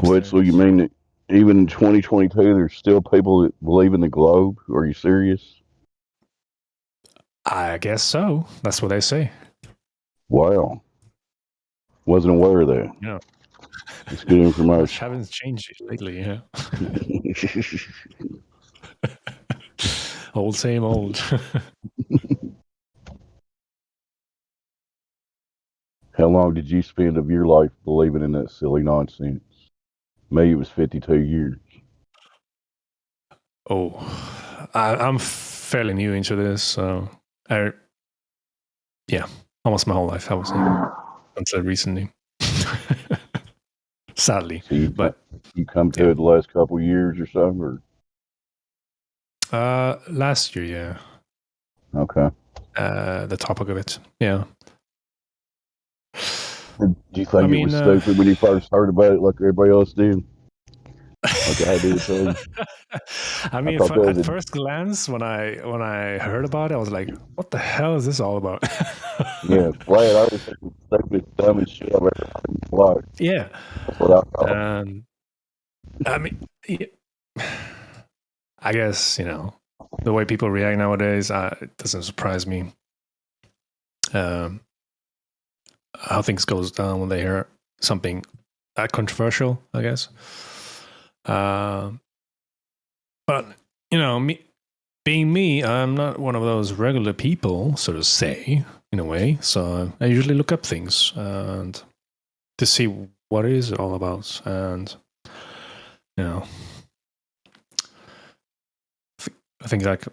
Wait, so you upstairs. mean that even in 2022, there's still people that believe in the globe? Are you serious? I guess so. That's what they say. Wow. Wasn't aware of that. You know, It's good much information. haven't changed lately. Yeah, old same old. How long did you spend of your life believing in that silly nonsense? Me, it was 52 years. Oh, I'm fairly new into this, so I yeah, almost my whole life I would say until recently. Sadly, So but you come to yeah. it the last couple of years or so, or Last year, yeah. okay. The topic of it, yeah. Do you I think it was mean, stupid when you first heard about it, like everybody else did, like I did too? I I mean, thought that was at a first glance, when I heard about it, I was like, "What the hell is this all about?" yeah flat. I was thinking stupid, dumbest shit I've ever heard in my life. Yeah, That's what I thought. and I mean, I guess the way people react nowadays, it doesn't surprise me. Um, how things goes down when they hear something that controversial, I guess. Um, but me being me, I'm not one of those regular people, so to say, in a way. So I usually look up things and to see what it is all about, and you know, I think like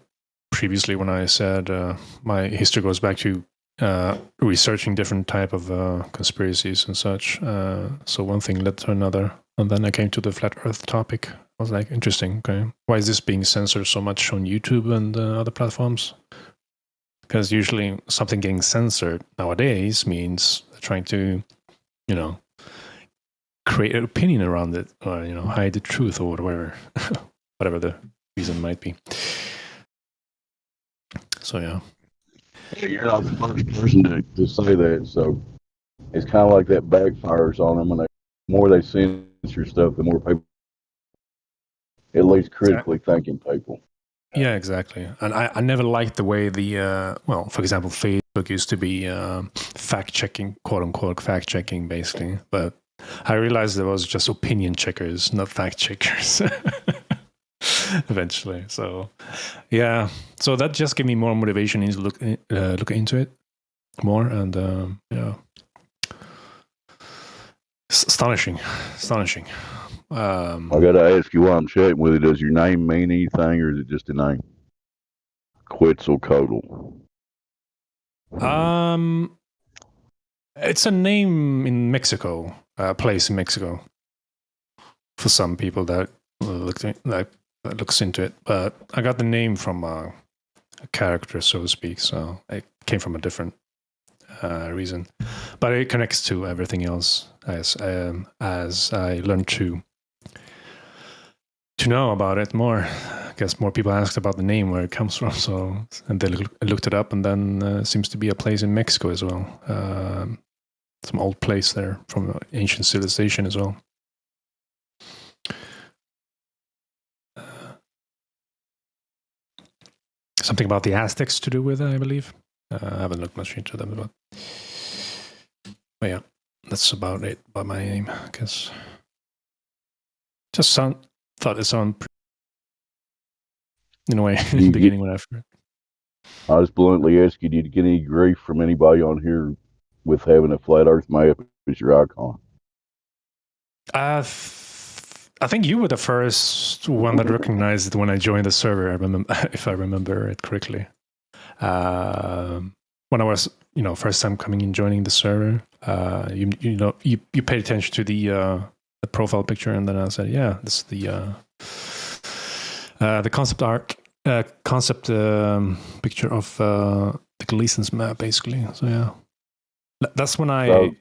previously when I said my history goes back to researching different type of conspiracies and such. So one thing led to another, and then I came to the flat Earth topic. I was like, interesting. Okay, why is this being censored so much on YouTube and other platforms? Because usually something getting censored nowadays means trying to, you know, create an opinion around it, or hide the truth or whatever, whatever the reason might be. So yeah. Yeah, you're not the first person to say that, so it's kind of like that backfires on them when the more they censor stuff, the more people, at least critically thinking people. Yeah, exactly. And I never liked the way well, for example, Facebook used to be fact checking, quote unquote, fact checking, basically. But I realized there was just opinion checkers, not fact checkers. Eventually, so yeah, so that just gave me more motivation to look into it more, and yeah, astonishing, astonishing. I got to ask you why I'm chatting with you. Does your name mean anything, or is it just a name? Quetzalcoatl. Um, it's a name in Mexico, a place in Mexico. For some people that that looks into it, but I got the name from a character, so to speak. So it came from a different reason, but it connects to everything else as I learned to know about it more. I guess more people asked about the name, where it comes from. So, and they looked it up, and then seems to be a place in Mexico as well. Some old place there from ancient civilization as well. Something about the Aztecs to do with it, I believe. I haven't looked much into them, but yeah, that's about it. About my name, I guess. Just thought it sounded in a way Do in the you get? beginning when I first. I just bluntly ask you, did you get any grief from anybody on here with having a flat Earth map as your icon? I think you were the first one that recognized it when I joined the server. I remember, if I remember it correctly. When I was, first time coming in, joining the server, you paid attention to the profile picture, and then I said, yeah, this is the concept art, concept picture of the Gleason's map, basically. So yeah, that's when So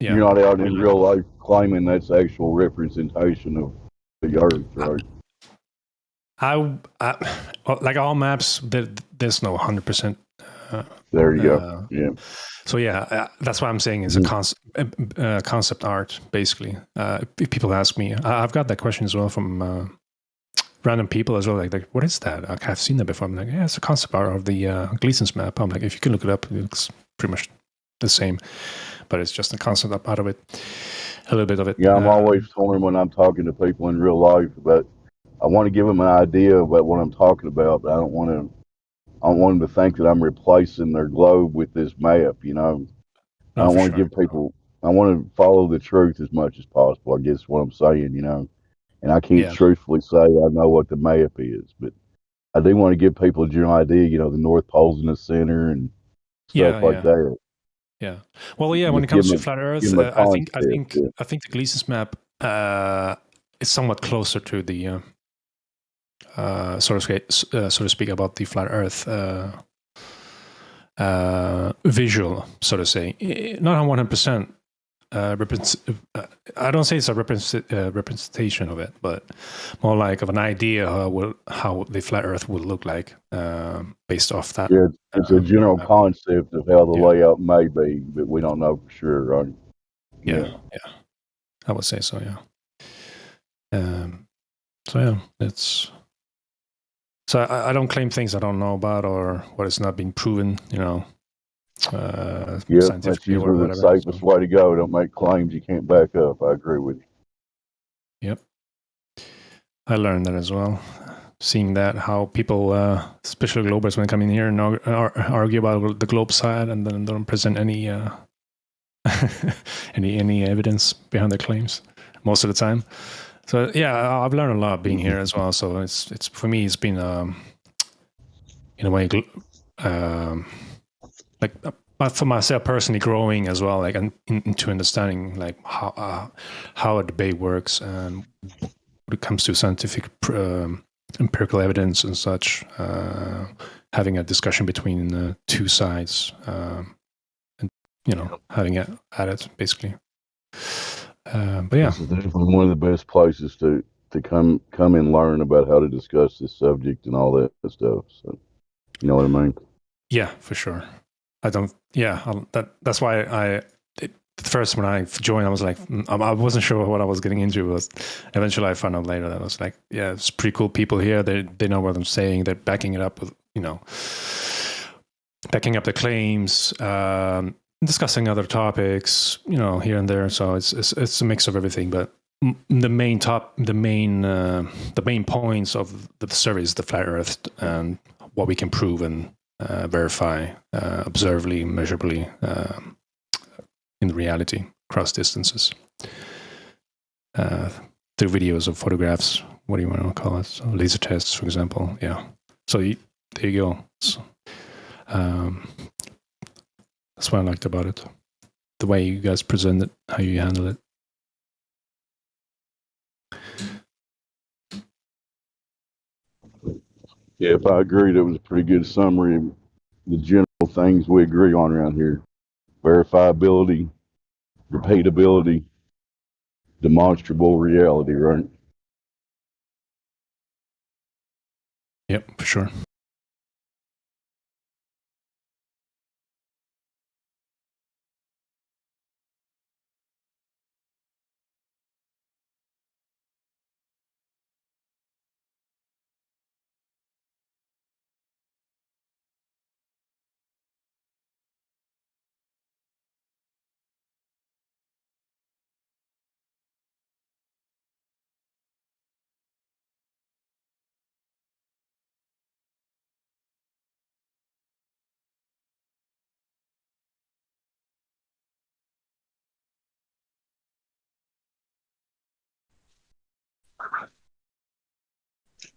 yeah, you're not out in realized. real life claiming that's actual representation of the Earth, right? I like all maps. There's no 100% There you go. Uh, Yeah. so yeah, that's what I'm saying. It's a concept art, basically. If people ask me, I've got that question as well from random people as well. Like, what is that? Like, I've seen that before. I'm like, yeah, it's a concept art of the Gleason's map. I'm like, if you can look it up, it looks pretty much the same, but it's just a concept out of it, a little bit of it. Yeah, I'm always torn when I'm talking to people in real life, but I want to give them an idea about what I'm talking about, but I don't want them to think that I'm replacing their globe with this map, you know. I No, don't for want to sure. give people, I want to follow the truth as much as possible, I guess what I'm saying, you know. And I can't Yeah, truthfully say I know what the map is, but I do want to give people a general idea, you know, the North Pole's in the center and stuff like yeah. that. Yeah. Well, yeah. When it Just give comes to them flat give Earth, them a I think concept. Yeah. the Gleason's map is somewhat closer to the so to speak, about the flat Earth visual, so to say. Not 100%. I don't say it's a representation of it, but more like of an idea how the flat Earth would look like based off that. Yeah, it's a general Map. concept of how the Yeah, layout may be, but we don't know for sure, right? yeah, Yeah. yeah. I would say so. Yeah. So yeah, it's so I don't claim things I don't know about or what is not being proven, Yep, that's scientifically or usually the whatever. safest So way to go. Don't make claims you can't back up. I agree with you. yep, I learned that as well. Seeing that how people, especially globers, when they come in here and argue about the globe side and then don't present any any evidence behind their claims most of the time. So yeah, I've learned a lot being here as well. So it's for me, it's been in a way like but for myself personally growing as well, like into understanding like how a debate works and when it comes to scientific empirical evidence and such, having a discussion between two sides, and having it at it basically. But yeah, This is definitely one of the best places to come and learn about how to discuss this subject and all that stuff. So you know what I mean? yeah, for sure. I don't. Yeah, that's why at first when I joined, I was like, I wasn't sure what I was getting into. But eventually, I found out later that I was like, yeah, it's pretty cool people here. They know what I'm saying. They're backing it up with backing up the claims, discussing other topics, here and there. So it's a mix of everything. But the main points of the survey is the flat Earth and what we can prove and verify, observably, measurably, in reality, across distances, through videos or photographs. What do you want to call it? So laser tests, for example. Yeah. So there you go. So, that's what I liked about it. The way you guys present it, how you handle it. Yeah, if I agreed, it was a pretty good summary of the general things we agree on around here: verifiability, repeatability, demonstrable reality. Right? Yep, for sure.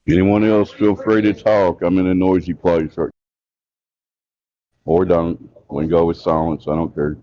Anyone else, feel free to talk. I'm in a noisy place, or don't. We can go with silence. I don't care.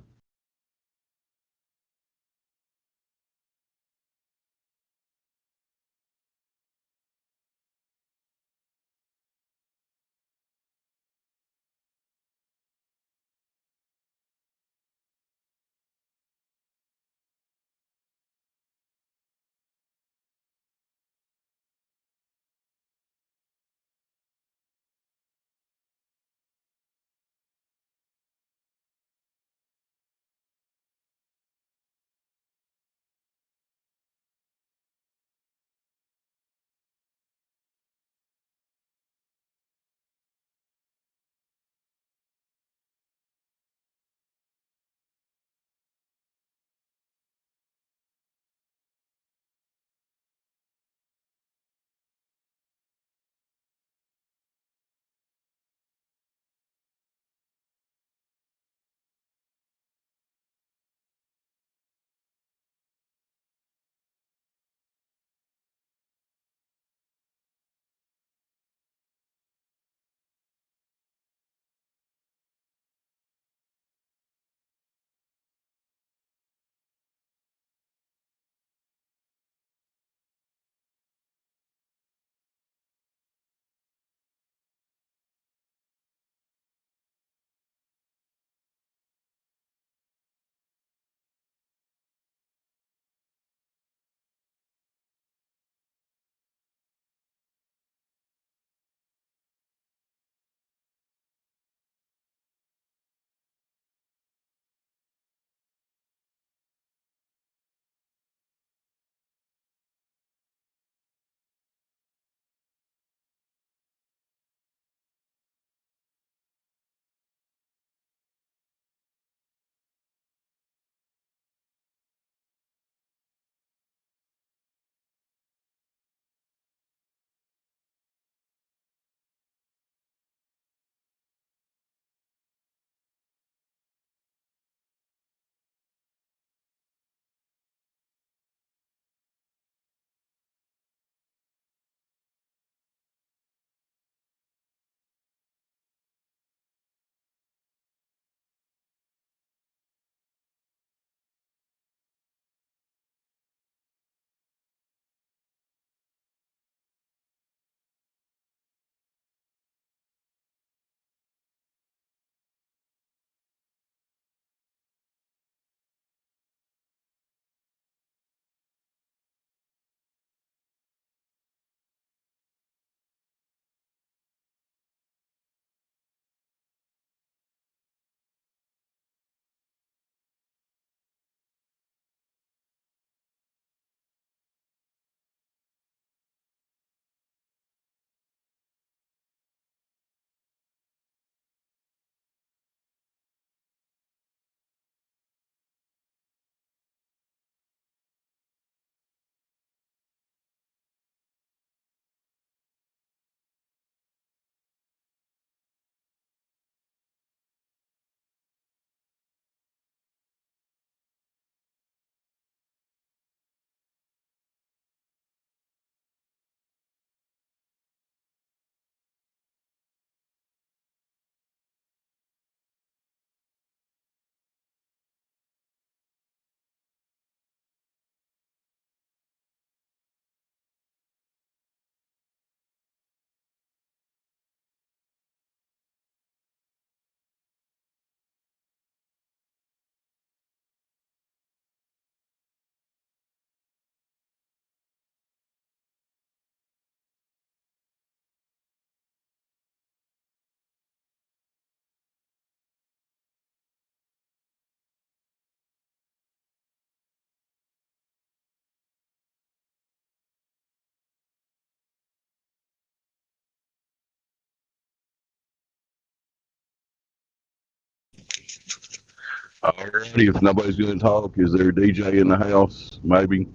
Alrighty, if nobody's going to talk, is there a DJ in the house? Maybe.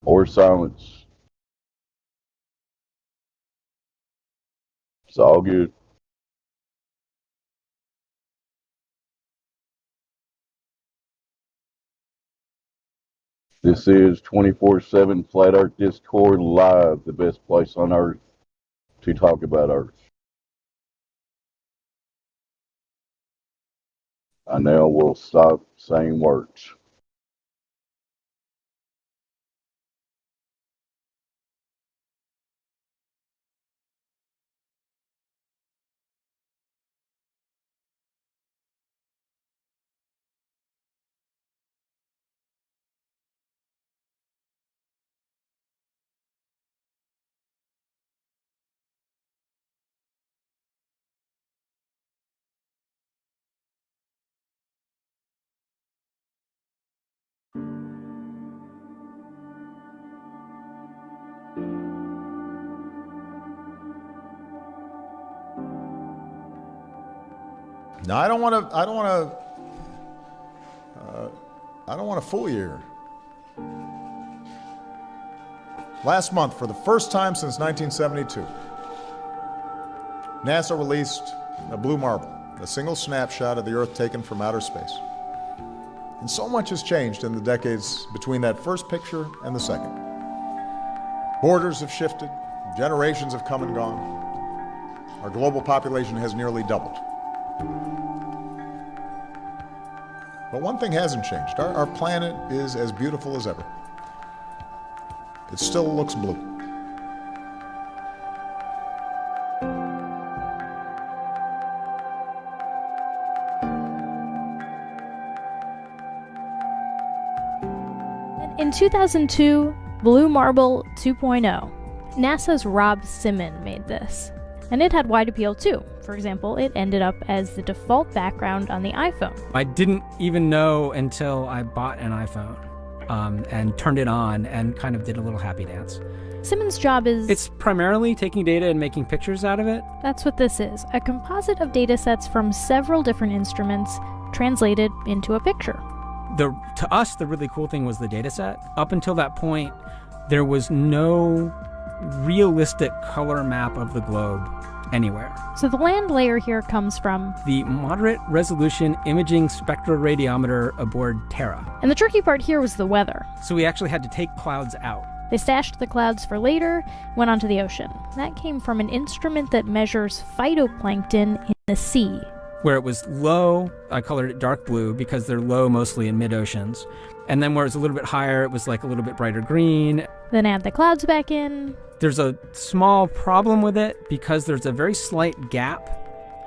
Or silence. It's all good. This is 24/7 Flat Earth Discord live, the best place on earth to talk about Earth. I now will stop saying words. No, I don't want to fool you here. Last month, for the first time since 1972, NASA released a blue marble, a single snapshot of the Earth taken from outer space. And so much has changed in the decades between that first picture and the second. Borders have shifted, generations have come and gone. Our global population has nearly doubled. But one thing hasn't changed. Our planet is as beautiful as ever. It still looks blue. In 2002, Blue Marble 2.0, NASA's Rob Simon made this. And it had wide appeal too. For example, it ended up as the default background on the iPhone. I didn't even know until I bought an iPhone and turned it on and kind of did a little happy dance. Simon's job is... It's primarily taking data and making pictures out of it. That's what this is, a composite of data sets from several different instruments translated into a picture. To us, the really cool thing was the data set. Up until that point, there was no realistic color map of the globe anywhere. So the land layer here comes from the Moderate Resolution Imaging Spectroradiometer aboard Terra. And the tricky part here was the weather. So we actually had to take clouds out. They stashed the clouds for later, went onto the ocean. That came from an instrument that measures phytoplankton in the sea. Where it was low, I colored it dark blue because they're low mostly in mid-oceans. And then where it's a little bit higher, it was like a little bit brighter green. Then add the clouds back in. There's a small problem with it because there's a very slight gap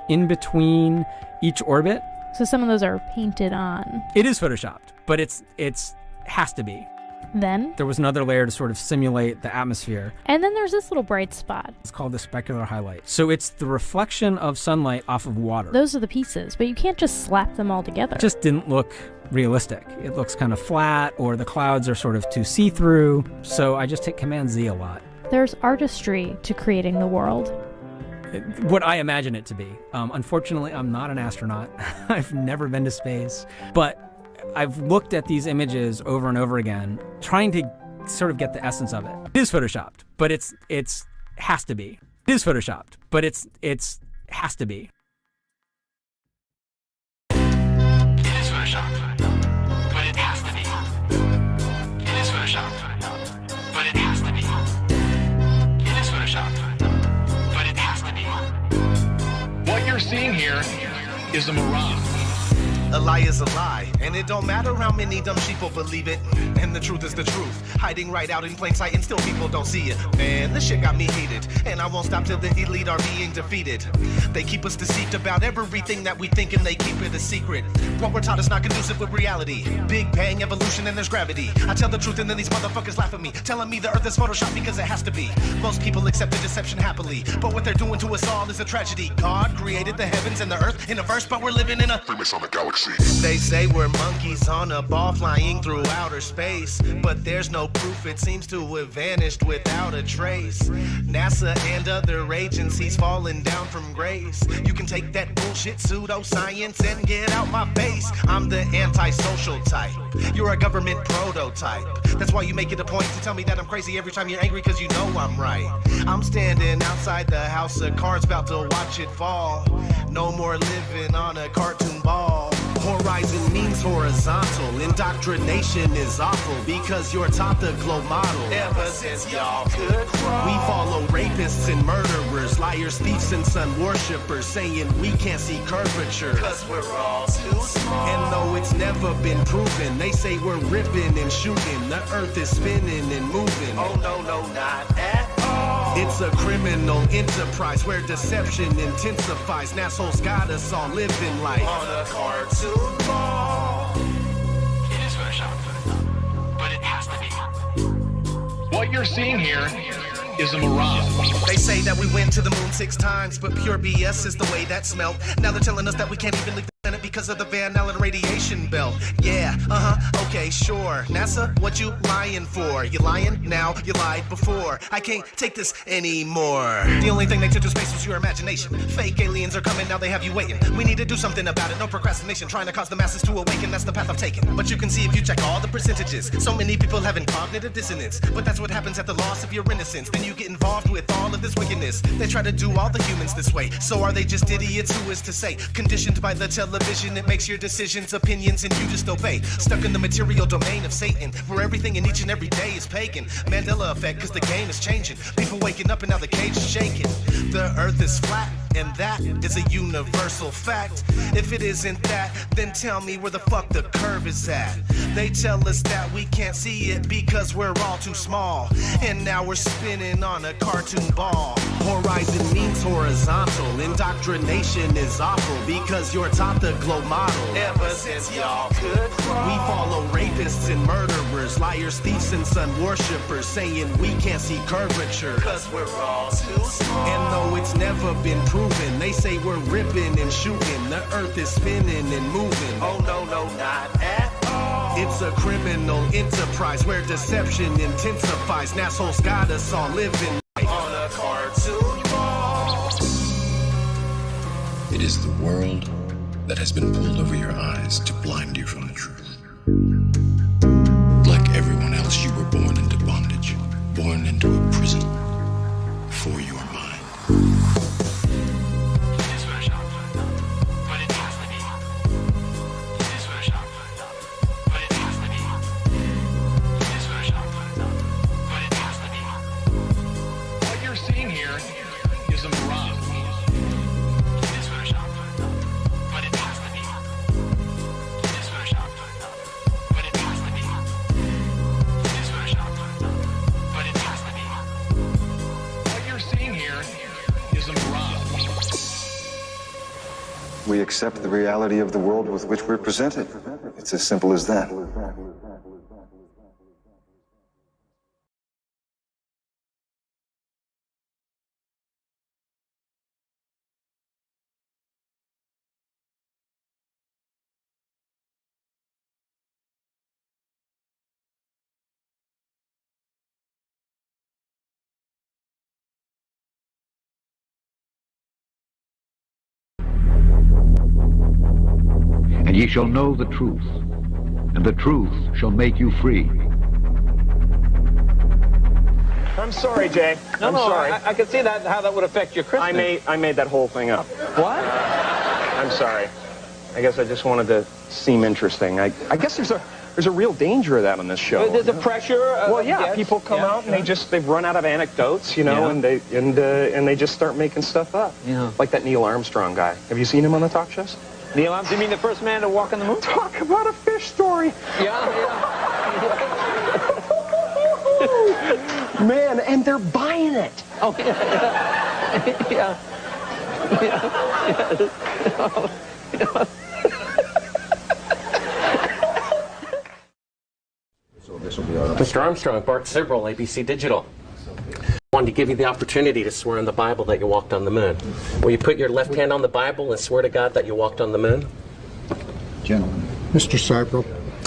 in between each orbit. So some of those are painted on. It is photoshopped, but it's has to be. Then there was another layer to sort of simulate the atmosphere. And then there's this little bright spot. It's called the specular highlight. So it's the reflection of sunlight off of water. Those are the pieces, but you can't just slap them all together. It just didn't look realistic. It looks kind of flat, or the clouds are sort of too see-through. So I just hit Command Z a lot. There's artistry to creating the world. What I imagine it to be. Unfortunately, I'm not an astronaut. I've never been to space. But I've looked at these images over and over again, trying to sort of get the essence of it. It is photoshopped, but it's has to be. It is photoshopped, but it's has to be. It is photoshopped, but it has to be. It is photoshopped, but it has to be. It is photoshopped, but it has to be. What you're seeing here is a mirage. A lie is a lie, and it don't matter how many dumb sheeple believe it. And the truth is the truth, hiding right out in plain sight, and still people don't see it. Man, this shit got me heated, and I won't stop till the elite are being defeated. They keep us deceived about everything that we think, and they keep it a secret. What we're taught is not conducive with reality. Big bang, evolution, and there's gravity. I tell the truth, and then these motherfuckers laugh at me, telling me the earth is photoshopped because it has to be. Most people accept the deception happily, but what they're doing to us all is a tragedy. God created the heavens and the earth in a verse, but we're living in a Freemasonic galaxy. They say we're monkeys on a ball flying through outer space, but there's no proof, it seems to have vanished without a trace. NASA and other agencies falling down from grace. You can take that bullshit pseudoscience and get out my face. I'm the antisocial type, you're a government prototype. That's why you make it a point to tell me that I'm crazy every time you're angry, cause you know I'm right. I'm standing outside the house of cards about to watch it fall. No more living on a cartoon ball. Horizon means horizontal. Indoctrination is awful because you're taught the globe model. Ever since y'all could crawl, we follow rapists and murderers, liars, thieves, and sun worshippers, saying we can't see curvature cause we're all too small. And though it's never been proven, they say we're ripping and shooting. The earth is spinning and moving. Oh no, no, not at all. It's a criminal enterprise where deception intensifies. NASA's got us all living life on a cartoon ball. It is photoshopped, but it has to be. What you're seeing here is a mirage. They say that we went to the moon 6 times, but pure BS is the way that smelled. Now they're telling us that we can't even leave the planet because of the Van Allen radiation belt. Yeah, okay, sure. NASA, what you lying for? You lying now, you lied before. I can't take this anymore. The only thing they took to space was your imagination. Fake aliens are coming, now they have you waiting. We need to do something about it, no procrastination. Trying to cause the masses to awaken, that's the path I've taken. But you can see if you check all the percentages, so many people having cognitive dissonance. But that's what happens at the loss of your innocence. Then you get involved with all of this wickedness. They try to do all the humans this way. So are they just idiots? Who is to say? Conditioned by the television, it makes your decisions, opinions, and you just obey. Stuck in the material domain of Satan, where everything in each and every day is pagan. Mandela effect, cause the game is changing. People waking up and now the cage is shaking. The earth is flat, and that is a universal fact. If it isn't that, then tell me where the fuck the curve is at. They tell us that we can't see it because we're all too small. And now we're spinning on a cartoon ball. Horizon means horizontal. Indoctrination is awful because you're taught the globe model. Ever since y'all could crawl, we follow rapists and murderers, liars, thieves, and sun worshippers, saying we can't see curvature cause we're all too small. And though it's never been proven, they say we're ripping and shooting. The earth is spinning and moving. Oh no, no, not at all. It's a criminal enterprise where deception intensifies. NASA's got us all living life on a cartoon ball. It is the world that has been pulled over your eyes to blind you from the truth. Like everyone else, you were born into bondage, born into a prison for your mind. It is photoshopped, but it has to be. It is photoshopped, but it has to be. It is photoshopped, but it has to be. What you're seeing here is a mirage. It is photoshopped, but it has to be. It is photoshopped, but it has to be. It is photoshopped, but it has to be. What you're seeing here is a mirage. We accept the reality of the world with which we're presented. It's as simple as that. And ye shall know the truth, and the truth shall make you free. I'm sorry, Jay. I'm sorry. I can see that how that would affect your Christmas. I made that whole thing up. What? I'm sorry. I guess I just wanted to seem interesting. I guess there's a real danger of that on this show. There's a pressure. Well, yeah, people come out and they've run out of anecdotes, you know, and they just start making stuff up. Yeah. Like that Neil Armstrong guy. Have you seen him on the talk shows? Neil Armstrong, you mean the first man to walk on the moon? Talk about a fish story. Yeah. Man, and they're buying it. Oh, yeah. Yeah. Mr. Armstrong, Bart Sibrel, ABC Digital. I wanted to give you the opportunity to swear in the Bible that you walked on the moon. Will you put your left hand on the Bible and swear to God that you walked on the moon? Gentlemen. Mr. Seibel.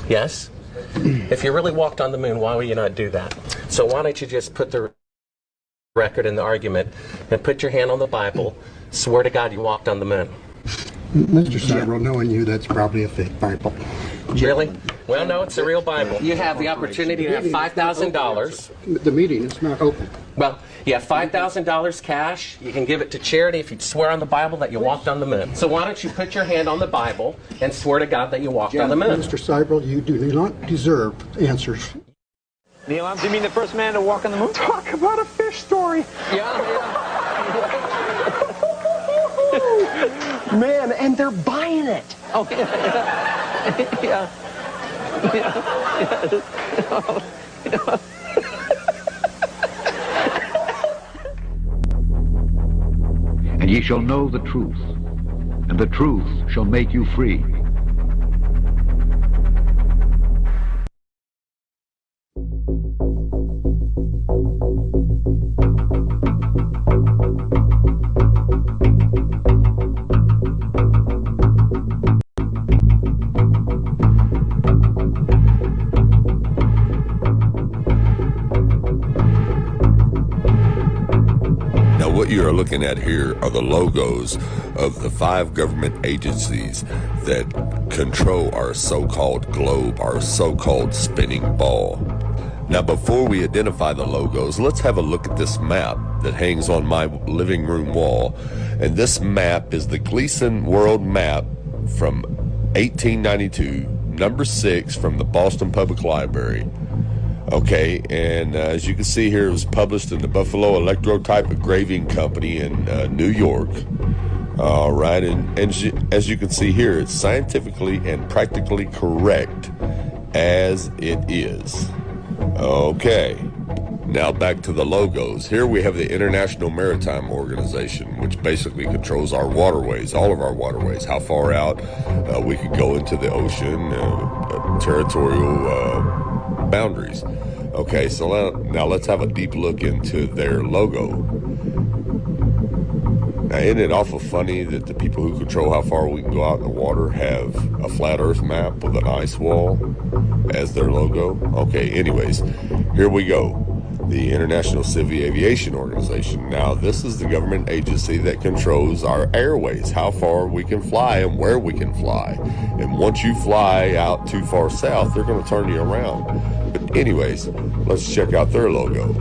Yes? If you really walked on the moon, why would you not do that? So why don't you just put the record in the argument and put your hand on the Bible, swear to God you walked on the moon? Mr. Seibel, knowing you, that's probably a fake Bible. Really? Well, no, it's a real Bible. You have the opportunity to have $5,000. The meeting is not open. Well, you have $5,000 cash. You can give it to charity if you swear on the Bible that you walked on the moon. So why don't you put your hand on the Bible and swear to God that you walked on the moon? Mr. Seibel, you do not deserve answers. Neil Armstrong, you mean the first man to walk on the moon? Talk about a fish story. Man, and they're buying it. Oh, yeah. And ye shall know the truth, and the truth shall make you free. What you are looking at here are the logos of the 5 government agencies that control our so-called globe, our so-called spinning ball. Now, before we identify the logos, let's have a look at this map that hangs on my living room wall. And this map is the Gleason World Map from 1892, number 6 from the Boston Public Library. Okay, and as you can see here, it was published in the Buffalo Electrotype Engraving Company in New York. All right, and as you can see here, it's scientifically and practically correct as it is. Okay, now back to the logos. Here we have the International Maritime Organization, which basically controls our waterways, all of our waterways, how far out we can go into the ocean, territorial boundaries. Okay, so now let's have a deep look into their logo. Now, isn't it awful funny that the people who control how far we can go out in the water have a flat earth map with an ice wall as their logo? Okay, anyways, here we go. The International Civil Aviation Organization. Now, this is the government agency that controls our airways, how far we can fly and where we can fly. And once you fly out too far south, they're going to turn you around. But anyways, let's check out their logo.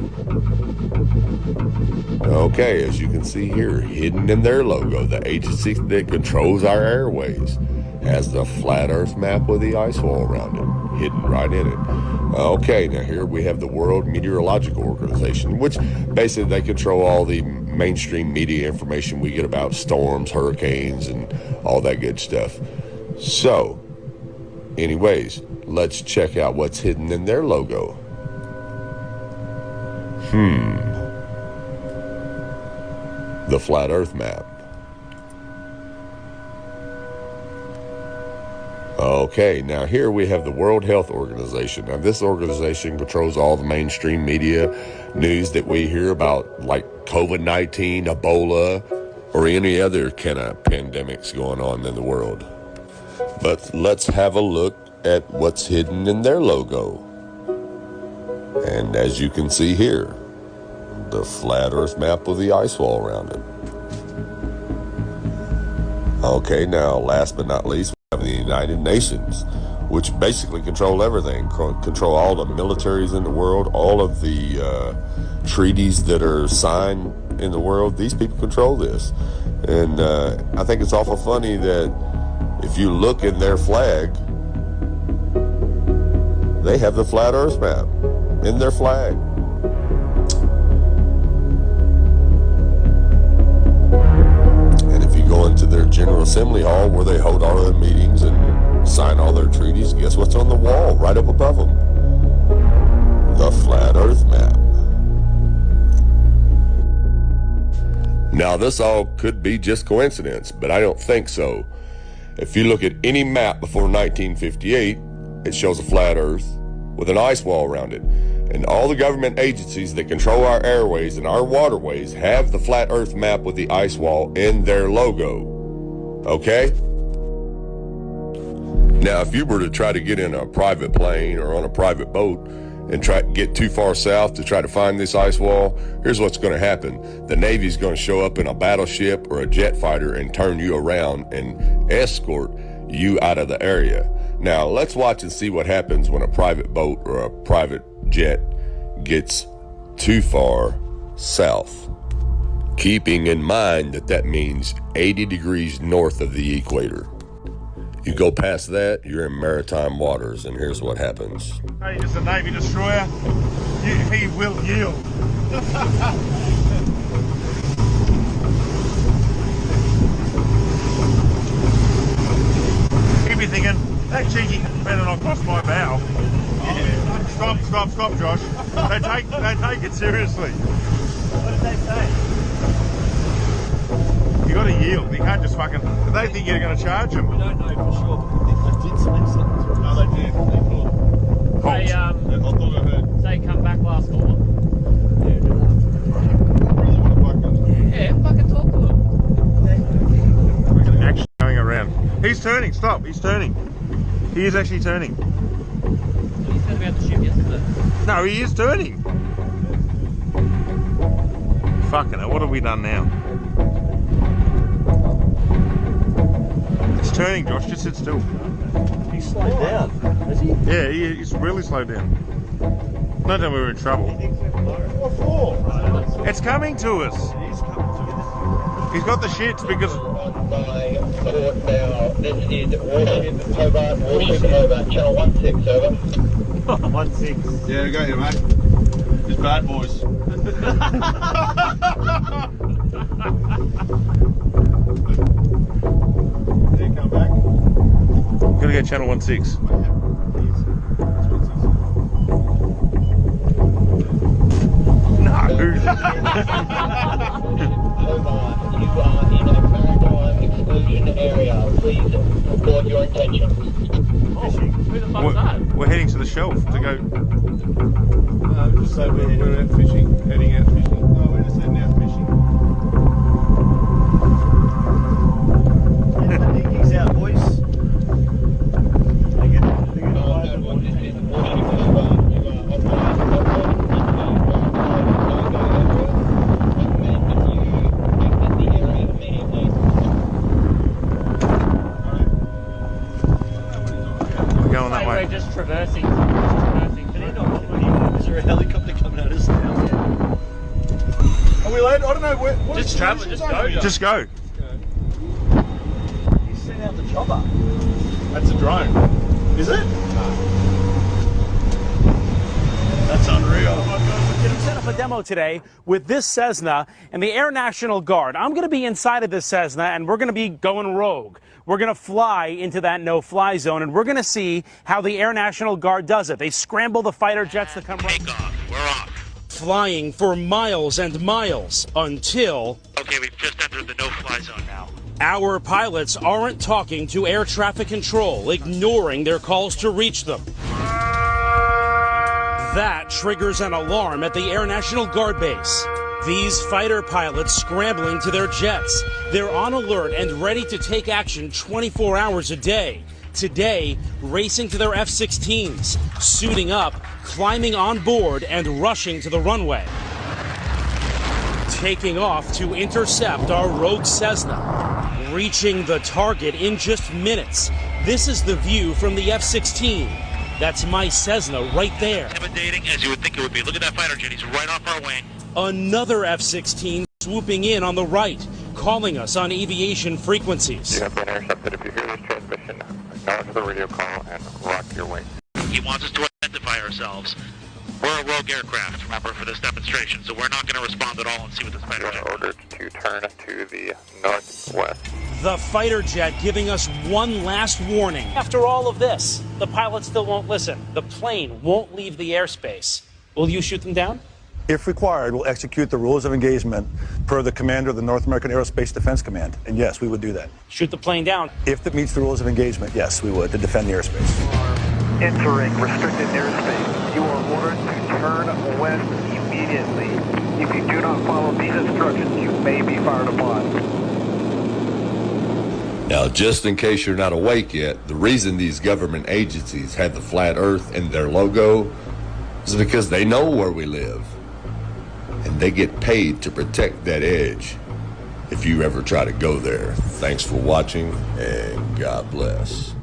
Okay, as you can see here, hidden in their logo, the agency that controls our airways has the flat earth map with the ice wall around it, hidden right in it. Okay, now here we have the World Meteorological Organization, which basically they control all the mainstream media information we get about storms, hurricanes, and all that good stuff. So, anyways, let's check out what's hidden in their logo. The flat earth map. Okay, now here we have the World Health Organization. Now this organization controls all the mainstream media news that we hear about, like COVID-19, Ebola, or any other kind of pandemics going on in the world. But let's have a look at what's hidden in their logo. And as you can see here, the flat earth map with the ice wall around it. Okay, now last but not least, we have the United Nations, which basically control everything, control all the militaries in the world, all of the treaties that are signed in the world. These people control this. And I think it's awful funny that if you look in their flag, they have the flat earth map in their flag. Go into their General Assembly Hall where they hold all their meetings and sign all their treaties. Guess what's on the wall right up above them? The flat earth map. Now this all could be just coincidence, but I don't think so. If you look at any map before 1958, it shows a flat earth with an ice wall around it. And all the government agencies that control our airways and our waterways have the flat earth map with the ice wall in their logo. Okay? Now, if you were to try to get in a private plane or on a private boat and try to get too far south to try to find this ice wall, here's what's going to happen. The Navy's going to show up in a battleship or a jet fighter and turn you around and escort you out of the area. Now, let's watch and see what happens when a private boat or a private jet gets too far south. Keeping in mind that that means 80 degrees north of the equator. You go past that, you're in maritime waters, and here's what happens. Hey, it's a Navy destroyer. He will yield. He'd be thinking, that cheeky better not cross my bow. Yeah. Stop, Josh. They take it seriously. What did they say? You got to yield. You can't just fucking. They think you're going to charge them. We don't know for sure, but they did say something. No, they did. They thought. Say come back last call. Yeah, fucking talk to him. Actually going around. He's turning. Stop. He's turning. He is actually turning. He said about the ship yesterday. No, he is turning. Fucking hell, what have we done now? It's turning, Josh, just sit still. He's slowed down, has he? Yeah, he's really slowed down. Not that we were in trouble. What for? It's coming to us. He's got the shits because... This is Warship Hobart, Warship Hobart, channel 16, over. 16. Yeah, we got you, mate. It's bad boys. Did he come back? Gotta go channel 16. No. Hobart, you are in a maritime exclusion area. Please report your intentions. Fishing? Who the fuck's that? We're heading to the shelf to go. Just say we're out fishing, heading out fishing. No, we're just heading out fishing. Get the dinghies out, boys. They get We're going that way. We're just traversing. But they're not. Is there a helicopter coming at us now? Are we late? I don't know. What Just travel, just go. Just go. You sent out the chopper. That's a drone. Is it? No. That's unreal. We set up a demo today with this Cessna and the Air National Guard. I'm going to be inside of this Cessna and we're going to be going rogue. We're going to fly into that no-fly zone and we're going to see how the Air National Guard does it. They scramble the fighter jets to come right. Take off. We're off. Flying for miles and miles until... Okay, we've just entered the no-fly zone now. Our pilots aren't talking to air traffic control, ignoring their calls to reach them. That triggers an alarm at the Air National Guard base. These fighter pilots scrambling to their jets. They're on alert and ready to take action 24 hours a day. Today, racing to their F-16s, suiting up, climbing on board, and rushing to the runway. Taking off to intercept our rogue Cessna, reaching the target in just minutes. This is the view from the F-16. That's my Cessna right there. Intimidating as you would think it would be. Look at that fighter jet. He's right off our wing. Another F-16 swooping in on the right, calling us on aviation frequencies. You have been intercepted. If you hear this transmission, acknowledge the radio call and rock your wing. He wants us to identify ourselves. We're a rogue aircraft, remember, for this demonstration, so we're not going to respond at all and see what this fighter jet is. Ordered to turn to the northwest. The fighter jet giving us one last warning. After all of this, the pilot still won't listen. The plane won't leave the airspace. Will you shoot them down? If required, we'll execute the rules of engagement per the commander of the North American Aerospace Defense Command. And yes, we would do that. Shoot the plane down? If it meets the rules of engagement, yes, we would, to defend the airspace. Entering restricted airspace. You are ordered to turn west immediately. If you do not follow these instructions, you may be fired upon. Now, just in case you're not awake yet, the reason these government agencies have the flat earth in their logo is because they know where we live. And they get paid to protect that edge if you ever try to go there. Thanks for watching, and God bless.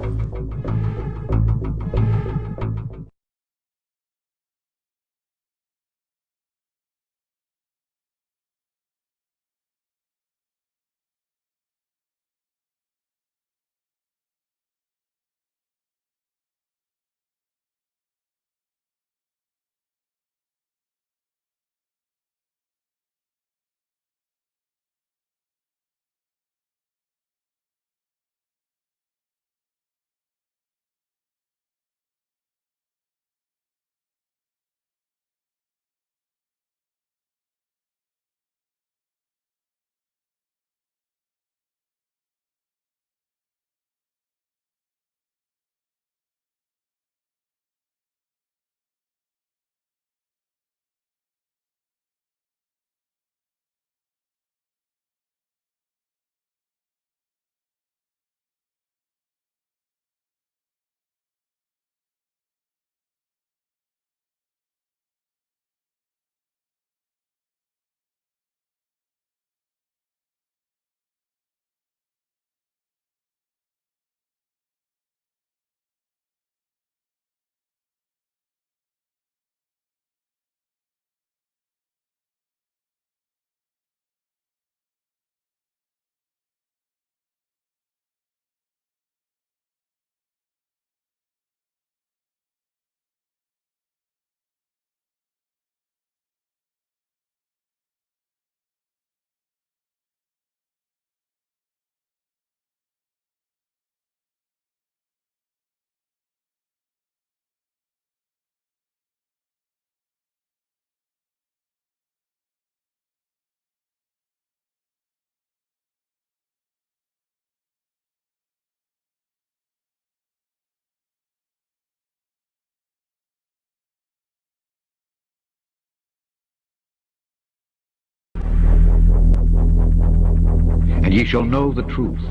And ye shall know the truth,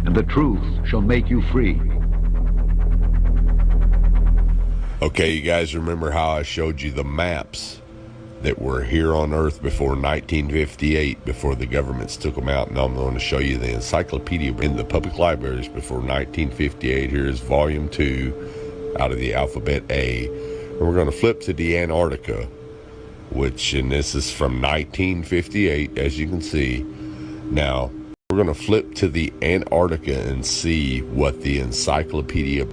and the truth shall make you free. Okay, you guys remember how I showed you the maps that were here on Earth before 1958, before the governments took them out? Now I'm going to show you the encyclopedia in the public libraries before 1958. Here's volume 2 out of the alphabet A. And we're going to flip to the Antarctica, and this is from 1958, as you can see. Now, we're going to flip to the Antarctica and see what the encyclopedia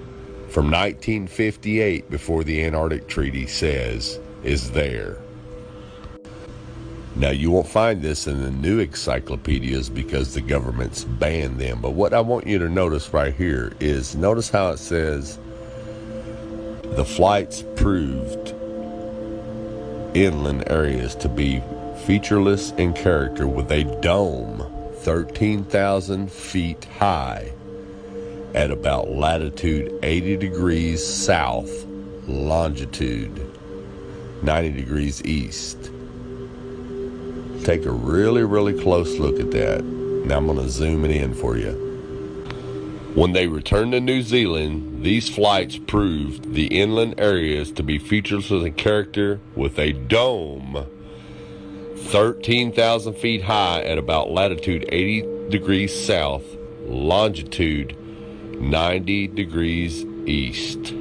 from 1958, before the Antarctic Treaty, says is there. Now, you won't find this in the new encyclopedias because the government's banned them. But what I want you to notice right here is, notice how it says the flights proved inland areas to be featureless in character, with a dome 13,000 feet high at about latitude 80 degrees south, longitude 90 degrees east. Take a really close look at that. Now I'm going to zoom it in for you. When they returned to New Zealand, these flights proved the inland areas to be featureless in character, with a dome 13,000 feet high at about latitude 80 degrees south, longitude 90 degrees east.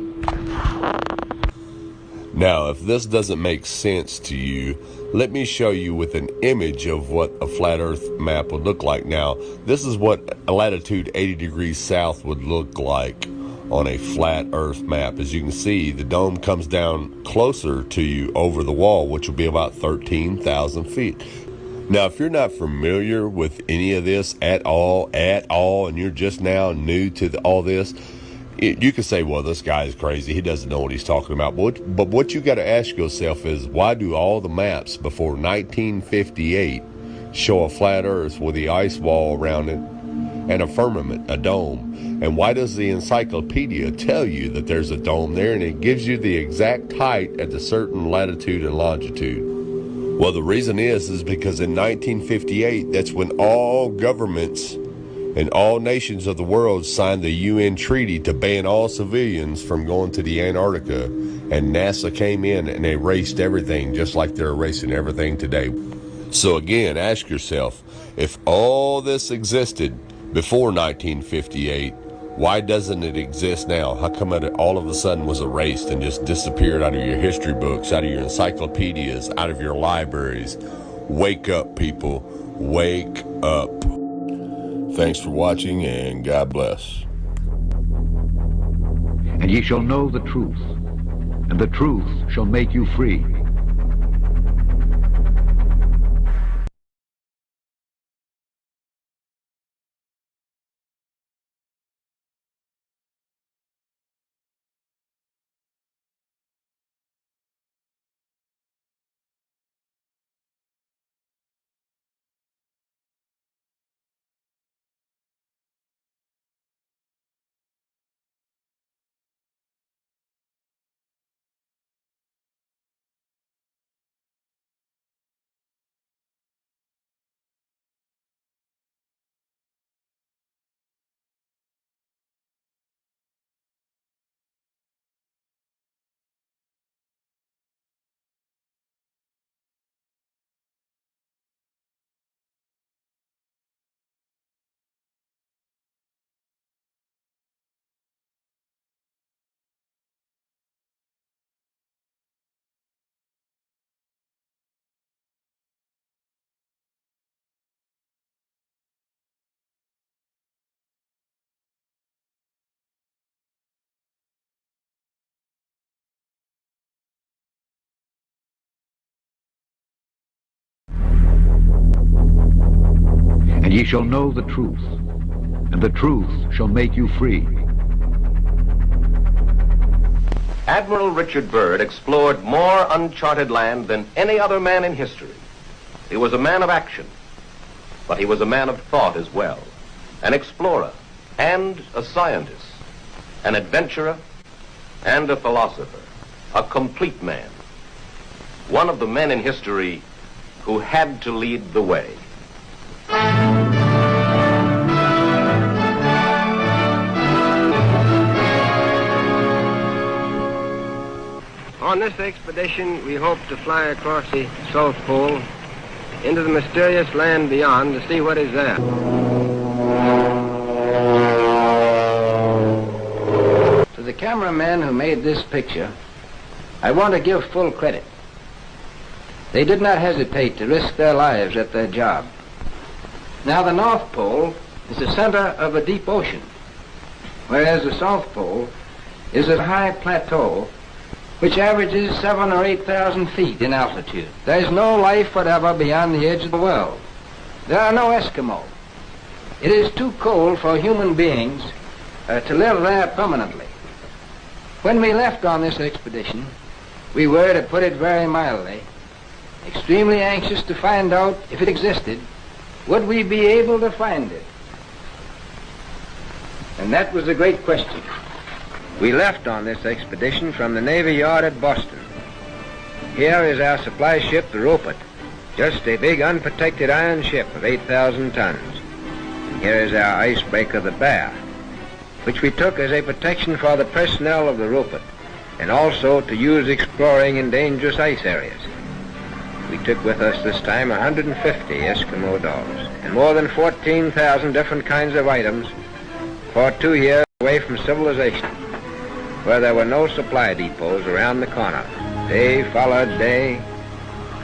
Now, if this doesn't make sense to you, let me show you with an image of what a flat earth map would look like. Now, this is what a latitude 80 degrees south would look like on a flat earth map. As you can see, the dome comes down closer to you over the wall, which will be about 13,000 feet. Now, if you're not familiar with any of this at all, and you're just now new to all this, you could say, well, this guy is crazy. He doesn't know what he's talking about. But what you got to ask yourself is, why do all the maps before 1958 show a flat earth with the ice wall around it and a firmament, a dome? And why does the encyclopedia tell you that there's a dome there, and it gives you the exact height at a certain latitude and longitude? Well, the reason is because in 1958, that's when all governments and all nations of the world signed the UN treaty to ban all civilians from going to the Antarctica, and NASA came in and erased everything just like they're erasing everything today. So again, ask yourself, if all this existed before 1958, why doesn't it exist now? How come it all of a sudden was erased and just disappeared out of your history books, out of your encyclopedias, out of your libraries? Wake up, people. Wake up. Thanks for watching, and God bless. And ye shall know the truth, and the truth shall make you free. And ye shall know the truth, and the truth shall make you free. Admiral Richard Byrd explored more uncharted land than any other man in history. He was a man of action, but he was a man of thought as well, an explorer and a scientist, an adventurer and a philosopher, a complete man, one of the men in history who had to lead the way. On this expedition, we hope to fly across the South Pole into the mysterious land beyond to see what is there. To the cameramen who made this picture, I want to give full credit. They did not hesitate to risk their lives at their job. Now, the North Pole is the center of a deep ocean, whereas the South Pole is a high plateau which averages 7,000 or 8,000 feet in altitude. There is no life whatever beyond the edge of the world. There are no Eskimos. It is too cold for human beings to live there permanently. When we left on this expedition, we were, to put it very mildly, extremely anxious to find out if it existed. Would we be able to find it? And that was the great question. We left on this expedition from the Navy Yard at Boston. Here is our supply ship, the Rupert, just a big unprotected iron ship of 8,000 tons. And here is our icebreaker, the Bear, which we took as a protection for the personnel of the Rupert, and also to use exploring in dangerous ice areas. We took with us this time 150 Eskimo dogs and more than 14,000 different kinds of items for 2 years away from civilization, where there were no supply depots around the corner. Day followed day,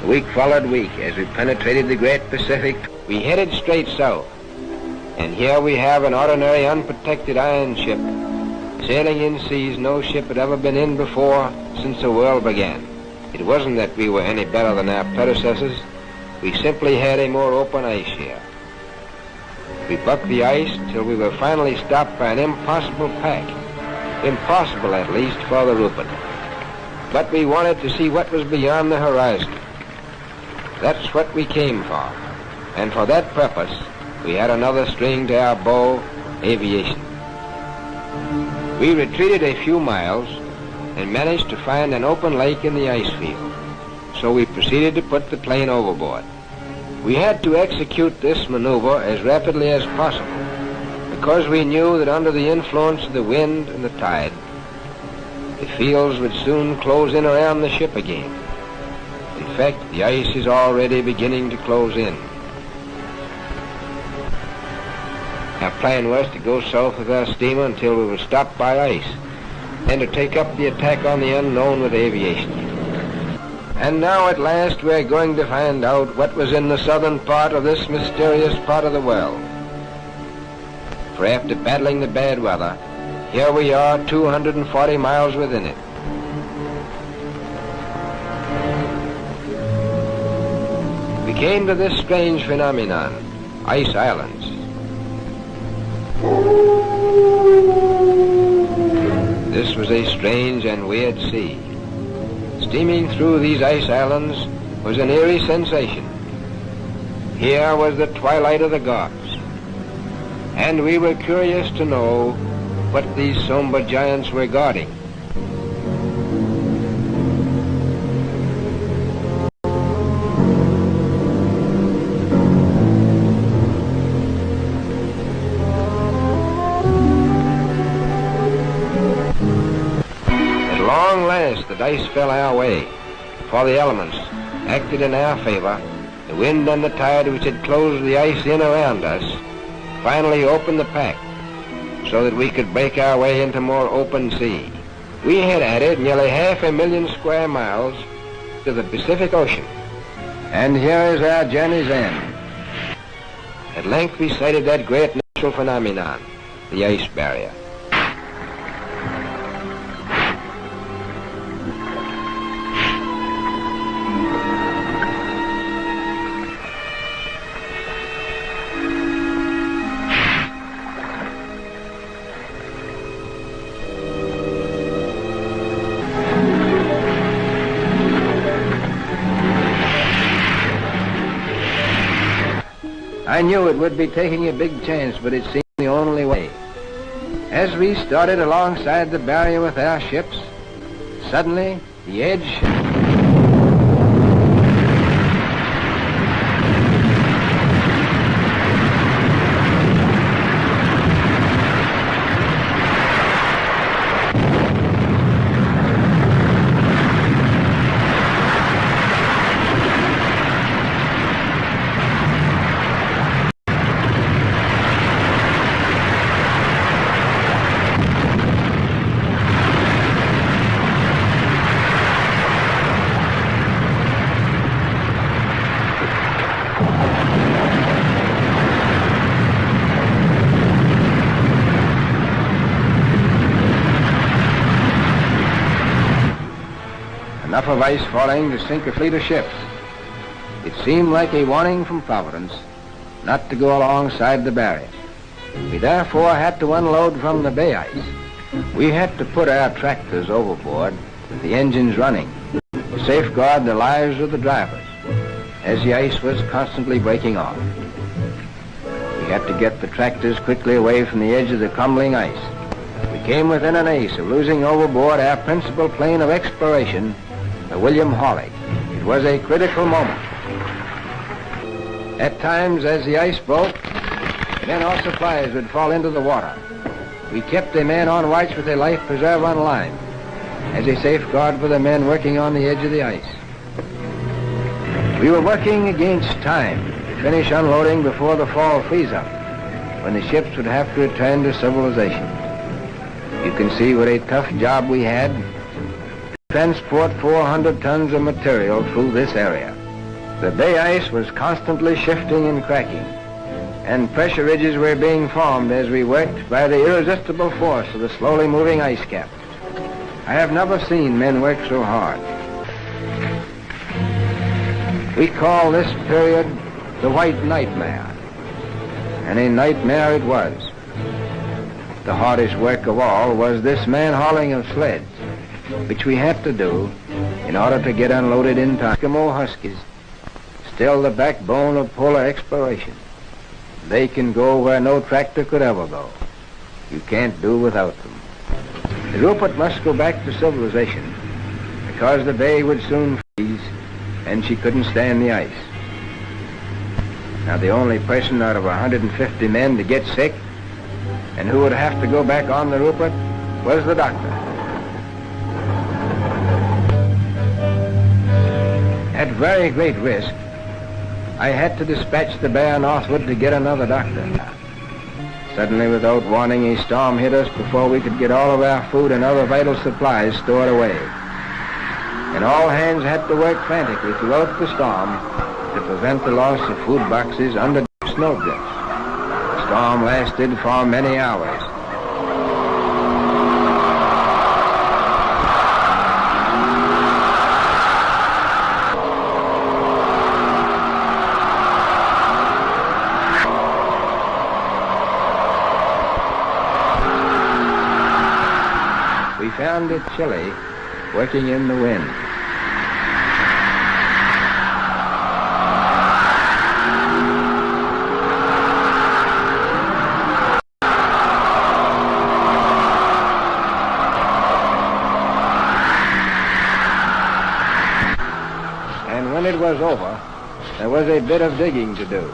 week followed week, as we penetrated the great Pacific. We headed straight south, and here we have an ordinary unprotected iron ship, sailing in seas no ship had ever been in before since the world began. It wasn't that we were any better than our predecessors. We simply had a more open ice here. We bucked the ice till we were finally stopped by an impossible pack. Impossible, at least, for the Rupert. But we wanted to see what was beyond the horizon. That's what we came for. And for that purpose, we had another string to our bow, aviation. We retreated a few miles and managed to find an open lake in the ice field. So we proceeded to put the plane overboard. We had to execute this maneuver as rapidly as possible, because we knew that under the influence of the wind and the tide, the fields would soon close in around the ship again. In fact, the ice is already beginning to close in. Our plan was to go south with our steamer until we were stopped by ice, and to take up the attack on the unknown with aviation. And now at last we're going to find out what was in the southern part of this mysterious part of the world. For after battling the bad weather, here we are 240 miles within it. We came to this strange phenomenon, ice islands. This was a strange and weird sea. Steaming through these ice islands was an eerie sensation. Here was the twilight of the gods, and we were curious to know what these somber giants were guarding. At long last, the dice fell our way, for the elements acted in our favor. The wind and the tide, which had closed the ice in around us, finally opened the pack so that we could break our way into more open sea. We had added nearly 500,000 square miles to the Pacific Ocean. And here is our journey's end. At length we sighted that great natural phenomenon, the ice barrier. I knew it would be taking a big chance, but it seemed the only way. As we started alongside the barrier with our ships, suddenly the edge enough of ice falling to sink a fleet of ships. It seemed like a warning from Providence not to go alongside the barrier. We therefore had to unload from the bay ice. We had to put our tractors overboard with the engines running to safeguard the lives of the drivers as the ice was constantly breaking off. We had to get the tractors quickly away from the edge of the crumbling ice. We came within an ace of losing overboard our principal plane of exploration, the William Hawley. It was a critical moment. At times, as the ice broke, men or supplies would fall into the water. We kept a man on watch with a life preserver on line as a safeguard for the men working on the edge of the ice. We were working against time to finish unloading before the fall freeze-up, when the ships would have to return to civilization. You can see what a tough job we had to transport 400 tons of material through this area. The bay ice was constantly shifting and cracking, and pressure ridges were being formed as we worked by the irresistible force of the slowly moving ice cap. I have never seen men work so hard. We call this period the White Nightmare, and a nightmare it was. The hardest work of all was this man-hauling of sleds, which we had to do in order to get unloaded in time. Eskimo Huskies, still the backbone of polar exploration. They can go where no tractor could ever go. You can't do without them. The Rupert must go back to civilization because the bay would soon freeze and she couldn't stand the ice. Now the only person out of 150 men to get sick And who would have to go back on the Rupert was the doctor. At very great risk, I had to dispatch the bear northward to get another doctor. Suddenly, without warning, a storm hit us before we could get all of our food and other vital supplies stored away. And all hands had to work frantically throughout the storm to prevent the loss of food boxes under snowdrifts. The storm lasted for many hours. We found it chilly, working in the wind. And when it was over, there was a bit of digging to do.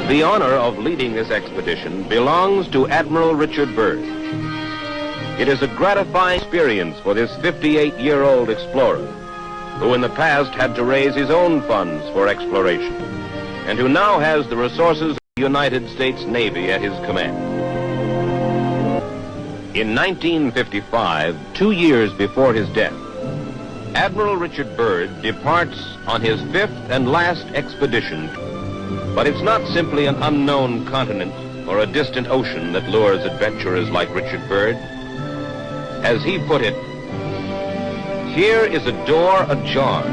The honor of leading this expedition belongs to Admiral Richard Byrd. It is a gratifying experience for this 58-year-old explorer, who in the past had to raise his own funds for exploration, and who now has the resources of the United States Navy at his command. In 1955, 2 years before his death, Admiral Richard Byrd departs on his 5th and last expedition. But it's not simply an unknown continent or a distant ocean that lures adventurers like Richard Byrd. As he put it, here is a door ajar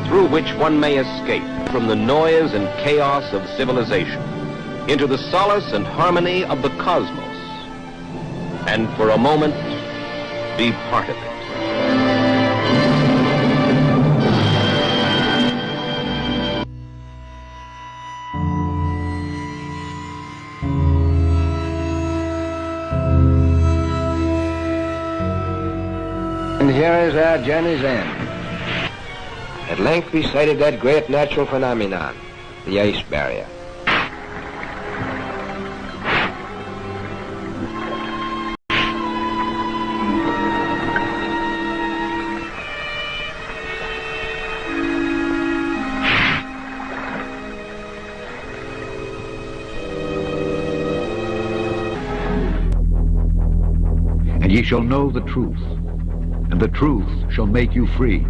through which one may escape from the noise and chaos of civilization into the solace and harmony of the cosmos, and for a moment be part of it. And here is our journey's end. At length we sighted that great natural phenomenon, the ice barrier. And ye shall know the truth, and the truth shall make you free.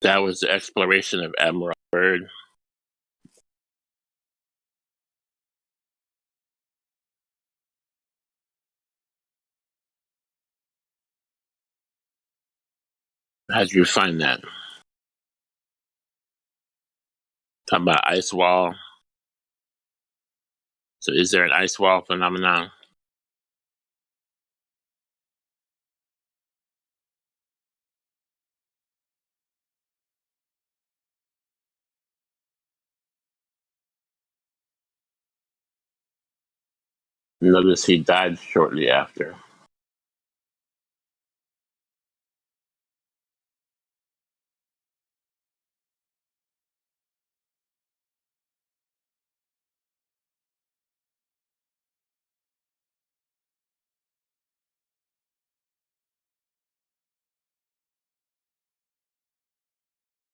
That was the exploration of Admiral Byrd. How do you find that? Talk about ice wall. So is there an ice wall phenomenon? Notice he died shortly after.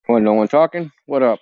What, no one talking? What up?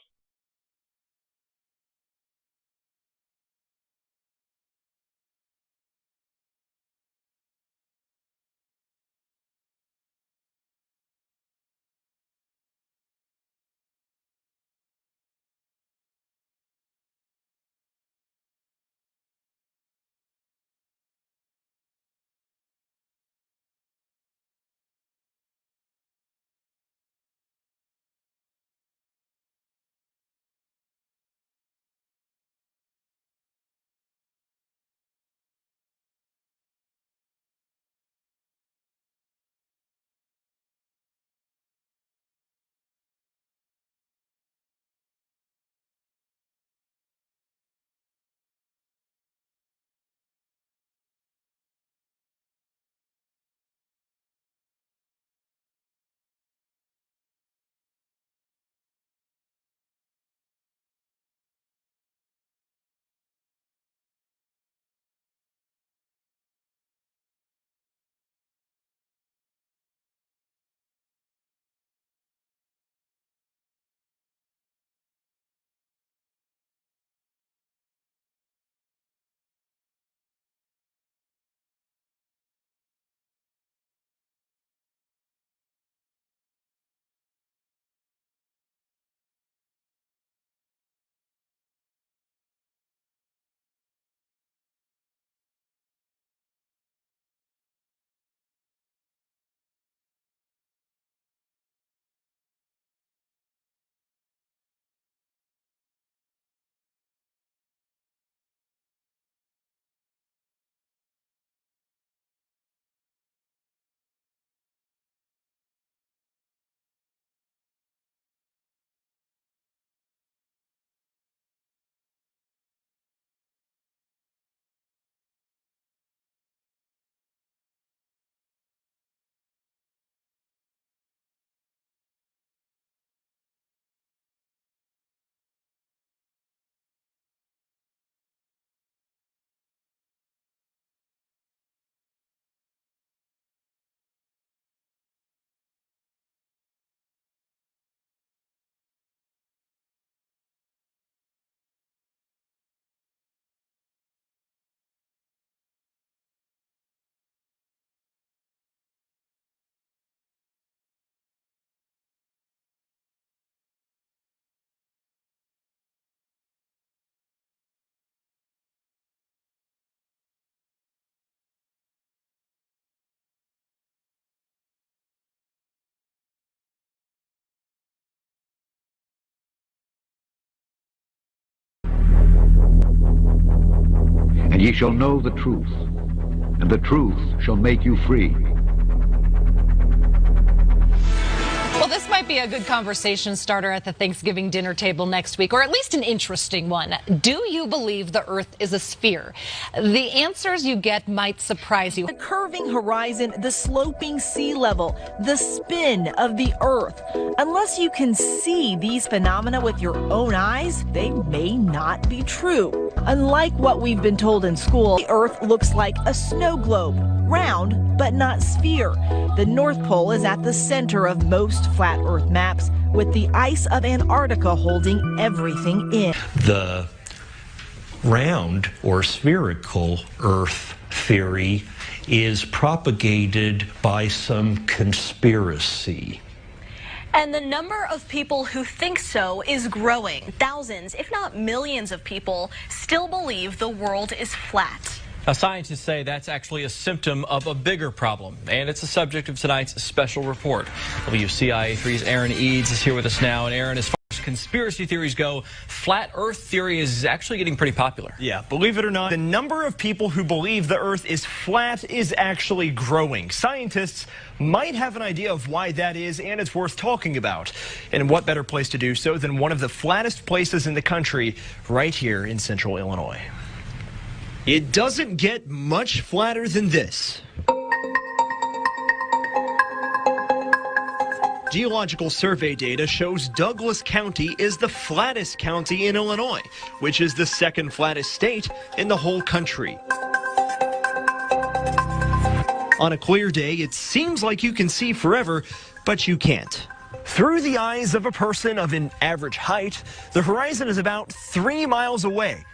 And ye shall know the truth, and the truth shall make you free. Well, this might be a good conversation starter at the Thanksgiving dinner table next week, or at least an interesting one. Do you believe the Earth is a sphere? The answers you get might surprise you. The curving horizon, the sloping sea level, the spin of the Earth. Unless you can see these phenomena with your own eyes, they may not be true. Unlike what we've been told in school, the Earth looks like a snow globe, round but not sphere. The North Pole is at the center of most flat Earth maps, with the ice of Antarctica holding everything in. The round or spherical Earth theory is propagated by some conspiracy. And the number of people who think so is growing. Thousands, if not millions of people still believe the world is flat. Now, scientists say that's actually a symptom of a bigger problem, and it's the subject of tonight's special report. WCIA3's Aaron Eads is here with us now. And Aaron, as far as conspiracy theories go, flat Earth theory is actually getting pretty popular. Yeah, believe it or not, the number of people who believe the Earth is flat is actually growing. Scientists might have an idea of why that is, and it's worth talking about. And what better place to do so than one of the flattest places in the country, right here in central Illinois. It doesn't get much flatter than this. Geological survey data shows Douglas County is the flattest county in Illinois, which is the second flattest state in the whole country. On a clear day, it seems like you can see forever, but you can't. Through the eyes of a person of an average height, the horizon is about 3 miles away.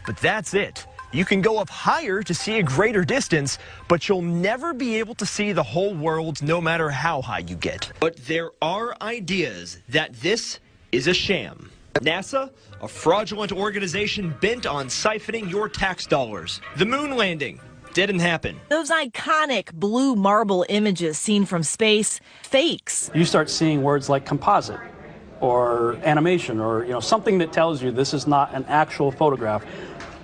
But that's it. You can go up higher to see a greater distance, but you'll never be able to see the whole world no matter how high you get. But there are ideas that this is a sham. NASA, a fraudulent organization bent on siphoning your tax dollars. The moon landing didn't happen. Those iconic blue marble images seen from space, fakes. You start seeing words like composite or animation or something that tells you this is not an actual photograph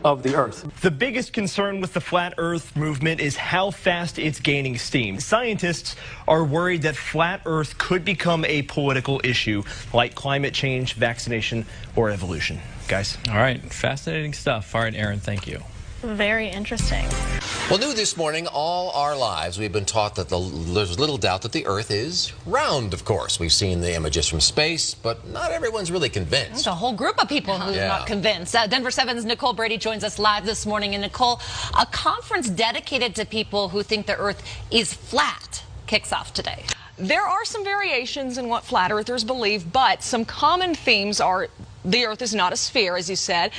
of the Earth. The biggest concern with the flat Earth movement is how fast it's gaining steam. Scientists are worried that flat Earth could become a political issue like climate change, vaccination, or evolution. Guys. All right, fascinating stuff. All right, Aaron, thank you. Very interesting. Well, new this morning, all our lives, we've been taught that there's little doubt that the Earth is round, of course. We've seen the images from space, but not everyone's really convinced. There's a whole group of people who are not convinced. Denver 7's Nicole Brady joins us live this morning. And Nicole, a conference dedicated to people who think the Earth is flat kicks off today. There are some variations in what flat earthers believe, but some common themes are the Earth is not a sphere, as you said.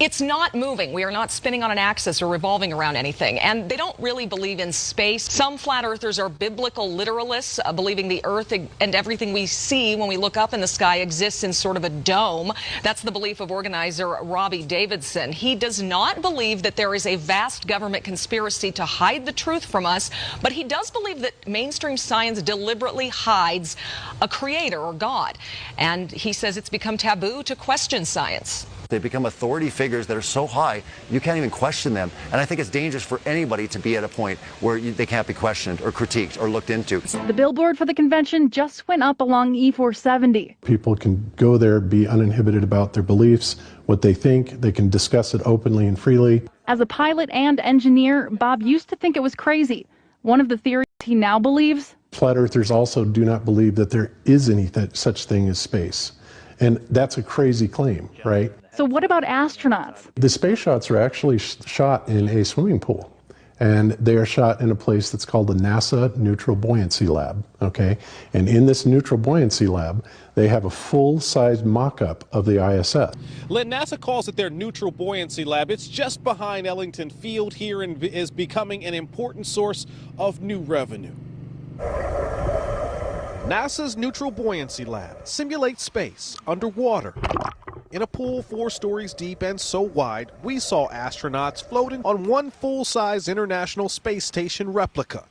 It's not moving. We are not spinning on an axis or revolving around anything. And they don't really believe in space. Some flat earthers are biblical literalists, believing the Earth and everything we see when we look up in the sky exists in sort of a dome. That's the belief of organizer Robbie Davidson. He does not believe that there is a vast government conspiracy to hide the truth from us, but he does believe that mainstream science deliberately hides a creator or God. And he says it's become taboo to question science. They become authority figures that are so high, you can't even question them. And I think it's dangerous for anybody to be at a point where they can't be questioned or critiqued or looked into. The billboard for the convention just went up along E470. People can go there, be uninhibited about their beliefs, what they think. They can discuss it openly and freely. As a pilot and engineer, Bob used to think it was crazy. One of the theories he now believes: flat earthers also do not believe that there is any such thing as space. And that's a crazy claim, right? So what about astronauts? The space shots are actually shot in a swimming pool. And they are shot in a place that's called the NASA Neutral Buoyancy Lab, okay? And in this Neutral Buoyancy Lab, they have a full-size mock-up of the ISS. Len, NASA calls it their Neutral Buoyancy Lab. It's just behind Ellington Field here and is becoming an important source of new revenue. NASA's Neutral Buoyancy Lab simulates space underwater. In a pool 4 stories deep and so wide, we saw astronauts floating on one full-size International Space Station replica.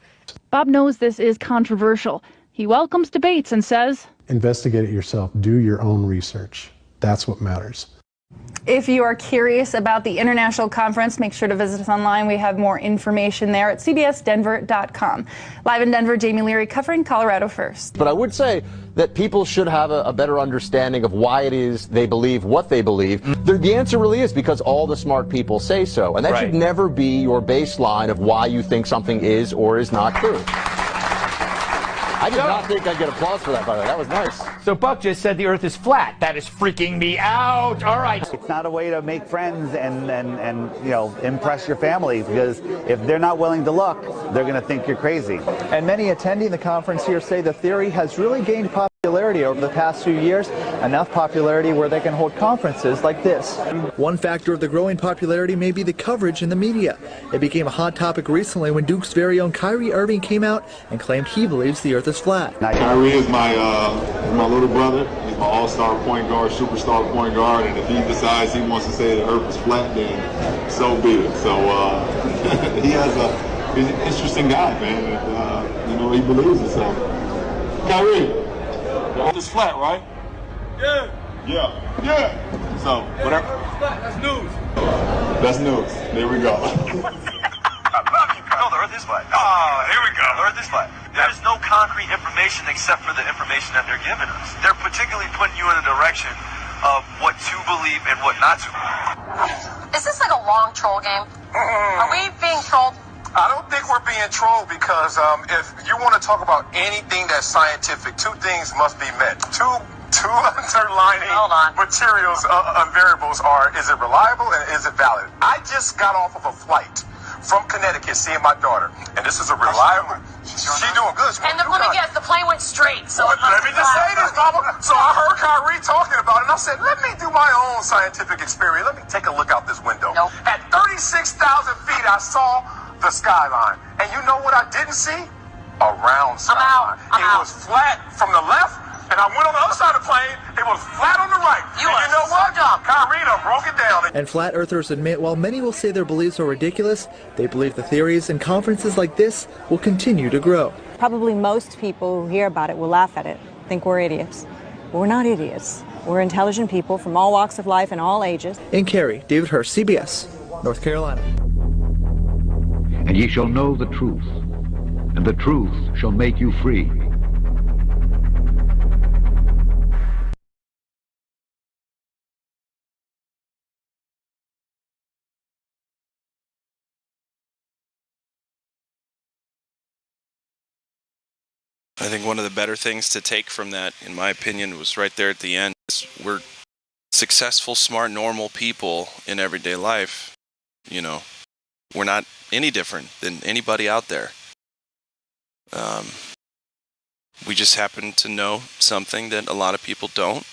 Bob knows this is controversial. He welcomes debates and says, investigate it yourself. Do your own research. That's what matters. If you are curious about the international conference, make sure to visit us online. We have more information there at cbsdenver.com. Live in Denver, Jamie Leary covering Colorado First. But I would say that people should have a better understanding of why it is they believe what they believe. The answer really is because all the smart people say so. And that should never be your baseline of why you think something is or is not true. I did not think I'd get applause for that, by the way. That was nice. So Buck just said the Earth is flat. That is freaking me out. All right. It's not a way to make friends and impress your family, because if they're not willing to look, they're going to think you're crazy. And many attending the conference here say the theory has really gained popularity. Popularity over the past few years, enough popularity where they can hold conferences like this. One factor of the growing popularity may be the coverage in the media. It became a hot topic recently when Duke's very own Kyrie Irving came out and claimed he believes the earth is flat. Kyrie is my little brother. He's my all-star point guard, superstar point guard, and if he decides he wants to say the earth is flat, then so be it. So he's an interesting guy, man. And, he believes it. So Kyrie. The earth is flat, right? Yeah. So, whatever. That's news. That's news. There we go. No, the earth is flat. Oh, here we go. The earth is flat. There's no concrete information except for the information that they're giving us. They're particularly putting you in a direction of what to believe and what not to believe. Is this like a long troll game? Are we being trolled? I don't think we're being trolled because if you want to talk about anything that's scientific, two things must be met. Two underlining materials and variables are, is it reliable and is it valid? I just got off of a flight from Connecticut seeing my daughter, and this is a reliable. She's doing good. And let me guess, the plane went straight. So let me just say this, Mama. So I heard Kyrie talking about it, and I said, let me do my own scientific experiment. Let me take a look out this window. Nope. At 36,000 feet, I saw the skyline. And you know what I didn't see? A round skyline. It was flat from the left, and I went on the other side of the plane, it was flat on the right. You know what? Kyrie done broke it down. And flat earthers admit while many will say their beliefs are ridiculous, they believe the theories and conferences like this will continue to grow. Probably most people who hear about it will laugh at it, think we're idiots. But we're not idiots. We're intelligent people from all walks of life and all ages. In Cary, David Hurst, CBS, North Carolina. And ye shall know the truth, and the truth shall make you free. I think one of the better things to take from that, in my opinion, was right there at the end. We're successful, smart, normal people in everyday life. We're not any different than anybody out there. We just happen to know something that a lot of people don't,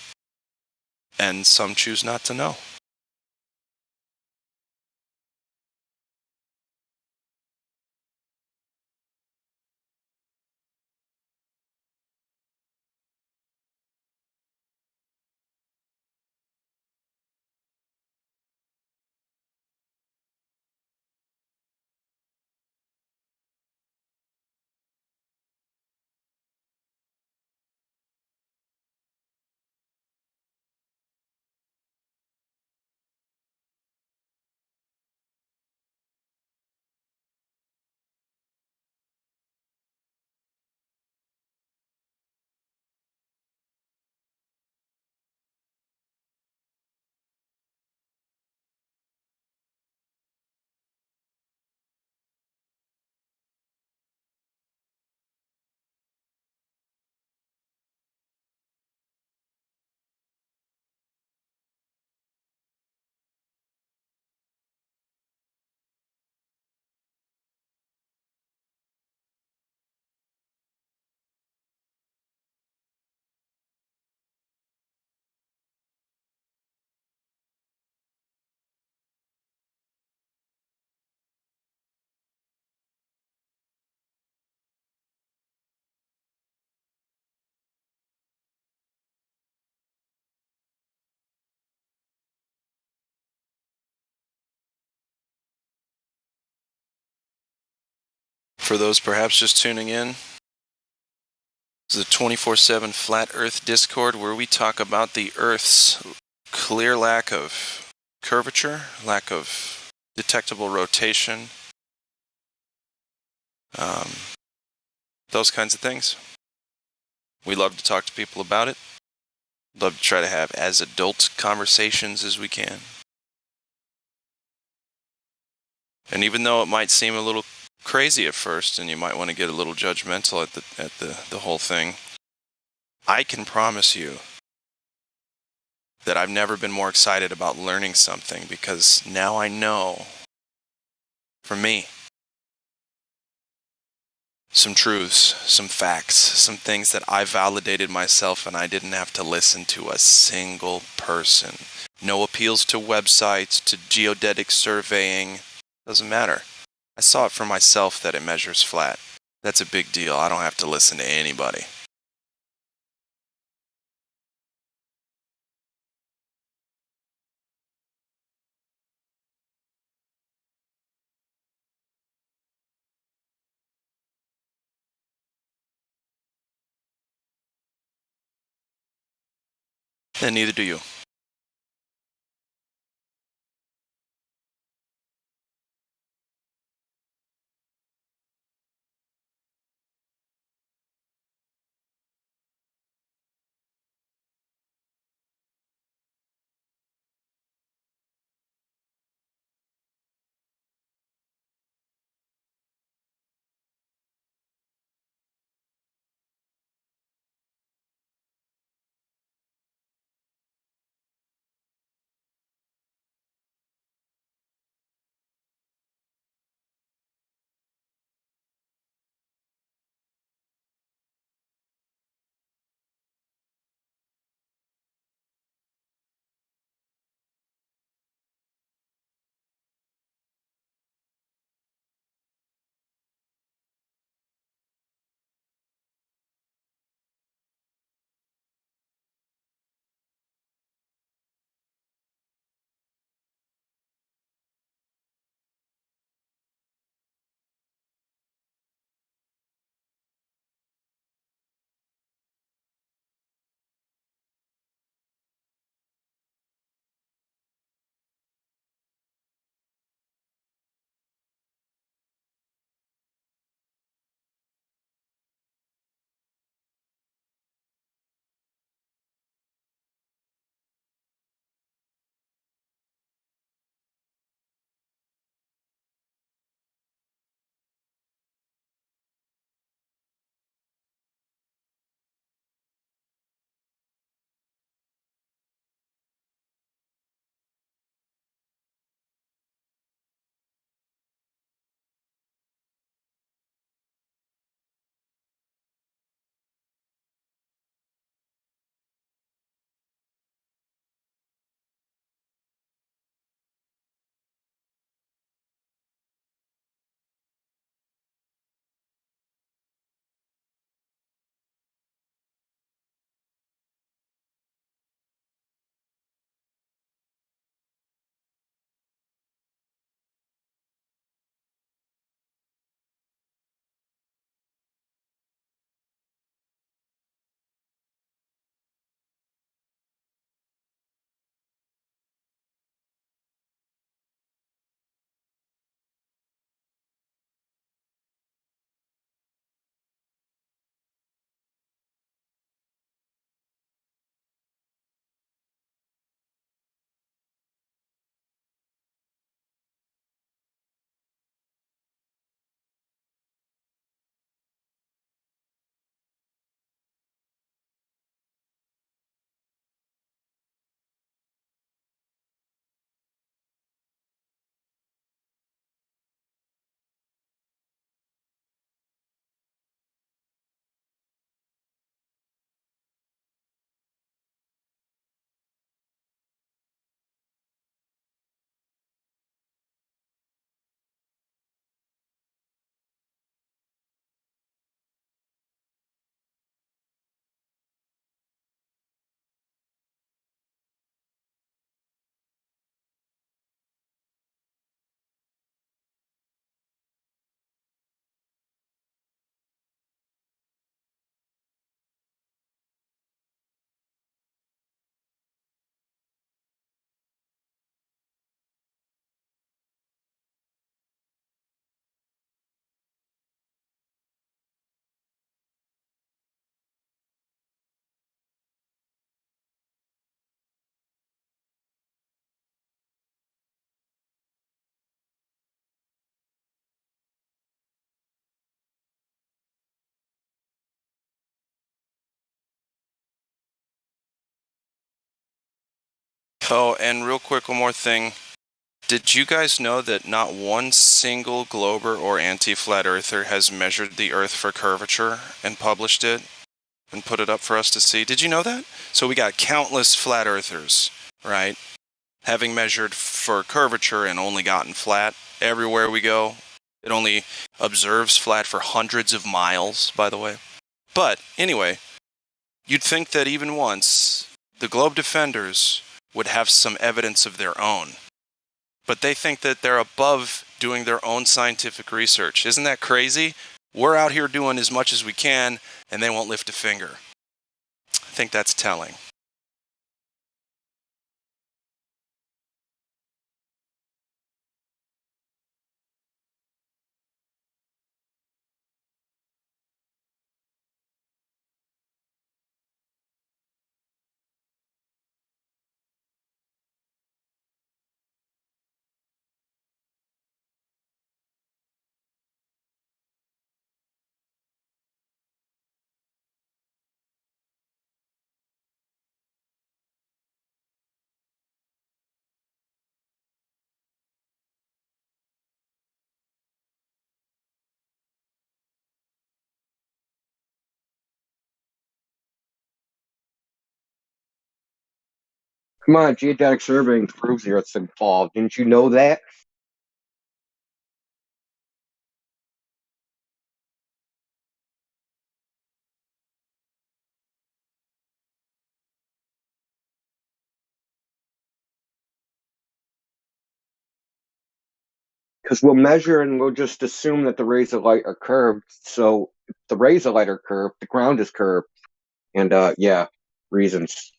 and some choose not to know. For those perhaps just tuning in, this is a 24/7 Flat Earth Discord where we talk about the Earth's clear lack of curvature, lack of detectable rotation, those kinds of things. We love to talk to people about it. Love to try to have as adult conversations as we can. And even though it might seem a little crazy at first, and you might want to get a little judgmental at the whole thing, I can promise you that I've never been more excited about learning something, because now I know, for me, some truths, some facts, some things that I validated myself, and I didn't have to listen to a single person. No appeals to websites, to geodetic surveying. Doesn't matter. I saw it for myself that it measures flat. That's a big deal. I don't have to listen to anybody. And neither do you. Oh, and real quick, one more thing. Did you guys know that not one single glober or anti-flat earther has measured the Earth for curvature and published it and put it up for us to see? Did you know that? So we got countless flat earthers, right, having measured for curvature and only gotten flat everywhere we go. It only observes flat for hundreds of miles, by the way. But anyway, you'd think that even once the globe defenders would have some evidence of their own. But they think that they're above doing their own scientific research. Isn't that crazy? We're out here doing as much as we can, and they won't lift a finger. I think that's telling. Come on, geodetic surveying proves the Earth's involved. Didn't you know that? Because we'll measure and we'll just assume that the rays of light are curved. So if the rays of light are curved, the ground is curved. And yeah, reasons.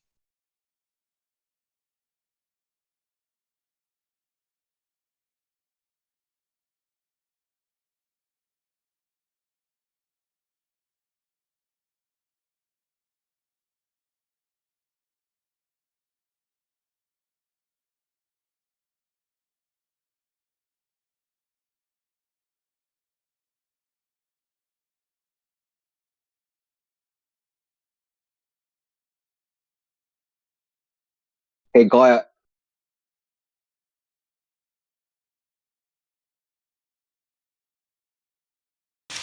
Hey, Glad.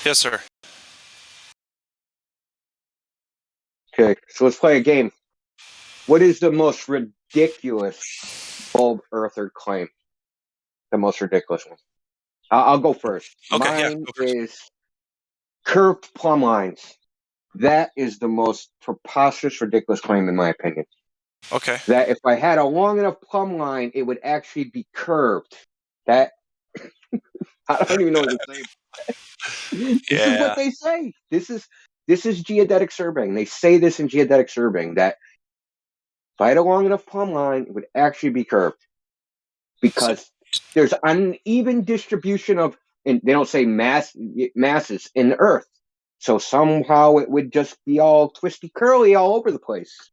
Yes, sir. Okay, so let's play a game. What is the most ridiculous bulb earther claim? The most ridiculous one. I'll go first. Okay, yeah, Mine go first. is curved plumb lines. That is the most preposterous, ridiculous claim, in my opinion. Okay. That if I had a long enough plumb line, it would actually be curved. That I don't even know what to say. This is what they say. This is geodetic surveying. They say this in geodetic surveying that if I had a long enough plumb line, it would actually be curved because there's uneven distribution of, and they don't say masses in the Earth. So somehow it would just be all twisty curly all over the place.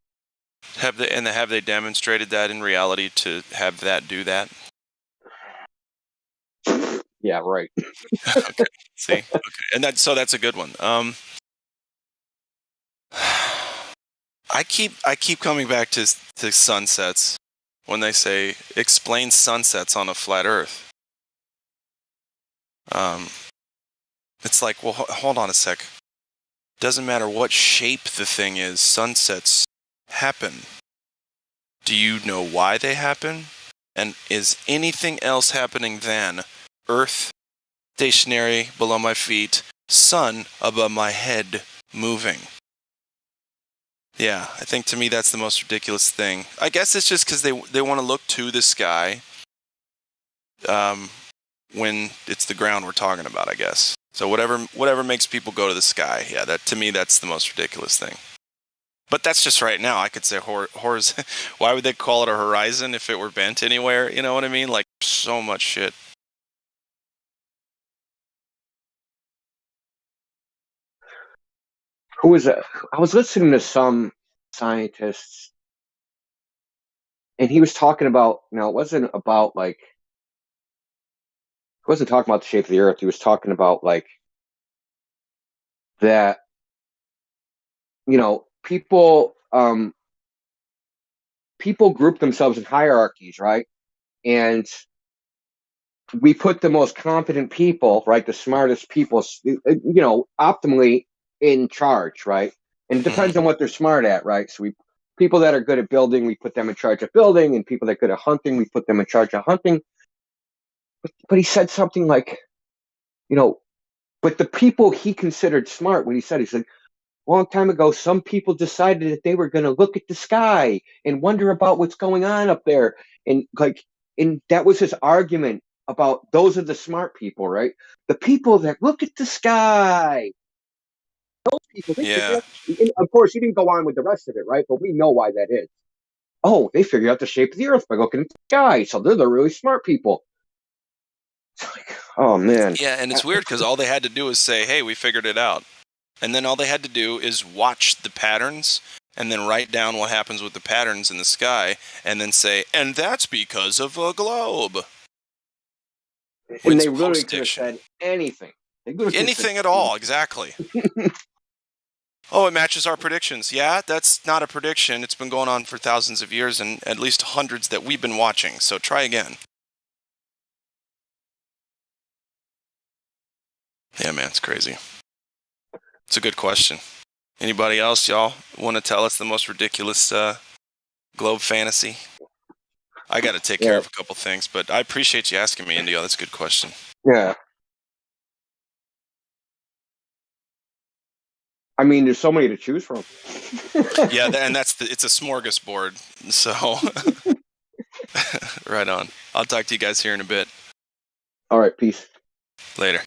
Have they demonstrated that in reality to have that do that? Yeah, right. Okay. See, okay, and that's a good one. I keep coming back to sunsets when they say explain sunsets on a flat Earth. It's like, well, hold on a sec. Doesn't matter what shape the thing is, sunsets happen. Do you know why they happen? And is anything else happening than Earth stationary below my feet, sun above my head moving? Yeah, I think to me that's the most ridiculous thing. I guess it's just because they want to look to the sky when it's the ground we're talking about, I guess. So whatever makes people go to the sky, yeah, that to me that's the most ridiculous thing. But that's just right now. I could say why would they call it a horizon if it were bent anywhere? You know what I mean? Like so much shit. Who was it? I was listening to some scientists, and he was talking about, it wasn't about like, he wasn't talking about the shape of the Earth. He was talking about like that, people group themselves in hierarchies, right? And we put the most competent people, right, the smartest people, optimally in charge, right? And it depends on what they're smart at, right? So people that are good at building, we put them in charge of building, and people that are good at hunting, we put them in charge of hunting. But he said something like, but the people he considered smart, when he said a long time ago, some people decided that they were going to look at the sky and wonder about what's going on up there. And that was his argument about those are the smart people, right? The people that look at the sky. Those people, and of course, he didn't go on with the rest of it, right? But we know why that is. Oh, they figured out the shape of the earth by looking at the sky. So they're the really smart people. It's like, oh, man. Yeah, and it's weird because all they had to do was say, hey, we figured it out. And then all they had to do is watch the patterns and then write down what happens with the patterns in the sky and then say, and that's because of a globe. And they really could have said anything. Anything at all, exactly. Oh, it matches our predictions. Yeah, that's not a prediction. It's been going on for thousands of years and at least hundreds that we've been watching. So try again. Yeah, man, it's crazy. It's a good question. Anybody else, y'all, want to tell us the most ridiculous globe fantasy? I got to take care of a couple things, but I appreciate you asking me, Indio. That's a good question. Yeah. I mean, there's so many to choose from. Yeah, and it's a smorgasbord. So, right on. I'll talk to you guys here in a bit. All right, peace. Later.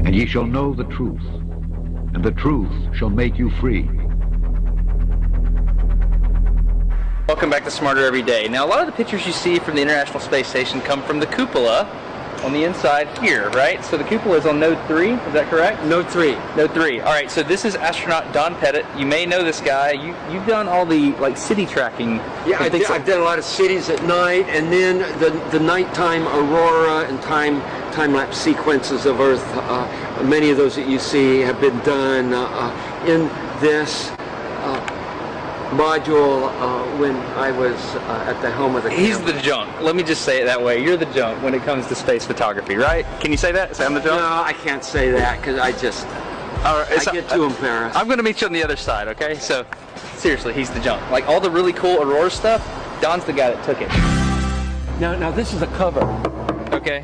And ye shall know the truth, and the truth shall make you free. Welcome back to Smarter Every Day. Now, a lot of the pictures you see from the International Space Station come from the cupola on the inside here, right? So the cupola is on node 3, is that correct? Node 3. Node 3. All right, so this is astronaut Don Pettit. You may know this guy. You've done all the city tracking. Yeah, I've done a lot of cities at night, and then the nighttime aurora and time-lapse sequences of Earth. Many of those that you see have been done in this module when I was at the helm of the He's camera. the junk. Let me just say it that way. You're the junk when it comes to space photography, right? Can you say that? Say I'm the junk? No, I can't say that because I get too embarrassed. I'm going to meet you on the other side, okay? So, seriously, he's the junk. Like, all the really cool Aurora stuff, Don's the guy that took it. Now this is a cover. Okay.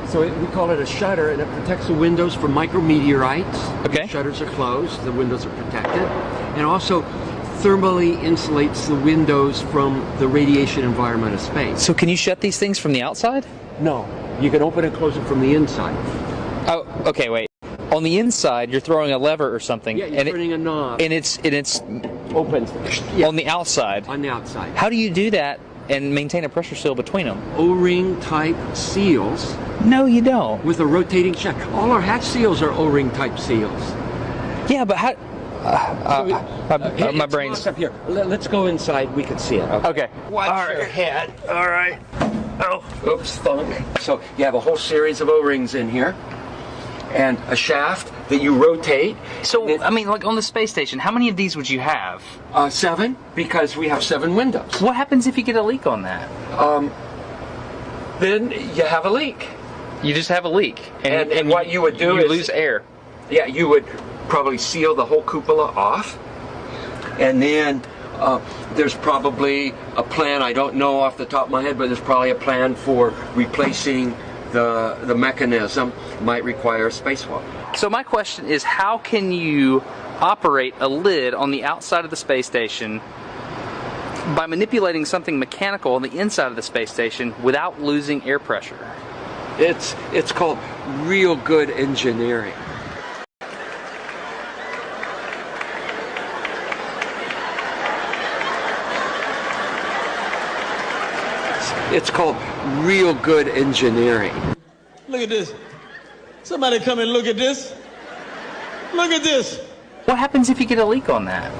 So we call it a shutter, and it protects the windows from micrometeorites. Okay. The shutters are closed, the windows are protected, and also thermally insulates the windows from the radiation environment of space. So can you shut these things from the outside? No, you can open and close it from the inside. Oh, okay, wait. On the inside, you're throwing a lever or something. Yeah, you're turning a knob. And it's open. On the outside. On the outside. How do you do that and maintain a pressure seal between them? O-ring type seals. No, you don't. With a rotating shaft. All our hatch seals are O-ring type seals. Yeah, but how? My brain's up here. Let's go inside. We can see it. Okay. Watch your head. All right. Oh, oops, thunk. So you have a whole series of O-rings in here, and a shaft that you rotate. So I mean, like on the space station, how many of these would you have? 7, because we have 7 windows. What happens if you get a leak on that? Then you have a leak. You just have a leak, and what you would do is lose air. Yeah, you would probably seal the whole cupola off, and then there's probably a plan. I don't know off the top of my head, but there's probably a plan for replacing the mechanism. Might require a spacewalk. So my question is, how can you operate a lid on the outside of the space station by manipulating something mechanical on the inside of the space station without losing air pressure? It's called real good engineering. It's called real good engineering. Look at this. Somebody come and look at this. Look at this. What happens if you get a leak on that?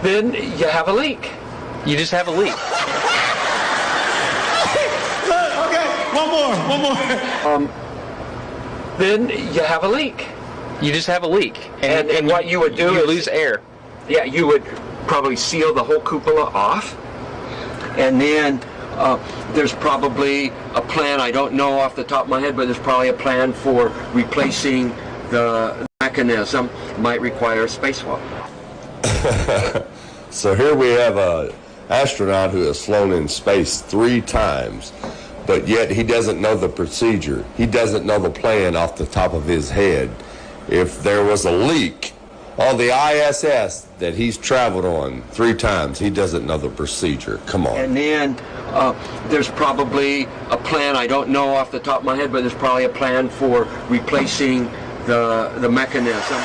Then you have a leak. You just have a leak. Okay, one more. Then you have a leak. You just have a leak. And what you would do is lose air. Yeah, you would probably seal the whole cupola off, and then there's probably a plan. I don't know off the top of my head, but there's probably a plan for replacing the mechanism. Might require a spacewalk. So here we have an astronaut who has flown in space 3 times, but yet he doesn't know the procedure. He doesn't know the plan off the top of his head. If there was a leak on the ISS that he's traveled on 3 times, he doesn't know the procedure. Come on. And then there's probably a plan. I don't know off the top of my head, but there's probably a plan for replacing the mechanism.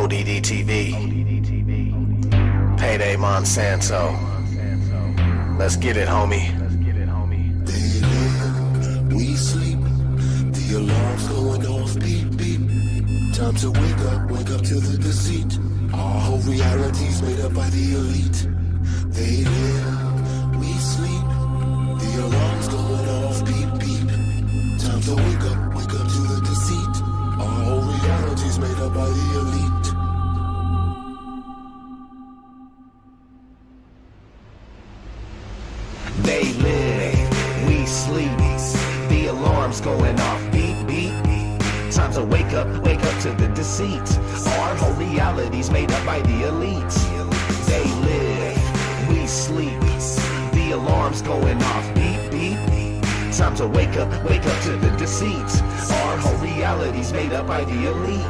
ODD TV. Payday Monsanto. Let's get it, homie. They live, we sleep. The alarm's going off, beep, beep. Time to wake up to the deceit. Our whole reality's made up by the elite. They live, we sleep. The alarm's going off, beep, beep. Time to wake up to the deceit. Our whole reality's made up by the elite. They live, we sleep. The alarm's going off, beep, beep. Time to wake up to the deceit. Our whole reality's made up by the elite. They live, we sleep. The alarm's going off, beep, beep. Time to wake up to the deceit. Our whole reality's made up by the elite.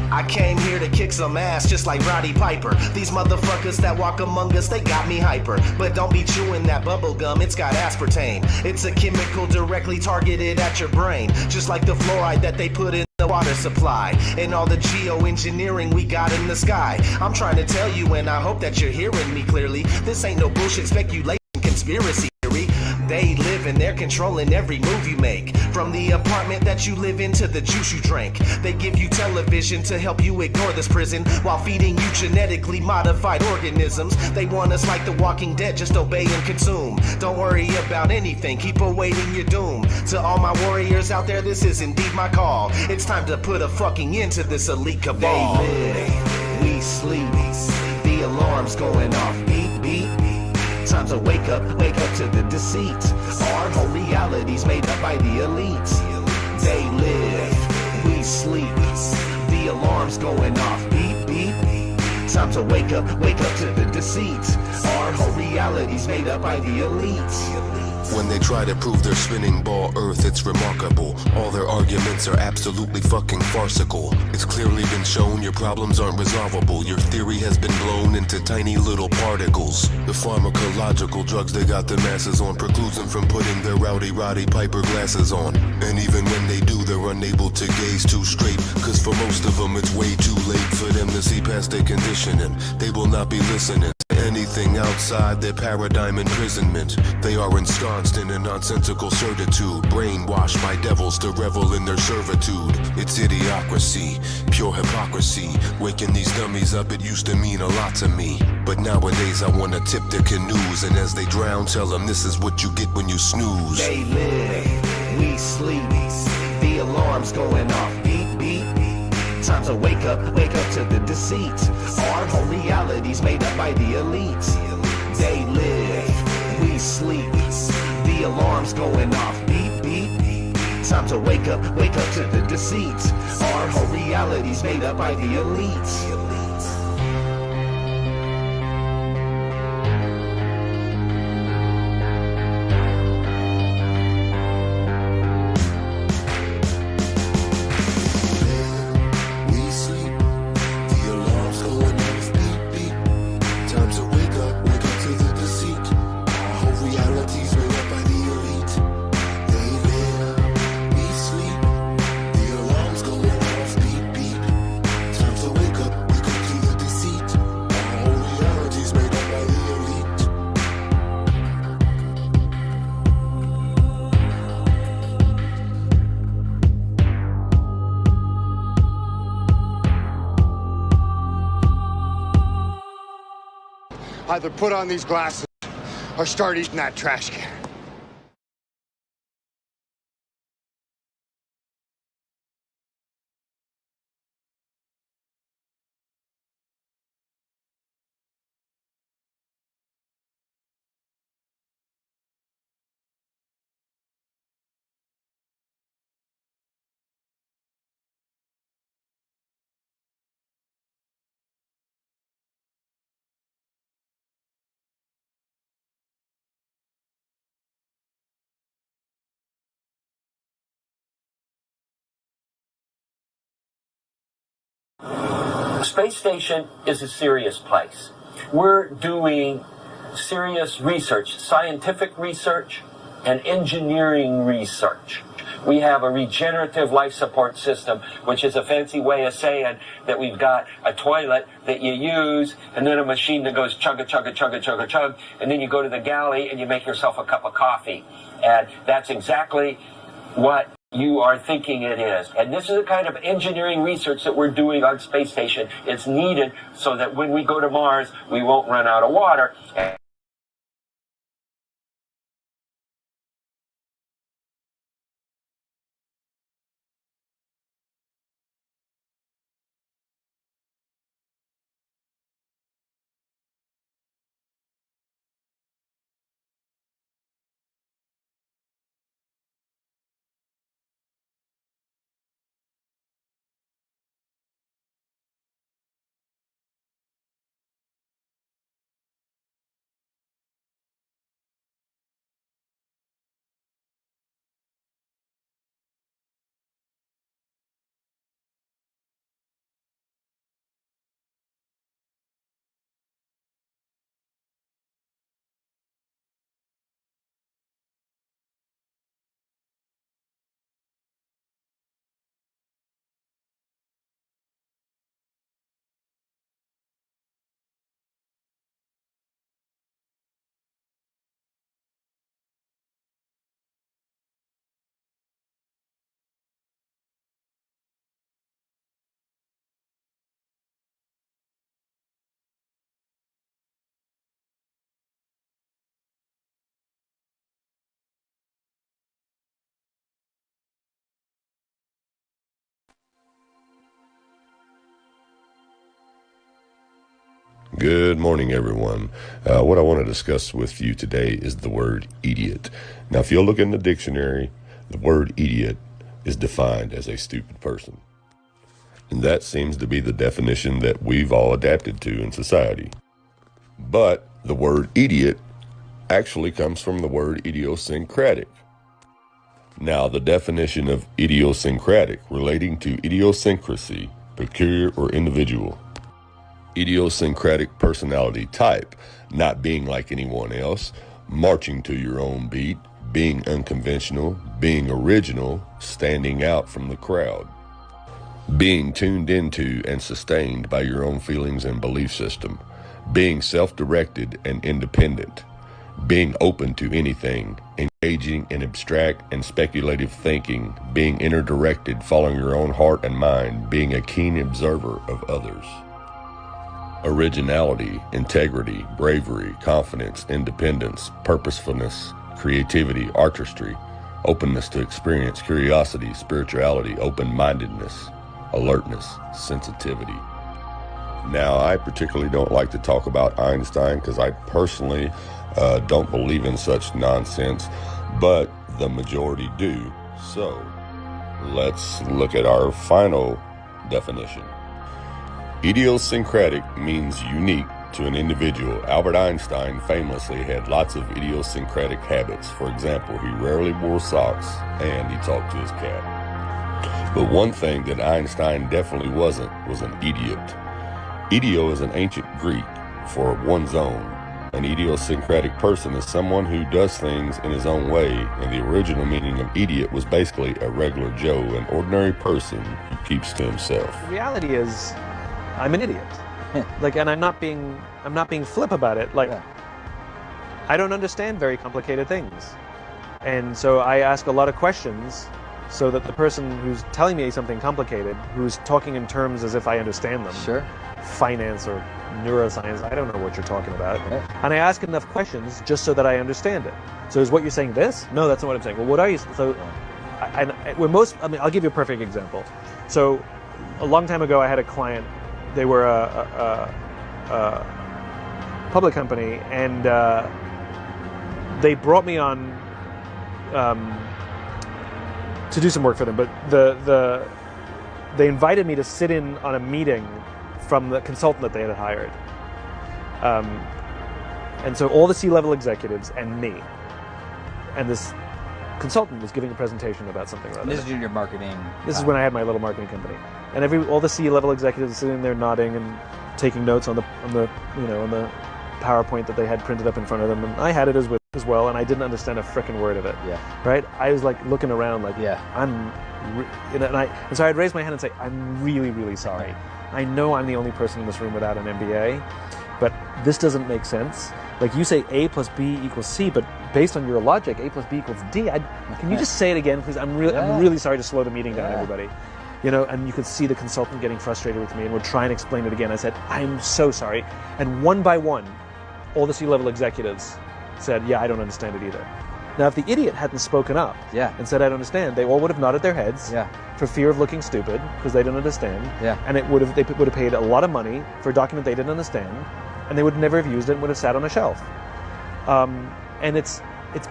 I came here to kick some ass just like Roddy Piper. These motherfuckers that walk among us, they got me hyper. But don't be chewing that bubble gum, it's got aspartame. It's a chemical directly targeted at your brain, just like the fluoride that they put in the water supply and all the geoengineering we got in the sky. I'm trying to tell you, and I hope that you're hearing me clearly. This ain't no bullshit speculation, conspiracy theory. They live and they're controlling every move you make. From the apartment that you live in to the juice you drink. They give you television to help you ignore this prison while feeding you genetically modified organisms. They want us like the Walking Dead, just obey and consume. Don't worry about anything, keep awaiting your doom. To all my warriors out there, this is indeed my call. It's time to put a fucking end to this elite cabal. They live, we sleep. The alarm's going off, beep, beep. Time to wake up to the deceit. Our whole reality's made up by the elite. They live, we sleep. The alarm's going off, beep, beep. Time to wake up to the deceit. Our whole reality's made up by the elite. When they try to prove their spinning ball Earth, it's remarkable. All their arguments are absolutely fucking farcical. It's clearly been shown your problems aren't resolvable. Your theory has been blown into tiny little particles. The pharmacological drugs they got the masses on precludes them from putting their rowdy Roddy Piper glasses on. And even when they do, they're unable to gaze too straight, cause for most of them it's way too late for them to see past their conditioning. They will not be listening to anything outside their paradigm imprisonment. They are ensconced in a nonsensical certitude, brainwashed by devils to revel in their servitude. It's idiocracy, pure hypocrisy. Waking these dummies up, it used to mean a lot to me. But nowadays I wanna tip their canoes, and as they drown, tell them this is what you get when you snooze. They live, we sleep. The alarm's going off, beep, beep. Time to wake up to the deceit. Our whole reality's made up by the elite. They live, we sleep. The alarm's going off, beep, beep. Time to wake up to the deceit. Our whole reality's made up by the elite. Either put on these glasses or start eating that trash can. The space station is a serious place. We're doing serious research, scientific research, and engineering research. We have a regenerative life support system, which is a fancy way of saying that we've got a toilet that you use and then a machine that goes chugga, chugga, chugga, chugga, chug, and then you go to the galley and you make yourself a cup of coffee. And that's exactly what you are thinking it is. And this is the kind of engineering research that we're doing on space station. It's needed so that when we go to Mars, we won't run out of water. Good morning, everyone. What I want to discuss with you today is the word idiot. Now, if you'll look in the dictionary, the word idiot is defined as a stupid person. And that seems to be the definition that we've all adapted to in society. But the word idiot actually comes from the word idiosyncratic. Now, the definition of idiosyncratic relating to idiosyncrasy, peculiar or individual. Idiosyncratic personality type, not being like anyone else, marching to your own beat, being unconventional, being original, standing out from the crowd, being tuned into and sustained by your own feelings and belief system, being self-directed and independent, being open to anything, engaging in abstract and speculative thinking, being inner-directed, following your own heart and mind, being a keen observer of others. Originality, integrity, bravery, confidence, independence, purposefulness, creativity, artistry, openness to experience, curiosity, spirituality, open-mindedness, alertness, sensitivity. Now, I particularly don't like to talk about Einstein because I personally don't believe in such nonsense, but the majority do. So, let's look at our final definition. Idiosyncratic means unique to an individual. Albert Einstein famously had lots of idiosyncratic habits. For example, he rarely wore socks and he talked to his cat. But one thing that Einstein definitely wasn't was an idiot. Idio is an ancient Greek for one's own. An idiosyncratic person is someone who does things in his own way, and the original meaning of idiot was basically a regular Joe, an ordinary person who keeps to himself. The reality is, I'm an idiot. And I'm not being flip about it. I don't understand very complicated things. And so I ask a lot of questions so that the person who's telling me something complicated, who's talking in terms as if I understand them. Sure. Finance or neuroscience, I don't know what you're talking about. Right. And I ask enough questions just so that I understand it. So is what you're saying this? No, that's not what I'm saying. Well, what are you? So I'll give you a perfect example. So a long time ago, I had a client. They were a public company, and they brought me on to do some work for them. But they invited me to sit in on a meeting from the consultant that they had hired. And so all the C-level executives and me, and this consultant was giving a presentation about something or other. This is your marketing. This is when I had my little marketing company, and all the C-level executives sitting there nodding and taking notes on the PowerPoint that they had printed up in front of them, and I had it as as well, and I didn't understand a frickin' word of it. Yeah. Right? I was like looking around like, yeah. And so I'd raise my hand and say, I'm really, really sorry. I know I'm the only person in this room without an MBA, but this doesn't make sense. Like you say A plus B equals C, but based on your logic, A plus B equals D. Can you just say it again, please? I'm really sorry to slow the meeting down, everybody. You know, and you could see the consultant getting frustrated with me and would try and explain it again. I said, I'm so sorry. And one by one, all the C-level executives said, yeah, I don't understand it either. Now, if the idiot hadn't spoken up and said, I don't understand, they all would have nodded their heads for fear of looking stupid because they don't understand. And they would have paid a lot of money for a document they didn't understand, and they would never have used it and would have sat on a shelf. And it's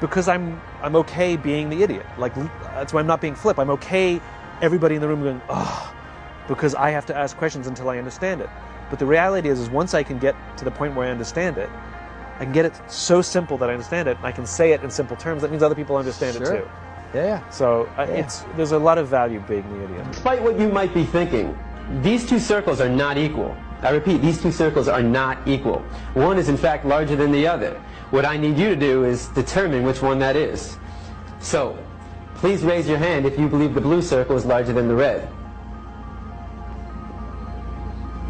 because I'm okay being the idiot. Like, that's why I'm not being flip. I'm okay everybody in the room going, oh, because I have to ask questions until I understand it. But the reality is once I can get to the point where I understand it, I can get it so simple that I understand it, and I can say it in simple terms, that means other people understand it too. Yeah. So there's a lot of value being the idiot. Despite what you might be thinking, these two circles are not equal. I repeat, these two circles are not equal. One is in fact larger than the other. What I need you to do is determine which one that is. So, please raise your hand if you believe the blue circle is larger than the red.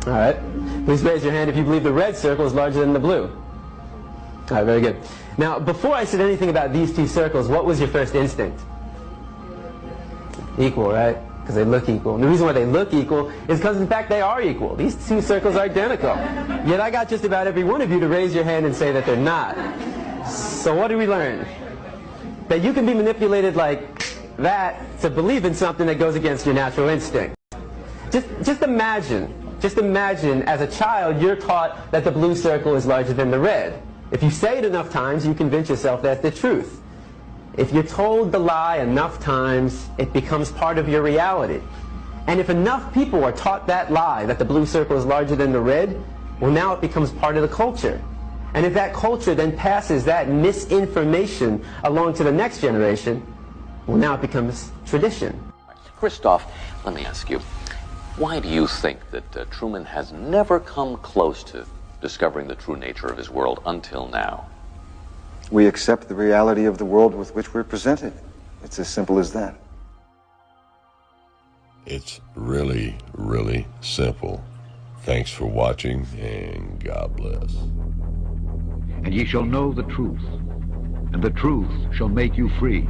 All right. Please raise your hand if you believe the red circle is larger than the blue. All right, very good. Now, before I said anything about these two circles, what was your first instinct? Equal, right? Because they look equal. And the reason why they look equal is because, in fact, they are equal. These two circles are identical. Yet I got just about every one of you to raise your hand and say that they're not. So what did we learn? That you can be manipulated like that to believe in something that goes against your natural instinct. Just imagine as a child you're taught that the blue circle is larger than the red. If you say it enough times, you convince yourself that's the truth. If you're told the lie enough times, it becomes part of your reality. And if enough people are taught that lie, that the blue circle is larger than the red, well, now it becomes part of the culture. And if that culture then passes that misinformation along to the next generation, well, now it becomes tradition. Christoph, let me ask you, why do you think that Truman has never come close to discovering the true nature of his world until now? We accept the reality of the world with which we're presented. It's as simple as that. It's really, really simple. Thanks for watching, and God bless. And ye shall know the truth, and the truth shall make you free.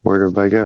Where'd everybody go?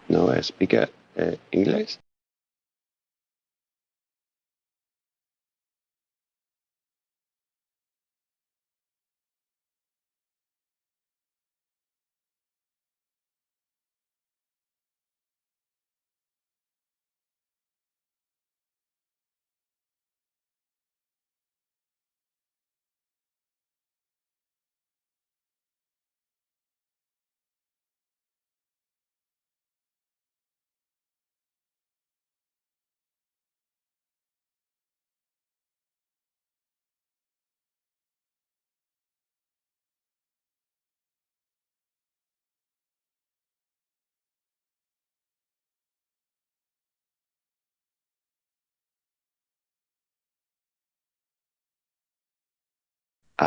No speak English.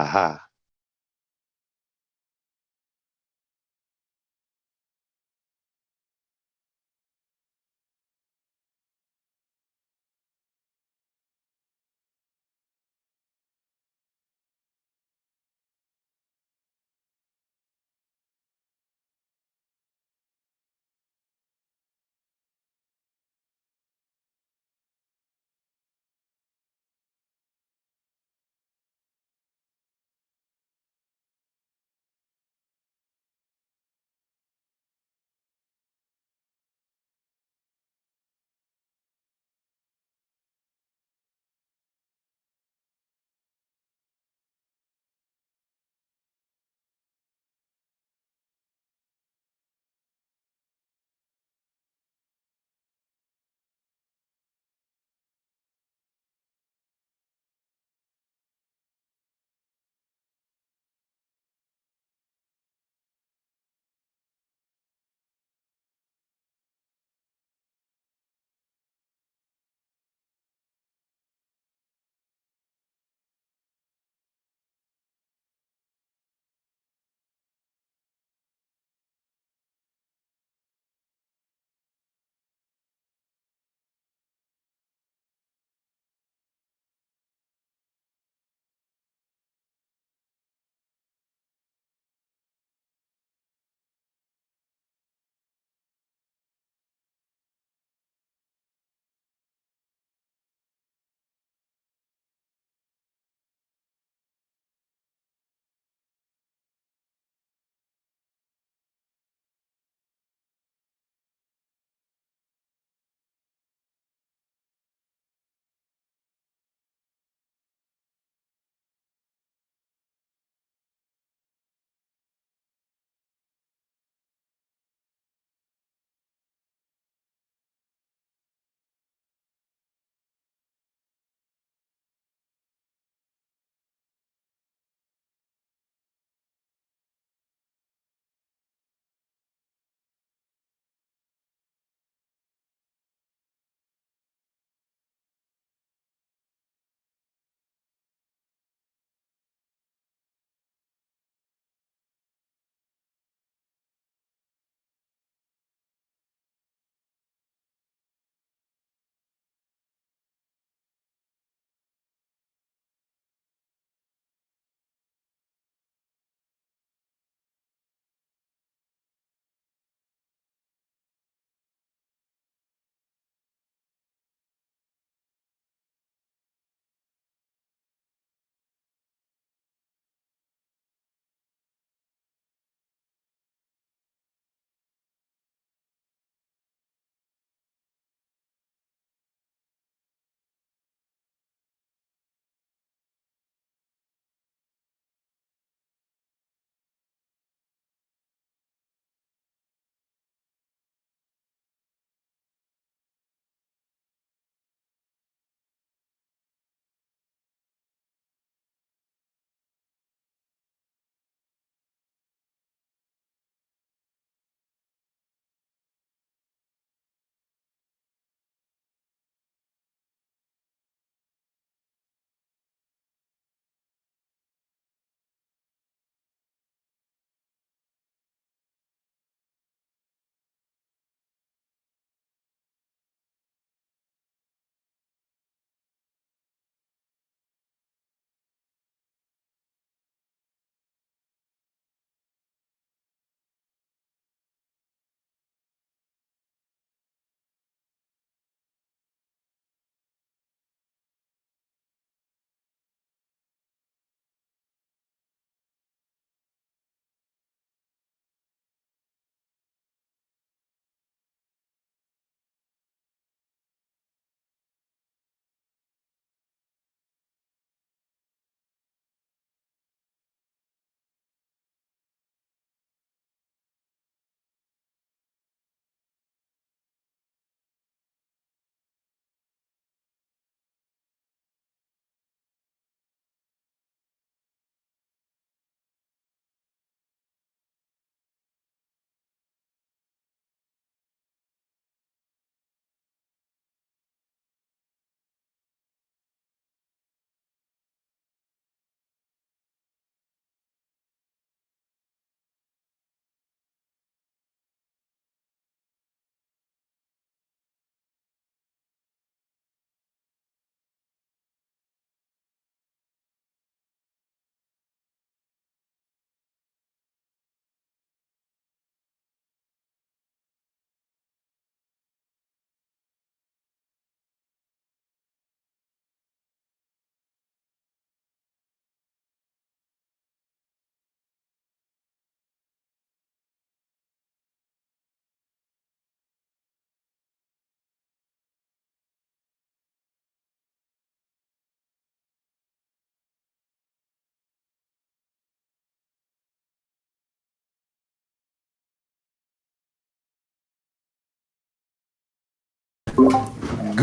Aha.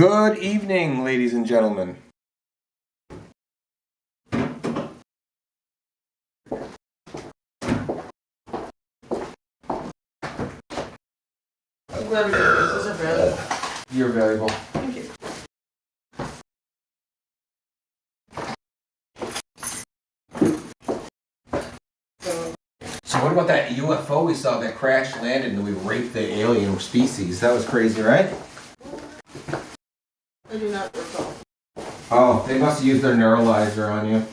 Good evening, ladies and gentlemen. I'm glad we did this. This is valuable. You're valuable. Thank you. So what about that UFO we saw that crash landed and we raped the alien species? That was crazy, right? I do not recall. Oh, they must have used their neuralizer on you.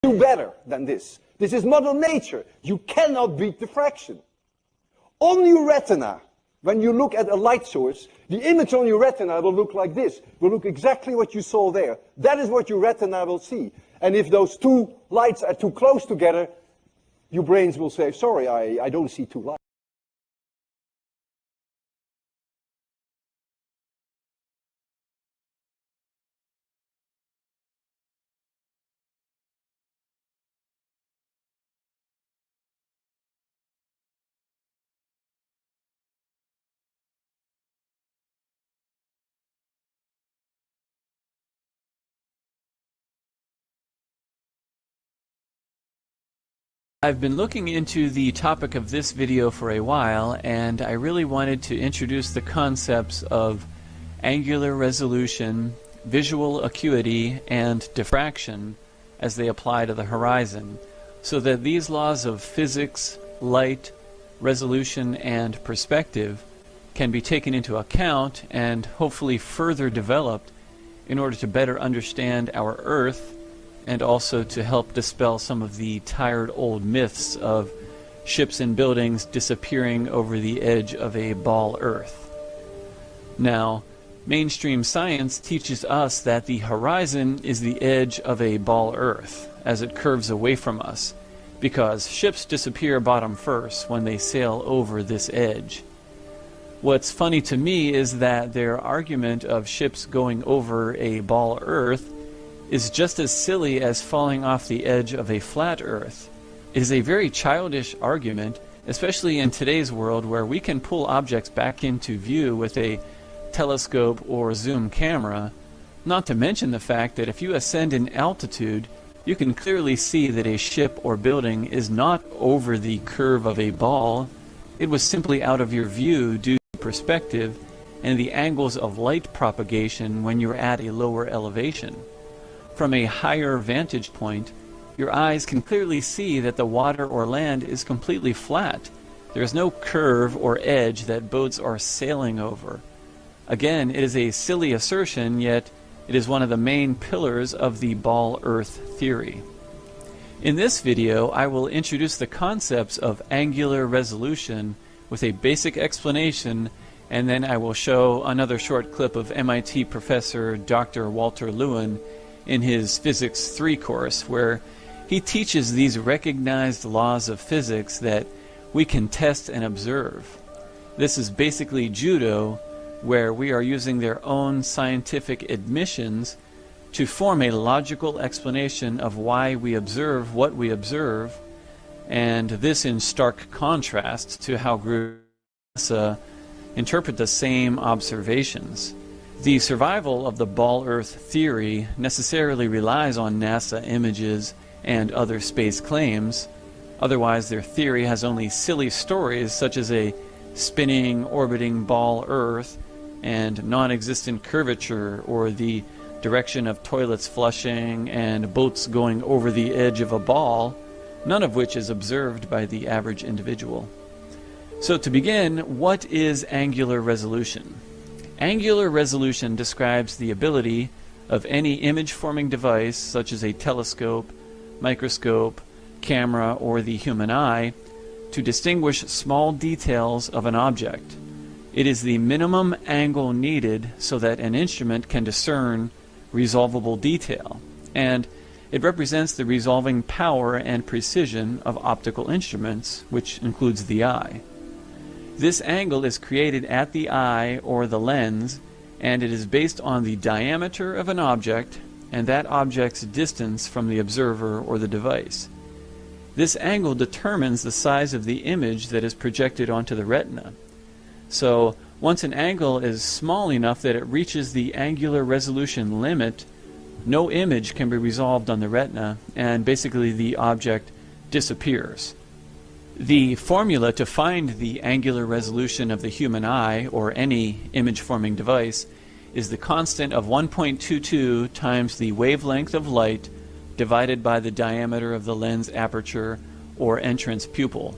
Do better than this. This is Mother Nature. You cannot beat diffraction. On your retina, when you look at a light source, the image on your retina will look like this. Will look exactly what you saw there. That is what your retina will see. And if those two lights are too close together, your brains will say, sorry, I don't see two lights. I've been looking into the topic of this video for a while, and I really wanted to introduce the concepts of angular resolution, visual acuity, and diffraction as they apply to the horizon, so that these laws of physics, light, resolution, and perspective can be taken into account and hopefully further developed in order to better understand our Earth, and also to help dispel some of the tired old myths of ships and buildings disappearing over the edge of a ball Earth. Now, mainstream science teaches us that the horizon is the edge of a ball Earth as it curves away from us, because ships disappear bottom first when they sail over this edge. What's funny to me is that their argument of ships going over a ball Earth is just as silly as falling off the edge of a flat Earth. It is a very childish argument, especially in today's world where we can pull objects back into view with a telescope or zoom camera, not to mention the fact that if you ascend in altitude, you can clearly see that a ship or building is not over the curve of a ball. It was simply out of your view due to perspective and the angles of light propagation when you're at a lower elevation. From a higher vantage point, your eyes can clearly see that the water or land is completely flat. There is no curve or edge that boats are sailing over. Again, it is a silly assertion, yet it is one of the main pillars of the ball Earth theory. In this video, I will introduce the concepts of angular resolution with a basic explanation, and then I will show another short clip of MIT professor Dr. Walter Lewin in his Physics 3 course, where he teaches these recognized laws of physics that we can test and observe. This is basically judo, where we are using their own scientific admissions to form a logical explanation of why we observe what we observe, and this in stark contrast to how groups interpret the same observations. The survival of the ball Earth theory necessarily relies on NASA images and other space claims. Otherwise, their theory has only silly stories such as a spinning, orbiting ball Earth and non-existent curvature, or the direction of toilets flushing and boats going over the edge of a ball, none of which is observed by the average individual. So to begin, what is angular resolution? Angular resolution describes the ability of any image-forming device, such as a telescope, microscope, camera, or the human eye, to distinguish small details of an object. It is the minimum angle needed so that an instrument can discern resolvable detail, and it represents the resolving power and precision of optical instruments, which includes the eye. This angle is created at the eye or the lens, and it is based on the diameter of an object and that object's distance from the observer or the device. This angle determines the size of the image that is projected onto the retina. So once an angle is small enough that it reaches the angular resolution limit, no image can be resolved on the retina, and basically the object disappears. The formula to find the angular resolution of the human eye, or any image-forming device, is the constant of 1.22 times the wavelength of light divided by the diameter of the lens aperture or entrance pupil.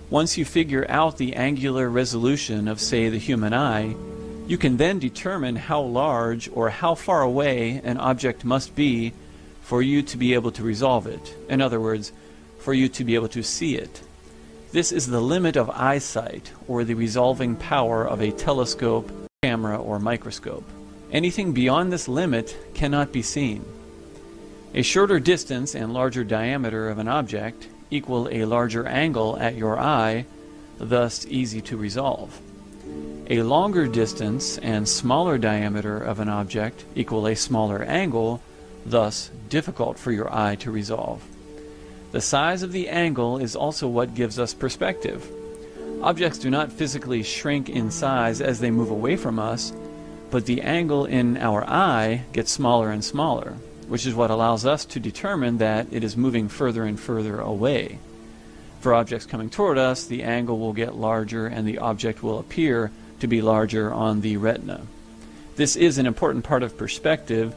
Once you figure out the angular resolution of, say, the human eye, you can then determine how large or how far away an object must be for you to be able to resolve it. In other words, for you to be able to see it. This is the limit of eyesight, or the resolving power of a telescope, camera, or microscope. Anything beyond this limit cannot be seen. A shorter distance and larger diameter of an object equal a larger angle at your eye, thus easy to resolve. A longer distance and smaller diameter of an object equal a smaller angle, thus difficult for your eye to resolve. The size of the angle is also what gives us perspective. Objects do not physically shrink in size as they move away from us, but the angle in our eye gets smaller and smaller, which is what allows us to determine that it is moving further and further away. For objects coming toward us, the angle will get larger and the object will appear to be larger on the retina. This is an important part of perspective.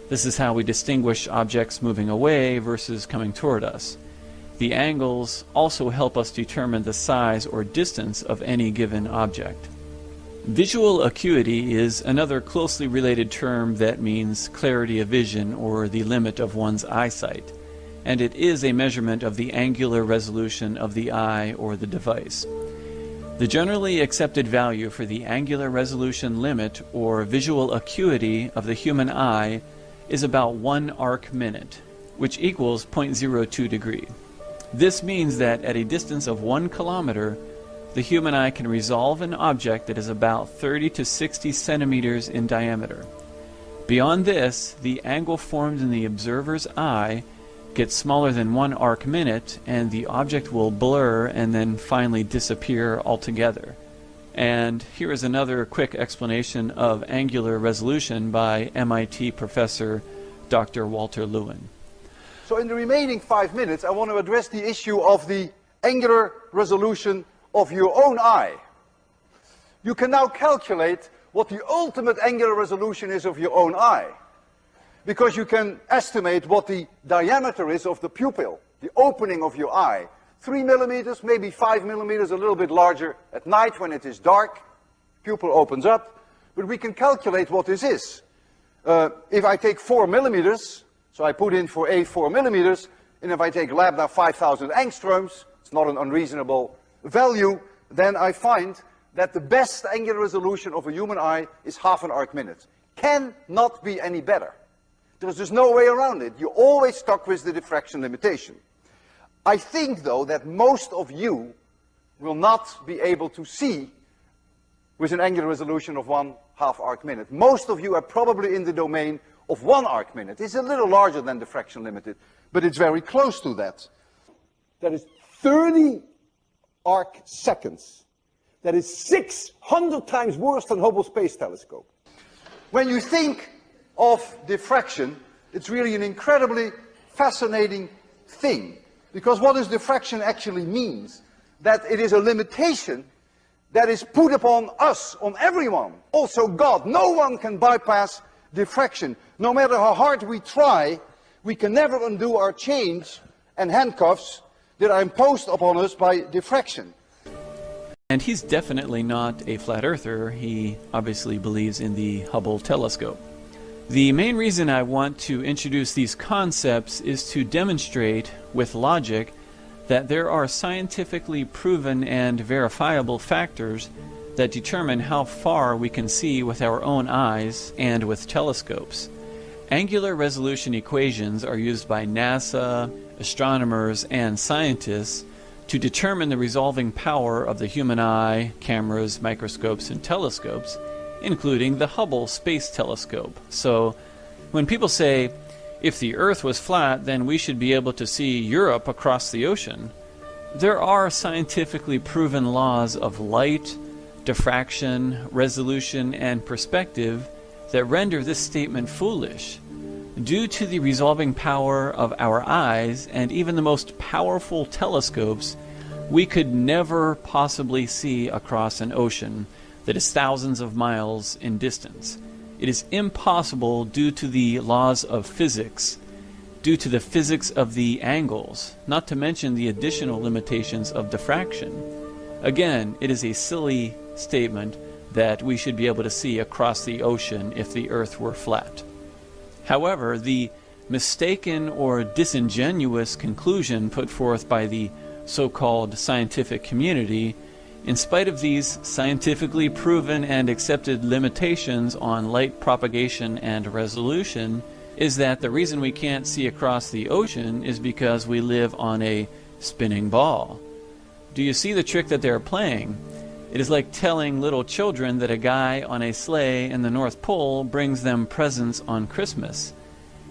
This is how we distinguish objects moving away versus coming toward us. The angles also help us determine the size or distance of any given object. Visual acuity is another closely related term that means clarity of vision or the limit of one's eyesight, and it is a measurement of the angular resolution of the eye or the device. The generally accepted value for the angular resolution limit or visual acuity of the human eye is about 1 arc minute, which equals 0.02 degree. This means that at a distance of 1 kilometer, the human eye can resolve an object that is about 30 to 60 centimeters in diameter. Beyond this, the angle formed in the observer's eye gets smaller than 1 arc minute, and the object will blur and then finally disappear altogether. And here is another quick explanation of angular resolution by MIT professor Dr. Walter Lewin. So in the remaining 5 minutes, I want to address the issue of the angular resolution of your own eye. You can now calculate what the ultimate angular resolution is of your own eye, because you can estimate what the diameter is of the pupil, the opening of your eye. 3 millimeters, maybe 5 millimeters, a little bit larger at night when it is dark. Pupil opens up, but we can calculate what this is. If I take 4 millimeters, so I put in for A 4 millimeters, and if I take lambda 5,000 angstroms, it's not an unreasonable value, then I find that the best angular resolution of a human eye is half an arc minute. Cannot be any better. There's just no way around it. You're always stuck with the diffraction limitation. I think, though, that most of you will not be able to see with an angular resolution of 1/2 arc minute. Most of you are probably in the domain of 1 arc minute. It's a little larger than diffraction limited, but it's very close to that. That is 30 arc seconds. That is 600 times worse than Hubble Space Telescope. When you think of diffraction, it's really an incredibly fascinating thing. Because what does diffraction actually means? That it is a limitation that is put upon us, on everyone, also God. No one can bypass diffraction. No matter how hard we try, we can never undo our chains and handcuffs that are imposed upon us by diffraction. And he's definitely not a flat earther. He obviously believes in the Hubble telescope. The main reason I want to introduce these concepts is to demonstrate with logic that there are scientifically proven and verifiable factors that determine how far we can see with our own eyes and with telescopes. Angular resolution equations are used by NASA, astronomers, and scientists to determine the resolving power of the human eye, cameras, microscopes, and telescopes, including the Hubble Space Telescope. So when people say, if the Earth was flat, then we should be able to see Europe across the ocean, there are scientifically proven laws of light, diffraction, resolution, and perspective that render this statement foolish. Due to the resolving power of our eyes and even the most powerful telescopes, we could never possibly see across an ocean that is thousands of miles in distance. It is impossible due to the laws of physics, due to the physics of the angles, not to mention the additional limitations of diffraction. Again, it is a silly statement that we should be able to see across the ocean if the Earth were flat. However, the mistaken or disingenuous conclusion put forth by the so-called scientific community, in spite of these scientifically proven and accepted limitations on light propagation and resolution, is that the reason we can't see across the ocean is because we live on a spinning ball. Do you see the trick that they're playing? It is like telling little children that a guy on a sleigh in the North Pole brings them presents on Christmas.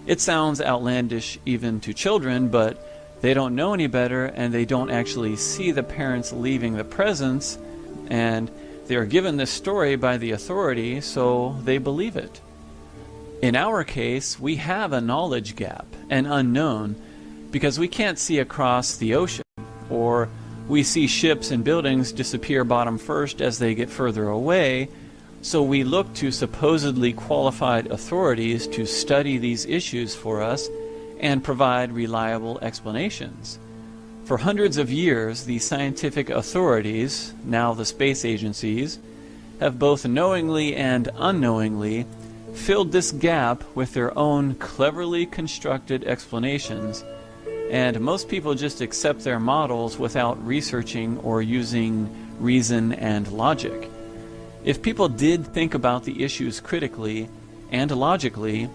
It sounds outlandish even to children, but they don't know any better, and they don't actually see the parents leaving the presents, and they are given this story by the authority, so they believe it. In our case, we have a knowledge gap, an unknown, because we can't see across the ocean, or We see ships and buildings disappear bottom first as they get further away, so we look to supposedly qualified authorities to study these issues for us and provide reliable explanations. For hundreds of years, the scientific authorities, now the space agencies, have both knowingly and unknowingly filled this gap with their own cleverly constructed explanations, and most people just accept their models without researching or using reason and logic. If people did think about the issues critically and logically,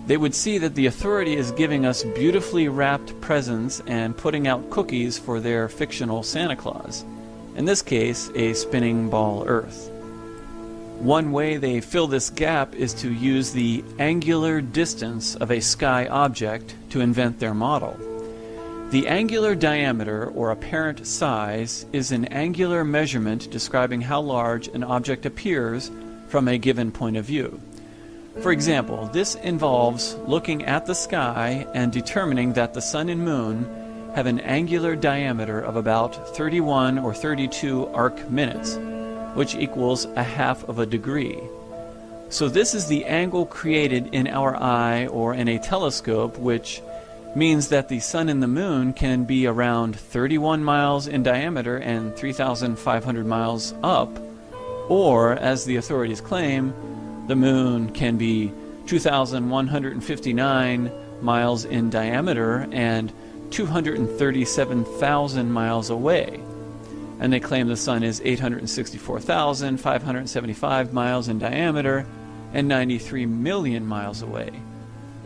they would see that the authority is giving us beautifully wrapped presents and putting out cookies for their fictional Santa Claus, in this case, a spinning ball Earth. One way they fill this gap is to use the angular distance of a sky object to invent their model. The angular diameter, or apparent size, is an angular measurement describing how large an object appears from a given point of view. For example, this involves looking at the sky and determining that the sun and moon have an angular diameter of about 31 or 32 arc minutes, which equals a half of a degree. So this is the angle created in our eye or in a telescope, which means that the sun and the moon can be around 31 miles in diameter and 3,500 miles up, or, as the authorities claim, the moon can be 2,159 miles in diameter and 237,000 miles away. And they claim the sun is 864,575 miles in diameter and 93 million miles away.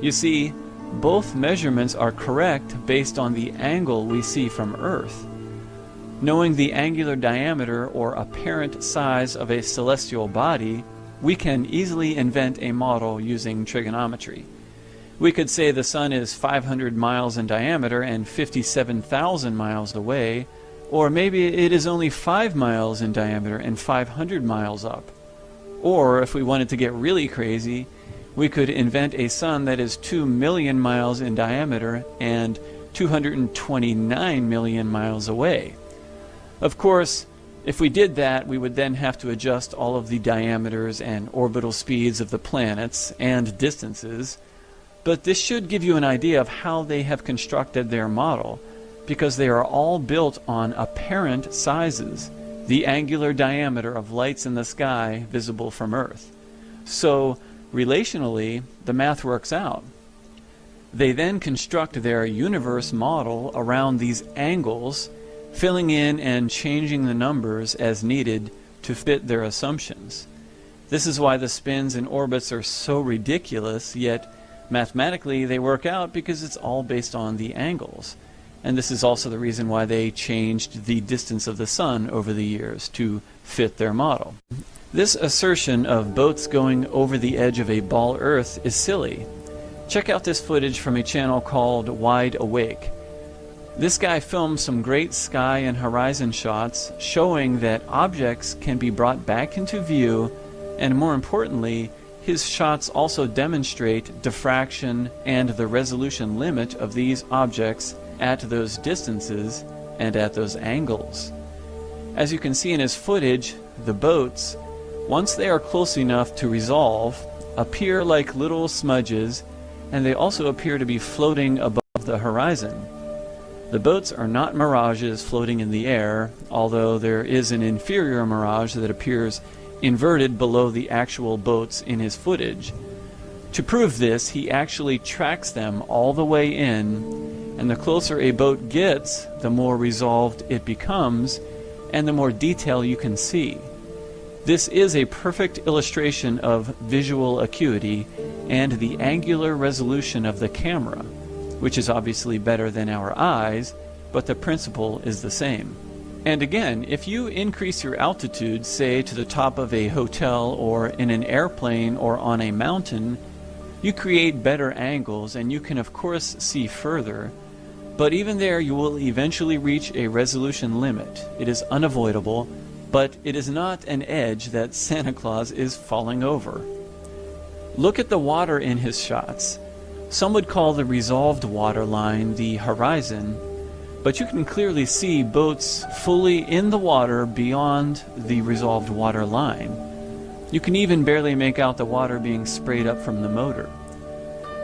You see, both measurements are correct based on the angle we see from Earth. Knowing the angular diameter or apparent size of a celestial body, we can easily invent a model using trigonometry. We could say the sun is 500 miles in diameter and 57,000 miles away, or maybe it is only 5 miles in diameter and 500 miles up. Or, if we wanted to get really crazy, we could invent a sun that is 2 million miles in diameter and 229 million miles away. Of course, if we did that, we would then have to adjust all of the diameters and orbital speeds of the planets and distances, but this should give you an idea of how they have constructed their model, because they are all built on apparent sizes, the angular diameter of lights in the sky visible from Earth. So, relationally, the math works out. They then construct their universe model around these angles, filling in and changing the numbers as needed to fit their assumptions. This is why the spins and orbits are so ridiculous, yet mathematically they work out because it's all based on the angles. And this is also the reason why they changed the distance of the sun over the years to fit their model. This assertion of boats going over the edge of a ball Earth is silly. Check out this footage from a channel called Wide Awake. This guy filmed some great sky and horizon shots showing that objects can be brought back into view, and more importantly, his shots also demonstrate diffraction and the resolution limit of these objects at those distances and at those angles. As you can see in his footage, the boats, once they are close enough to resolve, appear like little smudges, and they also appear to be floating above the horizon. The boats are not mirages floating in the air, although there is an inferior mirage that appears inverted below the actual boats in his footage. To prove this, he actually tracks them all the way in, and the closer a boat gets, the more resolved it becomes, and the more detail you can see. This is a perfect illustration of visual acuity and the angular resolution of the camera, which is obviously better than our eyes, but the principle is the same. And again, if you increase your altitude, say to the top of a hotel or in an airplane or on a mountain, you create better angles and you can of course see further, but even there you will eventually reach a resolution limit. It is unavoidable, but it is not an edge that Santa Claus is falling over. Look at the water in his shots. Some would call the resolved water line the horizon, but you can clearly see boats fully in the water beyond the resolved water line. You can even barely make out the water being sprayed up from the motor.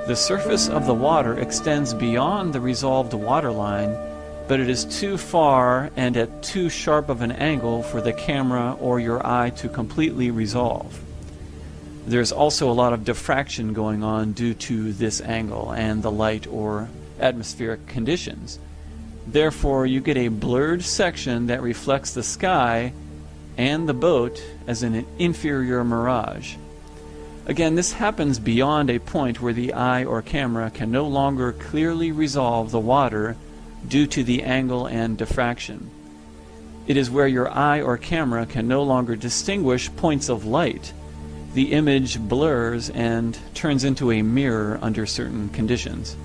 The surface of the water extends beyond the resolved water line, but it is too far and at too sharp of an angle for the camera or your eye to completely resolve. There's also a lot of diffraction going on due to this angle and the light or atmospheric conditions. Therefore, you get a blurred section that reflects the sky and the boat as an inferior mirage. Again, this happens beyond a point where the eye or camera can no longer clearly resolve the water due to the angle and diffraction. It is where your eye or camera can no longer distinguish points of light. The image blurs and turns into a mirror under certain conditions.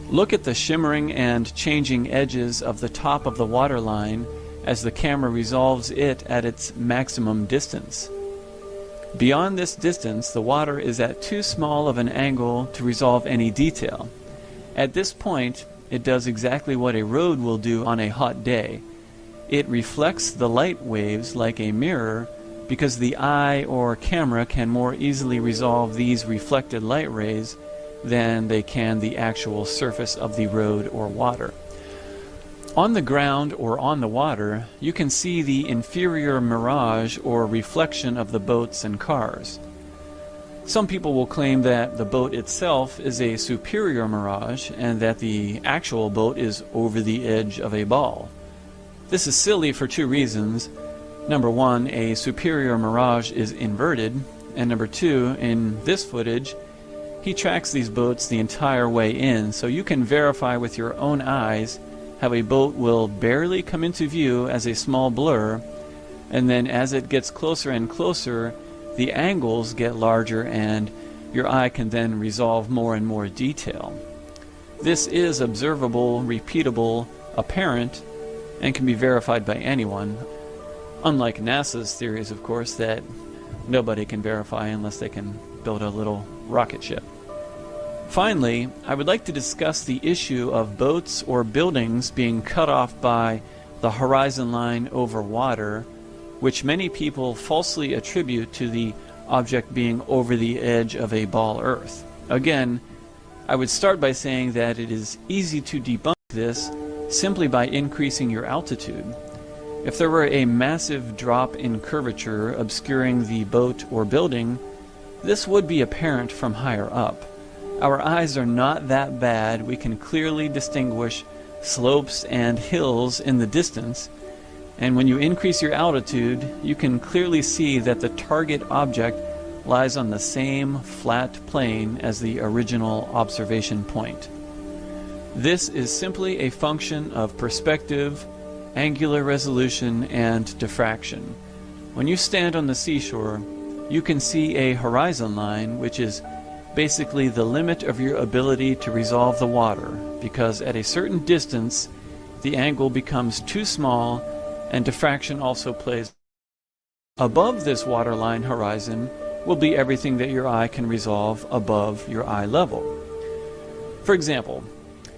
Look at the shimmering and changing edges of the top of the water line as the camera resolves it at its maximum distance. Beyond this distance, the water is at too small of an angle to resolve any detail. At this point, it does exactly what a road will do on a hot day. It reflects the light waves like a mirror because the eye or camera can more easily resolve these reflected light rays than they can the actual surface of the road or water. On the ground or on the water, you can see the inferior mirage or reflection of the boats and cars. Some people will claim that the boat itself is a superior mirage and that the actual boat is over the edge of a ball. This is silly for two reasons. Number one, a superior mirage is inverted, and number two, in this footage, he tracks these boats the entire way in, so you can verify with your own eyes how a boat will barely come into view as a small blur, and then as it gets closer and closer, the angles get larger and your eye can then resolve more and more detail. This is observable, repeatable, apparent, and can be verified by anyone. Unlike NASA's theories, of course, that nobody can verify unless they can build a little rocket ship. Finally, I would like to discuss the issue of boats or buildings being cut off by the horizon line over water, which many people falsely attribute to the object being over the edge of a ball Earth. Again, I would start by saying that it is easy to debunk this simply by increasing your altitude. If there were a massive drop in curvature obscuring the boat or building, this would be apparent from higher up. Our eyes are not that bad. We can clearly distinguish slopes and hills in the distance, and when you increase your altitude, you can clearly see that the target object lies on the same flat plane as the original observation point. This is simply a function of perspective, angular resolution, and diffraction. When you stand on the seashore, you can see a horizon line, which is basically the limit of your ability to resolve the water, because at a certain distance, the angle becomes too small and diffraction also plays. Above this waterline horizon will be everything that your eye can resolve above your eye level. For example,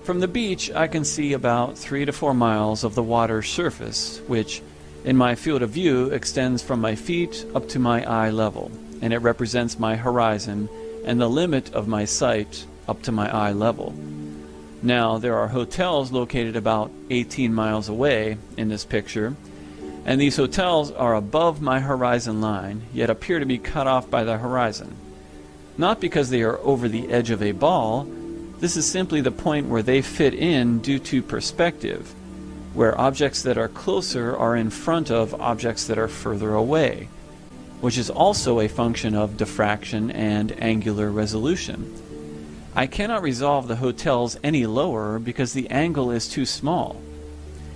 from the beach I can see about 3 to 4 miles of the water's surface, which in my field of view extends from my feet up to my eye level, and it represents my horizon and the limit of my sight up to my eye level. Now, there are hotels located about 18 miles away in this picture, and these hotels are above my horizon line, yet appear to be cut off by the horizon. Not because they are over the edge of a ball, this is simply the point where they fit in due to perspective, where objects that are closer are in front of objects that are further away, which is also a function of diffraction and angular resolution. I cannot resolve the hotels any lower because the angle is too small.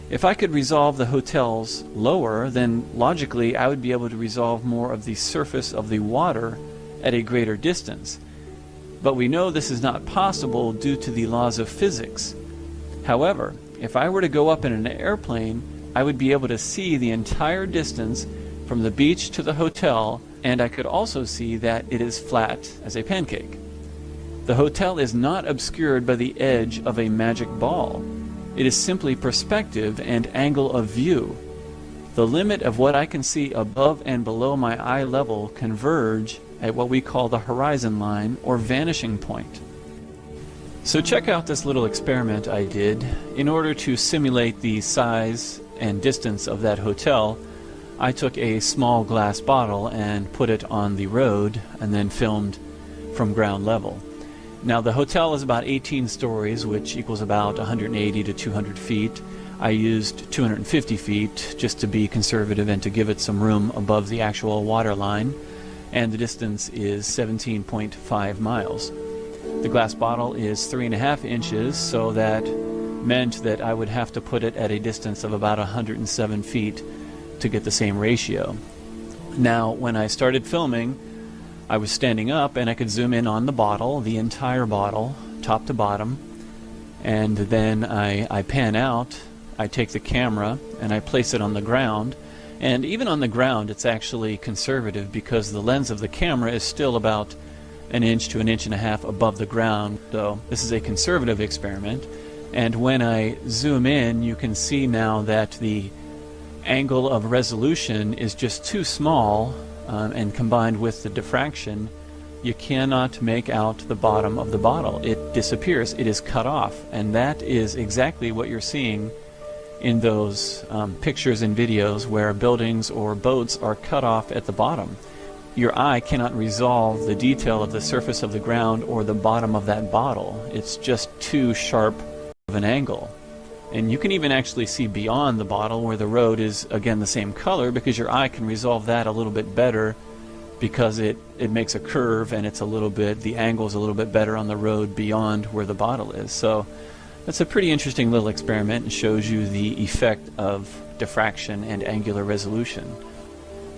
If I could resolve the hotels lower, then logically I would be able to resolve more of the surface of the water at a greater distance. But we know this is not possible due to the laws of physics. However, if I were to go up in an airplane, I would be able to see the entire distance from the beach to the hotel, and I could also see that it is flat as a pancake. The hotel is not obscured by the edge of a magic ball. It is simply perspective and angle of view. The limit of what I can see above and below my eye level converge at what we call the horizon line or vanishing point. So check out this little experiment I did. In order to simulate the size and distance of that hotel, I took a small glass bottle and put it on the road and then filmed from ground level. Now the hotel is about 18 stories, which equals about 180 to 200 feet. I used 250 feet just to be conservative and to give it some room above the actual water line, and the distance is 17.5 miles. The glass bottle is 3.5 inches, so that meant that I would have to put it at a distance of about 107 feet to get the same ratio. Now, when I started filming, I was standing up and I could zoom in on the bottle, the entire bottle, top to bottom, and then I pan out, I take the camera and I place it on the ground, and even on the ground it's actually conservative because the lens of the camera is still about 1 inch to 1.5 inches above the ground, so this is a conservative experiment. And when I zoom in, you can see now that the angle of resolution is just too small, and combined with the diffraction, you cannot make out the bottom of the bottle. It disappears, it is cut off, and that is exactly what you're seeing in those pictures and videos where buildings or boats are cut off at the bottom. Your eye cannot resolve the detail of the surface of the ground or the bottom of that bottle. It's just too sharp of an angle. And you can even actually see beyond the bottle where the road is again the same color, because your eye can resolve that a little bit better because it makes a curve and it's a little bit, the angle is a little bit better on the road beyond where the bottle is. So that's a pretty interesting little experiment and shows you the effect of diffraction and angular resolution.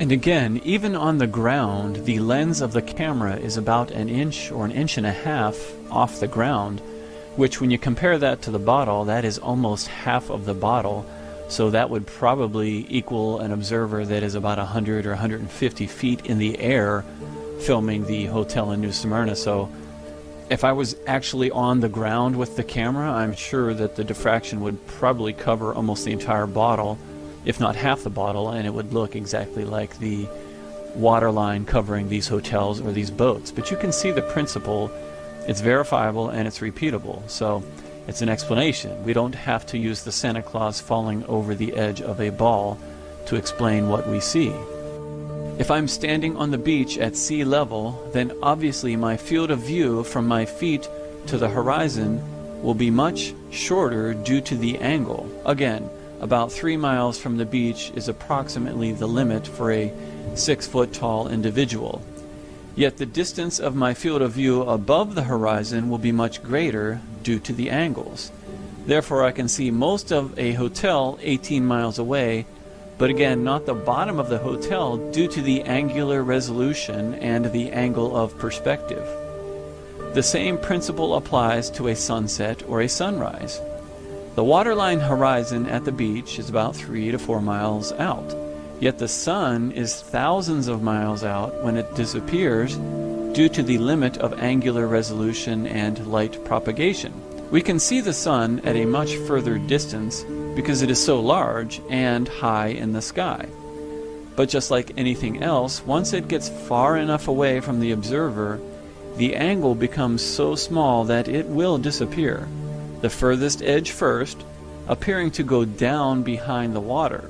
And again, even on the ground, the lens of the camera is about 1 inch or 1.5 inches off the ground, which when you compare that to the bottle, that is almost half of the bottle. So that would probably equal an observer that is about 100 or 150 feet in the air filming the hotel in New Smyrna. So if I was actually on the ground with the camera, I'm sure that the diffraction would probably cover almost the entire bottle, if not half the bottle, and it would look exactly like the waterline covering these hotels or these boats. But you can see the principle. It's verifiable and it's repeatable, so it's an explanation. We don't have to use the Santa Claus falling over the edge of a ball to explain what we see. If I'm standing on the beach at sea level, then obviously my field of view from my feet to the horizon will be much shorter due to the angle. Again, about 3 miles from the beach is approximately the limit for a 6-foot-tall individual. Yet the distance of my field of view above the horizon will be much greater due to the angles. Therefore, I can see most of a hotel 18 miles away, but again, not the bottom of the hotel due to the angular resolution and the angle of perspective. The same principle applies to a sunset or a sunrise. The waterline horizon at the beach is about 3 to 4 miles out. Yet the sun is thousands of miles out when it disappears due to the limit of angular resolution and light propagation. We can see the sun at a much further distance because it is so large and high in the sky. But just like anything else, once it gets far enough away from the observer, the angle becomes so small that it will disappear. The furthest edge first, appearing to go down behind the water.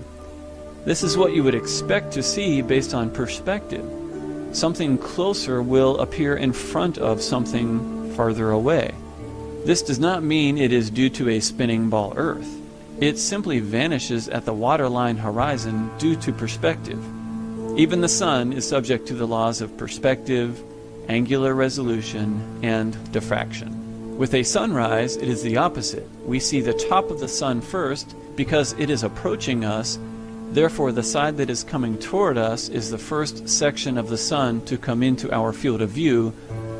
This is what you would expect to see based on perspective. Something closer will appear in front of something farther away. This does not mean it is due to a spinning ball Earth. It simply vanishes at the waterline horizon due to perspective. Even the sun is subject to the laws of perspective, angular resolution, and diffraction. With a sunrise, it is the opposite. We see the top of the sun first because it is approaching us. Therefore, the side that is coming toward us is the first section of the sun to come into our field of view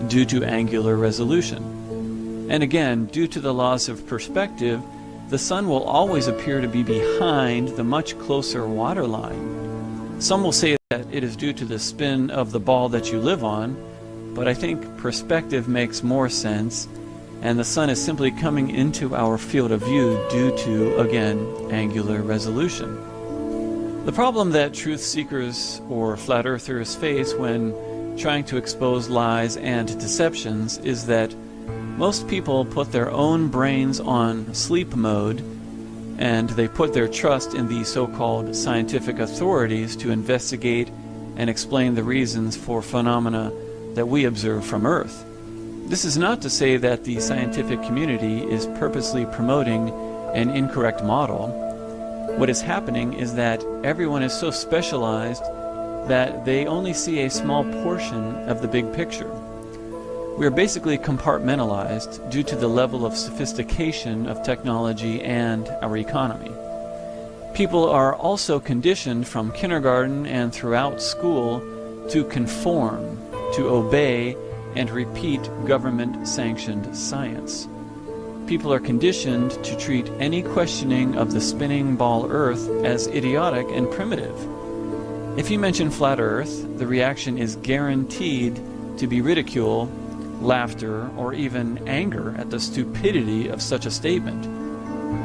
due to angular resolution. And again, due to the laws of perspective, the sun will always appear to be behind the much closer waterline. Some will say that it is due to the spin of the ball that you live on, but I think perspective makes more sense, and the sun is simply coming into our field of view due to, again, angular resolution. The problem that truth seekers or flat earthers face when trying to expose lies and deceptions is that most people put their own brains on sleep mode, and they put their trust in the so-called scientific authorities to investigate and explain the reasons for phenomena that we observe from Earth. This is not to say that the scientific community is purposely promoting an incorrect model. What is happening is that everyone is so specialized that they only see a small portion of the big picture. We are basically compartmentalized due to the level of sophistication of technology and our economy. People are also conditioned from kindergarten and throughout school to conform, to obey, and repeat government-sanctioned science. People are conditioned to treat any questioning of the spinning ball Earth as idiotic and primitive. If you mention flat Earth, the reaction is guaranteed to be ridicule, laughter, or even anger at the stupidity of such a statement.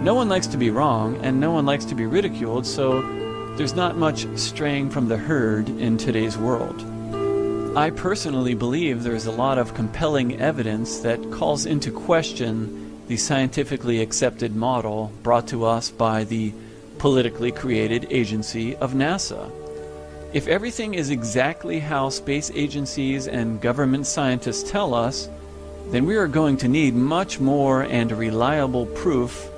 No one likes to be wrong, and no one likes to be ridiculed, so there's not much straying from the herd in today's world. I personally believe there's a lot of compelling evidence that calls into question the scientifically accepted model brought to us by the politically created agency of NASA. If everything is exactly how space agencies and government scientists tell us, then we are going to need much more and reliable proof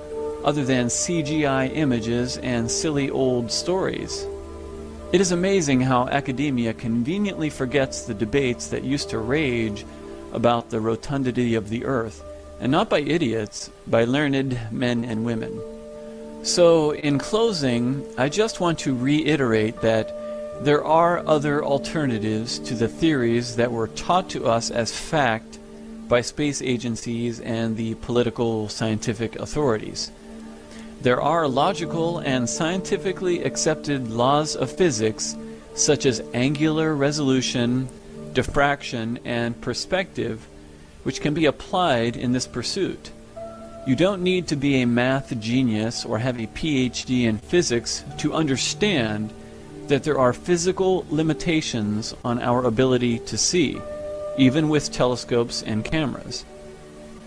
other than CGI images and silly old stories. It is amazing how academia conveniently forgets the debates that used to rage about the rotundity of the Earth, and not by idiots, by learned men and women. So, in closing, I just want to reiterate that there are other alternatives to the theories that were taught to us as fact by space agencies and the political scientific authorities. There are logical and scientifically accepted laws of physics such as angular resolution, diffraction, and perspective which can be applied in this pursuit. You don't need to be a math genius or have a PhD in physics to understand that there are physical limitations on our ability to see, even with telescopes and cameras.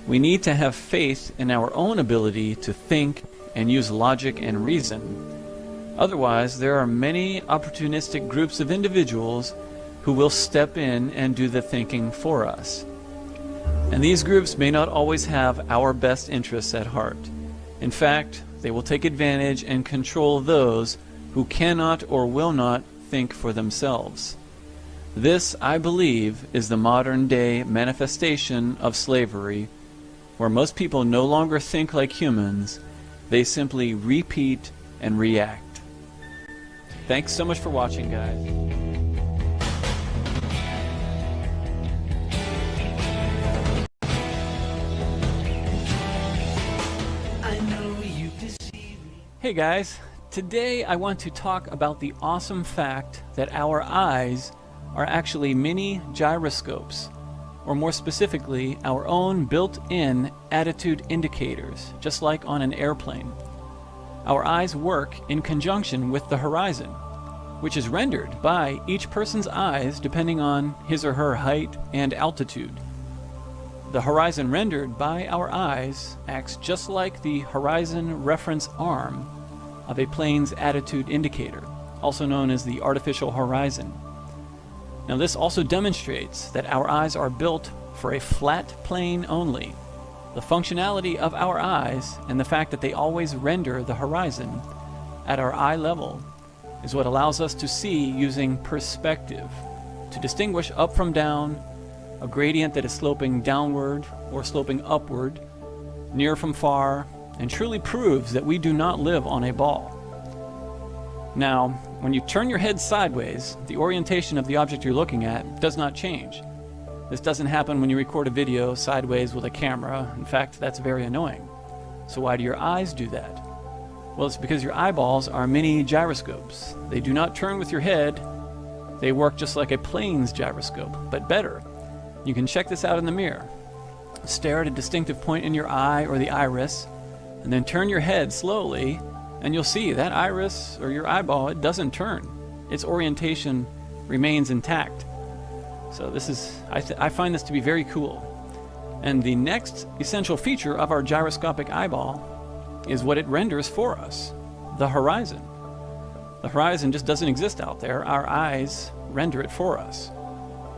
We need to have faith in our own ability to think and use logic and reason. Otherwise, there are many opportunistic groups of individuals who will step in and do the thinking for us. And these groups may not always have our best interests at heart. In fact, they will take advantage and control those who cannot or will not think for themselves. This, I believe, is the modern-day manifestation of slavery, where most people no longer think like humans, they simply repeat and react. Thanks so much for watching, guys. Hey guys, today I want to talk about the awesome fact that our eyes are actually mini gyroscopes, or more specifically, our own built-in attitude indicators, just like on an airplane. Our eyes work in conjunction with the horizon, which is rendered by each person's eyes depending on his or her height and altitude. The horizon rendered by our eyes acts just like the horizon reference arm of a plane's attitude indicator, also known as the artificial horizon. Now this also demonstrates that our eyes are built for a flat plane only. The functionality of our eyes and the fact that they always render the horizon at our eye level is what allows us to see using perspective, to distinguish up from down, a gradient that is sloping downward or sloping upward, near from far, and truly proves that we do not live on a ball. Now, when you turn your head sideways, the orientation of the object you're looking at does not change. This doesn't happen when you record a video sideways with a camera. In fact, that's very annoying. So why do your eyes do that? Well, it's because your eyeballs are mini gyroscopes. They do not turn with your head. They work just like a plane's gyroscope, but better. You can check this out in the mirror. stare at a distinctive point in your eye or the iris, and then turn your head slowly, and you'll see that iris or your eyeball, it doesn't turn. Its orientation remains intact. So this is, I find this to be very cool. And the next essential feature of our gyroscopic eyeball is what it renders for us, the horizon. The horizon just doesn't exist out there. Our eyes render it for us.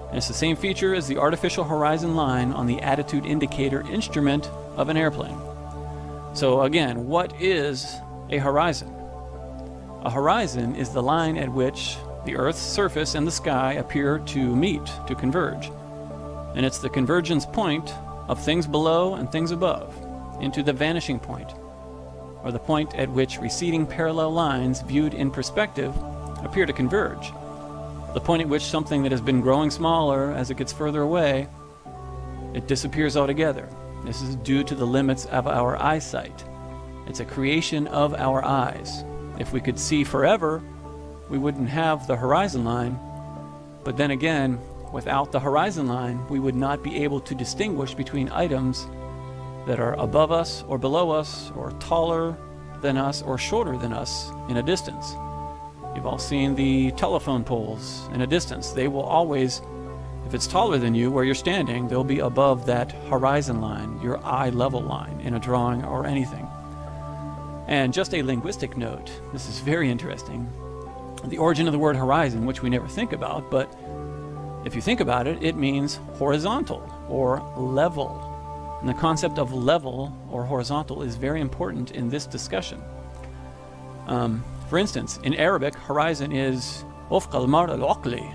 And it's the same feature as the artificial horizon line on the attitude indicator instrument of an airplane. So again, what is a horizon? A horizon is the line at which the Earth's surface and the sky appear to meet, to converge. And it's the convergence point of things below and things above into the vanishing point, or the point at which receding parallel lines viewed in perspective appear to converge. The point at which something that has been growing smaller as it gets further away, it disappears altogether. This is due to the limits of our eyesight. It's a creation of our eyes. If we could see forever, we wouldn't have the horizon line. But then again, without the horizon line, we would not be able to distinguish between items that are above us or below us, or taller than us or shorter than us in a distance. You've all seen the telephone poles in a distance. They will always, if it's taller than you where you're standing, they'll be above that horizon line, your eye level line in a drawing or anything. And just a linguistic note, this is very interesting. The origin of the word horizon, which we never think about, but if you think about it, it means horizontal or level. And the concept of level or horizontal is very important in this discussion. For instance, in Arabic, horizon is وفق المرء العقلي.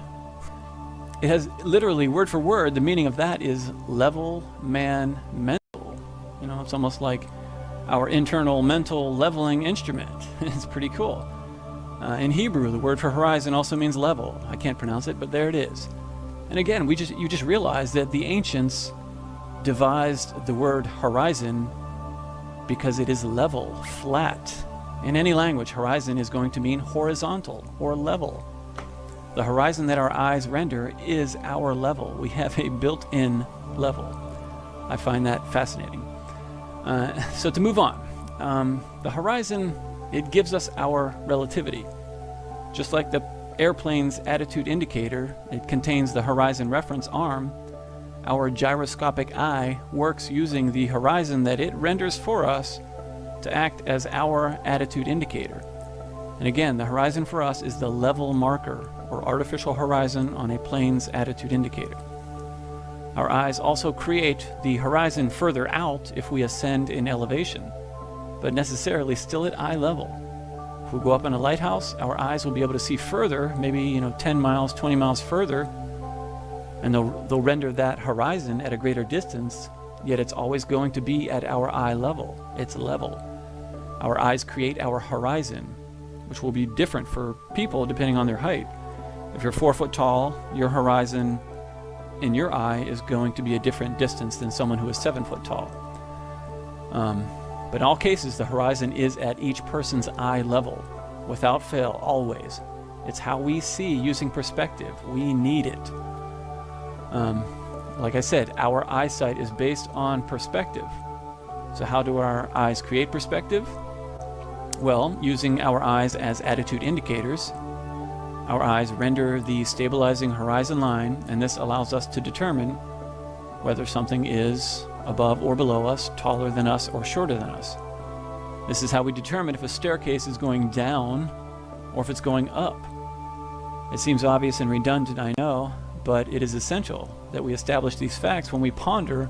It has literally, word for word, the meaning of that is level, man, mental. You know, it's almost like our internal mental leveling instrument. It's pretty cool. In Hebrew, the word for horizon also means level. I can't pronounce it, but there it is. And again, you just realize that the ancients devised the word horizon because it is level, flat. In any language, horizon is going to mean horizontal or level. The horizon that our eyes render is our level. We have a built-in level. I find that fascinating. So to move on, the horizon, it gives us our relativity. Just like the airplane's attitude indicator, it contains the horizon reference arm. Our gyroscopic eye works using the horizon that it renders for us to act as our attitude indicator. And again, the horizon for us is the level marker or artificial horizon on a plane's attitude indicator. Our eyes also create the horizon further out if we ascend in elevation, but necessarily still at eye level. If we go up in a lighthouse, our eyes will be able to see further, maybe 10 miles, 20 miles further, and they'll render that horizon at a greater distance, yet it's always going to be at our eye level. It's level. Our eyes create our horizon, which will be different for people depending on their height. If you're 4 foot tall, your horizon in your eye is going to be a different distance than someone who is 7 foot tall. But in all cases, the horizon is at each person's eye level, without fail, always. It's how we see using perspective. We need it. Like I said, our eyesight is based on perspective. So how do our eyes create perspective? Well, using our eyes as attitude indicators, our eyes render the stabilizing horizon line, and this allows us to determine whether something is above or below us, taller than us, or shorter than us. This is how we determine if a staircase is going down or if it's going up. It seems obvious and redundant, I know, but it is essential that we establish these facts when we ponder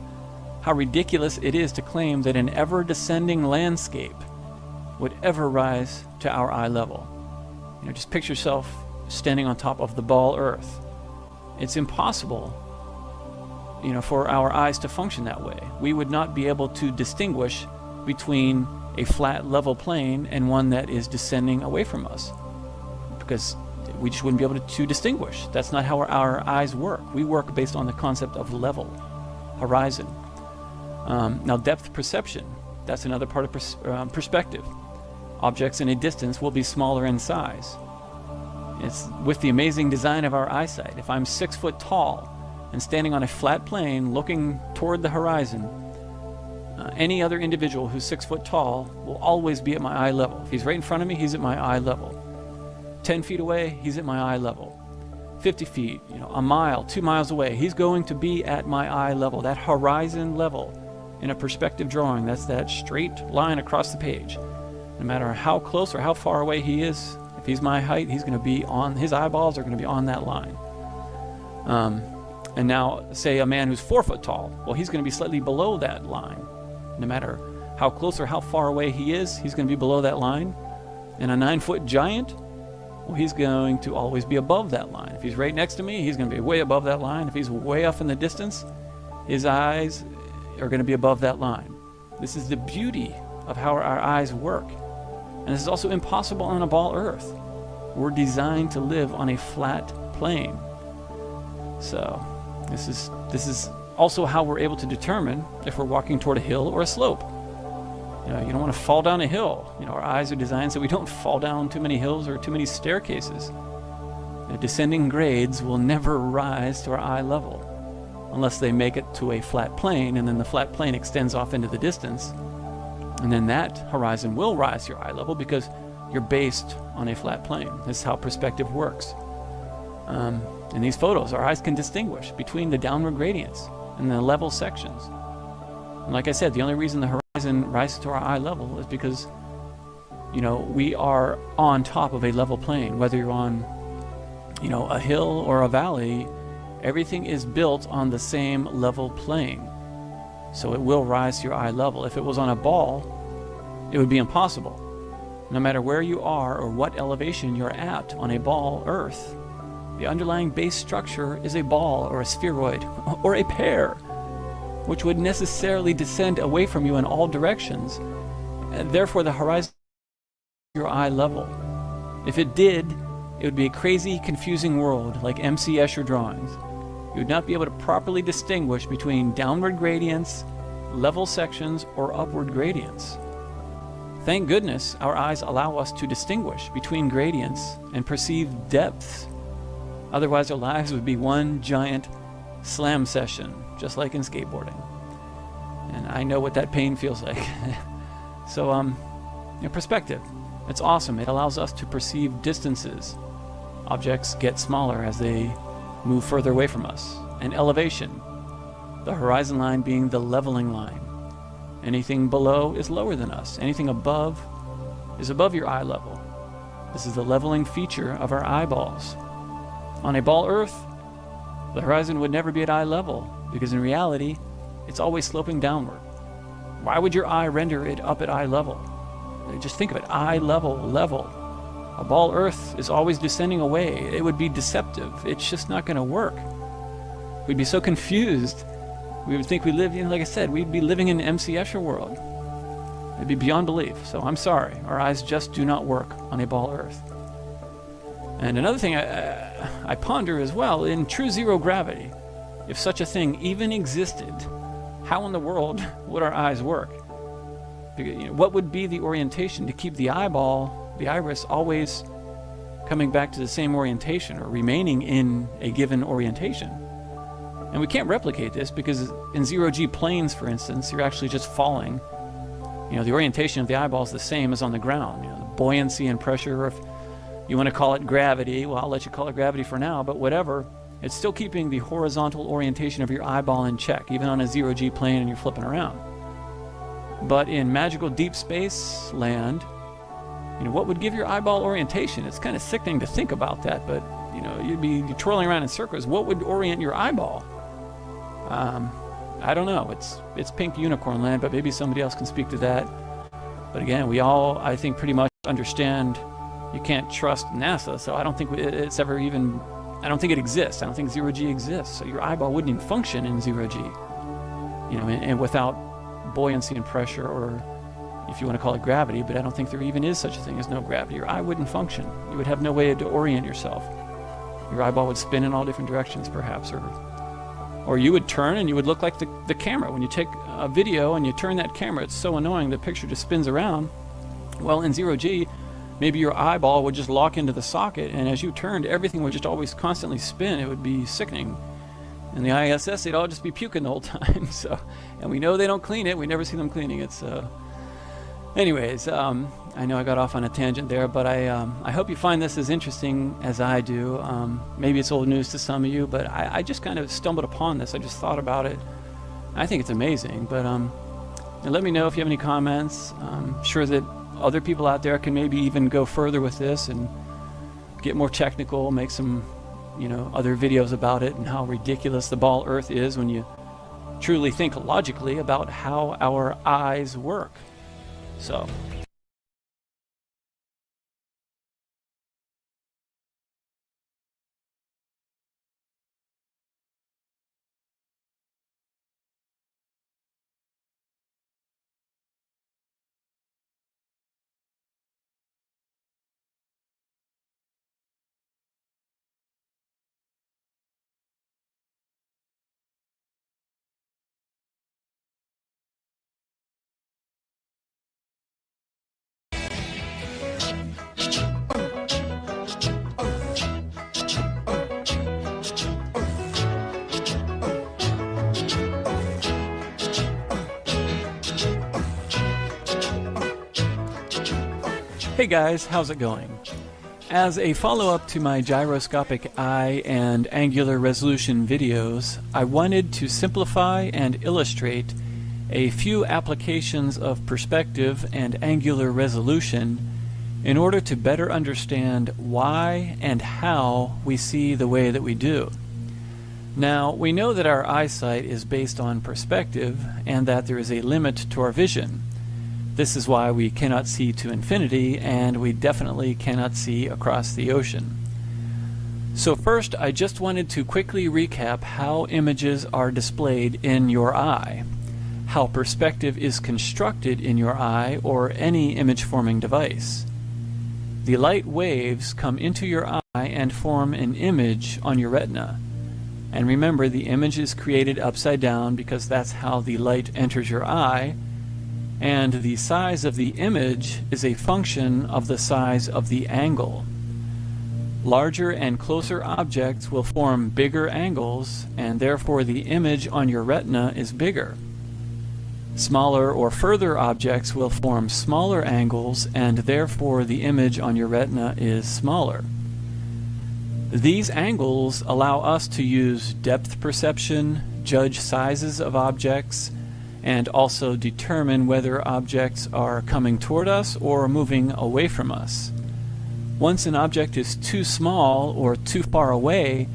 how ridiculous it is to claim that an ever-descending landscape would ever rise to our eye level. Just picture yourself standing on top of the ball Earth. It's impossible, for our eyes to function that way. We would not be able to distinguish between a flat, level plane and one that is descending away from us, because we just wouldn't be able to distinguish. That's not how our eyes work. We work based on the concept of level, horizon. Now, depth perception, that's another part of perspective. Objects in a distance will be smaller in size. It's with the amazing design of our eyesight. If I'm 6 foot tall and standing on a flat plane looking toward the horizon, any other individual who's 6 foot tall will always be at my eye level. If he's right in front of me, he's at my eye level. 10 feet away, he's at my eye level. 50 feet, a mile, 2 miles away, he's going to be at my eye level. That horizon level in a perspective drawing, that's that straight line across the page. No matter how close or how far away he is, if he's my height, he's going to be on, his eyeballs are going to be on that line. And now, say a man who's 4 foot tall, well, he's going to be slightly below that line. No matter how close or how far away he is, he's going to be below that line. And a 9 foot giant, well, he's going to always be above that line. If he's right next to me, he's going to be way above that line. If he's way off in the distance, his eyes are going to be above that line. This is the beauty of how our eyes work. And this is also impossible on a ball Earth. We're designed to live on a flat plane. So this is also how we're able to determine if we're walking toward a hill or a slope. You don't want to fall down a hill. Our eyes are designed so we don't fall down too many hills or too many staircases. Descending grades will never rise to our eye level unless they make it to a flat plane, and then the flat plane extends off into the distance. And then that horizon will rise to your eye level because you're based on a flat plane. This is how perspective works. In these photos, our eyes can distinguish between the downward gradients and the level sections. And like I said, the only reason the horizon rises to our eye level is because, we are on top of a level plane. Whether you're on, a hill or a valley, everything is built on the same level plane. So it will rise to your eye level. If it was on a ball, it would be impossible. No matter where you are or what elevation you're at on a ball Earth, the underlying base structure is a ball or a spheroid or a pear, which would necessarily descend away from you in all directions, and therefore the horizon is your eye level. If it did, it would be a crazy, confusing world like M.C. Escher drawings. You would not be able to properly distinguish between downward gradients, level sections, or upward gradients. Thank goodness our eyes allow us to distinguish between gradients and perceive depths. Otherwise our lives would be one giant slam session, just like in skateboarding. And I know what that pain feels like. So, perspective. It's awesome. It allows us to perceive distances. Objects get smaller as they move further away from us. And elevation. The horizon line being the leveling line. Anything below is lower than us. Anything above is above your eye level. This is the leveling feature of our eyeballs. On a ball Earth, the horizon would never be at eye level, because in reality, it's always sloping downward. Why would your eye render it up at eye level? Just think of it, eye level, level. A ball Earth is always descending away. It would be deceptive. It's just not going to work. We'd be so confused. We would think we live, like I said, we'd be living in an M.C. Escher world. It'd be beyond belief. So I'm sorry, our eyes just do not work on a ball Earth. And another thing I ponder as well, in true zero gravity, if such a thing even existed, how in the world would our eyes work? Because, what would be the orientation to keep the eyeball, the iris, always coming back to the same orientation or remaining in a given orientation? And we can't replicate this because in zero-G planes, for instance, you're actually just falling. The orientation of the eyeball is the same as on the ground. The buoyancy and pressure, or if you want to call it gravity, well, I'll let you call it gravity for now, but whatever. It's still keeping the horizontal orientation of your eyeball in check, even on a zero-G plane and you're flipping around. But in magical deep space land, what would give your eyeball orientation? It's kind of sickening to think about that, but you'd be twirling around in circles. What would orient your eyeball? I don't know. It's pink unicorn land, but maybe somebody else can speak to that. But again, we all, I think, pretty much understand you can't trust NASA, so I don't think it's ever even, I don't think it exists. I don't think zero-G exists. So your eyeball wouldn't even function in zero-G, and without buoyancy and pressure, or if you want to call it gravity, but I don't think there even is such a thing as no gravity. Your eye wouldn't function. You would have no way to orient yourself. Your eyeball would spin in all different directions, perhaps, or you would turn and you would look like the camera. When you take a video and you turn that camera, it's so annoying, the picture just spins around. Well, in zero-G, maybe your eyeball would just lock into the socket, and as you turned, everything would just always constantly spin. It would be sickening. In the ISS, they'd all just be puking the whole time. So, and we know they don't clean it. We never see them cleaning it. So, anyways, I know I got off on a tangent there, but I hope you find this as interesting as I do. Maybe it's old news to some of you, but I just kind of stumbled upon this. I just thought about it. I think it's amazing. But and let me know if you have any comments. I'm sure that other people out there can maybe even go further with this and get more technical, make some, other videos about it and how ridiculous the ball Earth is when you truly think logically about how our eyes work. So. Hey guys, how's it going? As a follow-up to my gyroscopic eye and angular resolution videos, I wanted to simplify and illustrate a few applications of perspective and angular resolution in order to better understand why and how we see the way that we do. Now, we know that our eyesight is based on perspective and that there is a limit to our vision. This is why we cannot see to infinity, and we definitely cannot see across the ocean. So first, I just wanted to quickly recap how images are displayed in your eye, how perspective is constructed in your eye or any image-forming device. The light waves come into your eye and form an image on your retina. And remember, the image is created upside down because that's how the light enters your eye, and the size of the image is a function of the size of the angle. Larger and closer objects will form bigger angles, and therefore the image on your retina is bigger. Smaller or further objects will form smaller angles, and therefore the image on your retina is smaller. These angles allow us to use depth perception, judge sizes of objects, and also determine whether objects are coming toward us or moving away from us. Once an object is too small or too far away,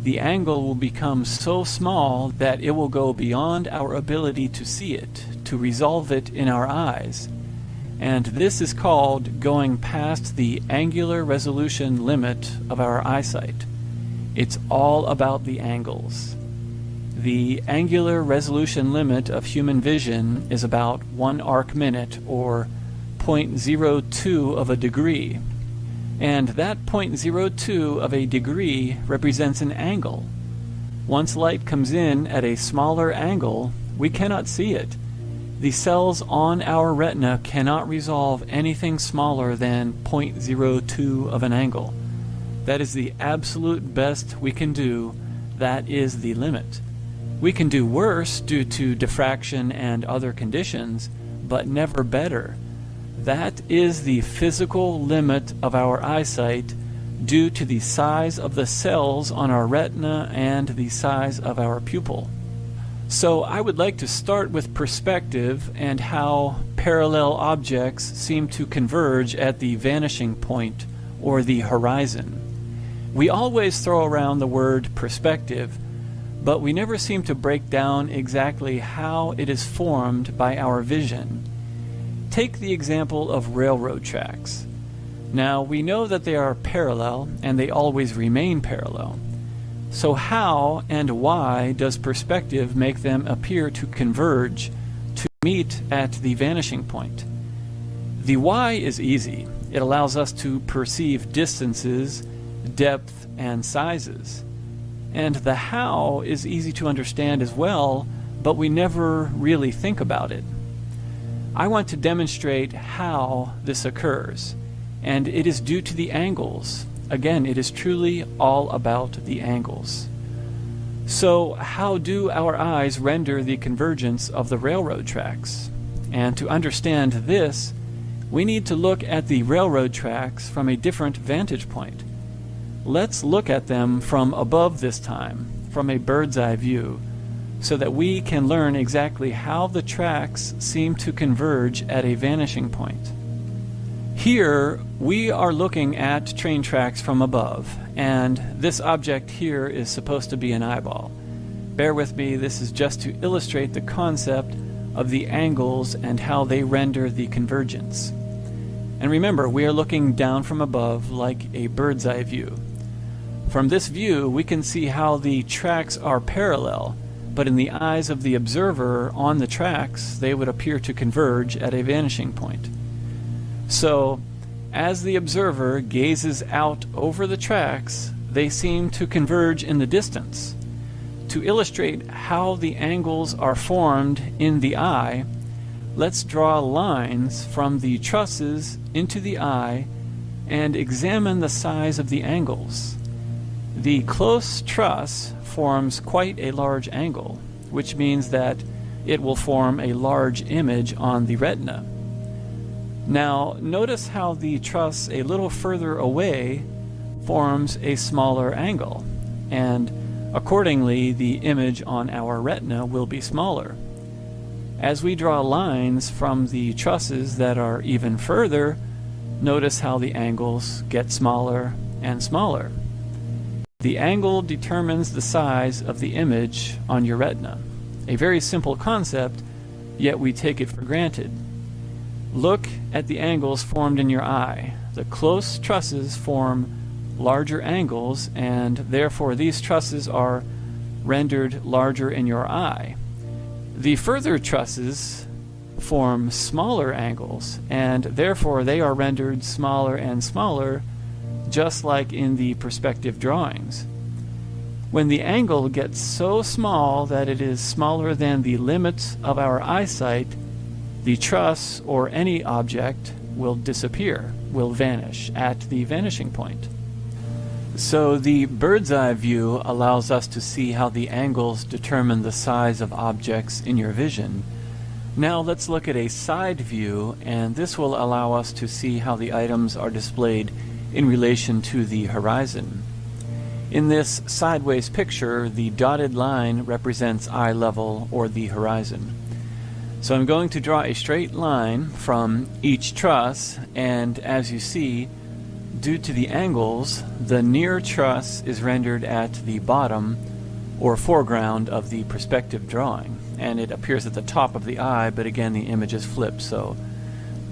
the angle will become so small that it will go beyond our ability to see it, to resolve it in our eyes. And this is called going past the angular resolution limit of our eyesight. It's all about the angles. The angular resolution limit of human vision is about 1 arc minute, or 0.02 of a degree. And that 0.02 of a degree represents an angle. Once light comes in at a smaller angle, we cannot see it. The cells on our retina cannot resolve anything smaller than 0.02 of an angle. That is the absolute best we can do. That is the limit. We can do worse due to diffraction and other conditions, but never better. That is the physical limit of our eyesight due to the size of the cells on our retina and the size of our pupil. So I would like to start with perspective and how parallel objects seem to converge at the vanishing point or the horizon. We always throw around the word perspective, but we never seem to break down exactly how it is formed by our vision. Take the example of railroad tracks. Now, we know that they are parallel, and they always remain parallel. So how and why does perspective make them appear to converge, to meet at the vanishing point? The why is easy. It allows us to perceive distances, depth, and sizes. And the how is easy to understand as well, but we never really think about it. I want to demonstrate how this occurs, and it is due to the angles. Again, it is truly all about the angles. So how do our eyes render the convergence of the railroad tracks? And to understand this, we need to look at the railroad tracks from a different vantage point. Let's look at them from above this time, from a bird's eye view, so that we can learn exactly how the tracks seem to converge at a vanishing point. Here, we are looking at train tracks from above, and this object here is supposed to be an eyeball. Bear with me, this is just to illustrate the concept of the angles and how they render the convergence. And remember, we are looking down from above like a bird's eye view. From this view, we can see how the tracks are parallel, but in the eyes of the observer on the tracks, they would appear to converge at a vanishing point. So, as the observer gazes out over the tracks, they seem to converge in the distance. To illustrate how the angles are formed in the eye, let's draw lines from the trusses into the eye and examine the size of the angles. The close truss forms quite a large angle, which means that it will form a large image on the retina. Now, notice how the truss a little further away forms a smaller angle, and accordingly, the image on our retina will be smaller. As we draw lines from the trusses that are even further, notice how the angles get smaller and smaller. The angle determines the size of the image on your retina. A very simple concept, yet we take it for granted. Look at the angles formed in your eye. The close trusses form larger angles, and therefore these trusses are rendered larger in your eye. The further trusses form smaller angles, and therefore they are rendered smaller and smaller, just like in the perspective drawings. When the angle gets so small that it is smaller than the limits of our eyesight, the truss or any object will disappear, will vanish at the vanishing point. So the bird's eye view allows us to see how the angles determine the size of objects in your vision. Now let's look at a side view, and this will allow us to see how the items are displayed in relation to the horizon. In this sideways picture, the dotted line represents eye level or the horizon. So I'm going to draw a straight line from each truss, and as you see, due to the angles, the near truss is rendered at the bottom or foreground of the perspective drawing, and it appears at the top of the eye, but again the image is flipped, so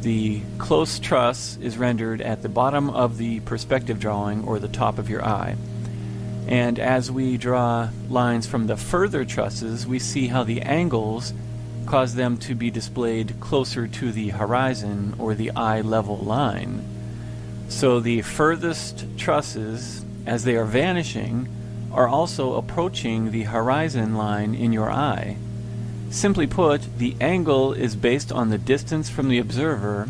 the close truss is rendered at the bottom of the perspective drawing or the top of your eye. And as we draw lines from the further trusses, we see how the angles cause them to be displayed closer to the horizon or the eye level line. So the furthest trusses, as they are vanishing, are also approaching the horizon line in your eye. Simply put, the angle is based on the distance from the observer,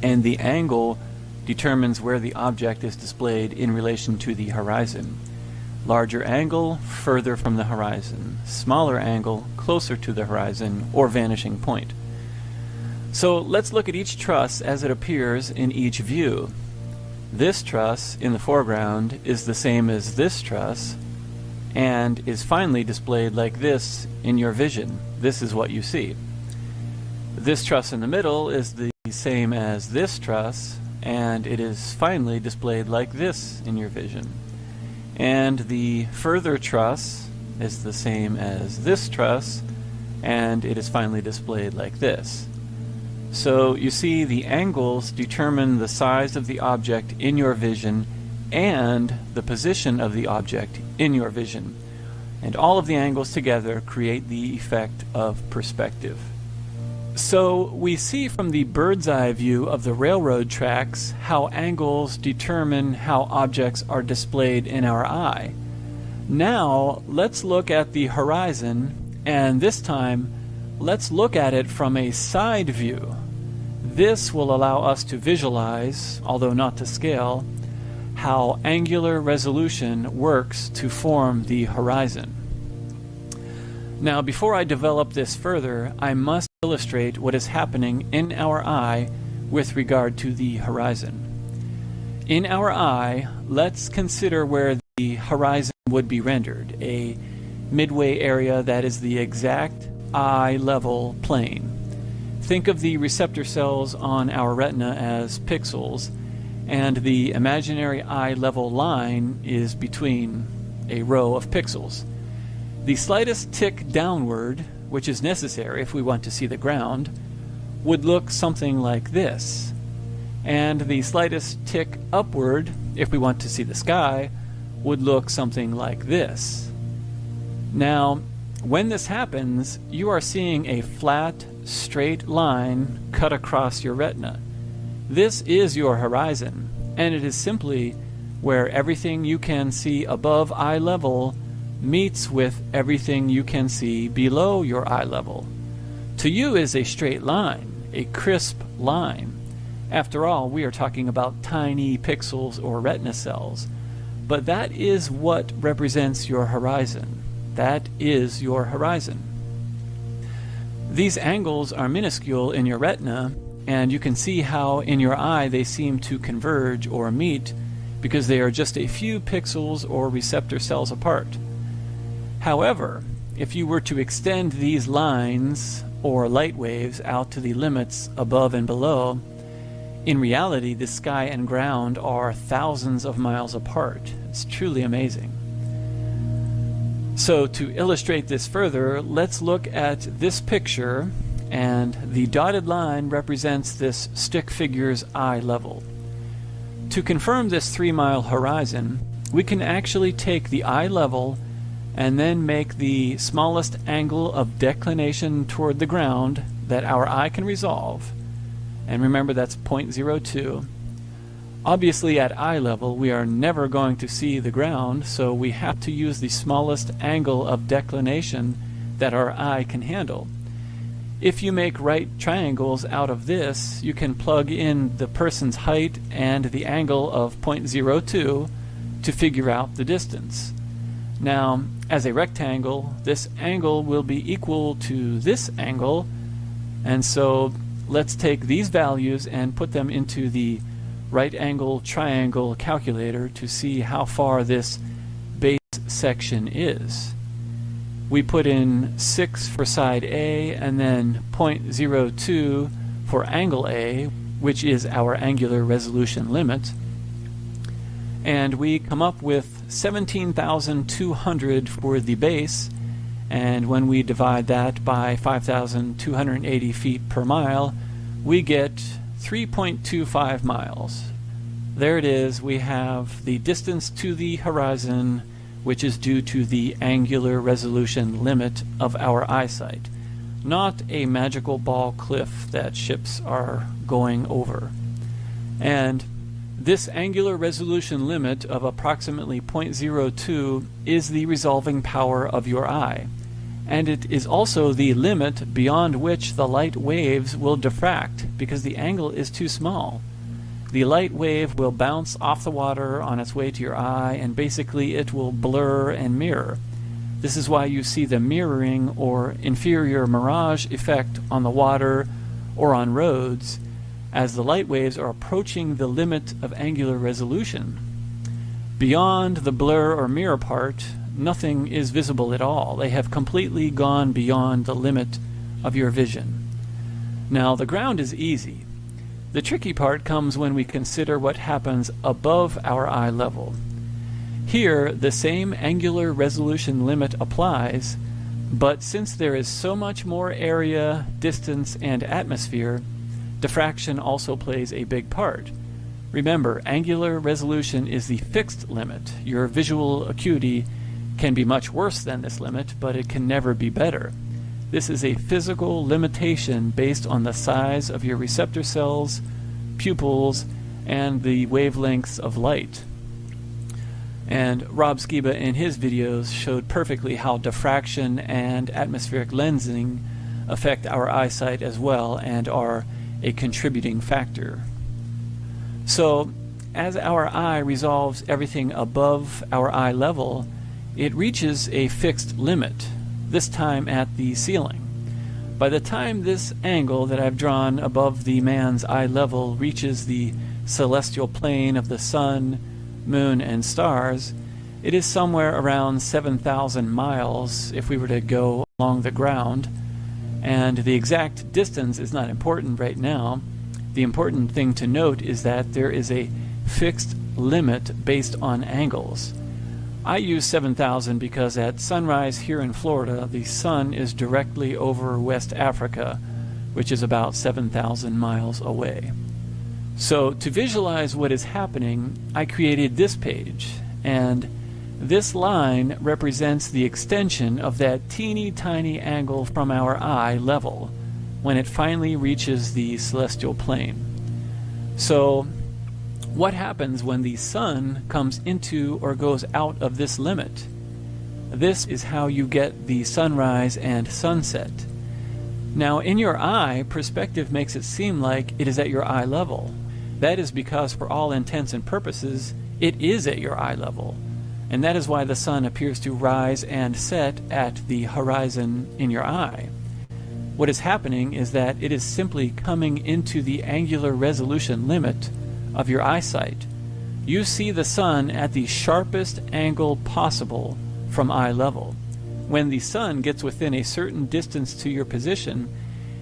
and the angle determines where the object is displayed in relation to the horizon. Larger angle, further from the horizon. Smaller angle, closer to the horizon, or vanishing point. So let's look at each truss as it appears in each view. This truss in the foreground is the same as this truss, and is finally displayed like this in your vision. This is what you see. This truss in the middle is the same as this truss, and it is finally displayed like this in your vision. And the further truss is the same as this truss, and it is finally displayed like this. So you see, the angles determine the size of the object in your vision and the position of the object in your vision. And all of the angles together create the effect of perspective. So we see from the bird's eye view of the railroad tracks how angles determine how objects are displayed in our eye. Now let's look at the horizon, and this time let's look at it from a side view. This will allow us to visualize, although not to scale, how angular resolution works to form the horizon. Now, before I develop this further, I must illustrate what is happening in our eye with regard to the horizon. In our eye, let's consider where the horizon would be rendered, a midway area that is the exact eye level plane. Think of the receptor cells on our retina as pixels, and the imaginary eye level line is between a row of pixels. The slightest tick downward, which is necessary if we want to see the ground, would look something like this. And the slightest tick upward, if we want to see the sky, would look something like this. Now, when this happens, you are seeing a flat, straight line cut across your retina. This is your horizon, and it is simply where everything you can see above eye level meets with everything you can see below your eye level. To you is a straight line, a crisp line. After all, we are talking about tiny pixels or retina cells, but that is what represents your horizon. That is your horizon. These angles are minuscule in your retina, and you can see how in your eye they seem to converge or meet because they are just a few pixels or receptor cells apart. However, if you were to extend these lines or light waves out to the limits above and below, in reality the sky and ground are thousands of miles apart. It's truly amazing. So to illustrate this further, let's look at this picture, and the dotted line represents this stick figure's eye level. To confirm this 3-mile horizon, we can actually take the eye level and then make the smallest angle of declination toward the ground that our eye can resolve. And remember, that's 0.02. Obviously, at eye level, we are never going to see the ground, so we have to use the smallest angle of declination that our eye can handle. If you make right triangles out of this, you can plug in the person's height and the angle of 0.02 to figure out the distance. Now, as a rectangle, this angle will be equal to this angle, and so let's take these values and put them into the right angle triangle calculator to see how far this base section is. We put in 6 for side A and then 0.02 for angle A, which is our angular resolution limit, and we come up with 17,200 for the base, and when we divide that by 5,280 feet per mile, we get 3.25 miles. There it is. We have the distance to the horizon, which is due to the angular resolution limit of our eyesight, not a magical ball cliff that ships are going over. And this angular resolution limit of approximately 0.02 is the resolving power of your eye, and it is also the limit beyond which the light waves will diffract because the angle is too small. The light wave will bounce off the water on its way to your eye, and basically it will blur and mirror. This is why you see the mirroring or inferior mirage effect on the water or on roads, as the light waves are approaching the limit of angular resolution. Beyond the blur or mirror part, nothing is visible at all. They have completely gone beyond the limit of your vision. Now, the ground is easy. The tricky part comes when we consider what happens above our eye level. Here, the same angular resolution limit applies, but since there is so much more area, distance, and atmosphere, diffraction also plays a big part. Remember, angular resolution is the fixed limit. Your visual acuity can be much worse than this limit, but it can never be better. This is a physical limitation based on the size of your receptor cells, pupils, and the wavelengths of light. And Rob Skiba in his videos showed perfectly how diffraction and atmospheric lensing affect our eyesight as well and are a contributing factor. So, as our eye resolves everything above our eye level, it reaches a fixed limit. this time at the ceiling. By the time this angle that I've drawn above the man's eye level reaches the celestial plane of the sun, moon, and stars, it is somewhere around 7,000 miles if we were to go along the ground. And the exact distance is not important right now. The important thing to note is that there is a fixed limit based on angles. I use 7,000 because at sunrise here in Florida, the sun is directly over West Africa, which is about 7,000 miles away. So to visualize what is happening, I created this page, and this line represents the extension of that teeny tiny angle from our eye level when it finally reaches the celestial plane. So what happens when the sun comes into or goes out of this limit? This is how you get the sunrise and sunset. Now in your eye, perspective makes it seem like it is at your eye level. That is because for all intents and purposes, it is at your eye level. And that is why the sun appears to rise and set at the horizon in your eye. What is happening is that it is simply coming into the angular resolution limit of your eyesight. You see the sun at the sharpest angle possible from eye level. When the sun gets within a certain distance to your position,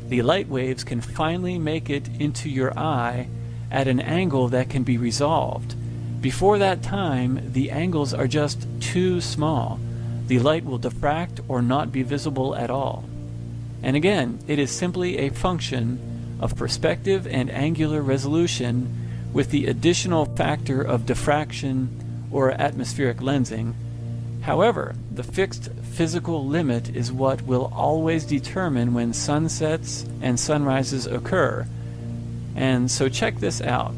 the light waves can finally make it into your eye at an angle that can be resolved. Before that time, the angles are just too small. The light will diffract or not be visible at all. And again, it is simply a function of perspective and angular resolution with the additional factor of diffraction or atmospheric lensing. However, the fixed physical limit is what will always determine when sunsets and sunrises occur. And so check this out.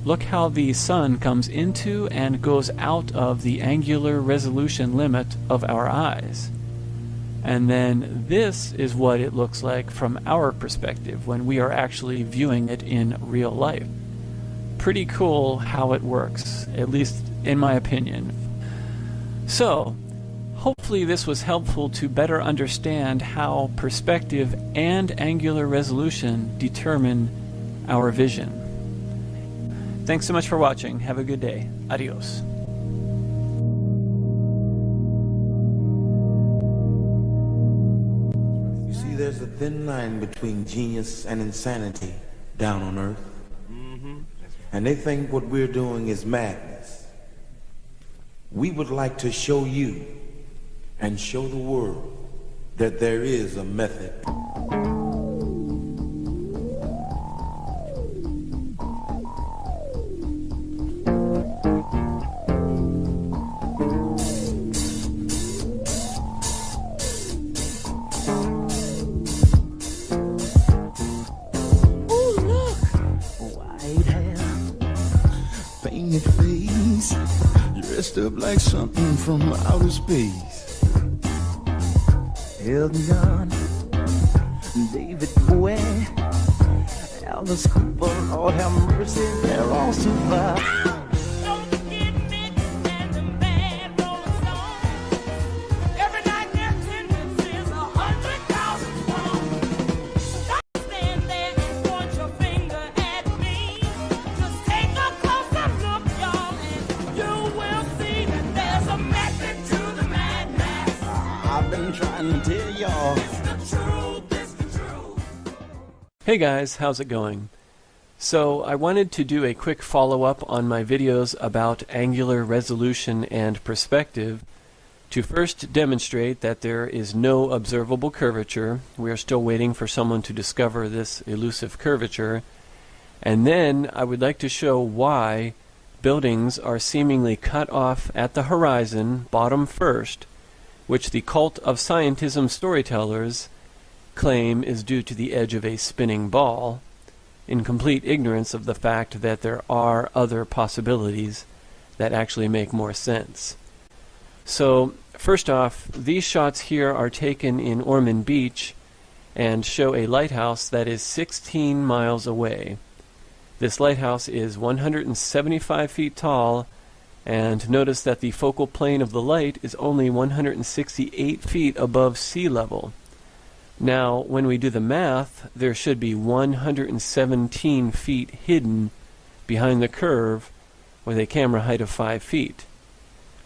Look how the sun comes into and goes out of the angular resolution limit of our eyes. And then this is what it looks like from our perspective when we are actually viewing it in real life. Pretty cool how it works, at least in my opinion. So, hopefully this was helpful to better understand how perspective and angular resolution determine our vision. Thanks so much for watching. Have a good day. Adios. You see, there's a thin line between genius and insanity down on Earth. And they think what we're doing is madness. We would like to show you and show the world that there is a method. Painted face, dressed up like something from outer space. Elton John, David Bowie, Alice Cooper, Lord have mercy, they're all super. Hey guys, how's it going? So I wanted to do a quick follow-up on my videos about angular resolution and perspective to first demonstrate that there is no observable curvature. We are still waiting for someone to discover this elusive curvature. And then I would like to show why buildings are seemingly cut off at the horizon, bottom first, which the cult of scientism storytellers claim is due to the edge of a spinning ball, in complete ignorance of the fact that there are other possibilities that actually make more sense. So, first off, these shots here are taken in Ormond Beach and show a lighthouse that is 16 miles away. This lighthouse is 175 feet tall And notice that the focal plane of the light is only 168 feet above sea level. Now, when we do the math, there should be 117 feet hidden behind the curve with a camera height of 5 feet.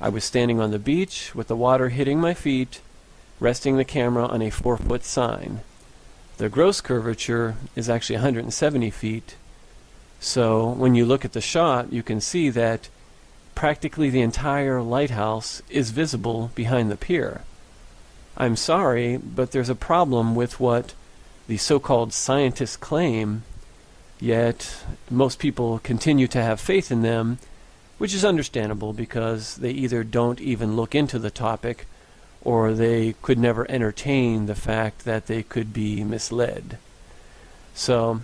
I was standing on the beach with the water hitting my feet, resting the camera on a 4-foot sign. The gross curvature is actually 170 feet. So when you look at the shot, you can see that practically the entire lighthouse is visible behind the pier. I'm sorry, but there's a problem with what the so-called scientists claim, yet most people continue to have faith in them, which is understandable because they either don't even look into the topic or they could never entertain the fact that they could be misled. So,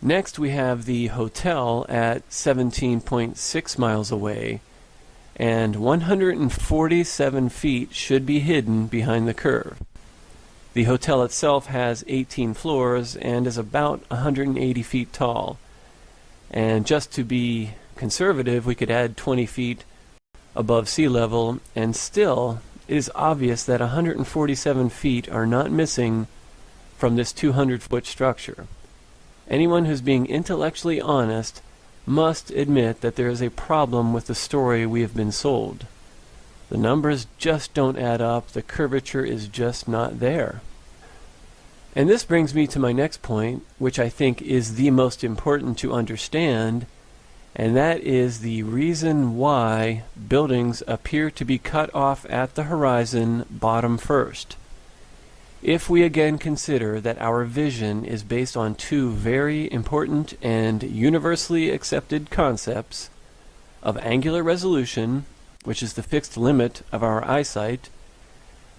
next we have the hotel at 17.6 miles away, and 147 feet should be hidden behind the curve. The hotel itself has 18 floors and is about 180 feet tall. And just to be conservative, we could add 20 feet above sea level, and still it is obvious that 147 feet are not missing from this 200-foot structure. Anyone who's being intellectually honest must admit that there is a problem with the story we have been sold. The numbers just don't add up. The curvature is just not there. And this brings me to my next point, which I think is the most important to understand, and that is the reason why buildings appear to be cut off at the horizon bottom first. If we again consider that our vision is based on two very important and universally accepted concepts of angular resolution, which is the fixed limit of our eyesight,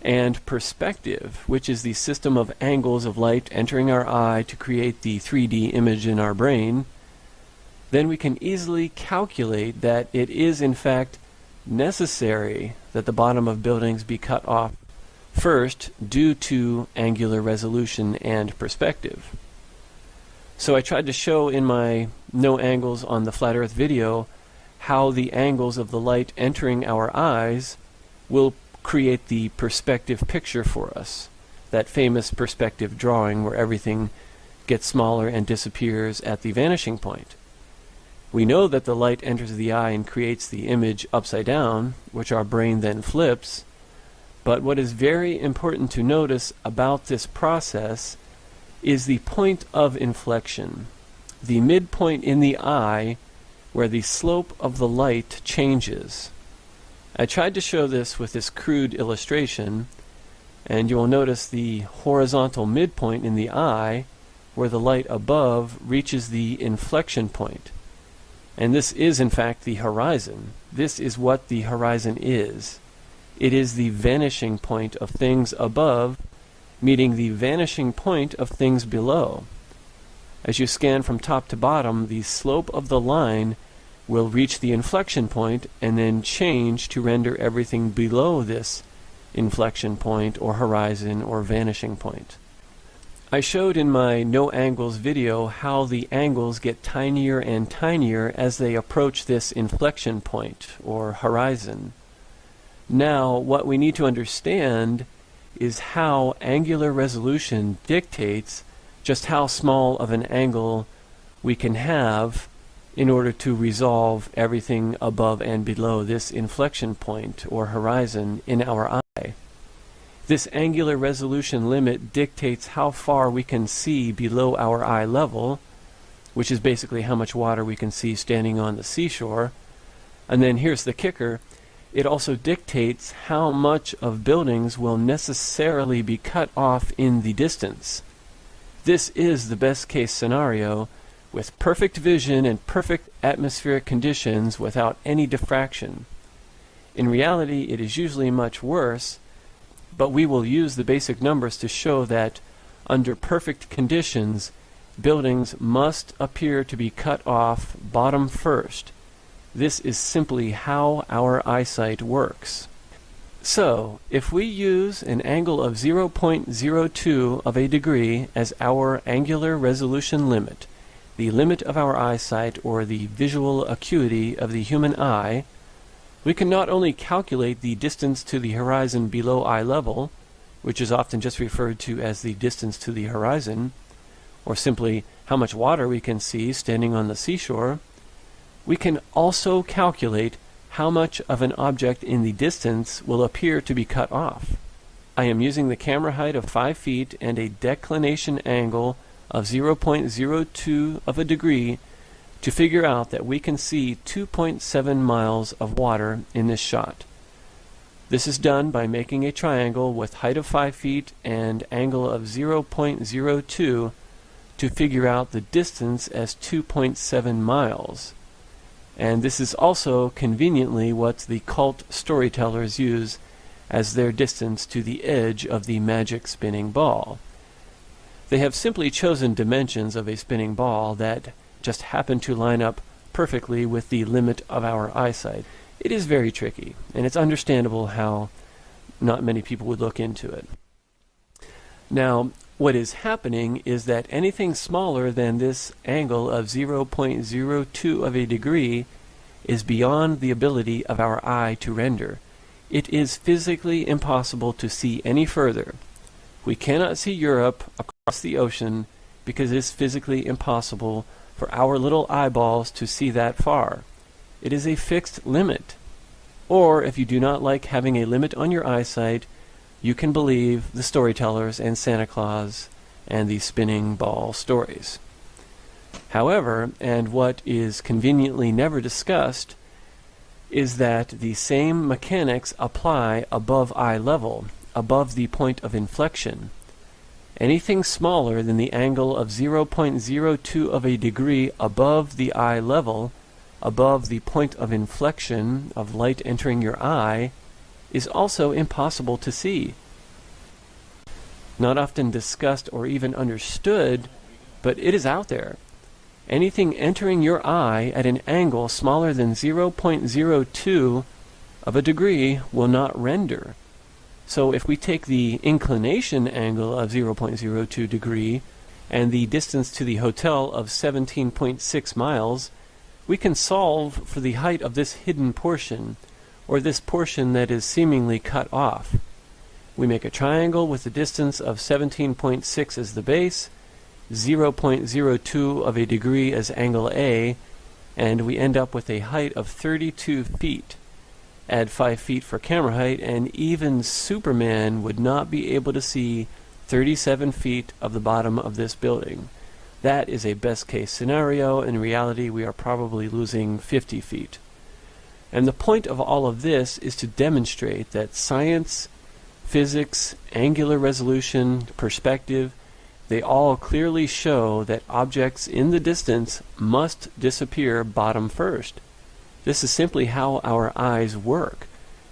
and perspective, which is the system of angles of light entering our eye to create the 3D image in our brain, then we can easily calculate that it is in fact necessary that the bottom of buildings be cut off first due to angular resolution and perspective. So I tried to show in my No Angles on the Flat Earth video how the angles of the light entering our eyes will create the perspective picture for us, that famous perspective drawing where everything gets smaller and disappears at the vanishing point. We know that the light enters the eye and creates the image upside down, which our brain then flips. But what is very important to notice about this process is the point of inflection, the midpoint in the eye where the slope of the light changes. I tried to show this with this crude illustration, and you will notice the horizontal midpoint in the eye where the light above reaches the inflection point. And this is in fact the horizon. This is what the horizon is. It is the vanishing point of things above meeting the vanishing point of things below. As you scan from top to bottom, the slope of the line will reach the inflection point and then change to render everything below this inflection point or horizon or vanishing point. I showed in my No Angles video how the angles get tinier and tinier as they approach this inflection point or horizon. Now, what we need to understand is how angular resolution dictates just how small of an angle we can have in order to resolve everything above and below this inflection point or horizon in our eye. This angular resolution limit dictates how far we can see below our eye level, which is basically how much water we can see standing on the seashore. And then here's the kicker. It also dictates how much of buildings will necessarily be cut off in the distance. This is the best case scenario with perfect vision and perfect atmospheric conditions without any diffraction. In reality, it is usually much worse, but we will use the basic numbers to show that under perfect conditions, buildings must appear to be cut off bottom first. This is simply how our eyesight works. So, if we use an angle of 0.02 of a degree as our angular resolution limit, the limit of our eyesight or the visual acuity of the human eye, We can not only calculate the distance to the horizon below eye level, which is often just referred to as the distance to the horizon, or simply how much water we can see standing on the seashore, we can also calculate how much of an object in the distance will appear to be cut off. I am using the camera height of 5 feet and a declination angle of 0.02 of a degree to figure out that we can see 2.7 miles of water in this shot. This is done by making a triangle with height of 5 feet and angle of 0.02 to figure out the distance as 2.7 miles. And this is also conveniently what the cult storytellers use as their distance to the edge of the magic spinning ball. They have simply chosen dimensions of a spinning ball that just happen to line up perfectly with the limit of our eyesight. It is very tricky, and it's understandable how not many people would look into it. Now, what is happening is that anything smaller than this angle of 0.02 of a degree is beyond the ability of our eye to render. It is physically impossible to see any further. We cannot see Europe across the ocean because it is physically impossible for our little eyeballs to see that far. It is a fixed limit. Or, if you do not like having a limit on your eyesight, you can believe the storytellers and Santa Claus and the spinning ball stories. However, and what is conveniently never discussed, is that the same mechanics apply above eye level, above the point of inflection. Anything smaller than the angle of 0.02 of a degree above the eye level, above the point of inflection of light entering your eye, is also impossible to see. Not often discussed or even understood, but it is out there. Anything entering your eye at an angle smaller than 0.02 of a degree will not render. So if we take the inclination angle of 0.02 degree and the distance to the hotel of 17.6 miles, we can solve for the height of this hidden portion, or this portion that is seemingly cut off. We make a triangle with the distance of 17.6 as the base, 0.02 of a degree as angle A, and we end up with a height of 32 feet. Add 5 feet for camera height, and even Superman would not be able to see 37 feet of the bottom of this building. That is a best case scenario. In reality, we are probably losing 50 feet. And the point of all of this is to demonstrate that science, physics, angular resolution, perspective, they all clearly show that objects in the distance must disappear bottom first. This is simply how our eyes work.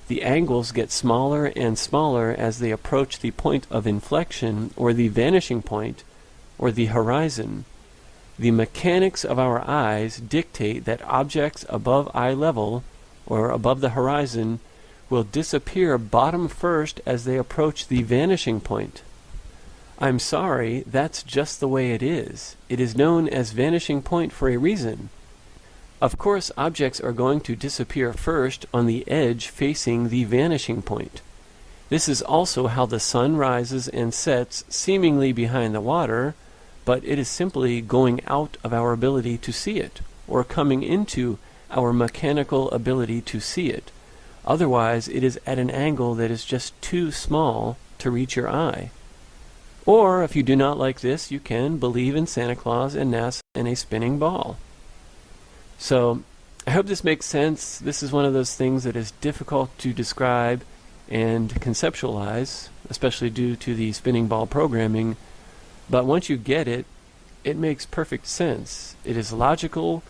The angles get smaller and smaller as they approach the point of inflection, or the vanishing point, or the horizon. The mechanics of our eyes dictate that objects above eye level, or above the horizon, will disappear bottom first as they approach the vanishing point. I'm sorry, that's just the way it is. It is known as vanishing point for a reason. Of course, objects are going to disappear first on the edge facing the vanishing point. This is also how the sun rises and sets seemingly behind the water, but it is simply going out of our ability to see it, or coming into our mechanical ability to see it. Otherwise, it is at an angle that is just too small to reach your eye. Or, if you do not like this, you can believe in Santa Claus and NASA and a spinning ball. So, I hope this makes sense. This is one of those things that is difficult to describe and conceptualize, especially due to the spinning ball programming. But once you get it, it makes perfect sense. It is logical.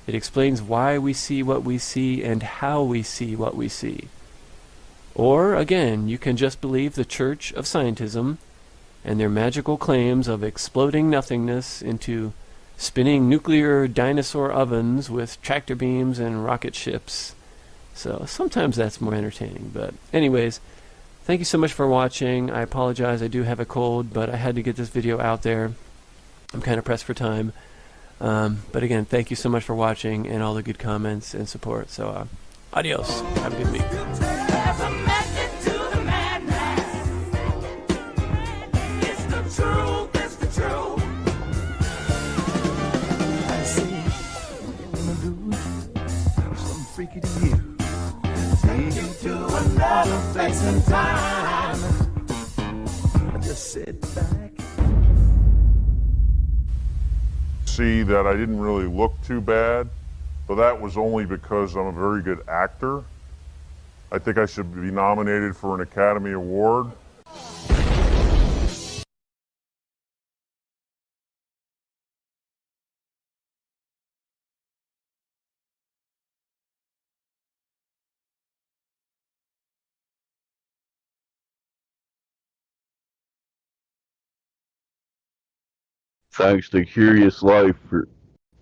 It explains why we see what we see and how we see what we see. Or, again, you can just believe the Church of Scientism and their magical claims of exploding nothingness into spinning nuclear dinosaur ovens with tractor beams and rocket ships. So sometimes that's more entertaining. But anyways, thank you so much for watching. I apologize, I do have a cold, but I had to get this video out there. I'm kind of pressed for time. But again, thank you so much for watching and all the good comments and support. So Adios. Have a good week. Freaky to you. Take you to another place and time. Just sit back. See that I didn't really look too bad, but that was only because I'm a very good actor. I think I should be nominated for an Academy Award. Thanks to Curious Life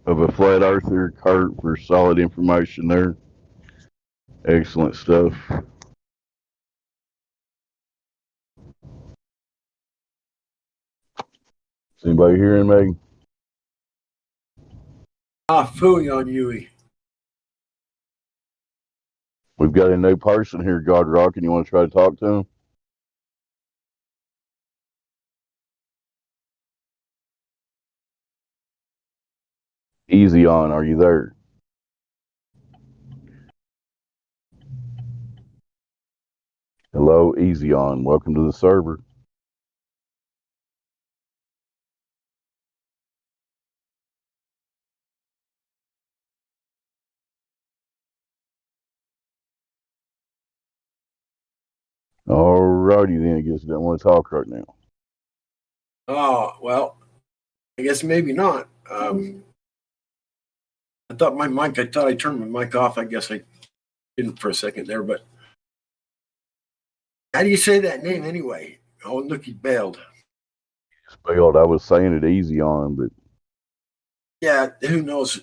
of a Flat Earther, Kurt, for solid information there. Excellent stuff. Is anybody hearing me? Fooey on Yui. We've got a new person here, God Rockin'. You want to try to talk to him? Easy on, are you there? Hello, Easy on. Welcome to the server. Alrighty then, I guess you don't want to talk right now. Oh, well, I guess maybe not. I thought I turned my mic off. I guess I didn't for a second there, but how do you say that name anyway? Oh, look, he bailed. Spelled, I was saying it easy on, but Yeah, who knows?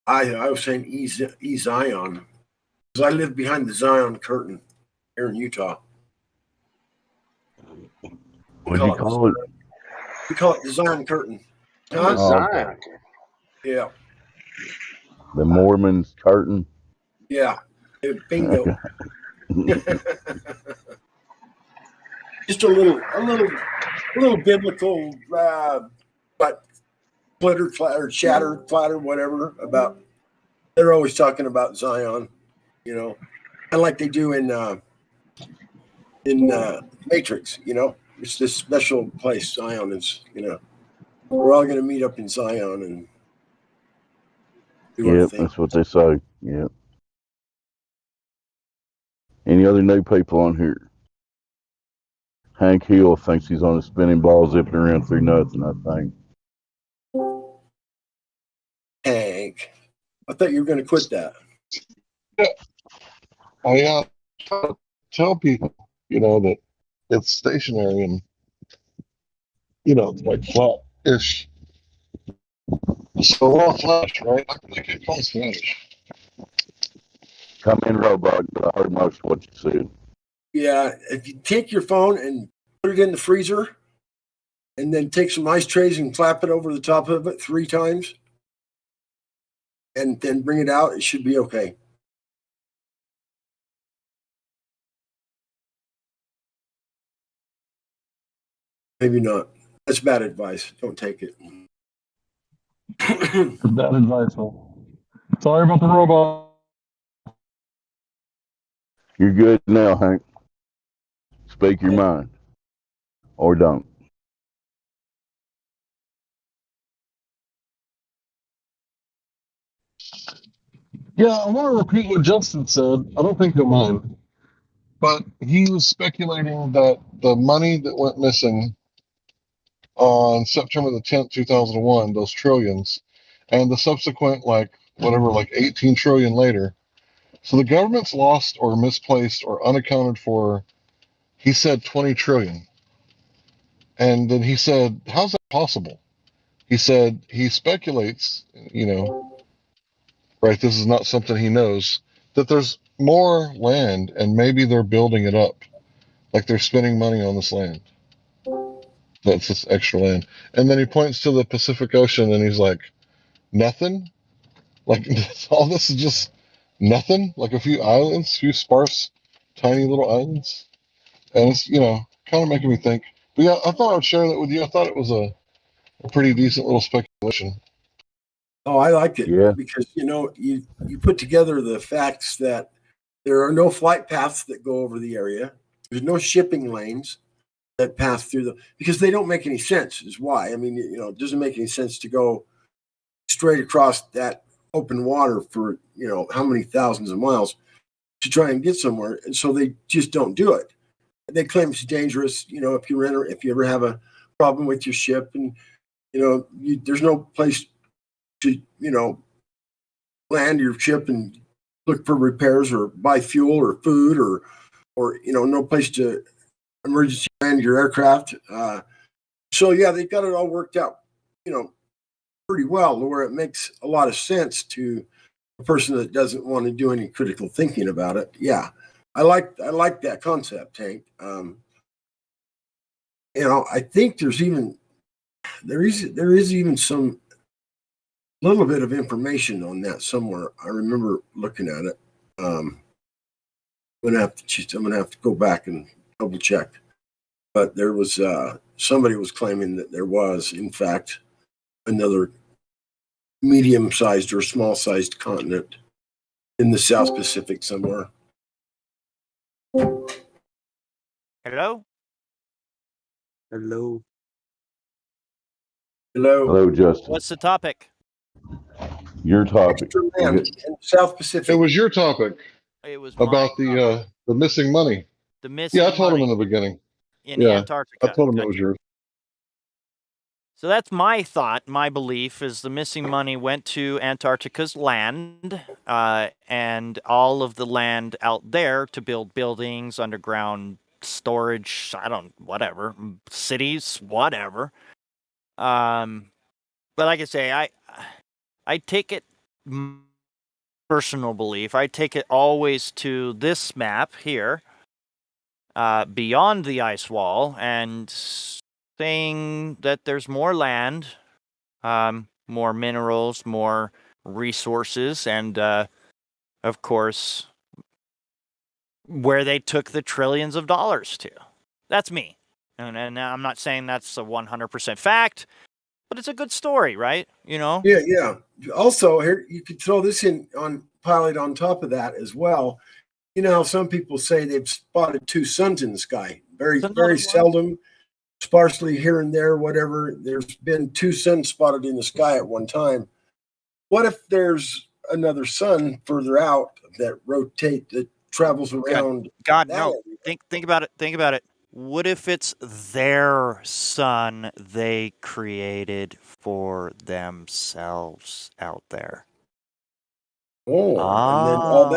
I was saying E Zion, because I live behind the Zion curtain here in Utah. what'd you call it? We call it the Zion curtain. Oh, Zion. Yeah. The Mormons curtain. Yeah. Bingo. Just a little biblical, but chatter, clatter, whatever about. They're always talking about Zion, you know, kind of like they do in Matrix. You know, it's this special place. Zion is, you know, we're all going to meet up in Zion and do our Yep, thing. that's what they say. Yep. Any other new people on here? Hank Hill thinks he's on a spinning ball zipping around through nothing, I think. Hank, I thought you were going to quit that. I tell people, you know, that it's stationary and, you know, it's like flat-ish. So all flash, right? Like it comes flash. Come in, robot, but I heard most of what you said. Yeah, if you take your phone and put it in the freezer and then take some ice trays and clap it over the top of it 3 times and then bring it out, it should be okay. Maybe not. That's bad advice. Don't take it. Bad advice, huh? Sorry about the robot. You're good now, Hank. Speak your mind. Or don't. Yeah, I want to repeat what Justin said. I don't think he'll mind. But he was speculating that the money that went missing on September the 10th, 2001, those trillions, and the subsequent, like, whatever, like 18 trillion later. So the government's lost or misplaced or unaccounted for, he said 20 trillion. And then he said, how's that possible? He said he speculates, you know, right, this is not something he knows, that there's more land and maybe they're building it up. Like they're spending money on this land. That's this extra land. And then he points to the Pacific Ocean and he's like, nothing? Like all this is just nothing, like a few islands, a few sparse, tiny little islands. And it's, kind of making me think. But yeah, I thought I would share that with you. I thought it was a pretty decent little speculation. Oh, I liked it Yeah. because you put together the facts that there are no flight paths that go over the area. There's no shipping lanes that pass through them because they don't make any sense. Is why. I mean, it doesn't make any sense to go straight across that open water for how many thousands of miles to try and get somewhere, and so they just don't do it. They claim it's dangerous. If you ever have a problem with your ship, and there's no place to land your ship and look for repairs or buy fuel or food or no place to emergency land your aircraft. So yeah, they've got it all worked out, pretty well, where it makes a lot of sense to a person that doesn't want to do any critical thinking about it. Yeah, I like that concept, Hank. I think there is even some little bit of information on that somewhere. I remember looking at it. I'm gonna have to go back and double check. But there was somebody was claiming that there was, in fact, another medium-sized or small-sized continent in the South Pacific somewhere. Hello? Hello. Hello, Justin. What's the topic? Your topic. In South Pacific. It was your topic. It was about the missing money. The missing Yeah, I told him money in the beginning. in Yeah, Antarctica. I told him it was yours. So that's my thought. My belief is the missing money went to Antarctica's land and all of the land out there to build buildings, underground storage, whatever, cities, whatever. But like I say, I take it, personal belief, I take it always to this map here, beyond the ice wall, and saying that there's more land, more minerals, more resources, and of course, where they took the trillions of dollars to. That's me. And I'm not saying that's a 100% fact, but it's a good story, right? Yeah. Also, here you could throw this in on pilot on top of that as well. You know how some people say they've spotted two suns in the sky. Very seldom, sparsely here and there, whatever. There's been two suns spotted in the sky at one time. What if there's another sun further out that travels around? God, no. Think about it. Think about it. What if it's their sun they created for themselves out there? Oh, and then all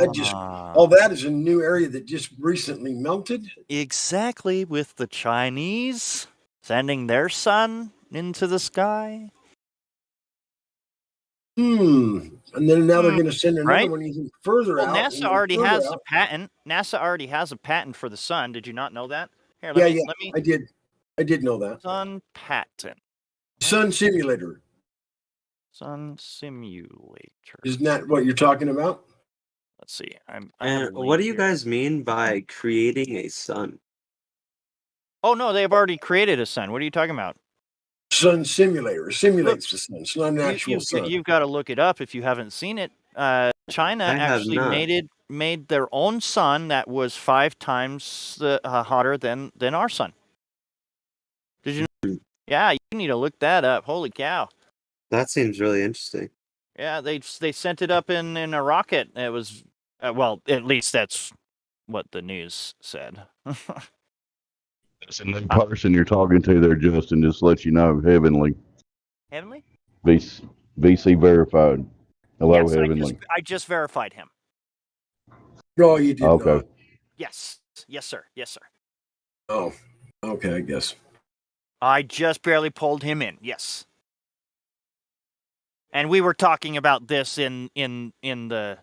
that is a new area that just recently melted? Exactly, with the Chinese sending their sun into the sky. And then now they're going to send another Right? one even further out. NASA already has a patent. NASA already has a patent for the sun. Did you not know that? Here, Yeah, let me. I did know that. Sun patent. Sun simulator. Sun simulator. Isn't that what you're talking about? Let's see. What do you guys mean by creating a sun? Oh no, they've already created a sun. What are you talking about? Sun simulator. It simulates the sun. It's not an actual sun. You've got to look it up if you haven't seen it. China actually made their own sun that was 5 times hotter than our sun. Did you know? Yeah, you need to look that up. Holy cow. That seems really interesting. Yeah, they sent it up in a rocket. It was well, at least that's what the news said. That's a new person you're talking to there, Justin. Just to let you know, Heavenly. Heavenly? VC verified. Hello, Yes, Heavenly. I just verified him. Oh, you did. Okay. Yes, sir. Yes, sir. Oh, okay, I guess. I just barely pulled him in. Yes. And we were talking about this in the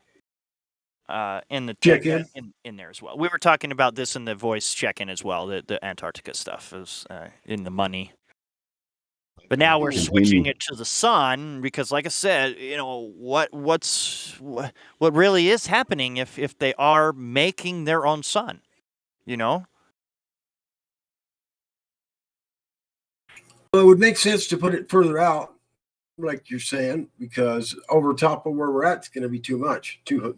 check-in in there as well. We were talking about this in the voice check-in as well. The Antarctica stuff is in the money. But now we're Continue. switching it to the sun because, like I said, what really is happening if they are making their own sun, Well, it would make sense to put it further out, like you're saying, because over top of where we're at, it's going to be too much. Going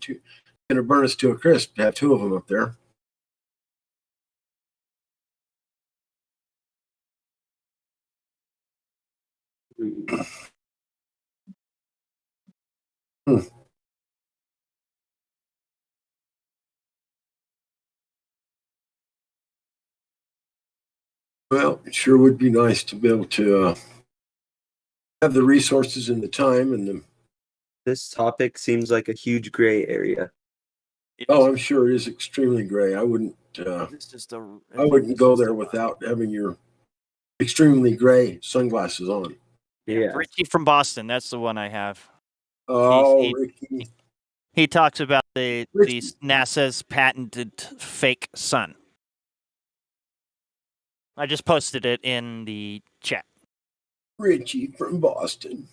to burn us to a crisp to have two of them up there. Well, it sure would be nice to be able to have the resources and the time and the. This topic seems like a huge gray area. Oh, I'm sure it is extremely gray. I wouldn't. I wouldn't go there without having your extremely gray sunglasses on. Yeah. Ricky from Boston, that's the one I have. Oh, Ricky. He talks about the NASA's patented fake sun. I just posted it in the chat. Richie from Boston.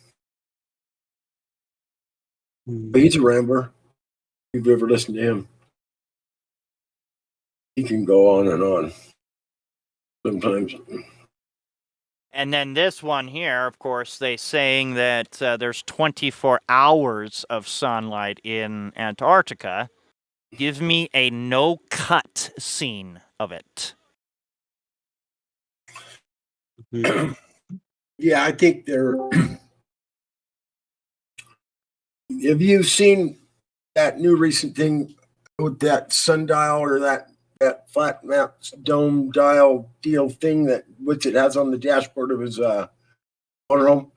He's a rambler. If you've ever listened to him, he can go on and on. Sometimes. And then this one here, of course, they saying that there's 24 hours of sunlight in Antarctica. Give me a no-cut scene of it. Yeah, I think they're. Have you seen that new recent thing with that sundial or that flat map dome dial deal thing that which it has on the dashboard of his motorhome?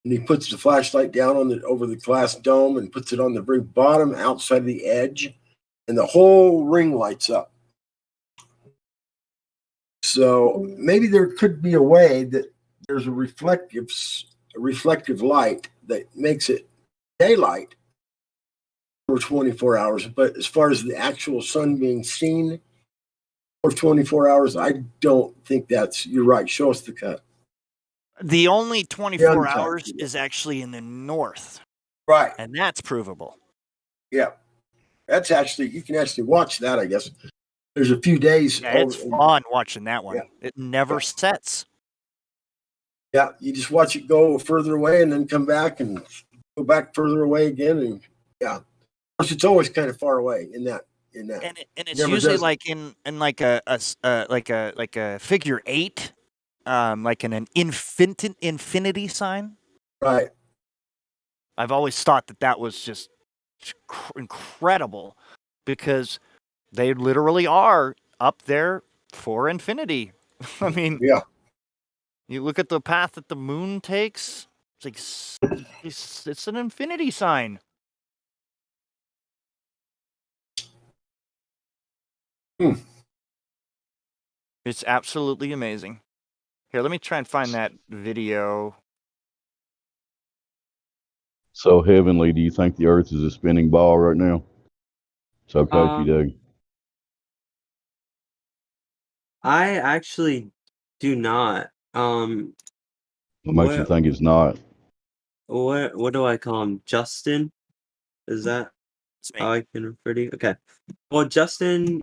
And he puts the flashlight down over the glass dome and puts it on the very bottom outside the edge, and the whole ring lights up. So maybe there could be a way that there's a reflective light that makes it daylight for 24 hours. But as far as the actual sun being seen for 24 hours, I don't think you're right. Show us the cut. The only 24 hours is actually in the north. Right. And that's provable. Yeah. That's actually, you can actually watch that, I guess. There's a few days. Yeah, it's fun watching that one. Yeah. It never sets. Yeah, you just watch it go further away and then come back and go back further away again. And yeah, of course, it's always kind of far away in that. And it's usually like in like a figure 8, like in an infinity sign. Right. I've always thought that was just incredible because they literally are up there for infinity. I mean, yeah. You look at the path that the moon takes. It's like it's an infinity sign. It's absolutely amazing. Here, let me try and find that video. So, Heavenly, do you think the Earth is a spinning ball right now? It's okay if you do. I actually do not. What makes you think it's not? What do I call him? Justin? Is that how I can refer to you? Okay. Well, Justin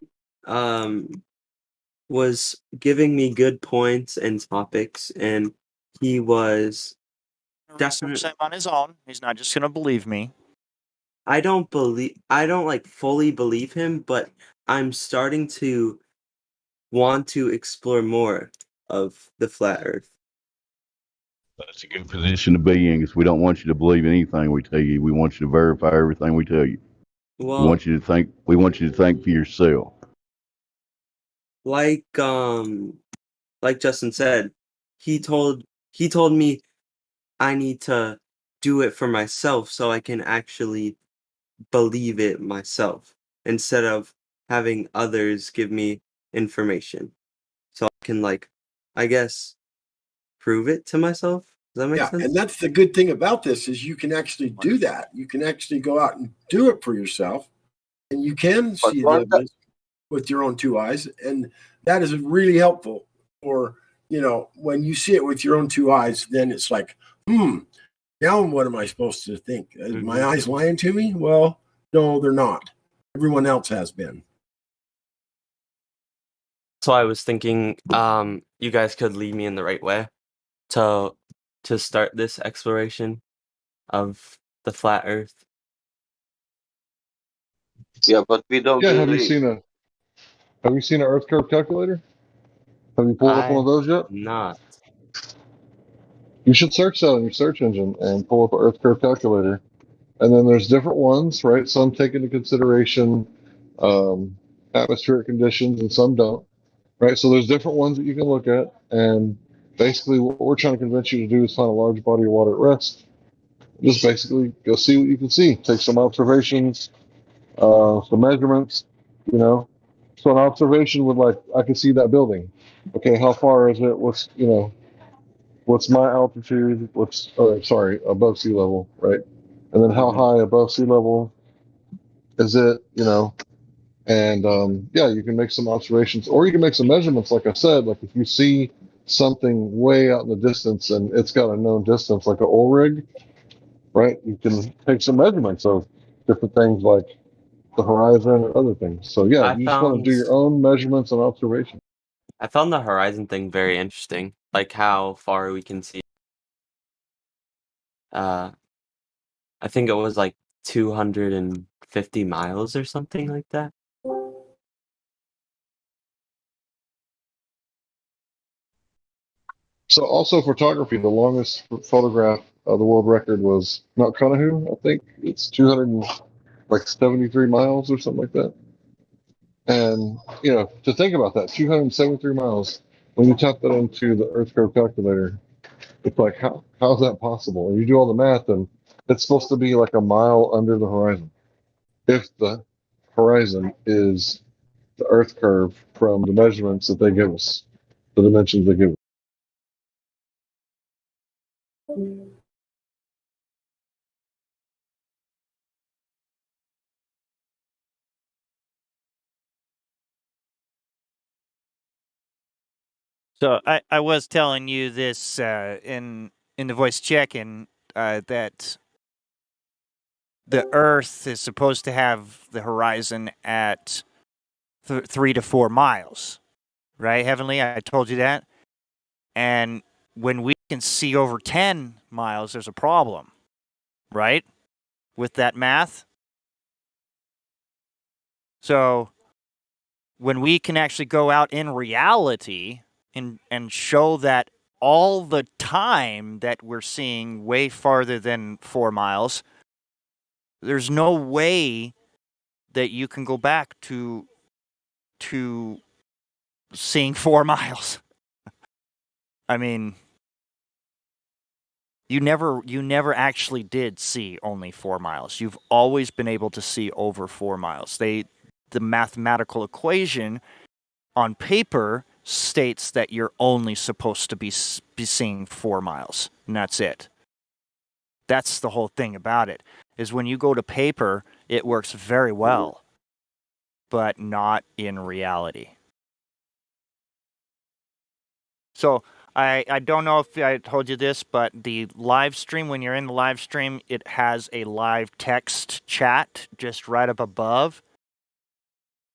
was giving me good points and topics, and he was definitely on his own. He's not just gonna believe me. I don't like fully believe him, but I'm starting to want to explore more of the flat Earth. That's a good position to be in because we don't want you to believe anything we tell you. We want you to verify everything we tell you. Well, we want you to think for yourself. Like Justin said, he told me I need to do it for myself so I can actually believe it myself instead of having others give me information. So I can, I guess, prove it to myself. Does that make sense? And that's the good thing about this is you can actually do that. You can actually go out and do it for yourself, and you can see the evidence with your own two eyes, and that is really helpful for when you see it with your own two eyes, then it's like, now what am I supposed to think? Is my eyes lying to me? Well, no, they're not. Everyone else has been. So I was thinking, you guys could lead me in the right way to start this exploration of the flat Earth. Yeah, but we don't Yeah, really. have you seen an Earth curve calculator? Have you pulled up one of those yet? Not. You should search that on your search engine and pull up an Earth curve calculator. And then there's different ones, right? Some take into consideration atmospheric conditions and some don't, right? So there's different ones that you can look at. And basically, what we're trying to convince you to do is find a large body of water at rest. Just basically go see what you can see. Take some observations, some measurements, you know. So an observation would I can see that building. Okay, how far is it? What's my altitude? Above sea level, right? And then how high above sea level is it? And you can make some observations, or you can make some measurements. Like I said, like if you see something way out in the distance and it's got a known distance, like an oil rig, right? You can take some measurements of different things like the horizon and other things. So yeah, you just want to do your own measurements and observations. I found the horizon thing very interesting, like how far we can see. I think it was like 250 miles or something like that. So also photography, the longest photograph of the world record was Mount Conahu. I think it's 273 miles or something like that. And to think about that, 273 miles. When you tap that into the Earth curve calculator, it's like how's that possible? And you do all the math, and it's supposed to be like a mile under the horizon. If the horizon is the Earth curve from the measurements that they give us, the dimensions they give us. So I was telling you this in the voice check-in that the Earth is supposed to have the horizon at 3 to 4 miles, right, Heavenly? I told you that. And when we can see over 10 miles, there's a problem, right, with that math? So when we can actually go out in reality and show that all the time that we're seeing way farther than 4 miles, there's no way that you can go back to seeing 4 miles. I mean, you never actually did see only 4 miles. You've always been able to see over 4 miles. The mathematical equation on paper states that you're only supposed to be seeing 4 miles, and that's it. That's the whole thing about it, is when you go to paper, it works very well, but not in reality. So I don't know if I told you this, but the live stream, when you're in the live stream, it has a live text chat just right up above.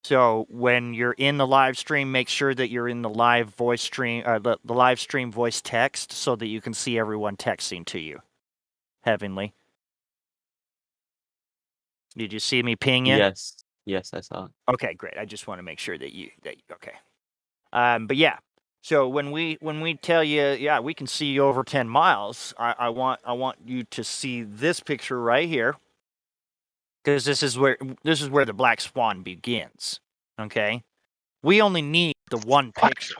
So when you're in the live stream, make sure that you're in the live voice stream, the live stream voice text, so that you can see everyone texting to you. Heavenly. Did you see me ping you? Yes, I saw it. Okay, great. I just want to make sure that okay. But yeah. So when we tell you, yeah, we can see over 10 miles, I want you to see this picture right here, because this is where the black swan begins. Okay, we only need the one picture.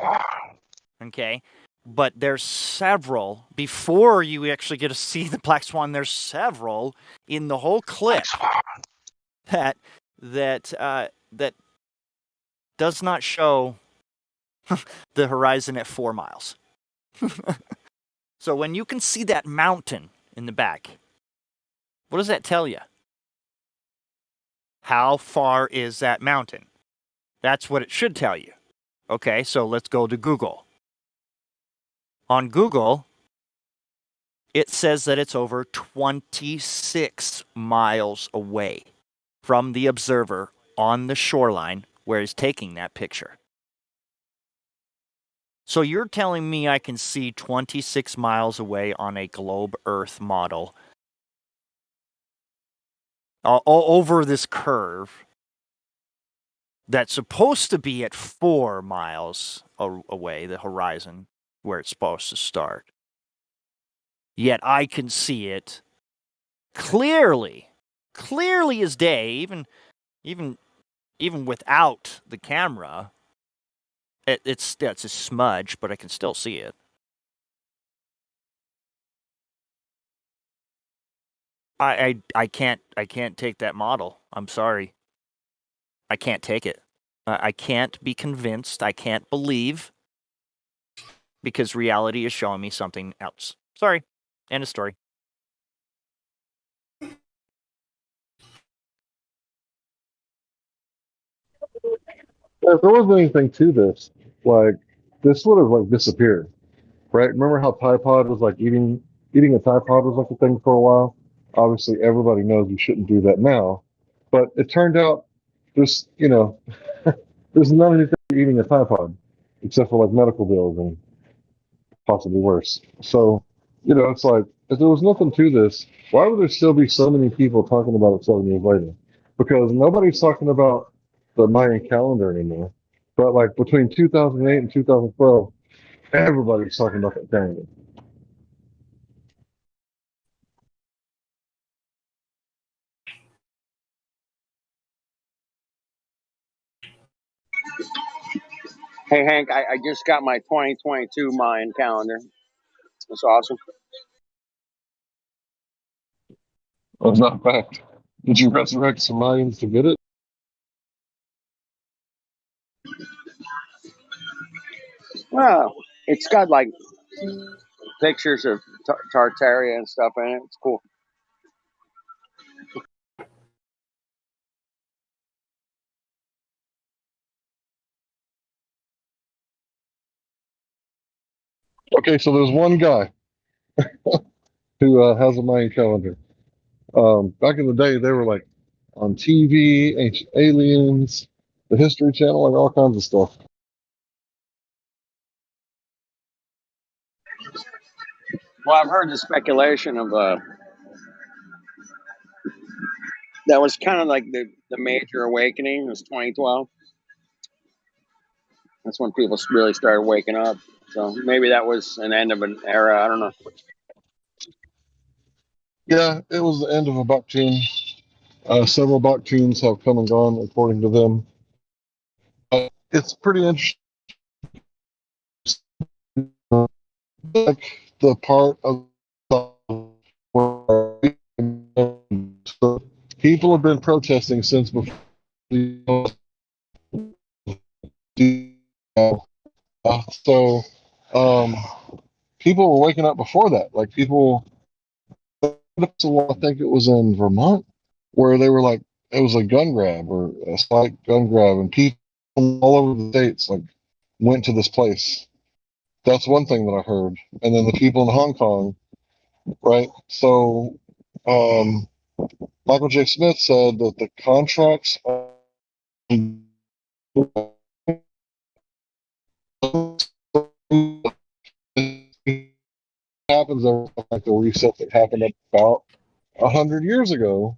Okay, but there's several before you actually get to see the black swan. There's several in the whole clip that does not show the horizon at 4 miles. So when you can see that mountain in the back, what does that tell you? How far is that mountain? That's what it should tell you. Okay, so let's go to Google. On Google, it says that it's over 26 miles away from the observer on the shoreline where he's taking that picture. So you're telling me I can see 26 miles away on a globe Earth model over this curve that's supposed to be at 4 miles away, the horizon, where it's supposed to start. Yet I can see it clearly as day, even without the camera. It's a smudge, but I can still see it. I can't take that model. I'm sorry. I can't take it. I can't be convinced. I can't believe, because reality is showing me something else. Sorry. End of story. If there wasn't anything to this, like this would have like disappeared, right? Remember how Tide Pod was like eating a Tide Pod was like a thing for a while? Obviously, everybody knows you shouldn't do that now, but it turned out there's there's not anything eating a Tide Pod except for like medical bills and possibly worse. So, it's like if there was nothing to this, why would there still be so many people talking about it 7 years later? Because nobody's talking about the Mayan calendar anymore. But like between 2008 and 2012, everybody's talking about that calendar. Hey Hank, I just got my 2022 Mayan calendar. That's awesome. That's not a fact. Did you resurrect some Mayans to get it? Well, it's got like pictures of Tartaria and stuff in it. It's cool. Okay, so there's one guy who has a Mayan calendar. Back in the day, they were like on TV, Ancient Aliens, the History Channel, like all kinds of stuff. Well, I've heard the speculation of that was kind of like the major awakening was 2012. That's when people really started waking up. So maybe that was an end of an era. I don't know. Yeah, it was the end of a Baktun. Several Baktuns have come and gone, according to them. It's pretty interesting. Like the part of where people have been protesting since before. So people were waking up before that. Like people, I think it was in Vermont, where they were like, it was a gun grab or a slight gun grab, and people all over the states like went to this place. That's one thing that I heard. And then the people in Hong Kong, right? So Michael J. Smith said that the contracts happens like the reset that happened about 100 years ago,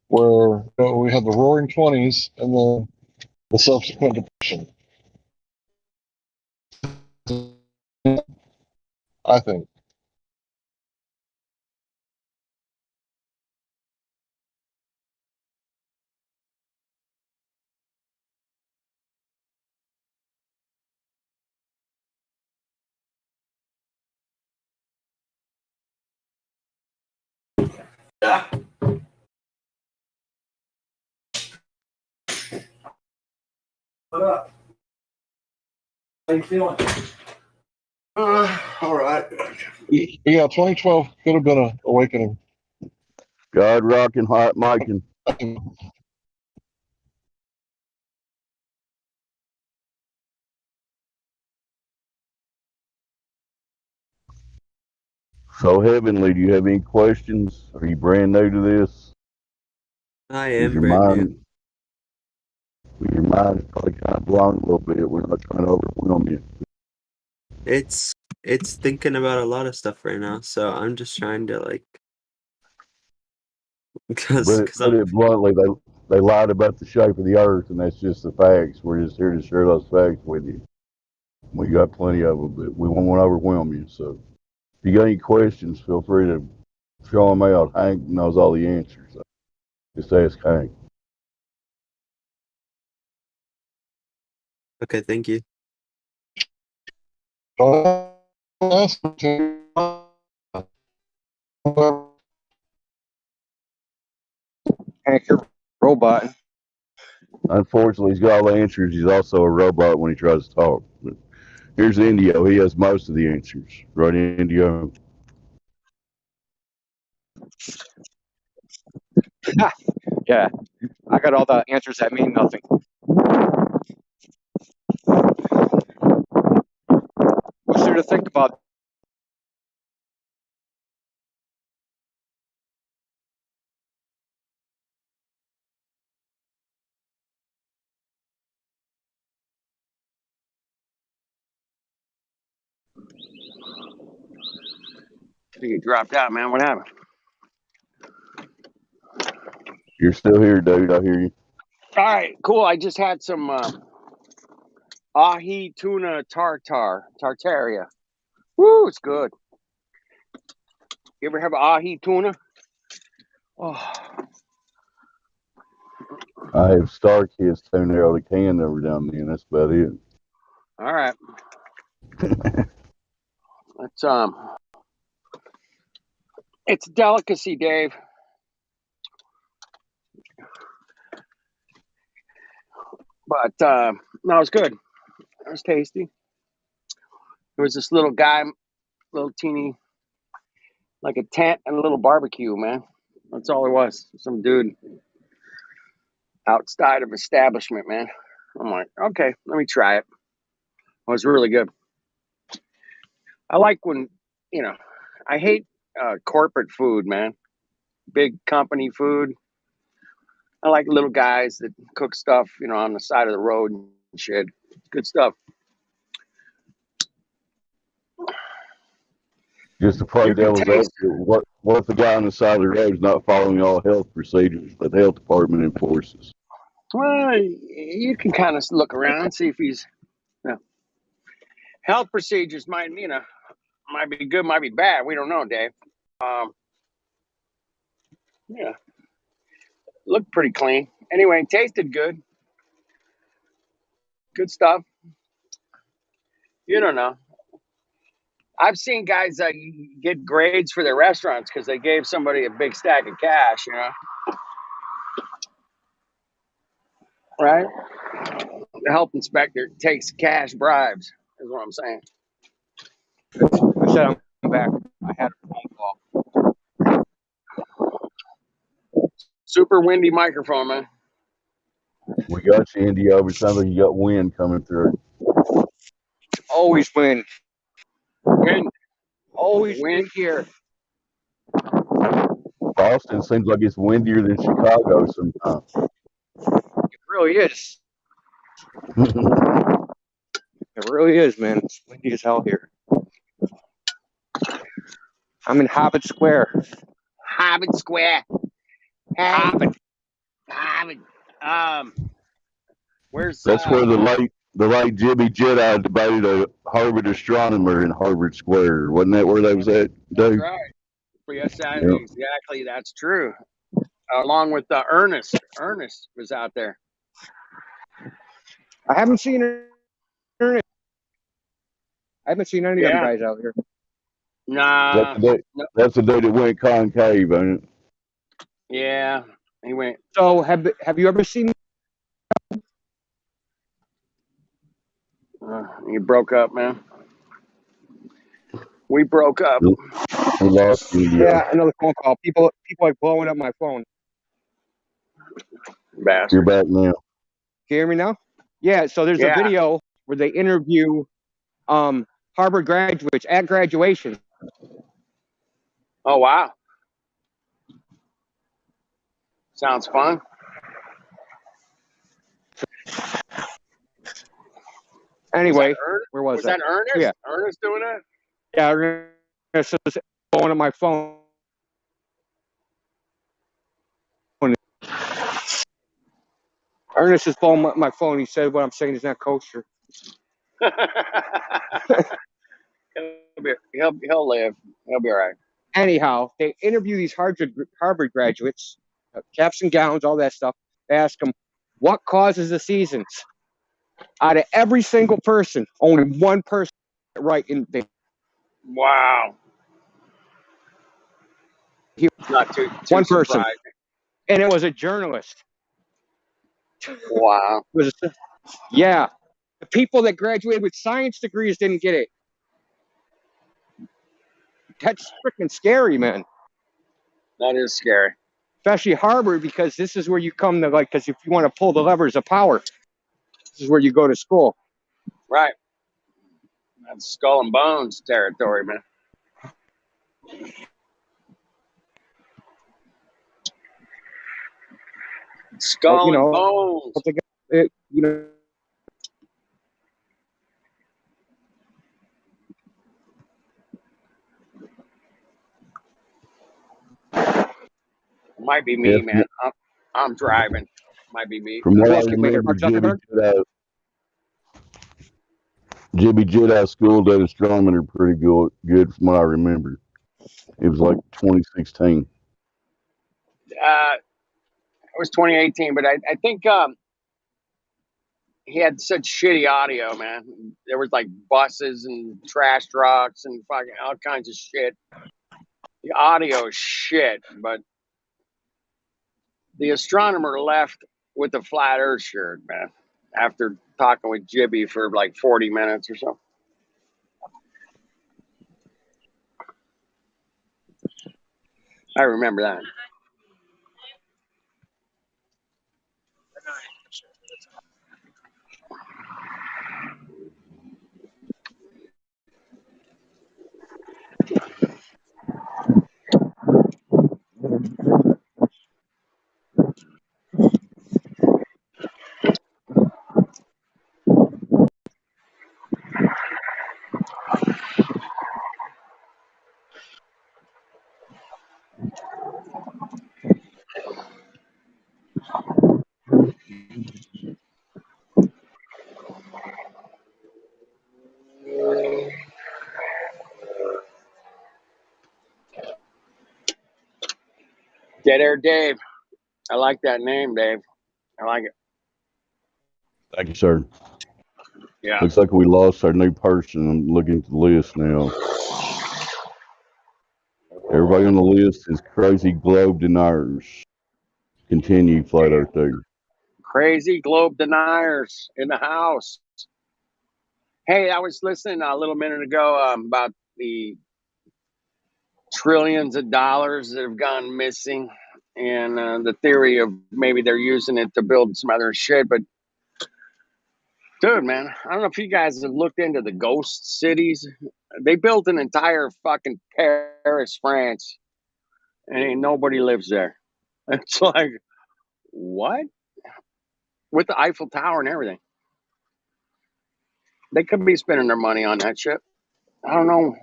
where we had the Roaring Twenties and then the subsequent depression. I think. What up? How you feeling? All right. Yeah, 2012 could have been an awakening. God rocking, hot micing. So, Heavenly, do you have any questions? Are you brand new to this? I Is am your brand new. mind, your mind is probably kind of blown a little bit. We're not trying to overwhelm you. It's thinking about a lot of stuff right now, so I'm just trying to like, because Put it bluntly, they lied about the shape of the earth, and that's just the facts. We're just here to share those facts with you. We got plenty of them, but we won't want to overwhelm you. So, if you got any questions, feel free to throw them out. Hank knows all the answers. So just ask Hank. okay, thank you. Hank, you're a robot. Unfortunately, he's got all the answers. He's also a robot when he tries to talk. But here's Indio. He has most of the answers. Right, Indio? Yeah, I got all the answers that mean nothing. What's there to think about? You dropped out, man. What happened? You're still here, dude. I hear you. All right, cool. I just had some ahi tuna tartaria. Woo, it's good. You ever have ahi tuna? Oh, I have Star Kids tune out a can every now and then. That's about it. all right. It's it's a delicacy, Dave. But no, it's good. It was tasty. There was this little guy, little teeny, like a tent and a little barbecue, man. That's all it was. Some dude outside of establishment, man. I'm like, okay, let me try it. It was really good. I like when, you know, I hate corporate food, man. Big company food. I like little guys that cook stuff, you know, on the side of the road and shit. Good stuff. Just to play You can devil's taste. advocate, what if the guy on the side of the road is not following all health procedures that the health department enforces? Well, you can kind of look around, see if he's, you know, health procedures might, you know, might be good, might be bad. We don't know, Dave. Yeah, looked pretty clean. Anyway, tasted good. Good stuff. You don't know. I've seen guys get grades for their restaurants because they gave somebody a big stack of cash, you know, right? The health inspector takes cash bribes, is what I'm saying. I said I'm back. I had a phone call. Super windy microphone, man. We got you, Indio. It sounds like you got wind coming through. Always wind. Wind. Always wind here. Boston seems like it's windier than Chicago sometimes. It really is. It really is, man. It's windy as hell here. I'm in Hobbit Square. Hobbit Square. Hey. Hobbit. Where's That's where the late Jimmy Jedi debated a Harvard astronomer in Harvard Square. Wasn't that where they was at, That's Dave? right. Yes, Yep. exactly. That's true. Along with Ernest. Ernest was out there. I haven't seen Ernest. I haven't seen any of them guys out here. Nah. That's the day that went concave, ain't it? Yeah, he went. So have you ever seen? You broke up, man. We broke up. We lost you. Yeah, another phone call. People are blowing up my phone. Bastard. You're back now. Can you hear me now? Yeah. So there's a video where they interview Harvard graduates at graduation. Oh wow, sounds fun. Anyway, where was Was I? that Ernest? Yeah, Ernest doing that? yeah. Ernest was going on my phone. Ernest is blowing my phone. He said what I'm saying is not kosher. He'll live. He'll be all right. Anyhow, they interview these Harvard graduates, caps and gowns, all that stuff. They ask them, what causes the seasons? Out of every single person, only one person right in the Wow. Not too one person, surprising. and it was a journalist. Wow. Yeah, the people that graduated with science degrees didn't get it. That's freaking scary, man. That is scary. Especially Harvard, because this is where you come to, like, because if you want to pull the levers of power, this is where you go to school. Right. That's skull and bones territory, man. Skull But, and bones. Might be me, Yes, man. I'm driving. Might be me. from what I remember, Jimmy Jedi School did astronomy are pretty good from what I remember. It was like 2016. It was 2018, but I think he had such shitty audio, man. There was like buses and trash trucks and fucking all kinds of shit. The audio is shit, but the astronomer left with a flat Earth shirt, man. After talking with Jibby for like 40 minutes or so. I remember that. Dead Air Dave. I like that name, Dave. I like it. Thank you, sir. Yeah. Looks like we lost our new person. I'm looking at the list now. Everybody on the list is crazy globe deniers. Continue, flat earth there. Crazy globe deniers in the house. Hey, I was listening a little minute ago about the trillions of dollars that have gone missing and the theory of maybe they're using it to build some other shit. But dude, man, I don't know if you guys have looked into the ghost cities. They built an entire fucking Paris, France, and ain't nobody lives there. It's like, what? With the Eiffel Tower and everything. They could be spending their money on that shit. I don't know.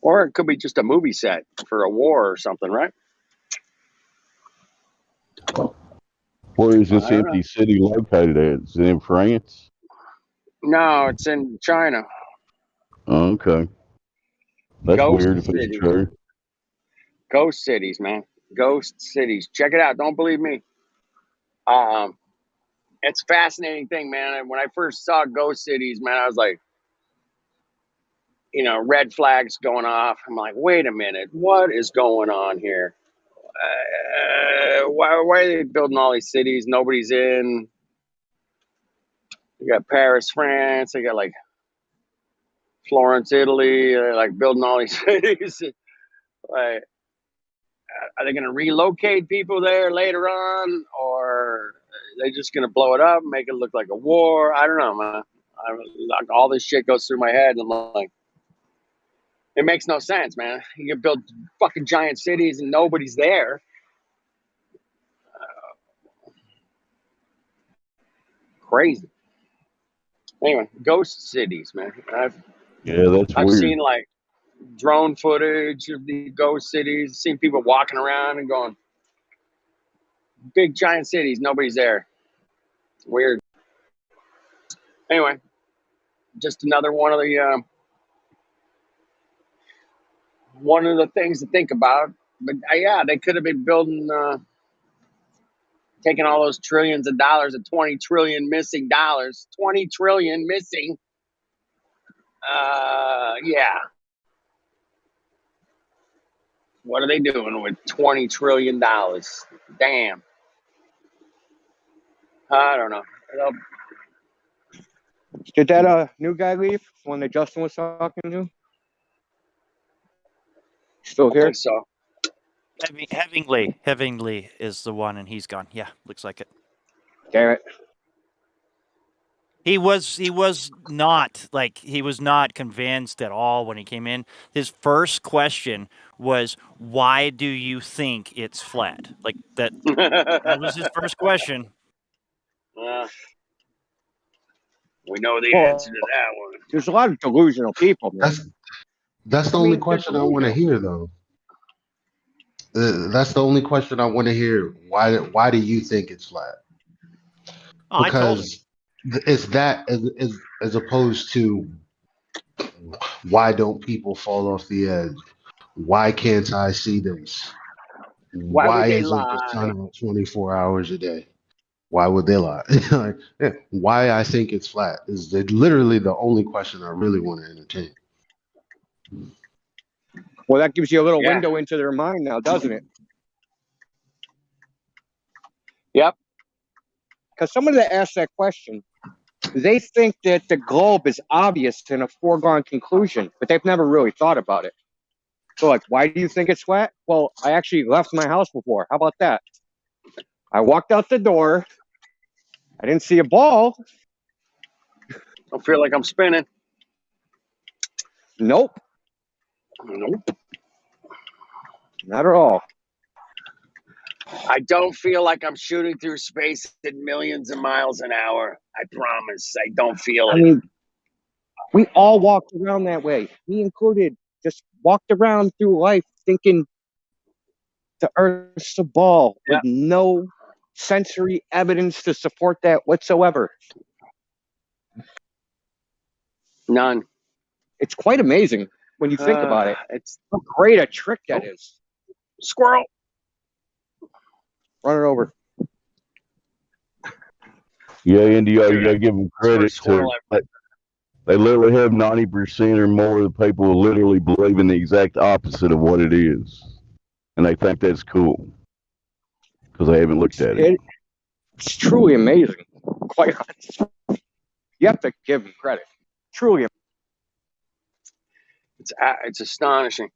Or it could be just a movie set for a war or something, right? Where is this I don't empty know. city located at? Is it in France? No, it's in China. Oh, okay. That's Ghost weird if it's cities. true. Ghost cities, man. Ghost cities. Check it out. Don't believe me. It's a fascinating thing, man. And when I first saw ghost cities, man, I was like, red flags going off. I'm like, wait a minute, what is going on here? Why are they building all these cities nobody's in? You got Paris, France. They got like Florence, Italy. They're like building all these cities. Like, are they going to relocate people there later on, or are they just going to blow it up and make it look like a war? I don't know, man. Like, all this shit goes through my head, and I'm like, It makes no sense, man. You can build fucking giant cities and nobody's there. Crazy. Anyway, ghost cities, man. Yeah, that's I've weird. seen like drone footage of the ghost cities, seen people walking around and going, big giant cities, nobody's there. Weird. Anyway, just another one of the things to think about. But yeah, they could have been building, taking all those trillions of dollars, the 20 trillion missing dollars, 20 trillion missing. Yeah. What are they doing with $20 trillion? Damn. I don't know. Did that new guy leave? The one that Justin was talking to? Still I here? think so. Hevingly is the one, and he's gone. Yeah, looks like it. Damn it. He was not convinced at all when he came in. His first question was, "Why do you think it's flat?" Like that. That was his first question. We know the answer to that one. There's a lot of delusional people, man. That's the only question I want to hear, though. That's the only question I want to hear. Why do you think it's flat? Oh, Because it's that as opposed to why don't people fall off the edge? Why can't I see this? Why would they isn't the sun lie? out 24 hours a day? Why would they lie? Like, yeah, why I think it's flat is literally the only question I really want to entertain. Well, that gives you a little window into their mind now, doesn't it? Yep. Because somebody that asked that question, they think that the globe is obvious and a foregone conclusion, but they've never really thought about it. So, like, why do you think it's flat? Well, I actually left my house before. How about that? I walked out the door. I didn't see a ball. Don't feel like I'm spinning. Nope. Nope. Not at all. I don't feel like I'm shooting through space at millions of miles an hour. I promise. I don't feel it. I mean, we all walked around that way. Me included. Just walked around through life thinking the Earth's a ball with no sensory evidence to support that whatsoever. None. It's quite amazing when you think about it. It's how great a trick that is. Squirrel. Run it over. Yeah, India, you gotta give them credit squirrel they literally have 90% or more of the people literally believing the exact opposite of what it is, and they think that's cool because they haven't looked at it. It's truly amazing. Quite honest. You have to give them credit. Truly. It's astonishing.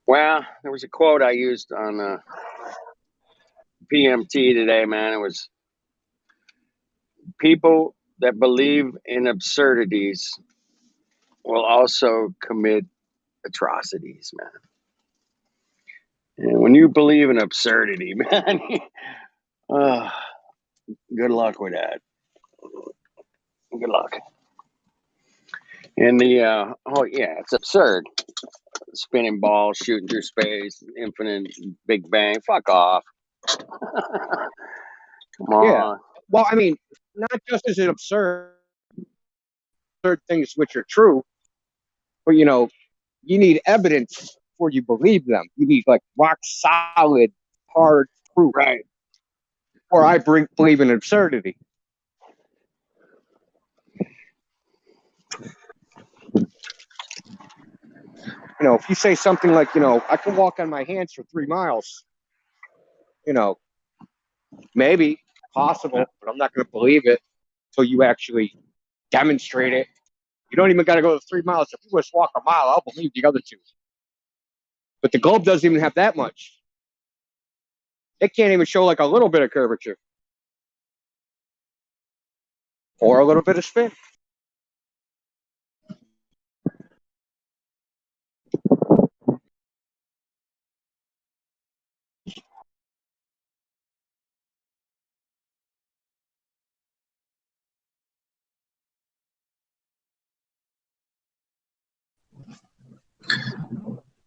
Well, there was a quote I used on PMT today, man. It was, people that believe in absurdities will also commit atrocities, man. And when you believe in absurdity, man, good luck with that. Good luck. And it's absurd. Spinning balls, shooting through space, infinite Big Bang. Fuck off. Come on. Yeah. Well, I mean, not just is it absurd things which are true, but you need evidence before you believe them. You need like rock solid, hard proof. Right. Or I believe in absurdity. If you say something like, I can walk on my hands for 3 miles, maybe possible, but I'm not going to believe it until you actually demonstrate it. You don't even got to go to 3 miles. If you just walk a mile, I'll believe the other 2. But the globe doesn't even have that much. It can't even show like a little bit of curvature. or a little bit of spin.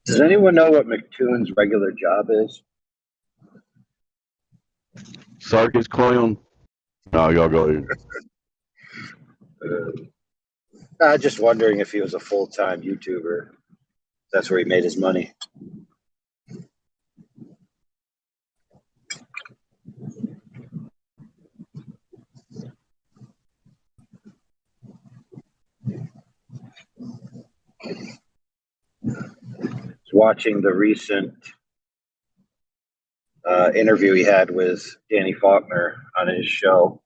Does anyone know what McToon's regular job is? Circus clown? No, y'all go ahead. Just wondering if he was a full-time YouTuber. That's where he made his money. Watching the recent interview he had with Danny Faulkner on his show,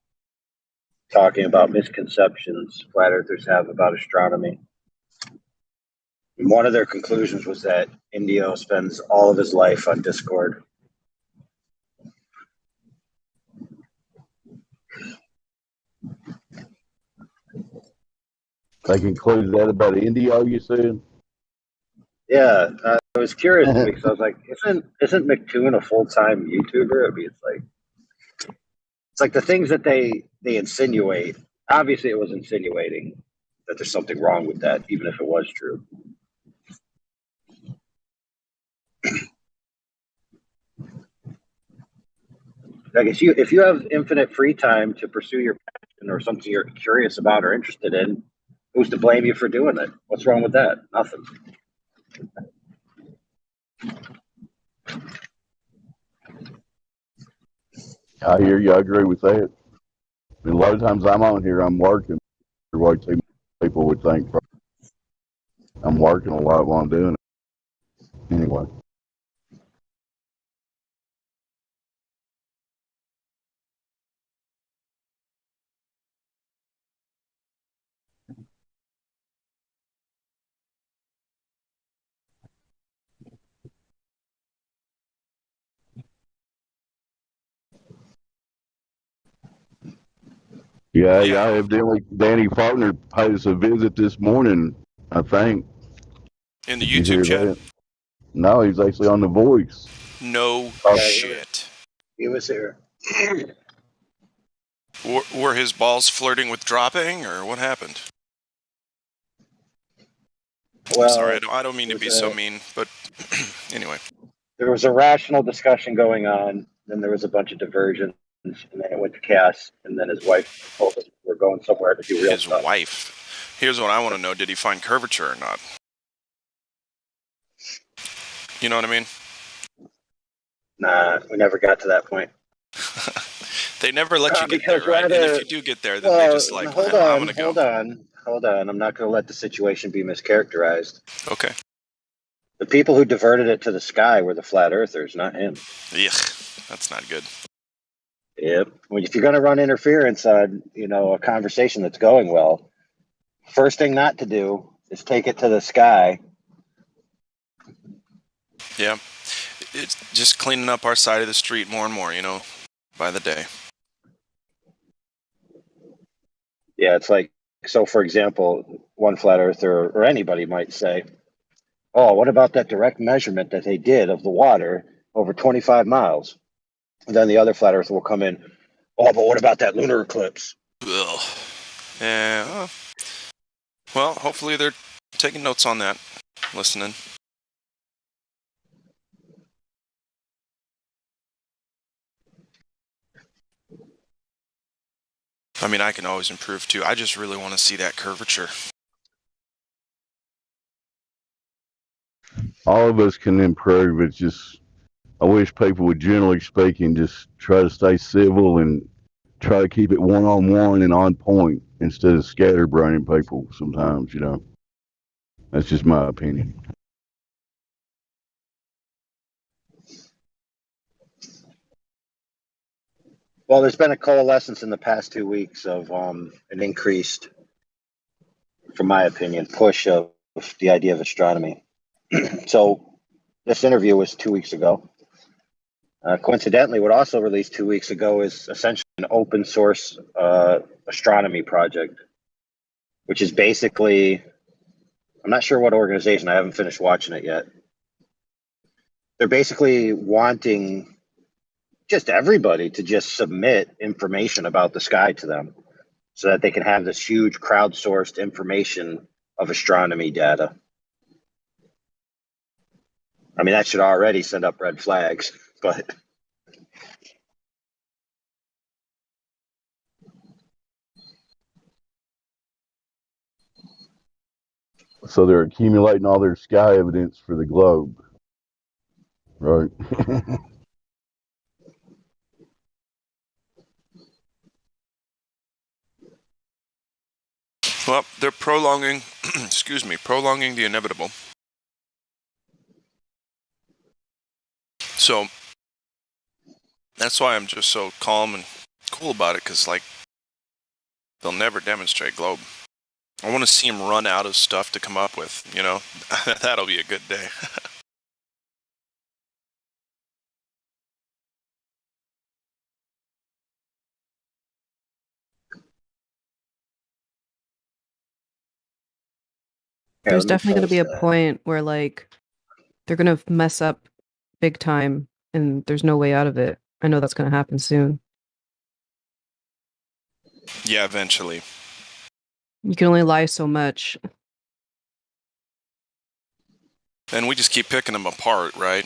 talking about misconceptions flat earthers have about astronomy. And one of their conclusions was that Indio spends all of his life on Discord. They concluded that about Indio, you said? Yeah, I was curious because I was like, isn't McToon a full-time YouTuber? I mean, it's like the things that they insinuate. Obviously, it was insinuating that there's something wrong with that, even if it was true. Like if you have infinite free time to pursue your passion or something you're curious about or interested in, who's to blame you for doing it? What's wrong with that? Nothing. I hear you. I agree with that. I mean, a lot of times I'm on here, I'm working. What people would think I'm working a lot while I'm doing it. Anyway. Yeah, evidently Danny Faulkner paid us a visit this morning, I think. In the Did you YouTube hear chat? that? No, he's actually on The Voice. No Yeah, shit. He was here. Were his balls flirting with dropping, or what happened? Well, sorry, I don't mean to be so mean, but anyway. There was a rational discussion going on, then there was a bunch of diversions, and then it went to Cass, and then his wife told him we're going somewhere to do real His stuff. wife. Here's what I want to know: did he find curvature or not? You know what I mean? Nah, we never got to that point. They never let you get there, right? And if you do get there, then they just like, hold I'm gonna go. Hold on. I'm not going to let the situation be mischaracterized. Okay. The people who diverted it to the sky were the flat earthers, not him. Yuck, that's not good. Yep. Well, if you're going to run interference on, a conversation that's going well, first thing not to do is take it to the sky. Yeah. It's just cleaning up our side of the street more and more, by the day. Yeah, it's like, so for example, one flat earther or anybody might say, oh, what about that direct measurement that they did of the water over 25 miles? And then the other flat earther will come in, oh, but what about that lunar eclipse? Ugh. Yeah. Well, hopefully they're taking notes on that, listening. I mean, I can always improve too. I just really want to see that curvature. All of us can improve. It's just, I wish people would, generally speaking, just try to stay civil and try to keep it one-on-one and on point instead of scatterbraining people sometimes, That's just my opinion. Well, there's been a coalescence in the past 2 weeks of an increased, from my opinion, push of the idea of astronomy. So this interview was 2 weeks ago. Coincidentally, what also released 2 weeks ago is essentially an open source astronomy project, which is basically, I'm not sure what organization, I haven't finished watching it yet. They're basically wanting just everybody to just submit information about the sky to them so that they can have this huge crowdsourced information of astronomy data. I mean, that should already send up red flags, but So they're accumulating all their sky evidence for the globe, right? Well, they're prolonging, excuse me, prolonging the inevitable. So that's why I'm just so calm and cool about it, because, like, they'll never demonstrate globe. I want to see them run out of stuff to come up with, you know? That'll be a good day. yeah, There's let me definitely going to be post a that. point where like they're going to mess up big time and there's no way out of it. I know that's going to happen soon. Yeah, eventually. You can only lie so much. And we just keep picking them apart, right?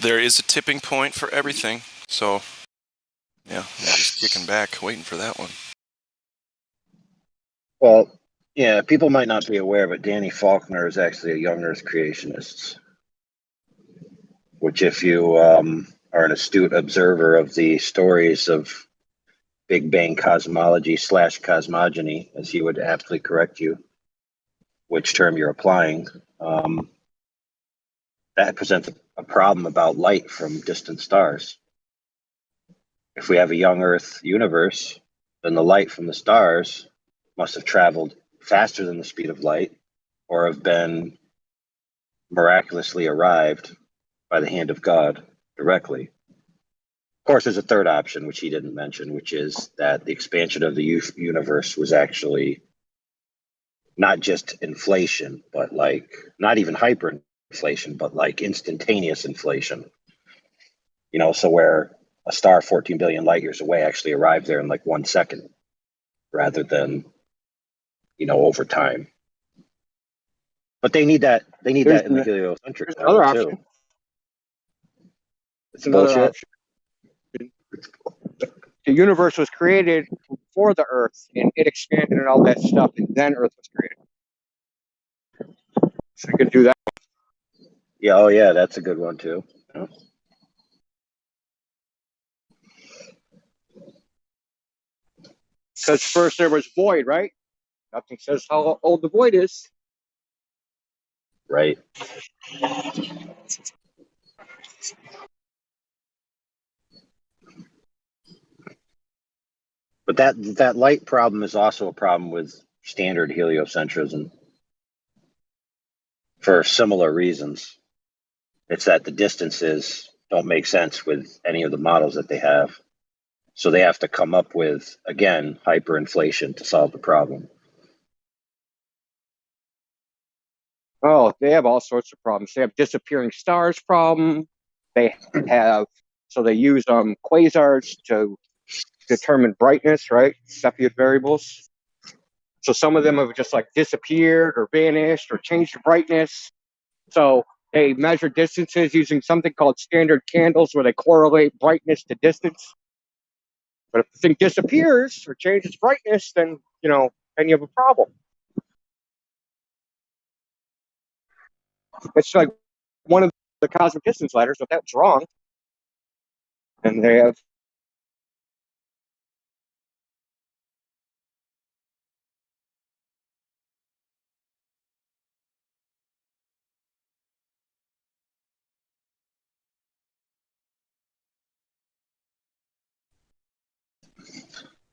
There is a tipping point for everything, so yeah, we're just kicking back, waiting for that one. Well, yeah, people might not be aware, but Danny Faulkner is actually a young Earth creationist, which if you are an astute observer of the stories of Big Bang cosmology / cosmogony, as he would aptly correct you, which term you're applying, that presents a problem about light from distant stars. If we have a young Earth universe, then the light from the stars must have traveled faster than the speed of light or have been miraculously arrived by the hand of God directly. Of course, there's a third option, which he didn't mention, which is that the expansion of the universe was actually not just inflation, but like not even hyperinflation, but like instantaneous inflation. You know, so where a star 14 billion light years away actually arrived there in like 1 second rather than, you know, over time. But they need that. They need that in the heliocentric model Another too. option. It's Another bullshit. option. The universe was created for the Earth, and it expanded and all that stuff, and then Earth was created. So you could do that. Yeah. Oh, yeah. That's a good one too. Yeah. Because first there was void, right? Nothing says how old the void is. Right. But that light problem is also a problem with standard heliocentrism for similar reasons. It's that the distances don't make sense with any of the models that they have. So they have to come up with, again, hyperinflation to solve the problem. Oh, they have all sorts of problems. They have disappearing stars problem. They have, so they use quasars to determine brightness, right? Cepheid variables. So some of them have just like disappeared or vanished or changed the brightness. So they measure distances using something called standard candles where they correlate brightness to distance. But if the thing disappears or changes brightness, then, you know, then you have a problem. It's like one of the cosmic distance ladders, if that's wrong, and they have.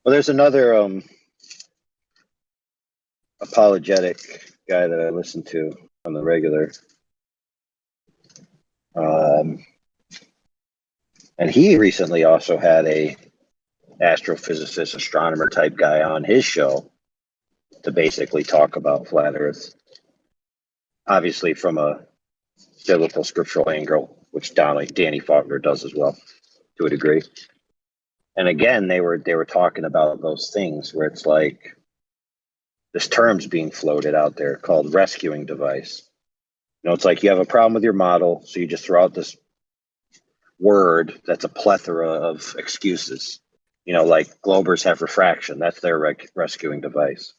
Well, there's another apologetic guy that I listen to on the regular. And he recently also had a astrophysicist, astronomer type guy on his show to basically talk about flat Earth, obviously from a biblical scriptural angle, which Danny Faulkner does as well to a degree. And again, they were talking about those things where it's like this term's being floated out there called rescuing device. You know, it's like you have a problem with your model, so you just throw out this word that's a plethora of excuses. You know, like Globers have refraction. That's their rescuing device.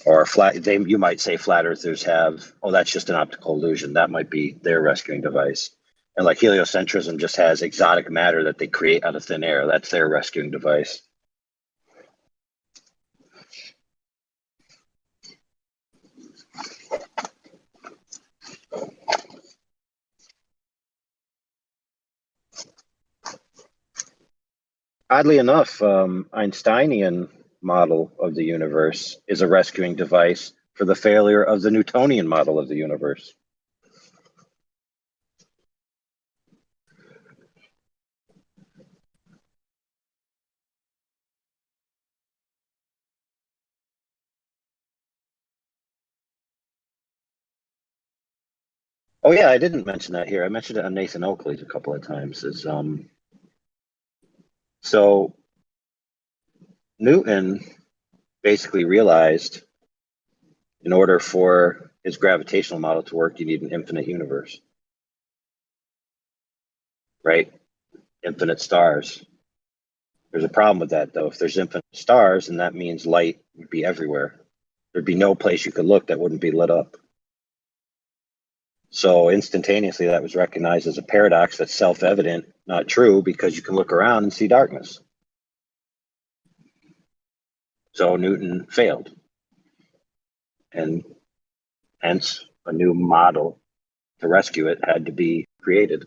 Or you might say flat earthers have, oh, that's just an optical illusion. That might be their rescuing device. And like heliocentrism just has exotic matter that they create out of thin air. That's their rescuing device. Oddly enough, Einsteinian model of the universe is a rescuing device for the failure of the Newtonian model of the universe. Oh yeah, I didn't mention that here. I mentioned it on Nathan Oakley's a couple of times. So Newton basically realized in order for his gravitational model to work, you need an infinite universe, right? Infinite stars. There's a problem with that, though. If there's infinite stars, then that means light would be everywhere. There'd be no place you could look that wouldn't be lit up. So instantaneously, that was recognized as a paradox that's self-evident, not true, because you can look around and see darkness. So Newton failed. And hence, a new model to rescue it had to be created.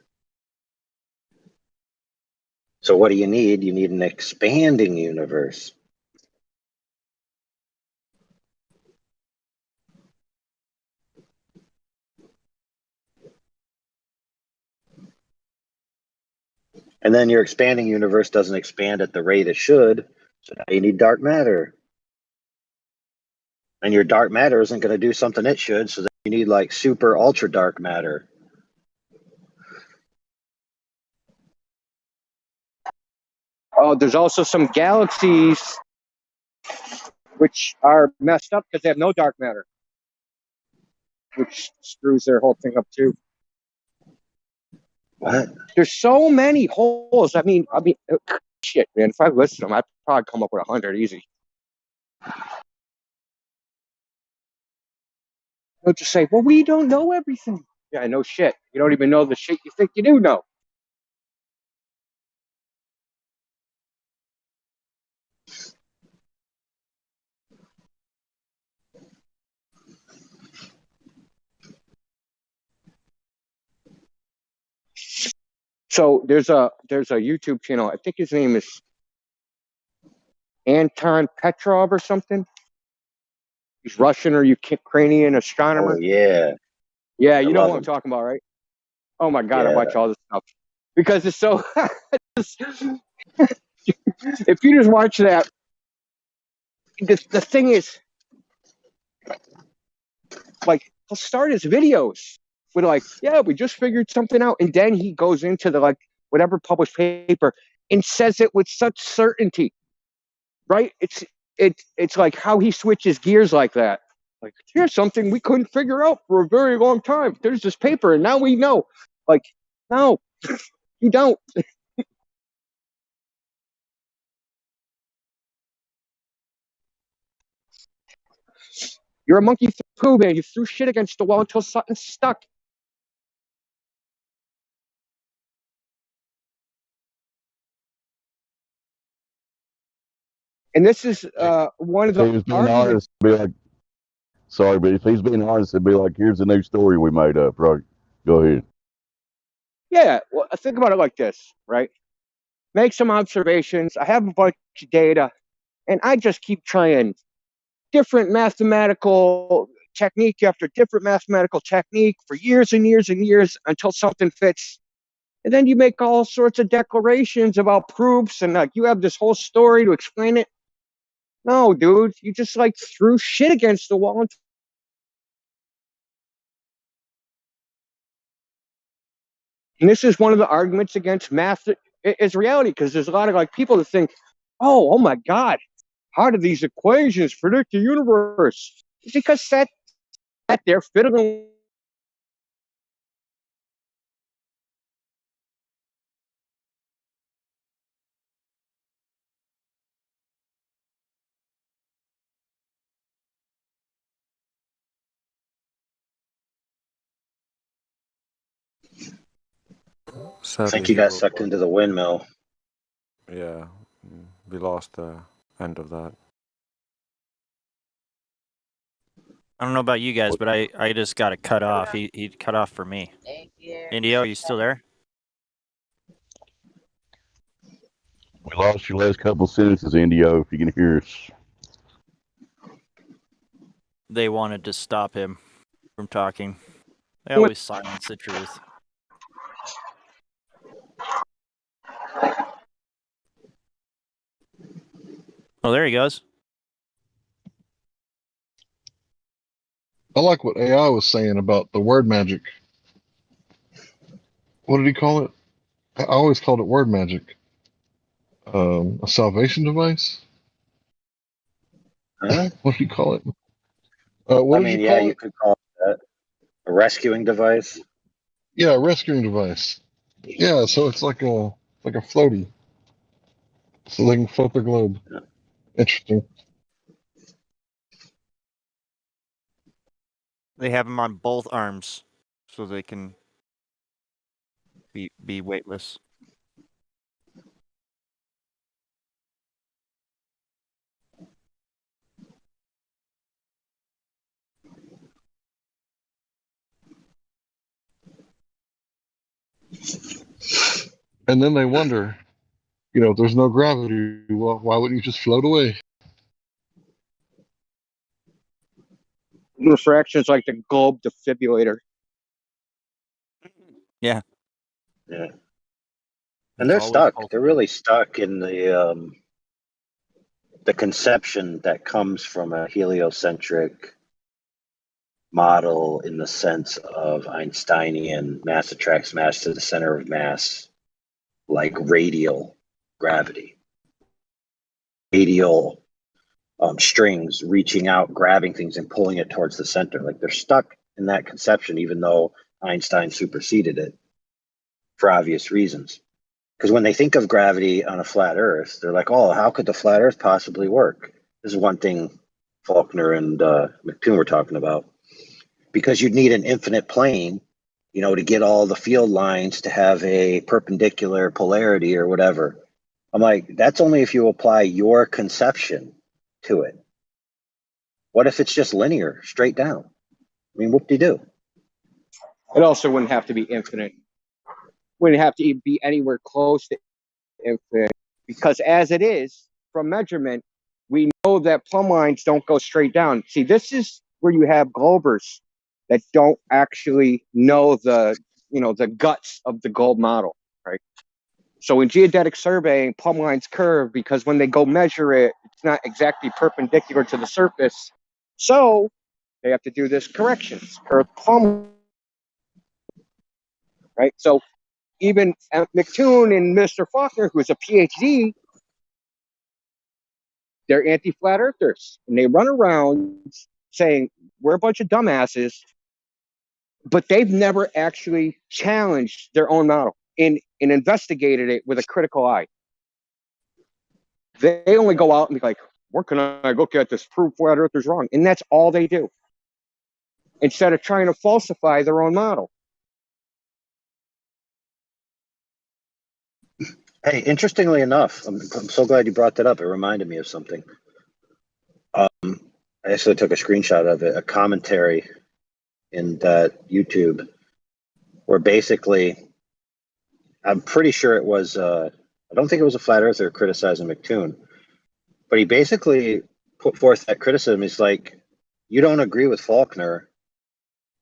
So what do you need? You need an expanding universe. And then your expanding universe doesn't expand at the rate it should. So now you need dark matter. And your dark matter isn't going to do something it should. So then you need like super ultra dark matter. Oh, there's also some galaxies which are messed up because they have no dark matter, which screws their whole thing up too. What? There's so many holes. I mean, shit, man. If I listed them, I'd probably come up with 100 easy. They'll just say, "Well, we don't know everything." Yeah, I know shit. You don't even know the shit you think you do know. So there's a YouTube channel. I think his name is Anton Petrov or something. He's Russian or Ukrainian astronomer. Oh, yeah. Yeah, I you know love who I'm him. talking about, right? Oh my God, I Yeah. watch all this stuff because it's so. If you just watch that, the thing is, like, he'll start his videos with like, "Yeah, we just figured something out," and then he goes into the like whatever published paper and says it with such certainty, right? It's like how he switches gears like that. Like, here's something we couldn't figure out for a very long time. There's this paper, and now we know. Like, no, you don't. You're a monkey poo, man. You threw shit against the wall until something stuck. And this is one of If he the was being arguments. honest, it'd be like, sorry, but if he's being honest, it'd be like, here's a new story we made up. Right? Go ahead. Yeah, well, think about it like this, right? Make some observations. I have a bunch of data, and I just keep trying different mathematical technique after different mathematical technique for years and years and years until something fits. And then you make all sorts of declarations about proofs and like you have this whole story to explain it. No, dude, you just like threw shit against the wall. And this is one of the arguments against math is reality, because there's a lot of like people that think, oh my God, how do these equations predict the universe? It's because that they're fiddling. I Sadly, think you he got broke sucked one. into the windmill. Yeah, we lost the end of that. I don't know about you guys, but I just got it cut off. He cut off for me. Indio, are you still there? We lost your last couple sentences, Indio, if you can hear us. They wanted to stop him from talking. They always silence the truth. Oh, there he goes. I like what AI was saying about the word magic. What did he call it? I always called it word magic. A salvation device? Huh? What did you call it? What I did mean, you yeah, call you it? could call it that. A rescuing device. Yeah, a rescuing device. Yeah, so it's like a floaty, so they can float the globe. Interesting. They have him on both arms, so they can be weightless. And then they wonder, if there's no gravity, well, why wouldn't you just float away? Refractions like the globe defibrillator. Yeah. Yeah. It's And they're always stuck. They're pulsating. really stuck in the conception that comes from a heliocentric model in the sense of Einsteinian mass attracts mass to the center of mass, like radial gravity. Radial strings reaching out, grabbing things and pulling it towards the center. Like they're stuck in that conception, even though Einstein superseded it for obvious reasons. Because when they think of gravity on a flat Earth, they're like, oh, how could the flat Earth possibly work? This is one thing Faulkner and McToon were talking about. Because you'd need an infinite plane, to get all the field lines to have a perpendicular polarity or whatever. I'm like, that's only if you apply your conception to it. What if it's just linear, straight down? I mean, whoop-de-doo. It also wouldn't have to be infinite. Wouldn't have to be anywhere close to infinite, because as it is, from measurement, we know that plumb lines don't go straight down. See, this is where you have globers that don't actually know the guts of the globe model, right? So in geodetic surveying, plumb lines curve because when they go measure it, it's not exactly perpendicular to the surface. So they have to do this corrections, curve plumb, right? So even McToon and Mr. Faulkner, who's a PhD, they're anti-flat earthers. And they run around saying, we're a bunch of dumbasses, but they've never actually challenged their own model and investigated it with a critical eye. They only go out and be like, where can I look at this proof flat earthers wrong? And that's all they do, instead of trying to falsify their own model. Hey, interestingly enough, I'm so glad you brought that up. It reminded me of something. I actually took a screenshot of it, a commentary in that YouTube, where basically, I'm pretty sure it was, I don't think it was a flat earther criticizing McToon, but he basically put forth that criticism. He's like, you don't agree with Faulkner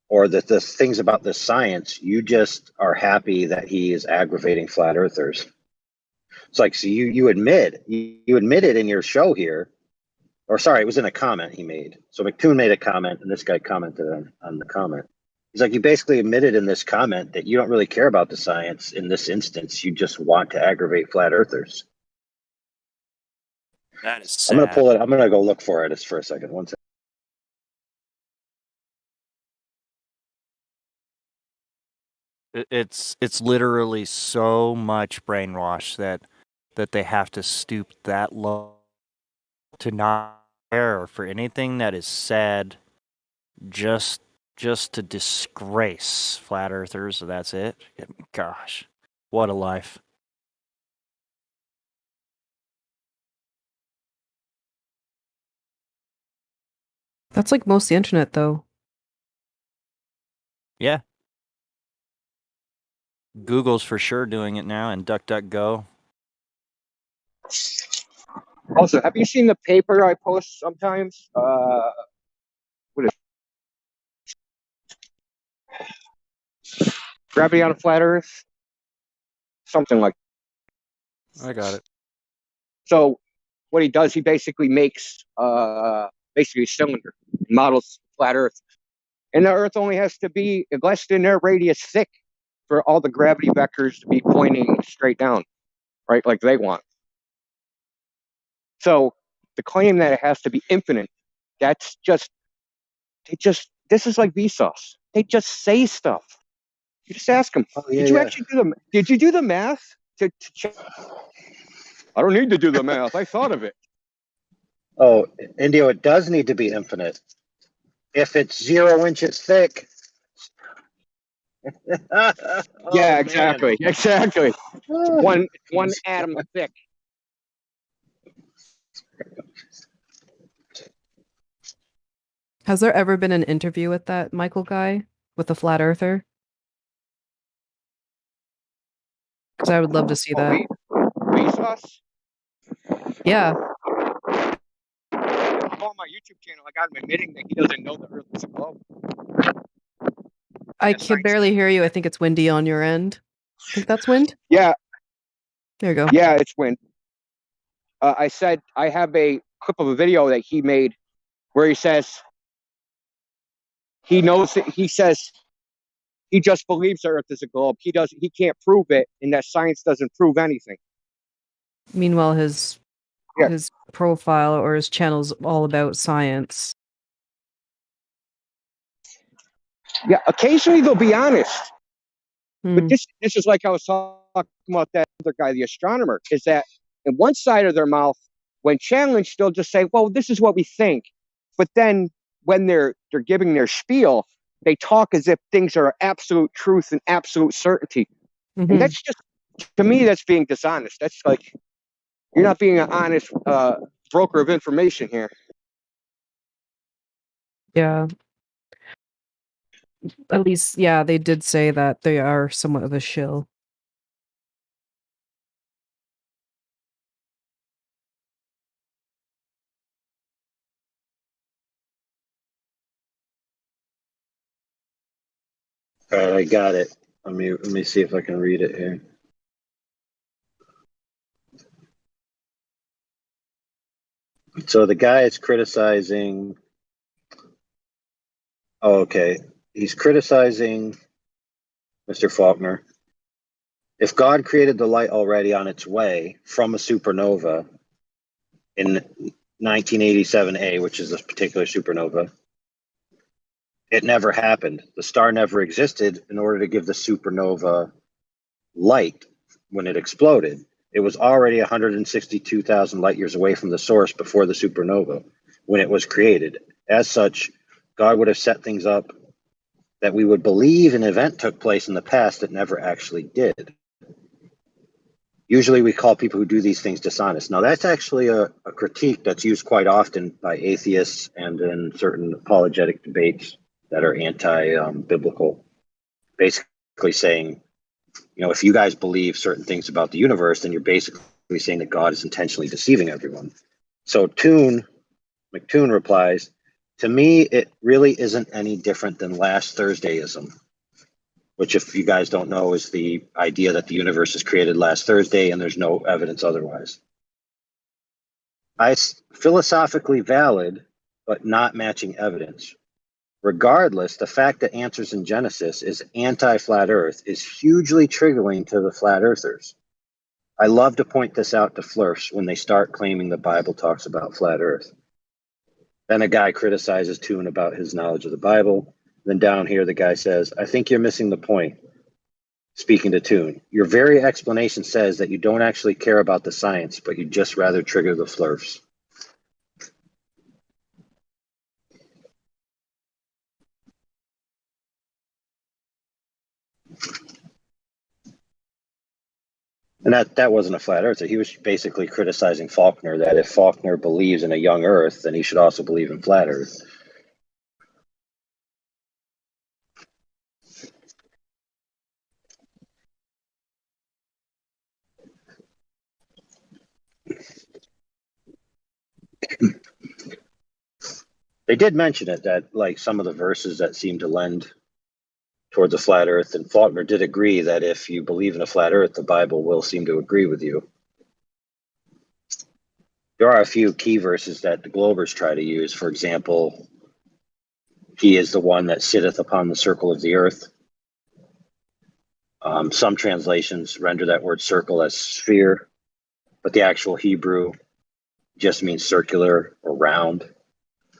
or that the things about the science. You just are happy that he is aggravating flat earthers. It's like, so you admitted in your show here, or sorry, it was in a comment he made. So McToon made a comment, and this guy commented on the comment. He's like, you basically admitted in this comment that you don't really care about the science in this instance. You just want to aggravate flat earthers. That is I'm sad. gonna pull it. I'm gonna go look for it. Just for a second. One second. It's literally so much brainwash that they have to stoop that low to not care for anything that is said, just to disgrace flat earthers. So that's it. Gosh, what a life. That's like most of the internet, though. Yeah. Google's for sure doing it now, and DuckDuckGo. Also, have you seen the paper I post sometimes? What is Gravity on a Flat Earth? Something like I got it. So what he does, he basically makes basically a cylinder, models flat Earth. And the Earth only has to be less than their radius thick for all the gravity vectors to be pointing straight down, right? Like they want. So the claim that it has to be infinite, that's just, this is like Vsauce. They just say stuff. You just ask them, did you actually do the math to check? I don't need to do the math. I thought of it. Oh, Indio, it does need to be infinite. If it's 0 inches thick. Yeah, exactly. Man. Exactly. One atom thick. Has there ever been an interview with that Michael guy, with the flat earther? Because I would love to see that. Vsauce? Yeah. On my YouTube channel, I got him admitting that he doesn't know the Earth is a globe. I can barely hear you. I think it's windy on your end. I think that's wind? Yeah. There you go. Yeah, it's wind. I said I have a clip of a video that he made where he says he knows it, he says he just believes the Earth is a globe. He can't prove it, and that science doesn't prove anything. Meanwhile, his profile or his channel is all about science. Yeah, occasionally they'll be honest. But this is like I was talking about that other guy, the astronomer, is that in one side of their mouth, when challenged, they'll just say, well, this is what we think. But then when they're giving their spiel, they talk as if things are absolute truth and absolute certainty. Mm-hmm. And that's just, to me, that's being dishonest. That's like, you're not being an honest broker of information here. Yeah. At least, yeah, they did say that they are somewhat of a shill. All right, I got it. Let me see if I can read it here. So the guy is criticizing. Oh, okay. He's criticizing Mr. Faulkner. If God created the light already on its way from a supernova in 1987A, which is this particular supernova, it never happened. The star never existed in order to give the supernova light when it exploded. It was already 162,000 light years away from the source before the supernova when it was created. As such, God would have set things up that we would believe an event took place in the past that never actually did. Usually we call people who do these things dishonest. Now, that's actually a critique that's used quite often by atheists and in certain apologetic debates that are anti-biblical, basically saying, you know, if you guys believe certain things about the universe, then you're basically saying that God is intentionally deceiving everyone. So McToon replies, To me, it really isn't any different than last Thursdayism, which, if you guys don't know, is the idea that the universe was created last Thursday and there's no evidence otherwise. Philosophically valid, but not matching evidence. Regardless, the fact that Answers in Genesis is anti-flat Earth is hugely triggering to the flat earthers. I love to point this out to flirts when they start claiming the Bible talks about flat Earth. Then a guy criticizes Toon about his knowledge of the Bible. Then down here, the guy says, I think you're missing the point. Speaking to Toon, your very explanation says that you don't actually care about the science, but you'd just rather trigger the flirts. And that wasn't a flat earther. He was basically criticizing Faulkner that if Faulkner believes in a young Earth, then he should also believe in flat Earth. They did mention it, that like some of the verses that seem to lend towards a flat Earth, and Faulkner did agree that if you believe in a flat Earth, the Bible will seem to agree with you. There are a few key verses that the Globers try to use. For example, he is the one that sitteth upon the circle of the earth. Some translations render that word circle as sphere, but the actual Hebrew just means circular or round,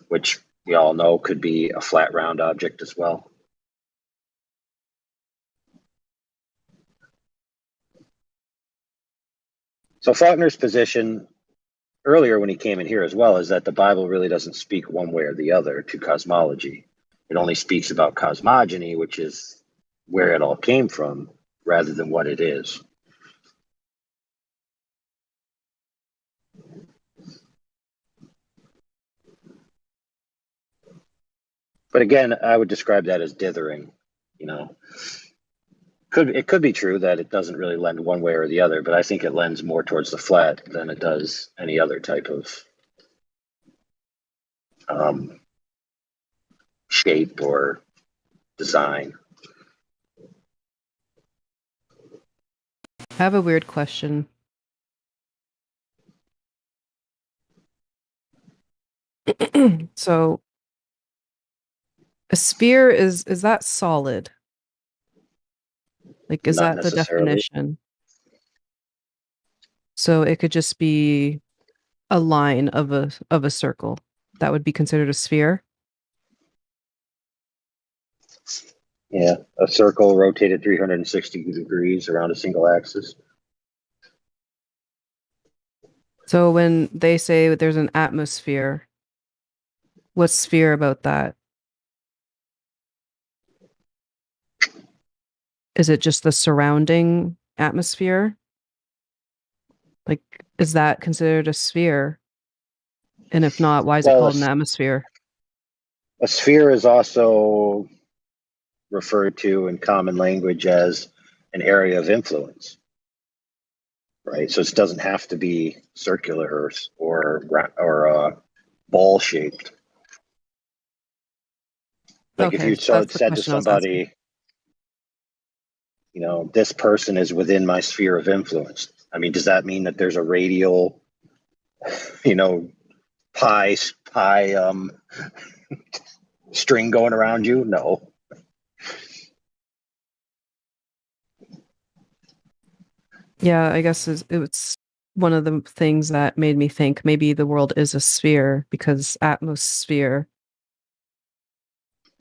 which we all know could be a flat round object as well. So Faulkner's position earlier when he came in here as well is that the Bible really doesn't speak one way or the other to cosmology. It only speaks about cosmogony, which is where it all came from, rather than what it is. But again, I would describe that as dithering. You know, it could be true that it doesn't really lend one way or the other, but I think it lends more towards the flat than it does any other type of shape or design. I have a weird question. So a sphere is that solid? Like, is Not that the necessarily. definition? So it could just be a line of a circle. That would be considered a sphere? Yeah, a circle rotated 360 degrees around a single axis. So when they say that there's an atmosphere, what's sphere about that? Is it just the surrounding atmosphere? Like, is that considered a sphere? And if not, why is it Well, called an atmosphere? a sphere is also referred to in common language as an area of influence, right? So it doesn't have to be circular or ball shaped. Like Okay, if you that's the said to question I was asking. somebody, you know, this person is within my sphere of influence. I mean, does that mean that there's a radial, you know, pi string going around you? No. Yeah, I guess it's one of the things that made me think maybe the world is a sphere, because atmosphere,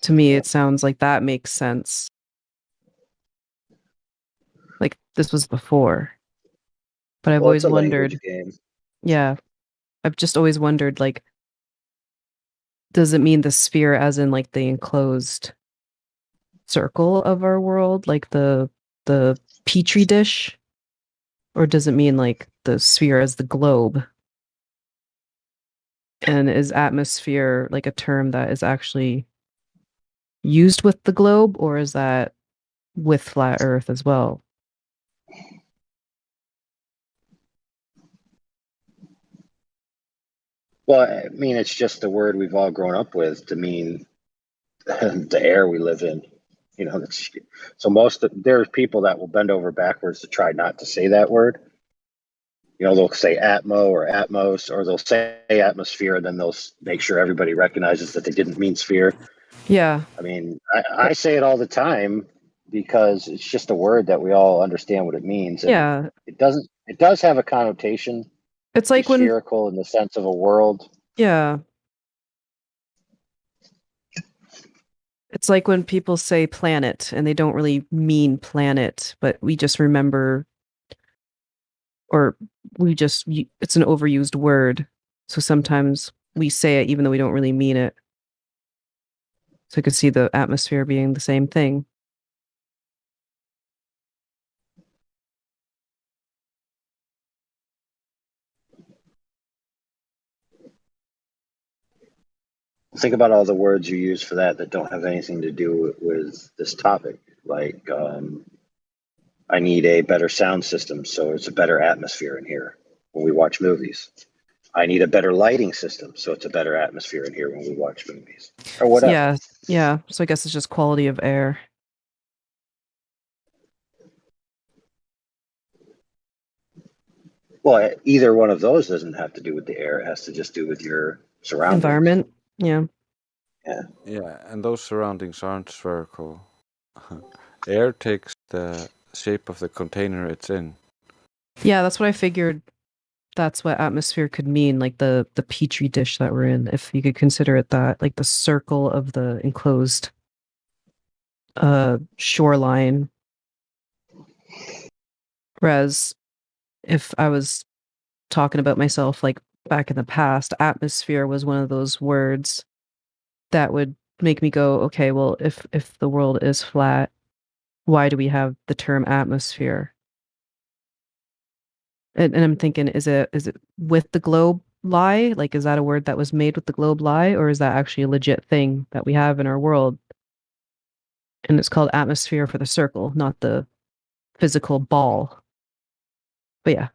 to me, it sounds like that makes sense. Like this was before. But I've Well, it's always a language wondered, game. yeah, I've just always wondered, like, does it mean the sphere as in like the enclosed circle of our world, like the petri dish? Or does it mean like the sphere as the globe? And is atmosphere like a term that is actually used with the globe, or is that with flat Earth as well? Well, I mean, it's just the word we've all grown up with to mean the air we live in. You know, so there's people that will bend over backwards to try not to say that word. You know, they'll say atmo or atmos, or they'll say atmosphere, and then they'll make sure everybody recognizes that they didn't mean sphere. Yeah. I mean, I say it all the time because it's just a word that we all understand what it means, and Yeah. it does have a connotation. It's like when Spherical in the sense of a world. yeah. It's like when people say planet and they don't really mean planet, but we just remember or it's an overused word. So sometimes we say it even though we don't really mean it. So I could see the atmosphere being the same thing. Think about all the words you use for that don't have anything to do with this topic. Like, I need a better sound system, so it's a better atmosphere in here when we watch movies. I need a better lighting system, so it's a better atmosphere in here when we watch movies, or whatever. Yeah, yeah. So I guess it's just quality of air. Well, either one of those doesn't have to do with the air. It has to just do with your surroundings. Environment. Yeah. Yeah. Yeah, and those surroundings aren't spherical. Air takes the shape of the container it's in. Yeah, that's what I figured. That's what atmosphere could mean, like the petri dish that we're in, if you could consider it that, like the circle of the enclosed shoreline. Whereas if I was talking about myself like back in the past, atmosphere was one of those words that would make me go, okay, well, if the world is flat, why do we have the term atmosphere? And I'm thinking, is it with the globe lie? Like, is that a word that was made with the globe lie, or is that actually a legit thing that we have in our world? And it's called atmosphere for the circle, not the physical ball. But yeah,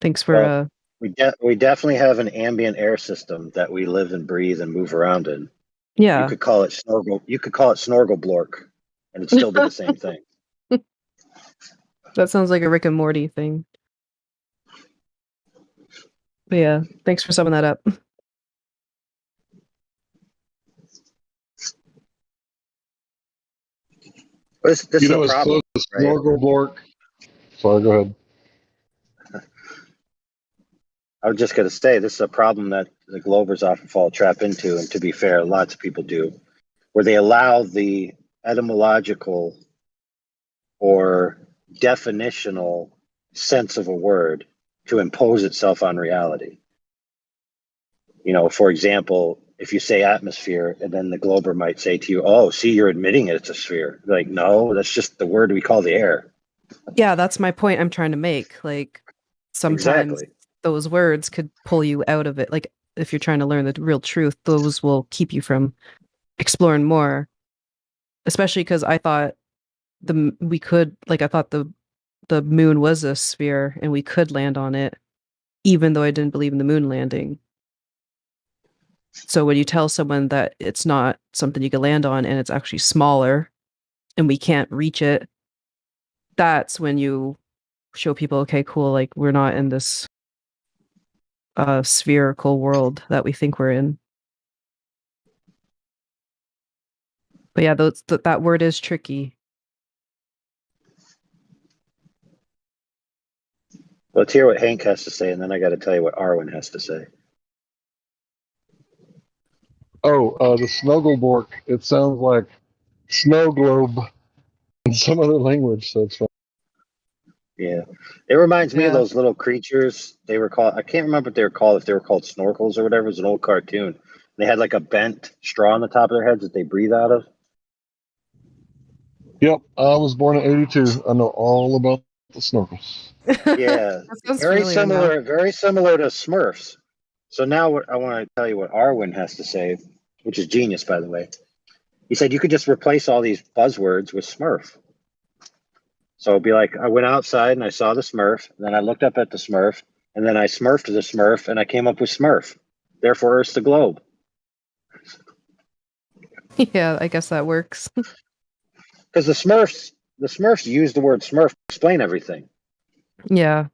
thanks for Well, we definitely have an ambient air system that we live and breathe and move around in. Yeah. You could call it snorkel. You could call it snorkelblork, and it'd still be the same thing. That sounds like a Rick and Morty thing. But yeah, thanks for summing that up. This You is know, a as problem, close to right? Snorkelblork. Sorry, go ahead. I was just going to say this is a problem that the Globers often fall trap into, and to be fair, lots of people do, where they allow the etymological or definitional sense of a word to impose itself on reality. You know, for example, if you say atmosphere, and then the Glober might say to you, "Oh, see, you're admitting it's a sphere." Like, no, that's just the word we call the air. Yeah, that's my point I'm trying to make. Like, sometimes Exactly. those words could pull you out of it. Like, if you're trying to learn the real truth, those will keep you from exploring more. Especially because I thought I thought the moon was a sphere and we could land on it, even though I didn't believe in the moon landing. So when you tell someone that it's not something you can land on and it's actually smaller and we can't reach it, that's when you show people, okay, cool, like we're not in this spherical world that we think we're in. But yeah, that word is tricky. Let's hear what Hank has to say, and then I got to tell you what Arwen has to say. Oh, the Snugglebork. It sounds like snow globe in some other language, so it's fine. Yeah, it reminds me of Yeah. those little creatures. They were called. I can't remember what they were called. If they were called snorkels or whatever. It was an old cartoon. They had like a bent straw on the top of their heads that they breathe out of. Yep, I was born in '82. I know all about the snorkels. Yeah, That sounds very familiar now. similar to Smurfs. So now I want to tell you what Arwen has to say, which is genius, by the way. He said you could just replace all these buzzwords with Smurf. So it'd be like I went outside and I saw the Smurf, and then I looked up at the Smurf, and then I smurfed the Smurf, and I came up with Smurf. Therefore, Earth's the globe. Yeah, I guess that works. Because the Smurfs use the word Smurf to explain everything. Yeah.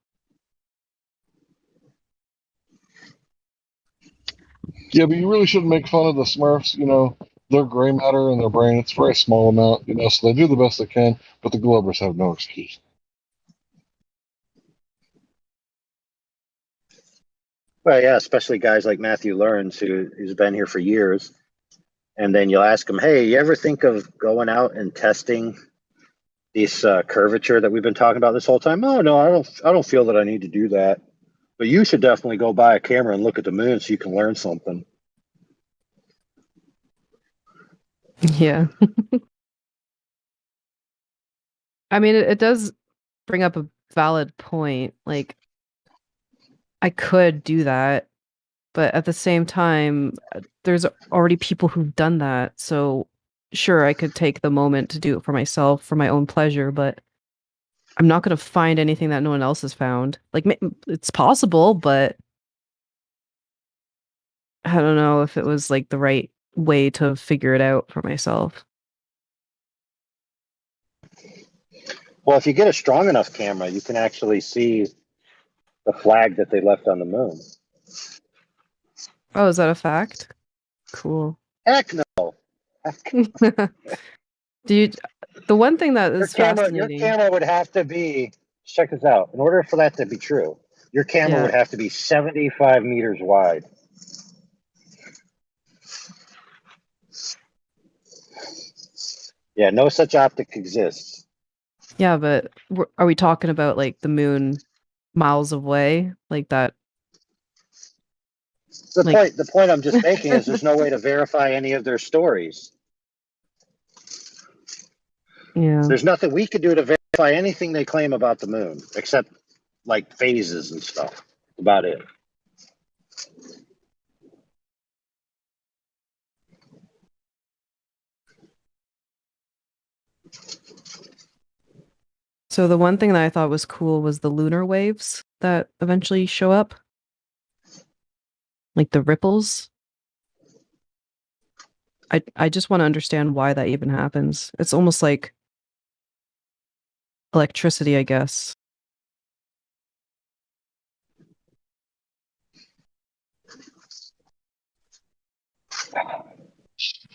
Yeah, but you really shouldn't make fun of the Smurfs. You know, they're gray matter in their brain. It's a very small amount, you know, so they do the best they can, but the Globers have no excuse. Well, yeah, especially guys like Matthew Learns, who's been here for years. And then you'll ask him, hey, you ever think of going out and testing this curvature that we've been talking about this whole time? Oh, no, I don't feel that I need to do that. But you should definitely go buy a camera and look at the moon so you can learn something. Yeah. I mean, it does bring up a valid point. Like, I could do that, but at the same time, there's already people who've done that. So, sure, I could take the moment to do it for myself, for my own pleasure, but I'm not going to find anything that no one else has found. Like, it's possible, but I don't know if it was like the right way to figure it out for myself. Well, if you get a strong enough camera, you can actually see the flag that they left on the moon. Oh, is that a fact? Cool. Heck no. Do you? The one thing that Your is camera fascinating. would have to be, check this out. In order for that to be true, your camera Yeah. would have to be 75 meters wide. Yeah, no such optic exists. Yeah, but are we talking about like the moon miles away, like that? Like, The point I'm just making is there's no way to verify any of their stories. yeah. There's nothing we could do to verify anything they claim about the moon, except like phases and stuff. About it. So the one thing that I thought was cool was the lunar waves that eventually show up, like the ripples. I just want to understand why that even happens. It's almost like electricity, I guess.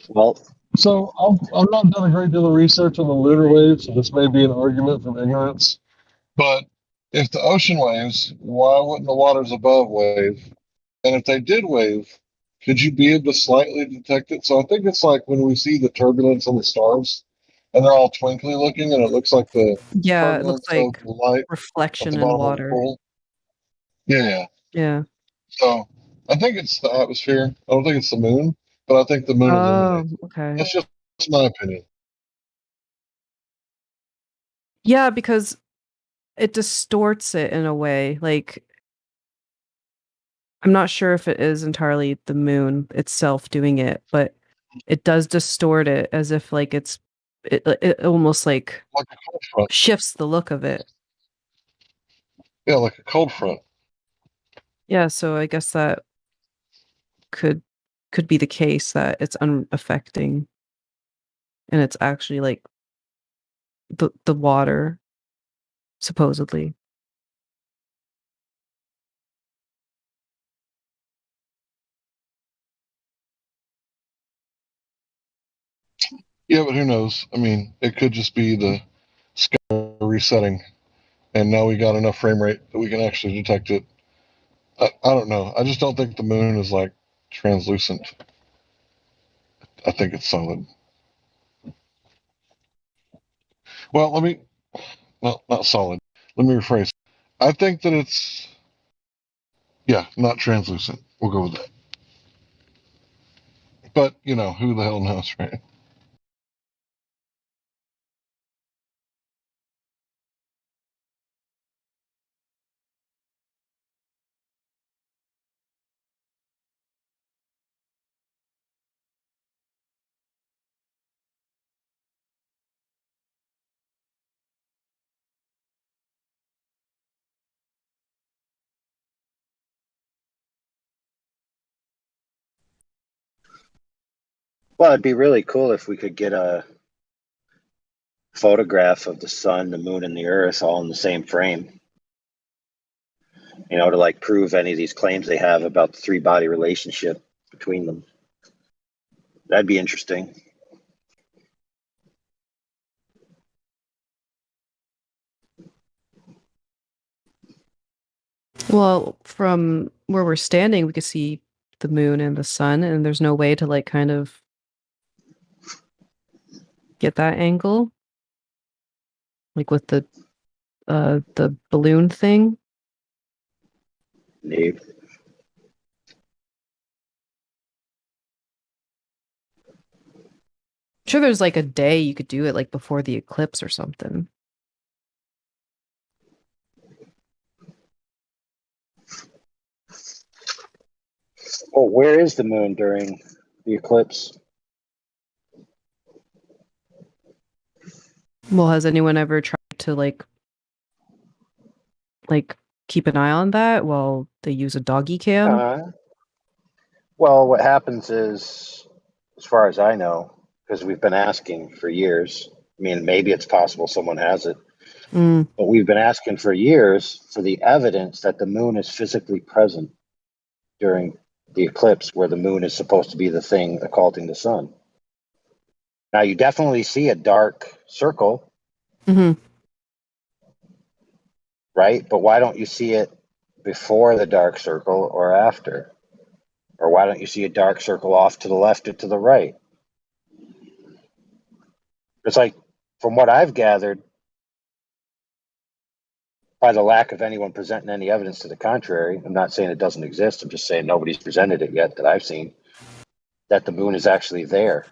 Well, so I've not done a great deal of research on the lunar waves, so this may be an argument from ignorance. But if the ocean waves, why wouldn't the waters above wave? And if they did wave, could you be able to slightly detect it? So I think it's like when we see the turbulence on the stars, and they're all twinkly looking, and it looks like the Yeah, it looks turbulence of like the light at reflection the in bottom of the water. pool. Yeah. Yeah. So I think it's the atmosphere. I don't think it's the moon, but I think the moon Oh, illuminates it. okay. That's just my opinion. Yeah, because it distorts it in a way. Like, I'm not sure if it is entirely the moon itself doing it, but it does distort it as if like it almost like Like a cold front. shifts the look of it. Yeah, like a cold front. Yeah, so I guess that could be the case that it's unaffecting and it's actually like the water supposedly. Yeah, but who knows? I mean, it could just be the sky resetting, and now we got enough frame rate that we can actually detect it. I don't know. I just don't think the moon is like translucent. I think it's solid. Well, not solid. Let me rephrase. I think that it's, yeah, not translucent. We'll go with that. But, you know, who the hell knows, right? Well, it'd be really cool if we could get a photograph of the sun, the moon, and the earth all in the same frame, to like prove any of these claims they have about the three-body relationship between them. That'd be interesting. Well, from where we're standing, we could see the moon and the sun, and there's no way to like kind of get that angle, like with the balloon thing. Maybe. Sure, there's like a day you could do it, like before the eclipse or something. Well, where is the moon during the eclipse? Well, has anyone ever tried to like keep an eye on that while they use a doggy cam? Well, what happens is, as far as I know, because we've been asking for years, I mean, maybe it's possible someone has it, but we've been asking for years for the evidence that the moon is physically present during the eclipse, where the moon is supposed to be the thing occulting the sun. Now, you definitely see a dark circle, right? But why don't you see it before the dark circle or after? Or why don't you see a dark circle off to the left or to the right? It's like, from what I've gathered, by the lack of anyone presenting any evidence to the contrary, I'm not saying it doesn't exist, I'm just saying nobody's presented it yet that I've seen, that the moon is actually there.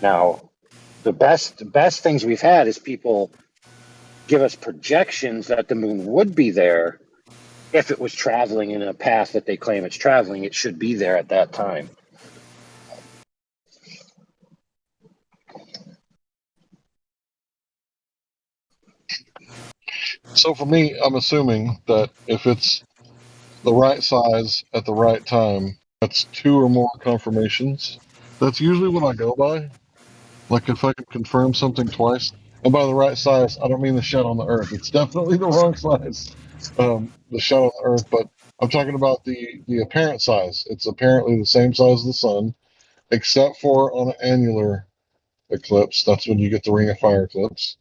Now, the best things we've had is people give us projections that the moon would be there if it was traveling in a path that they claim it's traveling. It should be there at that time. So for me, I'm assuming that if it's the right size at the right time, that's 2 or more confirmations. That's usually what I go by. Like if I can confirm something twice, and by the right size, I don't mean the shot on the Earth. It's definitely the wrong size, the shot on the Earth. But I'm talking about the apparent size. It's apparently the same size as the sun, except for on an annular eclipse. That's when you get the Ring of Fire eclipse.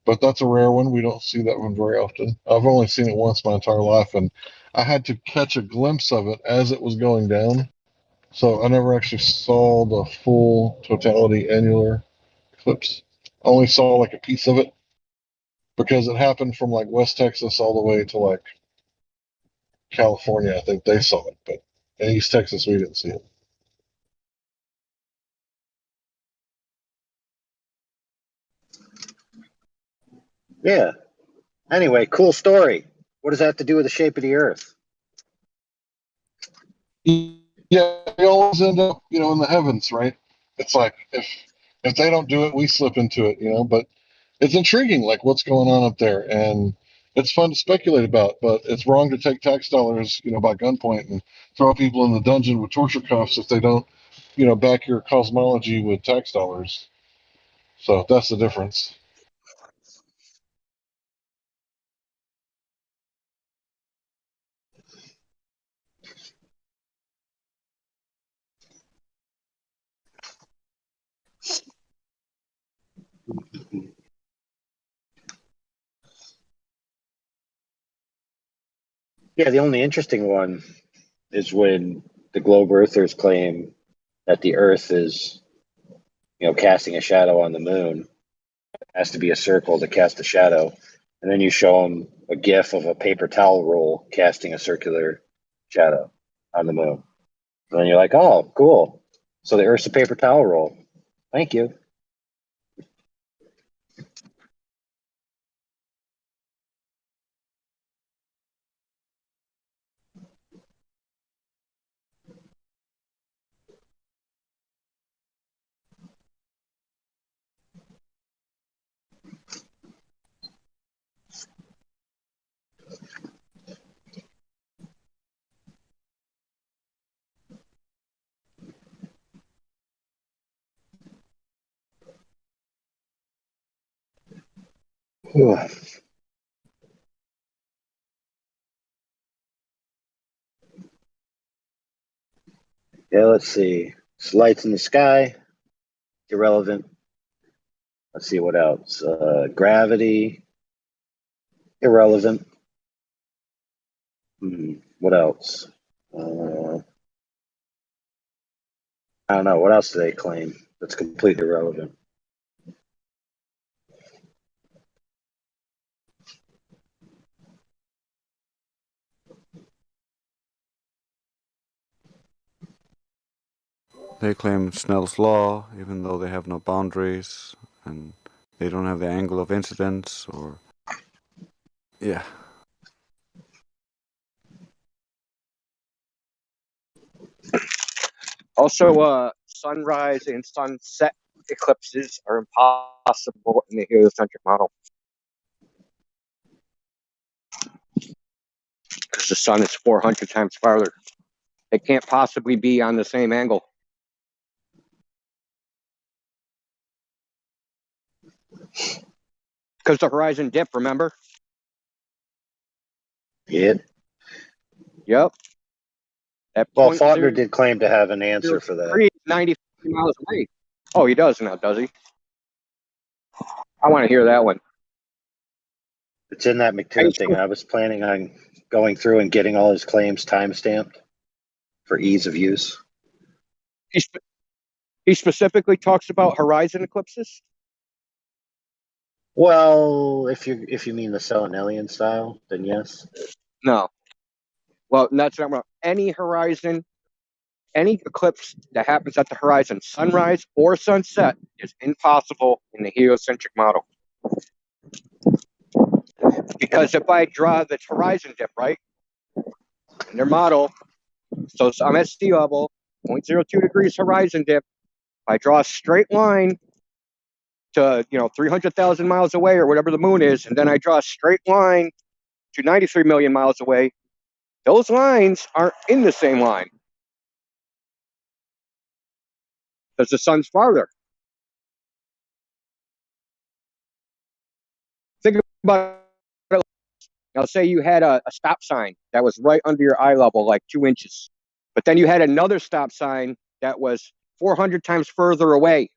But that's a rare one. We don't see that one very often. I've only seen it once my entire life, and I had to catch a glimpse of it as it was going down. So I never actually saw the full totality annular eclipse. I only saw like a piece of it because it happened from like West Texas all the way to like California. I think they saw it, but in East Texas we didn't see it. Yeah. Anyway, cool story. What does that have to do with the shape of the Earth? Yeah, we always end up, in the heavens, right? It's like if they don't do it, we slip into it, But it's intriguing, like what's going on up there, and it's fun to speculate about. But it's wrong to take tax dollars, by gunpoint and throw people in the dungeon with torture cuffs if they don't, back your cosmology with tax dollars. So that's the difference. Yeah, the only interesting one is when the globe earthers claim that the Earth is, casting a shadow on the moon. It has to be a circle to cast a shadow. And then you show them a GIF of a paper towel roll casting a circular shadow on the moon. And then you're like, oh, cool. So the Earth's a paper towel roll. Thank you. Whew. Yeah, let's see. It's lights in the sky, irrelevant. Let's see what else. Gravity, irrelevant. What else? I don't know. What else do they claim that's completely irrelevant? They claim Snell's law, even though they have no boundaries, and they don't have the angle of incidence, or... Yeah. Also, sunrise and sunset eclipses are impossible in the heliocentric model because the sun is 400 times farther. It can't possibly be on the same angle. Because the horizon dip, remember? Yep. Yep. At Well, point Faulkner did claim to have an answer for that. 90 miles away. Oh, he does now, does he? I want to hear that one. It's in that McTurn thing. I was planning on going through and getting all his claims time-stamped for ease of use. He specifically talks about horizon eclipses? Well, if you mean the Selenelian style, then yes. No. Well, that's not about any horizon, any eclipse that happens at the horizon, sunrise or sunset, is impossible in the heliocentric model. Because if I draw the horizon dip, right, in their model, so I'm at sea level, 0.02 degrees horizon dip, I draw a straight line to 300,000 miles away or whatever the moon is, and then I draw a straight line to 93 million miles away. Those lines aren't in the same line because the sun's farther. Think about it. Now, say you had a stop sign that was right under your eye level, like 2 inches, but then you had another stop sign that was 400 times further away.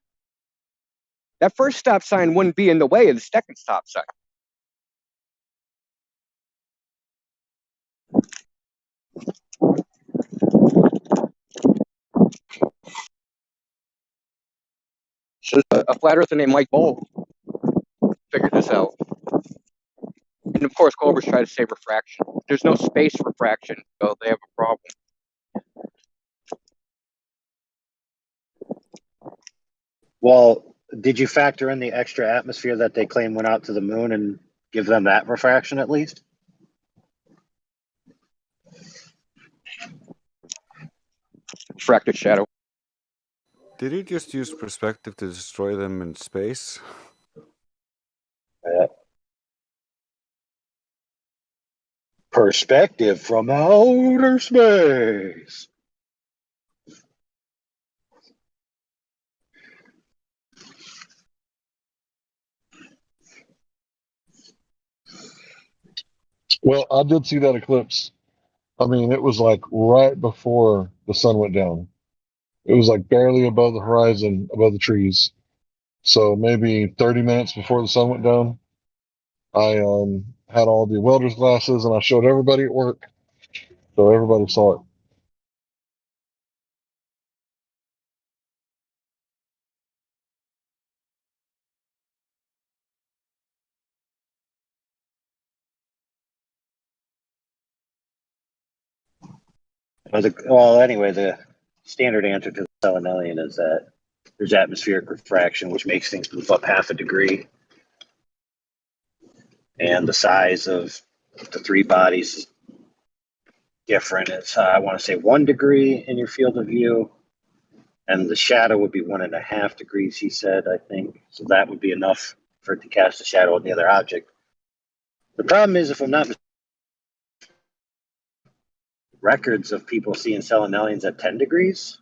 That first stop sign wouldn't be in the way of the second stop sign. So a flat earther named Mike Bowl figured this out. And of course, Culver's try to say refraction. There's no space refraction, so they have a problem. Well, did you factor in the extra atmosphere that they claim went out to the moon and give them that refraction at least? Refracted shadow. Did he just use perspective to destroy them in space? Perspective from outer space. Well, I did see that eclipse. I mean, it was like right before the sun went down. It was like barely above the horizon, above the trees. So maybe 30 minutes before the sun went down, I had all the welder's glasses and I showed everybody at work. So everybody saw it. Well, anyway, the standard answer to the Selenelian is that there's atmospheric refraction, which makes things move up half a degree. And the size of the three bodies is different. It's, I want to say, 1 degree in your field of view. And the shadow would be 1.5 degrees, he said, I think. So that would be enough for it to cast a shadow on the other object. The problem is, if I'm not records of people seeing Selenelians at 10 degrees.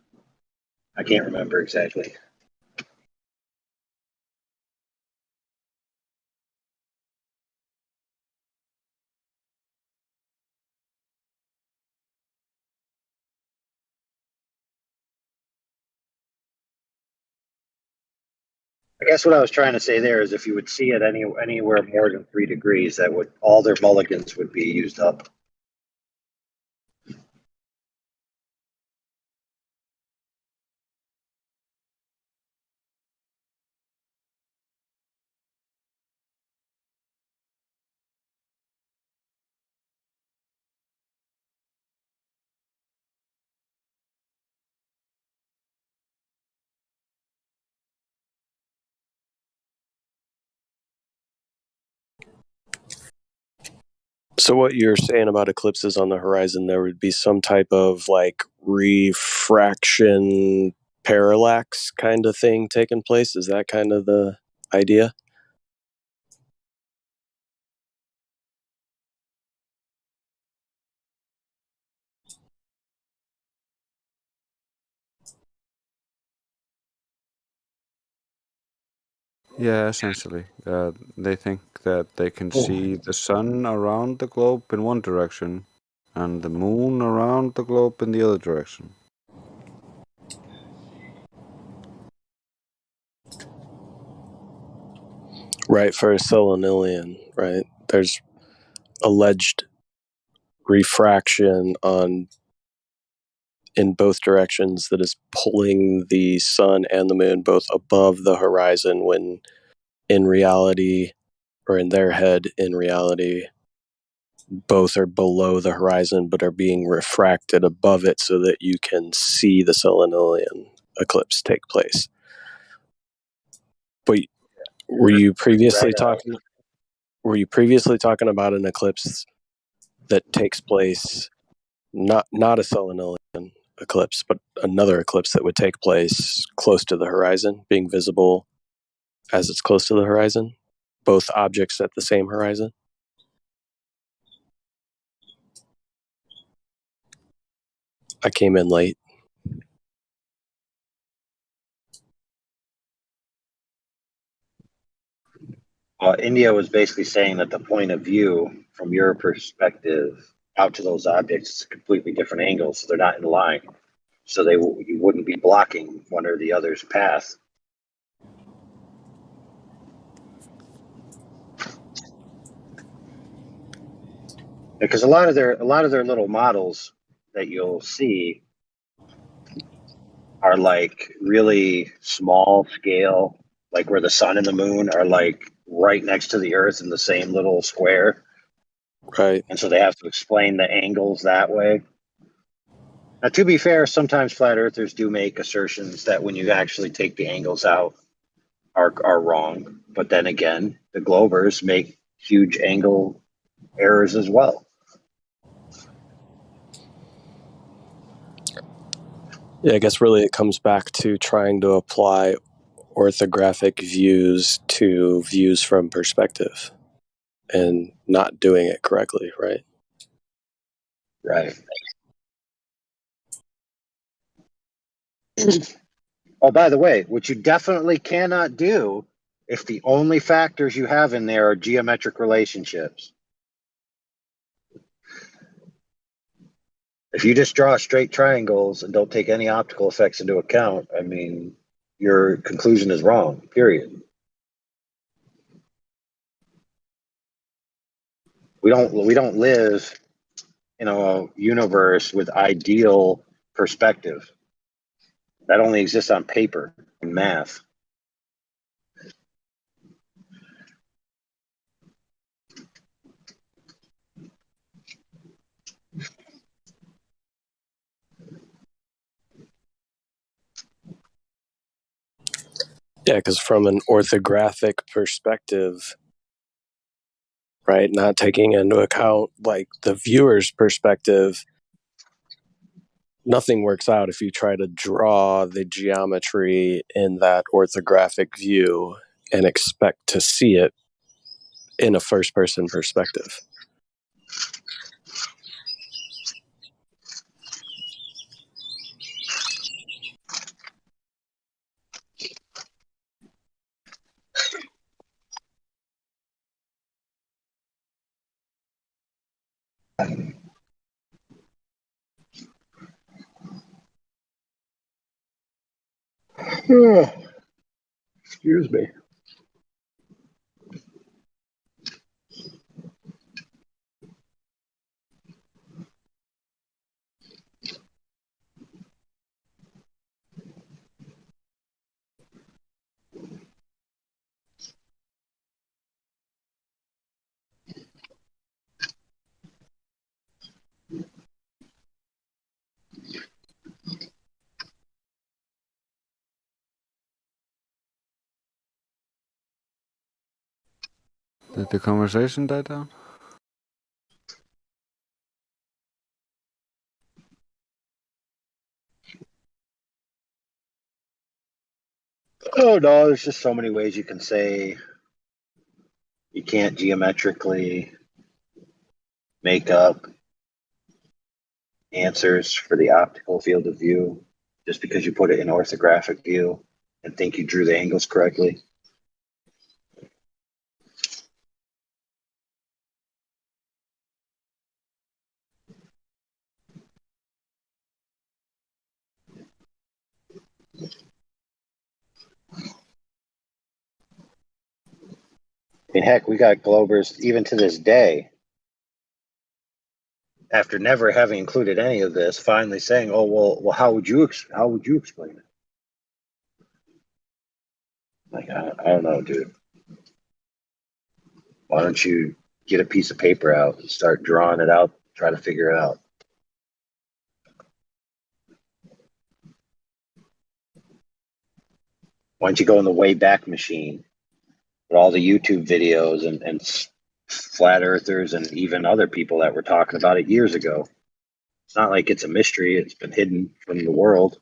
I can't remember exactly. I guess what I was trying to say there is if you would see it anywhere more than 3 degrees, that would all their mulligans would be used up. So what you're saying about eclipses on the horizon, there would be some type of like refraction parallax kind of thing taking place? Is that kind of the idea? Yeah, essentially. They think that they can see the sun around the globe in one direction and the moon around the globe in the other direction. Right, for a solenoid, right? There's alleged refraction in both directions that is pulling the sun and the moon both above the horizon, when in reality, or in their head, in reality, both are below the horizon but are being refracted above it so that you can see the solenoid eclipse take place. But were you previously talking about an eclipse that takes place, not a solenoid eclipse, but another eclipse that would take place close to the horizon, being visible as it's close to the horizon, both objects at the same horizon? I came in late. India was basically saying that the point of view from your perspective out to those objects is a completely different angle, so they're not in line. So you wouldn't be blocking one or the other's path. Because a lot of their little models that you'll see are like really small scale, like where the sun and the moon are like right next to the earth in the same little square. Right. And so they have to explain the angles that way. Now, to be fair, sometimes flat earthers do make assertions that when you actually take the angles out are wrong. But then again, the globers make huge angle errors as well. Yeah, I guess really it comes back to trying to apply orthographic views to views from perspective and not doing it correctly, right? Right. Oh, by the way, what you definitely cannot do if the only factors you have in there are geometric relationships. If you just draw straight triangles and don't take any optical effects into account, I mean, your conclusion is wrong, period. We don't live in a universe with ideal perspective. That only exists on paper and math. Yeah, because from an orthographic perspective, right, not taking into account like the viewer's perspective, nothing works out if you try to draw the geometry in that orthographic view and expect to see it in a first-person perspective. Excuse me. Did the conversation die down? Oh no, there's just so many ways you can say you can't geometrically make up answers for the optical field of view just because you put it in orthographic view and think you drew the angles correctly. And heck, we got Globers even to this day, after never having included any of this, finally saying, "Oh well, how would you explain it?" Like I don't know, dude. Why don't you get a piece of paper out and start drawing it out, try to figure it out? Why don't you go in the Wayback Machine with all the YouTube videos and flat earthers and even other people that were talking about it years ago? It's not like it's a mystery. It's been hidden from the world.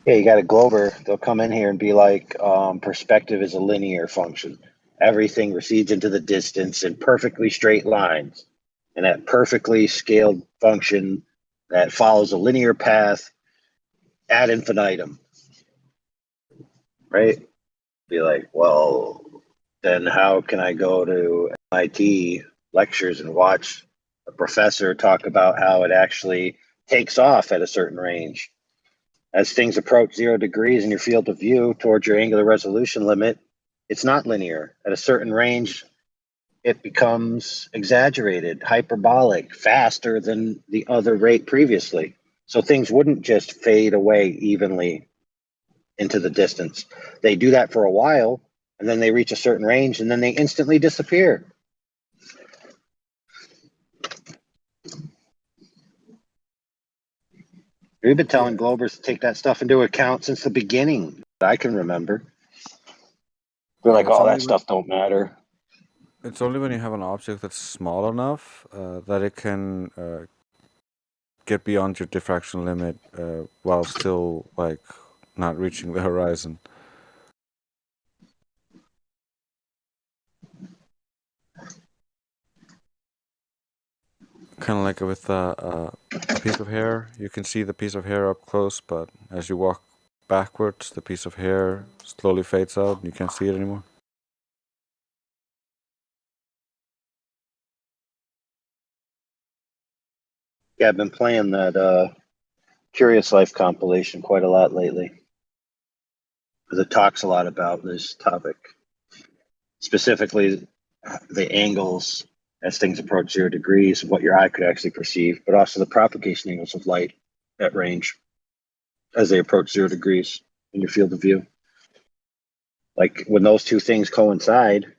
Yeah, you got a Glober. They'll come in here and be like, perspective is a linear function. Everything recedes into the distance in perfectly straight lines. And that perfectly scaled function that follows a linear path ad infinitum, right? Be like, well, then how can I go to MIT lectures and watch a professor talk about how it actually takes off at a certain range? As things approach 0 degrees in your field of view towards your angular resolution limit, it's not linear. At a certain range, it becomes exaggerated, hyperbolic, faster than the other rate previously. So things wouldn't just fade away evenly into the distance. They do that for a while, and then they reach a certain range, and then they instantly disappear. We've been telling Globers to take that stuff into account since the beginning. I can remember. They're like, oh, that stuff don't matter. It's only when you have an object that's small enough that it can get beyond your diffraction limit while still like not reaching the horizon. Kind of like with a piece of hair. You can see the piece of hair up close, but as you walk backwards, the piece of hair slowly fades out and you can't see it anymore. Yeah, I've been playing that Curious Life compilation quite a lot lately, because it talks a lot about this topic, specifically the angles as things approach 0 degrees, what your eye could actually perceive, but also the propagation angles of light at range as they approach 0 degrees in your field of view. Like when those two things coincide,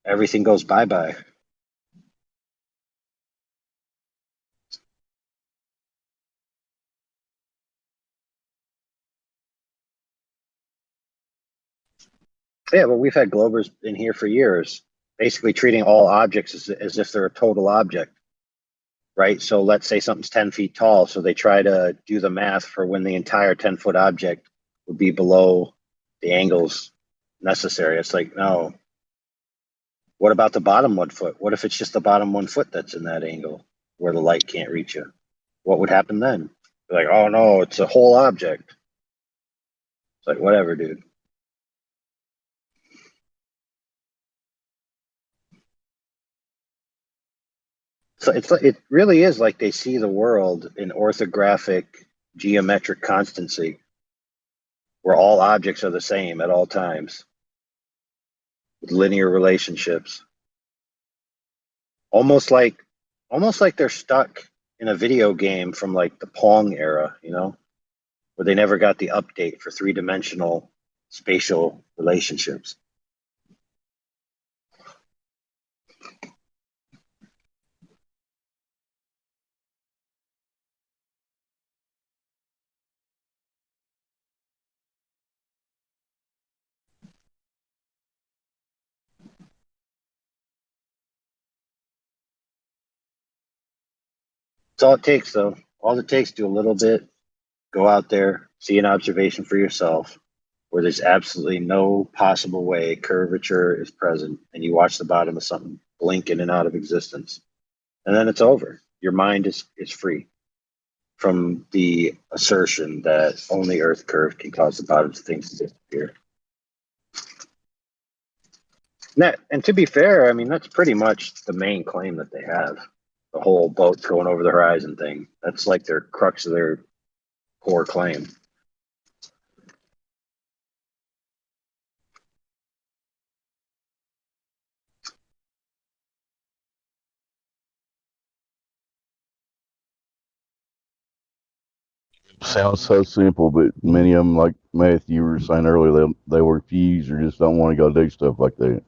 everything goes bye-bye. Yeah, but we've had Globers in here for years, basically treating all objects as if they're a total object, right? So let's say something's 10 feet tall. So they try to do the math for when the entire 10-foot object would be below the angles necessary. It's like, no. What about the bottom 1 foot? What if it's just the bottom 1 foot that's in that angle where the light can't reach you? What would happen then? Like, oh no, it's a whole object. It's like, whatever, dude. So it's like, it really is like they see the world in orthographic geometric constancy, where all objects are the same at all times, with linear relationships. Almost like they're stuck in a video game from like the Pong era, where they never got the update for three-dimensional spatial relationships. That's all it takes, though. All it takes, do a little bit, go out there, see an observation for yourself, where there's absolutely no possible way curvature is present, and you watch the bottom of something blink in and out of existence. And then it's over. Your mind is free from the assertion that only Earth curve can cause the bottoms of things to disappear. And to be fair, I mean, that's pretty much the main claim that they have. The whole boat going over the horizon thing. That's like their crux of their core claim. Sounds so simple, but many of them, like Matthew were saying earlier, they refuse or just don't want to go do stuff like that.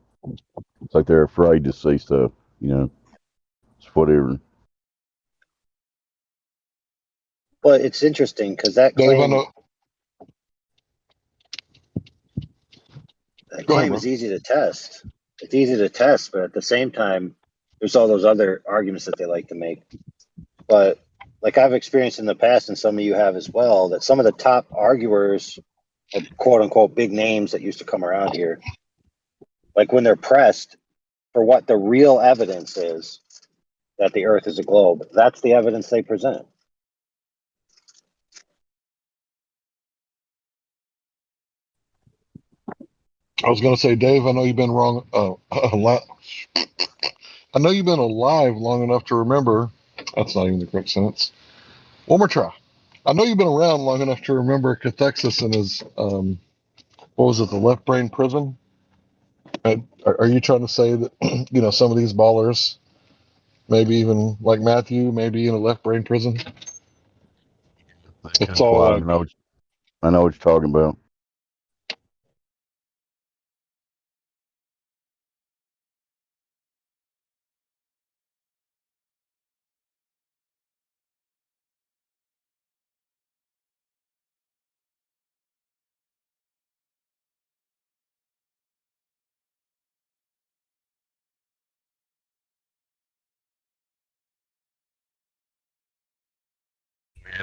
It's like they're afraid to see stuff, It's whatever. Well, it's interesting because that Dave, I claim know. Go ahead, bro. is easy to test. It's easy to test, but at the same time, there's all those other arguments that they like to make. But like I've experienced in the past, and some of you have as well, that some of the top arguers of quote unquote big names that used to come around here, like when they're pressed for what the real evidence is that the Earth is a globe, that's the evidence they present. I was going to say, Dave, I know you've been wrong a lot. I know you've been alive long enough to remember. That's not even the correct sentence. One more try. I know you've been around long enough to remember Cathexis and his, what was it, the left brain prison? Are you trying to say that, some of these ballers, maybe even like Matthew, maybe in a left brain prison? It's all I know what you're talking about.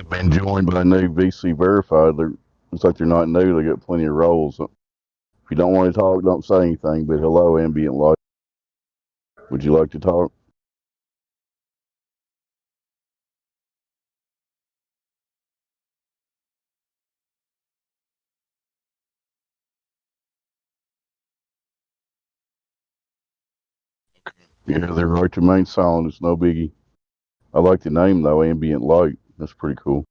Been joined by new VC Verified. Looks like they're not new. They got plenty of roles. If you don't want to talk, don't say anything. But hello, ambient light. Would you like to talk? Yeah, they're right to remain silent. It's no biggie. I like the name though, ambient light. That's pretty cool.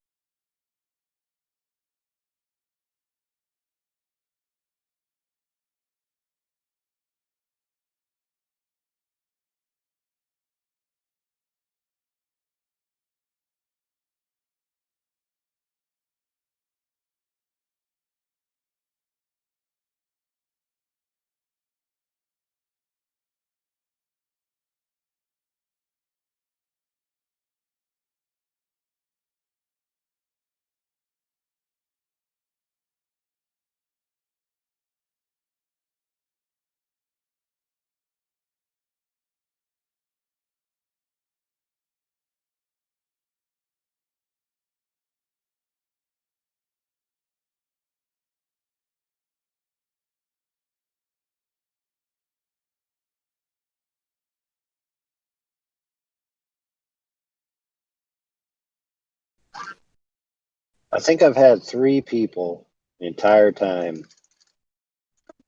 I think I've had 3 people the entire time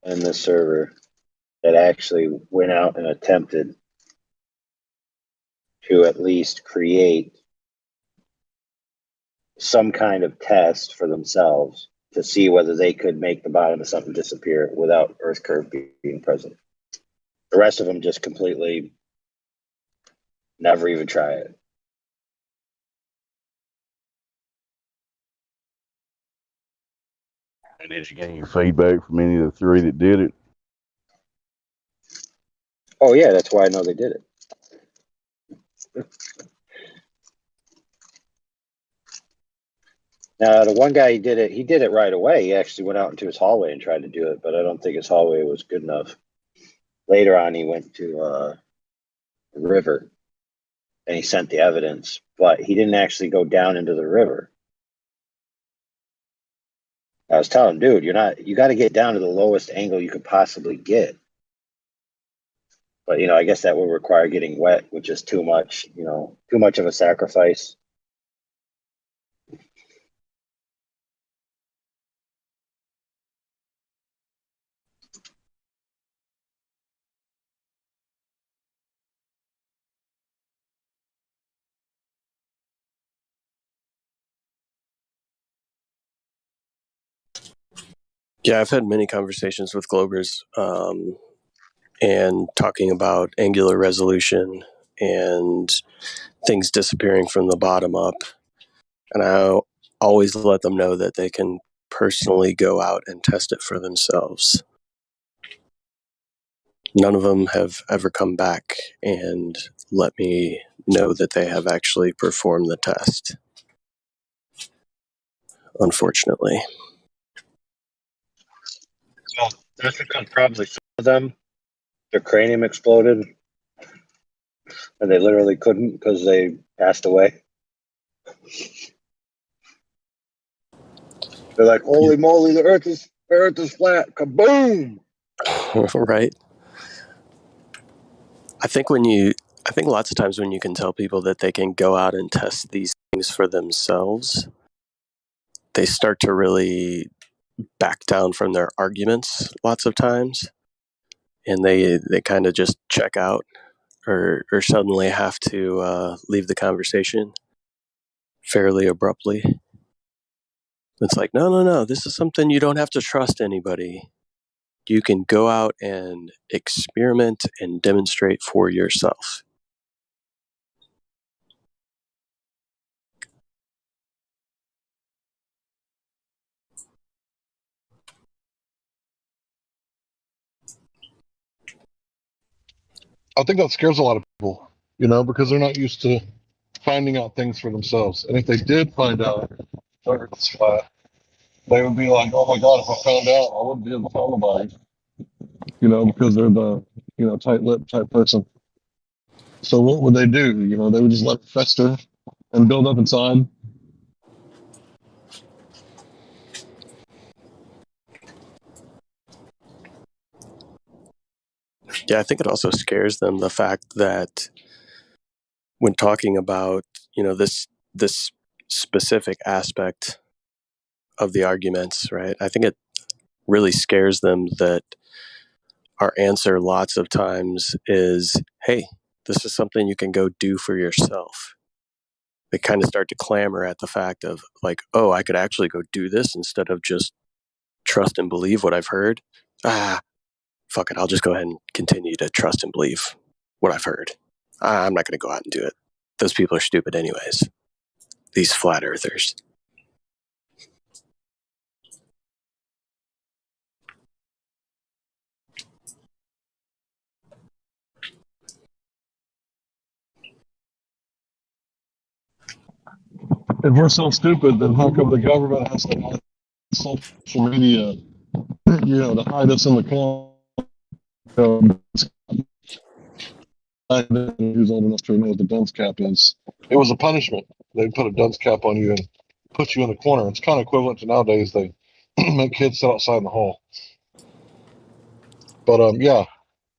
in this server that actually went out and attempted to at least create some kind of test for themselves to see whether they could make the bottom of something disappear without Earth curve being present. The rest of them just completely never even try it. And did you get any feedback from any of the 3 that did it? Oh yeah, that's why I know they did it. Now the one guy he did it right away. He actually went out into his hallway and tried to do it, but I don't think his hallway was good enough. Later on he went to the river and he sent the evidence, but he didn't actually go down into the river. I was telling him, dude, you got to get down to the lowest angle you could possibly get. But, I guess that would require getting wet, which is too much, too much of a sacrifice. Yeah, I've had many conversations with Globers and talking about angular resolution and things disappearing from the bottom up. And I always let them know that they can personally go out and test it for themselves. None of them have ever come back and let me know that they have actually performed the test, unfortunately. Well, that's because probably some of them, their cranium exploded and they literally couldn't because they passed away. They're like, holy moly, the earth is flat. Kaboom! Right? I think lots of times when you can tell people that they can go out and test these things for themselves, they start to really back down from their arguments lots of times. And they kind of just check out or suddenly have to leave the conversation fairly abruptly. It's like, no, this is something you don't have to trust anybody. You can go out and experiment and demonstrate for yourself. I think that scares a lot of people, because they're not used to finding out things for themselves. And if they did find out the Earth's flat, they would be like, "Oh my God! If I found out, I wouldn't be able to tell nobody," because they're the tight-lipped type person. So what would they do? They would just let it fester and build up inside. Yeah, I think it also scares them, the fact that when talking about, this specific aspect of the arguments, right? I think it really scares them that our answer lots of times is, hey, this is something you can go do for yourself. They kind of start to clamor at the fact of like, oh, I could actually go do this instead of just trust and believe what I've heard. Fuck it, I'll just go ahead and continue to trust and believe what I've heard. I'm not going to go out and do it. Those people are stupid anyways. These flat earthers. If we're so stupid, then how come the government has to have social media, to hide us in the corner? Who's old enough to know what the dunce cap is? It was a punishment. They put a dunce cap on you and put you in the corner. It's kind of equivalent to nowadays they make kids sit outside in the hall. But yeah.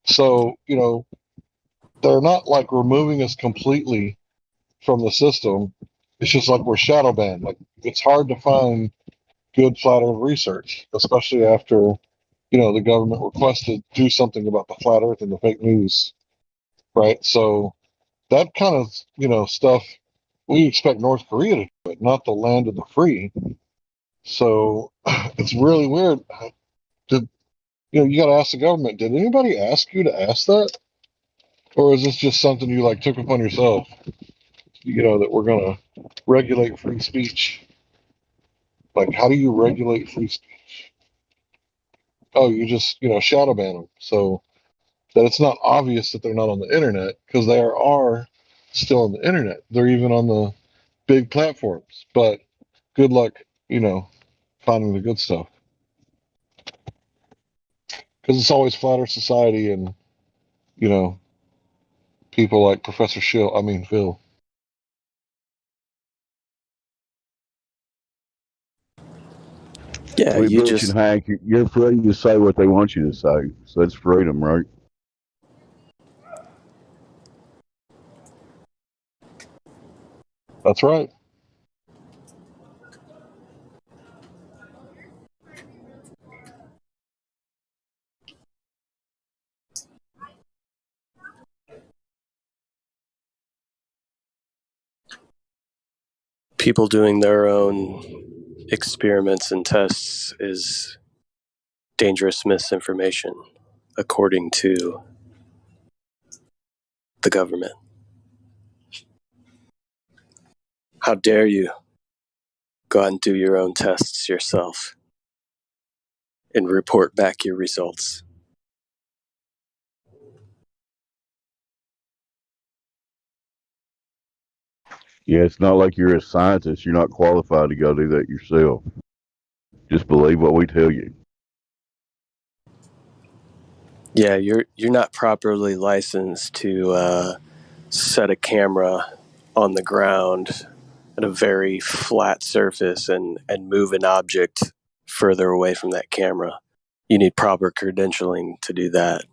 So they're not like removing us completely from the system. It's just like we're shadow banned. Like it's hard to find good flat Earth research, especially after the government requested do something about the flat Earth and the fake news, right? So that kind of stuff we expect North Korea to do it, not the land of the free. So it's really weird. Did you got to ask the government? Did anybody ask you to ask that, or is this just something you like took upon yourself? That we're gonna regulate free speech. Like, how do you regulate free speech? Oh, you just shadow ban them so that it's not obvious that they're not on the internet, because they are still on the internet. They're even on the big platforms. But good luck, finding the good stuff, because it's always flat Earth Society and people like Professor Phil. Yeah, Quit you pushing, just Hank. You're free to say what they want you to say. So it's freedom, right? That's right. people doing their own experiments and tests is dangerous misinformation, according to the government. How dare you go out and do your own tests yourself and report back your results? Yeah, it's not like you're a scientist. You're not qualified to go do that yourself. Just believe what we tell you. Yeah, you're not properly licensed to set a camera on the ground at a very flat surface and move an object further away from that camera. You need proper credentialing to do that.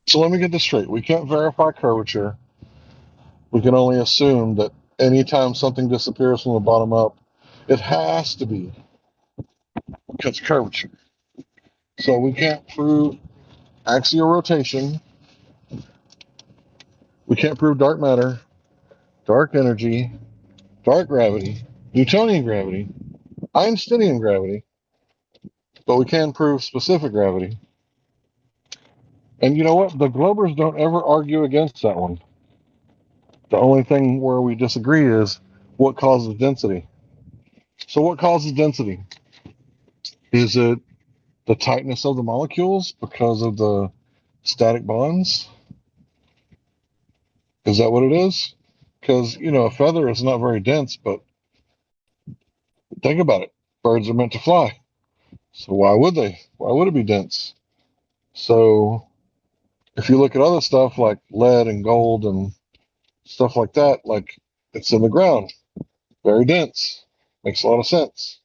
So let me get this straight. We can't verify curvature. We can only assume that anytime something disappears from the bottom up, it has to be because of curvature. So we can't prove axial rotation. We can't prove dark matter, dark energy, dark gravity, Newtonian gravity, Einsteinian gravity, but we can prove specific gravity. And you know what? The Globers don't ever argue against that one. The only thing where we disagree is what causes density. So what causes density? Is it the tightness of the molecules because of the static bonds? Is that what it is? Because, a feather is not very dense, but think about it. Birds are meant to fly. So why would they? Why would it be dense? So if you look at other stuff like lead and gold and stuff like that, like it's in the ground, very dense. Makes a lot of sense.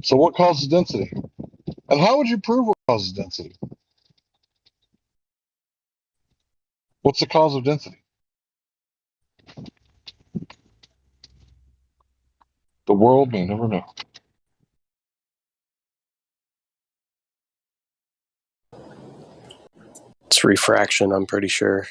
So what causes density? And how would you prove what causes density? What's the cause of density? The world may never know. It's refraction, I'm pretty sure.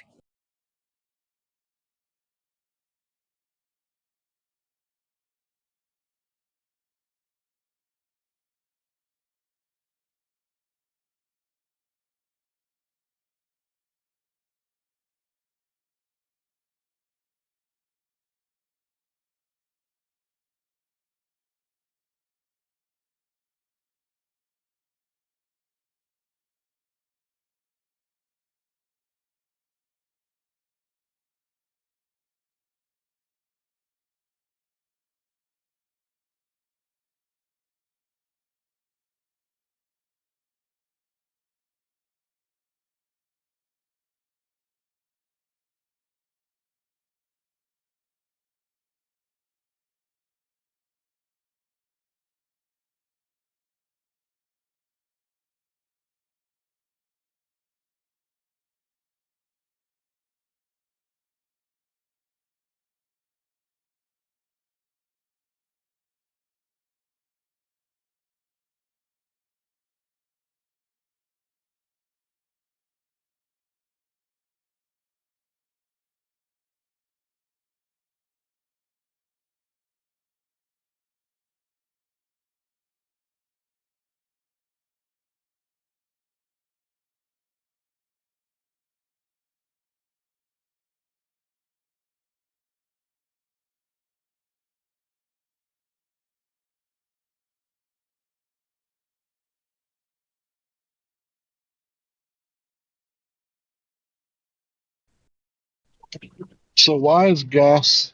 So why is gas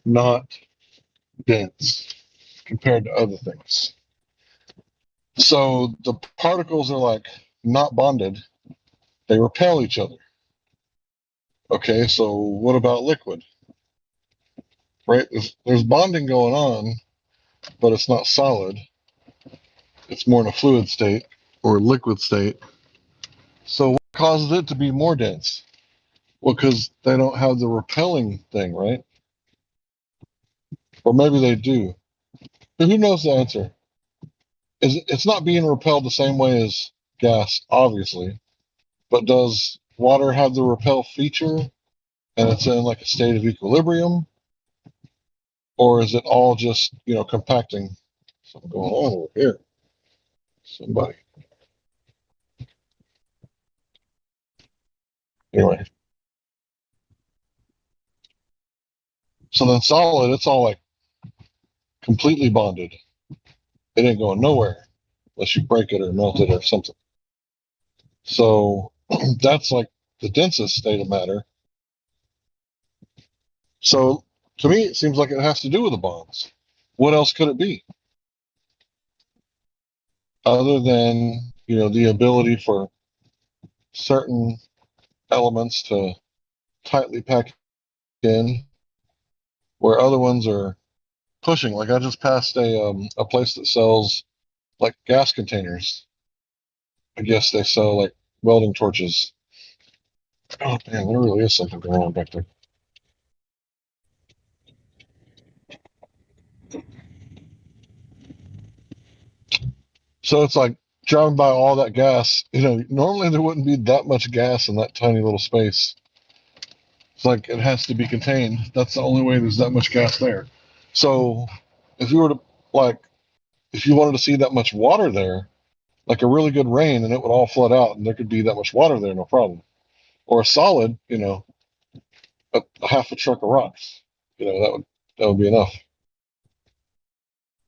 not dense compared to other things? So the particles are like not bonded. They repel each other. Okay, so what about liquid? Right? There's bonding going on, but it's not solid. It's more in a fluid state or liquid state. So what causes it to be more dense? Well, because they don't have the repelling thing, right? Or maybe they do. But who knows the answer? It's not being repelled the same way as gas, obviously. But does water have the repel feature and it's in like a state of equilibrium? Or is it all just, compacting? Something going on over here. Somebody. Anyway. So then solid, it's all like completely bonded. It ain't going nowhere unless you break it or melt it or something. So that's like the densest state of matter. So to me, it seems like it has to do with the bonds. What else could it be? Other than, the ability for certain elements to tightly pack in where other ones are pushing. Like I just passed a place that sells like gas containers. I guess they sell like welding torches. Oh man, there really is something going on back there. So it's like driving by all that gas. Normally there wouldn't be that much gas in that tiny little space. It's like it has to be contained. That's the only way there's that much gas there. So if you were to if you wanted to see that much water there, like a really good rain, and it would all flood out, and there could be that much water there, no problem. Or a solid, a half a truck of rocks, that would be enough.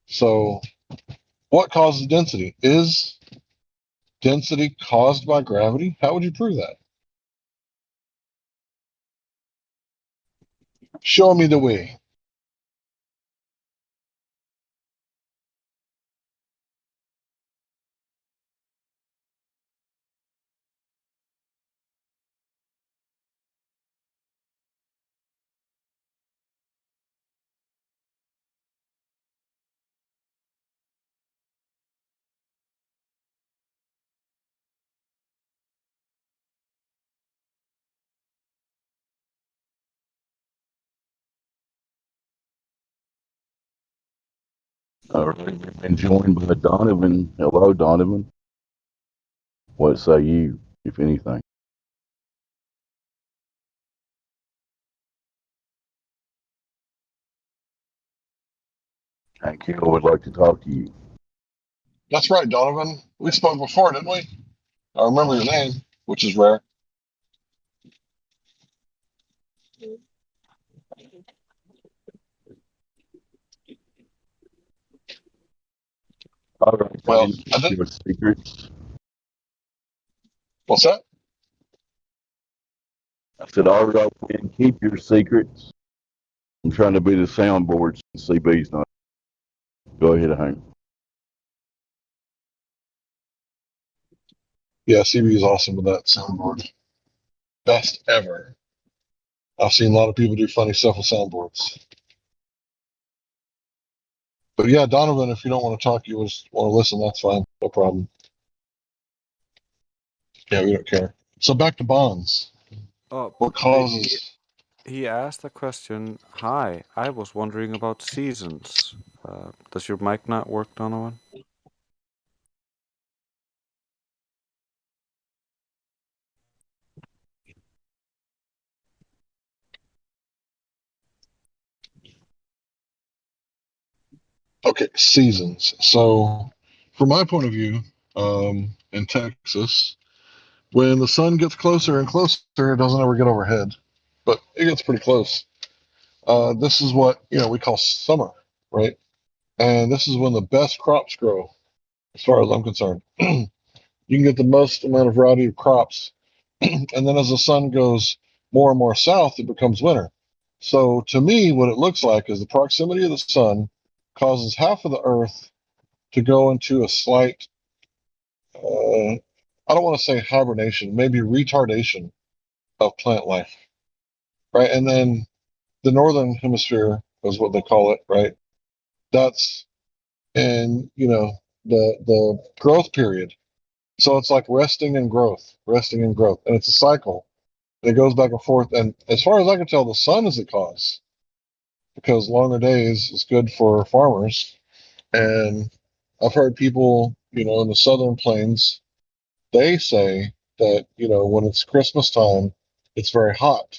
So what causes density? Is density caused by gravity? How would you prove that? Show me the way. And joined by Donovan. Hello, Donovan. What say you, if anything? And Kendall would like to talk to you. That's right, Donovan. We spoke before, didn't we? I remember your name, which is rare. All right, Well, keep your secrets. What's that? I said, all right, and keep your secrets. I'm trying to be the soundboard since CB's not. Go ahead, Hank. Yeah, CB is awesome with that soundboard. Best ever. I've seen a lot of people do funny stuff with soundboards. But yeah, Donovan, if you don't want to talk, you just want to listen, that's fine. No problem. Yeah, we don't care. So back to bonds. Oh, What causes... he asked a question. Hi, I was wondering about seasons. Does your mic not work, Donovan? Okay, seasons. So from my point of view, in Texas, when the sun gets closer and closer, it doesn't ever get overhead, but it gets pretty close. This is what we call summer, right? And this is when the best crops grow, as far as I'm concerned. You can get the most amount of variety of crops, and then as the sun goes more and more south, it becomes winter. So to me, what it looks like is the proximity of the sun causes half of the Earth to go into a slight, I don't want to say hibernation, maybe retardation of plant life, right? And then the northern hemisphere is what they call it, right? That's in, the growth period. So it's like resting and growth, and it's a cycle. And it goes back and forth. And as far as I can tell, the sun is the cause because longer days is good for farmers. And I've heard people, in the southern plains, they say that, when it's Christmas time, it's very hot.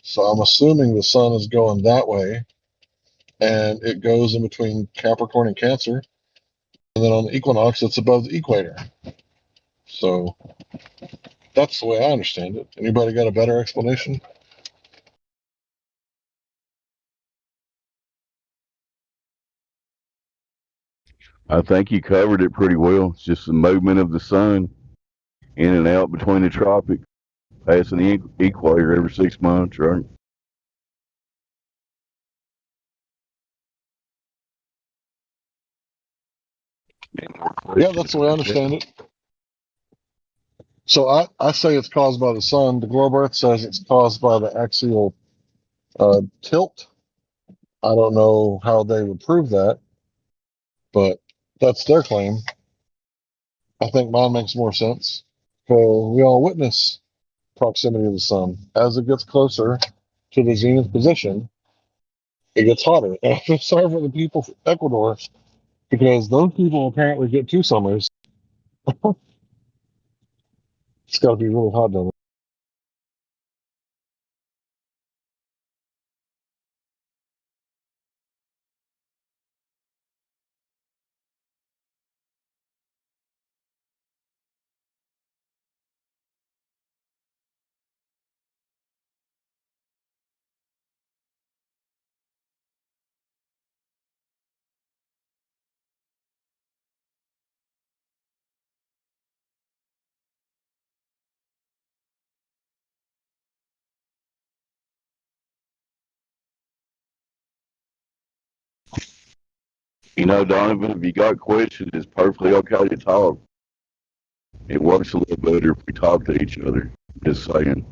So I'm assuming the sun is going that way and it goes in between Capricorn and Cancer. And then on the equinox, it's above the equator. So that's the way I understand it. Anybody got a better explanation? I think you covered it pretty well. It's just the movement of the sun in and out between the tropics, passing the equator every 6 months, right? Yeah, that's the way I understand it. So I say it's caused by the sun. The globe Earth says it's caused by the axial tilt. I don't know how they would prove that, but that's their claim. I think mine makes more sense. So we all witness proximity of the sun. As it gets closer to the zenith position, it gets hotter. And I feel sorry for the people from Ecuador because those people apparently get 2 summers. It's got to be really hot down there. Donovan, if you got questions, it's perfectly okay to talk. It works a little better if we talk to each other. Just saying.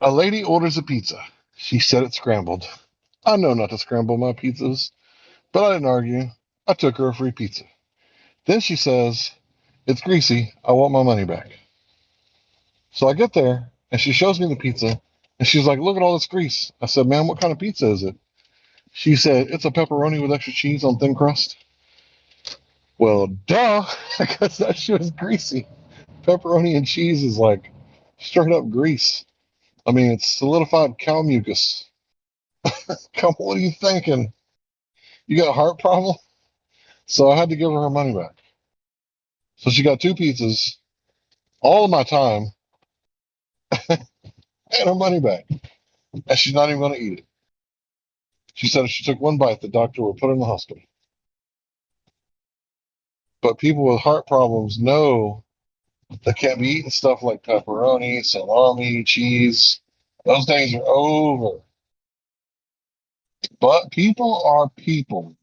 A lady orders a pizza. She said it scrambled. I know not to scramble my pizzas, but I didn't argue. I took her a free pizza. Then she says, "It's greasy. I want my money back." So I get there, and she shows me the pizza, and she's like, "Look at all this grease." I said, "Ma'am, what kind of pizza is it?" She said, "It's a pepperoni with extra cheese on thin crust." Well, duh, because that shit was greasy. Pepperoni and cheese is like straight up grease. I mean, it's solidified cow mucus. Come, what are you thinking? You got a heart problem? So I had to give her money back. So she got two pizzas, all of my time, and her money back. And she's not even going to eat it. She said if she took one bite, the doctor would put her in the hospital. But people with heart problems know they can't be eating stuff like pepperoni, salami, cheese. Those days are over. But people are people.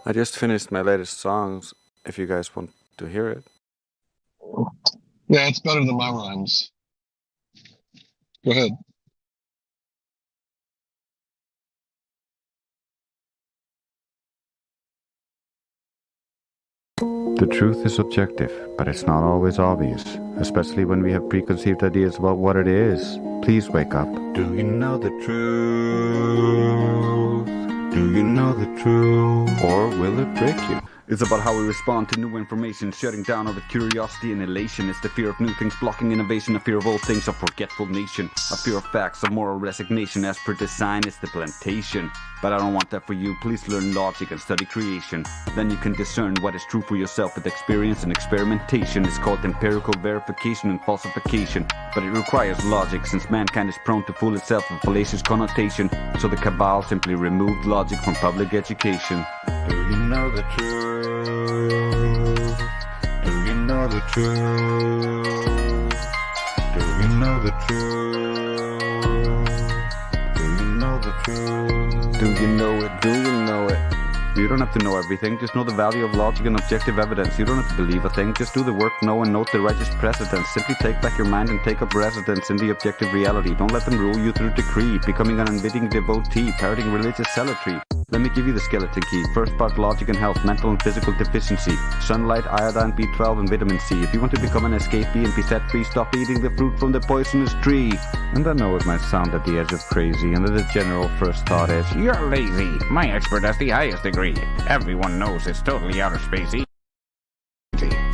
I just finished my latest songs, if you guys want to hear it. Yeah, it's better than my rhymes. Go ahead. The truth is subjective, but it's not always obvious, especially when we have preconceived ideas about what it is. Please wake up. Do you know the truth? Do you know the truth? Or will it break you? It's about how we respond to new information, shutting down over curiosity and elation. It's the fear of new things blocking innovation, a fear of old things, a forgetful nation, a fear of facts, a moral resignation. As per design, it's the plantation. But I don't want that for you. Please learn logic and study creation. Then you can discern what is true for yourself with experience and experimentation. It's called empirical verification and falsification. But it requires logic, since mankind is prone to fool itself with fallacious connotation. So the cabal simply removed logic from public education. Do you know the truth? Do you know the truth? Do you know the truth? Do you know the truth? Do you know it? Do you know it? You don't have to know everything, just know the value of logic and objective evidence. You don't have to believe a thing, just do the work, know and note the righteous precedents. Simply take back your mind and take up residence in the objective reality. Don't let them rule you through decree, becoming an unwitting devotee, parroting religious zealotry. Let me give you the skeleton key. First part, logic and health, mental and physical deficiency. Sunlight, iodine, B12 and vitamin C. If you want to become an escapee and be set free, stop eating the fruit from the poisonous tree. And I know it might sound at the edge of crazy, and the general first thought is, you're lazy. My expert has the highest degree. Everyone knows it's totally outer spacey.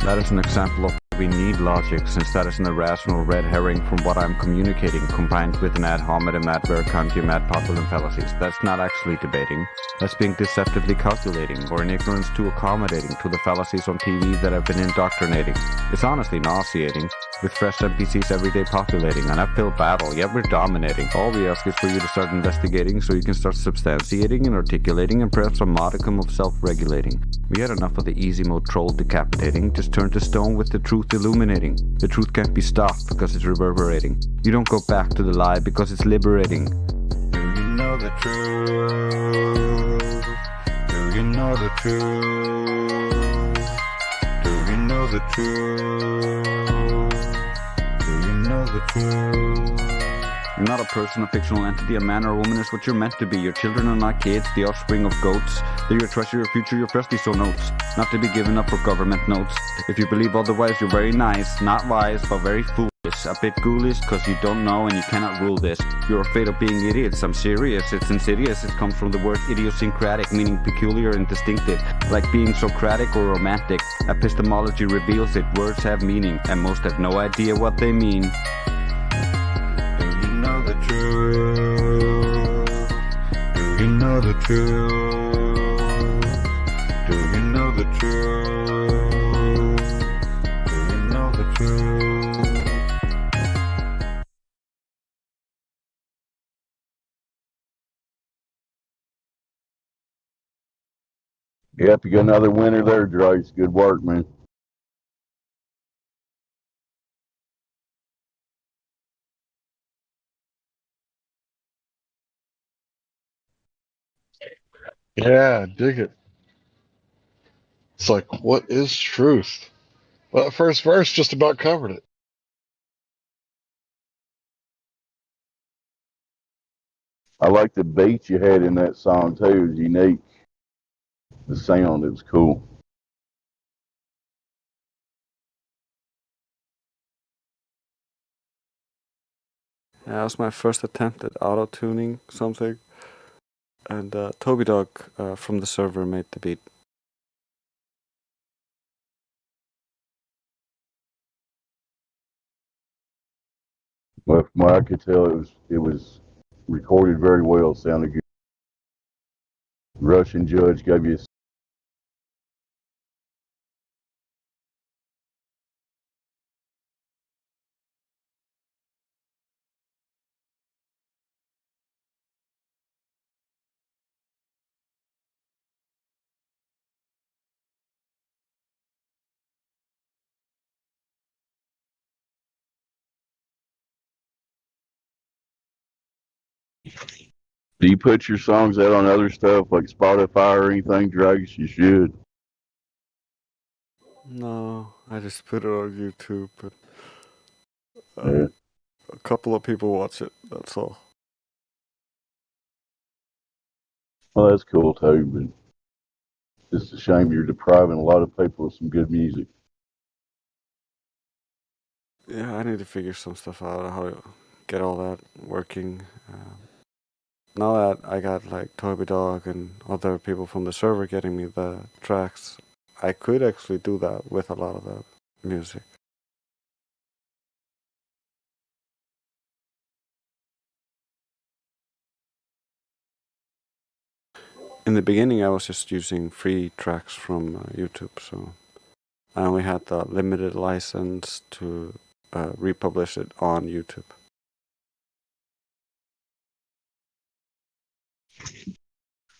That is an example of we need logic, since that is an irrational red herring from what I'm communicating, combined with an ad hominem, ad vercuntium, ad populum fallacies. That's not actually debating. That's being deceptively calculating, or in ignorance too accommodating to the fallacies on TV that have been indoctrinating. It's honestly nauseating, with fresh NPCs every day populating, an uphill battle, yet we're dominating. All we ask is for you to start investigating so you can start substantiating and articulating and perhaps a modicum of self-regulating. We had enough of the easy mode troll decapitating, just turn to stone with the truth illuminating. The truth can't be stopped because it's reverberating. You don't go back to the lie because it's liberating. Do you know the truth? Do you know the truth? Do you know the truth? Do you know the truth? You're not a person, a fictional entity, a man or a woman is what you're meant to be. Your children are not kids, the offspring of goats. They're your treasure, your future, your freshly sown notes. Not to be given up for government notes. If you believe otherwise, you're very nice, not wise, but very foolish. A bit ghoulish, cause you don't know and you cannot rule this. You're afraid of being idiots, I'm serious, it's insidious. It comes from the word idiosyncratic, meaning peculiar and distinctive. Like being Socratic or romantic. Epistemology reveals it, words have meaning, and most have no idea what they mean. The truth? Do you know the truth? Do you know the truth? Do you know the truth? Yep, you got another winner there, Joyce. Good work, man. Yeah, dig it. It's like, what is truth? Well, that first verse just about covered it. I like the beat you had in that song too. It was unique. The sound, it was cool. Yeah, that was my first attempt at auto-tuning something, and Toby Dog from the server made the beat. But from what I could tell, it was recorded very well. Sounded good. Russian judge gave you. Do you put your songs out on other stuff like Spotify or anything, Dragus? You should. No, I just put it on YouTube, but Yeah. a couple of people watch it. That's all. Well, that's cool too, but it's a shame you're depriving a lot of people of some good music. Yeah, I need to figure some stuff out how to get all that working. Now that I got like Toby Dog and other people from the server getting me the tracks, I could actually do that with a lot of the music. In the beginning, I was just using free tracks from YouTube, so I only had the limited license to republish it on YouTube.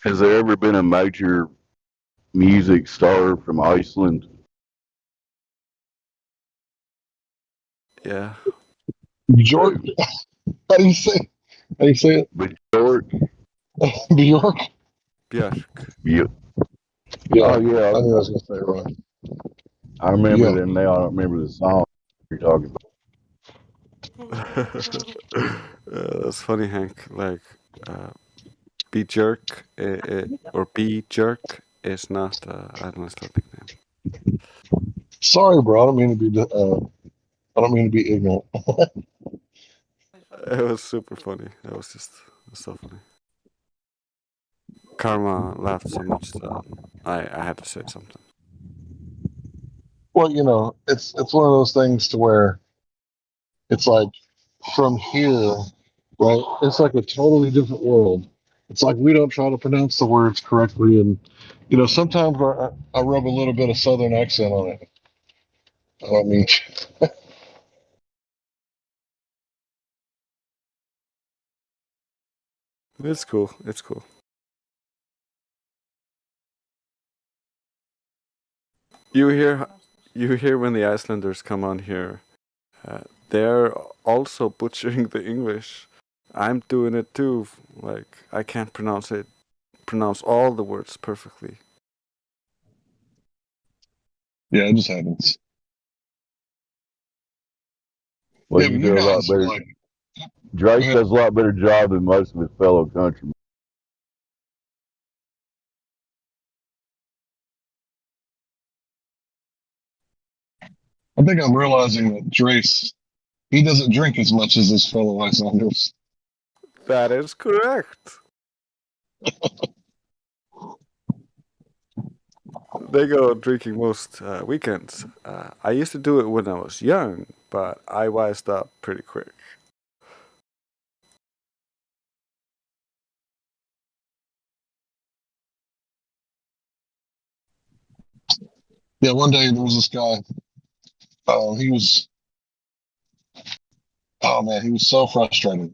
Has there ever been a major music star from Iceland? Yeah. Bjork. How do you say? How do you say it? Bjork. Bjork. Björk. Yeah. Yeah. Oh yeah. I knew I was gonna say it wrong. I remember Yeah. them now. I don't remember the song you're talking about. That's funny, Hank. Like, B Jerk or B Jerk is not an Icelandic name. Sorry, bro. I don't mean to be. I don't mean to be ignorant. It was super funny. It was just so funny. Karma laughed so much that I had to say something. Well, you know, it's one of those things to where it's like from here, right? It's like a totally different world. It's like we don't try to pronounce the words correctly, and you know, sometimes I rub a little bit of Southern accent on it. I don't mean. It's cool. It's cool. You hear when the Icelanders come on here, they're also butchering the English. I'm doing it too. Like I can't pronounce all the words perfectly. Yeah, it just happens. Well, Yeah, you but do you a lot guys better. like. Drake does a lot better job than most of his fellow countrymen. I think I'm realizing that Drace, he doesn't drink as much as his fellow Icelanders. That is correct. They go drinking most weekends. I used to do it when I was young, but I wised up pretty quick. Yeah, one day there was this guy. He was, oh man, he was so frustrated.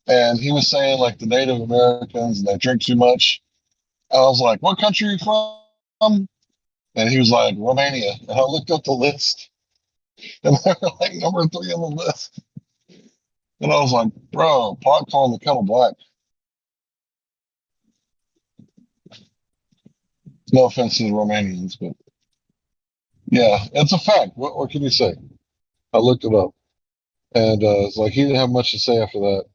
And he was saying like the Native Americans, they drink too much. And I was like, what country are you from? And he was like, Romania. And I looked up the list, and they were like number 3 on the list. And I was like, bro, pot calling the kettle black. No offense to the Romanians, but Yeah, it's a fact. What can you say? I looked it up, and it's like he didn't have much to say after that.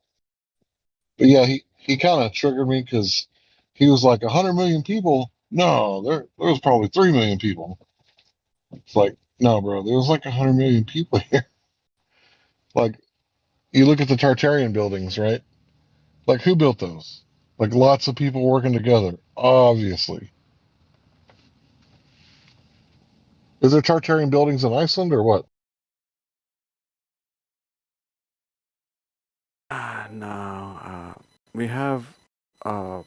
But yeah, he kind of triggered me because he was like 100 million people. No, there was probably 3 million people. It's like, no, bro, there was like 100 million people here. Like, you look at the Tartarian buildings, right? Like, who built those? Like, lots of people working together, obviously. Is there Tartarian buildings in Iceland or what? No, we have uh,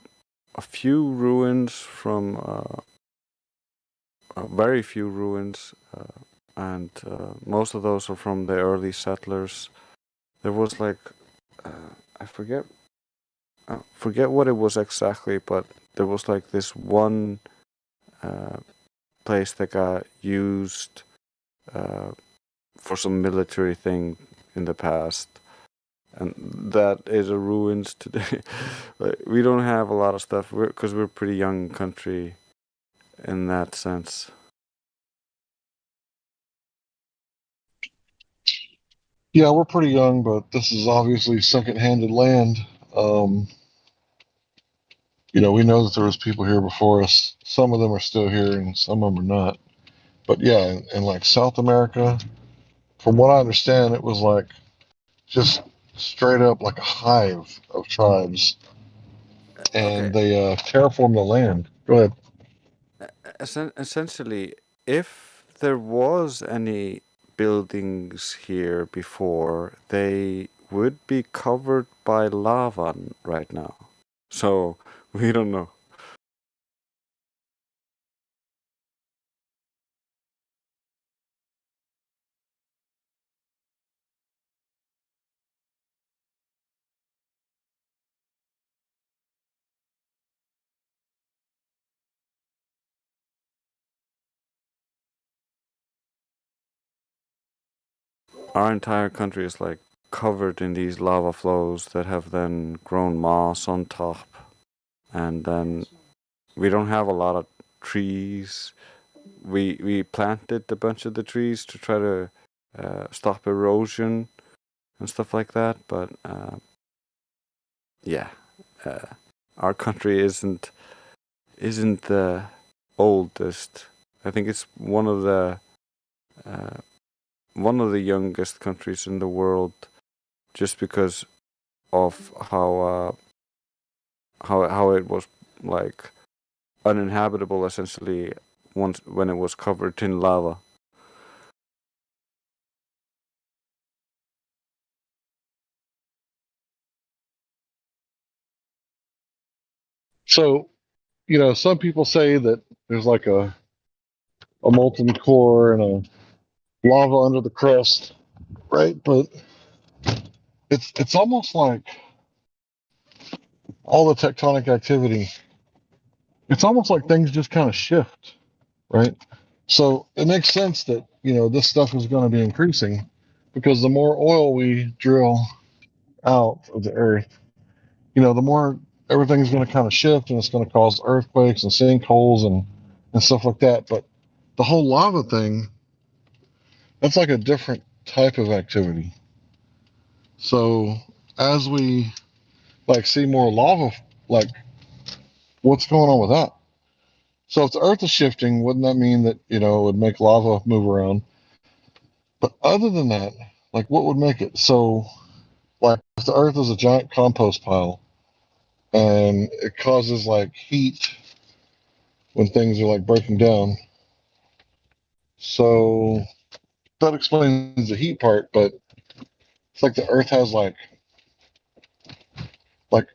a few ruins from very few ruins, and most of those are from the early settlers. There was like I forget what it was exactly, but there was like this one place that got used for some military thing in the past, and that is a ruins today. Like, we don't have a lot of stuff because we're a pretty young country in that sense. Yeah, we're pretty young, but this is obviously second-handed land. Um, we know that there was people here before us. Some of them are still here, and some of them are not. But yeah, in like South America, from what I understand, it was like just straight up like a hive of tribes, Okay, and they terraformed the land. Go ahead. essentially, if there was any buildings here before, they would be covered by lava right now. So we don't know. Our entire country is like covered in these lava flows that have then grown moss on top, and then we don't have a lot of trees. We planted a bunch of the trees to try to stop erosion and stuff like that, but yeah, our country isn't the oldest. I think it's uh, one of the youngest countries in the world, just because of how it was like uninhabitable essentially once when it was covered in lava. So, some people say that there's like a molten core and a lava under the crust, right? But it's almost like all the tectonic activity. It's almost like things just kind of shift, right? So it makes sense that this stuff is going to be increasing because the more oil we drill out of the earth, the more everything's going to kind of shift, and it's going to cause earthquakes and sinkholes and stuff like that. But the whole lava thing, that's like a different type of activity. So as we like see more lava, like what's going on with that? So if the earth is shifting, wouldn't that mean that it would make lava move around? But other than that, like what would make it? So like if the earth is a giant compost pile and it causes like heat when things are like breaking down. So that explains the heat part, but it's like the earth has like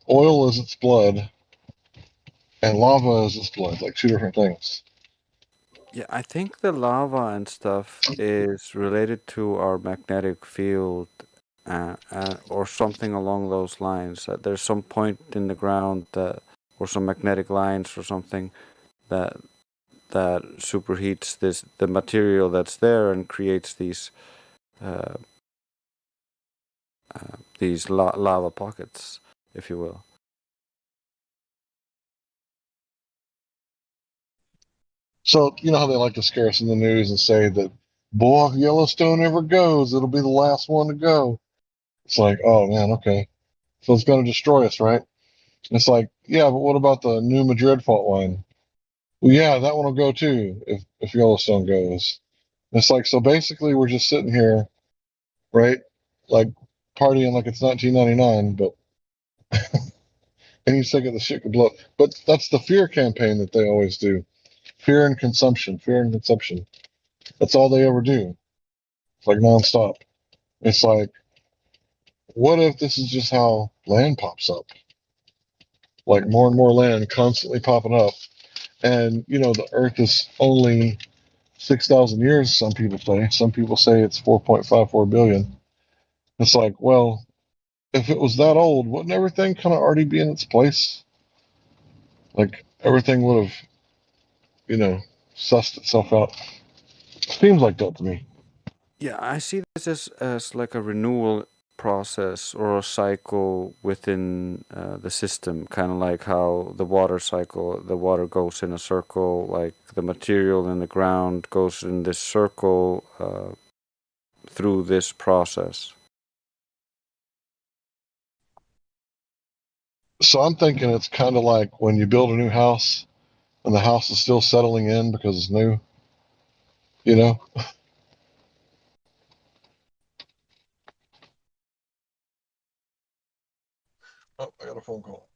oil is its blood and lava is its blood, like two different things. Yeah, I think the lava and stuff is related to our magnetic field, or something along those lines. That there's some point in the ground or some magnetic lines or something that superheats the material that's there and creates uh, these lava pockets, if you will. So you know how they like to scare us in the news and say that, boy, if Yellowstone ever goes, it'll be the last one to go. It's like, oh man, okay. So it's going to destroy us, right? It's like, yeah, but what about the New Madrid fault line? Well, yeah, that one will go too if Yellowstone goes. It's like, so basically we're just sitting here, right? Like partying like it's 1999, but any second the shit could blow. But that's the fear campaign that they always do. Fear and consumption, fear and consumption. That's all they ever do. It's like nonstop. It's like, what if this is just how land pops up? Like more and more land constantly popping up. And, you know, the earth is only 6,000 years, some people say. Some people say it's 4.54 billion. It's like, well, if it was that old, wouldn't everything kind of already be in its place? Like everything would have, you know, sussed itself out. Seems like that to me. Yeah, I see this as like a renewal process or a cycle within the system, kind of like how the water cycle, the water goes in a circle, like the material in the ground goes in this circle through this process. So I'm thinking it's kind of like when you build a new house and the house is still settling in because it's new, you know? Oh, I got a phone call.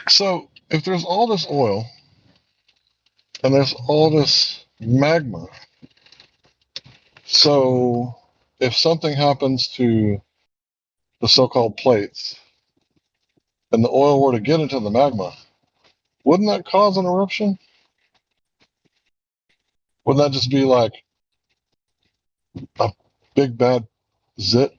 So if there's all this oil and there's all this magma, so if something happens to the so-called plates and the oil were to get into the magma, wouldn't that cause an eruption? Wouldn't that just be like a big bad zit?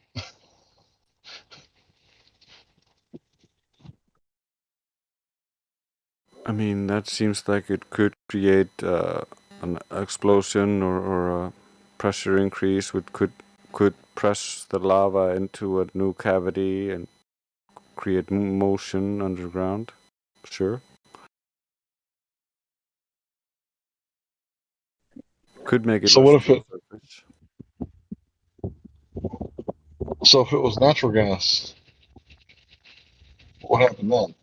I mean, that seems like it could create an explosion or a pressure increase, which could press the lava into a new cavity and create motion underground. Sure. Could make it So rush what if to the it? surface. So if it was natural gas, what happened then?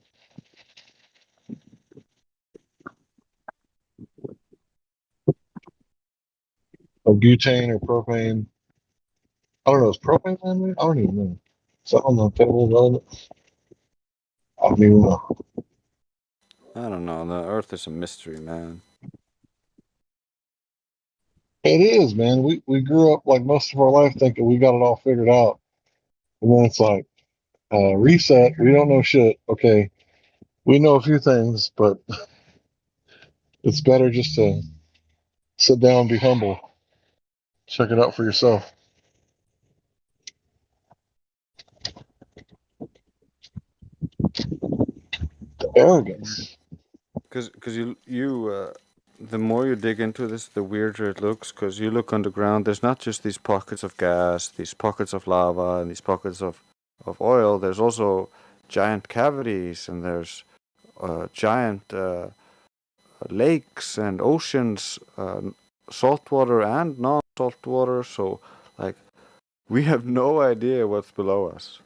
Or butane or propane? I don't know. Is propane in there? I don't even know. Is that on the table of elements? I don't even know. I don't know. The Earth is a mystery, man. It is, man. We grew up like most of our life thinking we got it all figured out, and then it's like reset. We don't know shit. Okay, we know a few things, but it's better just to sit down and be humble. Check it out for yourself. The arrogance. Because the more you dig into this, the weirder it looks. Because you look underground, there's not just these pockets of gas, these pockets of lava, and these pockets of oil. There's also giant cavities, and there's giant lakes and oceans, saltwater and non-saltwater. So, like, we have no idea what's below us.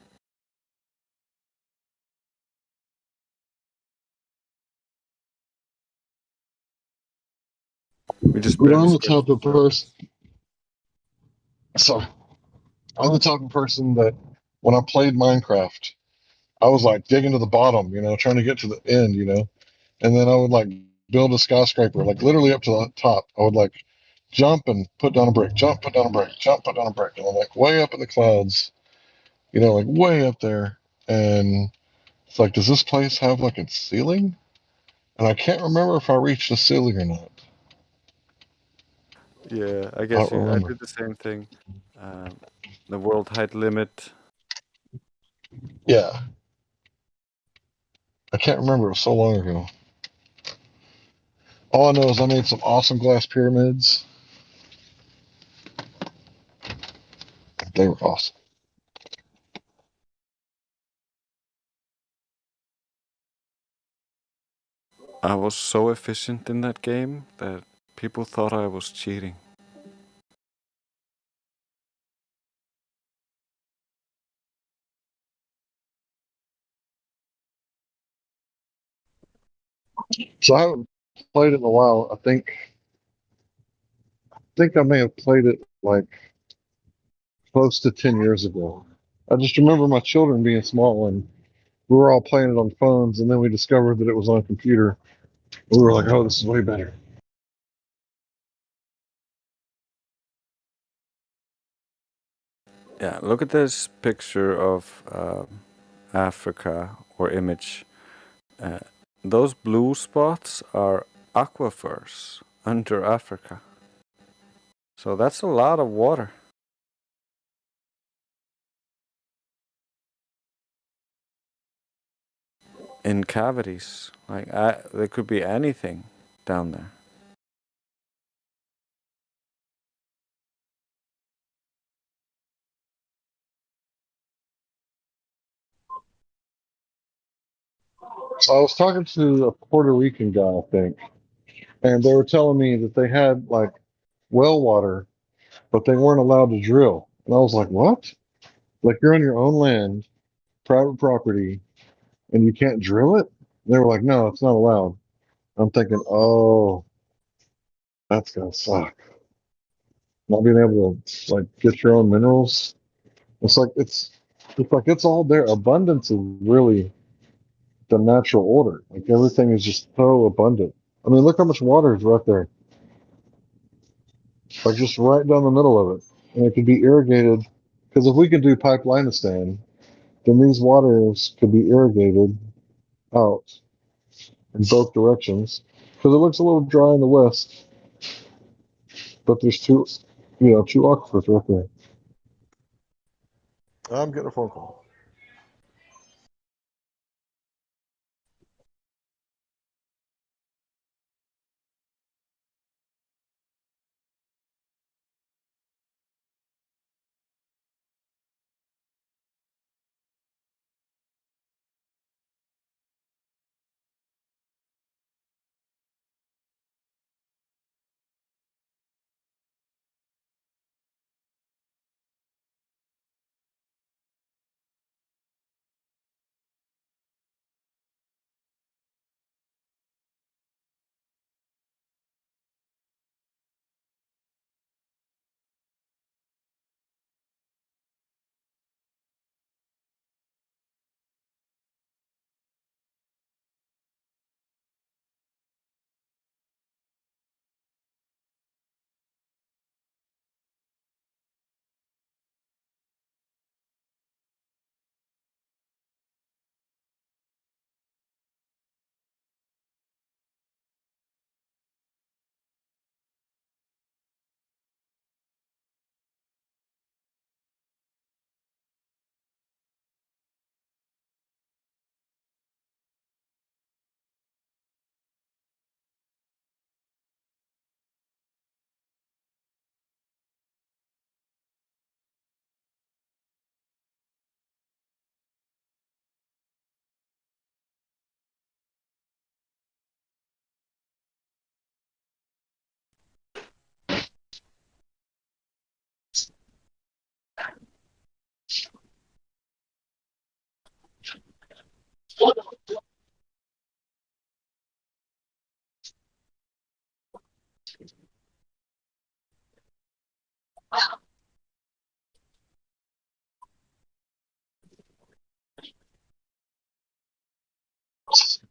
We just You know, barely I'm the scratched type the of person. surface. So I'm the type of person that when I played Minecraft, I was like digging to the bottom, trying to get to the end, and then I would like build a skyscraper, like literally up to the top. I would like jump and put down a brick, jump, put down a brick, jump, put down a brick, and I'm like way up in the clouds, like way up there. And it's like, does this place have like a ceiling? And I can't remember if I reached the ceiling or not. Yeah, I I guess don't I remember. did the same thing. The world height limit. Yeah, I can't remember. It was so long ago. All I know is I made some awesome glass pyramids. They were awesome. I was so efficient in that game that people thought I was cheating. So I haven't played it in a while. I think I may have played it like close to 10 years ago. I just remember my children being small and we were all playing it on phones, and then we discovered that it was on a computer. We were like, oh, this is way better. Yeah, look at this picture of Africa or image. Uh, those blue spots are aquifers under Africa. So that's a lot of water. In cavities. Like, there could be anything down there. So I was talking to a Puerto Rican guy, I think, and they were telling me that they had like well water, but they weren't allowed to drill. And I was like, what? Like you're on your own land, private property, and you can't drill it? And they were like, no, it's not allowed. I'm thinking, oh, that's gonna suck. Not being able to like get your own minerals. It's like it's all there. Abundance is really the natural order. Like everything is just so abundant. I mean, look how much water is right there. Like just right down the middle of it. And it could be irrigated. Because if we could do Pipelinistan, then these waters could be irrigated out in both directions. Because it looks a little dry in the west, but there's two aquifers right there. I'm getting a phone call.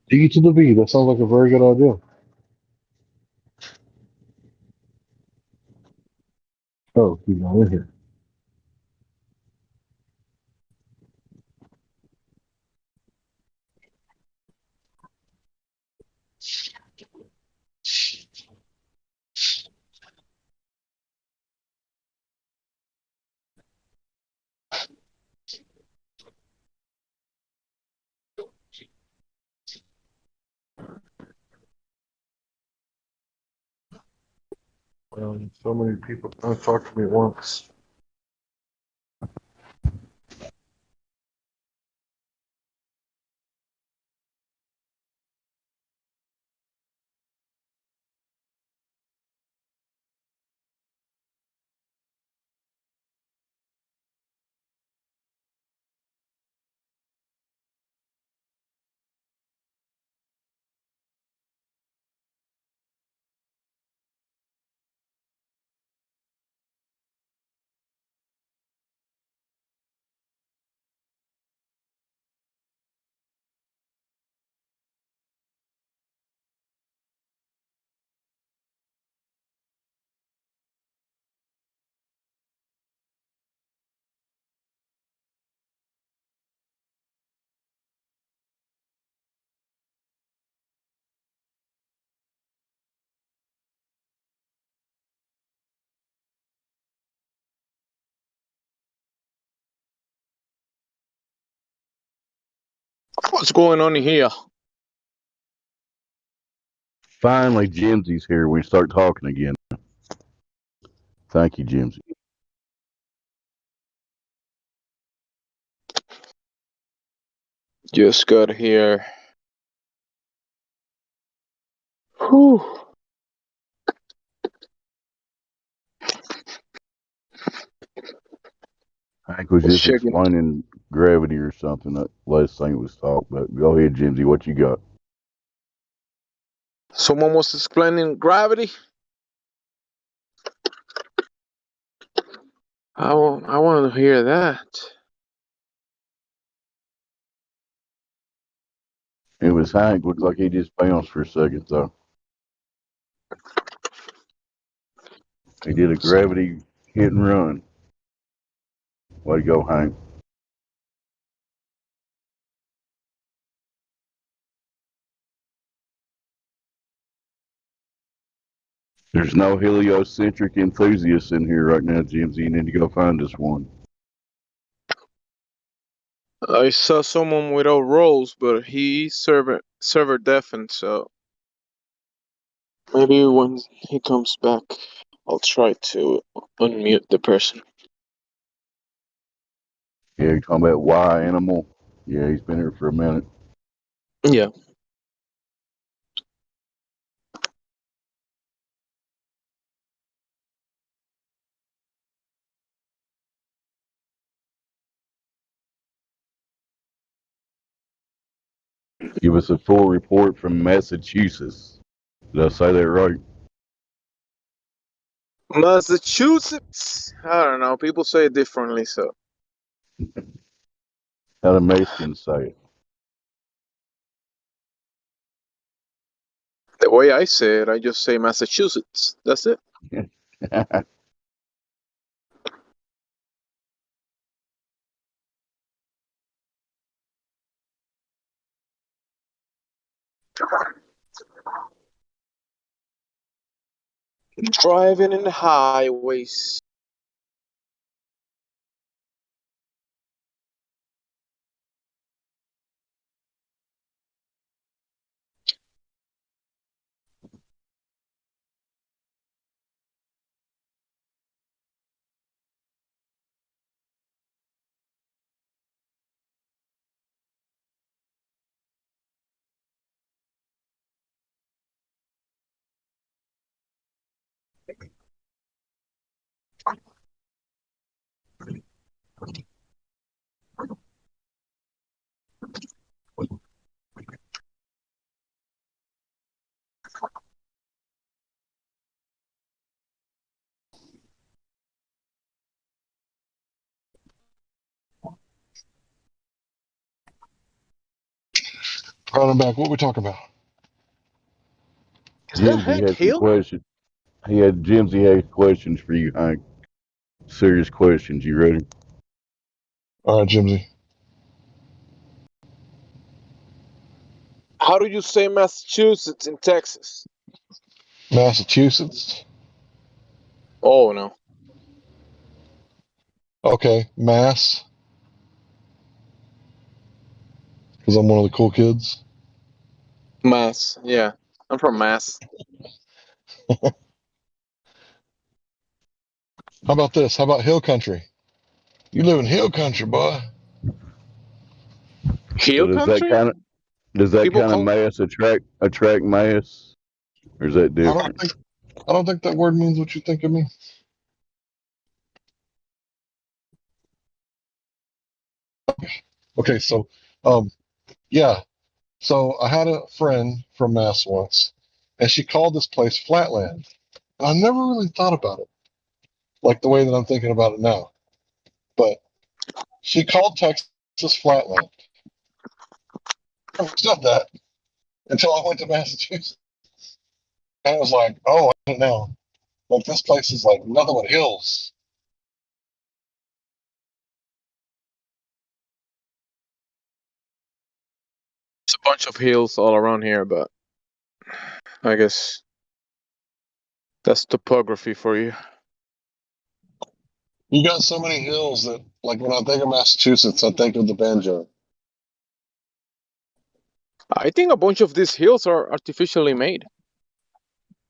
D to the V. That sounds like a very good idea. Oh, he's not in here. So many people don't talk to me at once. What's going on here? Finally, Jimsy's here. We start talking again. Thank you, Jimsy. Just got here. Whew. Hank was Just just checking. explaining gravity or something. That last thing was talked about. Go ahead, Jimsy. What you got? Someone was explaining gravity. I want to hear that. It was Hank. Looked like he just bounced for a second, though. He did a gravity hit and run. Way to go, Hank. There's no heliocentric enthusiasts in here right now, Jimsy. You need to go find us one. I saw someone without roles, but he server deafened, so maybe when he comes back, I'll try to unmute the person. Yeah, you're talking about Y Animal. Yeah, he's been here for a minute. Yeah. Give us a full report from Massachusetts. Did I say that right? Massachusetts. I don't know. People say it differently, so How the Mexicans say the way I say it, I just say Massachusetts. That's it. it. Driving in the highways. Running back, what we talking about? Is that Jimsy Hank had some Hill? questions. Jimsy had questions for you, Hank. Serious questions. You ready? All right, Jimsy. How do you say Massachusetts in Texas? Massachusetts. Oh no. Okay, Mass. Because I'm one of the cool kids. Mass. Yeah. I'm from Mass. How about this? How about Hill Country? You live in Hill Country, boy. So Hill does that country? People kind of call mass attract mass, or is that different? I don't think that word means what you think it means. Okay, so yeah. So I had a friend from Mass once, and she called this place Flatland. And I never really thought about it like the way that I'm thinking about it now. But she called Texas Flatland. I never said that until I went to Massachusetts. And I was like, oh, I don't know. Like this place is like nothing but hills. it's a bunch of hills all around here, but I guess that's topography for you. You got so many hills that, like, when I think of Massachusetts, I think of the banjo. I think a bunch of these hills are artificially made.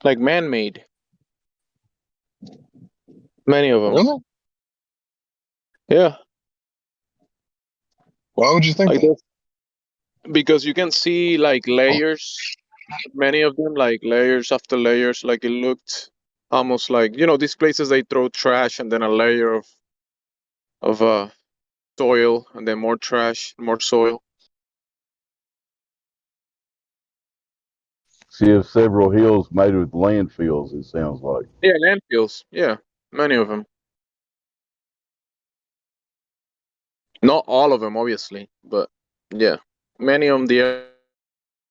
Like man-made. Many of them. Really? Yeah. Why would you think Like that? this. Because you can see like layers, many of them, like layers after layers. Like it looked almost like, these places they throw trash and then a layer of soil and then more trash, more soil. So you have several hills made with landfills. It sounds like. Yeah, landfills. Yeah, many of them. Not all of them, obviously, but yeah, many of them.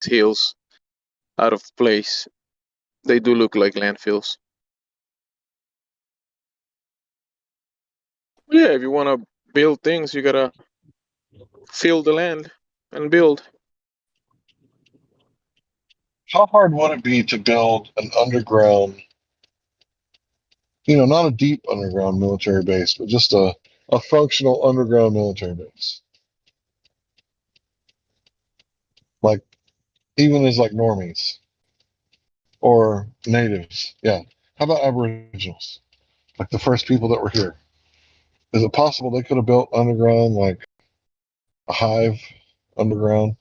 hills out of place. They do look like landfills. Yeah, if you want to build things, you gotta fill the land and build. How hard would it be to build an underground, not a deep underground military base, but just a functional underground military base? Like, even as like normies or natives. Yeah. How about aboriginals? Like the first people that were here. Is it possible they could have built underground, like a hive underground,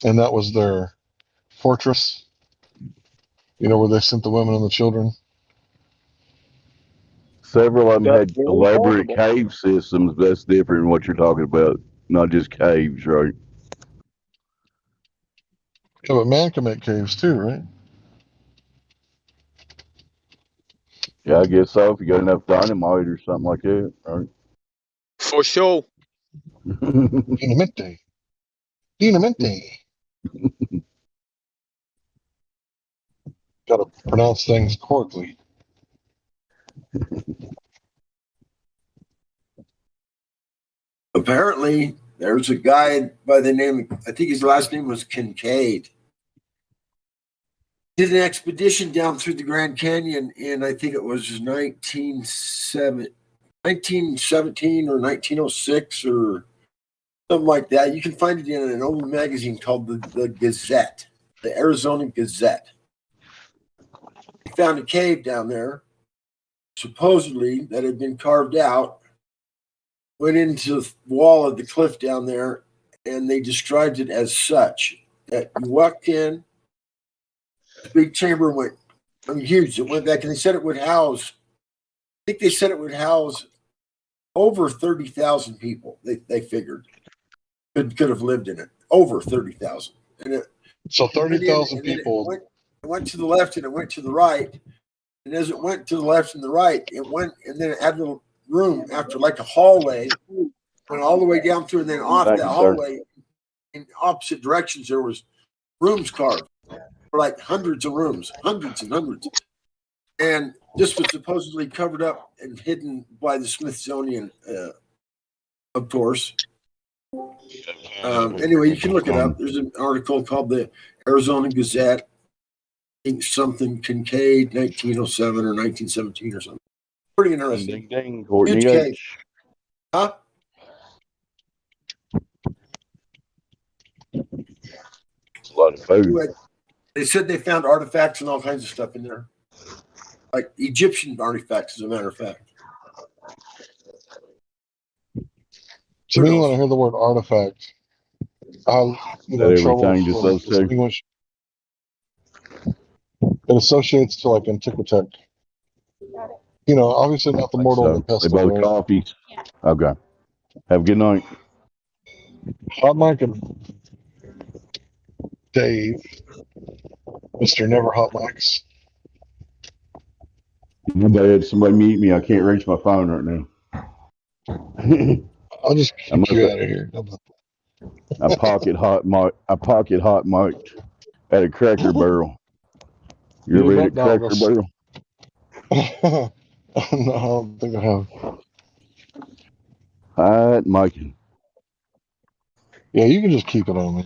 and that was their fortress? Where they sent the women and the children. Several of them That's had very elaborate possible. cave systems. That's different than what you're talking about. Not just caves, right? Yeah, but man can make caves too, right? Yeah, I guess so. If you got enough dynamite or something like that, right? For sure. Dinamite. Dinamite. Got to pronounce things correctly. Apparently, there's a guy by the name, I think his last name was Kincaid. Did an expedition down through the Grand Canyon in, I think it was 1917 or 1906 or something like that. You can find it in an old magazine called the Gazette, the Arizona Gazette. He found a cave down there, supposedly that had been carved out, went into the wall of the cliff down there, and they described it as such that you walked in, the big chamber went, huge. It went back, and they said it would house, I think they said it would house over 30,000 people. They figured could have lived in it. Over 30,000. And so 30,000 people. It went to the left and it went to the right. And as it went to the left and the right, it went, and then it had a little room after like a hallway, went all the way down through, and then off Thank that you, sir. hallway in opposite directions, there was rooms carved for like hundreds of rooms, hundreds and hundreds. And this was supposedly covered up and hidden by the Smithsonian, of course. Anyway, you can look it up. There's an article called the Arizona Gazette, I think something Kincaid, 1907 or 1917 or something. Pretty interesting. Ding, ding, Courtney Huge H. cave. Huh? It's a lot of food. Anyway, they said they found artifacts and all kinds of stuff in there, like Egyptian artifacts, as a matter of fact. To me, when I hear the word artifact, I trouble everything just those two? distinguish. It associates to like Antiquitech. Obviously not the mortal and the They pestle. both Right? coffee. Okay. Have a good night. Hot Mike and Dave, Mr. Never Hot Mics. My bad. Somebody mute me. I can't reach my phone right now. I'll just kick you out of here. I pocket hot mic at a Cracker Barrel. You ever eat at Cracker Barrel? No, I don't think I have. Hot mic. Yeah, you can just keep it on me.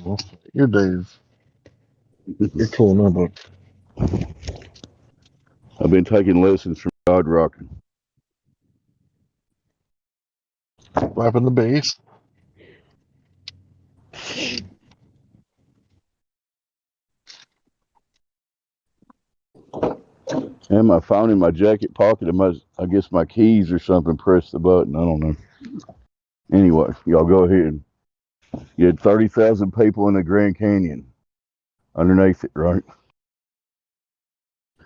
You're Dave. You're cool, no, but I've been taking lessons from God Rockin'. slapping the bass. And my phone in my jacket pocket. I guess my keys or something pressed the button. I don't know. Anyway, y'all go ahead. You had 30,000 people in the Grand Canyon underneath it, right? Is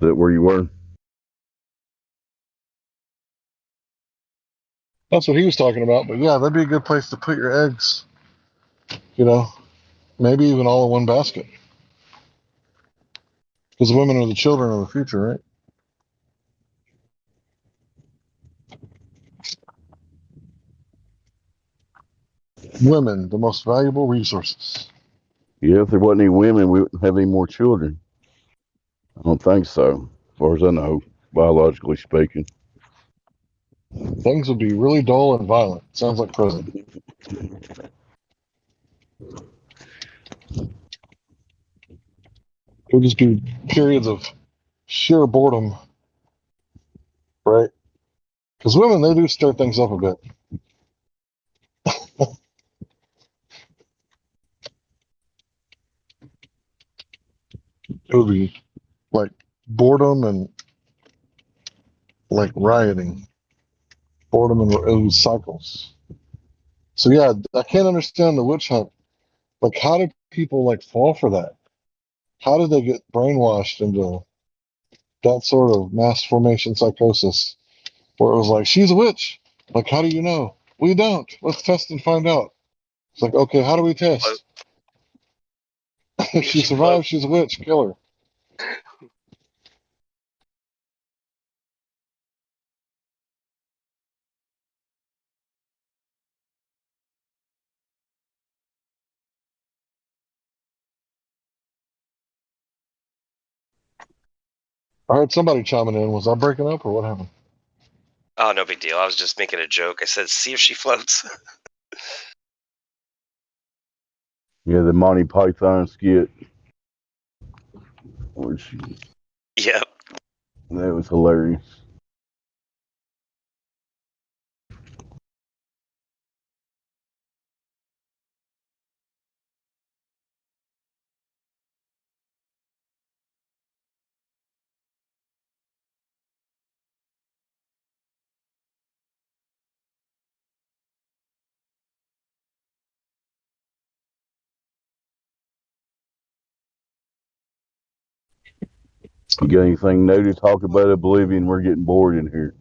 that where you were? That's what he was talking about. But yeah, that'd be a good place to put your eggs. Maybe even all in one basket. Because women are the children of the future, right? Women, the most valuable resources. Yeah, if there wasn't any women, we wouldn't have any more children. I don't think so, as far as I know, biologically speaking. Things would be really dull and violent. Sounds like prison. It would just be periods of sheer boredom, right? Because women, they do stir things up a bit. It would be like boredom and like rioting. Boredom and it would be cycles. So yeah, I can't understand the witch hunt. Like, how did people like fall for that? How did they get brainwashed into that sort of mass formation psychosis where it was like, she's a witch? Like, how do you know? We don't. Let's test and find out. It's like, okay, how do we test? If she survives, she's a witch. Kill her. I heard somebody chiming in. Was I breaking up or what happened? Oh, no big deal. I was just making a joke. I said, see if she floats. Yeah, the Monty Python skit. Where she, Yep. that was hilarious. You got anything new to talk about Oblivion? We're getting bored in here.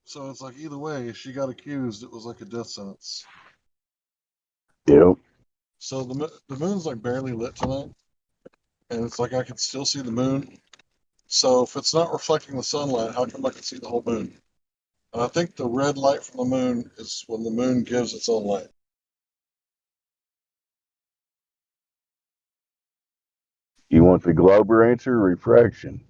So it's like either way, if she got accused, it was like a death sentence. Yep. So the moon's like barely lit tonight, and it's like I can still see the moon. So if it's not reflecting the sunlight, how come I can see the whole moon? And I think the red light from the moon is when the moon gives its own light. You want the Glober answer? Refraction.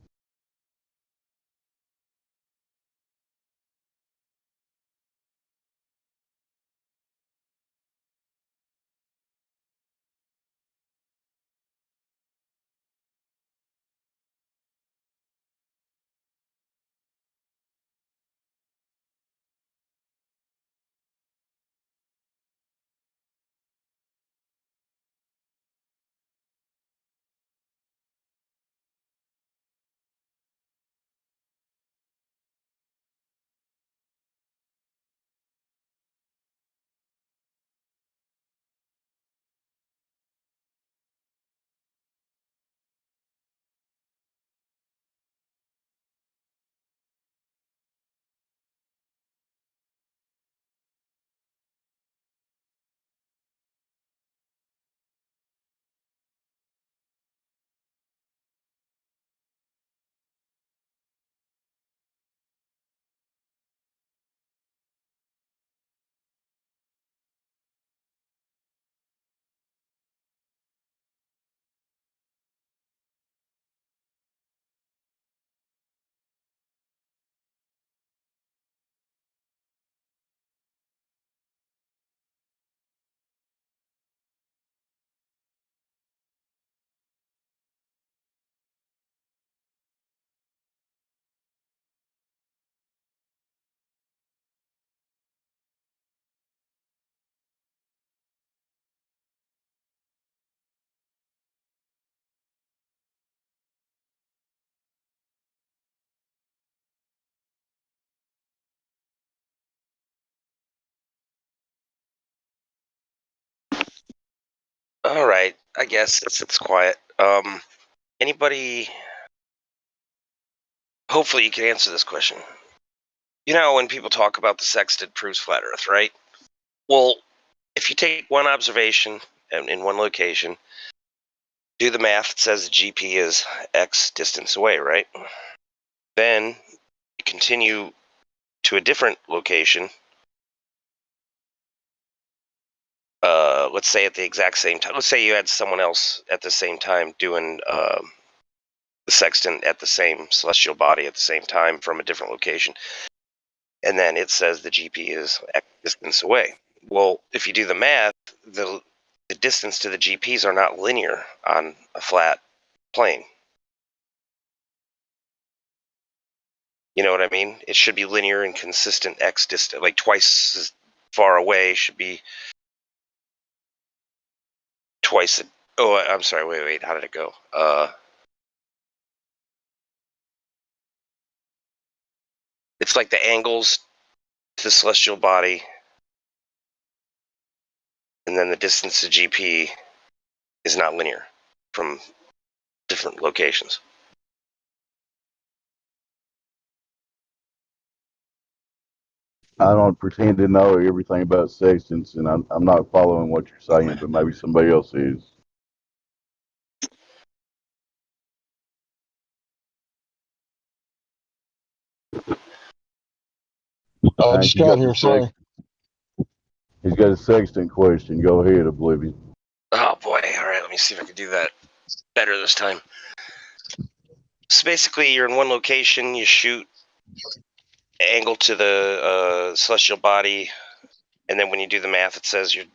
All right. I guess it's quiet. Anybody? Hopefully, you can answer this question. You know, when people talk about the sextant proves flat Earth, right? Well, if you take one observation in one location, do the math, it says the GP is X distance away, right? Then you continue to a different location, let's say at the exact same time. Let's say you had someone else at the same time doing the sextant at the same celestial body at the same time from a different location, and then it says the GP is X distance away. Well, if you do the math, the distance to the GPs are not linear on a flat plane. You know what I mean? It should be linear and consistent X distance, like twice as far away should be twice. Oh, I'm sorry. Wait. How did it go? It's like the angles to the celestial body, and then the distance to GP is not linear from different locations. I don't pretend to know everything about sextants, and I'm not following what you're saying, but maybe somebody else is. Just got here. Sorry. He's got a sextant question. Go ahead, Oblivion. Oh boy! All right, let me see if I can do that better this time. So basically, you're in one location. You shoot angle to the celestial body, and then when you do the math, it says your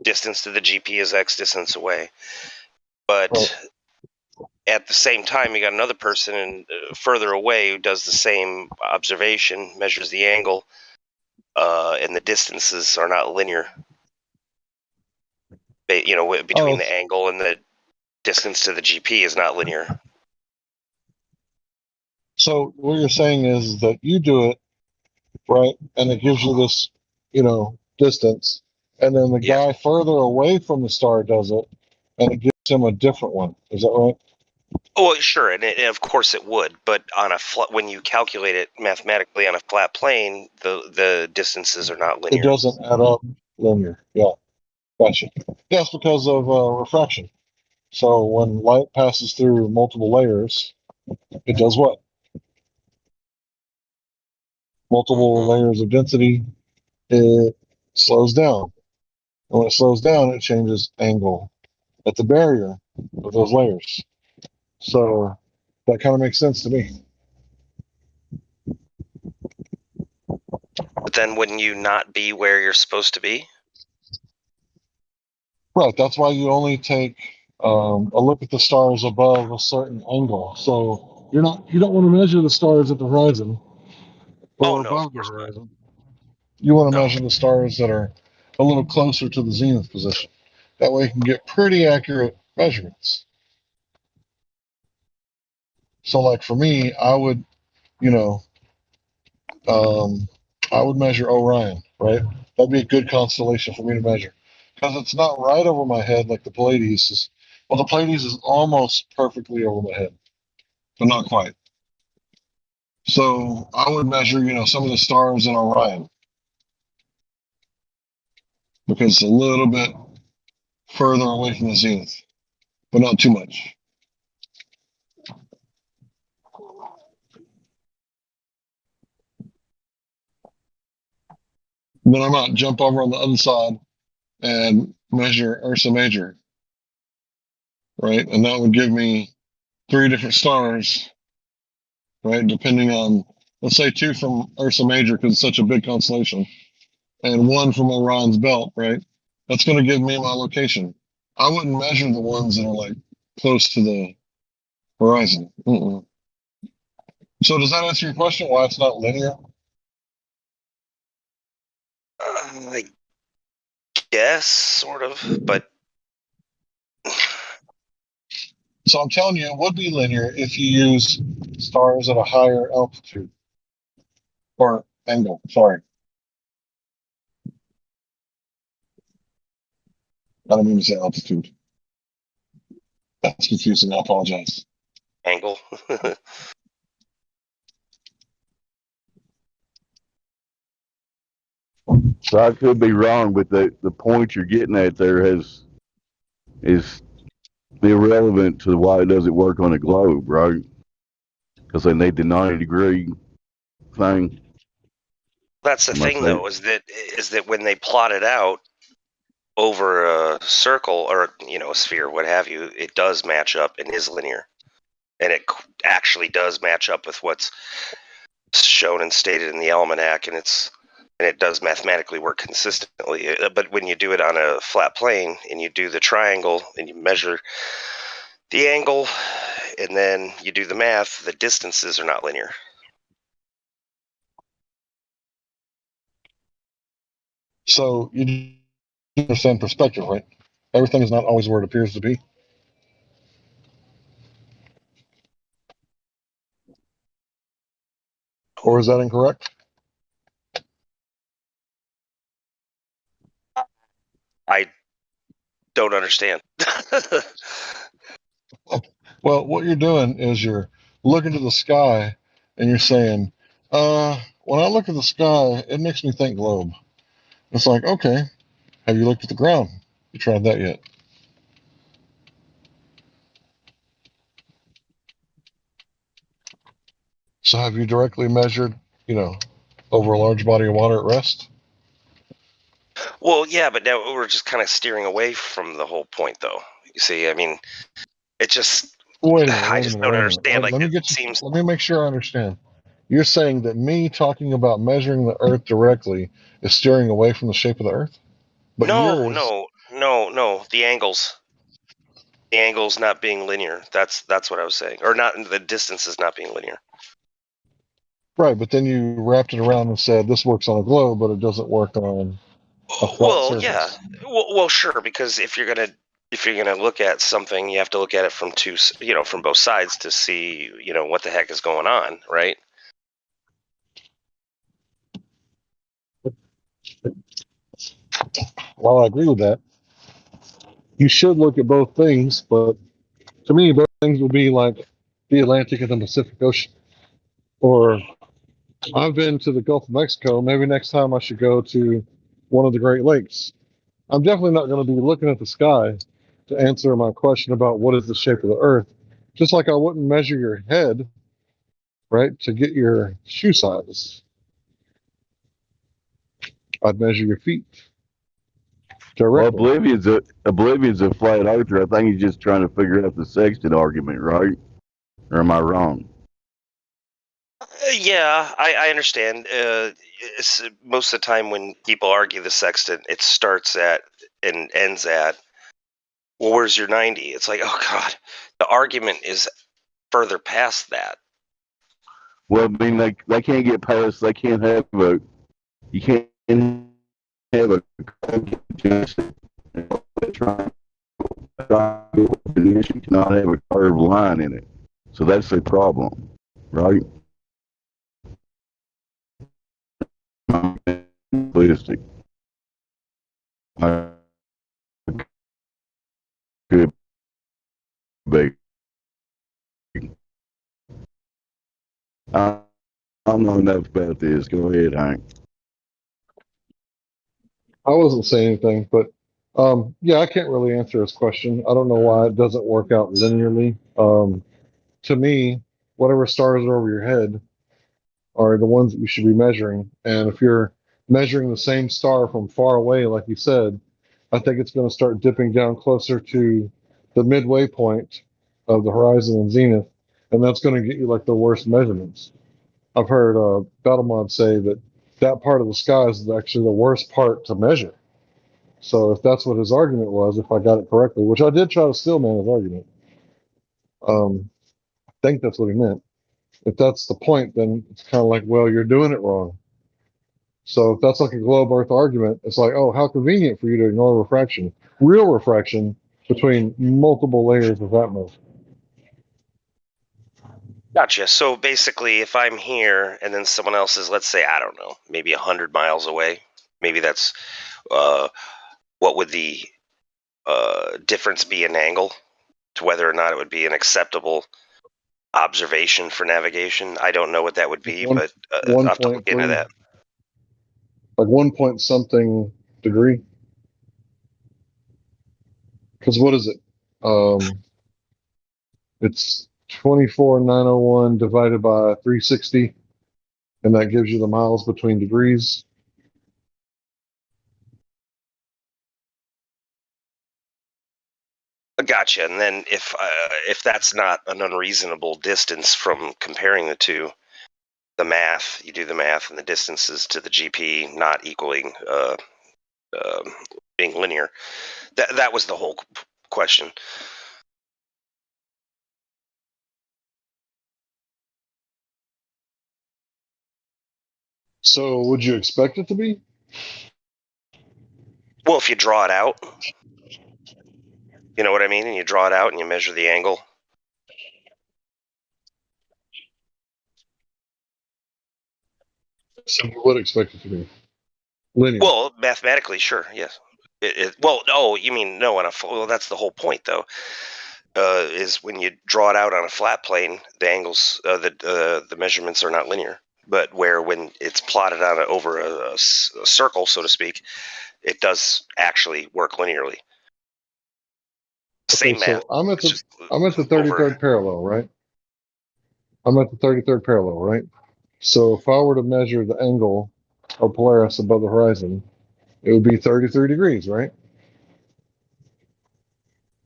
distance to the GP is X distance away. But at the same time, you got another person further away who does the same observation, measures the angle, and the distances are not linear. Between the angle and the distance to the GP is not linear. So what you're saying is that you do it, right, and it gives you this, distance, and then the guy further away from the star does it, and it gives him a different one. Is that right? Oh, sure, and of course it would, but on when you calculate it mathematically on a flat plane, the distances are not linear. It doesn't add up linear. Yeah, gotcha. Yes, because of refraction. So when light passes through multiple layers, it does what? Multiple layers of density, it slows down. And when it slows down, it changes angle at the barrier of those layers. So that kind of makes sense to me. But then wouldn't you not be where you're supposed to be? Right. That's why you only take a look at the stars above a certain angle. So you don't want to measure the stars at the horizon or above the horizon. You want to measure the stars that are a little closer to the zenith position. That way you can get pretty accurate measurements. So like for me, I would, I would measure Orion, right? That'd be a good constellation for me to measure. Because it's not right over my head like the Pleiades is. Well, the Pleiades is almost perfectly over my head, but not quite. So I would measure, some of the stars in Orion. Because it's a little bit further away from the zenith, but not too much. Then I might jump over on the other side and measure Ursa Major, right? And that would give me 3 different stars, right? Depending on, let's say 2 from Ursa Major because it's such a big constellation, and 1 from Orion's belt, right? That's going to give me my location. I wouldn't measure the ones that are like close to the horizon. Mm-mm. So does that answer your question? Why it's not linear? I guess, sort of, but. So I'm telling you, it would be linear if you use stars at a higher altitude or angle. Sorry. I don't mean to say altitude. That's confusing. I apologize. Angle. So I could be wrong, but the point you're getting at there is irrelevant to why it doesn't work on a globe, right? Because they need the 90-degree thing. That's the thing, though, is that when they plot it out, over a circle or a sphere, what have you, it does match up and is linear, and it actually does match up with what's shown and stated in the almanac, and it does mathematically work consistently. But when you do it on a flat plane and you do the triangle and you measure the angle and then you do the math, the distances are not linear. So you understand perspective, right? Everything is not always where it appears to be. Or is that incorrect? I don't understand. Well, what you're doing is you're looking to the sky and you're saying, when I look at the sky, it makes me think globe. It's like, okay, have you looked at the ground? You tried that yet? So have you directly measured, over a large body of water at rest? Well, yeah, but now we're just kind of steering away from the whole point, though. You see, I mean, it just, Wait a minute, I wait a just minute, don't wait a minute. understand. Like, Let me it get you. seems. Let me make sure I understand. You're saying that me talking about measuring the Earth directly is steering away from the shape of the Earth, but No, yours, no, no, no. The angles not being linear. That's what I was saying, or not. The distances not being linear. right? But then you wrapped it around and said this works on a globe, but it doesn't work on a flat Well, yeah. surface. Well, sure. Because if you're gonna look at something, you have to look at it from from both sides to see, what the heck is going on, right? While I agree with that, you should look at both things, but to me, both things would be like the Atlantic and the Pacific Ocean. Or I've been to the Gulf of Mexico. Maybe next time I should go to one of the Great Lakes. I'm definitely not going to be looking at the sky to answer my question about what is the shape of the Earth. Just like I wouldn't measure your head, right, to get your shoe size. I'd measure your feet Well, directly. Oblivion's a flat earther. I think he's just trying to figure out the sextant argument, right? Or am I wrong? Yeah, I understand. Most of the time when people argue the sextant, it starts at and ends at, well, where's your 90? It's like, oh God, the argument is further past that. Well, I mean, they can't get past. They can't have a. You can't have a conjunction. Definition cannot have a curved line in it. So that's the problem, right? Realistic. I could be. I don't know enough about this. Go ahead, Hank. I wasn't saying anything, but yeah, I can't really answer his question. I don't know why it doesn't work out linearly. To me, whatever stars are over your head are the ones that you should be measuring. And if you're measuring the same star from far away, like you said, I think it's going to start dipping down closer to the midway point of the horizon and zenith, and that's going to get you like the worst measurements. I've heard Battlemod say that that part of the sky is actually the worst part to measure. So if that's what his argument was, if I got it correctly, which I did try to steal man his argument, I think that's what he meant. If that's the point, then it's kind of like, well, you're doing it wrong. So if that's like a globe Earth argument, it's like, oh, how convenient for you to ignore refraction, real refraction between multiple layers of atmosphere. Gotcha. So basically, if I'm here and then someone else is, let's say, I don't know, maybe 100 miles away, maybe that's what would the difference be in angle to whether or not it would be an acceptable observation for navigation? I don't know what that would be, but I'll have to look into 1.3, that. like 1 point something degree. Because what is it? It's 24,901 divided by 360, and that gives you the miles between degrees. Gotcha. And then if that's not an unreasonable distance from comparing the two, the math, you do the math, and the distances to the GP not equaling being linear. That was the whole question. So would you expect it to be? Well, if you draw it out, you know what I mean? And you draw it out and you measure the angle. So you would expect it to be linear. Well, mathematically, sure, yes. Well, no, you mean no on a well, that's the whole point, though. Is when you draw it out on a flat plane, the angles, the measurements are not linear. But where when it's plotted on over a circle, so to speak, it does actually work linearly. Same Okay, math. so I'm at the 33rd parallel, right? I'm at the 33rd parallel, right? So if I were to measure the angle of Polaris above the horizon, it would be 33 degrees, right?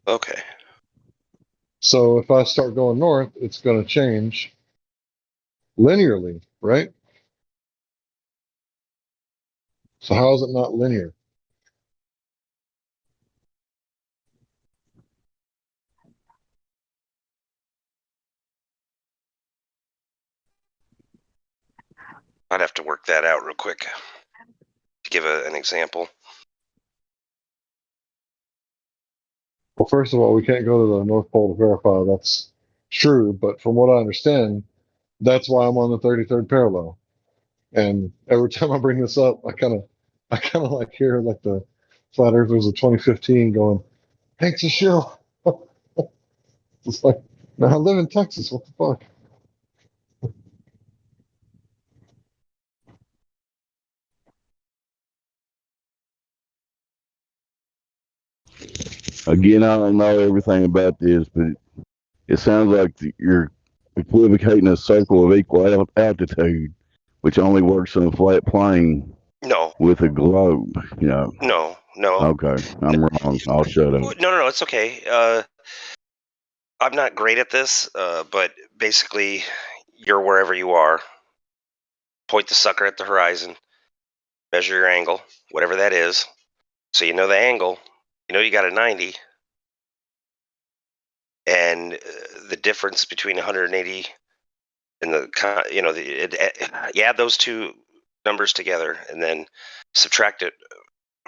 Okay. So if I start going north, it's going to change linearly, right? So how is it not linear? I'd have to work that out real quick to give an example. Well, first of all, we can't go to the North Pole to verify that's true, but from what I understand, that's why I'm on the 33rd parallel. And every time I bring this up, I kind of like hear like the flat earthers of 2015 going, "Thanks a shill." It's like, now I live in Texas. What the fuck? Again, I don't know everything about this, but it sounds like you're equivocating a circle of equal altitude, which only works on a flat plane. No. With a globe, you know. No. Okay, I'm wrong. I'll shut up. No, it's okay. I'm not great at this, but basically, you're wherever you are. Point the sucker at the horizon. Measure your angle, whatever that is. So you know the angle. You know you got a 90. And the difference between 180 and you add those two numbers together and then subtract it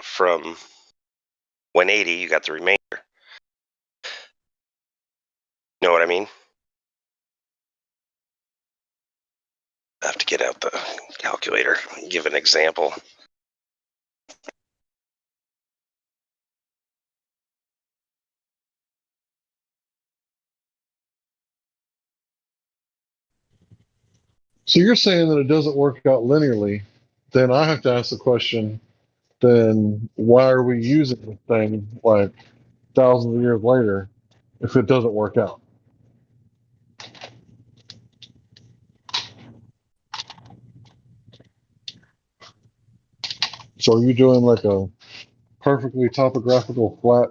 from 180, you got the remainder. You know what I mean? I have to get out the calculator and give an example. So you're saying that it doesn't work out linearly, then I have to ask the question, then why are we using this thing like thousands of years later if it doesn't work out? So are you doing like a perfectly topographical flat,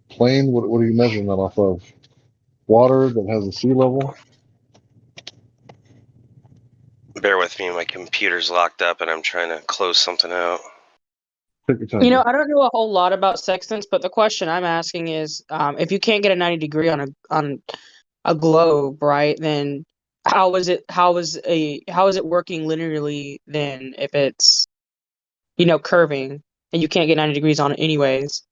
plane? What are you measuring that off of? Water that has a sea level? Bear with me, my computer's locked up and I'm trying to close something out. Take your time. You know, I don't know a whole lot about sextants, but the question I'm asking is, if you can't get a 90 degree on a globe, right? Then how is it working linearly then if it's curving and you can't get 90 degrees on it anyways?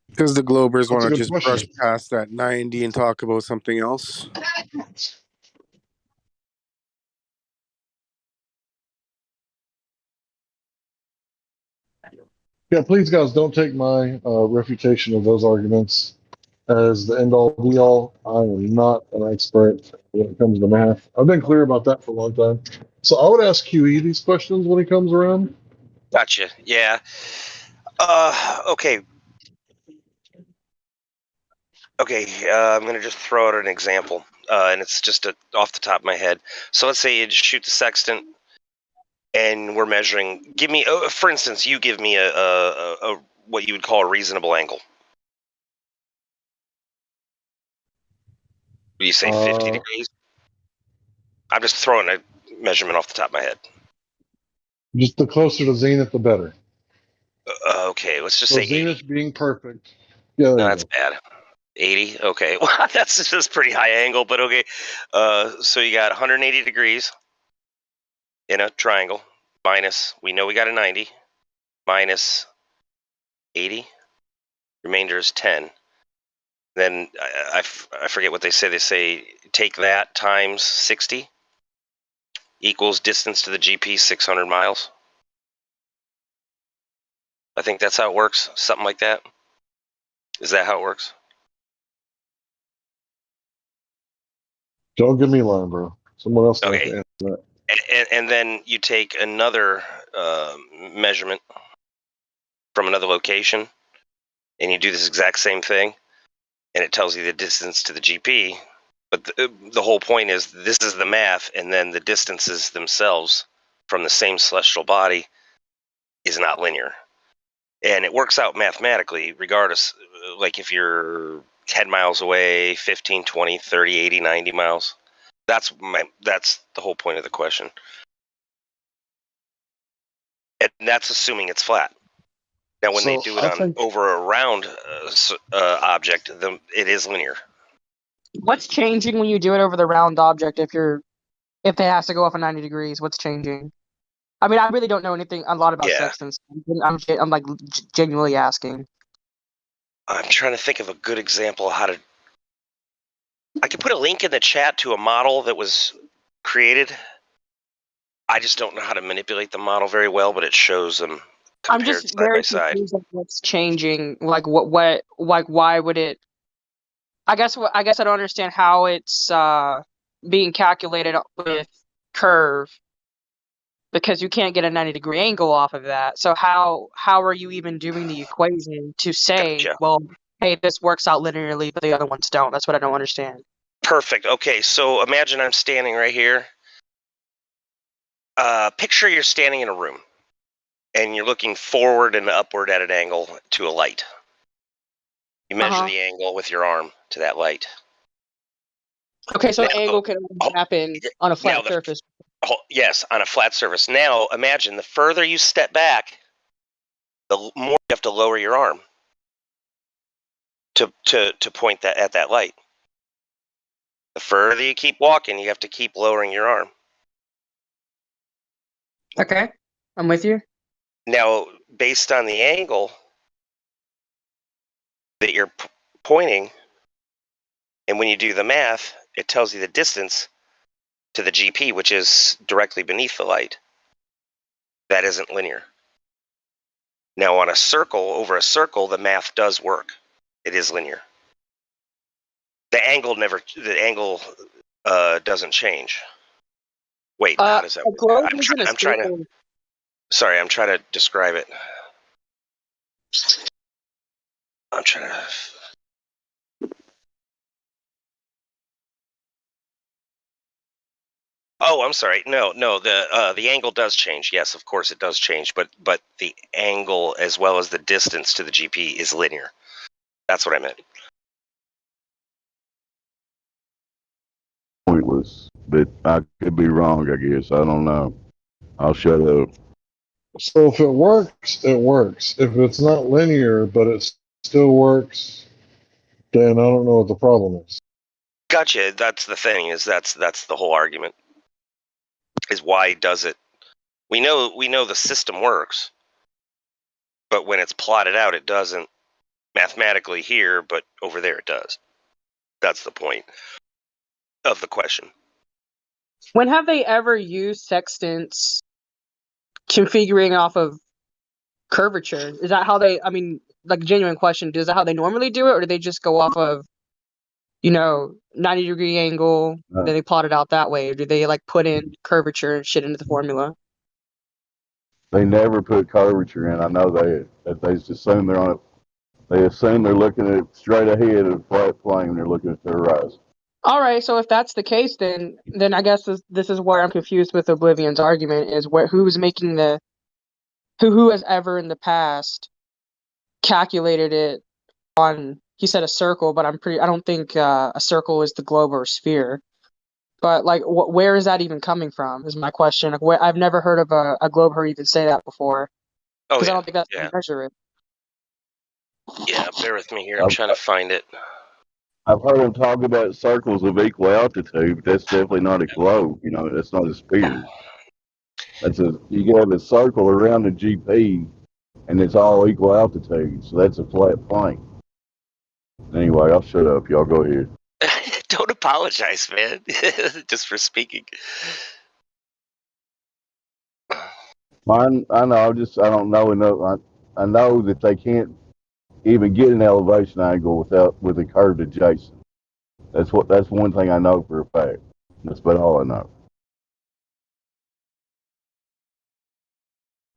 Because the Globers That's a want to good just question. brush past that 90 and talk about something else. Yeah, please, guys, don't take my refutation of those arguments as the end all be all. I am not an expert when it comes to math. I've been clear about that for a long time. So I would ask QE these questions when he comes around. Gotcha. Yeah. Okay. Okay. I'm going to just throw out an example, and it's just off the top of my head. So let's say you just shoot the sextant and we're measuring. Give me, for instance, you give me a what you would call a reasonable angle. Do you say 50 degrees? I'm just throwing a measurement off the top of my head. Just the closer to zenith, the better. Okay, let's just So say 80. zenith being perfect. Yeah, there No, you that's go. bad. 80. Okay, well, that's just pretty high angle, but okay. So you got 180 degrees in a triangle. Minus, we know we got a 90. Minus 80. Remainder is 10. Then I forget what they say. They say take that times 60 equals distance to the GP 600 miles. I think that's how it works. Something like that. Is that how it works? Don't give me a line, bro. Someone else has Okay. to answer that. And then you take another measurement from another location, and you do this exact same thing, and it tells you the distance to the GP. But the whole point is this is the math, and then the distances themselves from the same celestial body is not linear. And it works out mathematically regardless, like if you're 10 miles away, 15, 20, 30, 80, 90 miles. That's the whole point of the question. And that's assuming it's flat. Now, when they do it on over a round object, it is linear. What's changing when you do it over the round object if it has to go off of 90 degrees? What's changing? I mean, I really don't know a lot about sextants. I'm like genuinely asking. I'm trying to think of a good example of how to. I could put a link in the chat to a model that was created. I just don't know how to manipulate the model very well, but it shows them compared I'm just side very by side. confused of what's changing. Like why would it? I guess I don't understand how it's being calculated with curve, because you can't get a 90-degree angle off of that. So how are you even doing the equation to say, well, hey, this works out linearly, but the other ones don't? That's what I don't understand. Perfect. Okay, so imagine I'm standing right here. Picture you're standing in a room, and you're looking forward and upward at an angle to a light. You measure the angle with your arm to that light. Okay, so the angle can only happen on a flat surface. Yes, on a flat surface. Now, imagine the further you step back, the more you have to lower your arm to point that at that light. The further you keep walking, you have to keep lowering your arm. Okay, I'm with you. Now, based on the angle that you're pointing, and when you do the math, it tells you the distance to the GP, which is directly beneath the light. That isn't linear. Now, on a circle, over a circle, the math does work. It is linear. The angle doesn't change. Wait, how does that work? I'm trying to. Sorry, I'm trying to describe it. I'm trying to. Oh, I'm sorry. No. The angle does change. Yes, of course it does change. But the angle as well as the distance to the GP is linear. That's what I meant. Pointless, but I could be wrong. I guess I don't know. I'll shut up. So if it works, it works. If it's not linear, but it still works, then I don't know what the problem is. Gotcha. That's the thing. That's the whole argument. Is why does it? We know the system works, but when it's plotted out, it doesn't. Mathematically here, but over there it does. That's the point of the question. When have they ever used sextants configuring off of curvature? Is that how they? I mean, like, genuine question. Is that how they normally do it, or do they just go off of 90-degree angle, then they plot it out that way? Or do they like put in curvature and shit into the formula? They never put curvature in. I know that they just assume they're on it. They assume they're looking at straight ahead of a flat plane when they're looking at the horizon. All right, so if that's the case, then I guess this is where I'm confused with Oblivion's argument is who's making the who has ever in the past calculated it on. He said a circle, but I don't think a circle is the globe or a sphere. But like, where is that even coming from? Is my question. Like, I've never heard of a globe or even say that before. Oh Because I yeah, don't think that's how yeah, you measure it. yeah. Bear with me here. I'm trying to find it. I've heard them talk about circles of equal altitude, but that's definitely not a globe. You know, that's not a sphere. You can have a circle around the GP, and it's all equal altitude, so that's a flat plane. Anyway, I'll shut up. Y'all go ahead. Don't apologize, man. Just for speaking. I know. I don't know enough. I know that they can't even get an elevation angle with a curved adjacent. That's one thing I know for a fact. That's about all I know.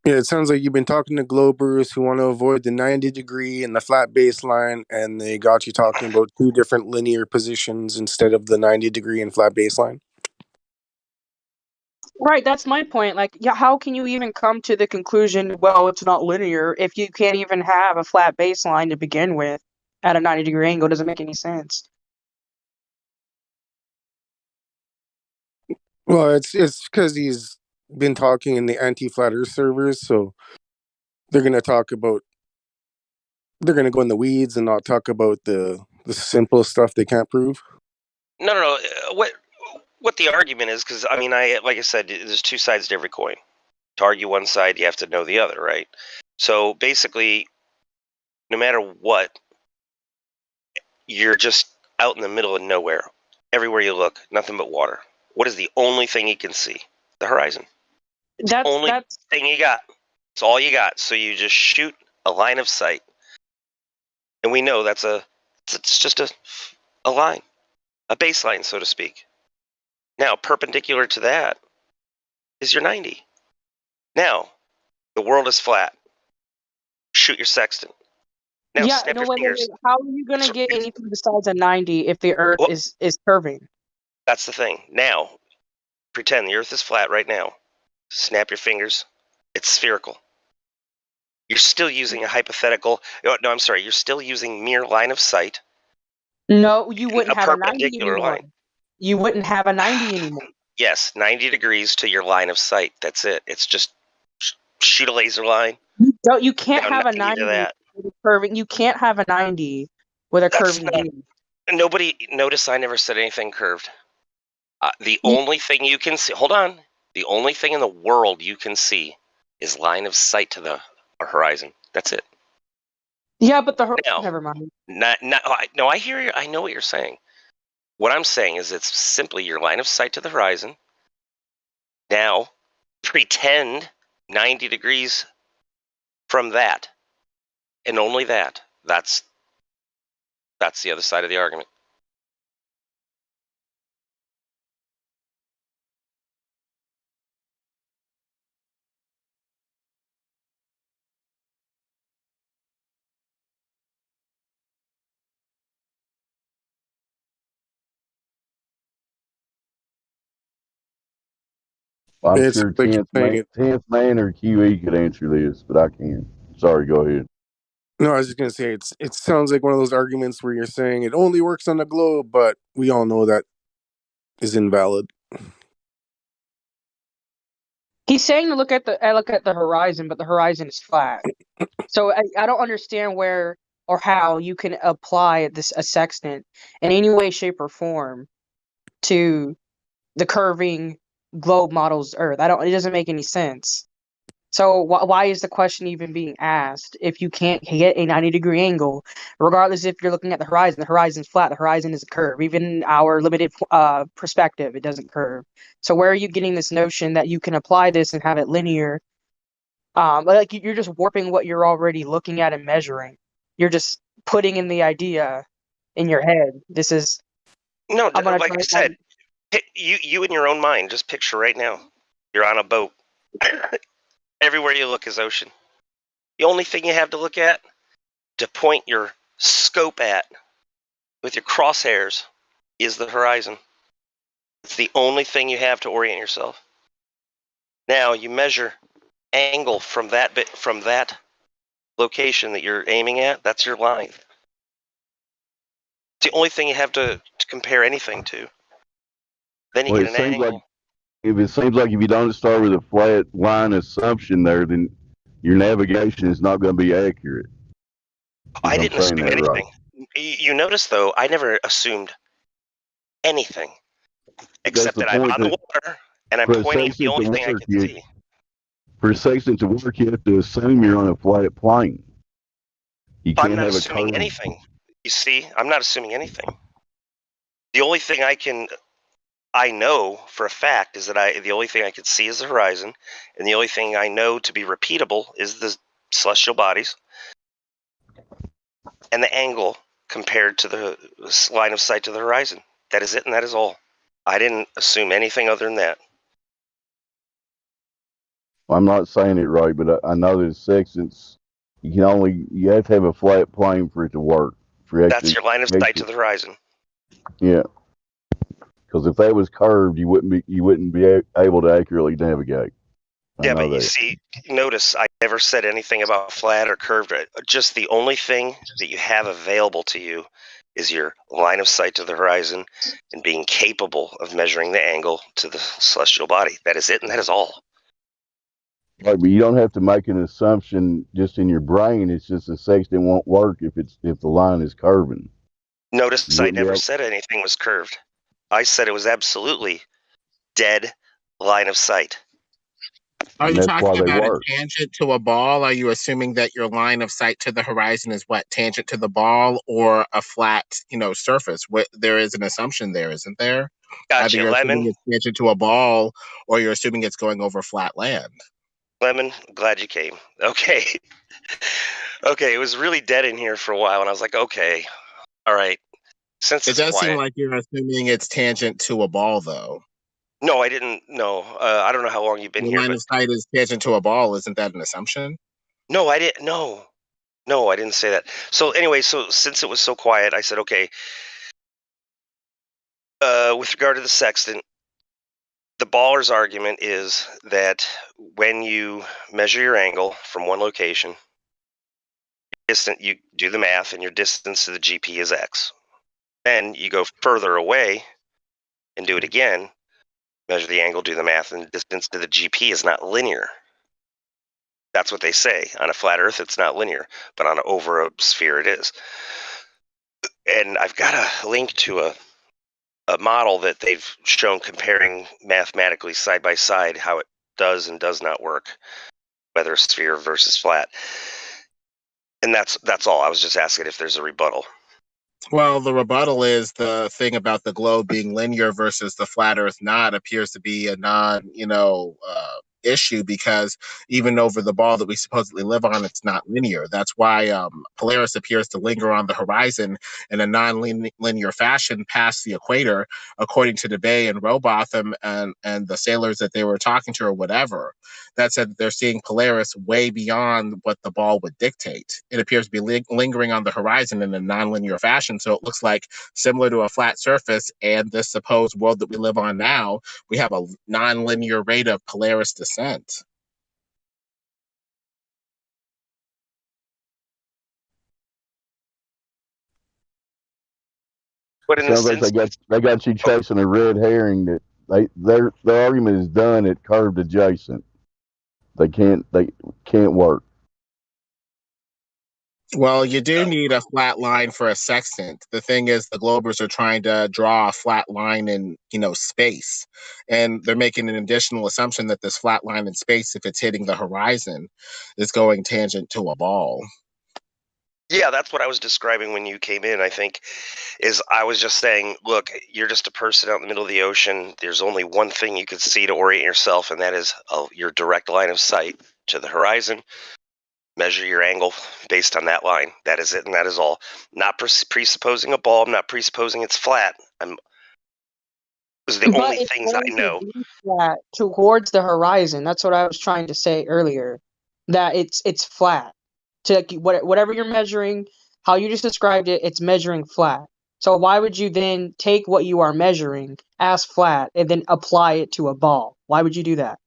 Yeah, it sounds like you've been talking to Globers who want to avoid the 90-degree and the flat baseline, and they got you talking about two different linear positions instead of the 90-degree and flat baseline. Right, that's my point. Like, yeah, how can you even come to the conclusion, well, it's not linear, if you can't even have a flat baseline to begin with at a 90-degree angle? It doesn't make any sense. Well, it's because he's been talking in the anti-flat Earth servers, so they're going to go in the weeds and not talk about the simple stuff they can't prove. No. What the argument is? Because I mean, like I said, there's two sides to every coin. To argue one side, you have to know the other, right? So basically, no matter what, you're just out in the middle of nowhere. Everywhere you look, nothing but water. What is the only thing you can see? The horizon. That's thing you got. It's all you got. So you just shoot a line of sight, and we know it's just a line, a baseline, so to speak. Now, perpendicular to that is your 90. Now, the world is flat. Shoot your sextant. Now, yeah, snap no, your wait. fingers. How are you gonna get anything besides a 90 if the Earth Well, is curving? that's the thing. Now, pretend the Earth is flat right now. Snap your fingers. It's spherical. You're still using a hypothetical. No, I'm sorry. You're still using mere line of sight. No, you wouldn't A have a 90 perpendicular anymore. line. You wouldn't have a 90 anymore. Yes, 90 degrees to your line of sight. That's it. It's just shoot a laser line. No, you can't Now, have a 90 to 90 that. with a curving. You can't have a 90 with a That's curving not. beam. Nobody notice. I never said anything curved. The only thing you can see. Hold on. The only thing in the world you can see is line of sight to the horizon. That's it. Yeah, but Now, never mind. No, I hear you. I know what you're saying. What I'm saying is it's simply your line of sight to the horizon. Now, pretend 90 degrees from that, and only that. That's the other side of the argument. I'm It's sure like you're 10th man or QE could answer this, but I can't. Sorry, go ahead. No, I was just gonna say it sounds like one of those arguments where you're saying it only works on the globe, but we all know that is invalid. He's saying to look at the horizon, but the horizon is flat. So I don't understand where or how you can apply a sextant in any way, shape, or form to the curving globe model's Earth. It doesn't make any sense. So why is the question even being asked if you can't get a 90-degree angle, regardless if you're looking at the horizon's flat, the horizon is a curve. Even in our limited perspective, it doesn't curve. So where are you getting this notion that you can apply this and have it linear? Like you're just warping what you're already looking at and measuring. You're just putting in the idea in your head. This is No, I'm gonna like try I said, you in your own mind, just picture right now. You're on a boat. Everywhere you look is ocean. The only thing you have to look at, to point your scope at with your crosshairs, is the horizon. It's the only thing you have to orient yourself. Now you measure angle from that location that you're aiming at. That's your line. It's the only thing you have to compare anything to. Then you Well, get an angle. if you don't start with a flat line assumption there, then your navigation is not going to be accurate. I I'm didn't saying assume that right. anything. You notice, though, I never assumed anything That's except the that I'm point. on the water and I'm For a pointing at the sextant to only thing I work, can see. you have to assume you're on a flat plane. You I'm can't not have a assuming curve. anything. You see, I'm not assuming anything. The only thing I know for a fact is that the only thing I can see is the horizon, and the only thing I know to be repeatable is the celestial bodies and the angle compared to the line of sight to the horizon. That is it, and that is all. I didn't assume anything other than that. I'm not saying it right, but I know that sextants, you have to have a flat plane for it to work. That's your line of sight to the horizon. Yeah. Because if that was curved, you wouldn't be able to accurately navigate. I Yeah, know but you that. see, notice I never said anything about flat or curved. Just the only thing that you have available to you is your line of sight to the horizon and being capable of measuring the angle to the celestial body. That is it, and that is all. Right, but you don't have to make an assumption just in your brain. It's just a sextant won't work if the line is curving. Notice I never said anything was curved. I said it was absolutely dead line of sight. Are you And that's why talking they about a work. tangent to a ball? Are you assuming that your line of sight to the horizon is what, tangent to the ball or a flat, surface? There is an assumption there, isn't there? Either Gotcha, you're assuming Lemon. it's tangent to a ball or you're assuming it's going over flat land. Lemon, glad you came. Okay. Okay, it was really dead in here for a while, and I was like, okay, all right. Since It it's does seem quiet. like you're assuming it's tangent to a ball, though. No, I didn't. No, I don't know how long you've been Your here, line but of sight is tangent to a ball. Isn't that an assumption? no, I didn't. No, I didn't say that. So anyway, so since it was so quiet, I said, okay. With regard to the sextant, the baller's argument is that when you measure your angle from one location, you do the math, and your distance to the GP is X. Then you go further away and do it again, measure the angle, do the math, and the distance to the GP is not linear. That's what they say. On a flat Earth, it's not linear, but over a sphere, it is. And I've got a link to a model that they've shown comparing mathematically side by side how it does and does not work, whether sphere versus flat. And that's all. I was just asking if there's a rebuttal. Well, the rebuttal is the thing about the globe being linear versus the flat Earth not appears to be a issue, because even over the ball that we supposedly live on, it's not linear. That's why Polaris appears to linger on the horizon in a non-linear fashion past the equator, according to DeBay and Robotham and the sailors that they were talking to or whatever. That said, they're seeing Polaris way beyond what the ball would dictate. It appears to be lingering on the horizon in a non-linear fashion, so it looks like, similar to a flat surface and this supposed world that we live on now, we have a non-linear rate of Polaris descent. But in the Sounds like sense, they got you chasing a red herring that their argument is done at curved adjacent. They can't work. Well, you do need a flat line for a sextant. The thing is, the globers are trying to draw a flat line in, space. And they're making an additional assumption that this flat line in space, if it's hitting the horizon, is going tangent to a ball. yeah, that's what I was describing when you came in, I think, is I was just saying, look, you're just a person out in the middle of the ocean. There's only one thing you could see to orient yourself, and that is your direct line of sight to the horizon. Measure your angle based on that line. That is it, and that is all. Not presupposing a ball. I'm not presupposing it's flat. Those are the only It's things I going to know. be flat towards the horizon. That's what I was trying to say earlier. That it's flat. To whatever you're measuring, how you just described it, it's measuring flat. So why would you then take what you are measuring as flat and then apply it to a ball? Why would you do that?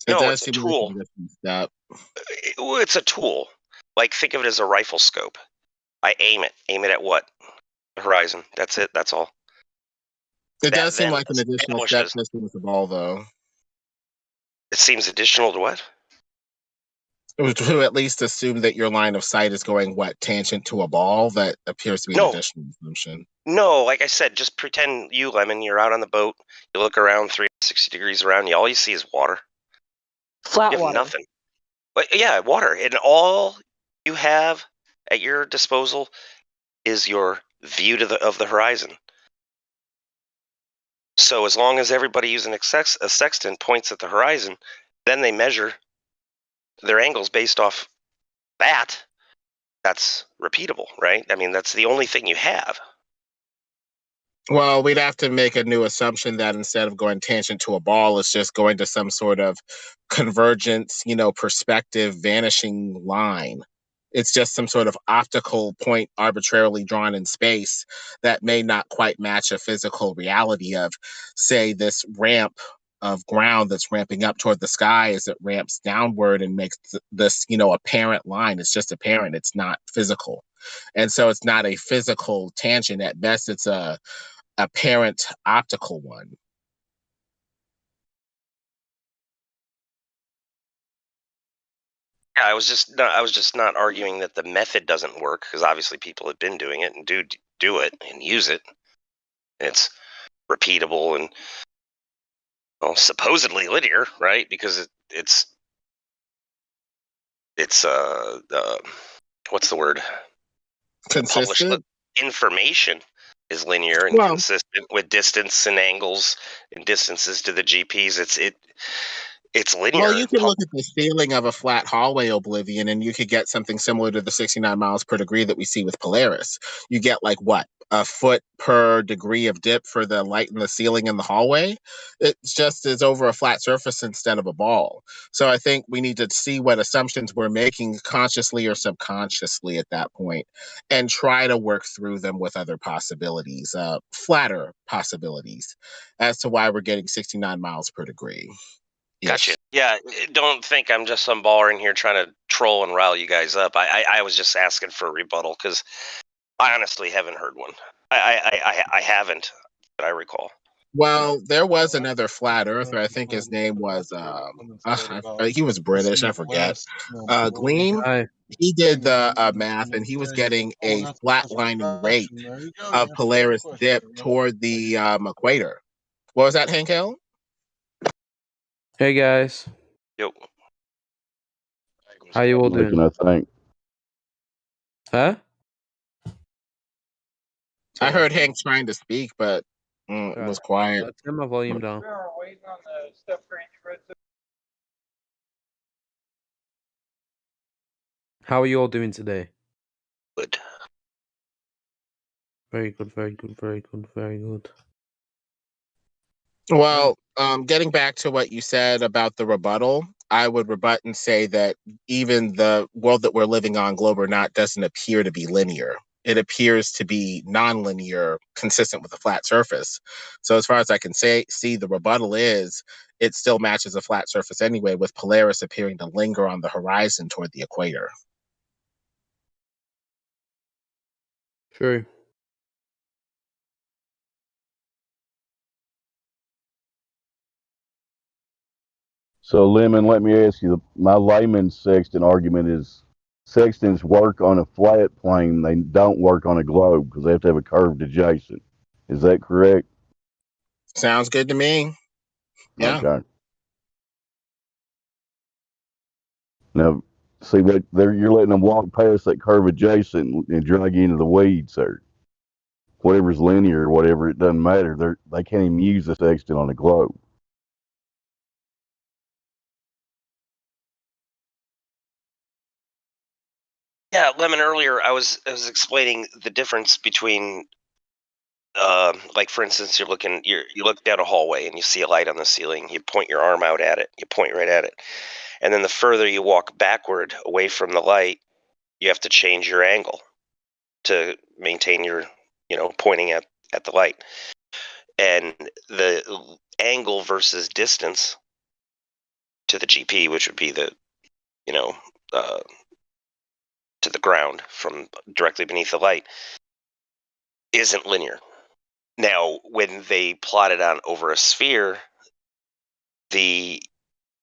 It No, does it's a seem like tool. a different step. It's a tool. Like, think of it as a rifle scope. I aim it. Aim it at what? The horizon. That's it. That's all. It That does seem then like an additional step establishes. system with the ball, though. It seems additional to what? To at least assume that your line of sight is going tangent to a ball. That appears to be an No, additional assumption. no. Like I said, just pretend you, Lemon, you're out on the boat. You look around 360 degrees around you. All you see is water. Flat You have water. nothing. But yeah, water. And all you have at your disposal is your view of the horizon. So as long as everybody using a sextant points at the horizon, then they measure their angles based off that. That's repeatable, right? I mean, that's the only thing you have. Well, we'd have to make a new assumption that instead of going tangent to a ball, it's just going to some sort of convergence, perspective vanishing line. It's just some sort of optical point arbitrarily drawn in space that may not quite match a physical reality of, say, this ramp of ground that's ramping up toward the sky as it ramps downward and makes this, apparent line. It's just apparent. It's not physical. And so it's not a physical tangent. At best, it's a apparent optical one. Yeah, I was just not arguing that the method doesn't work, because obviously people have been doing it and do it and use it. It's repeatable and, well, supposedly linear, right? Because it's what's the word? Published Consistent? information is linear and Well, consistent with distance and angles and distances to the GPs. It's linear. Well, you can look at the ceiling of a flat hallway Oblivion, and you could get something similar to the 69 miles per degree that we see with Polaris. You get like what? A foot per degree of dip for the light in the ceiling in the hallway. It's just is over a flat surface instead of a ball. So I think we need to see what assumptions we're making consciously or subconsciously at that point and try to work through them with other possibilities, flatter possibilities as to why we're getting 69 miles per degree. Gotcha. Yeah, don't think I'm just some baller in here trying to troll and rile you guys up. I was just asking for a rebuttal because I honestly haven't heard one. I haven't that I recall. Well, there was another flat earther. I think his name was he was British. I forget. Gleam. He did the math, and he was getting a flatlining rate of Polaris dip toward the equator. What was that, Hank Hill? Hey guys, Yo. how you all doing? Making, I think. Huh? I heard Hank trying to speak, but it was quiet. Let's turn my volume down. How are you all doing today? Good. Very good, very good, very good, very good. Well, getting back to what you said about the rebuttal, I would rebut and say that even the world that we're living on, globe or not, doesn't appear to be linear. It appears to be nonlinear, consistent with a flat surface. So as far as I can see, the rebuttal is it still matches a flat surface anyway, with Polaris appearing to linger on the horizon toward the equator. True. So, Lemon, let me ask you, my layman's sextant argument is sextants work on a flat plane. They don't work on a globe because they have to have a curved adjacent. Is that correct? Sounds good to me. Yeah. Okay. Now, see, you're letting them walk past that curve adjacent and drag you into the weeds, sir. Whatever's linear or whatever, it doesn't matter. They can't even use the sextant on a globe. Yeah, Lemon. Earlier, I was explaining the difference between, like for instance, you look down a hallway and you see a light on the ceiling. You point your arm out at it. You point right at it, and then the further you walk backward away from the light, you have to change your angle to maintain your pointing at the light. And the angle versus distance to the GP, which would be the, to the ground from directly beneath the light, isn't linear. Now, when they plot it on over a sphere, the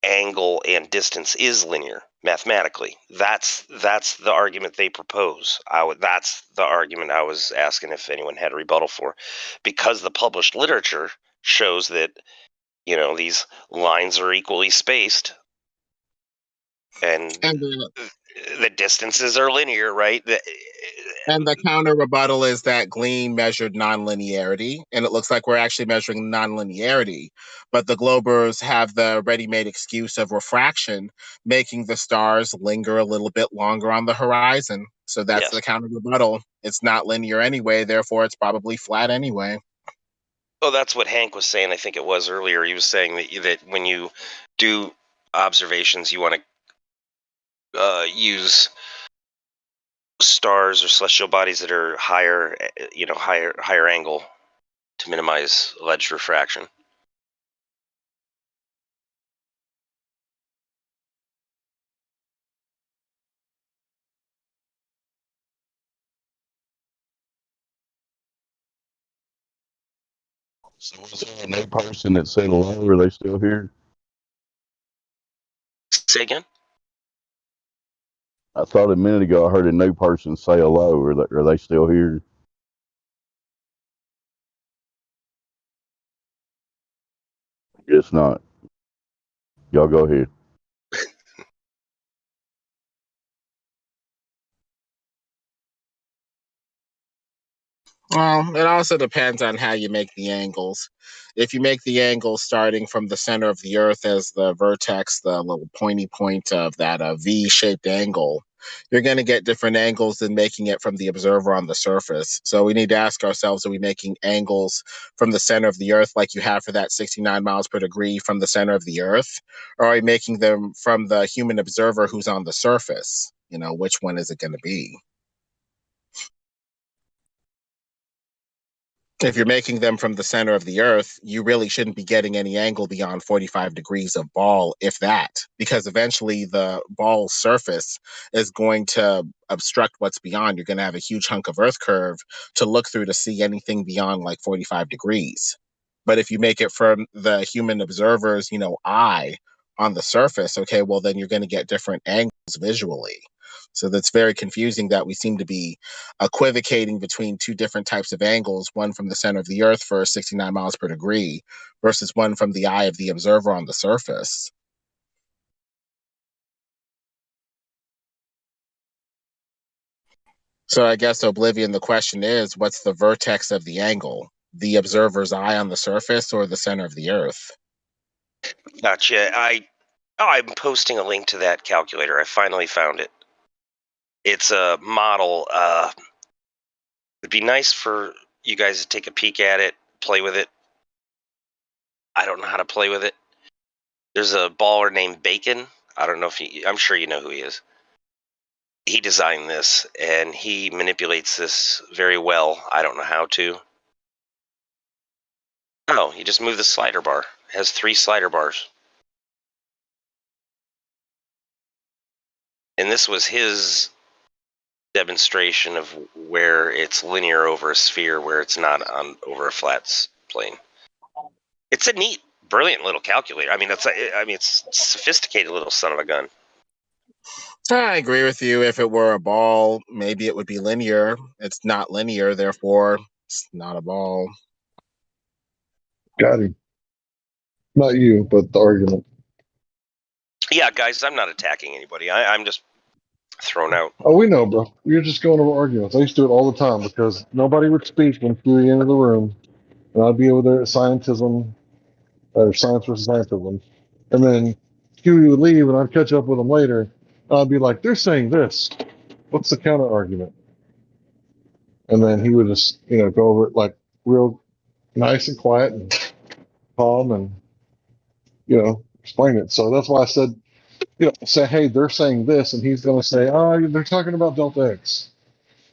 angle and distance is linear mathematically. That's the argument they propose. That's the argument I was asking if anyone had a rebuttal for, because the published literature shows that these lines are equally spaced and the distances are linear, right? And the counter rebuttal is that Gleam measured nonlinearity, and it looks like we're actually measuring nonlinearity. But the Globers have the ready-made excuse of refraction, making the stars linger a little bit longer on the horizon. So that's the counter rebuttal. It's not linear anyway, therefore it's probably flat anyway. Oh, that's what Hank was saying. I think it was earlier. He was saying that when you do observations, you want to use stars or celestial bodies that are higher angle to minimize alleged refraction. So was there a new person that said hello? Are they still here? Say again? I thought a minute ago I heard a new person say hello. Are they still here? Guess not. Y'all go ahead. Well, it also depends on how you make the angles. If you make the angle starting from the center of the Earth as the vertex, the little pointy point of that V-shaped angle, you're going to get different angles than making it from the observer on the surface. So we need to ask ourselves, are we making angles from the center of the Earth like you have for that 69 miles per degree from the center of the Earth? Or are we making them from the human observer who's on the surface? Which one is it going to be? If you're making them from the center of the Earth, you really shouldn't be getting any angle beyond 45 degrees of ball, if that, because eventually the ball's surface is going to obstruct what's beyond. You're going to have a huge hunk of Earth curve to look through to see anything beyond like 45 degrees. But if you make it from the human observer's, eye on the surface, okay, well, then you're going to get different angles visually. So that's very confusing that we seem to be equivocating between two different types of angles, one from the center of the Earth for 69 miles per degree versus one from the eye of the observer on the surface. So I guess, Oblivion, the question is, what's the vertex of the angle? The observer's eye on the surface or the center of the Earth? Gotcha. I'm posting a link to that calculator. I finally found it. It's a model. It'd be nice for you guys to take a peek at it, play with it. I don't know how to play with it. There's a baller named Bacon. I don't know if I'm sure you know who he is. He designed this and he manipulates this very well. I don't know how to. Oh, you just move the slider bar. It has 3 slider bars. And this was his demonstration of where it's linear over a sphere, where it's not on over a flat plane. It's a neat, brilliant little calculator. I mean, it's sophisticated little son of a gun. I agree with you. If it were a ball, maybe it would be linear. It's not linear, therefore it's not a ball. Got him. Not you, but the argument. Yeah, guys, I'm not attacking anybody. I'm just thrown out. Oh, we know, bro. You're just going over arguments. I used to do it all the time because nobody would speak when Huey entered the room, and I'd be over there at scientism, or science versus scientism, and then Huey would leave, and I'd catch up with him later. And I'd be like, "They're saying this. What's the counter argument?" And then he would just, go over it like real nice and quiet and calm, and explain it. So that's why I said, say, "Hey, they're saying this," and he's going to say, "Oh, they're talking about delta X,"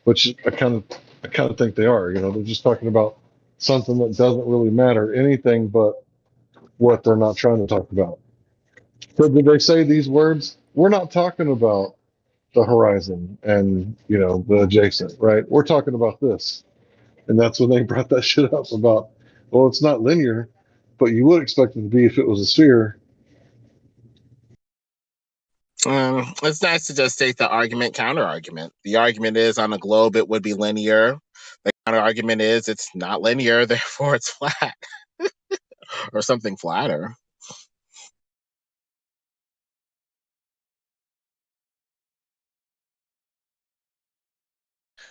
which I kind of I kind of think they are. They're just talking about something that doesn't really matter, anything but what they're not trying to talk about. So did they say these words? We're not talking about the horizon and the adjacent, right? We're talking about this. And that's when they brought that shit up about, well, it's not linear, but you would expect it to be if it was a sphere. It's nice to just state the argument, counter argument. The argument is on a globe it would be linear. The counter argument is it's not linear, therefore it's flat, or something flatter.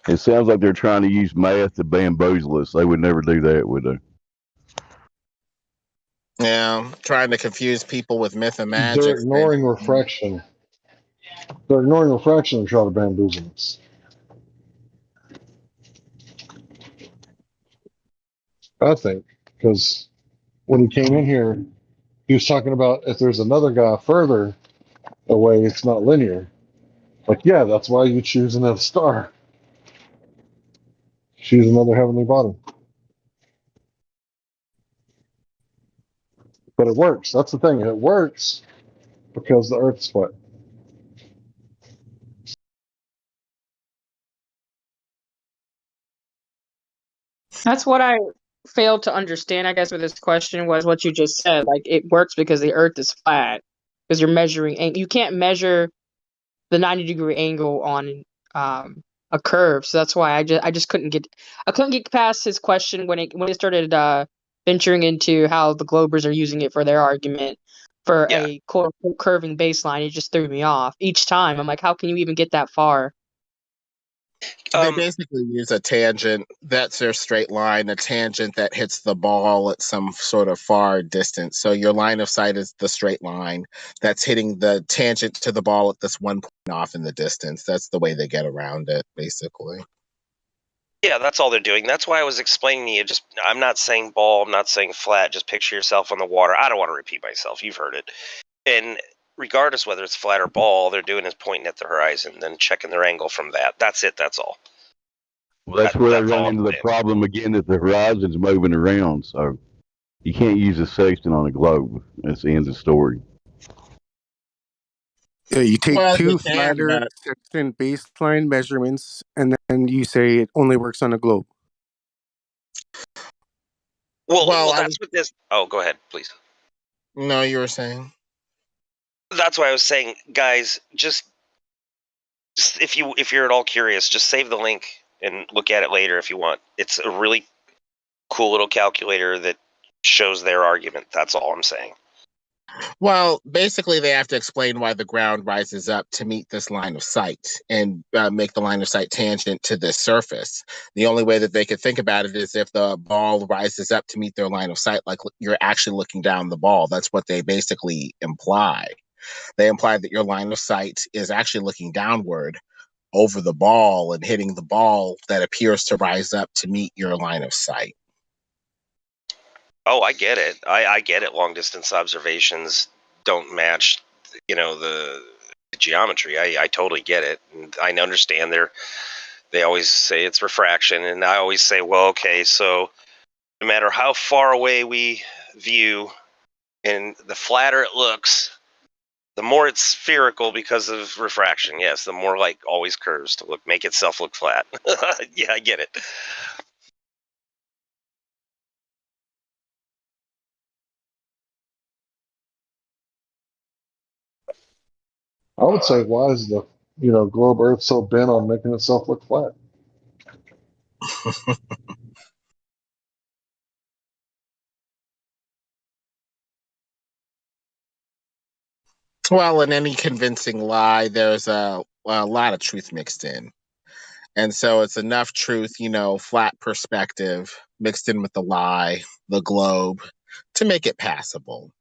It sounds like they're trying to use math to bamboozle us. They would never do that, would they? Yeah, trying to confuse people with myth and They're magic. ignoring refraction. They're ignoring refraction and trying to bamboozle us. I think, because when he came in here, he was talking about if there's another guy further away, it's not linear. Like, yeah, that's why you choose another star. Choose another heavenly body. But it works. That's the thing. It works because the Earth's split. That's what I failed to understand, I guess, with this question was what you just said. Like, it works because the Earth is flat, because you're measuring, and you can't measure the 90-degree angle on a curve. So that's why I just couldn't get past his question when it started venturing into how the Globers are using it for their argument for a quote unquote curving baseline. It just threw me off each time. I'm like, how can you even get that far? They basically use a tangent. That's their straight line, a tangent that hits the ball at some sort of far distance. So your line of sight is the straight line that's hitting the tangent to the ball at this one point off in the distance. That's the way they get around it, basically. Yeah, that's all they're doing. That's why I was explaining to you. I'm not saying ball. I'm not saying flat. Just picture yourself on the water. I don't want to repeat myself. You've heard it. And regardless whether it's flat or ball, all they're doing is pointing at the horizon, then checking their angle from that. That's it. That's all. Well, that's where they run into the problem again that the horizon's moving around. So you can't use a sextant on a globe. That's the end of the story. Yeah, you take Well, two you can, flatter but sextant baseline measurements, and then you say it only works on a globe. Well, that's what this. Oh, go ahead, please. No, you were saying. That's why I was saying, guys, just if you're at all curious, just save the link and look at it later if you want. It's a really cool little calculator that shows their argument. That's all I'm saying. Well, basically, they have to explain why the ground rises up to meet this line of sight and make the line of sight tangent to this surface. The only way that they could think about it is if the ball rises up to meet their line of sight, like you're actually looking down the ball. That's what they basically imply. They imply that your line of sight is actually looking downward over the ball and hitting the ball that appears to rise up to meet your line of sight. Oh, I get it. I get it. Long distance observations don't match, the geometry. I totally get it. And I understand they always say it's refraction, and I always say, well, okay, so no matter how far away we view, and the flatter it looks, the more it's spherical because of refraction. Yes, the more like always curves to make itself look flat. Yeah, I get it. I would say, why is the globe Earth so bent on making itself look flat? Well, in any convincing lie, there's a lot of truth mixed in. And so it's enough truth, flat perspective mixed in with the lie, the globe, to make it passable.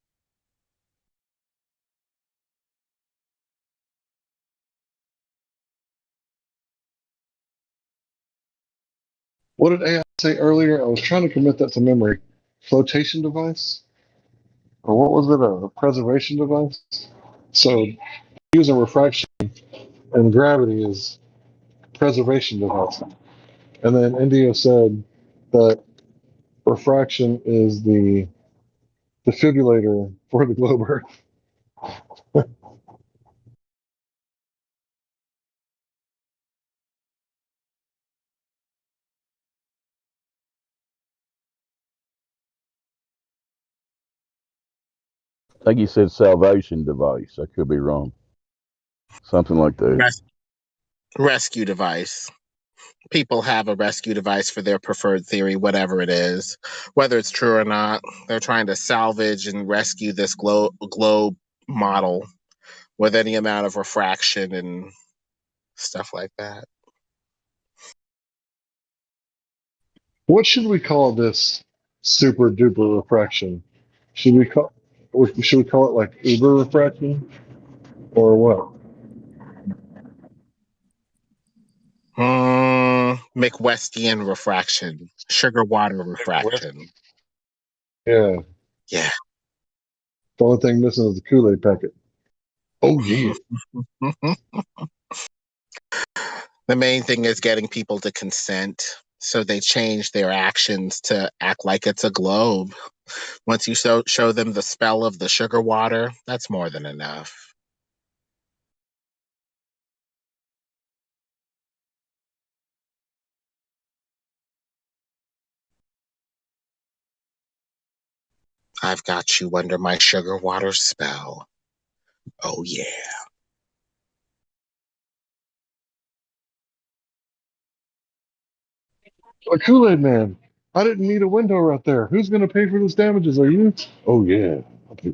What did AI say earlier? I was trying to commit that to memory. Flotation device? Or what was it? A preservation device? So using refraction and gravity is preservation device. And then India said that refraction is the defibrillator for the globe Earth. I think he said salvation device. I could be wrong. Something like that. Rescue device. People have a rescue device for their preferred theory, whatever it is. Whether it's true or not, they're trying to salvage and rescue this globe model with any amount of refraction and stuff like that. What should we call this super duper refraction? Should we call it like uber refraction or what? McWestian refraction, sugar water refraction. Yeah. Yeah. The only thing missing is the Kool-Aid packet. Oh yeah. The main thing is getting people to consent. So they change their actions to act like it's a globe. Once you show them the spell of the sugar water, that's more than enough. I've got you under my sugar water spell. Oh yeah. A Kool-Aid man. I didn't need a window right there. Who's going to pay for those damages? Are you? Oh yeah. Okay.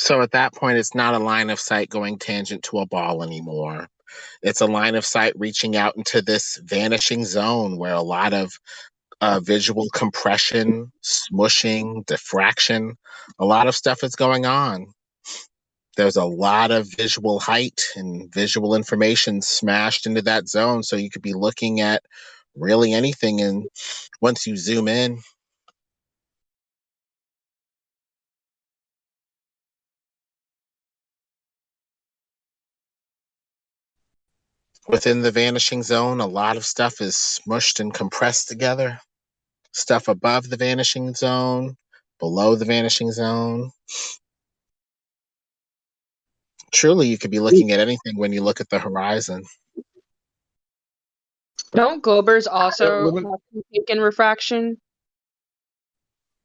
So at that point, it's not a line of sight going tangent to a ball anymore. It's a line of sight reaching out into this vanishing zone where a lot of visual compression, smushing, diffraction, a lot of stuff is going on. There's a lot of visual height and visual information smashed into that zone. So you could be looking at really anything. And once you zoom in, within the vanishing zone, a lot of stuff is smushed and compressed together. Stuff above the vanishing zone, below the vanishing zone. Truly, you could be looking at anything when you look at the horizon. Don't globers also have to take in refraction?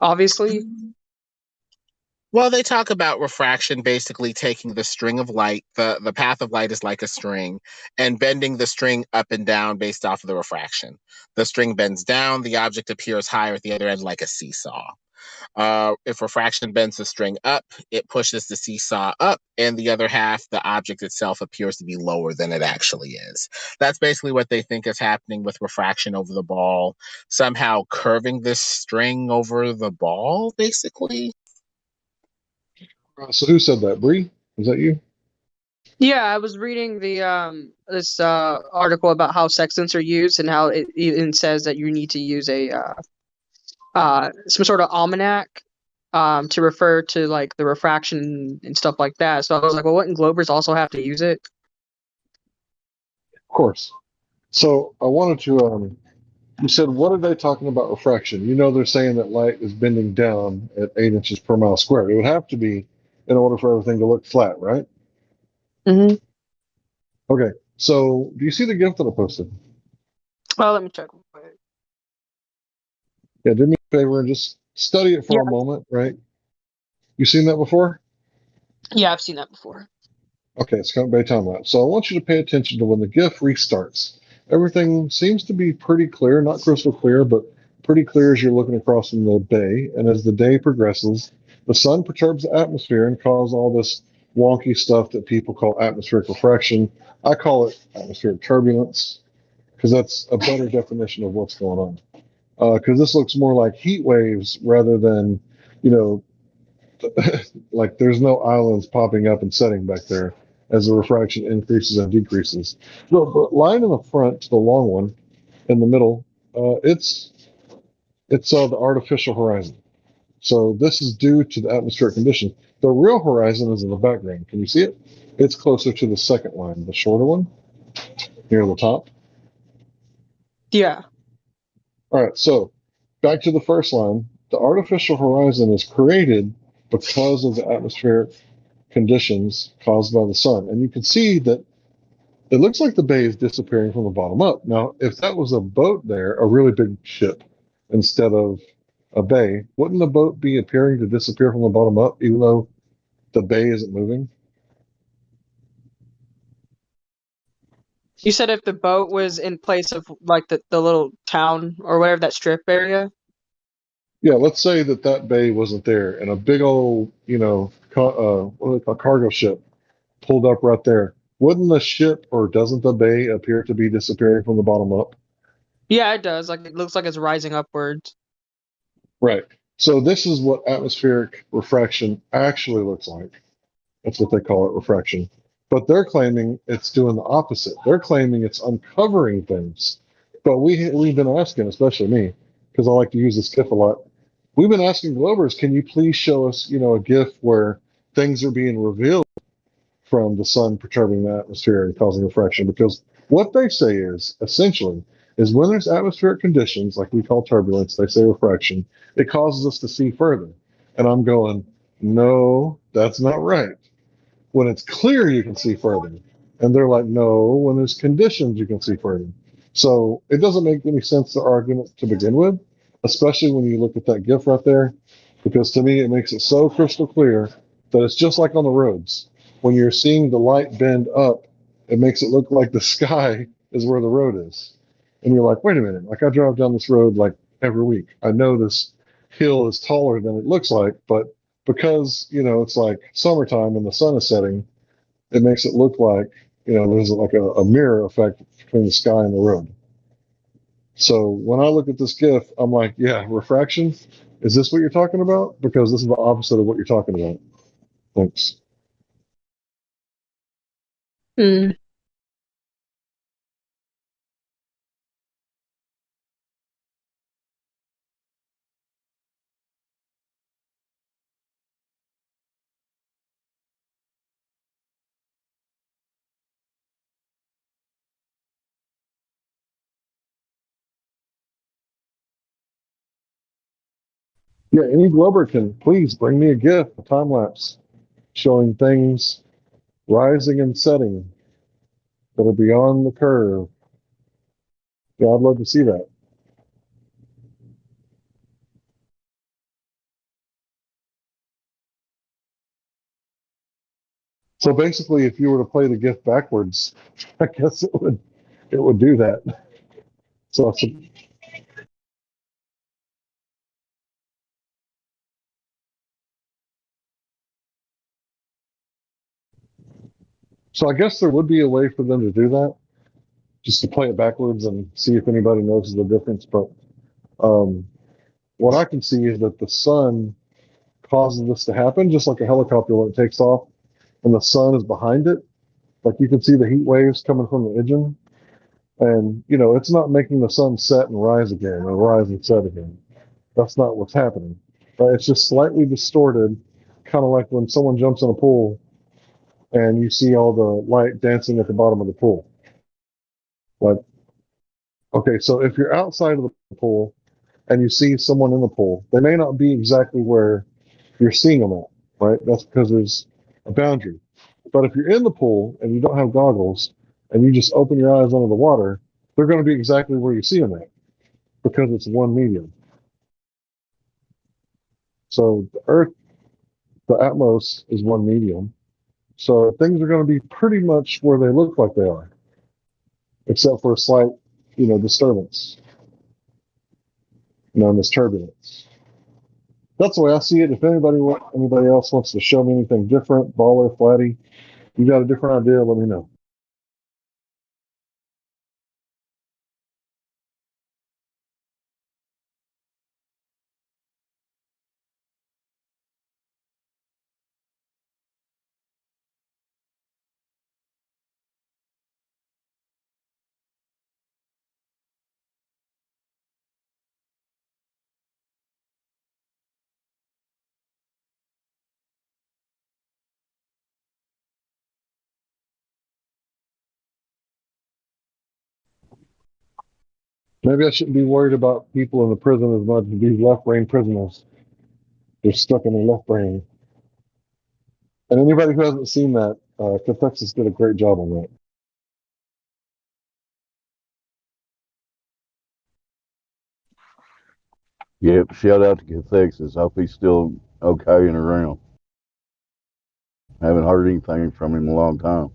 Obviously. Well, they talk about refraction basically taking the string of light, the path of light is like a string, and bending the string up and down based off of the refraction. The string bends down, the object appears higher at the other end like a seesaw. If refraction bends the string up, it pushes the seesaw up, and the other half, the object itself, appears to be lower than it actually is. That's basically what they think is happening with refraction over the ball, somehow curving this string over the ball, basically. So who said that? Bree? Was that you? Yeah, I was reading the this article about how sextants are used and how it even says that you need to use a some sort of almanac to refer to like the refraction and stuff like that. So I was like, well, wouldn't globers also have to use it? Of course. So I wanted to you said, what are they talking about refraction? You know, they're saying that light is bending down at 8 inches per mile squared. It would have to be in order for everything to look flat, right? Mm-hmm. Okay. So do you see the GIF that I posted? Well, let me check. Yeah, do me a favor and just study it for a moment, right? You seen that before? Yeah, I've seen that before. Okay, it's coming by time lapse. So I want you to pay attention to when the GIF restarts. Everything seems to be pretty clear, not crystal clear, but pretty clear as you're looking across in the day. And as the day progresses, the sun perturbs the atmosphere and causes all this wonky stuff that people call atmospheric refraction. I call it atmospheric turbulence because that's a better definition of what's going on. Because this looks more like heat waves rather than, you know, like there's no islands popping up and setting back there as the refraction increases and decreases. The line in the front, the long one in the middle, It's the artificial horizon. So this is due to the atmospheric condition. The real horizon is in the background. Can you see it? It's closer to the second line, the shorter one, near the top. Yeah. All right, so back to the first line. The artificial horizon is created because of the atmospheric conditions caused by the sun. And you can see that it looks like the bay is disappearing from the bottom up. Now, if that was a boat there, a really big ship, instead of a bay, wouldn't the boat be appearing to disappear from the bottom up, even though the bay isn't moving? You said if the boat was in place of like the little town or whatever, that strip area. Yeah, let's say that bay wasn't there, and a big old, what do they call cargo ship pulled up right there. Wouldn't the ship, or doesn't the bay appear to be disappearing from the bottom up? Yeah, it does. Like it looks like it's rising upwards. Right. So this is what atmospheric refraction actually looks like. That's what they call it, refraction. But they're claiming it's doing the opposite. They're claiming it's uncovering things. But we've been asking, especially me, because I like to use this GIF a lot. We've been asking Globers, can you please show us, a GIF where things are being revealed from the sun perturbing the atmosphere and causing refraction? Because what they say is essentially is when there's atmospheric conditions like we call turbulence, they say refraction, it causes us to see further. And I'm going, no, that's not right. When it's clear, you can see further. And they're like, no, when there's conditions, you can see further. So it doesn't make any sense, the argument to begin with, especially when you look at that GIF right there, because to me, it makes it so crystal clear that it's just like on the roads. When you're seeing the light bend up, it makes it look like the sky is where the road is. And you're like, wait a minute, like I drive down this road like every week. I know this hill is taller than it looks like, but because it's like summertime and the sun is setting, it makes it look like there's like a mirror effect between the sky and the road. So when I look at this GIF, I'm like, yeah, refraction. Is this what you're talking about? Because this is the opposite of what you're talking about. Thanks. Hmm. Yeah, any Glober can please bring me a GIF, a time lapse, showing things rising and setting that are beyond the curve. Yeah, I'd love to see that. So basically, if you were to play the GIF backwards, I guess it would do that. So I guess there would be a way for them to do that, just to play it backwards and see if anybody notices the difference. But what I can see is that the sun causes this to happen, just like a helicopter when it takes off and the sun is behind it. Like you can see the heat waves coming from the engine, and it's not making the sun set and rise again or rise and set again. That's not what's happening. Right? It's just slightly distorted, kind of like when someone jumps in a pool and you see all the light dancing at the bottom of the pool. Like, okay, so if you're outside of the pool and you see someone in the pool, they may not be exactly where you're seeing them at, right? That's because there's a boundary. But if you're in the pool and you don't have goggles and you just open your eyes under the water, they're going to be exactly where you see them at because it's one medium. So the Earth, the Atmos is one medium. So things are going to be pretty much where they look like they are, except for a slight, disturbance known as turbulence. That's the way I see it. If anybody else wants to show me anything different, Baller, Flatty, you got a different idea, let me know. Maybe I shouldn't be worried about people in the prison as much as these left brain prisoners. They're stuck in their left brain. And anybody who hasn't seen that, Texas did a great job on that. Yep, shout out to Texas. Hope he's still okay and around. Haven't heard anything from him in a long time.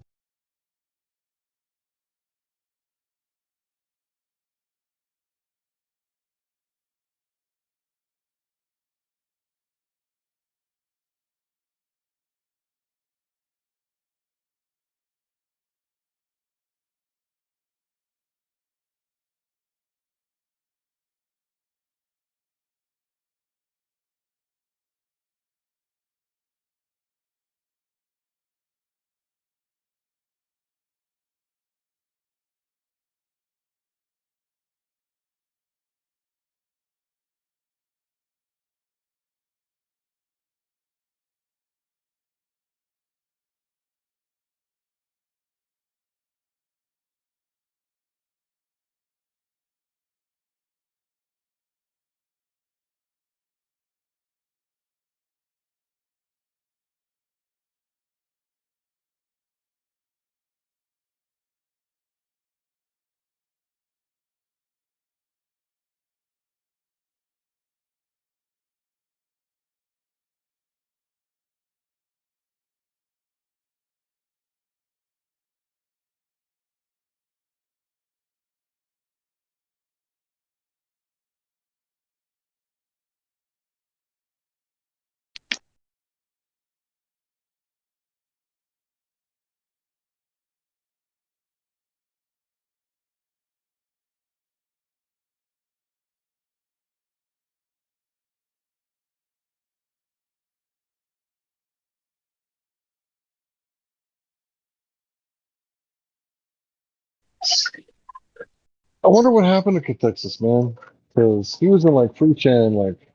I wonder what happened to Texas, man. Because he was in like free chan like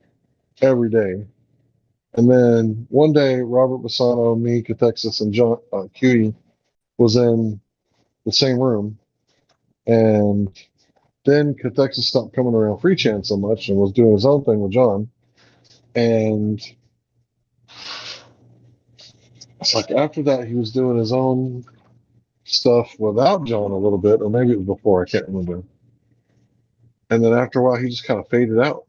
every day. And then one day, Robert Bassano, me, Texas, and John Cutie was in the same room. And then Texas stopped coming around free chan so much and was doing his own thing with John. And it's like after that, he was doing his own stuff without John a little bit, or maybe it was before, I can't remember. And then after a while, he just kind of faded out.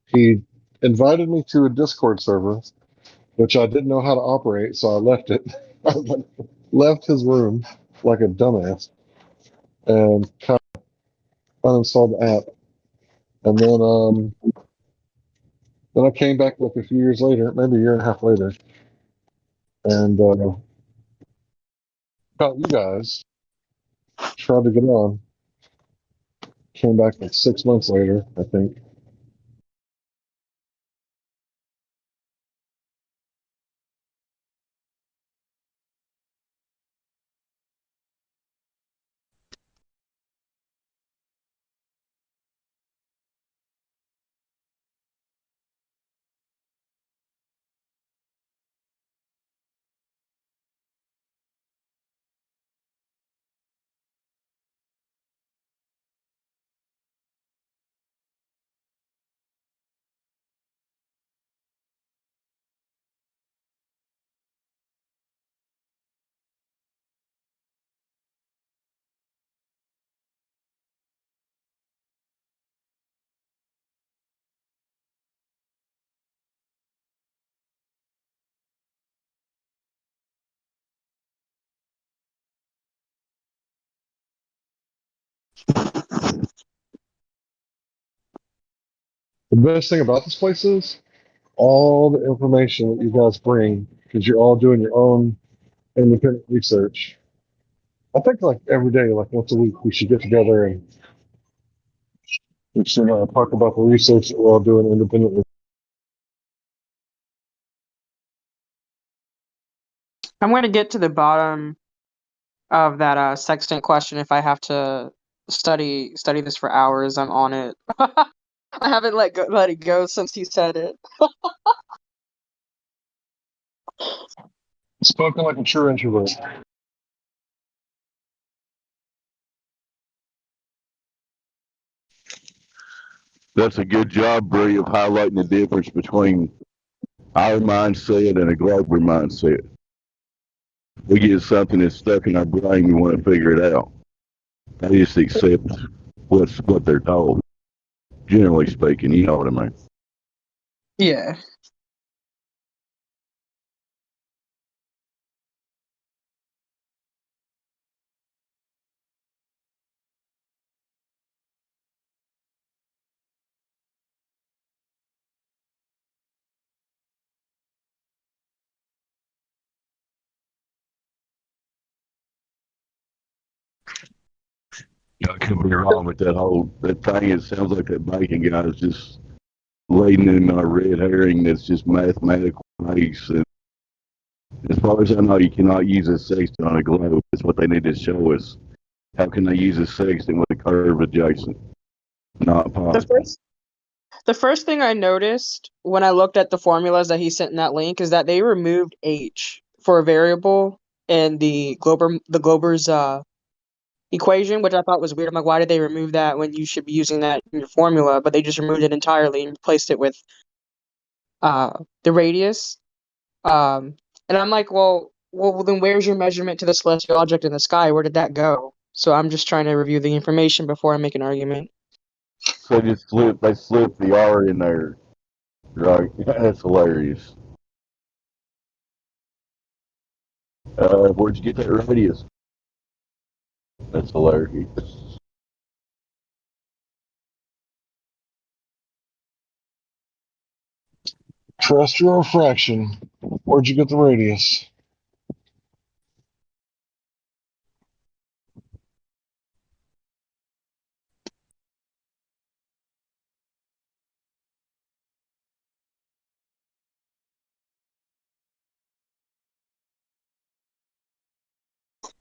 He invited me to a Discord server, which I didn't know how to operate, so I left it. I left his room like a dumbass and kind of uninstalled the app. And then I came back like a few years later, maybe a year and a half later, and caught you guys. Tried to get on. Came back like 6 months later, I think. The best thing about this place is all the information that you guys bring, because you're all doing your own independent research. I think like every day, like once a week, we should get together and we should talk about the research that we're all doing independently. I'm going to get to the bottom of that sextant question. If I have to study this for hours, I'm on it. I haven't let it go since he said it. Spoken like a true introvert. That's a good job, Bree, of highlighting the difference between our mindset and a Glober mindset. We get something that's stuck in our brain, we want to figure it out. They just accept what they're told. Generally speaking, you know what I mean. Yeah. I could be wrong with that thing. It sounds like that bacon guy is just leading in a red herring that's just mathematical base. And as far as I know, you cannot use a sextant on a globe. That's what they need to show us. How can they use a sextant with a curve adjacent? Not The possible. first thing I noticed when I looked at the formulas that he sent in that link is that they removed h for a variable in the Glober's equation, which I thought was weird. I'm like, why did they remove that when you should be using that in your formula? But they just removed it entirely and replaced it with the radius. And I'm like, well, then where's your measurement to the celestial object in the sky? Where did that go? So I'm just trying to review the information before I make an argument. So they slipped the R in there. Right. That's hilarious. Where'd you get that radius? That's hilarious. Terrestrial refraction. Where'd you get the radius?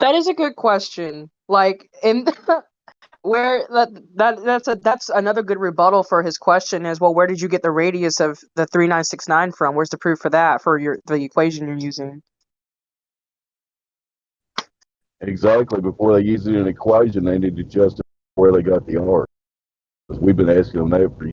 That is a good question. Like in where that's another good rebuttal for his question is, well, where did you get the radius of the 3969 from? Where's the proof for that for the equation you're using? Exactly. Before they use it in an equation, they need to justify where they got the R. Because we've been asking them that for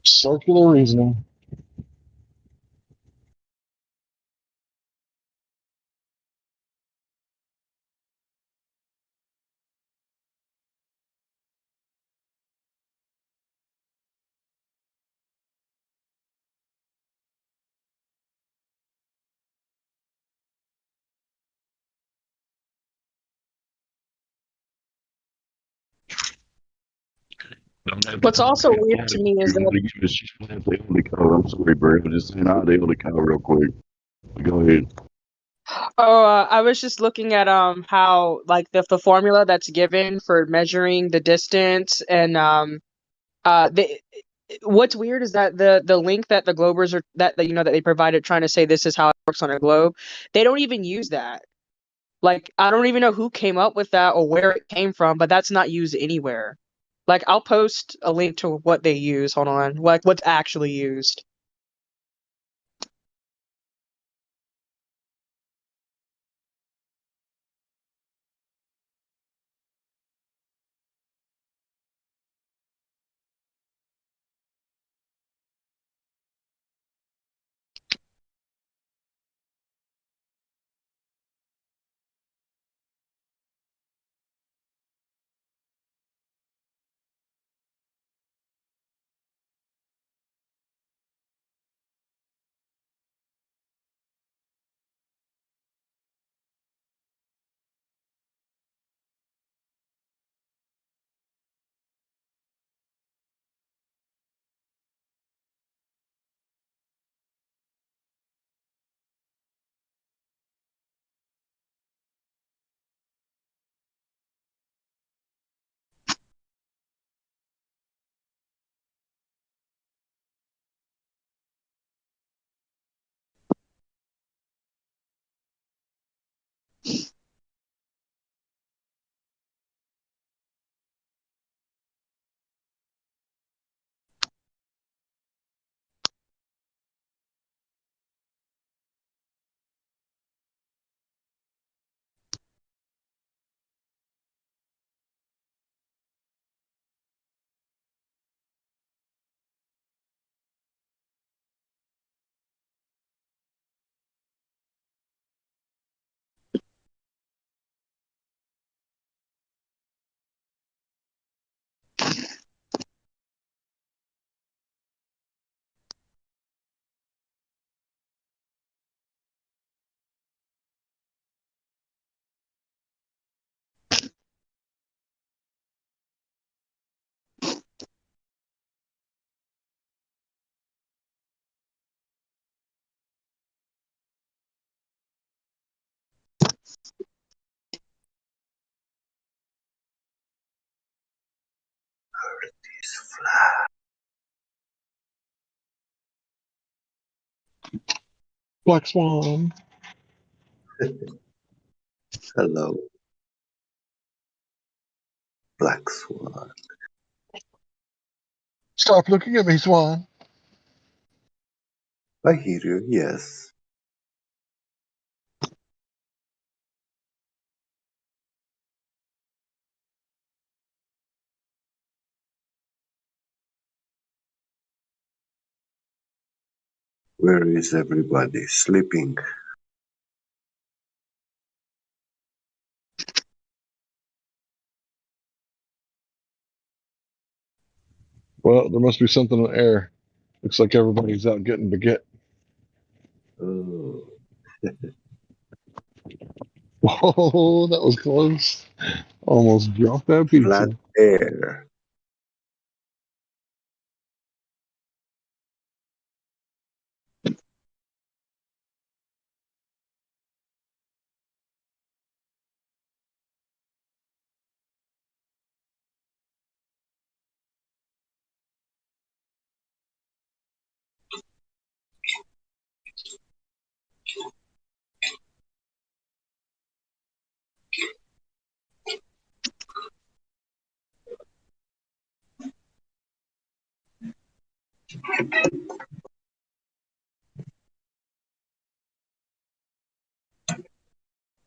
Circular reasoning. What's also weird to me is that I'm sorry, Brad. I'm just saying ideal to cover real quick. Go ahead. I was just looking at how like the formula that's given for measuring the distance and the what's weird is that the link that the Globers are that you know that they provided trying to say this is how it works on a globe, they don't even use that. Like I don't even know who came up with that or where it came from, but that's not used anywhere. Like I'll post a link to what they use. Hold on, like what's actually used. Black Swan. Hello, Black Swan. Stop looking at me, Swan. I hear you, yes. Where is everybody? Sleeping? Well, there must be something in the air. Looks like everybody's out getting baguette. Oh. Whoa, that was close. Almost dropped that pizza. Flat air.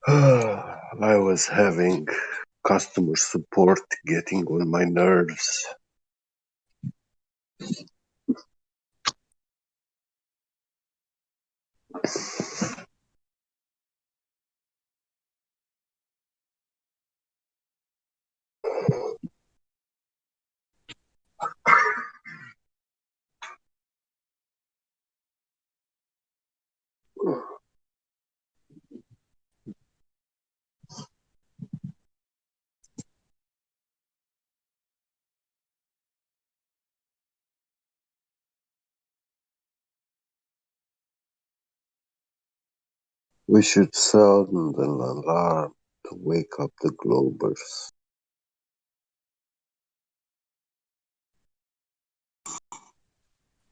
I was having customer support getting on my nerves. We should sound an alarm to wake up the Globers.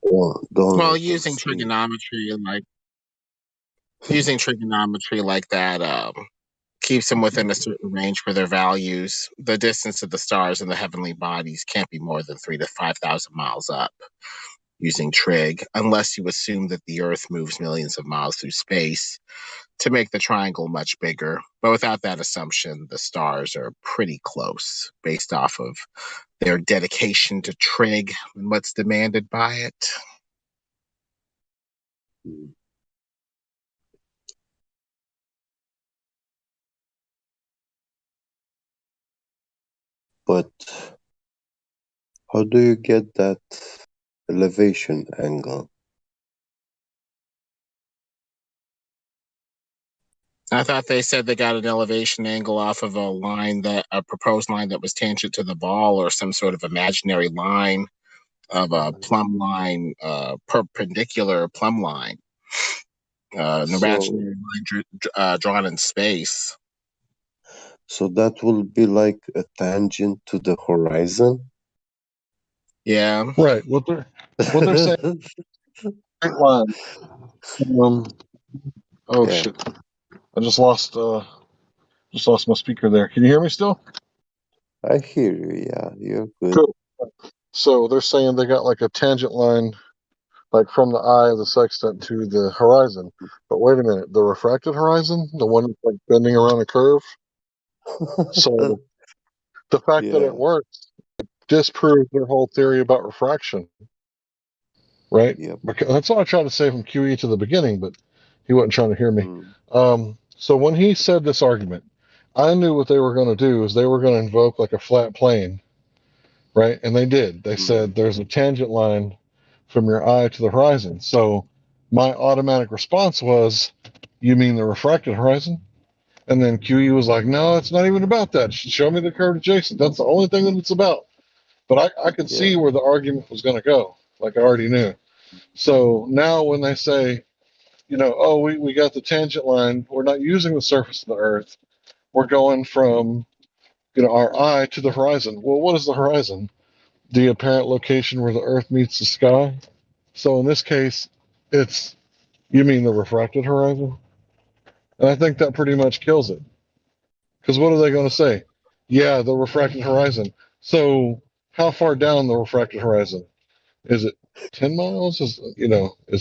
Don't Well, let them sleep. using trigonometry like that keeps them within a certain range for their values. The distance of the stars and the heavenly bodies can't be more than 3,000 to 5,000 miles up using trig, unless you assume that the Earth moves millions of miles through space to make the triangle much bigger. But without that assumption, the stars are pretty close based off of their dedication to trig and what's demanded by it. But how do you get that elevation angle? I thought they said they got an elevation angle off of a proposed line that was tangent to the ball, or some sort of imaginary line of a plumb line, perpendicular plumb line, an So, imaginary line drawn in space. so that will be like a tangent to the horizon? Yeah. Right. What they're saying, straight line. Um. Oh Yeah, shit! I just lost my speaker there. Can you hear me still? I hear you. Yeah, you're good. Cool. So they're saying they got like a tangent line, like from the eye of the sextant to the horizon. But wait a minute, the refracted horizon, the one that's like bending around a curve. So the fact that Yeah, it works disproves their whole theory about refraction, right? yep. Because that's all I tried to say from QE to the beginning, but he wasn't trying to hear me. Mm, So when he said this argument, I knew what they were going to do is they were going to invoke like a flat plane, right? And they did. They said there's a tangent line from your eye to the horizon. So my automatic response was, you mean the refracted horizon? And then QE was like, no, it's not even about that. Show me the curved adjacent. That's the only thing that it's about. But I could yeah. see where the argument was going to go. Like I already knew. So now when they say, oh, we got the tangent line, we're not using the surface of the Earth. We're going from, our eye to the horizon. Well, what is the horizon? the apparent location where the Earth meets the sky. So in this case, it's, you mean the refracted horizon? And I think that pretty much kills it. Because what are they going to say? Yeah, the refracted horizon. So how far down the refracted horizon? Is it 10 miles? Is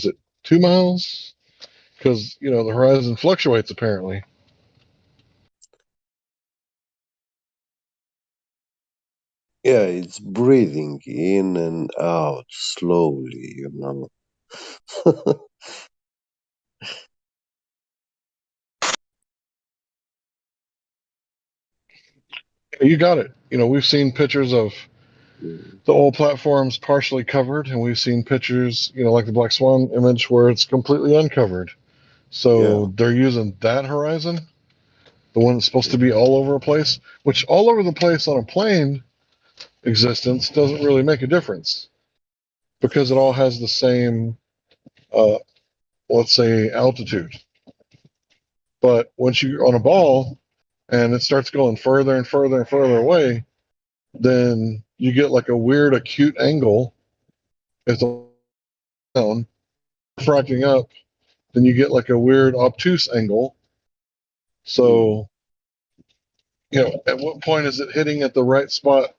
it 2 miles? Because, the horizon fluctuates apparently. Yeah, it's breathing in and out slowly. You got it. We've seen pictures of the old platforms partially covered, and we've seen pictures, like the Black Swan image, where it's completely uncovered. Yeah. So they're using that horizon, the one that's supposed to be all over the place, which all over the place on a plane existence doesn't really make a difference because it all has the same, uh, let's say, altitude. But once you're on a ball and it starts going further and further and further away, then you get like a weird acute angle. If the down refracting up, then you get like a weird obtuse angle. So, at what point is it hitting at the right spot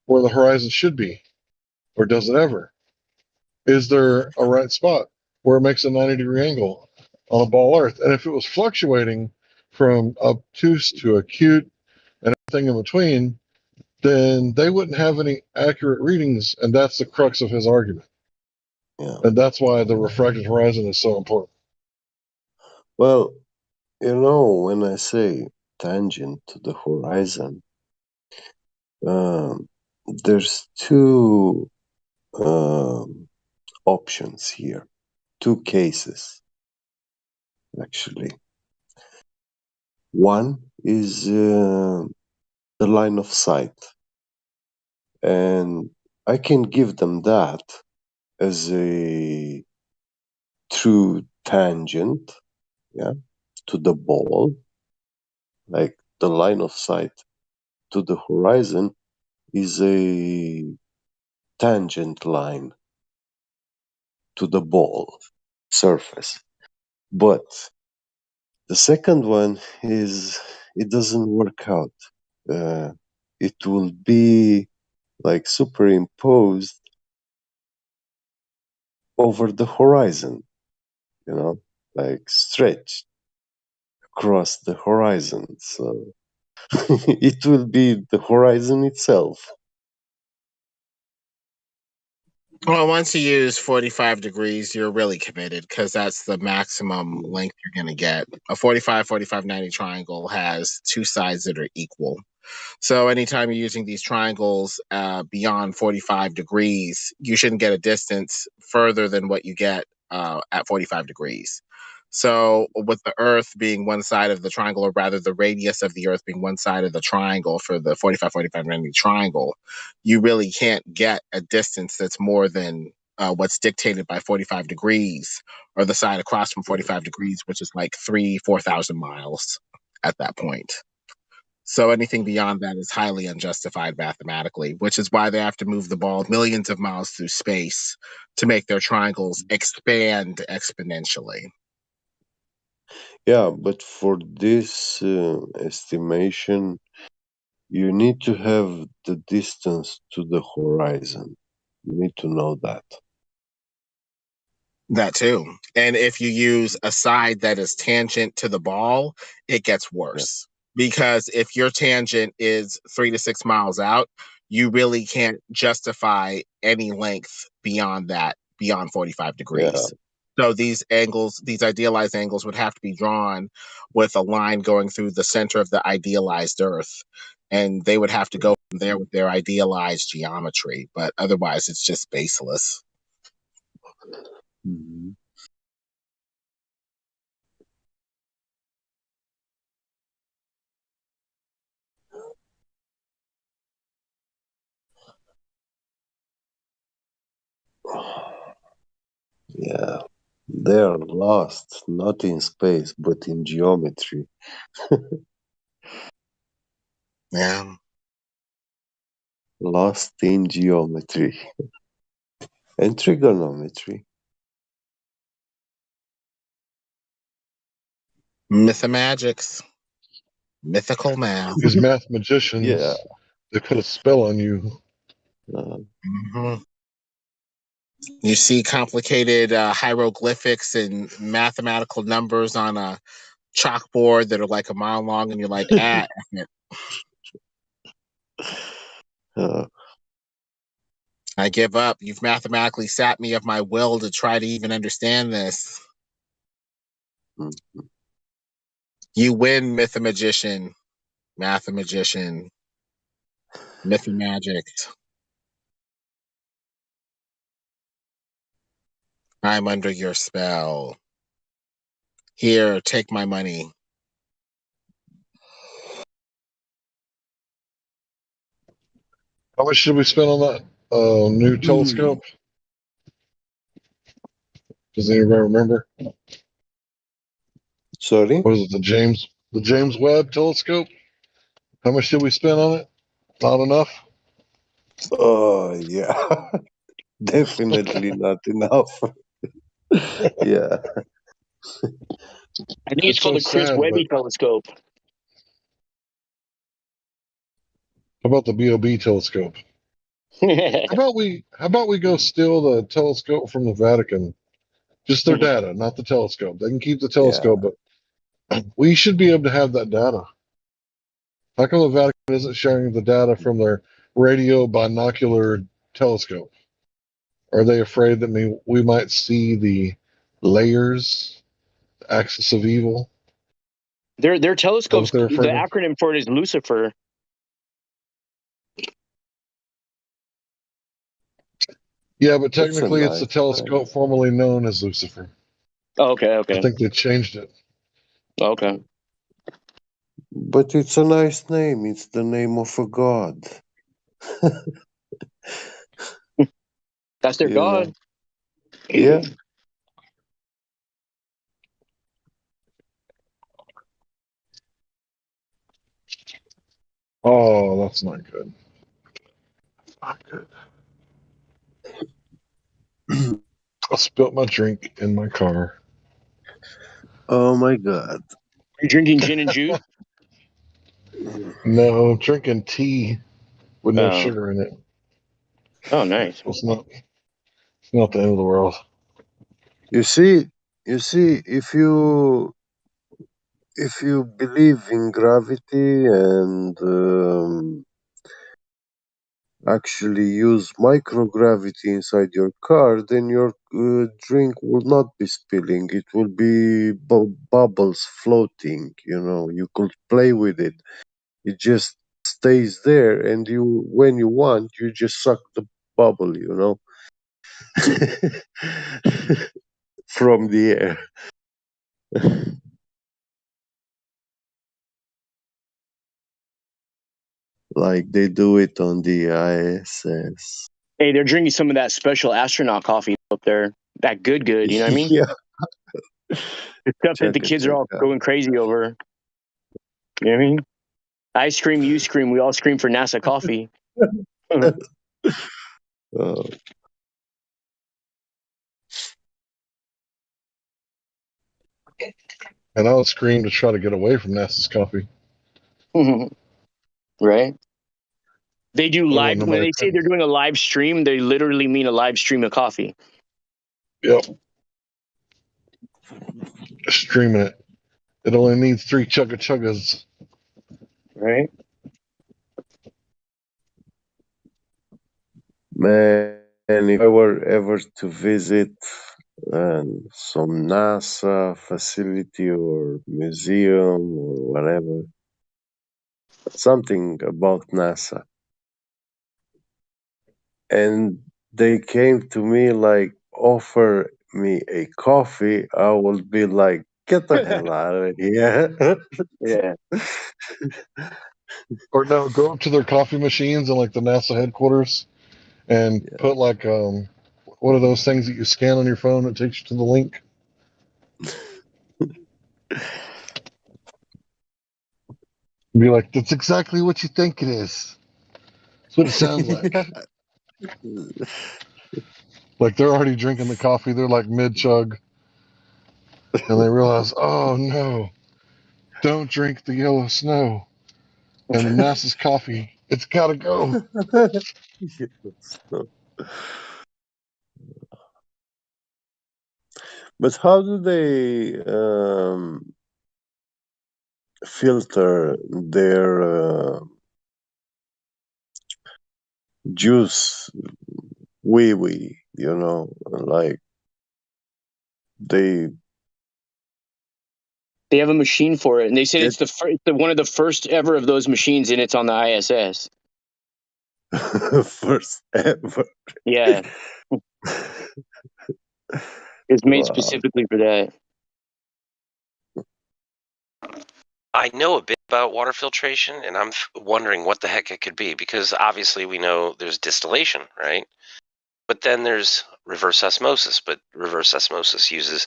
where the horizon should be? Or does it ever? Is there a right spot where it makes a 90-degree angle on a ball Earth? And if it was fluctuating from obtuse to acute and everything in between, then they wouldn't have any accurate readings. And that's the crux of his argument. Yeah. And that's why the refracted horizon is so important. Well, when I say tangent to the horizon, there's two options here, two cases, actually. One is the line of sight, and I can give them that as a true tangent, yeah, to the ball, like the line of sight to the horizon is a tangent line to the ball surface. But the second one is it doesn't work out. Uh, it will be like superimposed over the horizon, like stretched across the horizon. So it will be the horizon itself. Well, once you use 45 degrees, you're really committed because that's the maximum length you're going to get. A 45, 45, 90 triangle has two sides that are equal. So anytime you're using these triangles beyond 45 degrees, you shouldn't get a distance further than what you get at 45 degrees. So with the Earth being one side of the triangle, or rather the radius of the Earth being one side of the triangle for the 45, 45, 90 triangle, you really can't get a distance that's more than what's dictated by 45 degrees, or the side across from 45 degrees, which is like 4,000 miles at that point. So anything beyond that is highly unjustified mathematically, which is why they have to move the ball millions of miles through space to make their triangles expand exponentially. Yeah, but for this estimation, you need to have the distance to the horizon. You need to know that. That too. And if you use a side that is tangent to the ball, it gets worse. Because if your tangent is 3 to 6 miles out, you really can't justify any length beyond that, beyond 45 degrees. Yeah. So these angles, these idealized angles would have to be drawn with a line going through the center of the idealized Earth. And they would have to go from there with their idealized geometry. But otherwise, it's just baseless. Mm-hmm. Yeah, they are lost, not in space, but in geometry. Yeah. Lost in geometry and trigonometry. Mythamagics. Mythical math. These math magicians, Yeah. they put a spell on you. Mhm. You see complicated hieroglyphics and mathematical numbers on a chalkboard that are like a mile long, and you're like, F it. I give up. You've mathematically sapped me of my will to try to even understand this. You win, mythomagician, mathemagician, mythamagic. I'm under your spell. Here, take my money. How much should we spend on that new telescope? Does anybody remember? Sorry? What is it, the James Webb telescope? How much did we spend on it? Not enough? Oh, yeah. Definitely not enough. Yeah. I think it's called so the Chris sad, Webby but telescope. how about the BOB telescope? How about we go steal the telescope from the Vatican? Just their data, not the telescope. They can keep the Yeah. telescope, but we should be able to have that data. How come the Vatican isn't sharing the data from their radio binocular telescope? Are they afraid that we might see the layers, the axis of evil? Their Is that telescopes, what they're the afraid of? acronym for it is Lucifer. Yeah, but That's a technically it's the nice name. telescope formerly known as Lucifer. Oh, okay, I okay, think they changed it. okay. But it's a nice name. It's the name of a god. That's their You god. know? Yeah. Oh, that's not good. Not good. I spilt my drink in my car. Oh my god. You're drinking gin and juice. No, I'm drinking tea with no Oh, sugar in it. oh, nice. It's not the end of the world. You see, if you believe in gravity and actually use microgravity inside your car, then your drink will not be spilling. It will be bubbles floating. You know, you could play with it. It just stays there, and when you want, you just suck the bubble. You know, from the air. Like they do it on the ISS. Hey, they're drinking some of that special astronaut coffee up there. That good, you know what I mean? Yeah, The stuff that the chugga kids are all chugga. going crazy over. You know what I mean? I scream, you scream, we all scream for NASA coffee. Oh, And I would scream to try to get away from NASA's coffee. Right? They do But live, when nobody they say can. they're doing a live stream, they literally mean a live stream of coffee. Yep. Streaming it. It only needs 3 chugga chuggas. Right? man, if I were ever to visit some NASA facility or museum or whatever, something about NASA, and they came to me like offer me a coffee, I would be like, get the hell out of here. Yeah. Or no, go up to their coffee machines in like the NASA headquarters and Yeah. put like what are those things that you scan on your phone that takes you to the link? Be like, that's exactly what you think it is. That's what it sounds like. Like they're already drinking the coffee. They're like mid chug, and they realize, oh no, don't drink the yellow snow and NASA's coffee. It's got to go. Yes. But how do they filter their juice? Wee, like they They have a machine for it, and they said get it's one of the first ever of those machines, and it's on the ISS. first ever. Yeah, it's made Wow. specifically for that. I know a bit about water filtration, and I'm wondering what the heck it could be, because obviously we know there's distillation, right? But then there's reverse osmosis, but reverse osmosis uses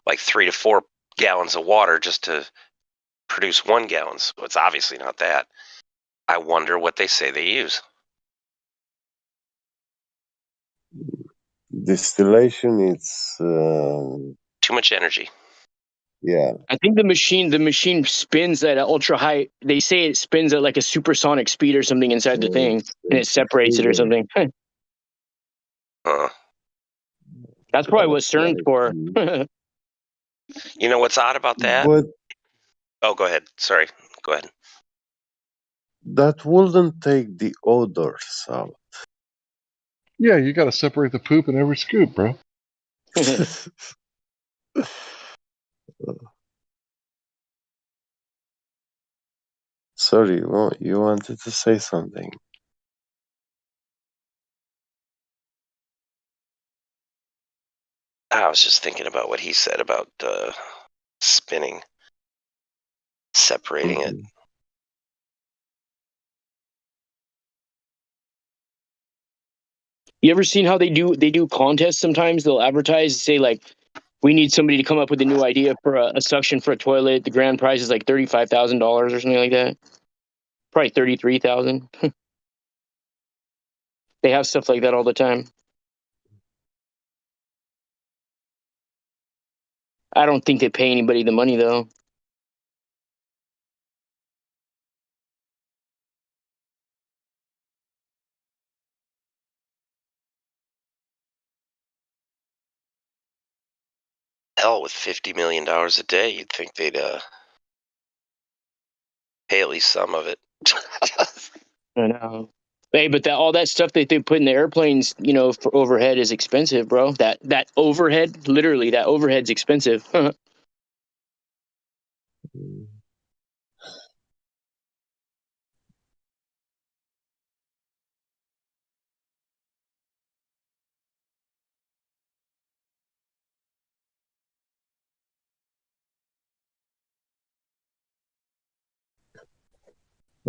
like 3 to 4 gallons of water just to produce 1 gallon. So it's obviously not that. I wonder what they say they use. Distillation, it's Too much energy. yeah. I think the machine spins at an ultra high. They say it spins at like a supersonic speed or something inside the thing, and it separates it or something. Huh. That's probably what CERN's for. You know what's odd about that? But Oh, go ahead. Sorry. Go ahead. that wouldn't take the odors out. Yeah, you got to separate the poop in every scoop, bro. Sorry, you wanted to say something. I was just thinking about what he said about spinning, separating it. You ever seen how they do contests? Sometimes they'll advertise, say like, we need somebody to come up with a new idea for a suction for a toilet. The grand prize is like $35,000 or something like that. Probably 33,000. They have stuff like that all the time. I don't think they pay anybody the money though. Hell, with $50 million a day, you'd think they'd pay at least some of it. I know. Hey, but all that stuff that they put in the airplanes, for overhead is expensive, bro. That overhead, literally, that overhead's expensive.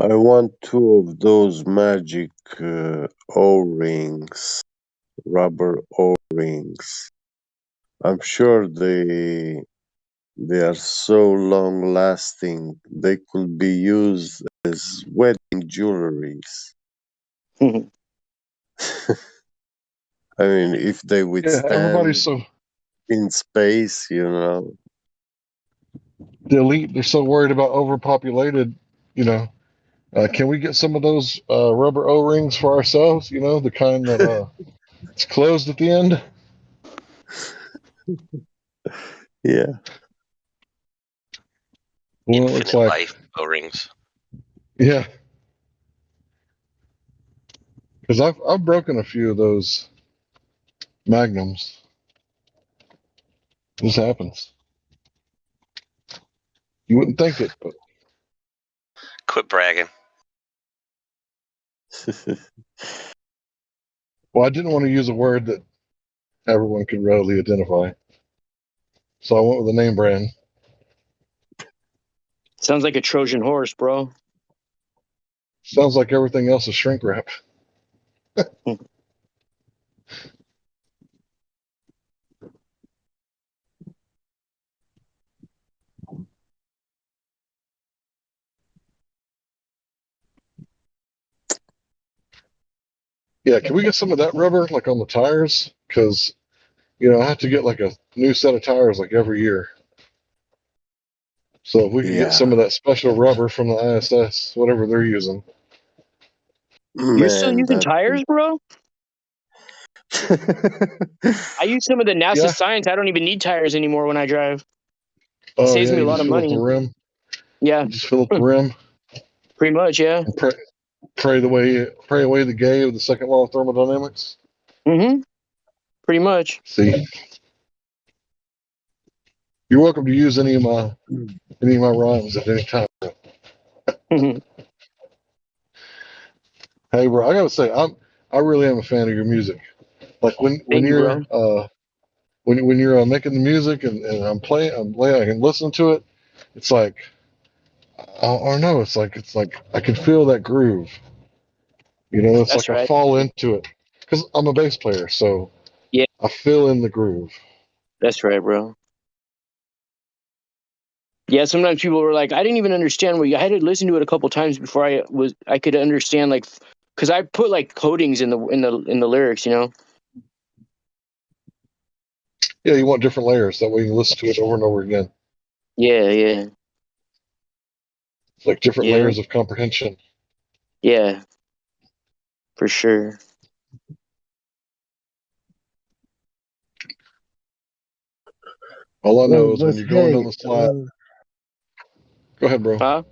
I want 2 of those magic O-rings, rubber O-rings. I'm sure they are so long lasting they could be used as wedding jewelries. I mean, if they Yeah, everybody's withstand so in space, the elite. They're so worried about overpopulated. Can we get some of those rubber O-rings for ourselves? The kind that it's closed at the end. Yeah. Well, it looks Infinite like life O-rings. yeah. Because I've broken a few of those magnums. This happens. You wouldn't think it, but Quit bragging. well, I didn't want to use a word that everyone could readily identify, so I went with a name brand. Sounds like a Trojan horse, bro. Sounds like everything else is shrink wrap. Yeah, can we get some of that rubber like on the tires? Because I have to get like a new set of tires like every year. So if we could get some Yeah, of that special rubber from the ISS, whatever they're using. You still man, using that. tires, bro? I use some of the NASA Yeah. science. I don't even need tires anymore when I drive. Oh Saves yeah, me a you lot just of fill up the money. rim. Yeah, You just fill up the rim pretty much. Yeah. and pray away the gay of the second law of thermodynamics. Mm-hmm. Pretty much. See, you're welcome to use any of my rhymes at any time. Thank Hey, bro, I gotta say, I really am a fan of your music. Like when you, you're bro. when you're making the music and I'm playing, I can listen to it. It's like I don't know. It's like I can feel that groove. It's That's like I right. fall into it because I'm a bass player, so Yeah, I feel in the groove. that's right, bro. Yeah, sometimes people were like, I didn't even understand what you. I had to listen to it a couple times before I could understand, like, because I put like codings in the lyrics, you know. Yeah, you want different layers. That way you can listen to it over and over again. Yeah, yeah, Like different yeah, layers of comprehension. yeah, for sure. All I Well, know is when but you're going down hey, the slide. Go ahead, bro. Huh?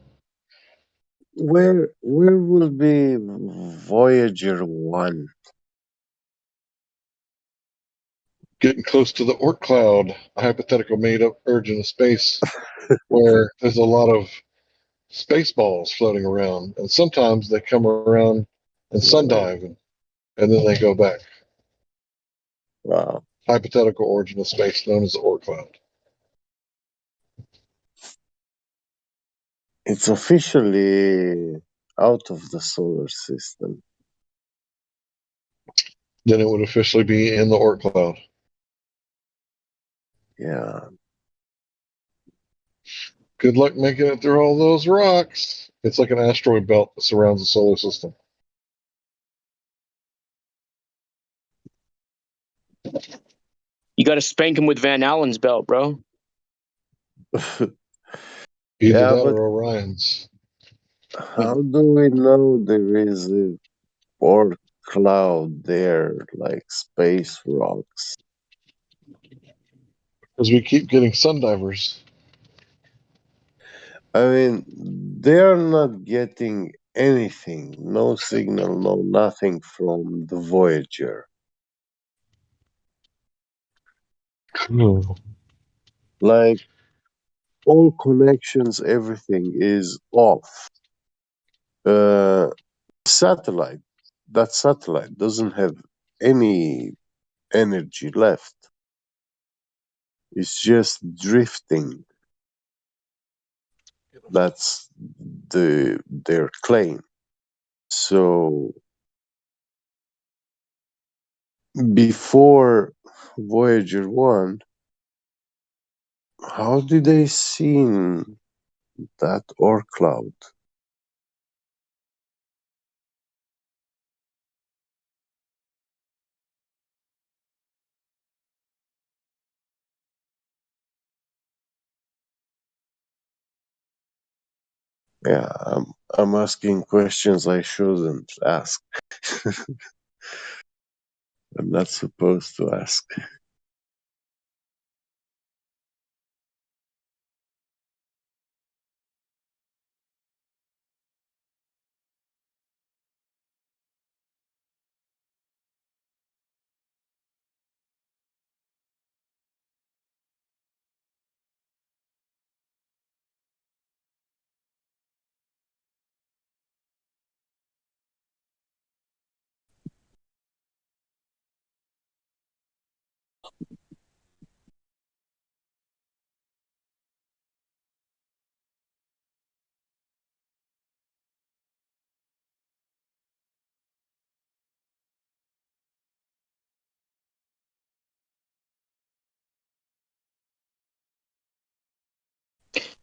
where will be Voyager 1? Getting close to the Oort cloud, a hypothetical made-up urge in space where there's a lot of space balls floating around, and sometimes they come around and Wow. sundive, and then they go back. Wow. Hypothetical origin of space known as the Oort cloud. It's officially out of the solar system. Then it would officially be in the Oort cloud. Yeah. Good luck making it through all those rocks. It's like an asteroid belt that surrounds the solar system. You got to spank him with Van Allen's belt, bro. Either Yeah, that but or Orion's. how do we know there is a or cloud there, like space rocks? Because we keep getting sundivers. I mean, they are not getting anything, no signal, no nothing from the Voyager. Cool. Like, all connections, everything is off. Uh, satellite, that satellite doesn't have any energy left. It's just drifting. That's their claim. So before Voyager 1, how did they seen that Oort cloud? Yeah, I'm asking questions I shouldn't ask. I'm not supposed to ask.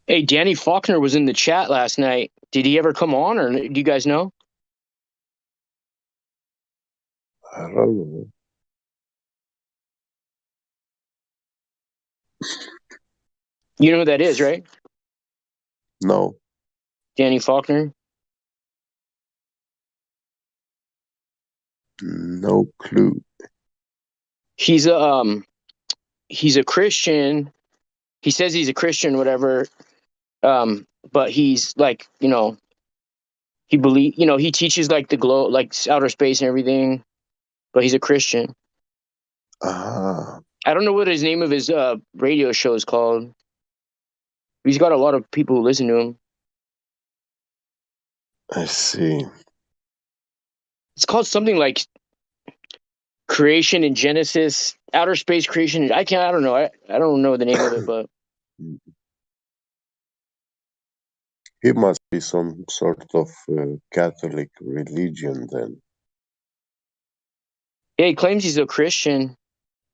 Hey, Danny Faulkner was in the chat last night. Did he ever come on, or do you guys know? I don't know. You know who that is, right? No, Danny Faulkner. no clue. He's a Christian. He says he's a Christian, whatever. But he's like, he teaches like the glow, like outer space and everything. But he's a Christian. Ah, I don't know what his name of his radio show is called. He's got a lot of people who listen to him. I see. It's called something like Creation in Genesis, Outer Space Creation. I don't know. I don't know the name of it, but He must be some sort of Catholic religion then. yeah, he claims he's a Christian,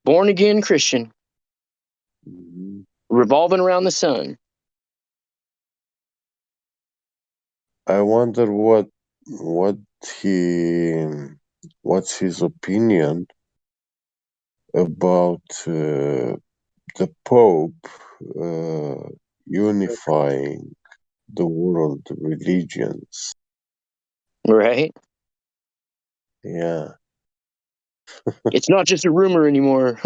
born again Christian, Mhm. revolving around the sun. I wonder what he what's his opinion about the Pope unifying the world religions. Right? Yeah, It's not just a rumor anymore.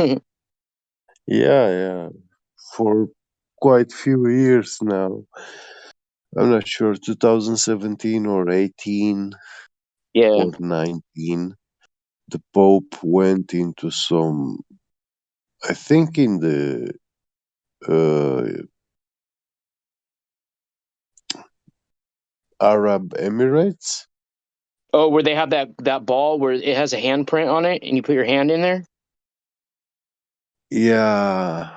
yeah. For quite few years now. I'm not sure, 2017 or 18 Yeah. or 19. The Pope went into some, I think, in the uh, Arab Emirates. Oh, where they have that ball where it has a handprint on it, and you put your hand in there. Yeah,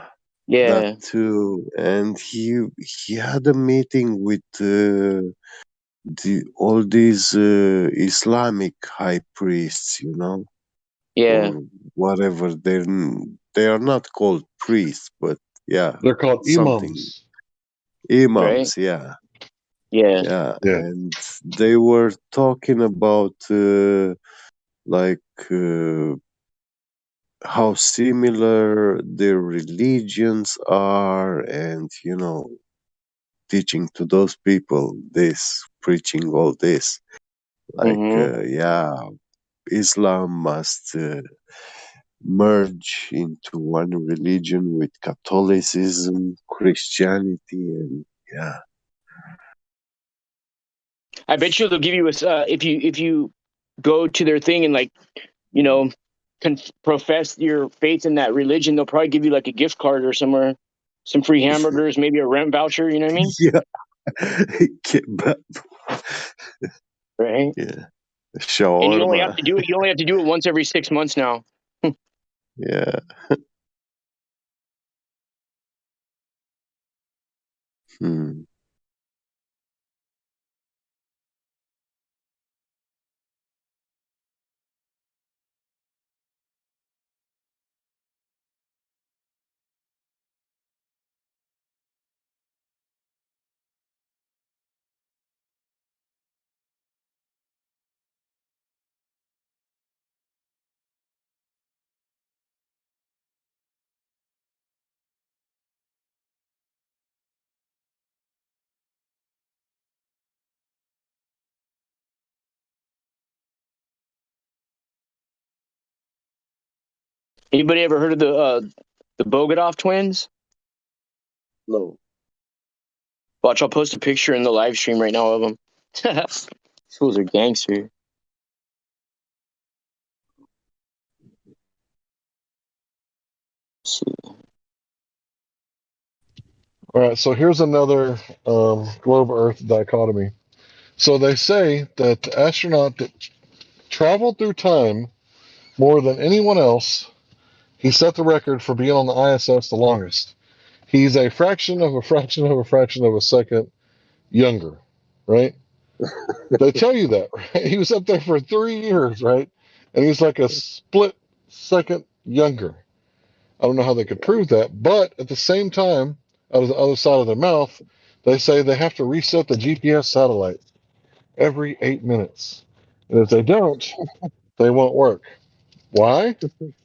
that Yeah. too. And he had a meeting with all these Islamic high priests, Yeah. or whatever. They are not called priests, but yeah, They're called something. imams. Right. Imams, yeah. Yeah. Yeah, Yeah. and they were talking about like how similar their religions are, and teaching to those people this, preaching all this. Like, Mm-hmm. yeah, Islam must merge into one religion with Catholicism, Christianity, and yeah. I bet you they'll give you if you go to their thing and like you know profess your faith in that religion, they'll probably give you like a gift card or somewhere, some free hamburgers, maybe a rent voucher. You know what I mean? Yeah, kebab. Right. Yeah, And you only have shawarma. to do it. You only have to do it once every 6 months now. Yeah. Hmm. Anybody ever heard of the Bogotov twins? No. Watch, I'll post a picture in the live stream right now of them. These fools are gangster. Let's see. All right. So here's another globe Earth dichotomy. So they say that the astronaut that traveled through time more than anyone else, he set the record for being on the ISS the longest. He's a fraction of a fraction of a fraction of a second younger, right? They tell you that, right? He was up there for 3 years, right? And he's like a split second younger. I don't know how they could prove that, but at the same time, out of the other side of their mouth, they say they have to reset the GPS satellite every 8 minutes. And if they don't, they won't work. Why?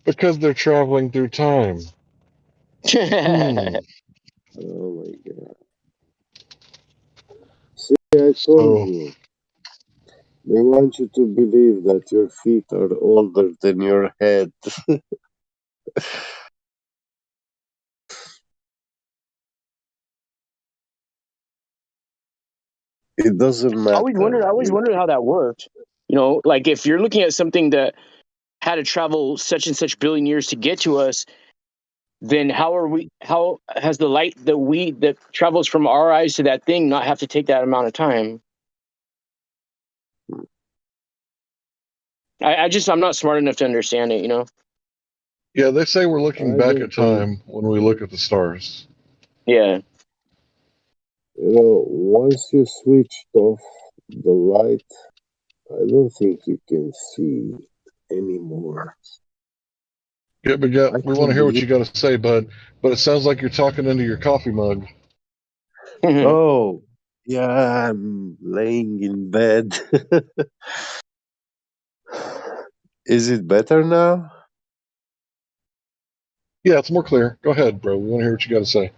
Because they're traveling through time. Hmm. Oh my god. See, I told So you. They want you to believe that your feet are older than your head. It doesn't I matter. always wondered how that worked. You know, like if you're looking at something that had to travel such and such billion years to get to us, then how has the light that travels from our eyes to that thing not have to take that amount of time? I'm not smart enough to understand it, you know? yeah, they say we're looking I back don't at think, time when we look at the stars. Yeah. once you switched off the light, I don't think you can see anymore. Yeah, but I we want to can't hear what believe. you got to say, bud. But it sounds like you're talking into your coffee mug. Oh, yeah, I'm laying in bed. Is it better now? Yeah, it's more clear. Go ahead, bro. We want to hear what you got to say.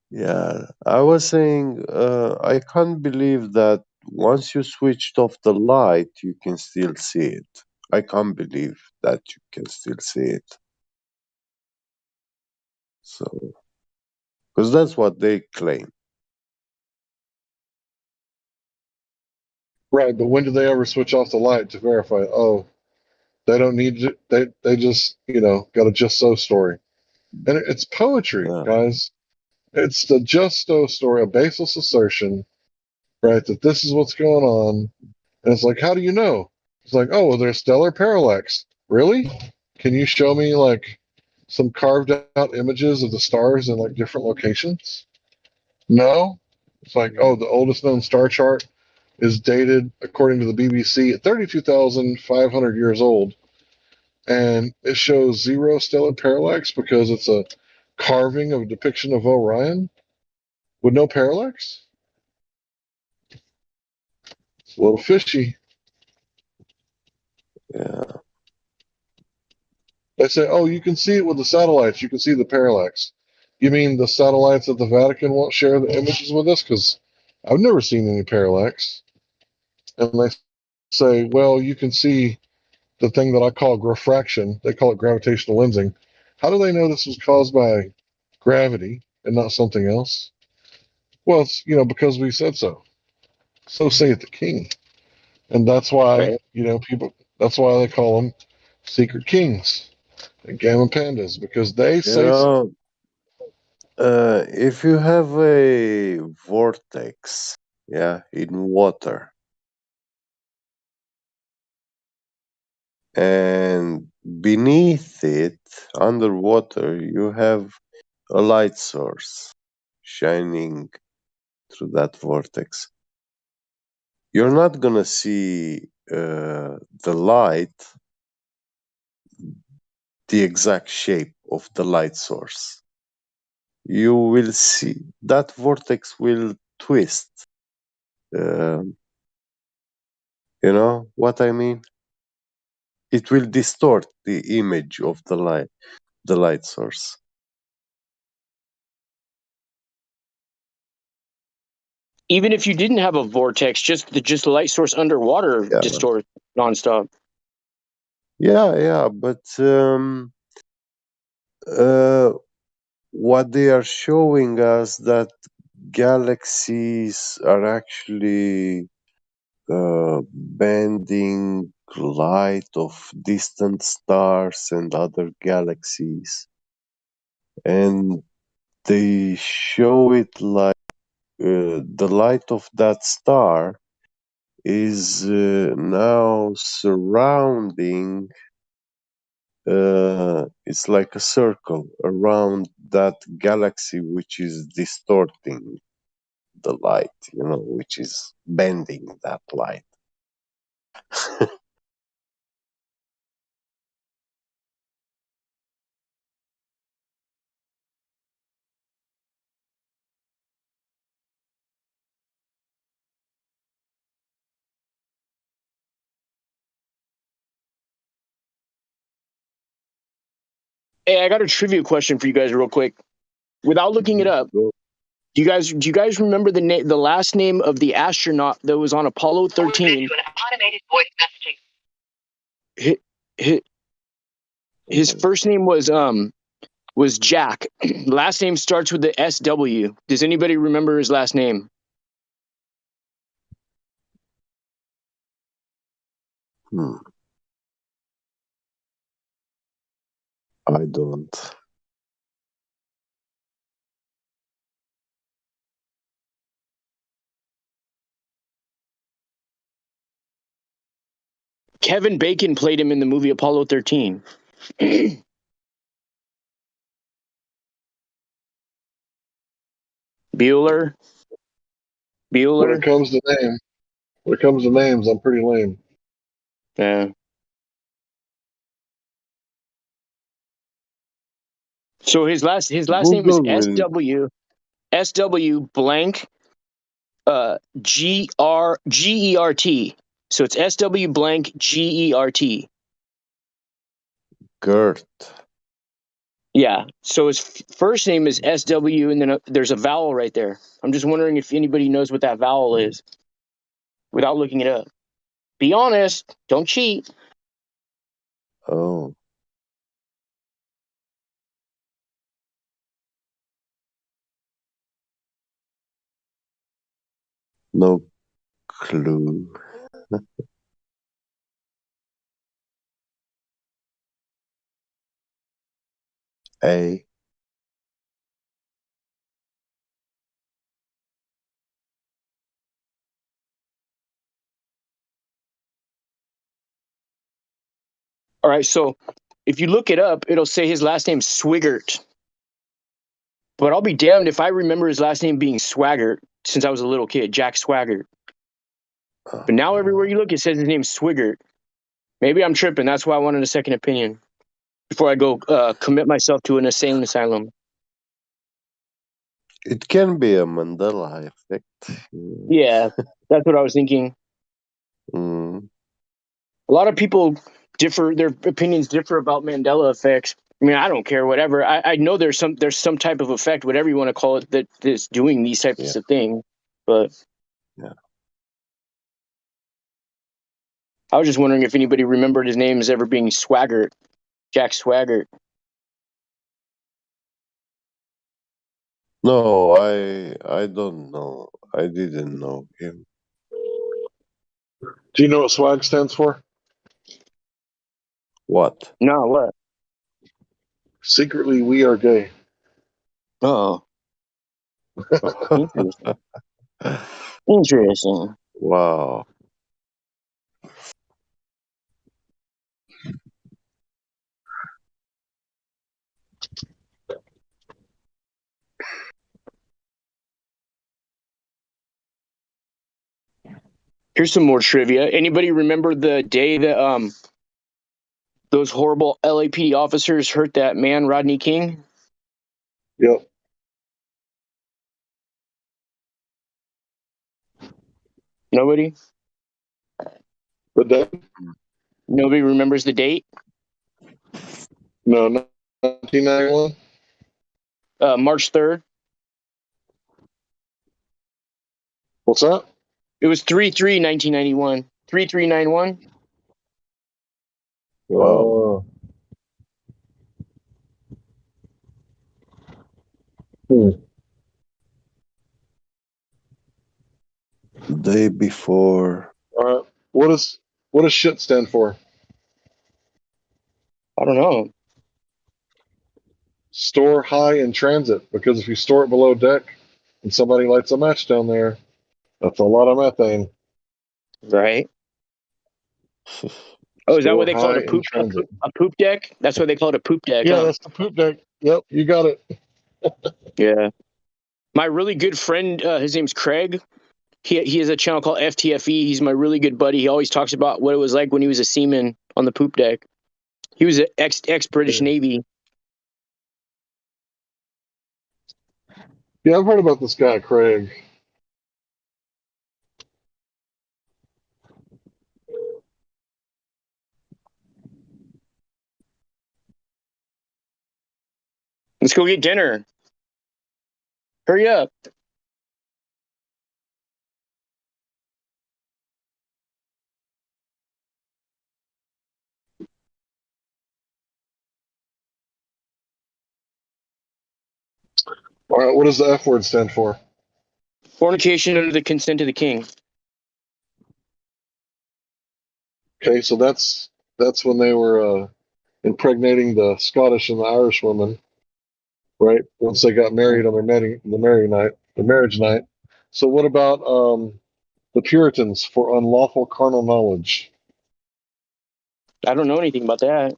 Yeah, I was saying, I can't believe that once you switched off the light, you can still see it. I can't believe that you can still see it. So, because that's what they claim. Right, but when do they ever switch off the light to verify? Oh, they don't need to, they just got a just so story, and it's poetry, Yeah, guys. It's the just so story, a baseless assertion, right? That this is what's going on, and it's like, how do you know? It's like, oh, well, there's stellar parallax. Really? Can you show me like some carved out images of the stars in like different locations? No. It's like, oh, the oldest known star chart is dated, according to the BBC, at 32,500 years old. And it shows zero stellar parallax because it's a carving of a depiction of Orion with no parallax. It's a little fishy. yeah. They say, oh, you can see it with the satellites. You can see the parallax. You mean the satellites at the Vatican won't share the images with us? Because I've never seen any parallax. And they say, well, you can see the thing that I call graphraction. They call it gravitational lensing. How do they know this was caused by gravity and not something else? Well, it's because we said so. So saith the king, and that's why Right. people. That's why they call them secret kings and gamma pandas because they You say so. know, if you have a vortex, yeah, in water, and beneath it, underwater, you have a light source shining through that vortex. You're not gonna see the light, the exact shape of the light source. You will see that vortex will twist. Um, you know what I mean? It will distort the image of the light source. Even if you didn't have a vortex, just the light source underwater Yeah, distorts nonstop. yeah, but uh, what they are showing us that galaxies are actually bending light of distant stars and other galaxies, and they show it like the light of that star is now surrounding. It's like a circle around that galaxy, which is distorting the light, which is bending that light. Hey, I got a trivia question for you guys, real quick. Without looking it up, do you guys remember the last name of the astronaut that was on Apollo 13? Automated voice messaging. His first name was Jack. Last name starts with the SW. Does anybody remember his last name? I don't. Kevin Bacon played him in the movie Apollo 13. Bueller. When it comes to names, I'm pretty lame. Yeah. So his last name is Google will. SW blank GERT. So it's SW blank GERT. Gert. Yeah. So his first name is SW, and then there's a vowel right there. I'm just wondering if anybody knows what that vowel is without looking it up. Be honest. Don't cheat. Oh. No clue. A. All right. So if you look it up, it'll say his last name's Swigert. But I'll be damned if I remember his last name being Swaggart since I was a little kid, Jack Swaggart. But now everywhere you look, it says his name's Swigert. Maybe I'm tripping. That's why I wanted a second opinion before I go commit myself to an insane asylum. It can be a Mandela effect. Yeah, that's what I was thinking. Mm. A lot of people differ; their opinions differ about Mandela effects. I mean, I don't care. Whatever. I know there's some type of effect, whatever you want to call it, that is doing these types of things. But yeah. I was just wondering if anybody remembered his name as ever being Swaggart, Jack Swaggart. No, I don't know. I didn't know him. Do you know what swag stands for? What? No, what? Secretly, we are gay. Oh. Interesting. Interesting. Wow. Here's some more trivia. Anybody remember the day that those horrible LAPD officers hurt that man, Rodney King? Yep. Nobody? The day? Nobody remembers the date? No, 1991. March 3rd. What's that? It was 3/3/1991. 3/3/91. Wow. Day before. All right. What does shit stand for? I don't know. Store high in transit, because if you store it below deck and somebody lights a match down there, that's a lot of methane. Right. Oh, is that what Store they call it? high in transit. A poop deck? That's what they call it, a poop deck, Yeah, huh? that's the poop deck. Yep, you got it. Yeah. My really good friend, his name's Craig. He has a channel called FTFE. He's my really good buddy. He always talks about what it was like when he was a seaman on the poop deck. He was an ex British Navy. Yeah, I've heard about this guy, Craig. Let's go get dinner. Hurry up. All right, what does the F word stand for? Fornication under the consent of the king. Okay, so that's when they were impregnating the Scottish and the Irish women, right? Once they got married on the marriage night. So what about the Puritans for unlawful carnal knowledge? I don't know anything about that.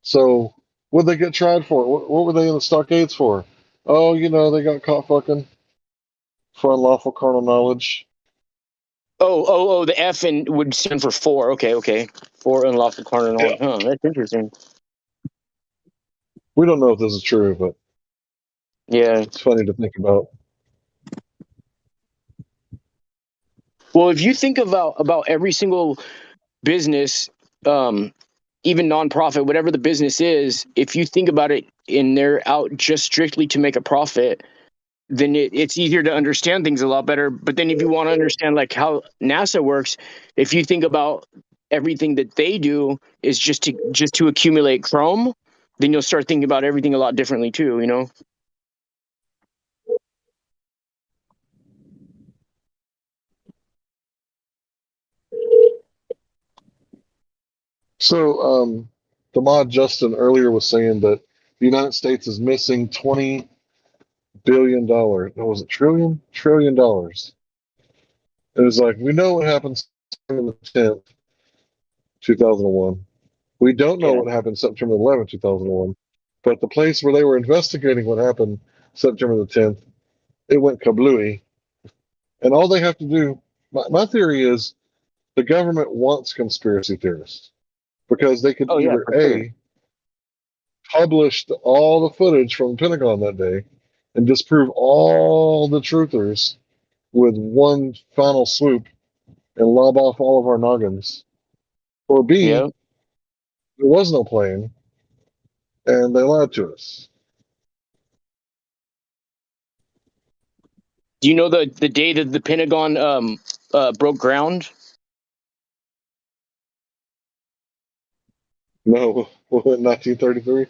So what did they get tried for? What were they in the stockades for? Oh, they got caught fucking for unlawful carnal knowledge. Oh, the F would stand for four. Okay. For unlawful carnal Yeah. knowledge. Huh, that's interesting. We don't know if this is true, but yeah, it's funny to think about. Well, if you think about every single business, even nonprofit, whatever the business is, if you think about it and they're out just strictly to make a profit, then it's easier to understand things a lot better. But then if you want to understand like how NASA works, if you think about everything that they do is just to accumulate chrome, then you'll start thinking about everything a lot differently too, So, the mod Justin earlier was saying that the United States is missing $20 billion. No, was it trillion? $1 trillion. It was like, we know what happened September the 10th, 2001. We don't know Yeah. what happened September 11th, 2001. But the place where they were investigating what happened September the 10th, it went kablooey. And all they have to do, my theory is the government wants conspiracy theorists because they could Oh yeah, either for sure. A, publish all the footage from the Pentagon that day and disprove all the truthers with one final swoop and lob off all of our noggins. Or Yeah. B, there was no plane and they lied to us. Do you know the day that the Pentagon broke ground? No, 1933?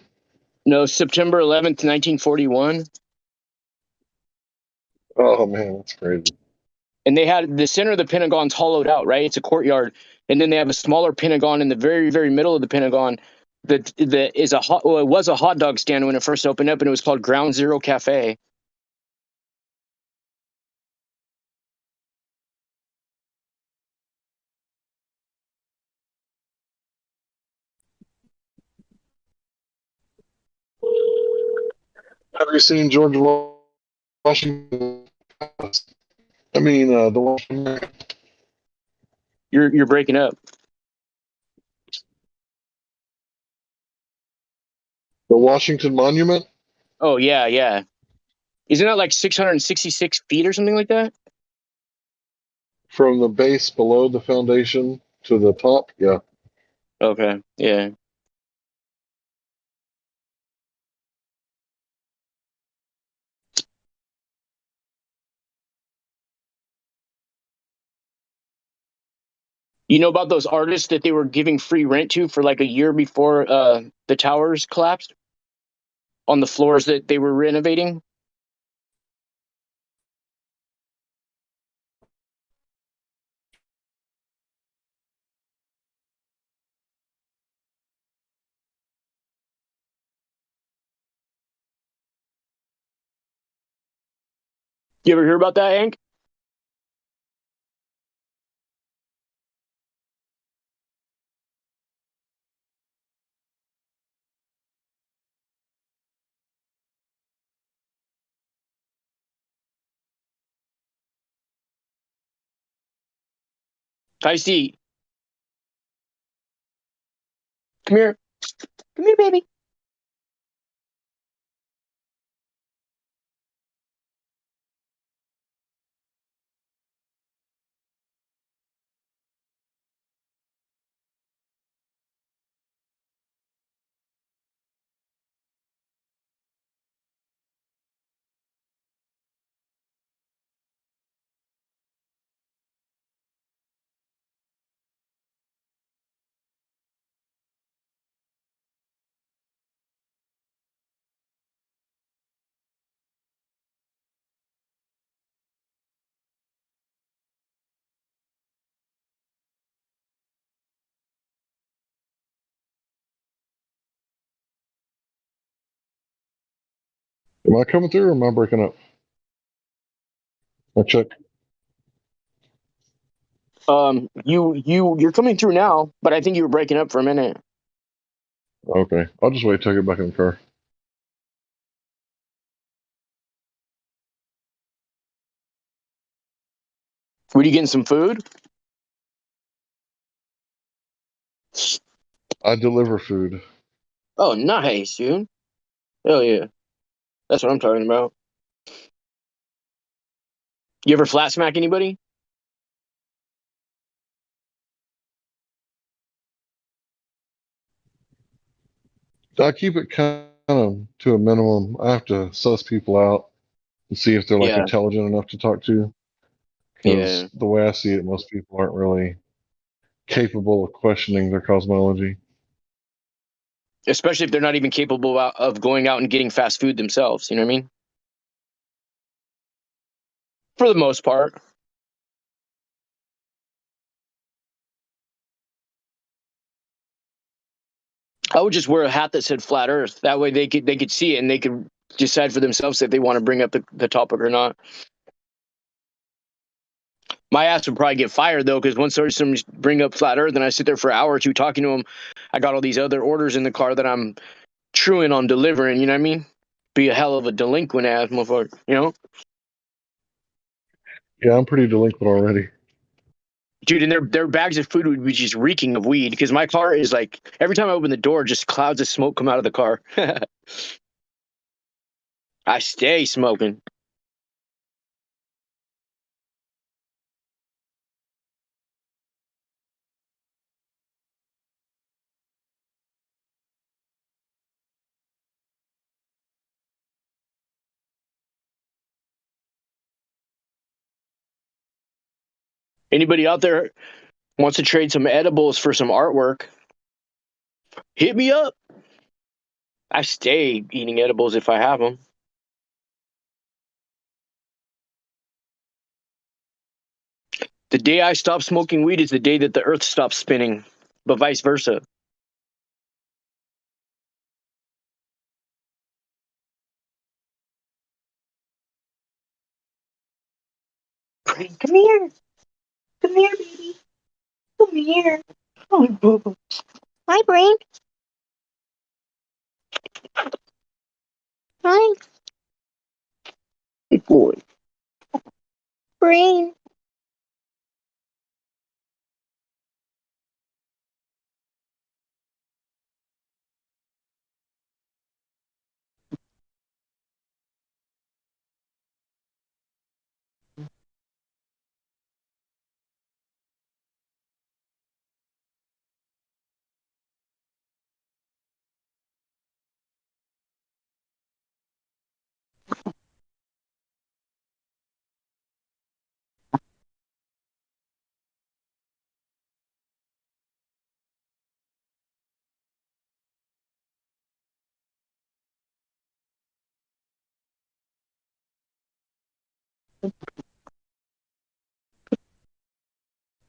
No, September 11th, 1941. Oh man, that's crazy. And they had the center of the Pentagon's hollowed out, right? It's a courtyard, and then they have a smaller Pentagon in the very, very middle of the Pentagon. That is it was a hot dog stand when it first opened up, and it was called Ground Zero Cafe. Have you seen George Washington? The Washington. You're breaking up. The Washington Monument? Oh yeah. Isn't that like 666 feet or something like that? From the base below the foundation to the top? Yeah. Okay, yeah. You know about those artists that they were giving free rent to for like a year before the towers collapsed on the floors that they were renovating? You ever hear about that, Hank? Icy, come here. Come here, baby. Am I coming through or am I breaking up? I check. You're coming through now, but I think you were breaking up for a minute. Okay. I'll just wait till I get back in the car. Were you getting some food? I deliver food. Oh, nice, dude. Hell yeah. That's what I'm talking about. You ever flat smack anybody? I keep it kind of to a minimum. I have to suss people out and see if they're like Yeah. intelligent enough to talk to. Yeah. Because the way I see it, most people aren't really capable of questioning their cosmology. Especially if they're not even capable of going out and getting fast food themselves. You know what I mean? For the most part. I would just wear a hat that said flat Earth. That way they could see it and they could decide for themselves if they want to bring up the topic or not. My ass would probably get fired though, because once somebody bring up flat Earth and I sit there for an hour or two talking to them, I got all these other orders in the car that I'm truing on delivering. You know what I mean? Be a hell of a delinquent ass motherfucker. You know, Yeah, I'm pretty delinquent already. dude. And their bags of food would be just reeking of weed because my car is like every time I open the door, just clouds of smoke come out of the car. I stay smoking. Anybody out there wants to trade some edibles for some artwork? Hit me up. I stay eating edibles if I have them. The day I stop smoking weed is the day that the earth stops spinning, but vice versa. Come here. Come here, baby. Come here. Oh, Bubba. Hi, Brain. Hi. Good boy. Brain.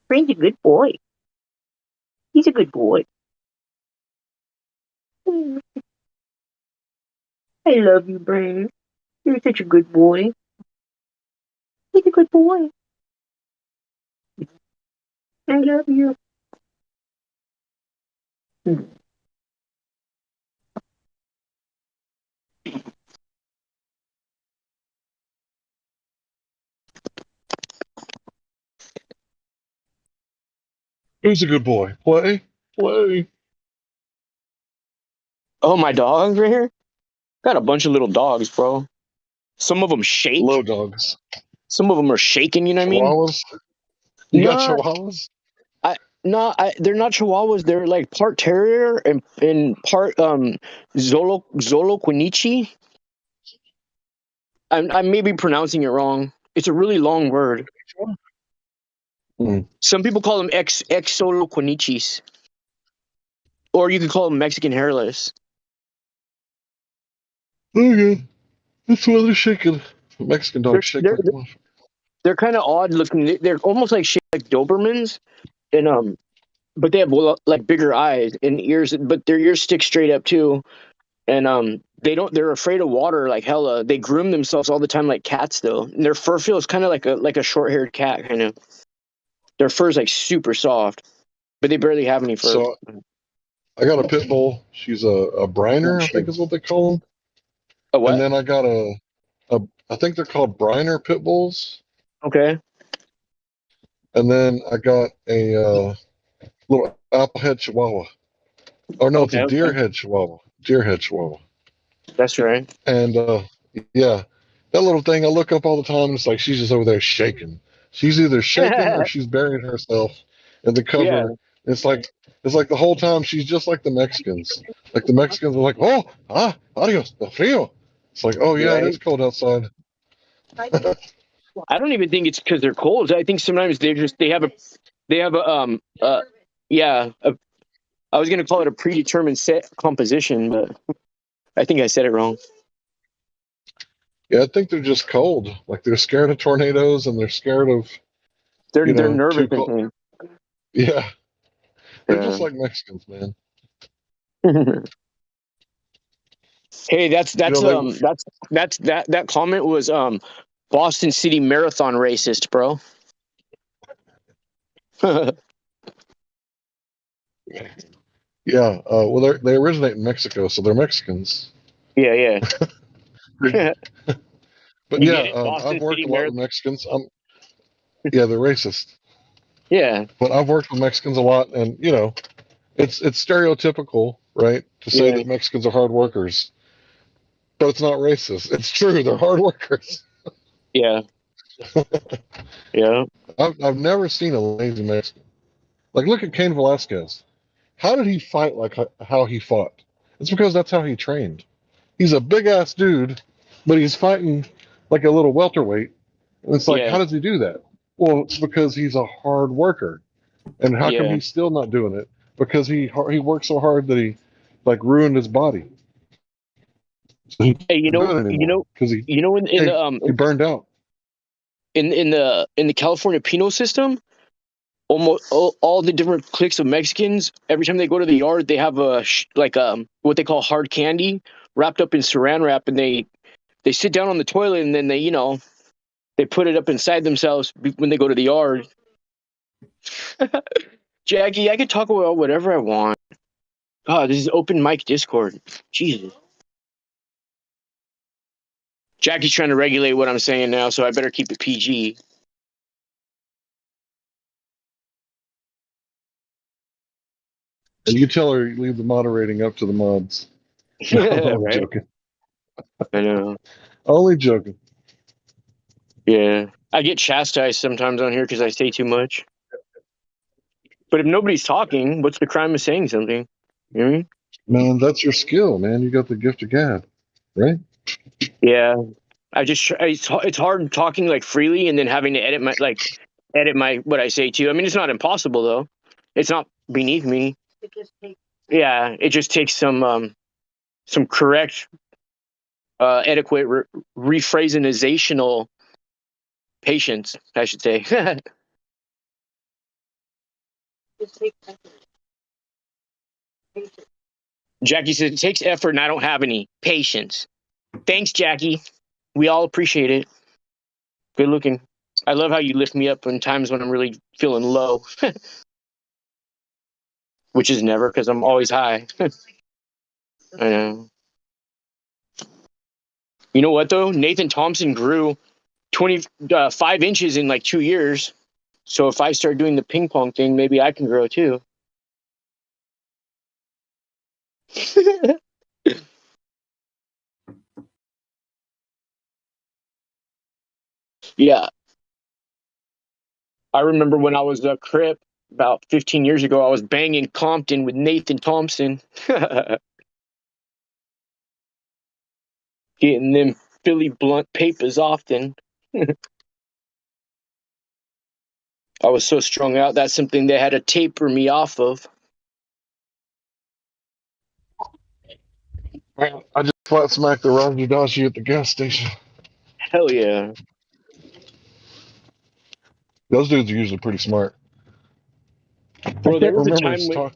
Brain's a good boy. He's a good boy. I love you, Brain. You're such a good boy. He's a good boy. I love you. Who's a good boy? Play? Play. Oh, my dogs right here? Got a bunch of little dogs, bro. Some of them shake. Low dogs. Some of them are shaking, you know what I mean? Chihuahuas? You got No, chihuahuas? they're not Chihuahuas. They're like part terrier and part Zolo. I may be pronouncing it wrong. It's a really long word. Mm. Some people call them ex Solo Quinichis, or you could call them Mexican hairless. Okay. That's why they're shaking. Mexican They're dogs shake they're like a motherfucker. they're kind of odd looking. They're almost like shaped like Dobermans, and but they have like bigger eyes and ears, but their ears stick straight up too. and they're afraid of water like hella. They groom themselves all the time like cats though. And their fur feels kind of like a short-haired cat kind of. Their fur's like super soft, but they barely have any fur. So I got a pit bull. She's a Briner, I think is what they call them. A what? And then I got I think they're called Briner pit bulls. Okay. And then I got a little applehead Chihuahua. Or no, it's a Okay. deerhead Chihuahua. Deerhead Chihuahua. That's right. And yeah, that little thing I look up all the time. And it's like she's just over there shaking. She's either shaking or she's burying herself in the cover. Yeah. It's like the whole time she's just like the Mexicans. Like the Mexicans are like, oh, adios, the frío. It's like, oh yeah, it is cold outside. I don't even think it's because they're cold. I think sometimes they have a I was gonna call it a predetermined set composition, but I think I said it wrong. Yeah, I think they're just cold. Like they're scared of tornadoes and they're scared of They're nervous too and cold. things. Yeah, they're Yeah. just like Mexicans, man. Hey, that comment was Boston City Marathon racist, bro. Yeah, well, they originate in Mexico, so they're Mexicans. Yeah. But You yeah, get it? Boston I've worked City a lot with Marathon. Mexicans. Yeah, they're racist. Yeah. But I've worked with Mexicans a lot, and it's stereotypical, right, to say Yeah. that Mexicans are hard workers, but it's not racist. It's true. They're hard workers. Yeah. Yeah. I've never seen a lazy Mexican. Like, look at Cain Velasquez. How did he fight like how he fought? It's because that's how he trained. He's a big ass dude, but he's fighting like a little welterweight. And it's like, Yeah. how does he do that? Well, it's because he's a hard worker. And how come Yeah. he's still not doing it? Because he worked so hard that he like ruined his body. So he Hey, can't do it anymore because he burned out. in the California penal system, almost all the different cliques of Mexicans, every time they go to the yard, they have what they call hard candy wrapped up in saran wrap, and they sit down on the toilet, and then they put it up inside themselves when they go to the yard. Jackie, I could talk about whatever I want. God, this is open mic Discord. Jesus. Jackie's trying to regulate what I'm saying now, so I better keep it PG. And you tell her you leave the moderating up to the mods. No, I'm Right? joking. I know. Only joking. Yeah. I get chastised sometimes on here because I say too much. But if nobody's talking, what's the crime of saying something? You know what I mean? Man, that's your skill, man. You got the gift of gab, right? Yeah. It's hard talking like freely and then having to edit my what I say too. I mean, it's not impossible though. It's not beneath me. Yeah, it just takes some correct, adequate rephrasenational patience, I should say. Jackie says it takes effort, and I don't have any patience. Thanks, Jackie. We all appreciate it. Good looking. I love how you lift me up in times when I'm really feeling low, which is never because I'm always high. I know. You know what though? Nathan Thompson grew 25 inches in like 2 years. So if I start doing the ping pong thing, maybe I can grow too. Yeah. I remember when I was a Crip about 15 years ago, I was banging Compton with Nathan Thompson. Getting them Philly blunt papers often. I was so strung out, that's something they had to taper me off of. I just flat smacked the Roger Dodgy at the gas station. Hell yeah. Those dudes are usually pretty smart. Bro, I there can't was a remember time his when... talk.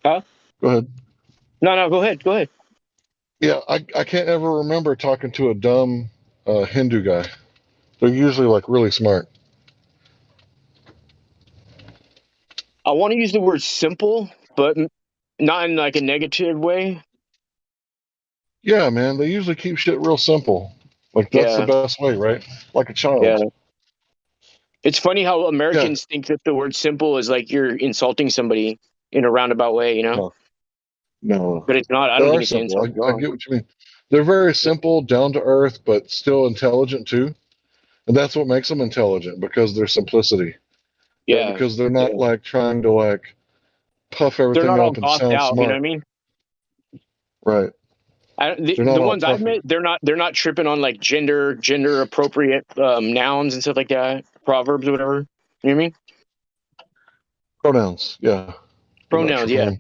Huh? Go ahead. No, go ahead. Go ahead. Yeah, I can't ever remember talking to a dumb Hindu guy. They're usually like really smart. I want to use the word simple, but not in like a negative way. Yeah, man, they usually keep shit real simple. Like that's the Yeah, best way, right? Like a yeah. child. It's funny how Yeah. Americans think that the word simple is like you're insulting somebody in a roundabout way, you know? No, no, But it's not. I they don't are think it's an simple. insult at I all. get what you mean. They're very simple, down to earth, but still intelligent too. And that's what makes them intelligent because their simplicity, right? Yeah, Because they're not yeah. like trying to like puff They're everything not all up and gothed sound out. You know what I smart, mean? right? The They're not the all ones I've puffy. met, they're not tripping on like gender appropriate nouns and stuff like that, proverbs or whatever. You know what I mean? Pronouns, yeah. They're not Pronouns, tripping yeah, on.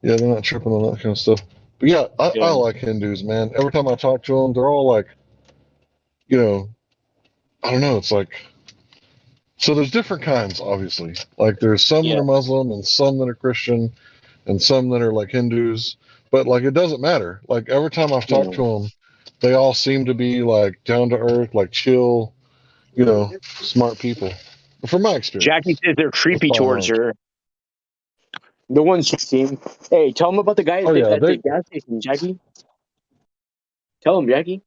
Yeah, they're not tripping on that kind of stuff. But yeah, I yeah, like Hindus, man. Every time I talk to them, they're all like, you know, I don't know. It's like so. There's different kinds, obviously. Like there's some that yeah, are Muslim and some that are Christian and some that are like Hindus. But like it doesn't matter. Like every time I've talked yeah. to them, they all seem to be like down to earth, like chill, smart people. From my Jackie experience, says they're that's creepy probably towards wrong. her. The ones you seen. Hey, tell them about the guy Oh yeah, at the they. gas station, Jackie. Tell him, Jackie.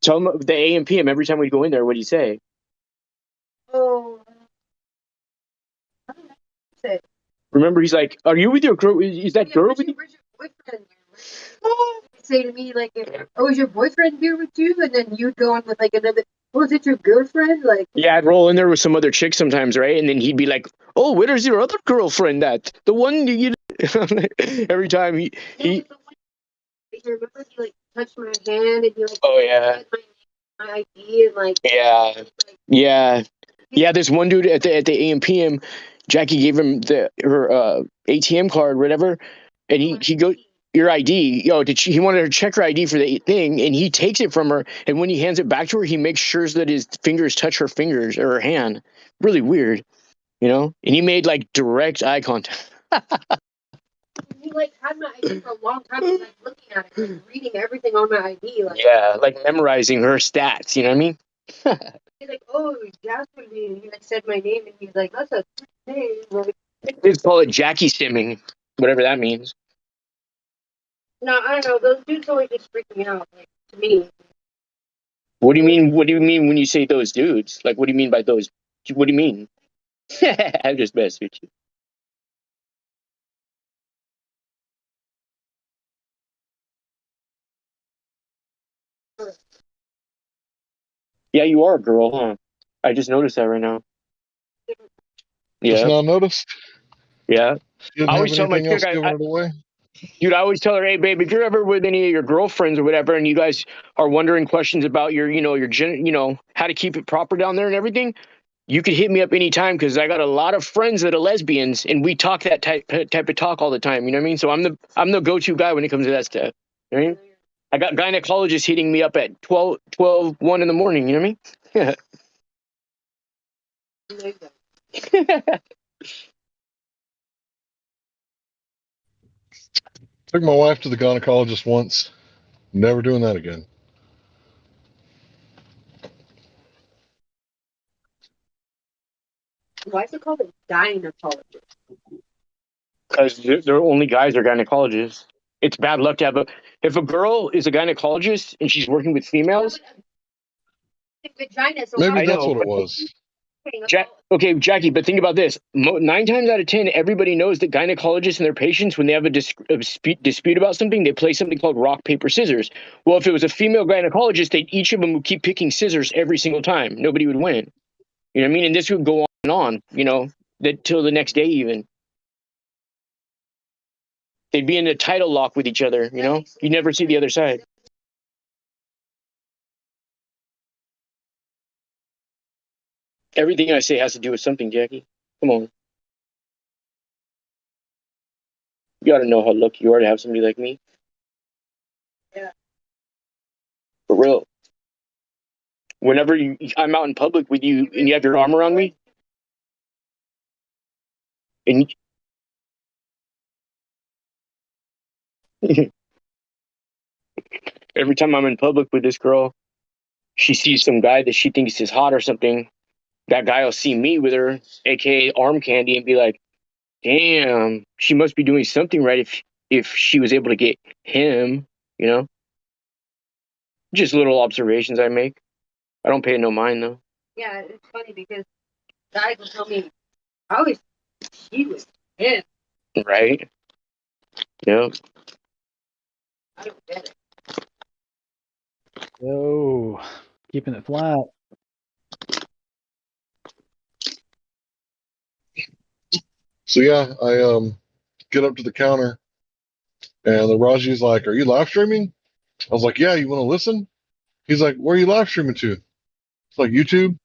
Tell him the AM PM every time we go in there. What do you say? Oh, say. Remember, he's like, "Are you with your girl? Is that girl with you?" Where's your boyfriend? You'd say to me like, "Oh, is your boyfriend here with you?" And then you'd go on with like another. Oh, is it your girlfriend? Like, Yeah, I'd roll in there with some other chick sometimes, right? And then he'd be like, "Oh, where's your other girlfriend at? The one you." Every time he. I remember he like touched my hand and he like Oh yeah. my ID and like Yeah. Yeah. Yeah, there's one dude at the AM PM. Jackie gave him her ATM card, whatever, and he go your ID. He wanted her to check her ID for the thing, and he takes it from her, and when he hands it back to her, he makes sure that his fingers touch her fingers or her hand. Really weird, you know. And he made like direct eye contact. he like had my ID for a long time and like looking at it, like, reading everything on my ID. Like, Yeah, like memorizing her stats. You know what I mean? he's like, "Oh, Jasper," and he like said my name and he's like, "That's a name." Like, They call it Jackie stimming, whatever that means. no, I don't know. Those dudes always just freak me out. Like to me. What do you mean? What do you mean when you say those dudes? Like, what do you mean by those? What do you mean? I'm just messing with you. Yeah, you are a girl, huh? I just noticed that right now. Just Yeah, now noticed. yeah. She didn't I have always tell my anything chick, else giving it away. dude, I always tell her, hey, babe, if you're ever with any of your girlfriends or whatever, and you guys are wondering questions about your, how to keep it proper down there and everything, you could hit me up anytime because I got a lot of friends that are lesbians, and we talk that type of talk all the time. You know what I mean? So I'm the go-to guy when it comes to that stuff. You know what I mean? I got gynecologists hitting me up at 1 in the morning. You know what I mean? Took my wife to the gynecologist once. Never doing that again. Why is it called a gynecologist? Because they're only guys are gynecologists. It's bad luck to have if a girl is a gynecologist and she's working with females. Vagina. So how Maybe I are that's know, what it but was. Okay, Jackie, but think about this. 9 times out of 10, everybody knows that gynecologists and their patients, when they have a dispute about something, they play something called rock, paper, scissors. Well, if it was a female gynecologist, each of them would keep picking scissors every single time. Nobody would win. You know what I mean? And this would go on and on, till the next day even. They'd be in a title lock with each other, You never see the other side. Everything I say has to do with something, Jackie. Come on. You ought to know how lucky you are to have somebody like me. Yeah. For real. Whenever I'm out in public with you and you have your arm around me, and Every time I'm in public with this girl, she sees some guy that she thinks is hot or something. That guy will see me with her, aka arm candy, and be like, "Damn, she must be doing something right if she was able to get him." You know, just little observations I make. I don't pay it no mind though. Yeah, it's funny because guys will tell me, I always she was him. Right? Yeah. I don't get it. Yo, keeping it flat. So yeah, I get up to the counter, and the Raji's like, "Are you live streaming?" I was like, "Yeah, you want to listen?" He's like, "Where are you live streaming to?" It's like YouTube.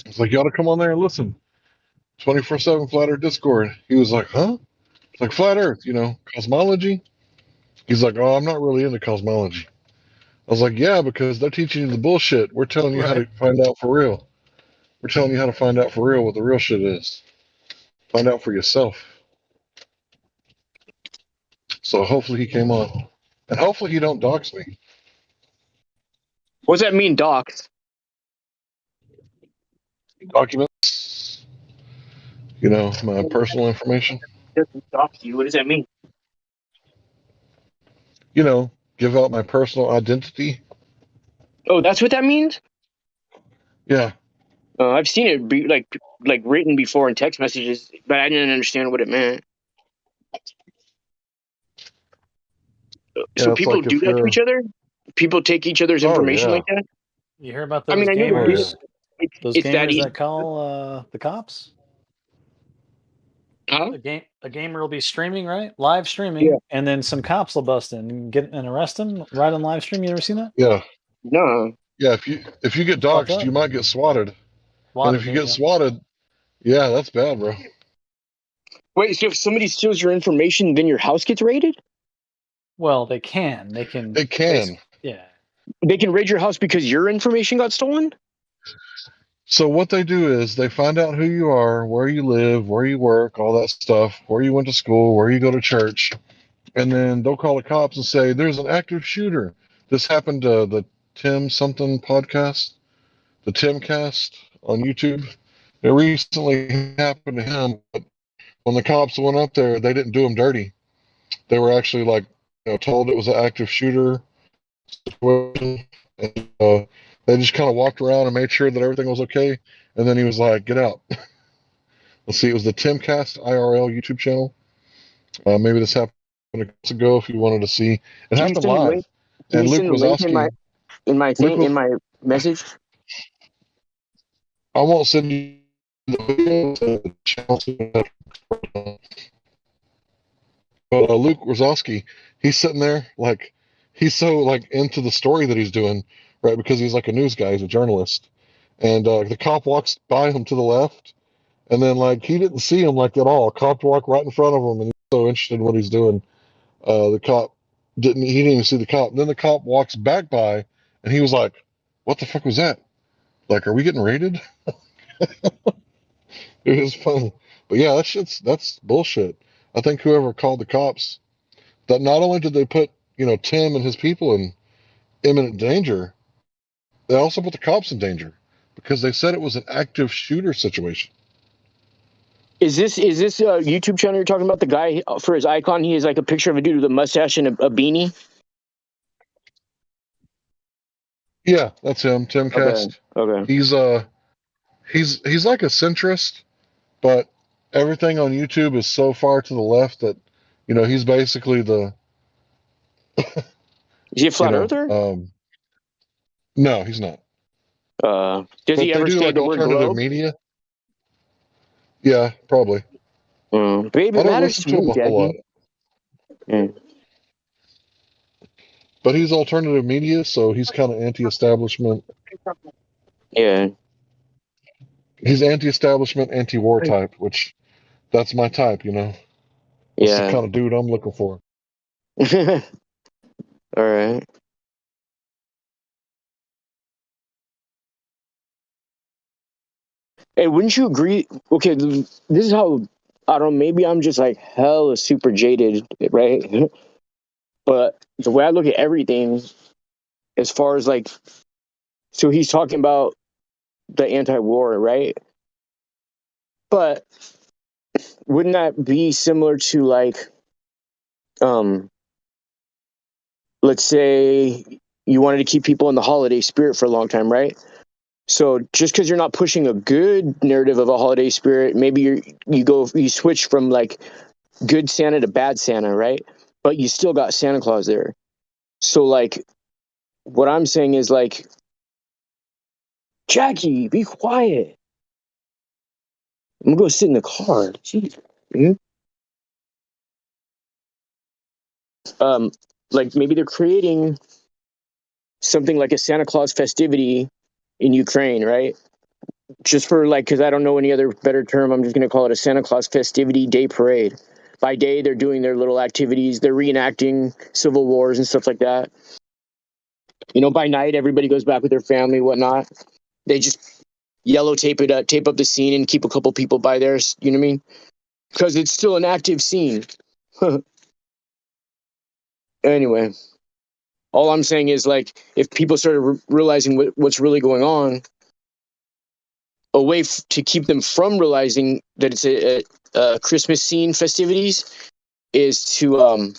It's like, "You ought to come on there and listen." 24/7 Flat Earth Discord. He was like, "Huh?" It's like Flat Earth, cosmology. He's like, "Oh, I'm not really into cosmology." I was like, "Yeah, because they're teaching you the bullshit. We're telling you how to Right. find out for real. We're telling you how to find out for real what the real shit is. Find out for yourself." So hopefully he came on, and hopefully he don't dox me. What's that mean, docs? Documents, my personal information. Docs you. What does that mean? Give out my personal identity. Oh, that's what that means. Yeah, I've seen it be like written before in text messages, but I didn't understand what it meant. yeah. So It's people like do if that to you're. each other. People take each other's Oh information yeah, like that. You hear about I those mean, I never oh did yeah, it. gamers, those It's that gamers easy. that call the cops? Huh? A gamer will be streaming, right? Live Yeah. streaming, and then some cops will bust in and get and arrest him right on live stream. You ever seen that? yeah, No. yeah. If you get It's fucked doxxed, up. you might get swatted, and Swatted, if you there you get go. swatted, yeah, that's bad, bro. Wait. So if somebody steals your information, then your house gets raided? Well, they can. They can. It can. Yeah. They can raid your house because your information got stolen? So what they do is they find out who you are, where you live, where you work, all that stuff, where you went to school, where you go to church, and then they'll call the cops and say there's an active shooter. This happened to the Tim something podcast, the Timcast on YouTube. It recently happened to him, but when the cops went up there, they didn't do him dirty. They were actually told it was an active shooter situation, and they just kind of walked around and made sure that everything was okay. And then he was like, "Get out." Let's see, it was the Timcast IRL YouTube channel. Maybe this happened a couple months ago. If you wanted to see, it Can you happened send the live. link? Can And you Luke send the link in Wazowski, my Luke thing in was. my message? I won't send you the video to the channel, but Luke Wazowski, he's sitting there like he's so like into the story that he's doing, right? Because he's like a news guy, he's a journalist, and the cop walks by him to the left, and then like he didn't see him like at all. Cop walked right in front of him, and he's so interested in what he's doing. The cop he didn't even see the cop. And then the cop walks back by, and he was like, "What the fuck was that? Like, are we getting raided?" It was funny, but yeah, that's bullshit. I think whoever called the cops, that not only did they put Tim and his people in imminent danger, they also put the cops in danger because they said it was an active shooter situation. Is this a YouTube channel you're talking about? The guy for his icon, he has like a picture of a dude with a mustache and a beanie. Yeah, that's him, Tim Okay. Cast. Okay. He's like a centrist, but everything on YouTube is so far to the left that he's basically the Is he a flat earther? No, he's not. Does But he they ever do say like the word alternative globe? media. Yeah, probably. Babe, I it don't matters listen to to him me, a whole lot. Jackie. But he's alternative media, so he's kind of anti-establishment. Yeah. He's anti-establishment, anti-war type, which that's my type. That's the Yeah. kind of dude I'm looking for. All right. Hey, wouldn't you agree? Okay, this is how I don't know, maybe I'm just like hella super jaded, right? But the way I look at everything, as far as like, so he's talking about the anti-war, right? But wouldn't that be similar to like, let's say you wanted to keep people in the holiday spirit for a long time, right? So just because you're not pushing a good narrative of a holiday spirit, maybe you switch from like good Santa to bad Santa, right? But you still got Santa Claus there. So like, what I'm saying is like, Jackie, be quiet. I'm gonna go sit in the car. Jeez. Mhm. Like maybe they're creating something like a Santa Claus festivity in Ukraine, right? Just for like, because I don't know any other better term, I'm just going to call it a Santa Claus festivity day parade. By day, they're doing their little activities, they're reenacting civil wars and stuff like that. You know, by night, everybody goes back with their family, whatnot. They just yellow tape it up, tape up the scene, and keep a couple people by there. You know what I mean? Because it's still an active scene. Anyway, all I'm saying is like, if people started realizing what's really going on, a way to keep them from realizing that it's a Christmas scene festivities is to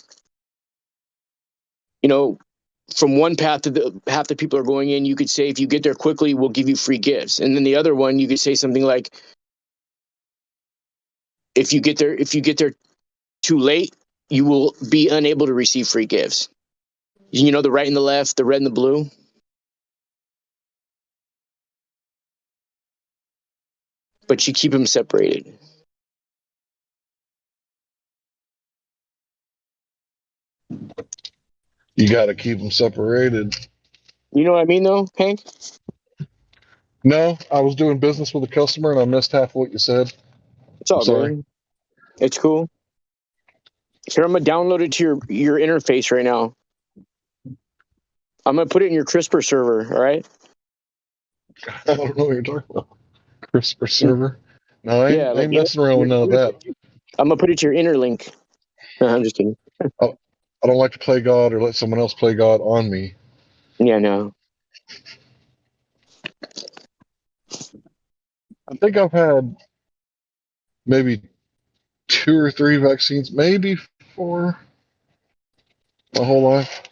you know, from one path to the half the people are going in, you could say if you get there quickly, we'll give you free gifts, and then the other one you could say something like, if you get there too late, you will be unable to receive free gifts. You know, the right and the left, the red and the blue, but you keep them separated. You got to keep them separated. You know what I mean, though, Hank? No, I was doing business with a customer and I missed half of what you said. It's all I'm sorry. good. It's cool. Here, I'm gonna download it to your interface right now. I'm gonna put it in your CRISPR server. All right. I don't know what you're talking about. CRISPR server? No, I Yeah, like ain't messing around with none of that. I'm gonna put it to your interlink. No, I'm just kidding. I don't like to play God or let someone else play God on me. Yeah, no. I think I've had maybe 2 or 3 vaccines, maybe 4 my whole life.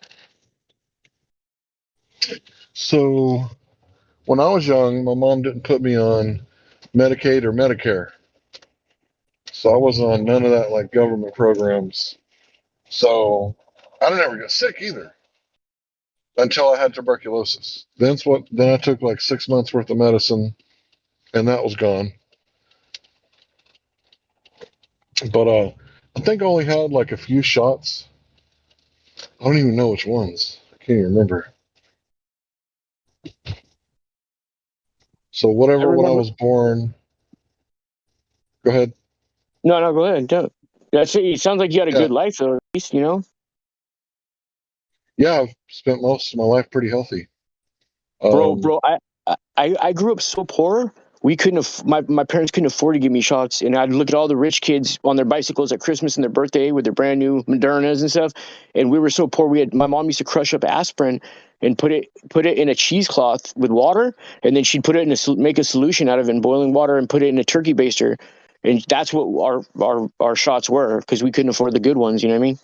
So when I was young, my mom didn't put me on Medicaid or Medicare. So I wasn't on none of that like government programs. So I didn't ever get sick either until I had tuberculosis. Then I took like 6 months worth of medicine and that was gone. But I think I only had like a few shots. I don't even know which ones. I can't even remember. So I whatever when I remember. was born. Go ahead. No, go ahead. Don't. That's it. It sounds like you had a Yeah. good life, though. At least, you know. Yeah, I've spent most of my life pretty healthy. Bro, I grew up so poor. We couldn't. My parents couldn't afford to give me shots, and I'd look at all the rich kids on their bicycles at Christmas and their birthday with their brand new Modernas and stuff. And we were so poor. My mom used to crush up aspirin and put it in a cheesecloth with water, and then she'd put it in make a solution out of it in boiling water and put it in a turkey baster, and that's what our shots were because we couldn't afford the good ones. You know what I mean?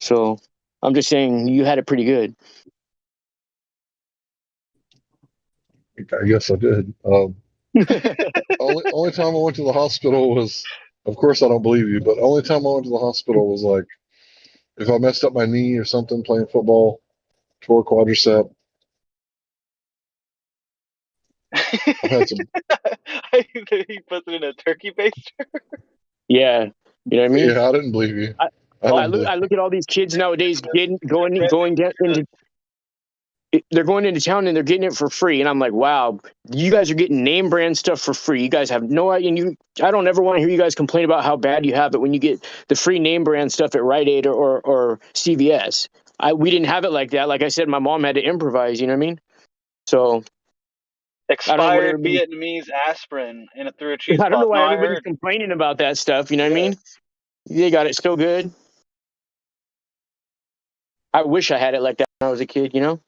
So I'm just saying you had it pretty good. I guess I did. Only time I went to the hospital was, of course, I don't believe you, but only time I went to the hospital was like if I messed up my knee or something playing football, tore quadricep. I've had some. He puts it in a turkey baster. Yeah, you know what I mean. Yeah, I didn't believe you. I I didn't believe. look at all these kids nowadays going down into. They're going into town and they're getting it for free, and I'm like, wow, you guys are getting name brand stuff for free. You guys have no idea. And I don't ever want to hear you guys complain about how bad you have it when you get the free name brand stuff at Rite Aid or CVS. We didn't have it like that. Like I said, my mom had to improvise. You know what I mean? So Expired Vietnamese aspirin in through a cheese I don't know cloth. why No, I everybody's heard. complaining about that stuff. You know what I mean? They got it so good. I wish I had it like that when I was a kid. You know?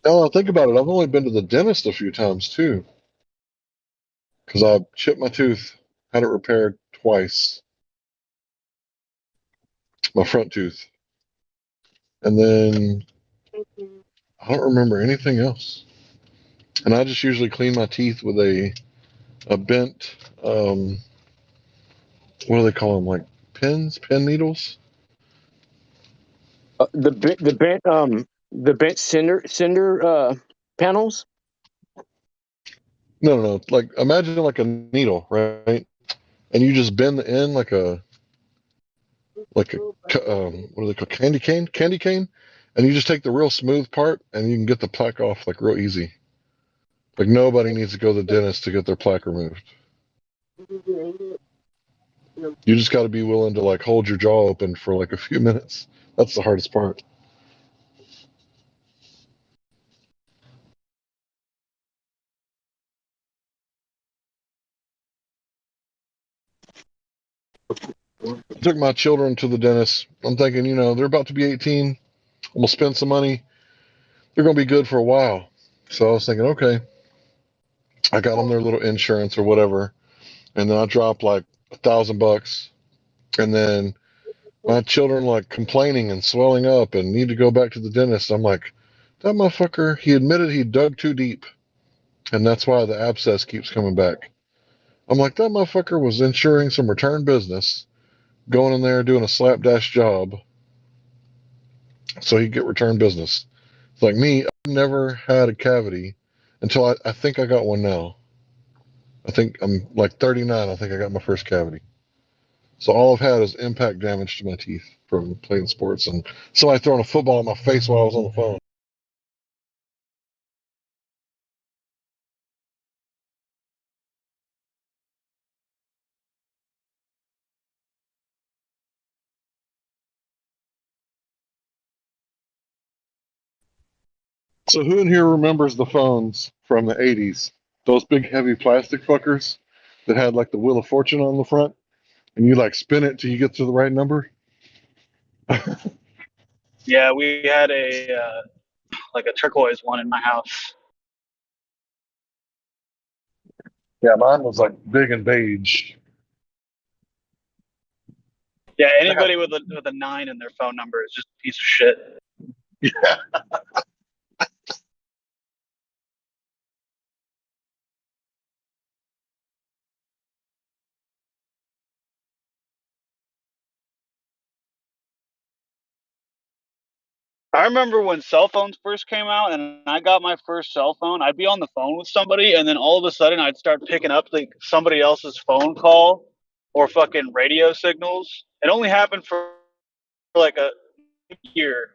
Now that I think about it, I've only been to the dentist a few times too, because I chipped my tooth, had it repaired twice, my front tooth, and then I don't remember anything else. And I just usually clean my teeth with a bent, what do they call them? Like pen needles? The bent cinder panels. No. Like imagine like a needle, right? And you just bend the end like a what do they call candy cane? Candy cane, and you just take the real smooth part, and you can get the plaque off like real easy. Like nobody needs to go to the dentist to get their plaque removed. You just got to be willing to like hold your jaw open for like a few minutes. That's the hardest part. I took my children to the dentist. I'm thinking, they're about to be 18. I'm gonna spend some money. They're gonna be good for a while. So I was thinking, okay, I got them their little insurance or whatever, and then I dropped like $1,000, and then my children like complaining and swelling up and need to go back to the dentist. I'm like, that motherfucker. He admitted he dug too deep, and that's why the abscess keeps coming back. I'm like, that motherfucker was insuring some return business, going in there doing a slapdash job so he'd get return business. It's like me, I've never had a cavity until I think I got one now. I think I'm like 39. I think I got my first cavity. So all I've had is impact damage to my teeth from playing sports and somebody throwing a football in my face while I was on the phone. So who in here remembers the phones from the 80s? Those big heavy plastic fuckers that had like the Wheel of Fortune on the front, and you like spin it till you get to the right number. Yeah, we had a like a turquoise one in my house. Yeah, mine was like big and beige. Yeah, anybody with a 9 in their phone number is just a piece of shit. Yeah. I remember when cell phones first came out, and I got my first cell phone. I'd be on the phone with somebody, and then all of a sudden, I'd start picking up like somebody else's phone call or fucking radio signals. It only happened for like a year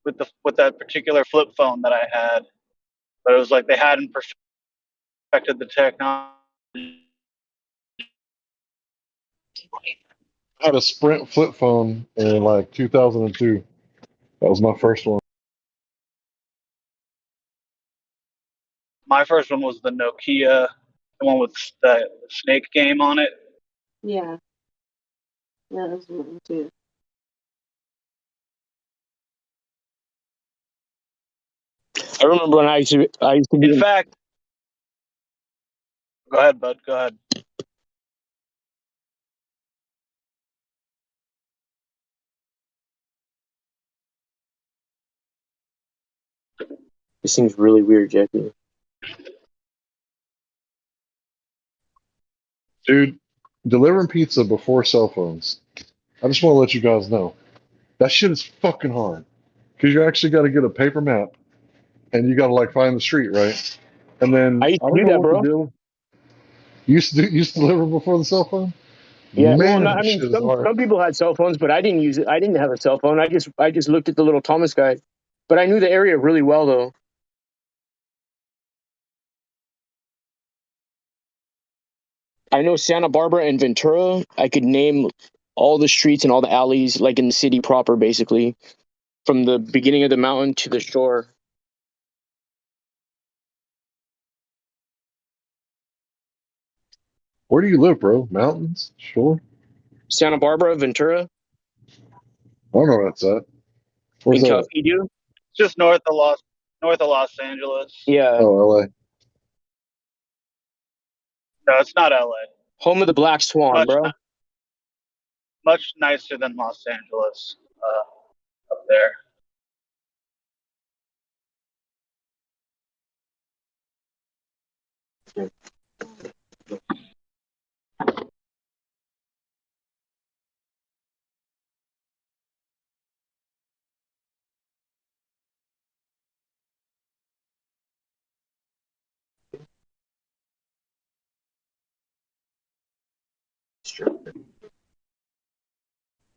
with that particular flip phone that I had, but it was like they hadn't perfected the technology. I had a Sprint flip phone in like 2002. That was my first one. My first one was the Nokia, the one with the snake game on it. Yeah, that was one too. I remember when I used to In be. fact, go ahead, bud. Go ahead. This seems really weird, Jackie. Dude, delivering pizza before cell phones. I just want to let you guys know that shit is fucking hard because you actually got to get a paper map and you got to like find the street, right? And then I used I to don't do know that, what the bro. deal. You used to deliver before the cell phone. Yeah, well, Man, not, I that mean, shit is hard. some people had cell phones, but I didn't use it. I didn't have a cell phone. I just looked at the little Thomas guide, but I knew the area really well, though. I know Santa Barbara and Ventura. I could name all the streets and all the alleys, like in the city proper, basically, from the beginning of the mountain to the shore. Where do you live, bro? Mountains? Shore? Santa Barbara, Ventura, I don't know where that's at. Where's in that at? Calpedo. It's just north of Los Angeles. Yeah, Oh, LA. No, it's not LA. home of the Black Swan, Much bro. much nicer than Los Angeles up there.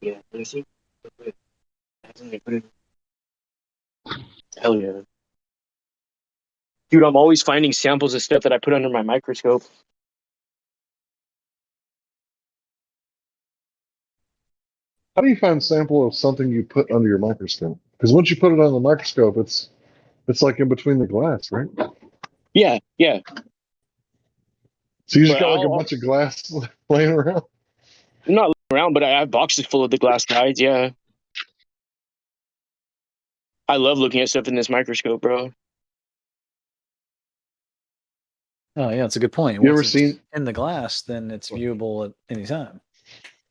Yeah, let me see. Hell yeah. Dude, I'm always finding samples of stuff that I put under my microscope. How do you find a sample of something you put under your microscope? Because once you put it on the microscope, it's like in between the glass, right? Yeah, yeah. So you just But got like a I'll bunch of glass laying around. I'm not looking around, but I have boxes full of the glass slides. Yeah, I love looking at stuff in this microscope, bro. Oh yeah, it's a good point. You Once ever it's seen? in the glass, then it's viewable at any time.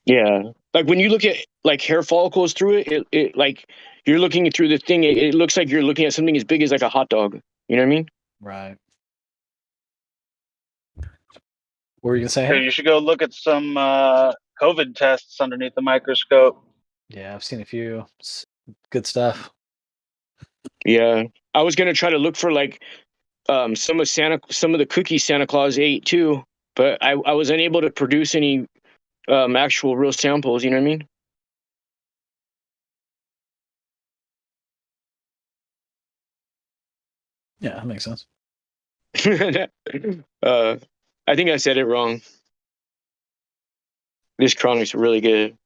Yeah, like when you look at like hair follicles through it like you're looking through the thing. It looks like you're looking at something as big as like a hot dog. You know what I mean? Right. What were you gonna say, Dude, Hank? you should go look at some COVID tests underneath the microscope. Yeah, I've seen a few. It's good stuff. Yeah, I was gonna try to look for like some of the cookies Santa Claus ate too, but I was unable to produce any actual real samples. You know what I mean? Yeah, that makes sense. I think I said it wrong. This chronic's really good.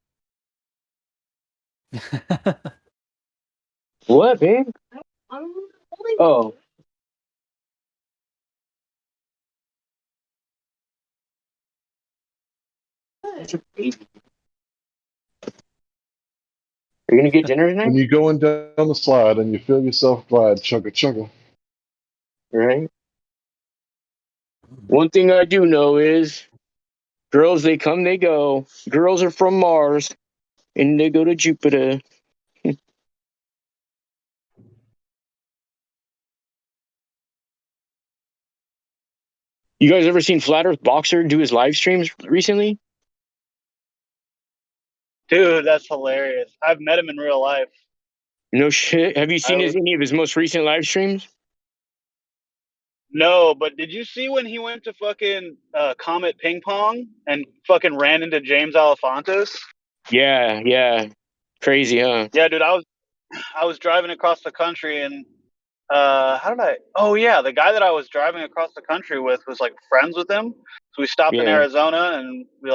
What, babe? Oh. That's a baby. Are you gonna get dinner When tonight? you going down the slide and you feel yourself glide, chugga chugga. Right. One thing I do know is girls, they come, they go. Girls are from Mars and they go to Jupiter. You guys ever seen Flat Earth Boxer do his live streams recently? Dude, that's hilarious. I've met him in real life. No shit. Have you I seen was any of his most recent live streams? No, but did you see when he went to fucking Comet Ping Pong and fucking ran into James Alefantis? Yeah, yeah. Crazy, huh? Yeah, dude, I was driving across the country and how did I? Oh yeah, the guy that I was driving across the country with was like friends with him. So we stopped in Yeah. Arizona and we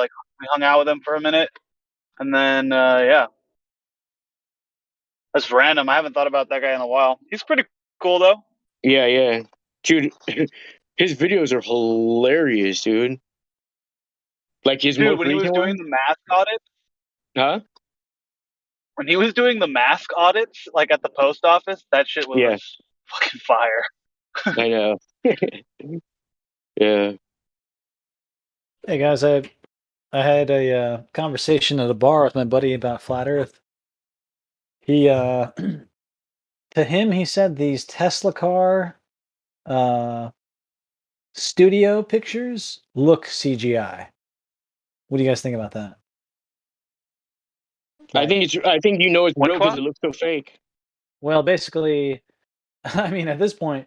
hung out with him for a minute, and then yeah, that's random. I haven't thought about that guy in a while. He's pretty cool though. Yeah, yeah. Dude, his videos are hilarious, dude. Like his Dude, most when he was recent doing one? the mask audits, Huh? when he was doing the mask audits, like at the post office, that shit Yeah, was fucking fire. I know. Yeah. Hey guys, I had a conversation at a bar with my buddy about flat Earth. He to him he said these Tesla car studio pictures look CGI. What do you guys think about that? I think you know it's Which real because one? it looks so fake. Well, basically, I mean, at this point,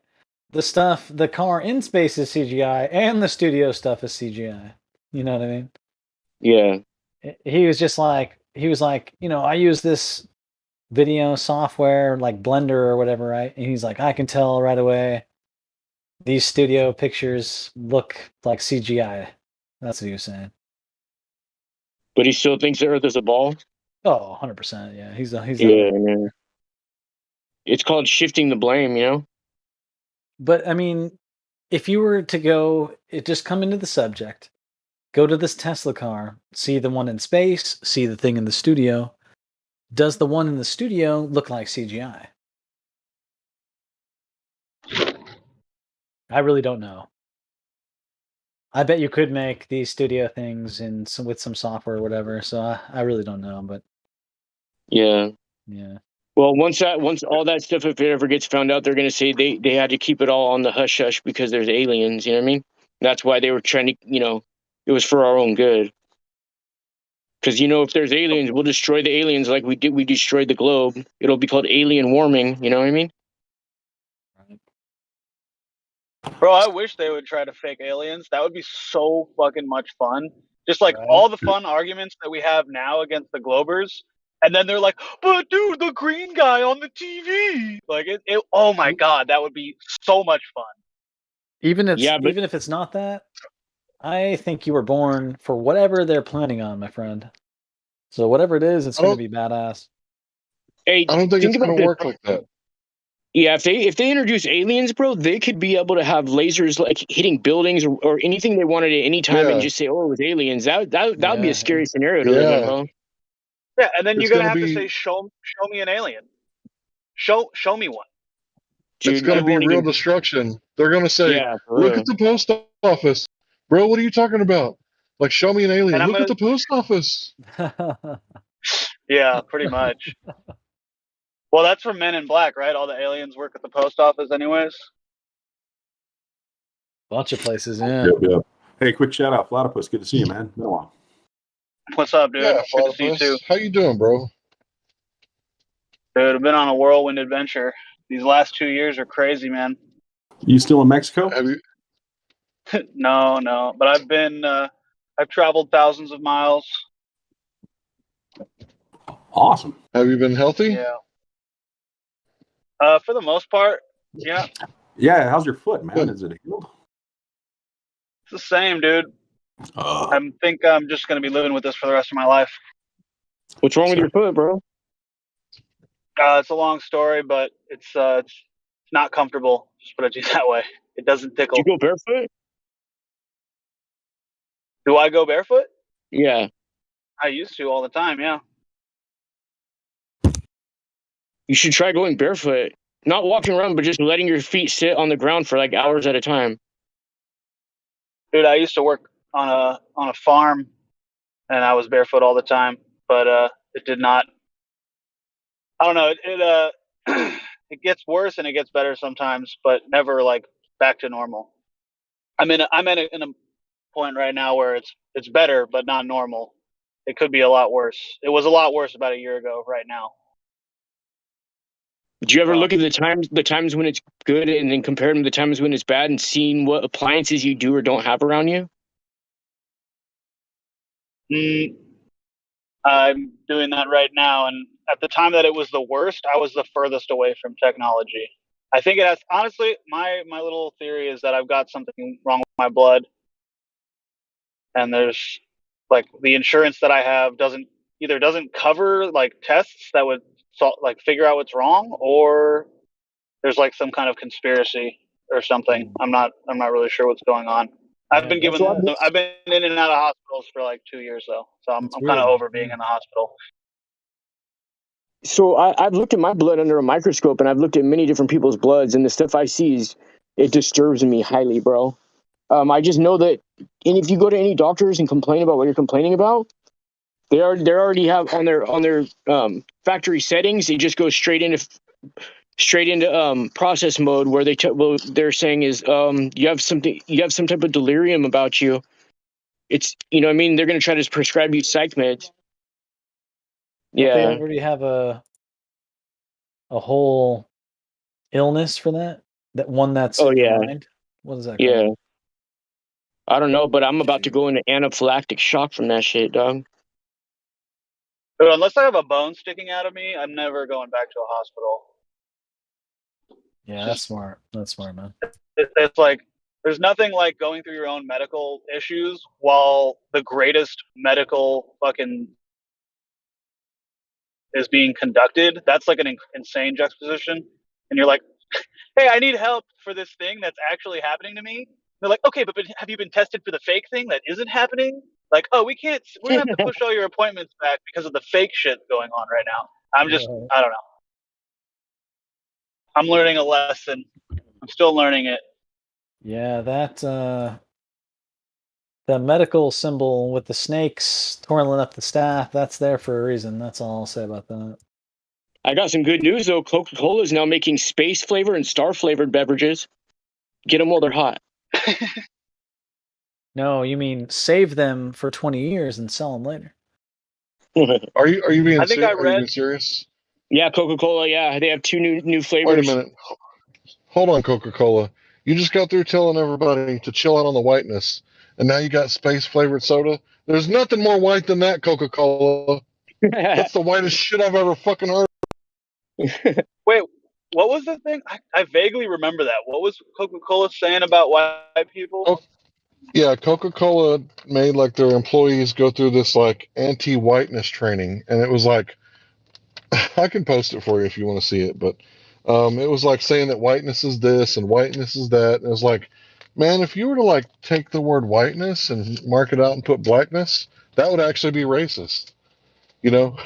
the car in space is CGI, and the studio stuff is CGI. You know what I mean? Yeah. He was like, I use this video software like Blender or whatever, right? And he's like, I can tell right away these studio pictures look like CGI. That's what he was saying. But he still thinks the Earth is a ball. Oh, 100%. Yeah, he's Yeah, man. It's called shifting the blame, you know. But I mean, if you were to go, just come into the subject, go to this Tesla car, see the one in space, see the thing in the studio. Does the one in the studio look like CGI? I really don't know. I bet you could make these studio things with some software or whatever. So I really don't know, but yeah. Well, once all that stuff, if it ever gets found out, they're gonna say they had to keep it all on the hush hush because there's aliens. You know what I mean? That's why they were trying to, it was for our own good. Because if there's aliens, we'll destroy the aliens like we did. We destroyed the globe. It'll be called alien warming. You know what I mean? Bro, I wish they would try to fake aliens. That would be so fucking much fun. Just like all the fun arguments that we have now against the Globers, and then they're like, "But dude, the green guy on the TV." Like oh my god, that would be so much fun. Even if it's not that, I think you were born for whatever they're planning on, my friend. So whatever it is, it's going to be badass. Hey, I don't think it's going to work like that. Yeah, if they introduce aliens, bro, they could be able to have lasers like hitting buildings or anything they wanted at any time and just say, "Oh, it was aliens." That would be a scary scenario to live in, bro. Yeah, and then you're gonna have to say, "Show me an alien. Show me one." It's going to be real destruction. They're going to say, "Look at the post office, bro. What are you talking about? Like, show me an alien. Look at the post office." Yeah, pretty much. Well, that's from Men in Black, right? All the aliens work at the post office, anyways. Bunch of places, yeah. Yep. Hey, quick shout out, Platypus. Good to see you, man. Been a while. What's up, dude? Yeah, Good to see you too. How you doing, bro? Dude, I've been on a whirlwind adventure. These last 2 years are crazy, man. You still in Mexico? Have you? No, but I've traveled thousands of miles. Awesome. Have you been healthy? Yeah. For the most part, yeah. Yeah. How's your foot, man? Is it healed? It's the same, dude. I think I'm just gonna be living with this for the rest of my life. What's wrong with your foot, bro? It's a long story, but it's not comfortable. Just put it that way. It doesn't tickle. Do you go barefoot? Do I go barefoot? Yeah. I used to all the time, yeah. You should try going barefoot. Not walking around, but just letting your feet sit on the ground for like hours at a time. Dude, I used to work on a farm, and I was barefoot all the time, but it did not. I don't know. It gets worse and it gets better sometimes, but never like back to normal. I'm in a point right now where it's better, but not normal. It could be a lot worse. It was a lot worse about a year ago. Right now. Do you ever look at the times when it's good and then compare them to the times when it's bad and seeing what appliances you do or don't have around you? I'm doing that right now, and at the time that it was the worst, I was the furthest away from technology. I think it has, honestly, my little theory is that I've got something wrong with my blood, and there's like the insurance that I have doesn't cover like tests that would figure out what's wrong, or there's like some kind of conspiracy or something. I'm not really sure what's going on. I've been in and out of hospitals for like 2 years though, so I'm kind of over being in the hospital. So I've looked at my blood under a microscope, and I've looked at many different people's bloods, and the stuff I see it disturbs me highly, bro. I just know that, and if you go to any doctors and complain about what you're complaining about, they already have on their factory settings. They just go straight into process mode where what they're saying is you have some type of delirium about you. It's what I mean, they're gonna try to prescribe you psych meds. Don't they already have a whole illness for that? That one that's in your mind? What is that called? Yeah. I don't know, but I'm about to go into anaphylactic shock from that shit, dog. But unless I have a bone sticking out of me, I'm never going back to a hospital. Yeah, that's smart. That's smart, man. It's like There's nothing like going through your own medical issues while the greatest medical fucking is being conducted. That's like an insane juxtaposition. And you're like, hey, I need help for this thing that's actually happening to me. They're like, okay, but have you been tested for the fake thing that isn't happening? Like, oh, we're gonna have to push all your appointments back because of the fake shit going on right now. I don't know. I'm learning a lesson. I'm still learning it. Yeah, that the medical symbol with the snakes twirling up the staff, that's there for a reason. That's all I'll say about that. I got some good news though. Coca-Cola is now making space flavor and star flavored beverages. Get them while they're hot. No, you mean save them for 20 years and sell them later. Are you being I think I Are you read. being serious? Yeah, Coca-Cola. Yeah, they have two new flavors. Wait a minute. Hold on, Coca-Cola. You just got through telling everybody to chill out on the whiteness, and now you got space flavored soda. There's nothing more white than that, Coca-Cola. That's the whitest shit I've ever fucking heard. Wait, what was the thing? I vaguely remember that. What was Coca-Cola saying about white people? Oh, yeah, Coca-Cola made like their employees go through this like anti-whiteness training, and it was like, I can post it for you if you want to see it, but it was like saying that whiteness is this and whiteness is that. And it was like, man, if you were to like take the word whiteness and mark it out and put blackness, that would actually be racist. You know?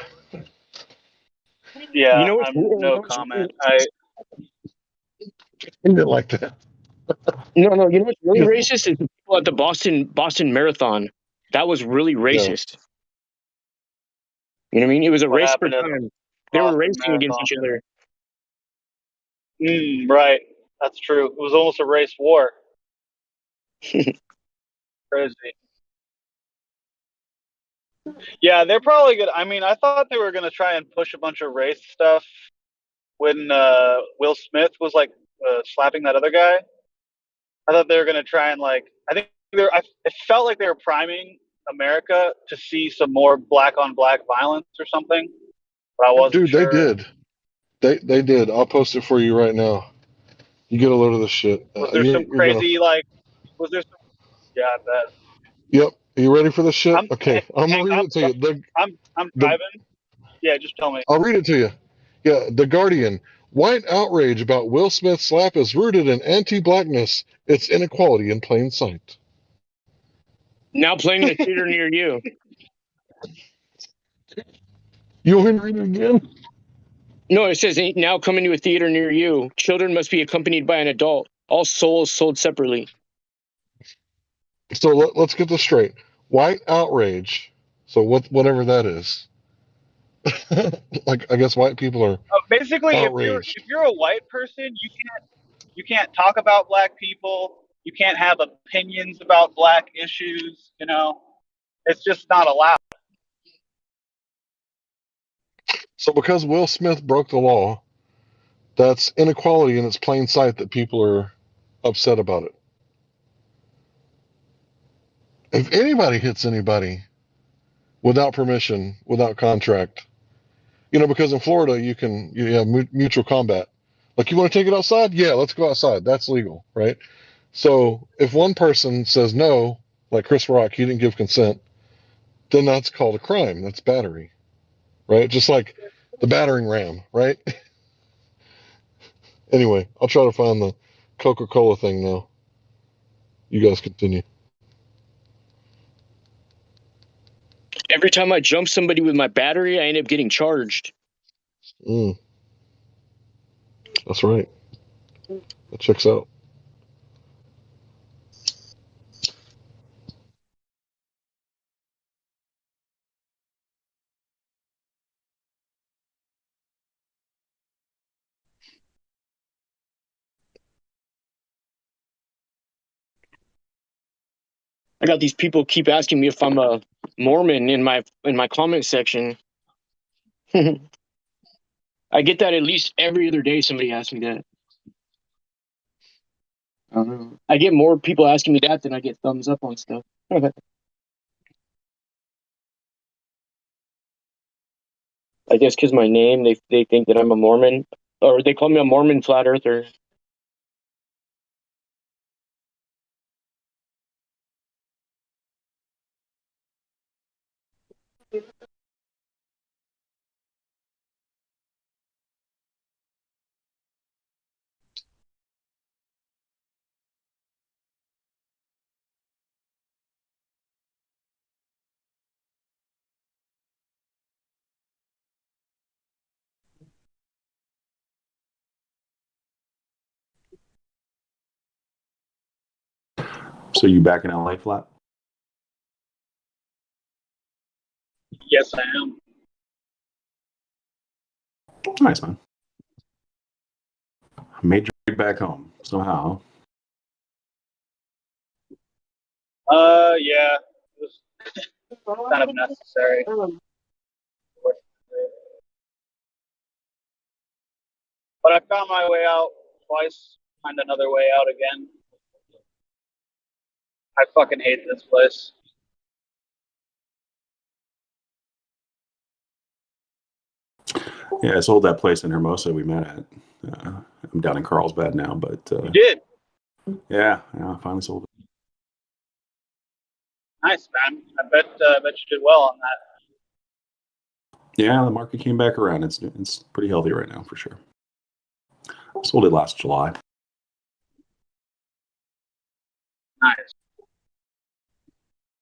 Yeah, You know what's I'm no comment. I Ain't it like that? No. You know what's really racist is the people at the Boston Marathon. That was really racist. You know what I mean? It was a what race for happened at time. They were Boston racing against Marathon? each other. Right, that's true. It was almost a race war. Crazy. Yeah, they're probably good. I mean, I thought they were gonna try and push a bunch of race stuff when Will Smith was like slapping that other guy. I thought they were gonna try and like. I think it felt like they were priming America to see some more black on black violence or something, but I wasn't Dude, they sure. did. They did. I'll post it for you right now. You get a load of this shit. Was there some You're gonna. crazy like? Was there some? Yeah, I bet. Yep. Are you ready for this shit? Okay, I'm gonna Hang read up. it to you. I'm The driving. Yeah, just tell me. I'll read it to you. Yeah, The Guardian. White outrage about Will Smith's slap is rooted in anti-blackness. It's inequality in plain sight. Now playing in a theater near you. You want me to read it again? No, it says now coming to a theater near you. Children must be accompanied by an adult. All souls sold separately. So let's get this straight. White outrage. So whatever that is. Like I guess white people are Basically, outraged. if you're a white person, you can't talk about black people. You can't have opinions about black issues. You know, it's just not allowed. So because Will Smith broke the law, that's inequality in its plain sight that people are upset about it. If anybody hits anybody without permission, without contract, because in Florida you have mutual combat. Like you want to take it outside? Yeah, let's go outside. That's legal, right? So if one person says no, like Chris Rock, he didn't give consent, then that's called a crime. That's battery, right? Just like the battering ram, right? Anyway, I'll try to find the Coca-Cola thing now. You guys continue. Every time I jump somebody with my battery, I end up getting charged. That's right. That checks out. I got these people keep asking me if I'm a Mormon in my comment section. I get that at least every other day. Somebody asks me that. I don't know. I get more people asking me that than I get thumbs up on stuff. I guess because my name, they think that I'm a Mormon, or they call me a Mormon flat earther. So you back in LA, Flat? Yes, I am. Nice, man. Made your way back home somehow. Yeah, it was kind of necessary. But I found my way out twice, find another way out again. I fucking hate this place. Yeah, I sold that place in Hermosa we met at. I'm down in Carlsbad now, but You did? yeah, I finally sold it. Nice, man. I bet you did well on that. Yeah, the market came back around. It's pretty healthy right now for sure. Sold it last July. Nice.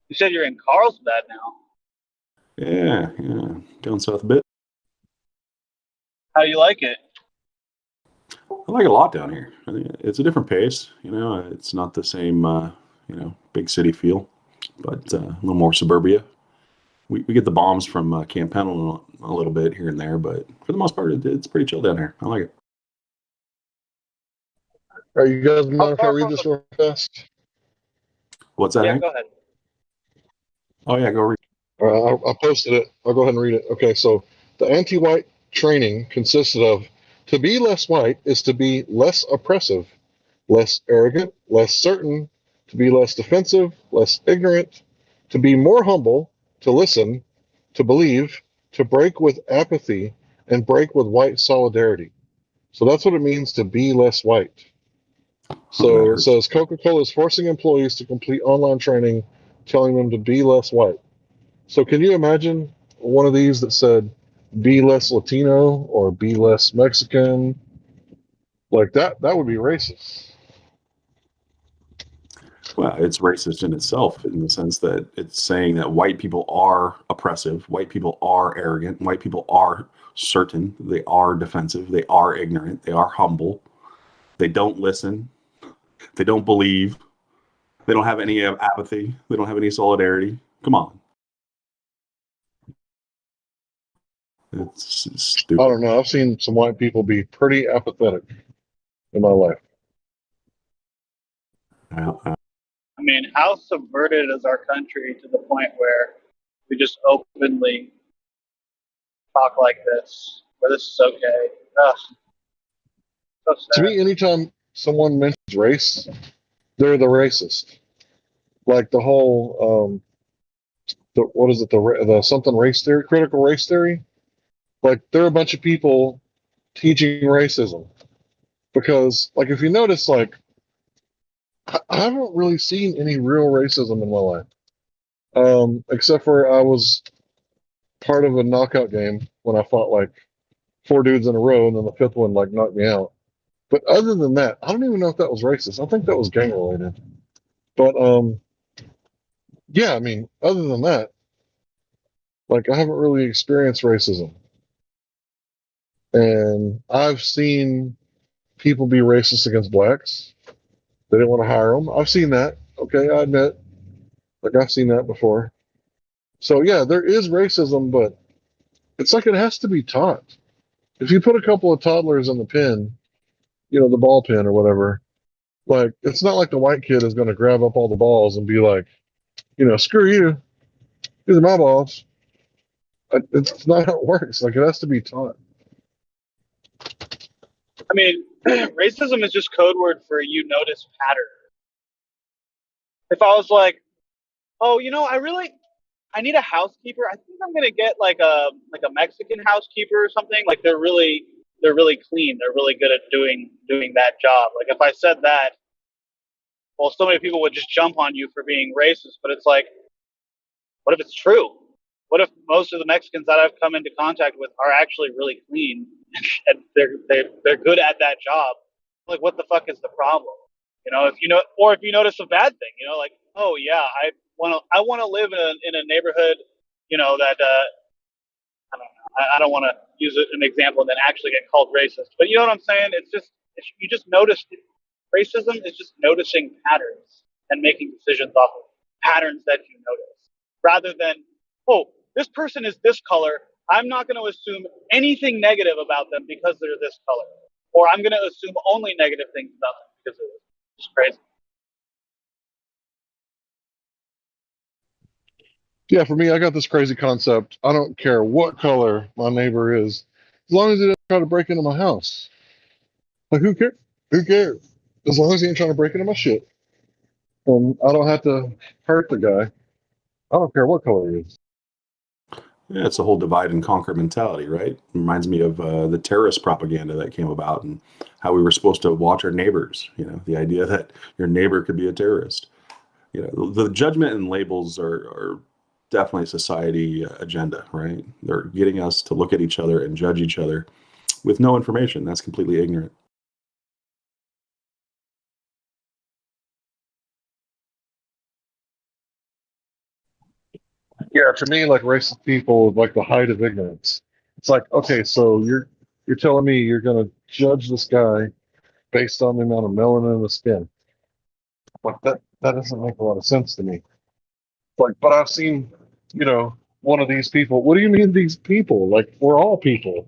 You said you're in Carlsbad now. Yeah, down south a bit. How do you like it? I like it a lot down here. I think it's a different pace. It's not the same, big city feel, but a little more suburbia. We get the bombs from Camp Pendleton a little bit here and there, but for the most part, it's pretty chill down here. I like it. Are you guys How mind if I far read from this the... real fast? What's that, Yeah, Hank? go ahead. Oh, yeah, go read. I posted it. I'll go ahead and read it. Okay, so the anti-white training consisted of: to be less white is to be less oppressive, less arrogant, less certain, to be less defensive, less ignorant, to be more humble, to listen, to believe, to break with apathy, and break with white solidarity. So that's what it means to be less white. So it says Coca-Cola is forcing employees to complete online training, telling them to be less white. So can you imagine one of these that said, be less Latino or be less Mexican? Like that would be racist. Well, it's racist in itself in the sense that it's saying that white people are oppressive, white people are arrogant, white people are certain, they are defensive, they are ignorant, they are humble, they don't listen, they don't believe, they don't have any apathy, they don't have any solidarity. Come on. It's stupid. I don't know. I've seen some white people be pretty apathetic in my life. I mean, how subverted is our country to the point where we just openly talk like this, where this is okay? Ugh, so sad. To me, anytime someone mentions race, they're the racist. Like the whole, what is it, the something race theory, critical race theory? Like they're a bunch of people teaching racism. Because, like, if you notice, like, I haven't really seen any real racism in my life, except for I was part of a knockout game when I fought like 4 dudes in a row, and then the fifth one like knocked me out. But other than that, I don't even know if that was racist. I think that was gang related. But yeah, I mean, other than that, like, I haven't really experienced racism, and I've seen people be racist against blacks. They didn't want to hire them. I've seen that. Okay, I admit, like, I've seen that before. So yeah, there is racism, but it's like it has to be taught. If you put a couple of toddlers in the pen, the ball pen or whatever, like, it's not like the white kid is going to grab up all the balls and be like, screw you, these are my balls. It's not how it works. Like, it has to be taught. I mean, racism is just code word for you notice pattern. If I was like, oh, I need a housekeeper. I think I'm gonna get like a Mexican housekeeper or something. Like they're really clean. They're really good at doing that job. Like if I said that, well, so many people would just jump on you for being racist. But it's like, what if it's true? What if most of the Mexicans that I've come into contact with are actually really clean and they're good at that job? Like, what the fuck is the problem? If you notice a bad thing, like, oh yeah, I want to live in a neighborhood, that I don't know. I don't want to use an example and then actually get called racist, but you know what I'm saying? You just notice racism is just noticing patterns. and making decisions off of patterns that you notice, rather than, oh, this person is this color. I'm not going to assume anything negative about them because they're this color, or I'm going to assume only negative things about them because they're this. It's crazy. Yeah, for me, I got this crazy concept. I don't care what color my neighbor is, as long as he doesn't try to break into my house. Like, who cares? Who cares? As long as he ain't trying to break into my shit, and I don't have to hurt the guy. I don't care what color he is. Yeah, it's a whole divide and conquer mentality, right? Reminds me of the terrorist propaganda that came about and how we were supposed to watch our neighbors. You know, the idea that your neighbor could be a terrorist. You know, the judgment and labels are definitely a society agenda, right? They're getting us to look at each other and judge each other with no information. That's completely ignorant. Yeah, to me, like racist people, like the height of ignorance. It's like, okay, so you're telling me you're gonna judge this guy based on the amount of melanin in the skin. Like that doesn't make a lot of sense to me. Like, but I've seen, one of these people. What do you mean these people? Like, we're all people.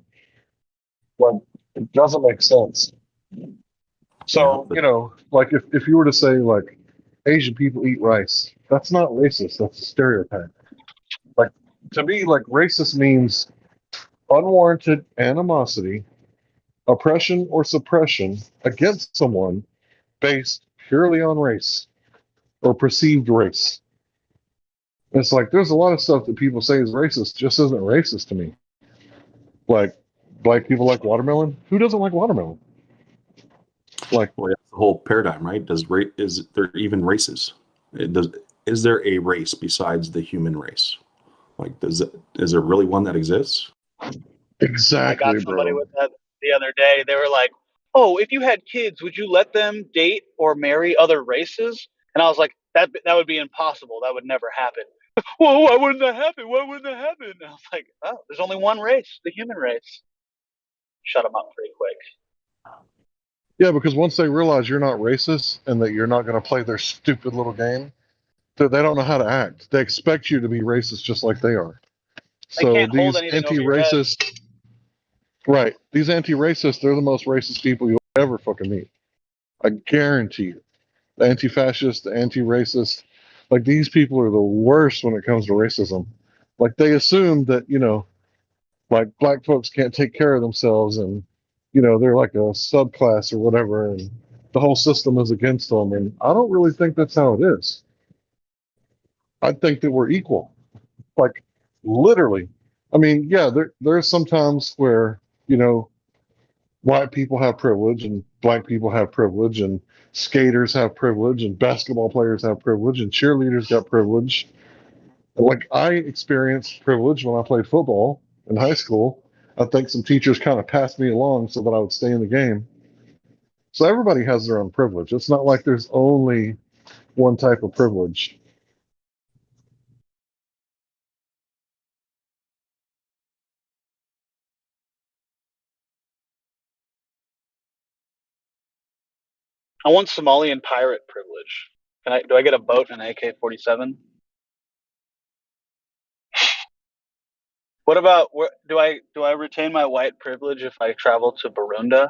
Like, it doesn't make sense. So, like if you were to say like Asian people eat rice, that's not racist, that's a stereotype. Like, to me, like racist means unwarranted animosity, oppression, or suppression against someone based purely on race or perceived race. It's like there's a lot of stuff that people say is racist just isn't racist to me. Like black people like watermelon. Who doesn't like watermelon? Like, well, that's the whole paradigm, right? Is there even races? Is there a race besides the human race? Like, is there really one that exists? Exactly, I got somebody bro. with that the other day. They were like, "Oh, if you had kids, would you let them date or marry other races?" And I was like, "That would be impossible. That would never happen." Well, why wouldn't that happen? Why wouldn't that happen? And I was like, "Oh, there's only one race, the human race." Shut them up pretty quick. Yeah, because once they realize you're not racist and that you're not going to play their stupid little game, they don't know how to act. They expect you to be racist just like they are. They So can't hold these anything over your head. anti-racist, right? These anti-racists, they're the most racist people you'll ever fucking meet. I guarantee you. The anti-fascist, the anti-racist, like these people are the worst when it comes to racism. Like they assume that like black folks can't take care of themselves, and they're like a subclass or whatever, and the whole system is against them. And I don't really think that's how it is. I think that we're equal, like literally. I mean, yeah, there's some times where white people have privilege and black people have privilege and skaters have privilege and basketball players have privilege and cheerleaders got privilege. Like I experienced privilege when I played football in high school. I think some teachers kind of passed me along so that I would stay in the game. So everybody has their own privilege. It's not like there's only one type of privilege. I want Somalian pirate privilege. Do I get a boat and an AK-47? What about do I retain my white privilege if I travel to Burundi?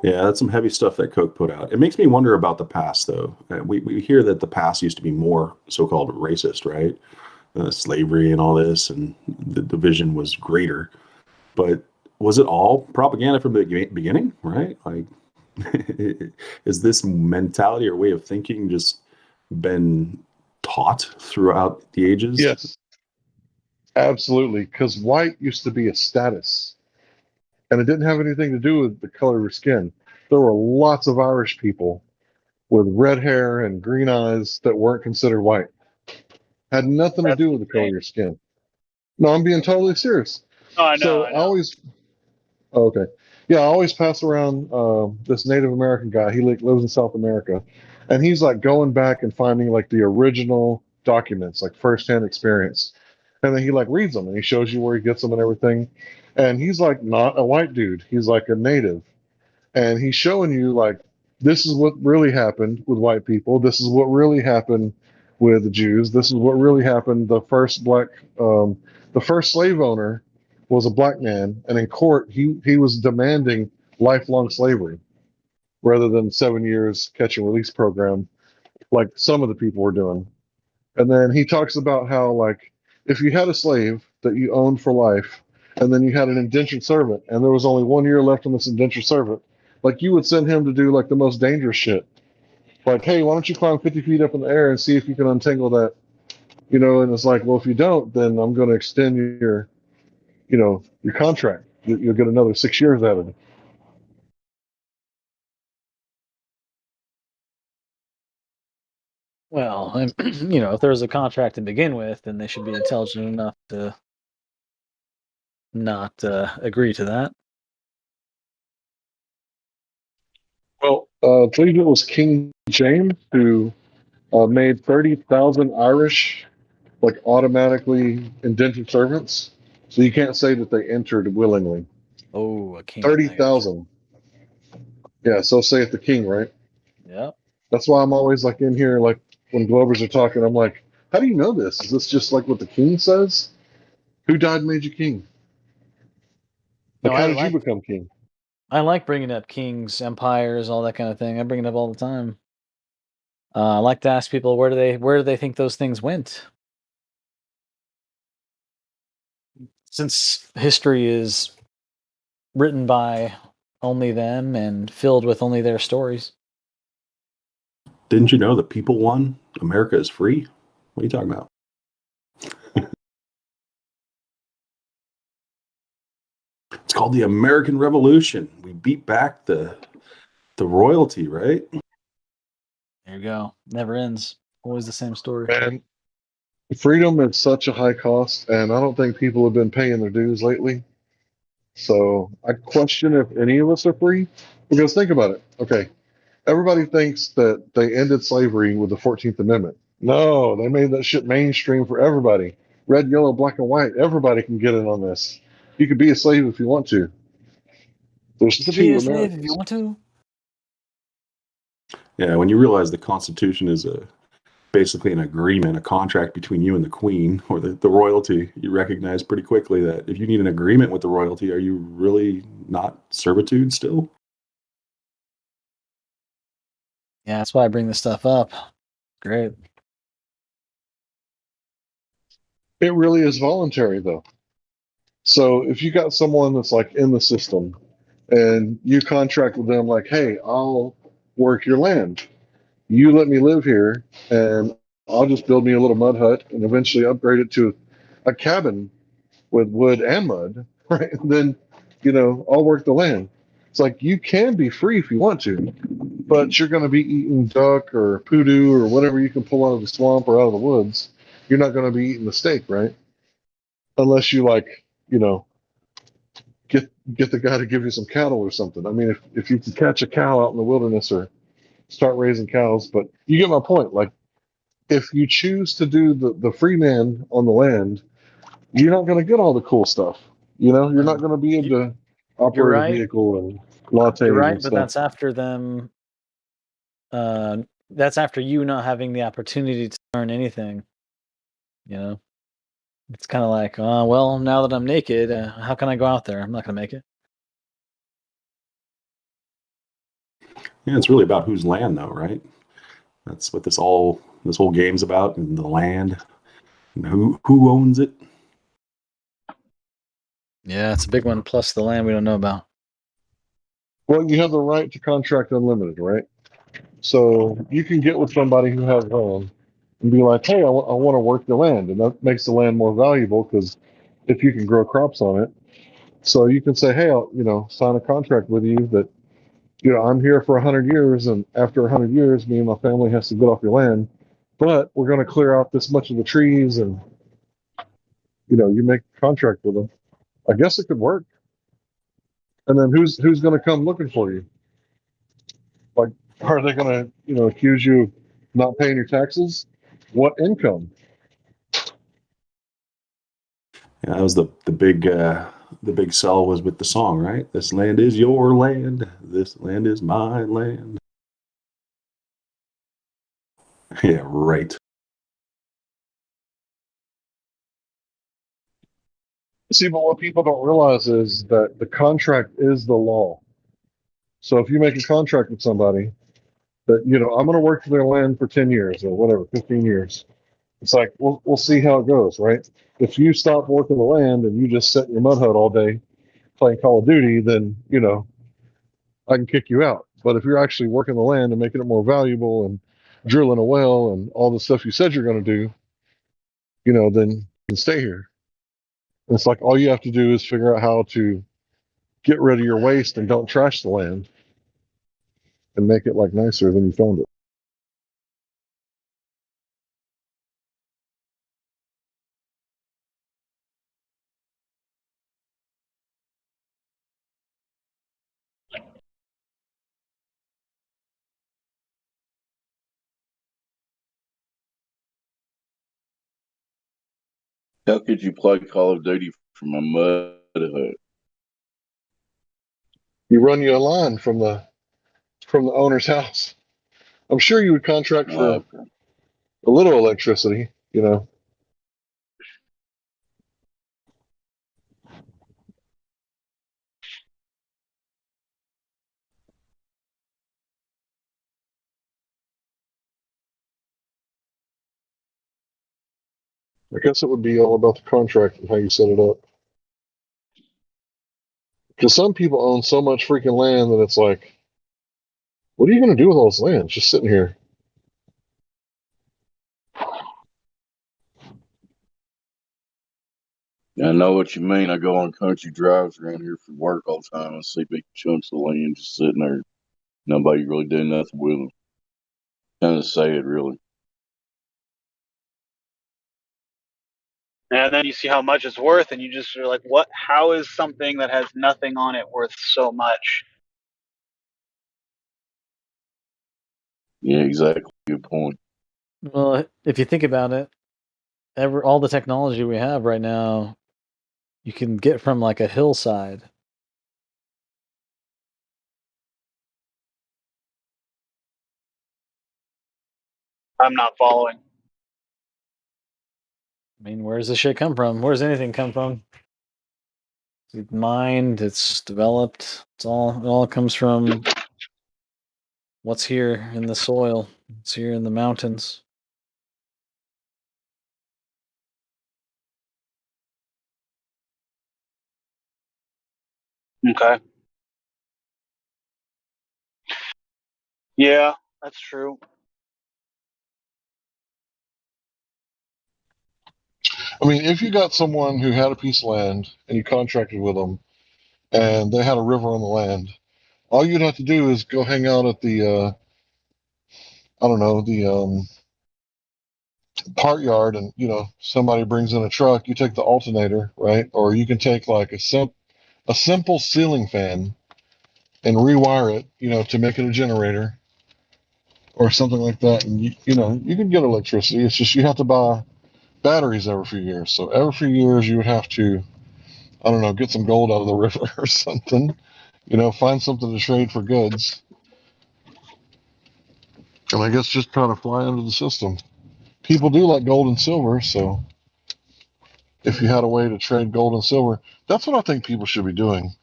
Yeah, that's some heavy stuff that Coke put out. It makes me wonder about the past, though. We hear that the past used to be more so-called racist, right? Slavery and all this, and the division was greater. But was it all propaganda from the beginning, right? Like, is this mentality or way of thinking just been taught throughout the ages? Yes, absolutely. Because white used to be a status, and it didn't have anything to do with the color of your skin. There were lots of Irish people with red hair and green eyes that weren't considered white. Had nothing to That's do with the color of insane. your skin. No, I'm being totally serious. Oh, I So I know. always, oh, okay, yeah, I always pass around this Native American guy. He lives in South America, And he's like going back and finding like the original documents, like firsthand experience. And then he like reads them and he shows you where he gets them and everything. And he's like not a white dude. He's like a native. And he's showing you like this is what really happened with white people. This is what really happened with the Jews. This is what really happened. The first slave owner was a black man, and in court he was demanding lifelong slavery rather than 7 years catch and release program like some of the people were doing. And then he talks about how like if you had a slave that you owned for life, and then you had an indentured servant, and there was only 1 year left on this indentured servant, like you would send him to do like the most dangerous shit. Like, hey, why don't you climb 50 feet up in the air and see if you can untangle that, And it's like, well, if you don't, then I'm going to extend your contract. You'll get another 6 years out of it. Well, if there was a contract to begin with, then they should be intelligent enough to not agree to that. Well, I believe it was King James who made 30,000 Irish like automatically indentured servants. So you can't say that they entered willingly. Oh, a king. 30,000. Yeah, so saith the king, right? Yep. That's why I'm always like in here, like when Glovers are talking, I'm like, how do you know this? Is this just like what the king says? Who died and made you king? Like, No, how did you become king? I like bringing up kings, empires, all that kind of thing. I bring it up all the time. I like to ask people where do they think those things went? Since history is written by only them and filled with only their stories. Didn't you know that people won? America is free? What are you talking about? It's called the American Revolution. We beat back the royalty, right? There you go. Never ends. Always the same story. Man, freedom is such a high cost, and I don't think people have been paying their dues lately. So I question if any of us are free. Because think about it. Okay, everybody thinks that they ended slavery with the 14th Amendment. No, they made that shit mainstream for everybody. Red, yellow, black, and white. Everybody can get in on this. You could be a slave if you want to. There's You could be two a slave if you Americas. want to. Yeah, when you realize the Constitution is basically an agreement, a contract between you and the Queen or the royalty, you recognize pretty quickly that if you need an agreement with the royalty, are you really not servitude still? Yeah, that's why I bring this stuff up. Great. It really is voluntary, though. So if you got someone that's like in the system and you contract with them, like, hey, I'll work your land. You let me live here and I'll just build me a little mud hut and eventually upgrade it to a cabin with wood and mud, right? And then, I'll work the land. It's like you can be free if you want to, but you're going to be eating duck or poodoo or whatever you can pull out of the swamp or out of the woods. You're not going to be eating the steak, right? Unless you like, get the guy to give you some cattle or something. I mean, if you can catch a cow out in the wilderness or start raising cows, but you get my point. Like, if you choose to do the free man on the land, you're not going to get all the cool stuff. You're not going to be able to You're operate a right. vehicle and lattes You're right, and but stuff. that's after them. That's after you not having the opportunity to learn anything. It's kind of like, well, now that I'm naked, how can I go out there? I'm not going to make it. Yeah, it's really about whose land, though, right? That's what this whole game's about, and the land, and who owns it. Yeah, it's a big one. Plus the land we don't know about. Well, you have the right to contract unlimited, right? So you can get with somebody who has land and be like, hey, I want to work the land. And that makes the land more valuable because if you can grow crops on it. So you can say, hey, I'll, sign a contract with you that, I'm here for 100 years. And after 100 years, me and my family has to get off your land. But we're going to clear out this much of the trees. And, you make a contract with them. I guess it could work. And then who's going to come looking for you? Like, Are they going to, accuse you of not paying your taxes? What income? Yeah, that was the big sell was with the song, right? This land is your land. This land is my land. Yeah, right. See, but what people don't realize is that the contract is the law. So if you make a contract with somebody that, I'm going to work for their land for 10 years or whatever, 15 years, it's like, we'll see how it goes, right? If you stop working the land and you just sit in your mud hut all day playing Call of Duty, then, I can kick you out. But if you're actually working the land and making it more valuable and drilling a well and all the stuff you said you're going to do, then you can stay here. And it's like all you have to do is figure out how to get rid of your waste and don't trash the land and make it like nicer than you found it. How could you play Call of Duty from a mud hut? You run you a line from the owner's house. I'm sure you would contract for Okay. a little electricity. I guess it would be all about the contract and how you set it up. Because some people own so much freaking land that it's like, what are you going to do with all this land? It's just sitting here. I know what you mean. I go on country drives around here for work all the time. I see big chunks of land just sitting there. Nobody really doing nothing with them. Kind of sad, really. And then you see how much it's worth, and you just are like, what? How is something that has nothing on it worth so much? Yeah, exactly. Good point. Well, if you think about it, all the technology we have right now, you can get from like a hillside. I'm not following. I mean, where's this shit come from? Where's anything come from? It's mined, it's developed. It all comes from what's here in the soil. It's here in the mountains. Okay. Yeah, that's true. I mean, if you got someone who had a piece of land and you contracted with them and they had a river on the land, all you'd have to do is go hang out at the, I don't know, the part yard and, somebody brings in a truck, you take the alternator, right? Or you can take like a simple ceiling fan and rewire it, to make it a generator or something like that. And, you can get electricity. It's just you have to buy batteries every few years. So every few years you would have to, I don't know, get some gold out of the river or something. Find something to trade for goods. And I guess just try to fly into the system. People do like gold and silver, so if you had a way to trade gold and silver, that's what I think people should be doing.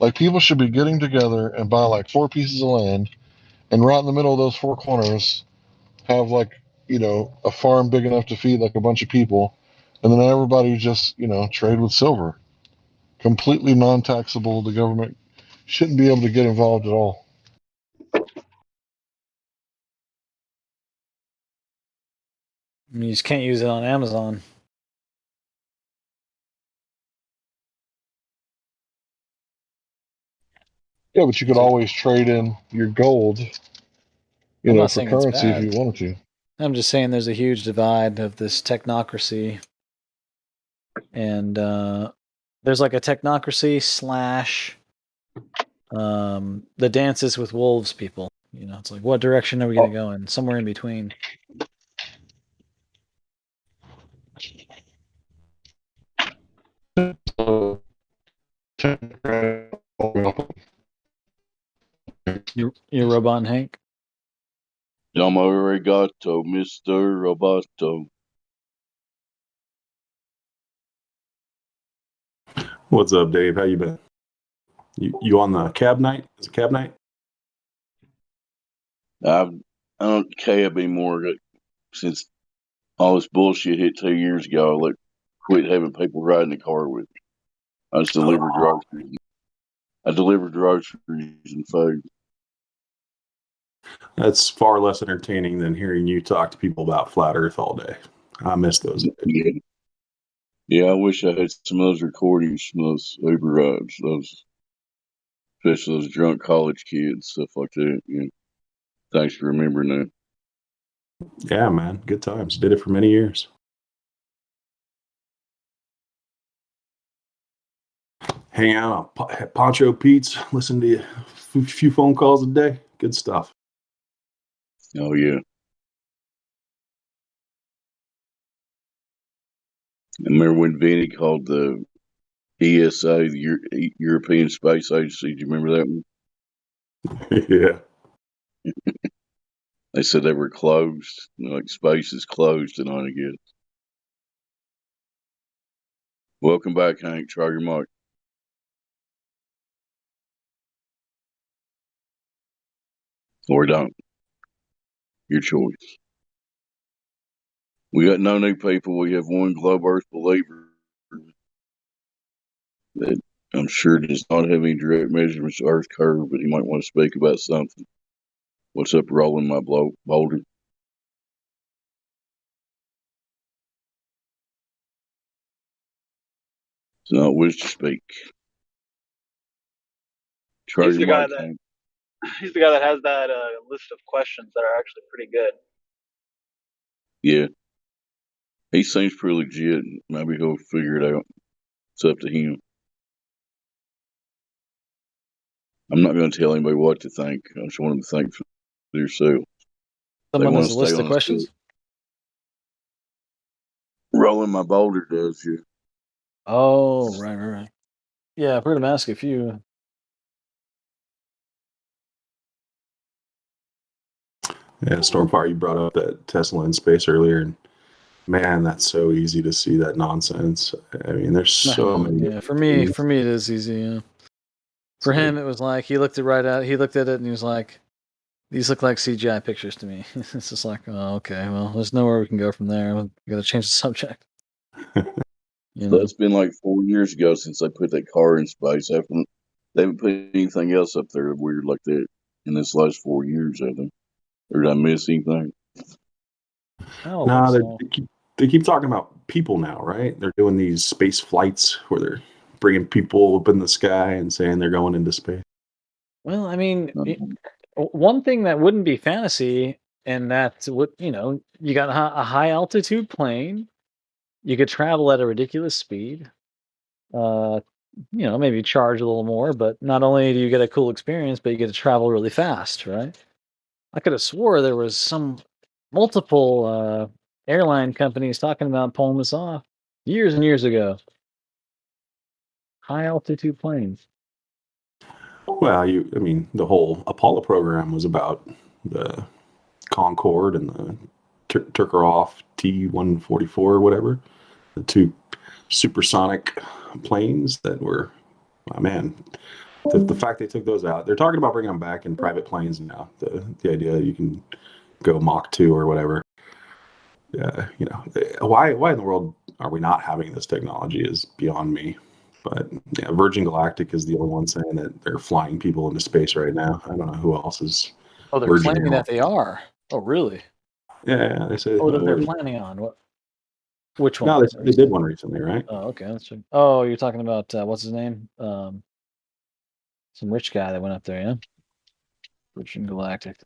Like people should be getting together and buy like 4 pieces of land, and right in the middle of those 4 corners have like, a farm big enough to feed like a bunch of people, and then everybody just, trade with silver. Completely non-taxable. The government shouldn't be able to get involved at all. You just can't use it on Amazon. Yeah, but you could always trade in your gold, I'm not for saying it's currency if bad. you wanted to. I'm just saying there's a huge divide of this technocracy. And there's like a technocracy / the Dances with Wolves people. You know, it's like, what direction are we going to go in? Somewhere in between. You're robot Hank? Domo arigato, Mr. Roboto. What's up, Dave? How you been? You on the cab night? Is it cab night? I don't cab anymore since all this bullshit hit 2 years ago. I quit having people ride in the car with me. I just deliver groceries. I deliver groceries and food. That's far less entertaining than hearing you talk to people about flat Earth all day. I miss those days. Yeah, I wish I had some of those recordings from those Uber rides, especially those drunk college kids, stuff like that. Yeah. Thanks for remembering that. Yeah, man. Good times. Did it for many years. Hang out on Poncho Pete's, listen to a few phone calls a day. Good stuff. Oh, yeah. I remember when Vinny called the ESA, the European Space Agency. Do you remember that one? Yeah. They said they were closed. Like, space is closed tonight, I guess. Welcome back, Hank. Try your mic. Or don't. Your choice. We got no new people. We have one Globe Earth believer that I'm sure does not have any direct measurements of Earth curve, but he might want to speak about something. What's up, rolling my boulder? It's not wish to speak. Try He's the your guy mic, that Hank. he's the guy that has that list of questions that are actually pretty good. Yeah. He seems pretty legit. Maybe he'll figure it out. It's up to him. I'm not going to tell anybody what to think. I just want them to think for themselves. They Someone want has to a stay list on of the questions? field. Rolling my boulder does, yeah. Oh, right. Yeah, I've heard him ask a few. Yeah, Stormfire, you brought up that Tesla in space earlier, and man, that's so easy to see that nonsense. I mean, there's so many. Yeah, for me, it is easy. Yeah. For him, it was like he looked it right out. He looked at it and he was like, "These look like CGI pictures to me." It's just like, oh, okay. Well, there's nowhere we can go from there. We got to change the subject. You know? That's been like 4 years ago since they put that car in space. They haven't put anything else up there weird like that in this last 4 years, I think. Or did I miss anything? No, they keep talking about people now, right? They're doing these space flights where they're bringing people up in the sky and saying they're going into space. Well, I mean, one thing that wouldn't be fantasy, and that's what you got a high altitude plane. You could travel at a ridiculous speed. Maybe charge a little more, but not only do you get a cool experience, but you get to travel really fast, right? I could have swore there was multiple airline companies talking about pulling this off years and years ago. High altitude planes. Well, the whole Apollo program was about the Concorde and the Turkarov T-144 or whatever, the two supersonic planes that were, oh man, the fact they took those out. They're talking about bringing them back in private planes now. The idea you can go Mach 2 or whatever. Why in the world are we not having this technology is beyond me. But yeah, Virgin Galactic is the only one saying that they're flying people into space right now. I don't know who else is. Oh, they're Virgin claiming that they are. Oh, really? Yeah, they say. Oh, that they're planning on what? Which one? No, they did one recently, right? Oh, okay. Let's check. Oh, you're talking about what's his name? Some rich guy that went up there, yeah. Virgin Galactic.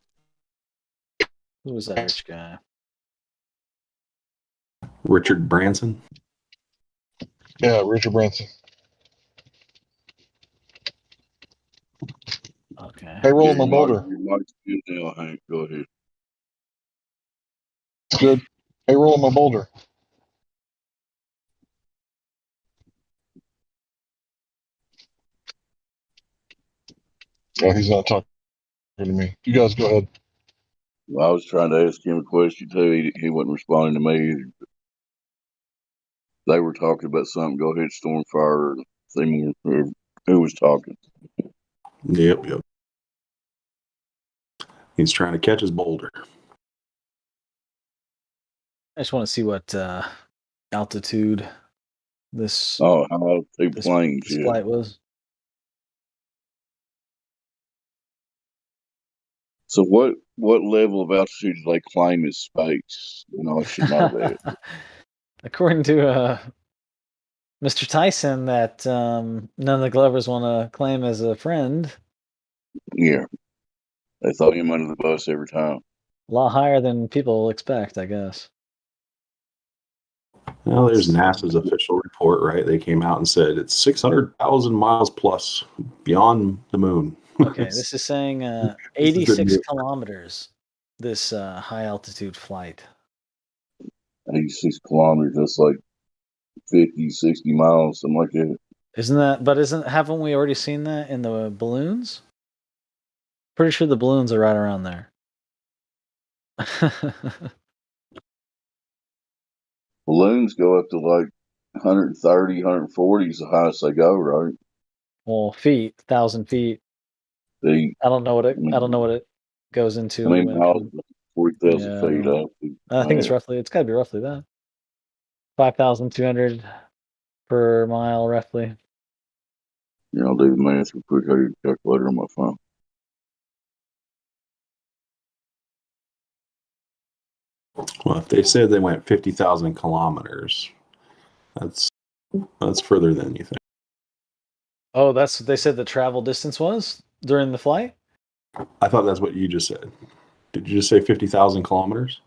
Who was that rich guy? Richard Branson. Yeah, Richard Branson. Okay. Okay. Hey, roll Yeah, on my boulder. your mic's good now, Hank. Go ahead. It's good. Hey, roll on my boulder. Oh, he's not talking to me. You guys go ahead. Well, I was trying to ask him a question too. He wasn't responding to me either. They were talking about something. Go ahead, Stormfire, or Seymour, who was talking. Yep. He's trying to catch his boulder. I just want to see what altitude this Oh, how two this, planes, this yeah. flight was. So what level of altitude do they claim is space? You know, I should know that. According to Mr. Tyson, that none of the Glovers want to claim as a friend. Yeah. They throw him under the bus every time. A lot higher than people expect, I guess. Well, there's NASA's official report, right? They came out and said it's 600,000 miles plus beyond the moon. Okay, this is saying This is good 86 news. kilometers, this high altitude flight. 86 kilometers, that's like 50, 60 miles, something like that. Haven't we already seen that in the balloons? Pretty sure the balloons are right around there. Balloons go up to like 130, 140 is the highest they go, right? Well, feet, 1,000 feet. Feet. I don't know what it goes into I mean, when it miles, comes. 40,000 Yeah, feet up. I think it's got to be roughly that. 5,200 per mile, roughly. You know, I'll do the math real quick. I got a calculator on my phone. Well, if they said they went 50,000 kilometers, that's further than you think. Oh, that's what they said the travel distance was during the flight? I thought that's what you just said. Did you just say 50,000 kilometers?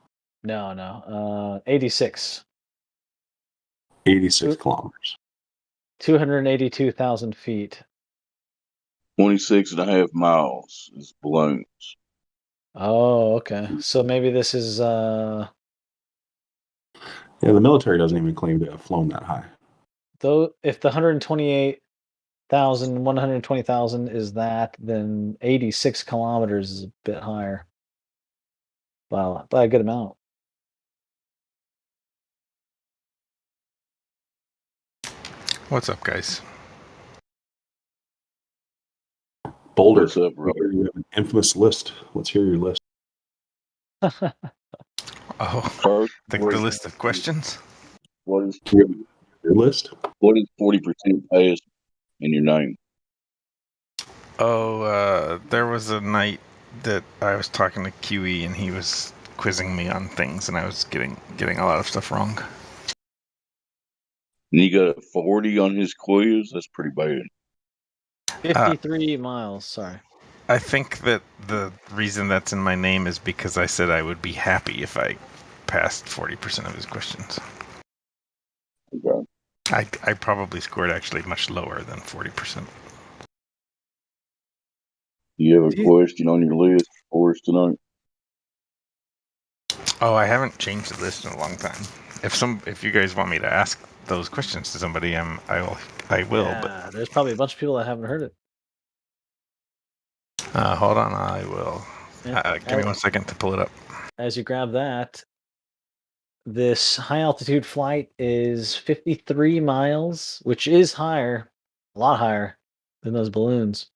No. 86. 86 kilometers. 282,000 feet. 26 and a half miles is balloons. Oh, okay. So maybe this is Yeah, the military doesn't even claim to have flown that high. though if the 120,000 is that, then 86 kilometers is a bit higher. Wow, by a good amount. What's up, guys? Boulder, What's up, we hear you have an infamous list. Let's hear your list. Oh, First, the list of questions? what is your list? What is 40% pass in your name? Oh, there was a night that I was talking to QE and he was quizzing me on things and I was getting a lot of stuff wrong. And you got a 40 on his quiz? That's pretty bad. 53 miles, sorry. I think that the reason that's in my name is because I said I would be happy if I passed 40% of his questions. Okay. I probably scored actually much lower than 40%. Do you have a question on your list for us tonight? Oh, I haven't changed the list in a long time. If you guys want me to ask those questions to somebody, I will. Yeah, But there's probably a bunch of people that haven't heard it. hold on, I will. Yeah. Give me 1 second to pull it up. As you grab that, this high altitude flight is 53 miles, which is higher, a lot higher than those balloons.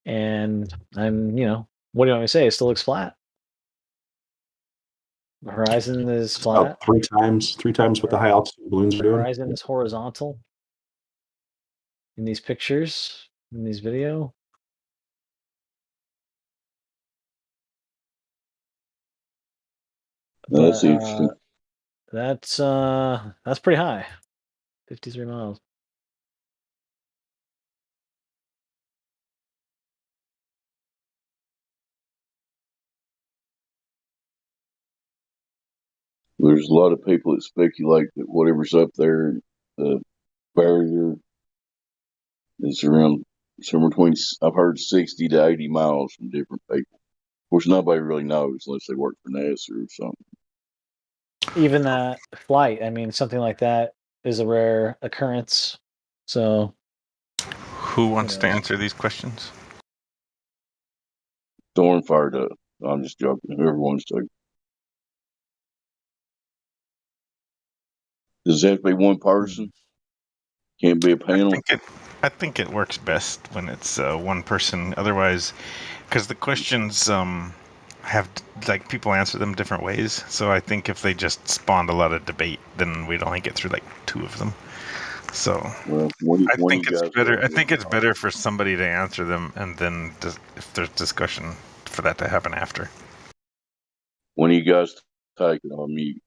And what do you want me to say? It still looks flat. The horizon is flat. About three times what the high altitude balloons are The doing. horizon is horizontal in these pictures, in these video. That's interesting. That's pretty high. 53 miles. There's a lot of people that speculate that whatever's up there, the barrier is around somewhere between, I've heard 60 to 80 miles from different people. Of course, nobody really knows unless they work for NASA or something. Even that flight, I mean, something like that is a rare occurrence. So, Who wants to answer these questions? Thorn fired up. I'm just joking. Whoever wants to. Does it have to be one person? Can't be a panel? I think it works best when it's one person. Otherwise, because the questions have like people answer them different ways. So I think if they just spawned a lot of debate, then we'd only get through like 2 of them. So I think it's better. I think it's better for somebody to answer them, and then if there's discussion, for that to happen after. When you guys take it on mute.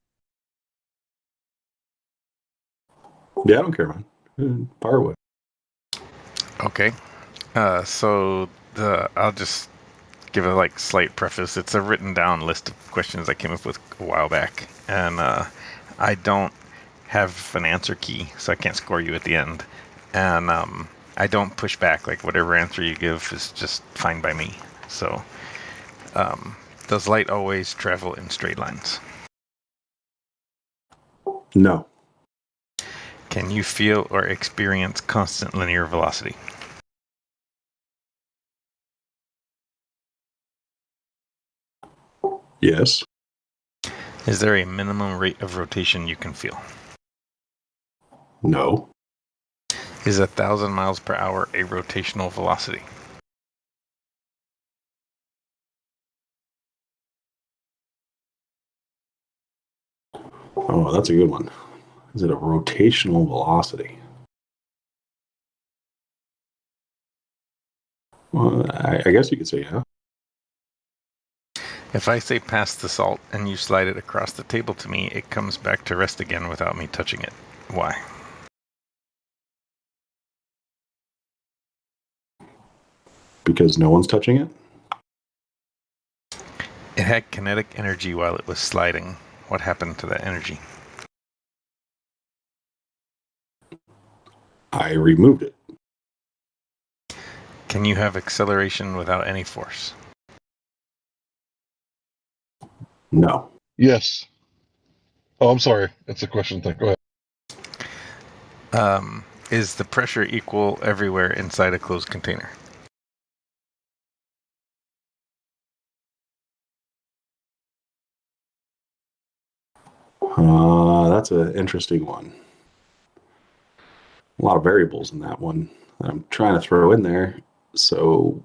Yeah, I don't care, man. Fire away. Okay. So I'll just give a slight preface. It's a written down list of questions I came up with a while back, and I don't have an answer key, so I can't score you at the end. And I don't push back. Like whatever answer you give is just fine by me. So does light always travel in straight lines? No. Can you feel or experience constant linear velocity? Yes. Is there a minimum rate of rotation you can feel? No. Is 1,000 miles per hour a rotational velocity? Oh, that's a good one. Is it a rotational velocity? Well, I guess you could say yeah. If I say pass the salt and you slide it across the table to me, it comes back to rest again without me touching it. Why? Because no one's touching it? It had kinetic energy while it was sliding. What happened to that energy? I removed it. Can you have acceleration without any force? No. Yes. Oh, I'm sorry. It's a question thing. Go ahead. Is the pressure equal everywhere inside a closed container? That's an interesting one. A lot of variables in that one that I'm trying to throw in there. So,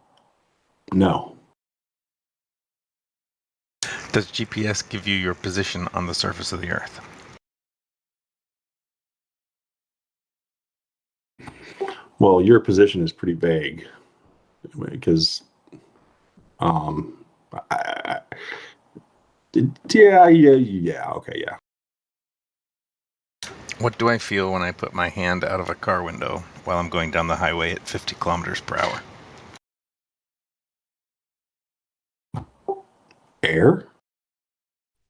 no. Does GPS give you your position on the surface of the Earth? Well, your position is pretty vague because, yeah, okay, yeah. What do I feel when I put my hand out of a car window while I'm going down the highway at 50 kilometers per hour? Air?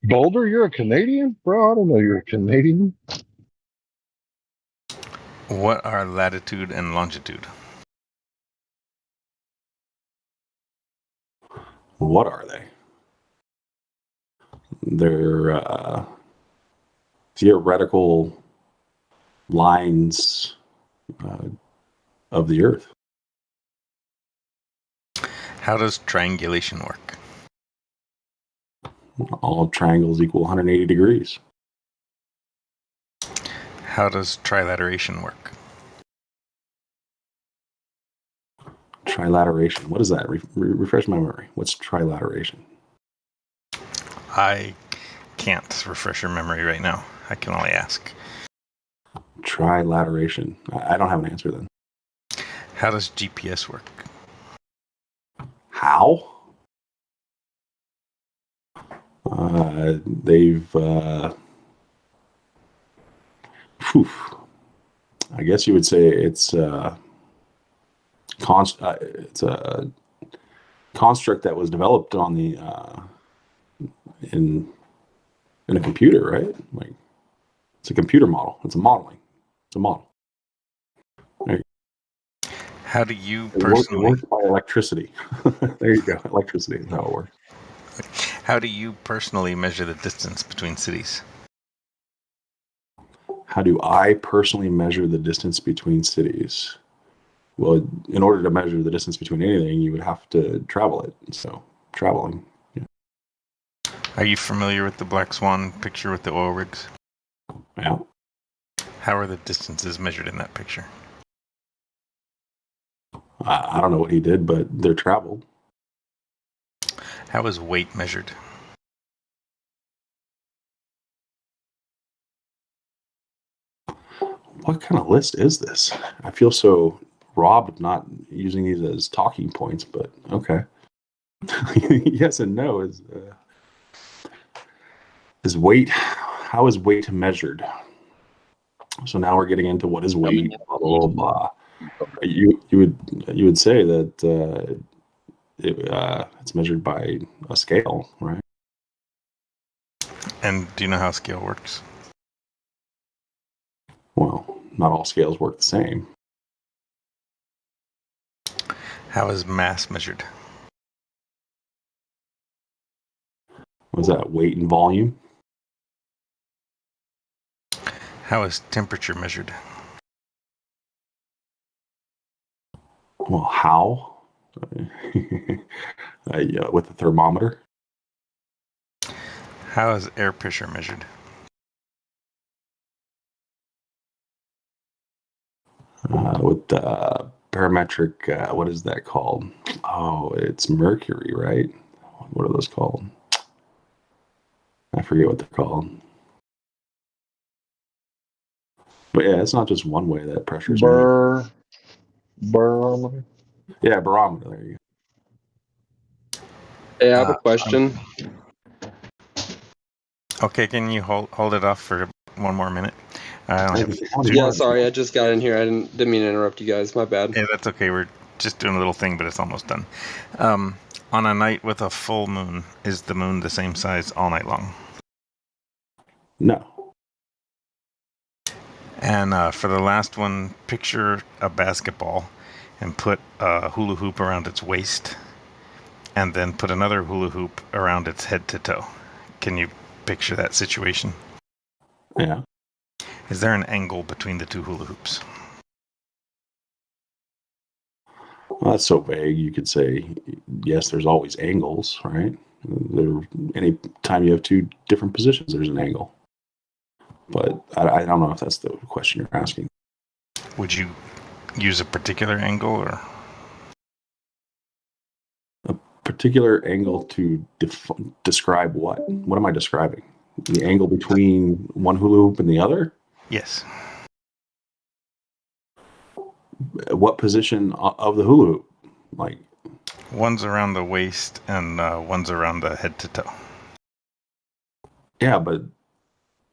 Boulder, you're a Canadian? Bro, I don't know you're a Canadian. What are latitude and longitude? What are they? They're theoretical lines of the Earth. How does triangulation work? All triangles equal 180 degrees. How does trilateration work? Trilateration. What is that? Refresh my memory. What's trilateration? I can't refresh your memory right now. I can only ask. Trilateration. I don't have an answer then. How does GPS work? How? I guess you would say it's a construct that was developed on the in a computer, right? Like it's a computer model. It's a modeling. It's a model. How do you It personally? works by electricity. There you go. Electricity is how it works. How do you personally measure the distance between cities? How do I personally measure the distance between cities? Well, in order to measure the distance between anything, you would have to travel it. So, traveling. Yeah. Are you familiar with the Black Swan picture with the oil rigs? Yeah. How are the distances measured in that picture? I don't know what he did, but they're traveled. How is weight measured? What kind of list is this? I feel so robbed of not using these as talking points, but okay. Yes and no is weight. How is weight measured? So now we're getting into what is weight, blah blah blah. You would say that it's measured by a scale, right? And do you know how scale works? Well, not all scales work the same. How is mass measured? Was that weight and volume? How is temperature measured? Well, how? Yeah, with a thermometer. How is air pressure measured? With parametric, what is that called? Oh, it's mercury, right? What are those called? I forget what they're called. But yeah, it's not just one way that pressure is measured. Barometer. Yeah, barometer. There you go. Hey, I have a question. Okay, can you hold it off for one more minute? I don't have Yeah, sorry, I just got in here. I didn't mean to interrupt you guys. My bad. Yeah, that's okay. We're just doing a little thing, but it's almost done. On a night with a full moon, is the moon the same size all night long? No. And for the last one, picture a basketball and put a hula hoop around its waist, and then put another hula hoop around its head to toe. Can you picture that situation? Yeah. Is there an angle between the two hula hoops? Well, that's so vague. You could say, yes, there's always angles, right? Any time you have two different positions, there's an angle. But I don't know if that's the question you're asking. Would you use a particular angle or a particular angle to describe what? What am I describing? The angle between one hula hoop and the other? Yes. What position of the hula hoop? Like one's around the waist and one's around the head to toe. Yeah, but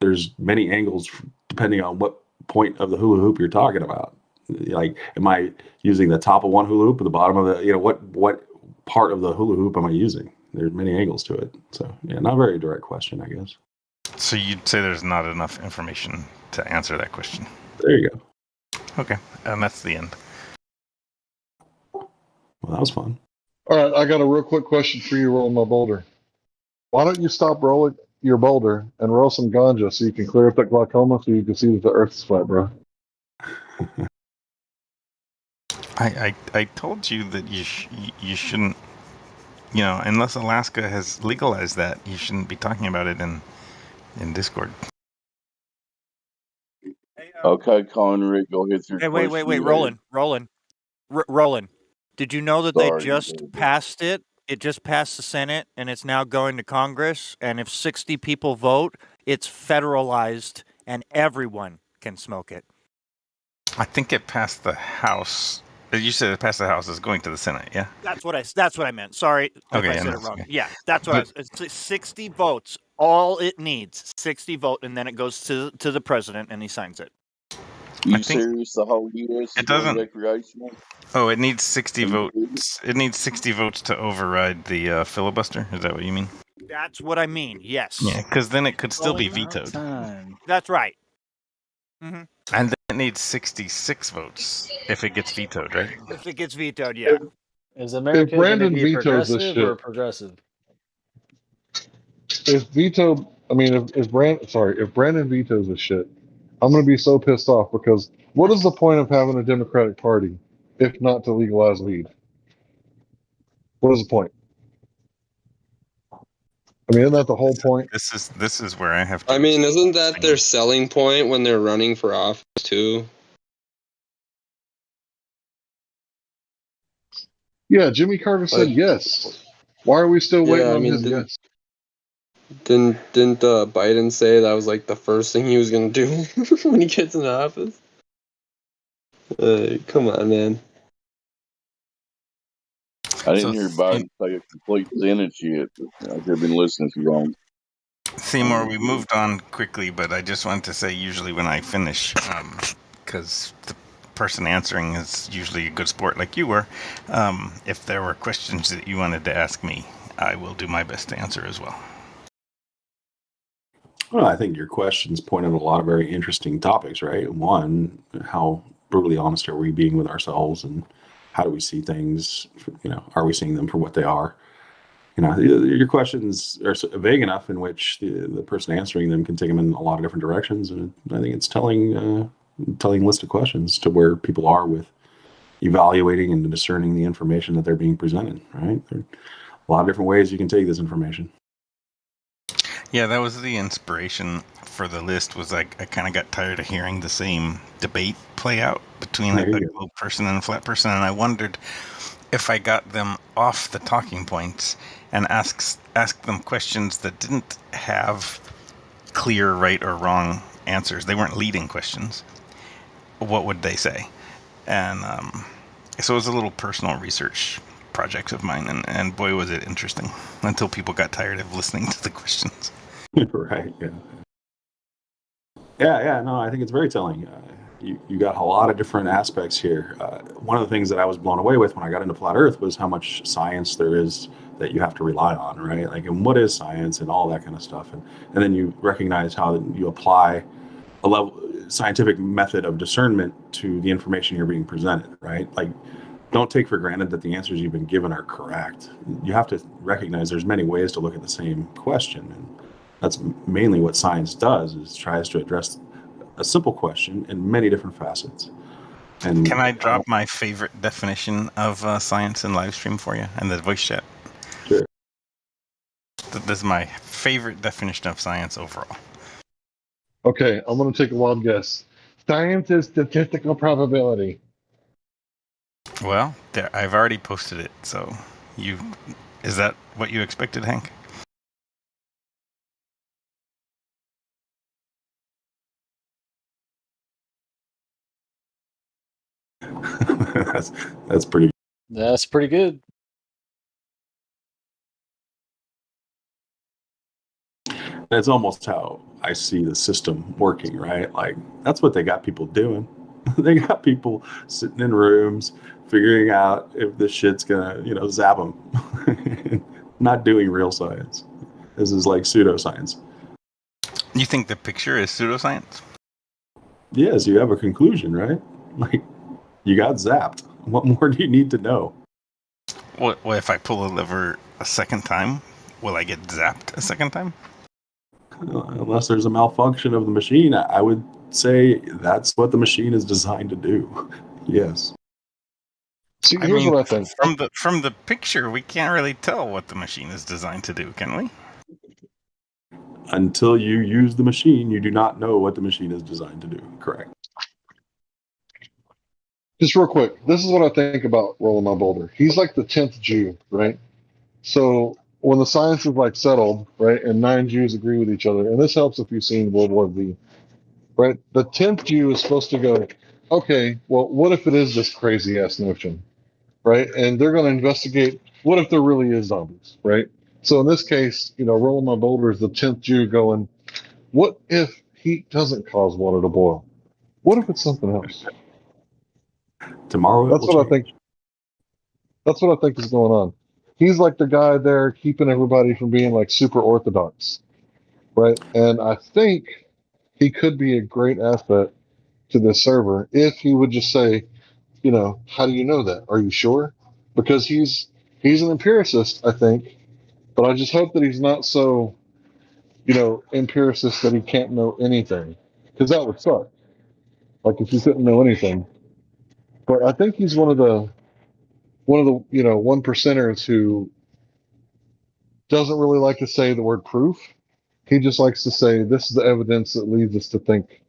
there's many angles depending on what point of the hula hoop you're talking about. Like, am I using the top of one hula hoop or the bottom of the, what part of the hula hoop am I using? There's many angles to it. So, yeah, not a very direct question, I guess. So you'd say there's not enough information to answer that question? There you go. Okay, and that's the end. Well, that was fun. All right, I got a real quick question for you, rolling my boulder. Why don't you stop rolling your boulder and roll some ganja so you can clear up that glaucoma so you can see that the Earth is flat, bro? I told you that you shouldn't, unless Alaska has legalized that, you shouldn't be talking about it in Discord. Okay, Conrad, go ahead through. Hey, wait, Roland. Did you know that they just passed it? It just passed the Senate, and it's now going to Congress. And if 60 people vote, it's federalized, and everyone can smoke it. I think it passed the House. You said it passed the House. It's going to the Senate, yeah? That's what I meant. Sorry if okay, I said it wrong. Okay. Yeah, that's what it's 60 votes. All it needs, 60 vote, and then it goes to the president, and he signs it. You serious? The whole U.S. It doesn't. Recreational? Oh, it needs 60 votes. It needs 60 votes to override the filibuster. Is that what you mean? That's what I mean. Yes. Yeah, because then it could still be vetoed. That's right. Mhm. And then it needs 66 votes if it gets vetoed, right? If it gets vetoed, yeah. Is If America going to Brandon be vetoes this progressive or shit, progressive? if veto, I mean, if Brandon vetoes this shit, I'm gonna be so pissed off because what is the point of having a Democratic Party if not to legalize weed? What is the point? I mean, isn't that the whole point? This is where I have to. I mean, isn't that their selling point when they're running for office too? Yeah, Jimmy Carter said yes. Why are we still waiting Yeah, I on mean, his yes? didn't Biden say that was like the first thing he was gonna do when he gets in office? Come on, man. I didn't hear Biden say a complete sentence yet. I could have been listening too long. Seymour, we moved on quickly, but I just wanted to say usually when I finish, because the person answering is usually a good sport like you were, if there were questions that you wanted to ask me, I will do my best to answer as well. Well, I think your questions point out a lot of very interesting topics, right? One, how brutally honest are we being with ourselves, and how do we see things? Are we seeing them for what they are? Your questions are vague enough in which the person answering them can take them in a lot of different directions, and I think it's telling list of questions to where people are with evaluating and discerning the information that they're being presented. Right, there are a lot of different ways you can take this information. Yeah, that was the inspiration for the list. Was I kind of got tired of hearing the same debate play out between a globe person and a flat person, and I wondered if I got them off the talking points and ask them questions that didn't have clear right or wrong answers. They weren't leading questions. What would they say? And so it was a little personal research project of mine, and boy was it interesting until people got tired of listening to the questions. Right. Yeah. No, I think it's very telling. You got a lot of different aspects here. One of the things that I was blown away with when I got into flat Earth was how much science there is that you have to rely on, right? Like, and what is science and all that kind of stuff, and then you recognize how you apply a level scientific method of discernment to the information you're being presented, right? Like, don't take for granted that the answers you've been given are correct. You have to recognize there's many ways to look at the same question, and that's mainly what science does, is tries to address a simple question in many different facets. And can I drop my favorite definition of science in Livestream for you and the voice chat? Sure. This is my favorite definition of science overall. Okay, I'm going to take a wild guess. Science is statistical probability. Well, I've already posted it, so is that what you expected, Hank? that's pretty. That's pretty good. That's almost how I see the system working, right? Like, that's what they got people doing. They got people sitting in rooms figuring out if this shit's gonna, zap them. Not doing real science. This is like pseudoscience. You think the picture is pseudoscience? Yes, you have a conclusion, right? Like, you got zapped. What more do you need to know? Well, if I pull a lever a second time, will I get zapped a second time? Unless there's a malfunction of the machine, I would say that's what the machine is designed to do. Yes. See, here's what I think. From the picture, we can't really tell what the machine is designed to do, can we? Until you use the machine, you do not know what the machine is designed to do. Correct. Just real quick, this is what I think about Rolling My Boulder. He's like the 10th Jew, right? So when the science is like settled, right, and 9 Jews agree with each other, and this helps if you've seen World War Z, right? The 10th Jew is supposed to go, okay, well, what if it is this crazy ass notion, right? And they're going to investigate what if there really is zombies, right? So in this case, Rolling My Boulder is the 10th Jew going, what if heat doesn't cause water to boil? What if it's something else? Tomorrow That's what I think. That's what I think is going on. He's like the guy there keeping everybody from being like super orthodox, right? And I think he could be a great asset to this server if he would just say, how do you know that? Are you sure? Because he's an empiricist, I think, but I just hope that he's not so, empiricist that he can't know anything, because that would suck. Like if he couldn't know anything. But I think he's one of the one percenters who doesn't really like to say the word proof. He just likes to say this is the evidence that leads us to think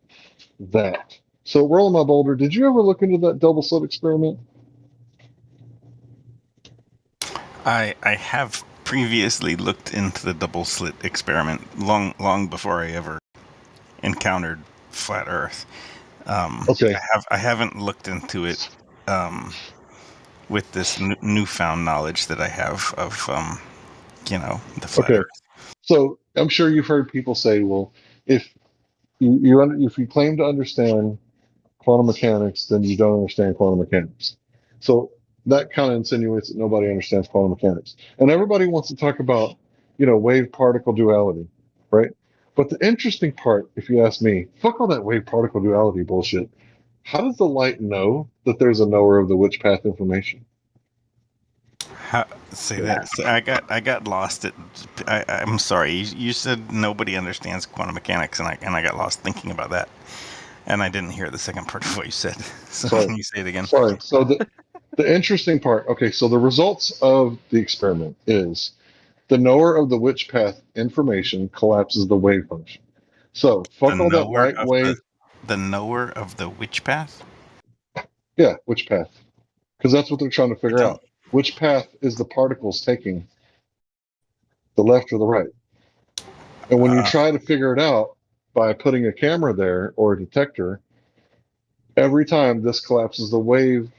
that. So, Rolling My Boulder, did you ever look into that double slit experiment? I have previously looked into the double slit experiment long before I ever encountered flat Earth. Okay. I haven't looked into it with this newfound knowledge that I have of the flat Okay. Earth. So I'm sure you've heard people say, well, if if you claim to understand quantum mechanics, then you don't understand quantum mechanics. So that kind of insinuates that nobody understands quantum mechanics. And everybody wants to talk about, wave particle duality, right? But the interesting part, if you ask me, fuck all that wave particle duality bullshit. How does the light know that there's a knower of the witch path information? Say that. So I got lost. I'm sorry. You said nobody understands quantum mechanics, and I got lost thinking about that, and I didn't hear the second part of what you said. So Sorry. can you say it again? Sorry. So the interesting part. Okay. So the results of the experiment is the knower of the witch path information collapses the wave function. So fuck all that light wave. The knower of the witch path. Yeah, witch path. Because that's what they're trying to figure out. Which path is the particles taking? The left or the right? And when you try to figure it out by putting a camera there or a detector, every time this collapses the wave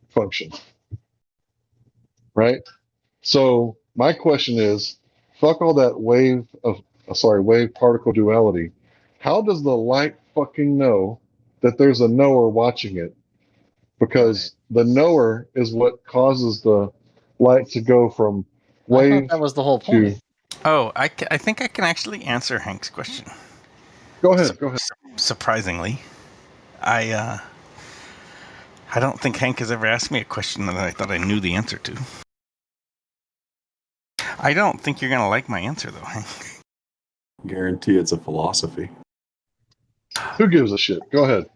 function. Right? So my question is, fuck all that wave particle duality. How does the light fucking know that there's a knower watching it? Because the knower is what causes the light to go from wave. I thought that was the whole point. Oh, I think I can actually answer Hank's question. Go ahead. Go ahead. Surprisingly, I don't think Hank has ever asked me a question that I thought I knew the answer to. I don't think you're gonna like my answer though, Hank. Guarantee it's a philosophy. Who gives a shit? Go ahead.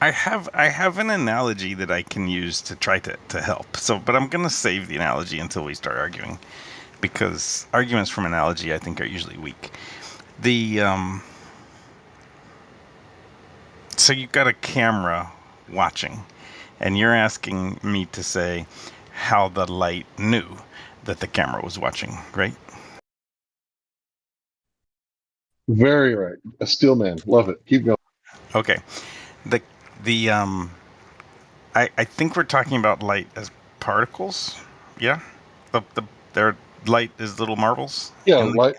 I have an analogy that I can use to try to help. But I'm gonna save the analogy until we start arguing, because arguments from analogy I think are usually weak. So you've got a camera watching, and you're asking me to say how the light knew that the camera was watching, right? Very right. A steel man. Love it. Keep going. Okay. I think we're talking about light as particles. Yeah. Their light is little marbles. Yeah, light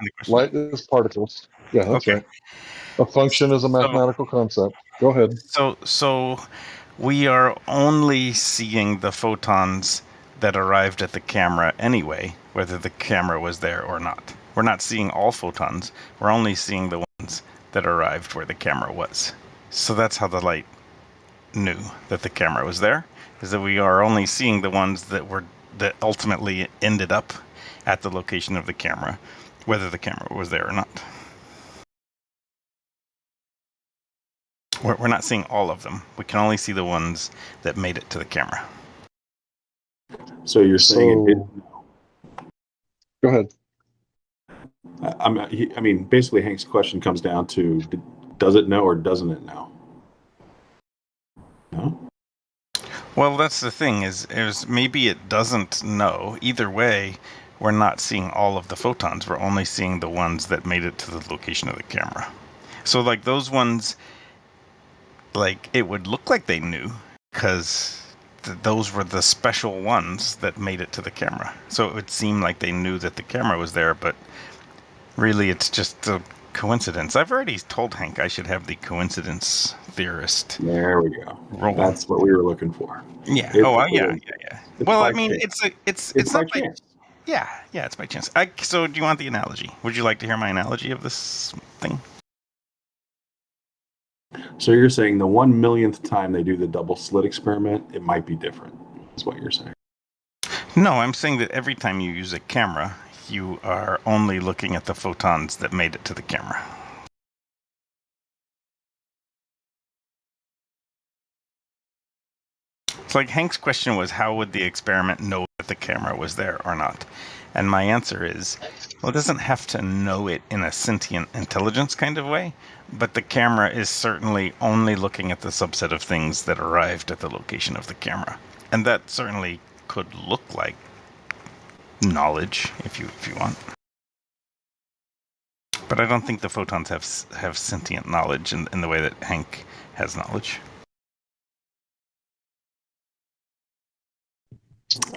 is particles. Yeah, that's Okay. right. A function is a mathematical concept. Go ahead. So we are only seeing the photons that arrived at the camera anyway, whether the camera was there or not. We're not seeing all photons. We're only seeing the ones that arrived where the camera was. So that's how the light knew that the camera was there, is that we are only seeing the ones that ultimately ended up at the location of the camera, whether the camera was there or not. We're not seeing all of them. We can only see the ones that made it to the camera. So you're saying Go ahead. I mean, basically, Hank's question comes down to: does it know or doesn't it know? No. Well, that's the thing. Is maybe it doesn't know. Either way, we're not seeing all of the photons. We're only seeing the ones that made it to the location of the camera. So, like those ones, like it would look like they knew because those were the special ones that made it to the camera. So it would seem like they knew that the camera was there, but really it's just a coincidence. I've already told Hank I should have the coincidence theorist. There we go. Roll. That's what we were looking for. Yeah. Yeah. Well, I mean, it's not by chance. Yeah, it's by chance. So do you want the analogy? Would you like to hear my analogy of this thing? So you're saying the 1 millionth time they do the double slit experiment, it might be different, is what you're saying. No, I'm saying that every time you use a camera, you are only looking at the photons that made it to the camera. It's like Hank's question was, how would the experiment know that the camera was there or not? And my answer is, well, it doesn't have to know it in a sentient intelligence kind of way, but the camera is certainly only looking at the subset of things that arrived at the location of the camera. And that certainly could look like knowledge, if you want. But I don't think the photons have sentient knowledge in the way that Hank has knowledge.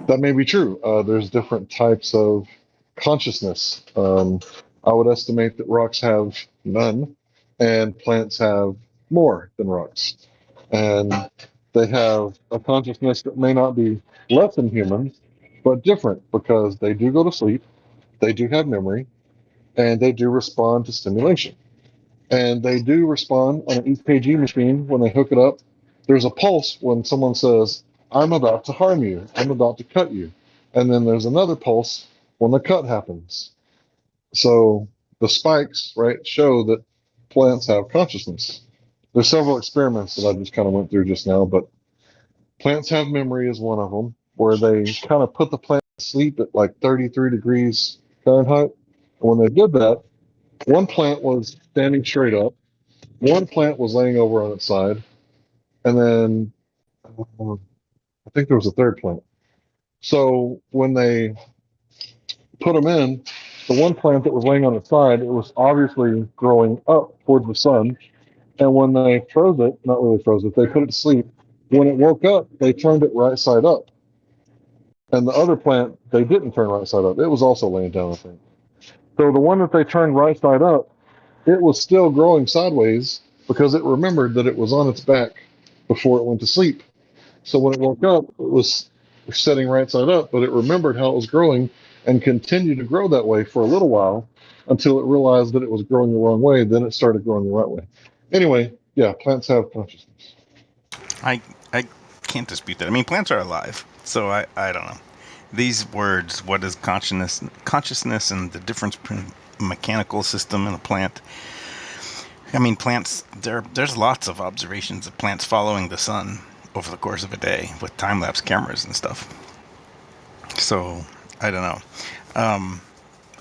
That may be true. There's different types of consciousness. I would estimate that rocks have none, and plants have more than rocks. And they have a consciousness that may not be less than humans, but different because they do go to sleep, they do have memory, and they do respond to stimulation. And they do respond on an EKG machine when they hook it up. There's a pulse when someone says, I'm about to harm you, I'm about to cut you. And then there's another pulse when the cut happens. So the spikes, right, show that plants have consciousness. There's several experiments that I just kind of went through just now, but plants have memory is one of them, where they kind of put the plant to sleep at like 33 degrees Fahrenheit. And when they did that, one plant was standing straight up, one plant was laying over on its side, and then I think there was a third plant. So when they put them in, the one plant that was laying on its side, it was obviously growing up towards the sun. And when they froze it, not really froze it, they put it to sleep. When it woke up, they turned it right side up. And the other plant, they didn't turn right side up. It was also laying down, I think. So the one that they turned right side up, it was still growing sideways because it remembered that it was on its back before it went to sleep. So when it woke up, it was sitting right side up, but it remembered how it was growing and continued to grow that way for a little while until it realized that it was growing the wrong way. Then it started growing the right way. Anyway, yeah, plants have consciousness. I can't dispute that. I mean, plants are alive, so I don't know. These words, what is consciousness and the difference between a mechanical system and a plant. I mean, plants, there's lots of observations of plants following the sun over the course of a day with time-lapse cameras and stuff. So, I don't know.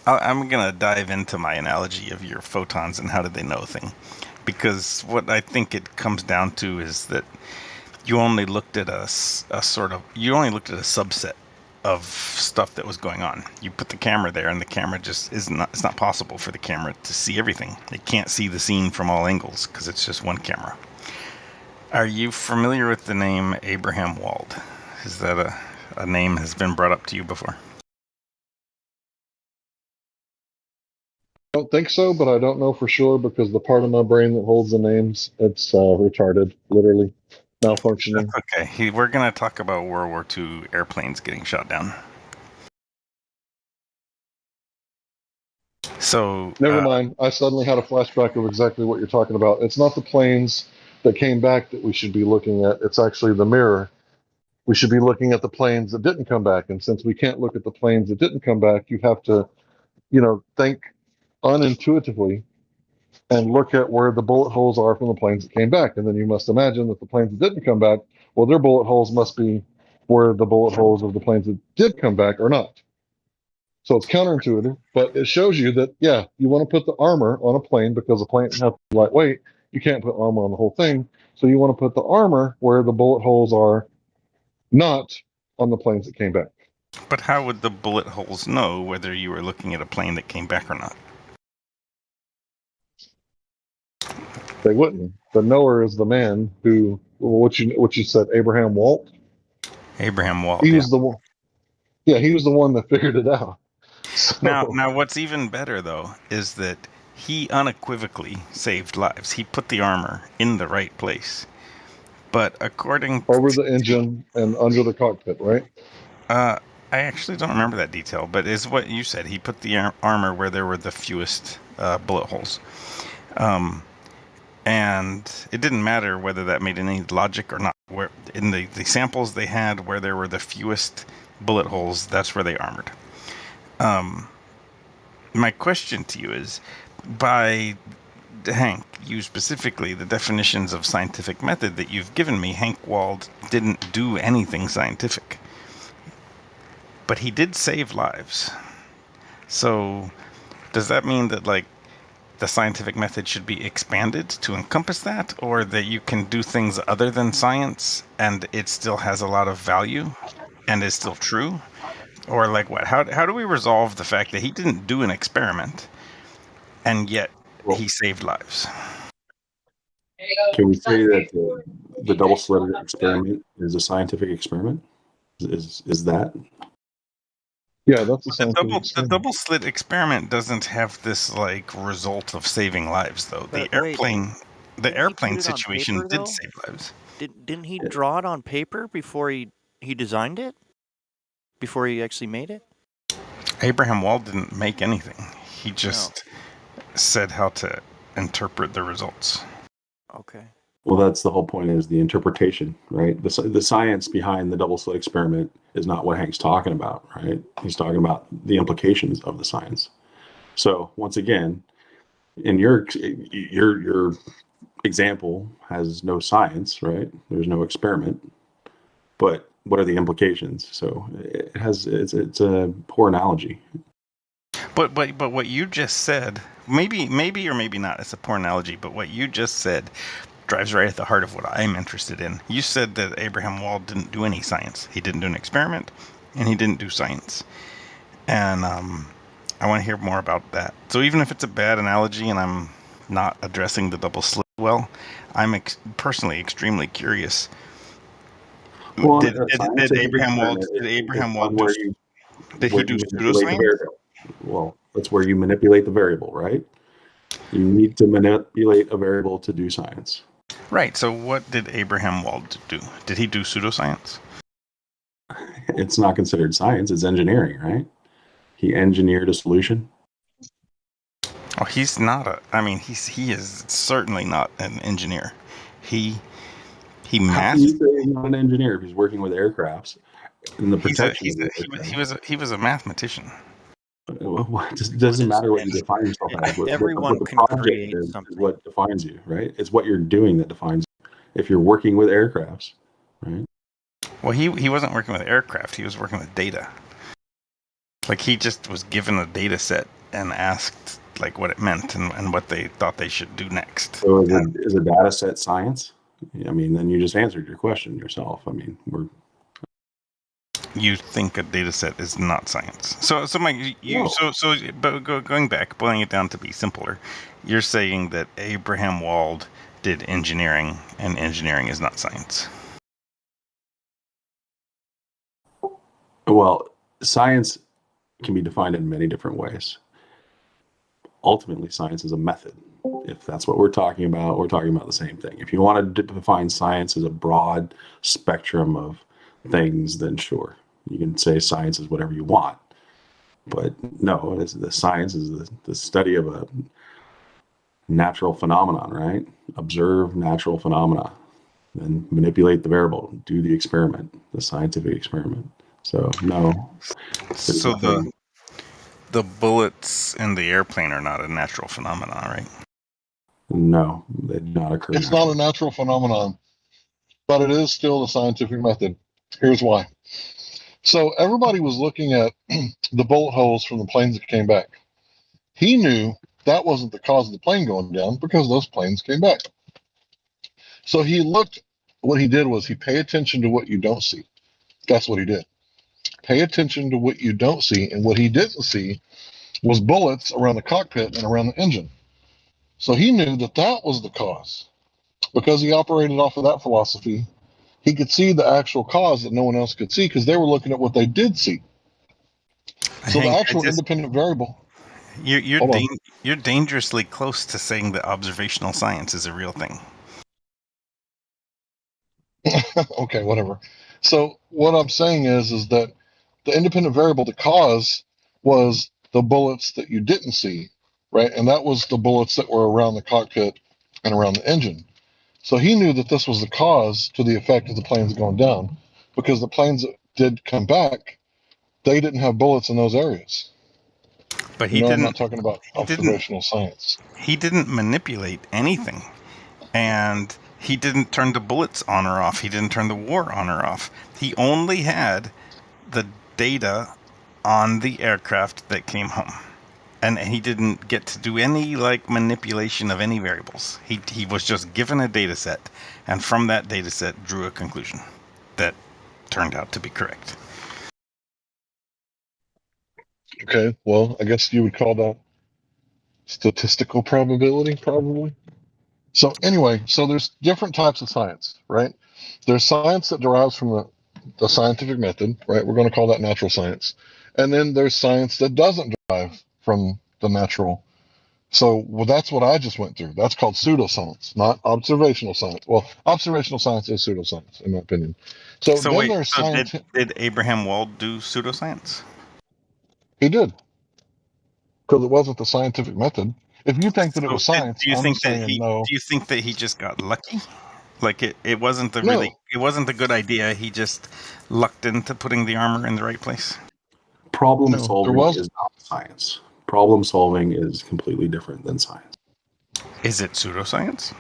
I'm going to dive into my analogy of your photons and how did they know thing. Because what I think it comes down to is that you only looked at a subset of stuff that was going on. You put the camera there and the camera just it's not possible for the camera to see everything. It can't see the scene from all angles because it's just one camera. Are you familiar with the name Abraham Wald? Is that a name has been brought up to you before? I don't think so, but I don't know for sure because the part of my brain that holds the names, it's retarded, literally malfunctioning. Okay, we're going to talk about World War II airplanes getting shot down. So never mind. I suddenly had a flashback of exactly what you're talking about. It's not the planes that came back that we should be looking at. It's actually the mirror. We should be looking at the planes that didn't come back. And since we can't look at the planes that didn't come back, you have to, think unintuitively and look at where the bullet holes are from the planes that came back. And then you must imagine that the planes that didn't come back, well, their bullet holes must be where the bullet holes of the planes that did come back are not. So it's counterintuitive, but it shows you that, yeah, you want to put the armor on a plane because a plane has to be lightweight. You can't put armor on the whole thing. So you want to put the armor where the bullet holes are not on the planes that came back. But how would the bullet holes know whether you were looking at a plane that came back or not? They wouldn't. The knower is the man who, what you said, Abraham Walt? Abraham Walt, He was the one. Yeah, he was the one that figured it out. So, Now, what's even better, though, is that he unequivocally saved lives. He put the armor in the right place. But according over the engine and under the cockpit, right? I actually don't remember that detail, but is what you said. He put the armor where there were the fewest bullet holes. And it didn't matter whether that made any logic or not. Where in the samples they had where there were the fewest bullet holes, that's where they armored. My question to you is, by Hank, you specifically, the definitions of scientific method that you've given me, Hank Wald didn't do anything scientific. But he did save lives. So does that mean that, like, the scientific method should be expanded to encompass that, or that you can do things other than science and it still has a lot of value and is still true? Or like what? How do we resolve the fact that he didn't do an experiment and yet he saved lives? Can we say that the double slit experiment is a scientific experiment? Is that? Yeah, that's a The scientific experiment. double slit experiment doesn't have this like result of saving lives, though. The But wait, airplane put it on situation paper, did though? save lives. Didn't he draw it on paper before he designed it? Before he actually made it? Abraham Wald didn't make anything. He just said how to interpret the results. Okay. Well, that's the whole point, is the interpretation, right? The science behind the double slit experiment is not what Hank's talking about, right? He's talking about the implications of the science. So once again, in your example has no science, right? There's no experiment, but what are the implications? So it's a poor analogy. But what you just said, maybe or maybe not, it's a poor analogy, but what you just said drives right at the heart of what I'm interested in. You said that Abraham Wald didn't do any science. He didn't do an experiment, and he didn't do science. And I want to hear more about that. So even if it's a bad analogy and I'm not addressing the double slit well, I'm personally extremely curious. Well, Did Abraham Wald do pseudoscience? Well, that's where you manipulate the variable, right? You need to manipulate a variable to do science. Right. So what did Abraham Wald do? Did he do pseudoscience? It's not considered science. It's engineering, right? He engineered a solution. Oh, he's not he is certainly not an engineer. He How can you say he's not an engineer if he's working with aircrafts and the protection? He was a mathematician. It doesn't matter what you define yourself as. Everyone what the can project create is something. what defines you, right? It's what you're doing that defines you. If you're working with aircrafts, right? Well, he wasn't working with aircraft. He was working with data. Like, he just was given a data set and asked like what it meant and what they thought they should do next. So is a data set science? I mean, then you just answered your question yourself. I mean, you think a data set is not science. So Mike, going back, boiling it down to be simpler, you're saying that Abraham Wald did engineering, and engineering is not science. Well, science can be defined in many different ways. Ultimately, science is a method. If that's what we're talking about the same thing. If you want to define science as a broad spectrum of things, then sure, you can say science is whatever you want. But no, the science is the study of a natural phenomenon, right? Observe natural phenomena, then manipulate the variable, do the experiment, the scientific experiment. So no. So the bullets in the airplane are not a natural phenomenon, right? No, they do not occur. It's not a natural phenomenon, but it is still a scientific method. Here's why. So everybody was looking at the bullet holes from the planes that came back. He knew that wasn't the cause of the plane going down because those planes came back. So what he did was he paid attention to what you don't see. That's what he did. Pay attention to what you don't see. And what he didn't see was bullets around the cockpit and around the engine. So he knew that was the cause. Because he operated off of that philosophy, he could see the actual cause that no one else could see because they were looking at what they did see. So the actual independent variable. You're dangerously close to saying that observational science is a real thing. Okay, whatever. So what I'm saying is that the independent variable, the cause, was the bullets that you didn't see, right? And that was the bullets that were around the cockpit and around the engine. So he knew that this was the cause to the effect of the planes going down, because the planes that did come back, they didn't have bullets in those areas. But You he know, I'm didn't. not talking about He didn't. observational science. He didn't manipulate anything, and he didn't turn the bullets on or off. He didn't turn the war on or off. He only had the data on the aircraft that came home, and he didn't get to do any like manipulation of any variables. He was just given a data set, and from that data set drew a conclusion that turned out to be correct. Okay, well, I guess you would call that statistical probability, probably. So anyway, so there's different types of science, right? There's science that derives from the scientific method, right? We're going to call that natural science. And then there's science that doesn't derive from the natural. So, well, that's what I just went through. That's called pseudoscience, not observational science. Well, observational science is pseudoscience, in my opinion. So So then wait, there's so science. did Abraham Wald do pseudoscience? He did, because it wasn't the scientific method. If you think that it So was science, do you I'm think that saying no. do you think that he just got lucky? Like it wasn't No, it wasn't a good idea. He just lucked into putting the armor in the right place. Problem no, there solving was. is not science. Problem solving is completely different than science. Is it pseudoscience?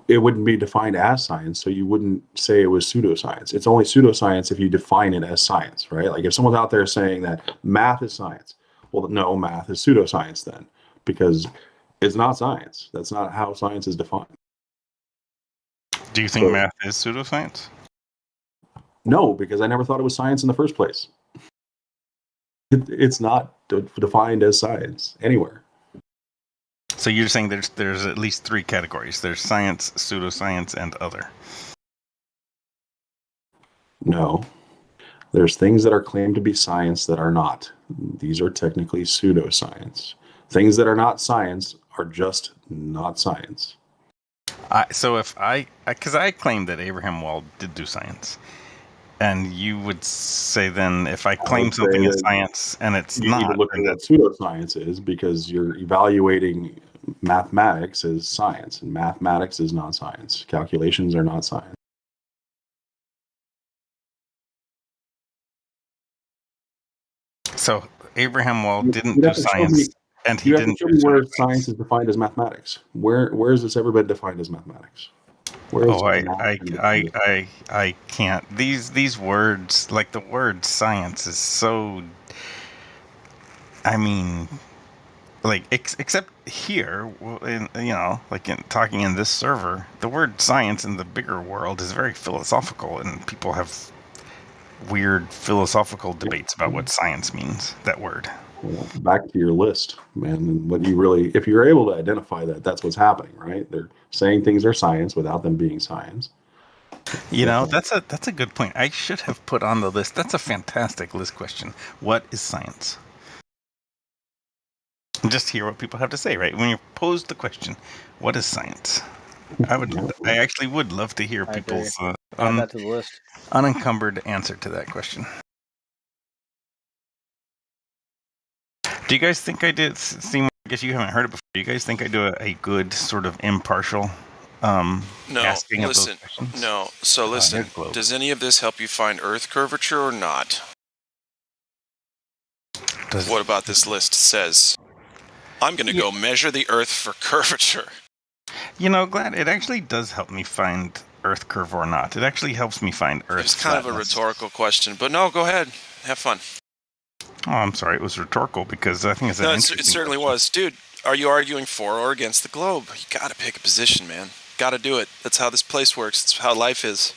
It wouldn't be defined as science, so you wouldn't say it was pseudoscience. It's only pseudoscience if you define it as science, right? Like if someone's out there saying that math is science, well, no, math is pseudoscience then, because it's not science. That's not how science is defined. Do you think So, math is pseudoscience? no, because I never thought it was science in the first place. It's not defined as science anywhere. So you're saying there's at least three categories. There's science, pseudoscience, and other. No. There's things that are claimed to be science that are not. These are technically pseudoscience. Things that are not science are just not science. So if because I claim that Abraham Wald did do science, and you would say then if I claim would say something is that science and it's you need to not, look then at what pseudoscience is, because you're evaluating mathematics as science, and mathematics is not science. Calculations are not science. so Abraham Wald didn't You'd do have to show me. science, and he You have to didn't show do me where pseudoscience. science is defined as mathematics. Where has this ever been defined as mathematics? Where is Oh, math been defined as I can't. These words, like the word science, is so. I mean, like except here, like in talking in this server, the word science in the bigger world is very philosophical, and people have weird philosophical debates about what science means. That word. Well, back to your list, man. And what you really, if you're able to identify that, that's what's happening, right? They're saying things are science without them being science. You know, that's a good point. I should have put on the list. That's a fantastic list question. What is science? Just hear what people have to say, right? When you pose the question, what is science? I actually would love to hear I agree. people's Add that to the list. unencumbered answer to that question. Do you guys think I did? I guess you haven't heard it before. Do you guys think I do a good sort of impartial asking of those questions? No. So listen, does any of this help you find Earth curvature or not? What about this list says? I'm going to go measure the Earth for curvature. You know, Glad, it actually does help me find Earth curve or not. It actually helps me find Earth. It's kind of a rhetorical question, but no, go ahead. Have fun. Oh, I'm sorry. It was rhetorical because I think it's an interesting it certainly was. Dude, are you arguing for or against the globe? You got to pick a position, man. Got to do it. That's how this place works. It's how life is.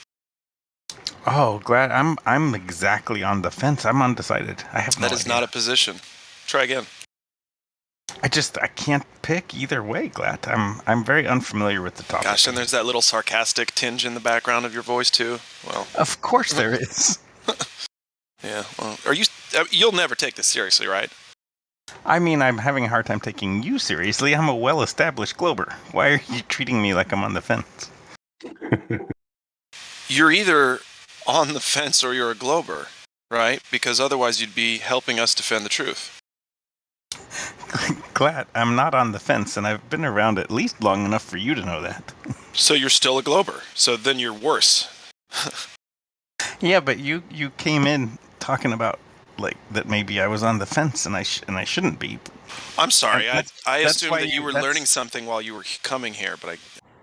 Oh, Glad. I'm exactly on the fence. I'm undecided. I have no idea. That is not a position. Try again. I can't pick either way, Glad. I'm very unfamiliar with the topic. Gosh, and there's that little sarcastic tinge in the background of your voice too. Well, of course there is. Yeah. Well, you'll never take this seriously, right? I mean, I'm having a hard time taking you seriously. I'm a well-established glober. Why are you treating me like I'm on the fence? You're either on the fence or you're a glober, right? Because otherwise you'd be helping us defend the truth. Glad I'm not on the fence, and I've been around at least long enough for you to know that. So you're still a Glober. So then you're worse. Yeah, but you came in talking about like that maybe I was on the fence and I shouldn't be. I'm sorry. And I that's assumed why that you were that's- learning something while you were coming here, but I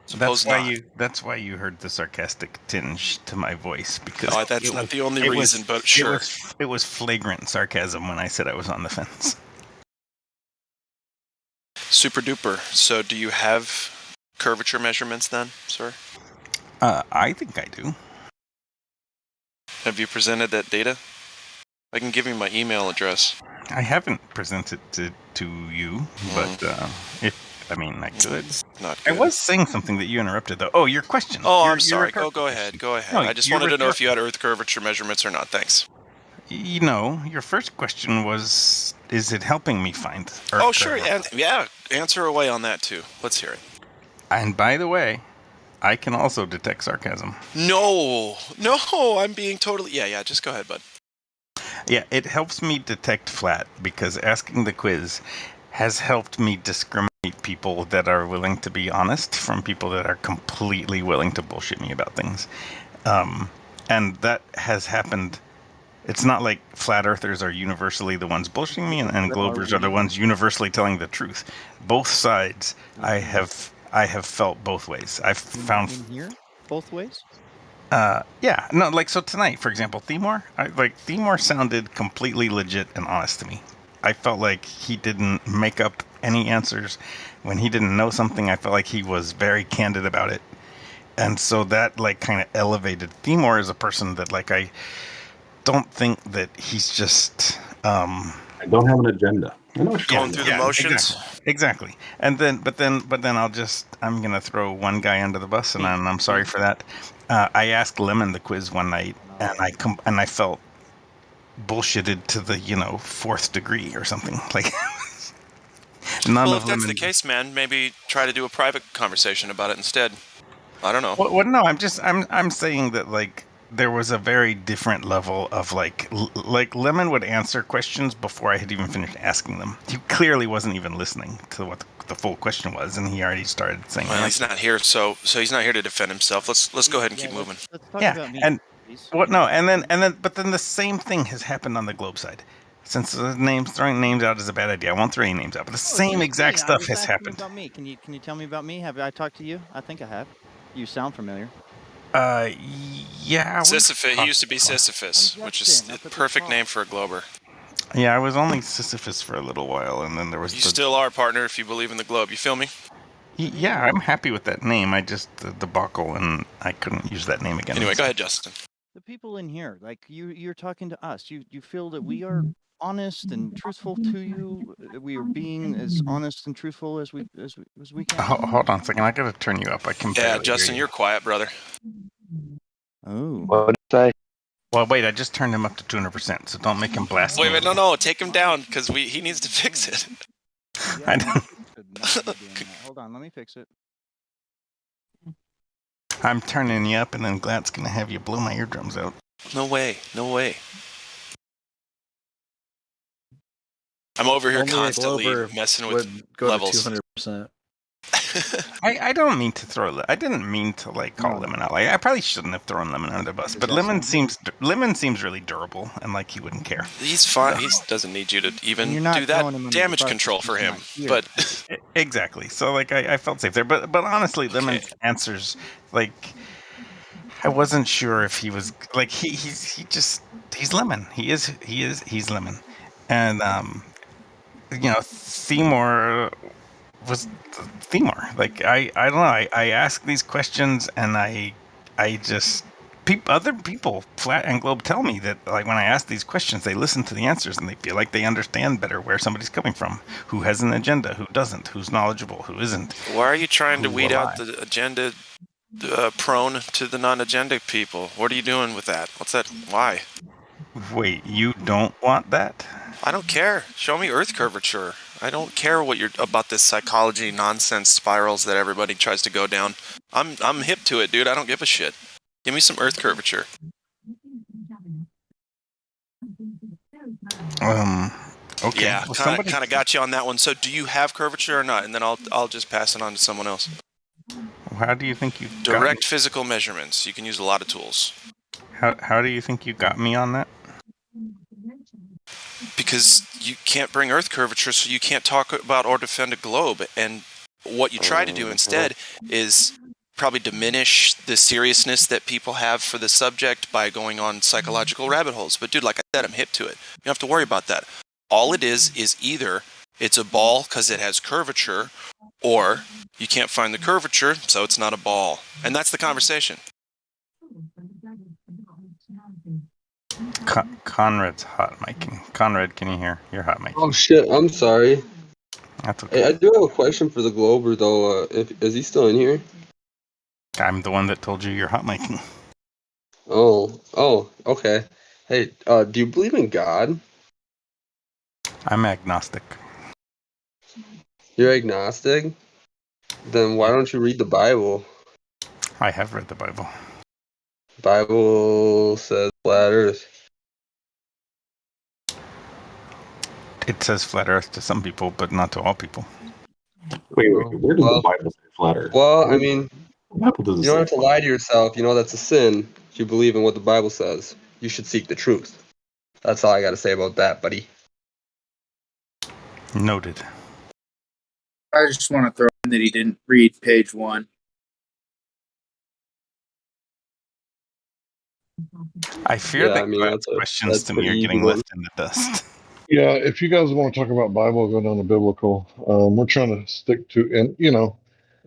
suppose not. That's why you heard the sarcastic tinge to my voice, because Oh, that's not the only reason, but sure. It was flagrant sarcasm when I said I was on the fence. Super duper. So do you have curvature measurements then, sir? I think I do. Have you presented that data? I can give you my email address. I haven't presented it to you, but I could. Not I good. was saying something that you interrupted, though. Oh, your question. Oh, Your I'm sorry. rhetorical Go ahead. Go ahead. No, I just your wanted to know if rhetorical- you had Earth curvature measurements or not. Thanks. You know, your first question was, is it helping me find Earth Oh, sure. curvature? Yeah. Answer away on that too. Let's hear it. And by the way, I can also detect sarcasm. No, I'm being totally. Yeah. Just go ahead, bud. Yeah, it helps me detect flat because asking the quiz has helped me discriminate people that are willing to be honest from people that are completely willing to bullshit me about things. And that has happened. It's not like flat earthers are universally the ones bullshitting me and globers are the ones universally telling the truth. Both sides, I have felt both ways. I've found in here both ways. yeah, no, like so tonight, for example, Timor sounded completely legit and honest to me. I felt like he didn't make up any answers when he didn't know something. I felt like he was very candid about it, and so that like kind of elevated Timor as a person that like I don't think that he's just I don't have an agenda. I know what you're Going through the motions. Exactly. And then, but then I'm gonna throw one guy under the bus, and I'm sorry for that. I asked Lemon the quiz one night, and I felt bullshitted to the 4th degree or something like. Well, if that's the case, man, maybe try to do a private conversation about it instead. I don't know. Well, no, I'm saying that like there was a very different level of like Lemon would answer questions before I had even finished asking them. He clearly wasn't even listening to what the full question was, and he already started saying. Well, he's not here, so he's not here to defend himself. Let's go ahead and keep moving. Let's talk about me, and please. what? No, but then the same thing has happened on the Globe side. Since throwing names out is a bad idea, I won't throw any names out. But the same exact stuff has happened. About me. Can you tell me about me? Have I talked to you? I think I have. You sound familiar. Yeah. Sisyphus. He used to be Sisyphus, which is the perfect name for a Glober. Yeah, I was only Sisyphus for a little while, and then there was. You still are, partner, if you believe in the globe. You feel me? Yeah, I'm happy with that name. I just the debacle, and I couldn't use that name again. Anyway, go ahead, Justin. The people in here, like you're talking to us. You feel that we are honest and truthful to you. We are being as honest and truthful as we can. Hold on a second. I gotta turn you up. I can. Yeah, Justin, you're quiet, brother. Oh. What did I say? Well, wait. I just turned him up to 200%, so don't make him blast. Wait, no, take him down because he needs to fix it. I don't. Hold on, let me fix it. I'm turning you up, and then Glad's gonna have you blow my eardrums out. No way. I'm over here constantly messing with levels. 200%. I don't mean to throw. I didn't mean to like call Lemon out. Like I probably shouldn't have thrown Lemon under the bus. But Lemon seems really durable, and like he wouldn't care. He's fine. He doesn't need you to even do that damage control for him. But exactly. So like I felt safe there. But honestly, Lemon's answers, like I wasn't sure if he was like he's Lemon. He's Lemon, and Timor was Timor. Like I don't know. I ask these questions, and I just other people, Flat and Globe, tell me that like when I ask these questions, they listen to the answers and they feel like they understand better where somebody's coming from, who has an agenda, who doesn't, who's knowledgeable, who isn't. Why are you trying to weed out the agenda prone to the non-agenda people? What are you doing with that? What's that? Why? Wait, you don't want that? I don't care. Show me Earth curvature. I don't care what you're about this psychology nonsense spirals that everybody tries to go down. I'm hip to it, dude. I don't give a shit. Give me some Earth curvature. Okay. Yeah, Well, kind of got you on that one. So, do you have curvature or not? And then I'll just pass it on to someone else. How do you think you got me? Direct physical measurements. You can use a lot of tools. How do you think you got me on that? Because you can't bring Earth curvature, so you can't talk about or defend a globe. And what you try to do instead is probably diminish the seriousness that people have for the subject by going on psychological rabbit holes. But dude, like I said, I'm hip to it. You don't have to worry about that. All it is either it's a ball because it has curvature, or you can't find the curvature, so it's not a ball. And that's the conversation. Conrad's hot miking. Conrad, can you hear? You're hot miking. Oh shit! I'm sorry. That's okay. Hey, I do have a question for the Glober though. Is he still in here? I'm the one that told you you're hot miking. Oh, okay. Hey, do you believe in God? I'm agnostic. You're agnostic? Then why don't you read the Bible? I have read the Bible. Bible says flat Earth. It says flat Earth to some people, but not to all people. Wait, where does the Bible say flat Earth? Well, I mean, The Bible doesn't you don't say have to lie to yourself. You know that's a sin. If you believe in what the Bible says, you should seek the truth. That's all I got to say about that, buddy. Noted. I just want to throw in that he didn't read page 1. I fear Yeah, that I mean, God's questions that's to pretty me are easy getting one. left in the dust. Yeah, if you guys want to talk about Bible, go down to biblical. We're trying to stick to, and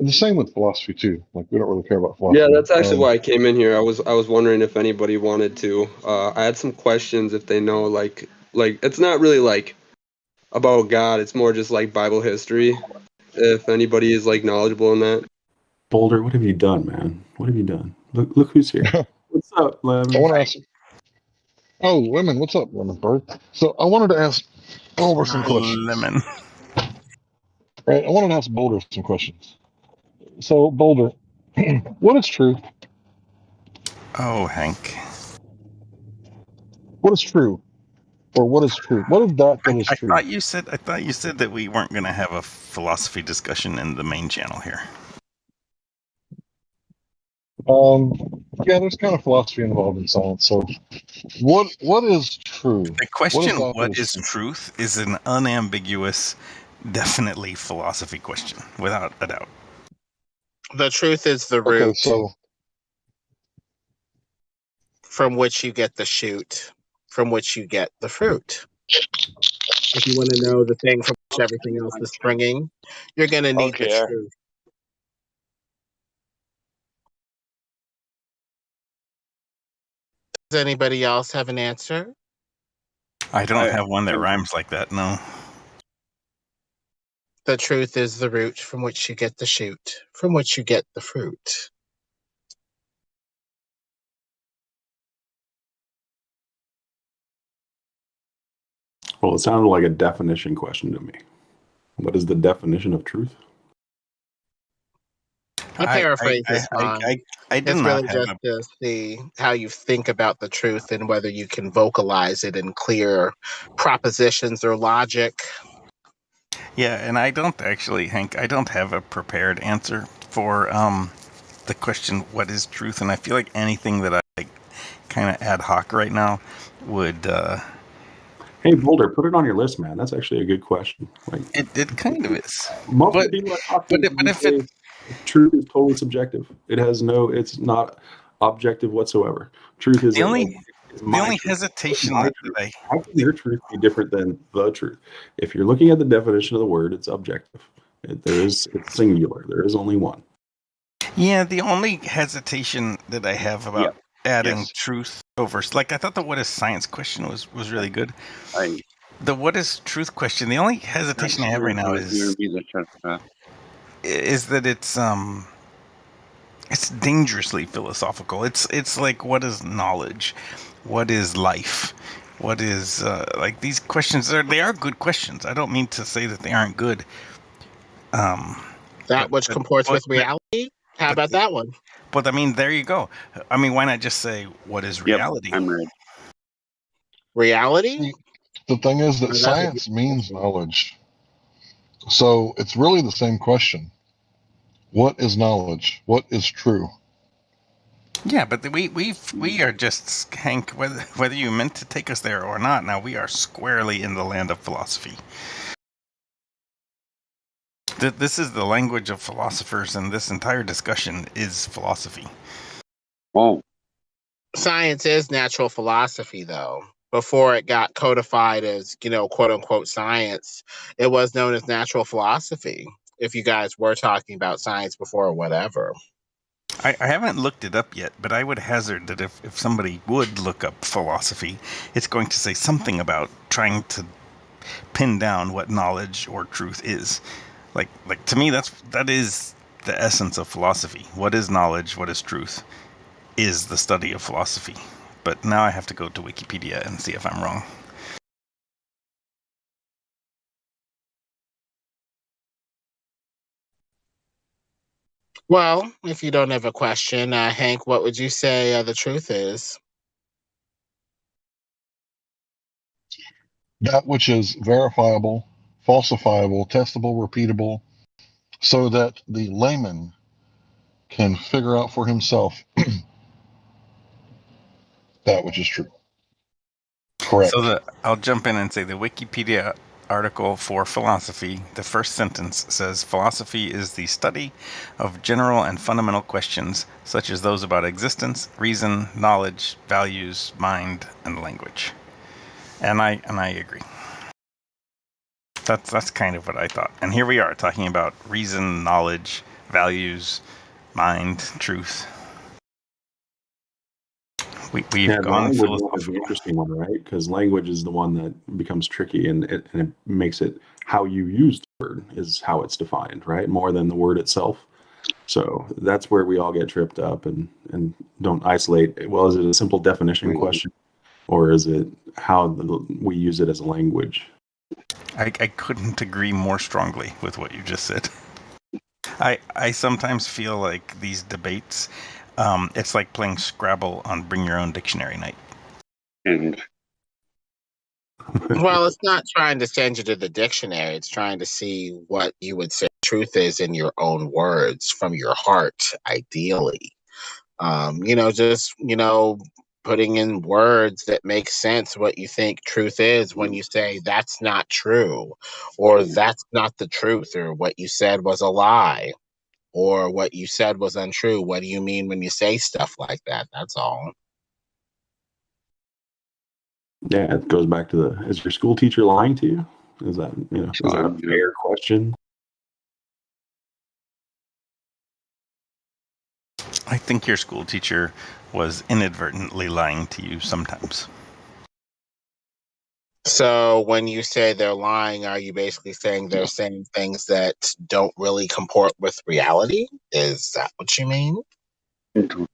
the same with philosophy too. Like we don't really care about philosophy. Yeah, that's actually why I came in here. I was wondering if anybody wanted to. I had some questions if they know like it's not really like about God. It's more just like Bible history. If anybody is like knowledgeable in that. Boulder, what have you done, man? What have you done? Look who's here. What's up, Lemon? I want to ask. Oh, women, what's up, Lemon Bird? So I wanted to ask Boulder some questions. Lemon. Right, I wanted to ask Boulder some questions. So Boulder, what is truth? Oh, Hank. What is true? Or what is true? What is that is I true? thought you said that we weren't going to have a philosophy discussion in the main channel here. Yeah, there's kind of philosophy involved in science. So, what is true? The question, what what is truth, is an unambiguous, definitely philosophy question, without a doubt. The truth is the root. Okay, so from which you get the shoot, from which you get the fruit. If you want to know the thing from which everything else is springing, you're going to need the truth. Does anybody else have an answer? I don't have one that rhymes like that, no. The truth is the root from which you get the shoot, from which you get the fruit. Well, it sounded like a definition question to me. What is the definition of truth? I paraphrase this I it's do really not have just to see how you think about the truth and whether you can vocalize it in clear propositions or logic. Yeah, and I don't actually, Hank, I don't have a prepared answer for the question, what is truth? And I feel like anything that I kind of ad hoc right now would... Hey, Boulder, put it on your list, man. That's actually a good question. Like It kind of is. Most of the people I talk to, but if it... truth is totally subjective. It's not objective whatsoever. Truth is the only truth. hesitation my that truth. How can your truth be different than the truth? If you're looking at the definition of the word, it's objective. It's singular. There is only one. Yeah, the only hesitation that I have about adding truth over, like I thought the what is science question was really good. The what is truth question, the only hesitation I have right now is that it's dangerously philosophical. It's like, what is knowledge? What is life? What is like these questions they are good questions. I don't mean to say that they aren't good. That which comports with reality? How about that one? But I mean, there you go. I mean, why not just say, what is reality? I'm ready. Reality? The thing is that Now, that's a good science means question. knowledge. So it's really the same question. What is knowledge? What is true? Yeah, but we are just, Hank, whether you meant to take us there or not, now we are squarely in the land of philosophy. This is the language of philosophers, and this entire discussion is philosophy. Oh, Science is natural philosophy, though. Before it got codified as, quote unquote science, it was known as natural philosophy. If you guys were talking about science before or whatever. I haven't looked it up yet, but I would hazard that if somebody would look up philosophy, it's going to say something about trying to pin down what knowledge or truth is. Like to me, that is the essence of philosophy. What is knowledge? What is truth? Is the study of philosophy. But now I have to go to Wikipedia and see if I'm wrong. Well, if you don't have a question, Hank, what would you say the truth is? That which is verifiable, falsifiable, testable, repeatable, so that the layman can figure out for himself that which is true. Correct. So I'll jump in and say the Wikipedia article for philosophy, the first sentence says philosophy is the study of general and fundamental questions such as those about existence, reason, knowledge, values, mind, and language. And I agree. That's kind of what I thought. And here we are talking about reason, knowledge, values, mind, truth. We've Yeah, the gone language one is the philosophical. interesting one, right? Because language is the one that becomes tricky, and it makes it how you use the word is how it's defined, right? More than the word itself. So that's where we all get tripped up and don't isolate. Well, is it a simple definition question, or is it how we use it as a language? I couldn't agree more strongly with what you just said. I sometimes feel like these debates, it's like playing Scrabble on Bring Your Own Dictionary night. and Well, it's not trying to send you to the dictionary. It's trying to see what you would say truth is in your own words from your heart, ideally. Just, putting in words that make sense what you think truth is when you say that's not true, or that's not the truth, or what you said was a lie, or what you said was untrue. What do you mean when you say stuff like that? That's all. Yeah, it goes back to is your school teacher lying to you? Is that is that a fair question? I think your school teacher was inadvertently lying to you sometimes. So when you say they're lying, are you basically saying they're saying things that don't really comport with reality? Is that what you mean? Because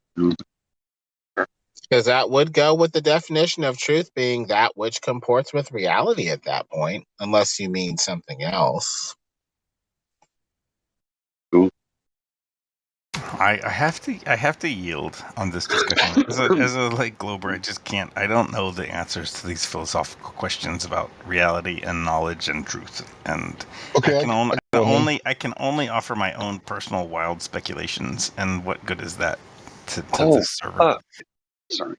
that would go with the definition of truth being that which comports with reality at that point, unless you mean something else. I have to yield on this discussion. As a like Glober, I just can't. I don't know the answers to these philosophical questions about reality and knowledge and truth. And Okay, I can only offer my own personal wild speculations. And what good is that to this server? Sorry,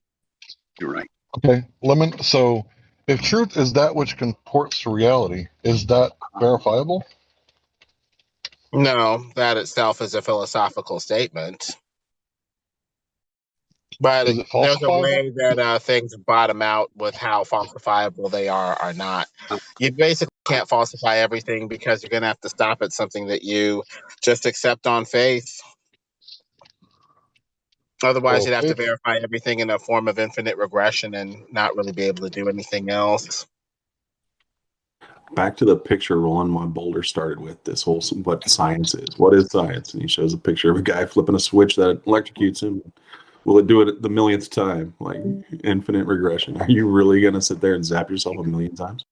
you're right. Okay, Lemon. So, if truth is that which comports to reality, is that verifiable? No, that itself is a philosophical statement. But Is it there's a falsifiable? way that things bottom out with how falsifiable they are or not. You basically can't falsify everything because you're going to have to stop at something that you just accept on faith. Otherwise, Well, you'd have to faith. verify everything in a form of infinite regression and not really be able to do anything else. Back to the picture Roland Mon Boulder started with, this whole what science is. What is science? And he shows a picture of a guy flipping a switch that electrocutes him. Will it do it the millionth time? Like infinite regression. Are you really going to sit there and zap yourself a million times?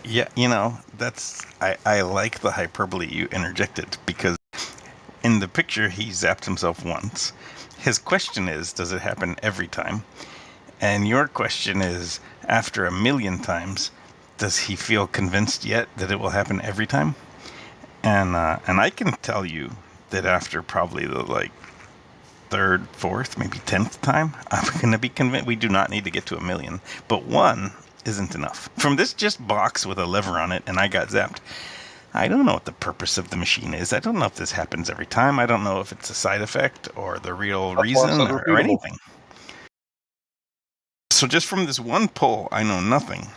Yeah, that's I like the hyperbole you interjected, because in the picture he zapped himself once. His question is, does it happen every time? And your question is, after 1,000,000 times, does he feel convinced yet that it will happen every time? And I can tell you that after probably the like third, fourth, maybe 10th time, I'm going to be convinced. We do not need to get to 1,000,000, but one isn't enough. From this just box with a lever on it, and I got zapped. I don't know what the purpose of the machine is. I don't know if this happens every time. I don't know if it's a side effect or the real That's why I reason said or repeatable. anything. So just from this one pull, I know nothing.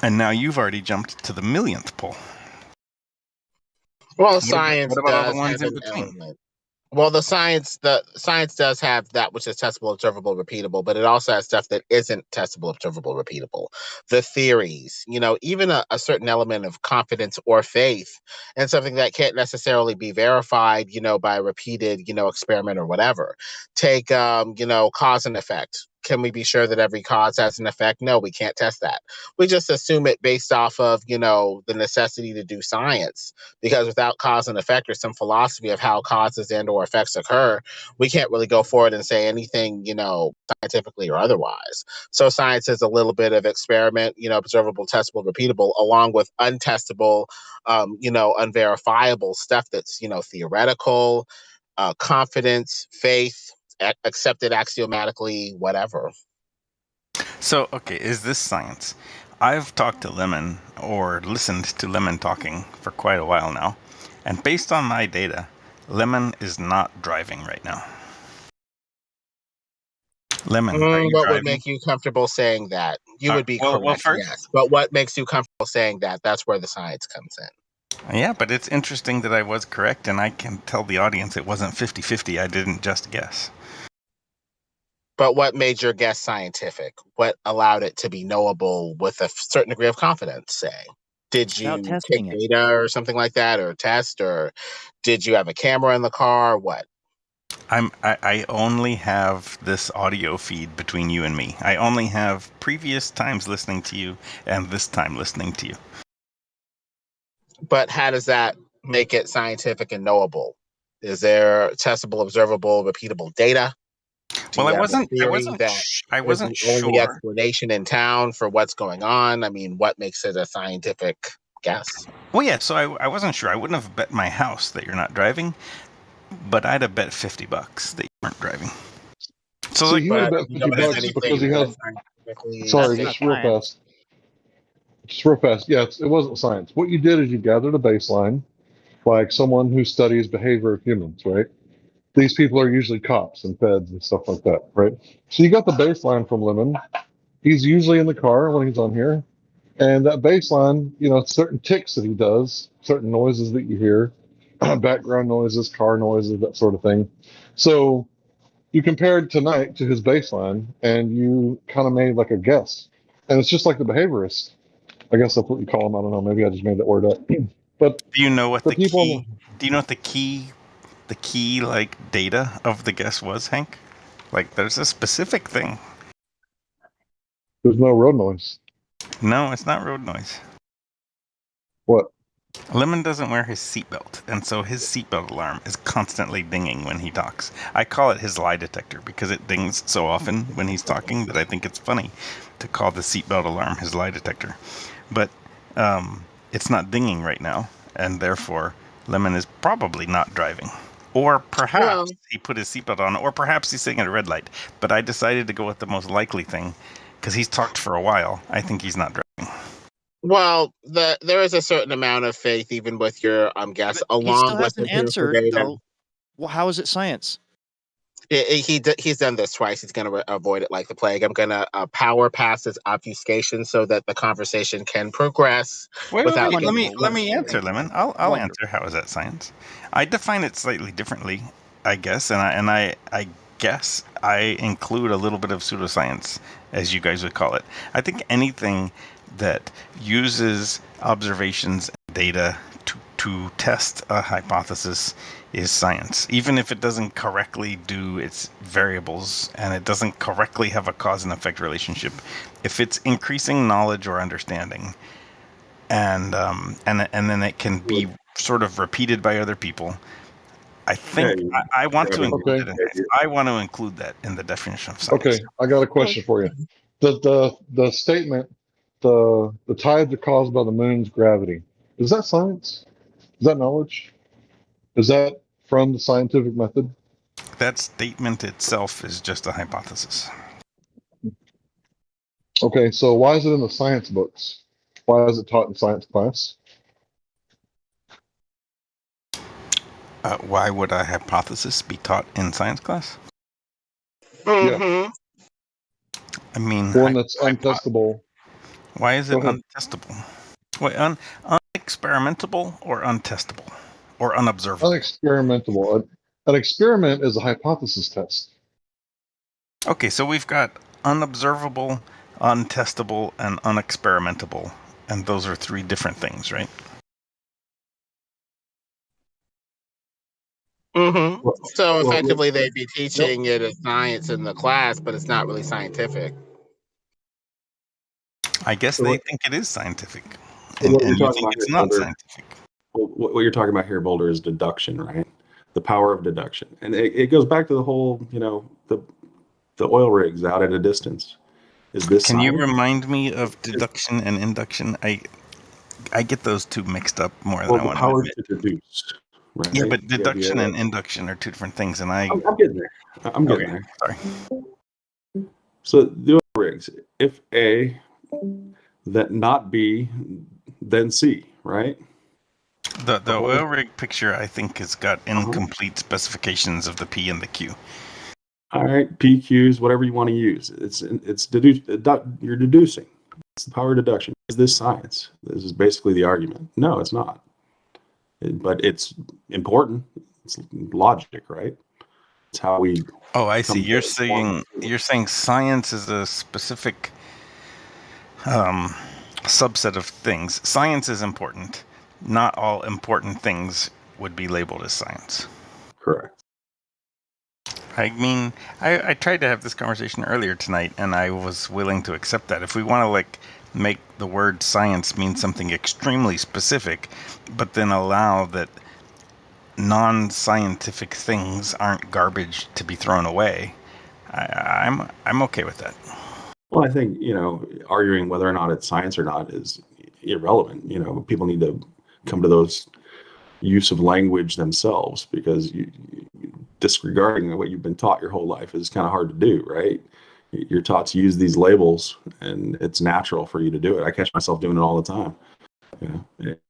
And now you've already jumped to the 1,000,000th pull. Well, What science about all the does ones have in an between? element. Well, the science does have that which is testable, observable, repeatable, but it also has stuff that isn't testable, observable, repeatable. The theories, even a certain element of confidence or faith and something that can't necessarily be verified, by a repeated, experiment or whatever. Take, cause and effect. Can we be sure that every cause has an effect? No, we can't test that. We just assume it based off of, the necessity to do science, because without cause and effect or some philosophy of how causes and or effects occur, we can't really go forward and say anything, scientifically or otherwise. So science is a little bit of experiment, observable, testable, repeatable, along with untestable, unverifiable stuff that's, theoretical, confidence, faith, accepted axiomatically, whatever. So, okay, is this science? I've talked to Lemon, or listened to Lemon talking for quite a while now, and based on my data, Lemon is not driving right now. Lemon, are you What would driving? make you comfortable saying that? You would be Well, correct, first, yes. But what makes you comfortable saying that? That's where the science comes in. yeah, but it's interesting that I was correct, and I can tell the audience it wasn't 50-50. I didn't just guess. But what made your guess scientific? What allowed it to be knowable with a certain degree of confidence, say? Did It's about you take testing it. data or something like that, or test, or did you have a camera in the car? What? I only have this audio feed between you and me. I only have previous times listening to you and this time listening to you. But how does that make it scientific and knowable? Is there testable, observable, repeatable data? Do Well, you I have a wasn't theory that is the only sure. explanation in town for what's going on? I mean, what makes it a scientific guess? Well, yeah, so I wasn't sure. I wouldn't have bet my house that you're not driving, but I'd have bet $50 that you weren't driving. So, See, like, he would have But bet you notice $50 because anything he had. that's scientifically Sorry, That's not just based? real science. fast. Just real fast. Yeah, it wasn't science. What you did is you gathered a baseline, like someone who studies behavior of humans, right? These people are usually cops and feds and stuff like that, right? So you got the baseline from Lemon. He's usually in the car when he's on here. And that baseline, certain ticks that he does, certain noises that you hear, background noises, car noises, that sort of thing. So you compared tonight to his baseline and you kind of made like a guess. And it's just like the behaviorist. I guess that's what you call them. I don't know. Maybe I just made that word up. But do you know what the the people on key? Do you know what the key like data of the guess was, Hank? Like, there's a specific thing. there's no road noise. No, it's not road noise. What? Lemon doesn't wear his seatbelt, and so his seatbelt alarm is constantly dinging when he talks. I call it his lie detector because it dings so often when he's talking that I think it's funny to call the seatbelt alarm his lie detector. But it's not dinging right now, and therefore Lemon is probably not driving. Or perhaps Well, he put his seatbelt on, or perhaps he's sitting at a red light. But I decided to go with the most likely thing because he's talked for a while. I think he's not driving. there is a certain amount of faith, even with your guess, But he along still with hasn't the proof answered, data. though. Well, how is it science? He's done this twice. He's going to avoid it like the plague. I'm going to power pass his obfuscation so that the conversation can progress Wait. without Let getting me Wonderful, answer, wonderful, Lemon. I'll wonderful. answer. How is that science? I define it slightly differently, I guess, and I guess I include a little bit of pseudoscience, as you guys would call it. I think anything that uses observations and data to test a hypothesis is science, even if it doesn't correctly do its variables and it doesn't correctly have a cause and effect relationship. If it's increasing knowledge or understanding, and then it can be sort of repeated by other people, I think Yeah, I want to include Okay. it. I want to include that in the definition of science. Okay. I got a question for you. The statement, the tides are caused by the moon's gravity. Is that science? Is that knowledge? Is that from the scientific method? That statement itself is just a hypothesis. Okay. So why is it in the science books? Why is it taught in science class? Why would a hypothesis be taught in science class? Yeah. Mm-hmm. I mean, One that's untestable. why is Go it ahead. untestable? Wait, unexperimentable or untestable or unobservable? Unexperimentable. An experiment is a hypothesis test. Okay, so we've got unobservable, untestable, and unexperimentable, and those are three different things, right? Mm-hmm. So Well, effectively, they'd be teaching it as science in the class, but it's not really scientific. I guess so they what, think it is scientific, so what and you're you talking think about here, it's not Boulder, scientific. what you're talking about here, Boulder, is deduction, right? The power of deduction, and it goes back to the whole, the oil rigs out at a distance. Is this Can you science? remind me of deduction and induction? I get those two mixed up more than Well, I the want to power admit. to deduce, right? Yeah, but The idea deduction that and induction are two different things, and I. I'm getting there. I'm getting Okay, there. sorry. So the oil rigs, if A, that not B, then C, right? The whole oil rig picture, I think, has got Uh-huh. incomplete specifications of the P and the Q. All right, PQs, whatever you want to use. You're deducing. It's the power of deduction. Is this science? This is basically the argument. No, it's not. But it's important. It's logic, right? It's how we. Oh, I see. come You're to form. saying science is a specific subset of things. Science is important. Not all important things would be labeled as science. Correct. I mean, I tried to have this conversation earlier tonight, and I was willing to accept that. If we want to make the word science mean something extremely specific, but then allow that non-scientific things aren't garbage to be thrown away, I'm okay with that. Well, I think, arguing whether or not it's science or not is irrelevant. People need to come to those use of language themselves, because disregarding what you've been taught your whole life is kind of hard to do, right? You're taught to use these labels, and it's natural for you to do it. I catch myself doing it all the time.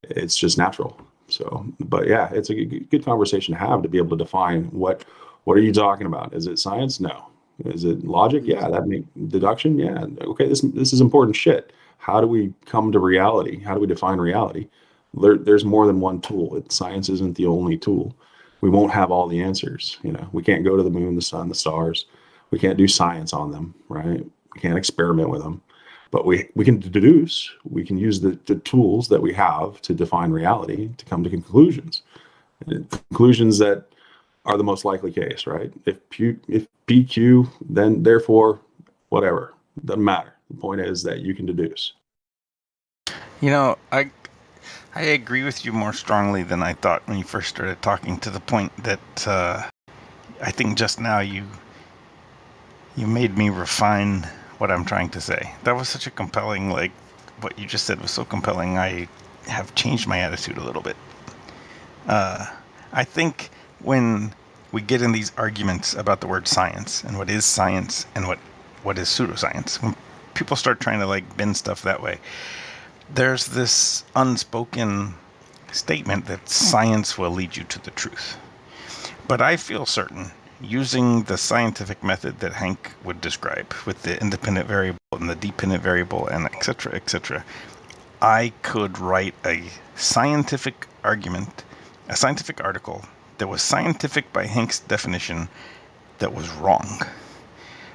It's just natural. So, but yeah, it's a good conversation to have, to be able to define what are you talking about? Is it science? No. Is it logic? Yeah. That make deduction? Yeah. Okay. This is important shit. How do we come to reality? How do we define reality? There's more than one tool. Science isn't the only tool. We won't have all the answers. We can't go to the moon, the sun, the stars. We can't do science on them, right? We can't experiment with them. But we can deduce. We can use the tools that we have to define reality to come to conclusions. Conclusions that are the most likely case, right? If PQ, then therefore, whatever. Doesn't matter. The point is that you can deduce. I agree with you more strongly than I thought when you first started talking, to the point that I think just now you made me refine what I'm trying to say. That was such a compelling, what you just said was so compelling, I have changed my attitude a little bit. I think when we get in these arguments about the word science and what is science and what is pseudoscience, when people start trying to bend stuff that way, there's this unspoken statement that science will lead you to the truth. But I feel certain, using the scientific method that Hank would describe, with the independent variable and the dependent variable and et cetera, I could write a scientific argument, a scientific article that was scientific by Hank's definition that was wrong.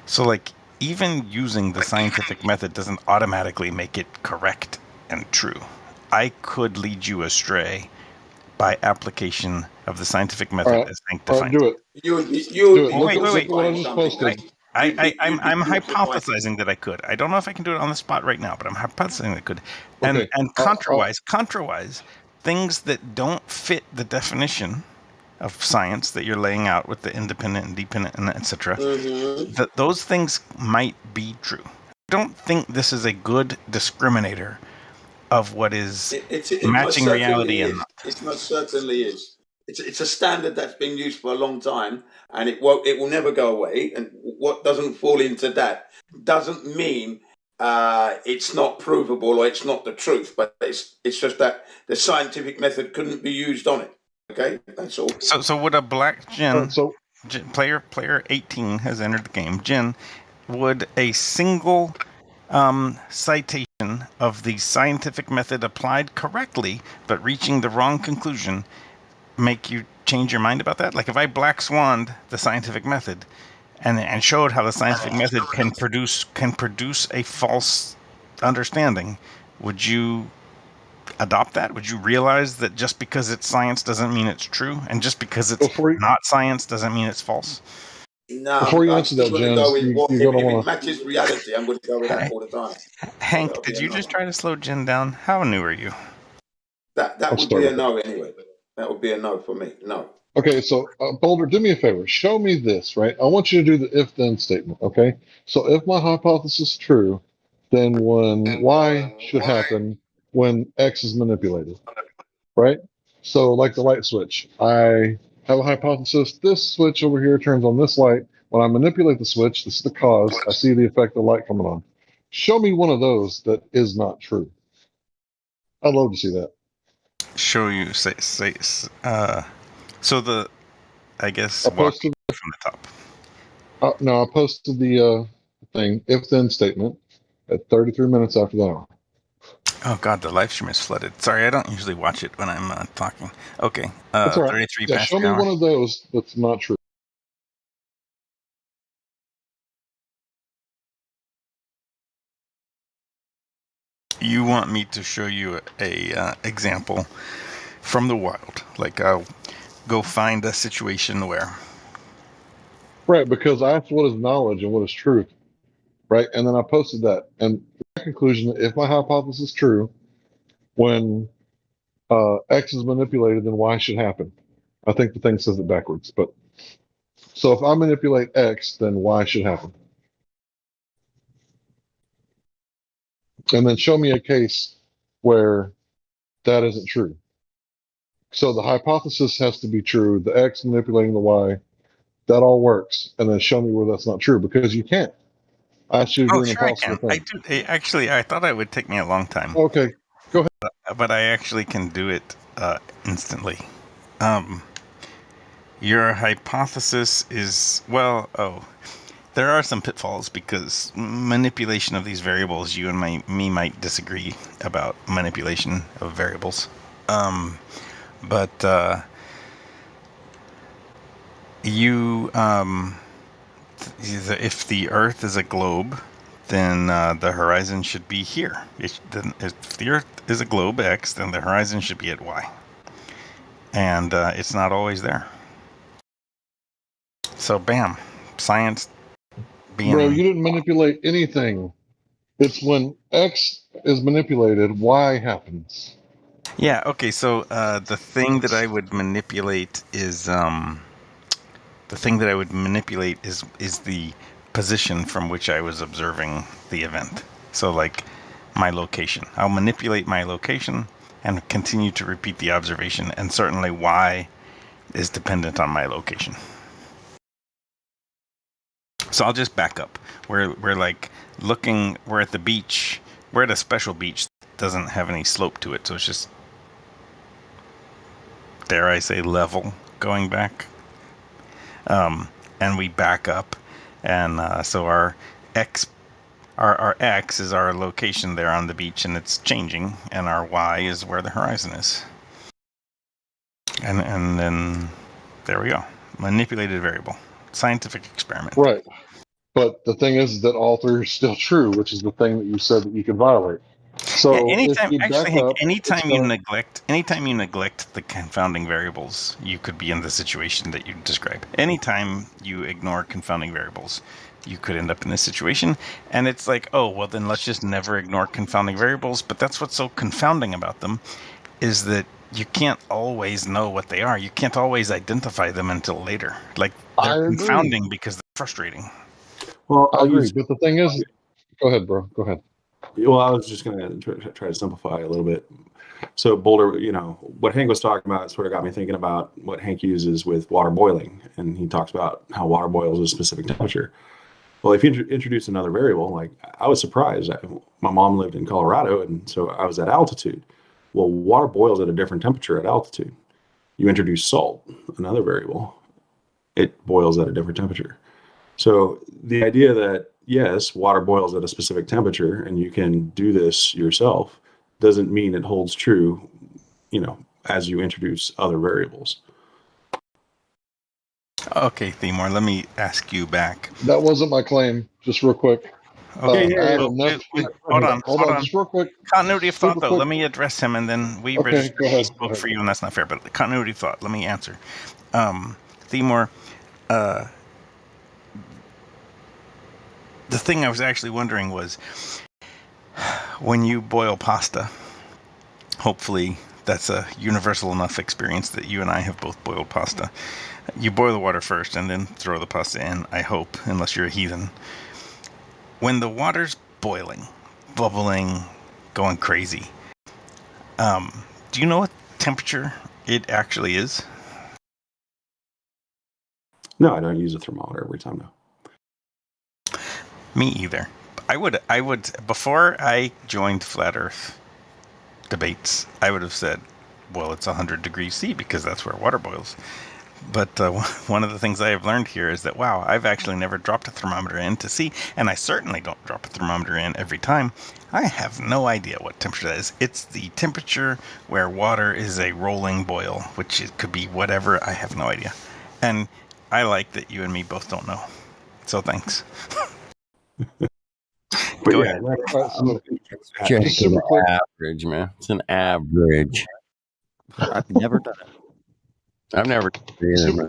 So even using the scientific method doesn't automatically make it correct and true. I could lead you astray by application of the scientific method as Hank defines Do it. it. You Do it. Wait. Look at what I just posted. I'm hypothesizing that I could. I don't know if I can do it on the spot right now, but I'm hypothesizing that I could. And contra-wise, things that don't fit the definition of science that you're laying out with the independent and dependent and etc. Mhm. Those things might be true. I don't think this is a good discriminator of what is It most matching reality certainly and is. not. It most certainly is. It's a standard that's been used for a long time, and it will never go away. And what doesn't fall into that doesn't mean it's not provable or it's not the truth, but it's just that the scientific method couldn't be used on it. Okay, that's all. So would a black Jin So player 18 has entered the game. Jin, would a single citation of the scientific method applied correctly but reaching the wrong conclusion make you change your mind about that? Like if I black swanned the scientific method and showed how the scientific method can produce a false understanding, would you adopt that? Would you realize that just because it's science doesn't mean it's true, and just because it's not science doesn't mean it's false? No, before you I'm answer still that, going to Jen, go with what you're if going to it want to. matches reality. I'm going to go with that all the time. Hank, That'll did be a you no. just try to slow Jin down? How new are you? That I'll would start be a with no anyway. That would be a no for me. No. Okay, so Boulder, do me a favor. Show me this, right? I want you to do the if-then statement, okay? So if my hypothesis is true, then when Y should happen when X is manipulated, right? So like the light switch, I have a hypothesis. This switch over here turns on this light. When I manipulate the switch, this is the cause. I see the effect of light coming on. Show me one of those that is not true. I'd love to see that. Show you so the I guess I walk posted from the top. no, I posted the thing if-then statement at 33 minutes after the hour. Oh god, the live stream is flooded. Sorry, I don't usually watch it when I'm talking. Okay, That's all right. 33 Yeah, past show the me hour. one of those that's not true. You want me to show you a example from the wild? Like I'll go find a situation where. Right, because I asked what is knowledge and what is truth, right? And then I posted that. And my conclusion, if my hypothesis is true, when X is manipulated, then Y should happen. I think the thing says it backwards. But so if I manipulate X, then Y should happen. And then show me a case where that isn't true. So the hypothesis has to be true. The X manipulating the Y, that all works. And then show me where that's not true, because you can't. I asked you to Oh, do an sure I impossible can. I thing. do. Actually, I thought it would take me a long time. Okay, go ahead. But I actually can do it instantly. Your hypothesis is, there are some pitfalls because manipulation of these variables, you and me might disagree about manipulation of variables. But if the Earth is a globe, then the horizon should be here. If the Earth is a globe X, then the horizon should be at Y. And it's not always there. So, bam, science being... Bro, you didn't manipulate anything. It's when X is manipulated, Y happens. Yeah, okay, so the thing that I would manipulate is... is the position from which I was observing the event. So, like, my location. I'll manipulate my location and continue to repeat the observation, and certainly Y is dependent on my location. So I'll just back up. We're at the beach. We're at a special beach that doesn't have any slope to it, so it's just, dare I say, level going back. And we back up, and so our X is our location there on the beach, and it's changing, and our Y is where the horizon is. And then there we go. Manipulated variable. Scientific experiment. Right. But the thing is that all three are still true, which is the thing that you said that you could violate. So if you back up, anytime you neglect the confounding variables, you could be in the situation that you describe. Anytime you ignore confounding variables, you could end up in this situation. And it's like, oh, well, then let's just never ignore confounding variables. But that's what's so confounding about them, is that you can't always know what they are. You can't always identify them until later. Like, I they're agree. confounding because they're frustrating. Well, I I'll agree. use. But the thing is, go ahead, bro. Go ahead. Well, I was just going to try to simplify a little bit. So Boulder, what Hank was talking about sort of got me thinking about what Hank uses with water boiling. And he talks about how water boils at a specific temperature. Well, if you introduce another variable, like I was surprised. My mom lived in Colorado, and so I was at altitude. Well, water boils at a different temperature at altitude. You introduce salt, another variable, it boils at a different temperature. So the idea that, yes, water boils at a specific temperature and you can do this yourself doesn't mean it holds true, as you introduce other variables. Okay, Themor, let me ask you back. That wasn't my claim. Just real quick. Okay, Add Oh, enough. hold on. Hold on. Just real quick. Continuity of thought, Super though. quick. Let me address him, and then we Okay, registered go ahead. he spoke for you, and that's not fair. But continuity of thought. Let me answer. Themor, the thing I was actually wondering was, when you boil pasta, hopefully that's a universal enough experience that you and I have both boiled pasta. You boil the water first and then throw the pasta in, I hope, unless you're a heathen. When the water's boiling, bubbling, going crazy, do you know what temperature it actually is? No, I don't use a thermometer every time, no. Me either. I would before I joined Flat Earth debates, I would have said, well, it's 100 degrees C because that's where water boils. But one of the things I have learned here is that, wow, I've actually never dropped a thermometer in to see, and I certainly don't drop a thermometer in every time. I have no idea what temperature that is. It's the temperature where water is a rolling boil, which it could be whatever. I have no idea. And I like that you and me both don't know. So thanks. Go ahead. Just an average, man. It's an average. I've never done it. I've never either,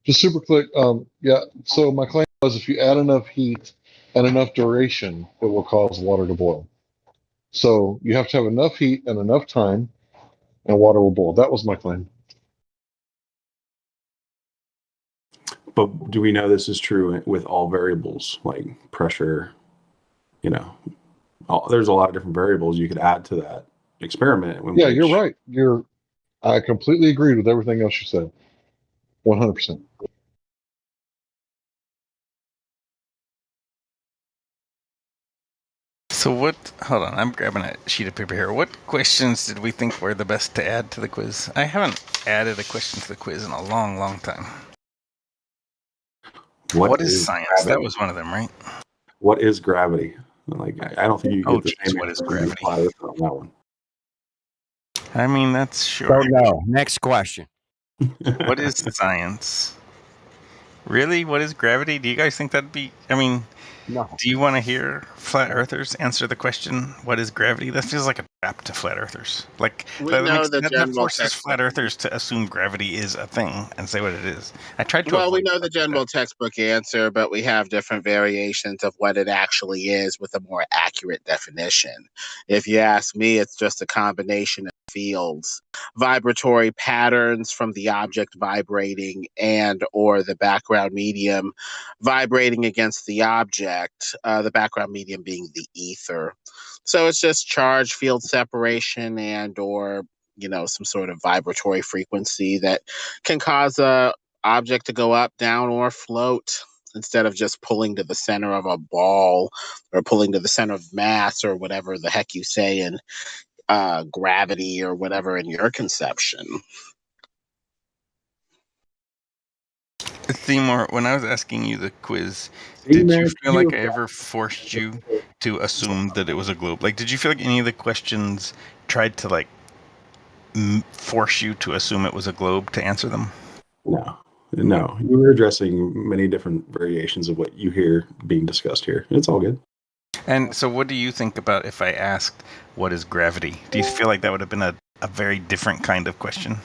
Just super quick. Yeah. So my claim was, if you add enough heat and enough duration, it will cause water to boil. So you have to have enough heat and enough time, and water will boil. That was my claim. But do we know this is true with all variables, like pressure? There's a lot of different variables you could add to that experiment. Yeah, you're right. I completely agreed with everything else you said. 100%. So hold on, I'm grabbing a sheet of paper here. What questions did we think were the best to add to the quiz? I haven't added a question to the quiz in a long, long time. What is science? Gravity? That was one of them, right? What is gravity? Like, I don't think you get the same what is answer from gravity? on that one. I mean, that's sure. Don't know. Next question. What is science? Really? What is gravity? Do you guys think that'd be... I mean, no. Do you want to hear flat earthers answer the question, what is gravity? That feels like a trap to flat earthers. Like, that forces flat earthers to assume gravity is a thing and say what it is. I tried to... Well, we know the general textbook answer, but we have different variations of what it actually is with a more accurate definition. If you ask me, it's just a combination of fields, vibratory patterns from the object vibrating and or the background medium vibrating against the object, the background medium being the ether. So it's just charge field separation and or some sort of vibratory frequency that can cause a object to go up, down, or float instead of just pulling to the center of a ball or pulling to the center of mass or whatever the heck you say in gravity or whatever in your conception. Themor, when I was asking you the quiz, did you feel like I ever forced you to assume that it was a globe? Like, did you feel like any of the questions tried to, like, force you to assume it was a globe to answer them? No. You were addressing many different variations of what you hear being discussed here. It's all good. And so what do you think about if I asked, what is gravity? Do you feel like that would have been a very different kind of question?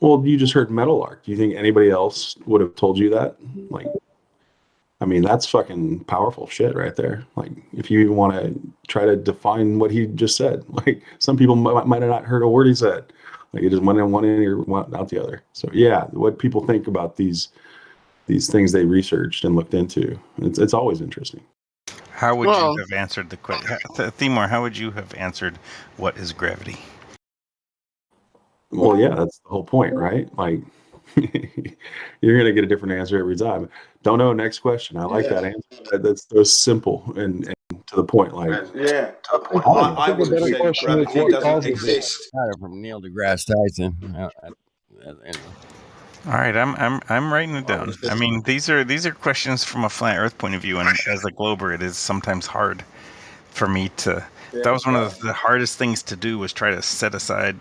Well, you just heard metal arc. Do you think anybody else would have told you that? Like, I mean, that's fucking powerful shit right there. Like, if you even want to try to define what he just said, like some people might have not heard a word he said. Like, it just went in one ear, went out the other. So yeah, what people think about these things they researched and looked into, it's always interesting. How would you have answered the question, Timur? How would you have answered what is gravity? Well, yeah, that's the whole point, right? Like, you're gonna get a different answer every time. Don't know. Next question. I like that answer. That's so simple and to the point. Like, Yeah, I I would have said gravity doesn't exist. From Neil deGrasse Tyson. Anyway. All right, I'm writing it down. I mean, these are questions from a flat Earth point of view, and as a glober, it is sometimes hard for me to. That was one of the hardest things to do, was try to set aside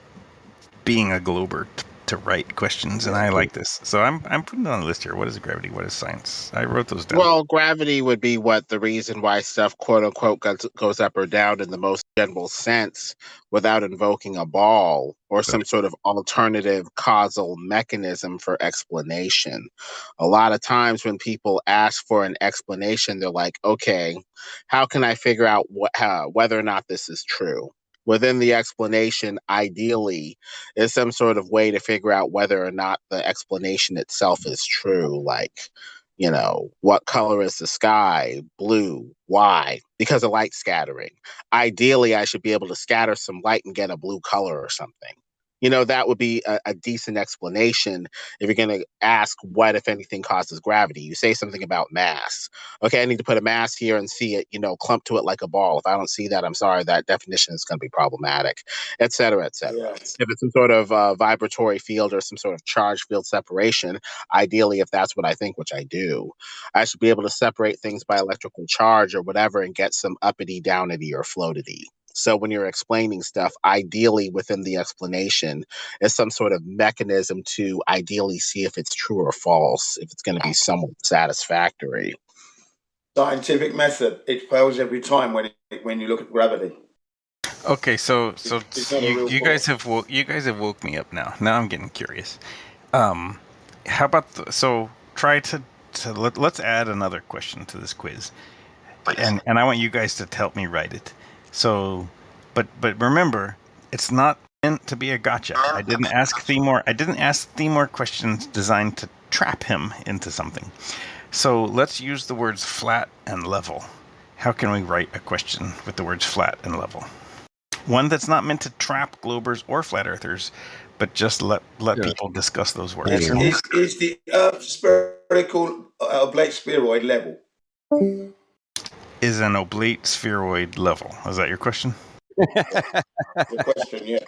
being a glober to write questions, and I like this. So I'm putting it on the list here. What is gravity? What is science? I wrote those down. Well, gravity would be the reason why stuff, quote unquote, goes up or down in the most general sense without invoking a ball or some sort of alternative causal mechanism for explanation. A lot of times when people ask for an explanation, they're like, okay, how can I figure out whether or not this is true? Within the explanation, ideally, is some sort of way to figure out whether or not the explanation itself is true. Like, what color is the sky? Blue. Why? Because of light scattering. Ideally, I should be able to scatter some light and get a blue color or something. That would be a decent explanation if you're going to ask what, if anything, causes gravity. You say something about mass. Okay, I need to put a mass here and see it, clump to it like a ball. If I don't see that, I'm sorry, that definition is going to be problematic, et cetera, et cetera. Yeah. If it's some sort of vibratory field or some sort of charge field separation, ideally, if that's what I think, which I do, I should be able to separate things by electrical charge or whatever and get some uppity, downity, or floatity. So when you're explaining stuff, ideally within the explanation is some sort of mechanism to ideally see if it's true or false, if it's going to be somewhat satisfactory. Scientific method, it fails every time when you look at gravity. Okay, so you guys have woke me up now. Now I'm getting curious. How about try to let's add another question to this quiz, and I want you guys to help me write it. So, but remember, it's not meant to be a gotcha. I didn't ask Timur questions designed to trap him into something. So let's use the words flat and level. How can we write a question with the words flat and level? One that's not meant to trap globers or flat earthers, but just let people discuss those words. Is the Earth spherical oblate spheroid level? Is an oblate spheroid level? Is that your question? The question, yeah.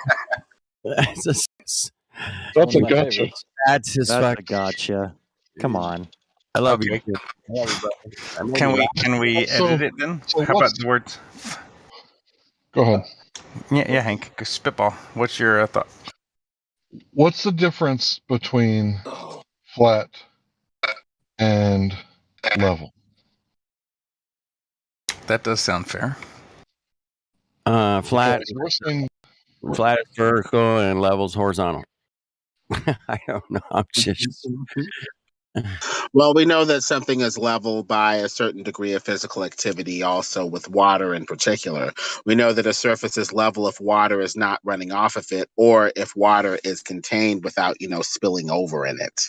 That's a gotcha. That's a gotcha. Come on. I love you. Can we edit it then? How about the words? Go ahead. Yeah, Hank. Spitball. What's your thought? What's the difference between flat and level? That does sound fair. Flat is vertical and level's horizontal. I don't know. I'm just. Well, we know that something is level by a certain degree of physical activity, also with water in particular. We know that a surface is level if water is not running off of it, or if water is contained without, spilling over in it,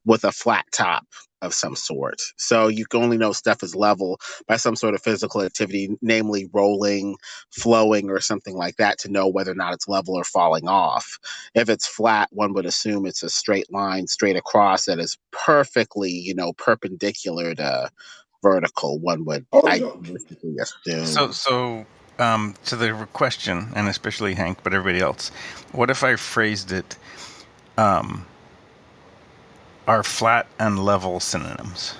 with a flat top of some sort. So you can only know stuff is level by some sort of physical activity, namely rolling, flowing, or something like that, to know whether or not it's level or falling off. If it's flat, one would assume it's a straight line straight across that is perfectly, perpendicular to vertical, one would idealistically assume. So to the question, and especially Hank, but everybody else, what if I phrased it, are flat and level synonyms?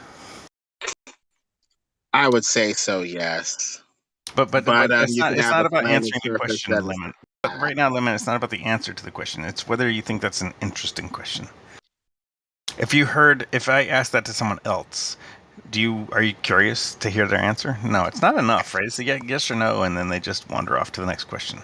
I would say so, yes. But it's not about answering the question, Lemon. But right now, Lemon, it's not about the answer to the question. It's whether you think that's an interesting question. If I asked that to someone else, are you curious to hear their answer? No, it's not enough, right? It's a yes or no, and then they just wander off to the next question.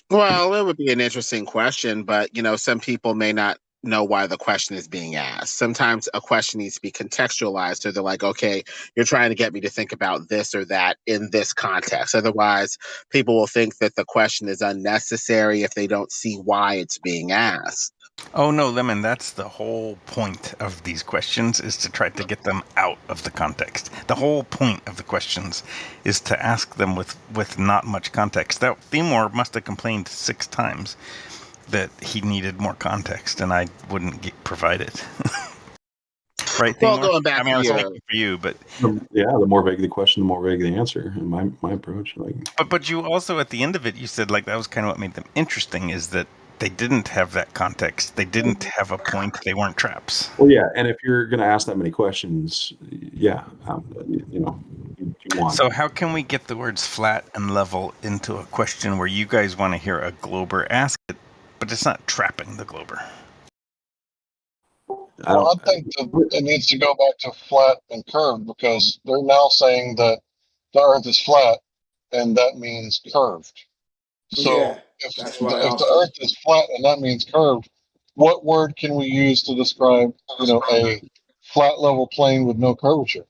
Well, it would be an interesting question, but some people may not know why the question is being asked. Sometimes a question needs to be contextualized, so they're like, okay, you're trying to get me to think about this or that in this context. Otherwise, people will think that the question is unnecessary if they don't see why it's being asked. Oh no, Lemon, that's the whole point of these questions, is to try to get them out of the context. The whole point of the questions is to ask them with not much context. That Themor must have complained 6 times that he needed more context, and I wouldn't provide it. Right, Well, Themor? going back I mean, I to was your speaking for you, but Yeah, the more vague the question, the more vague the answer. And my approach, like, but you also at the end of it, you said like that was kind of what made them interesting, is that they didn't have that context. They didn't have a point. They weren't traps. well, yeah. And if you're going to ask that many questions, yeah, you know, you want. So how can we get the words flat and level into a question where you guys want to hear a glober ask it, but it's not trapping the glober? Well, I think that it needs to go back to flat and curved, because they're now saying that the Earth is flat, and that means curved. So Yeah, that's why I if asked the Earth is flat and that means curved, what word can we use to describe, a flat level plane with no curvature?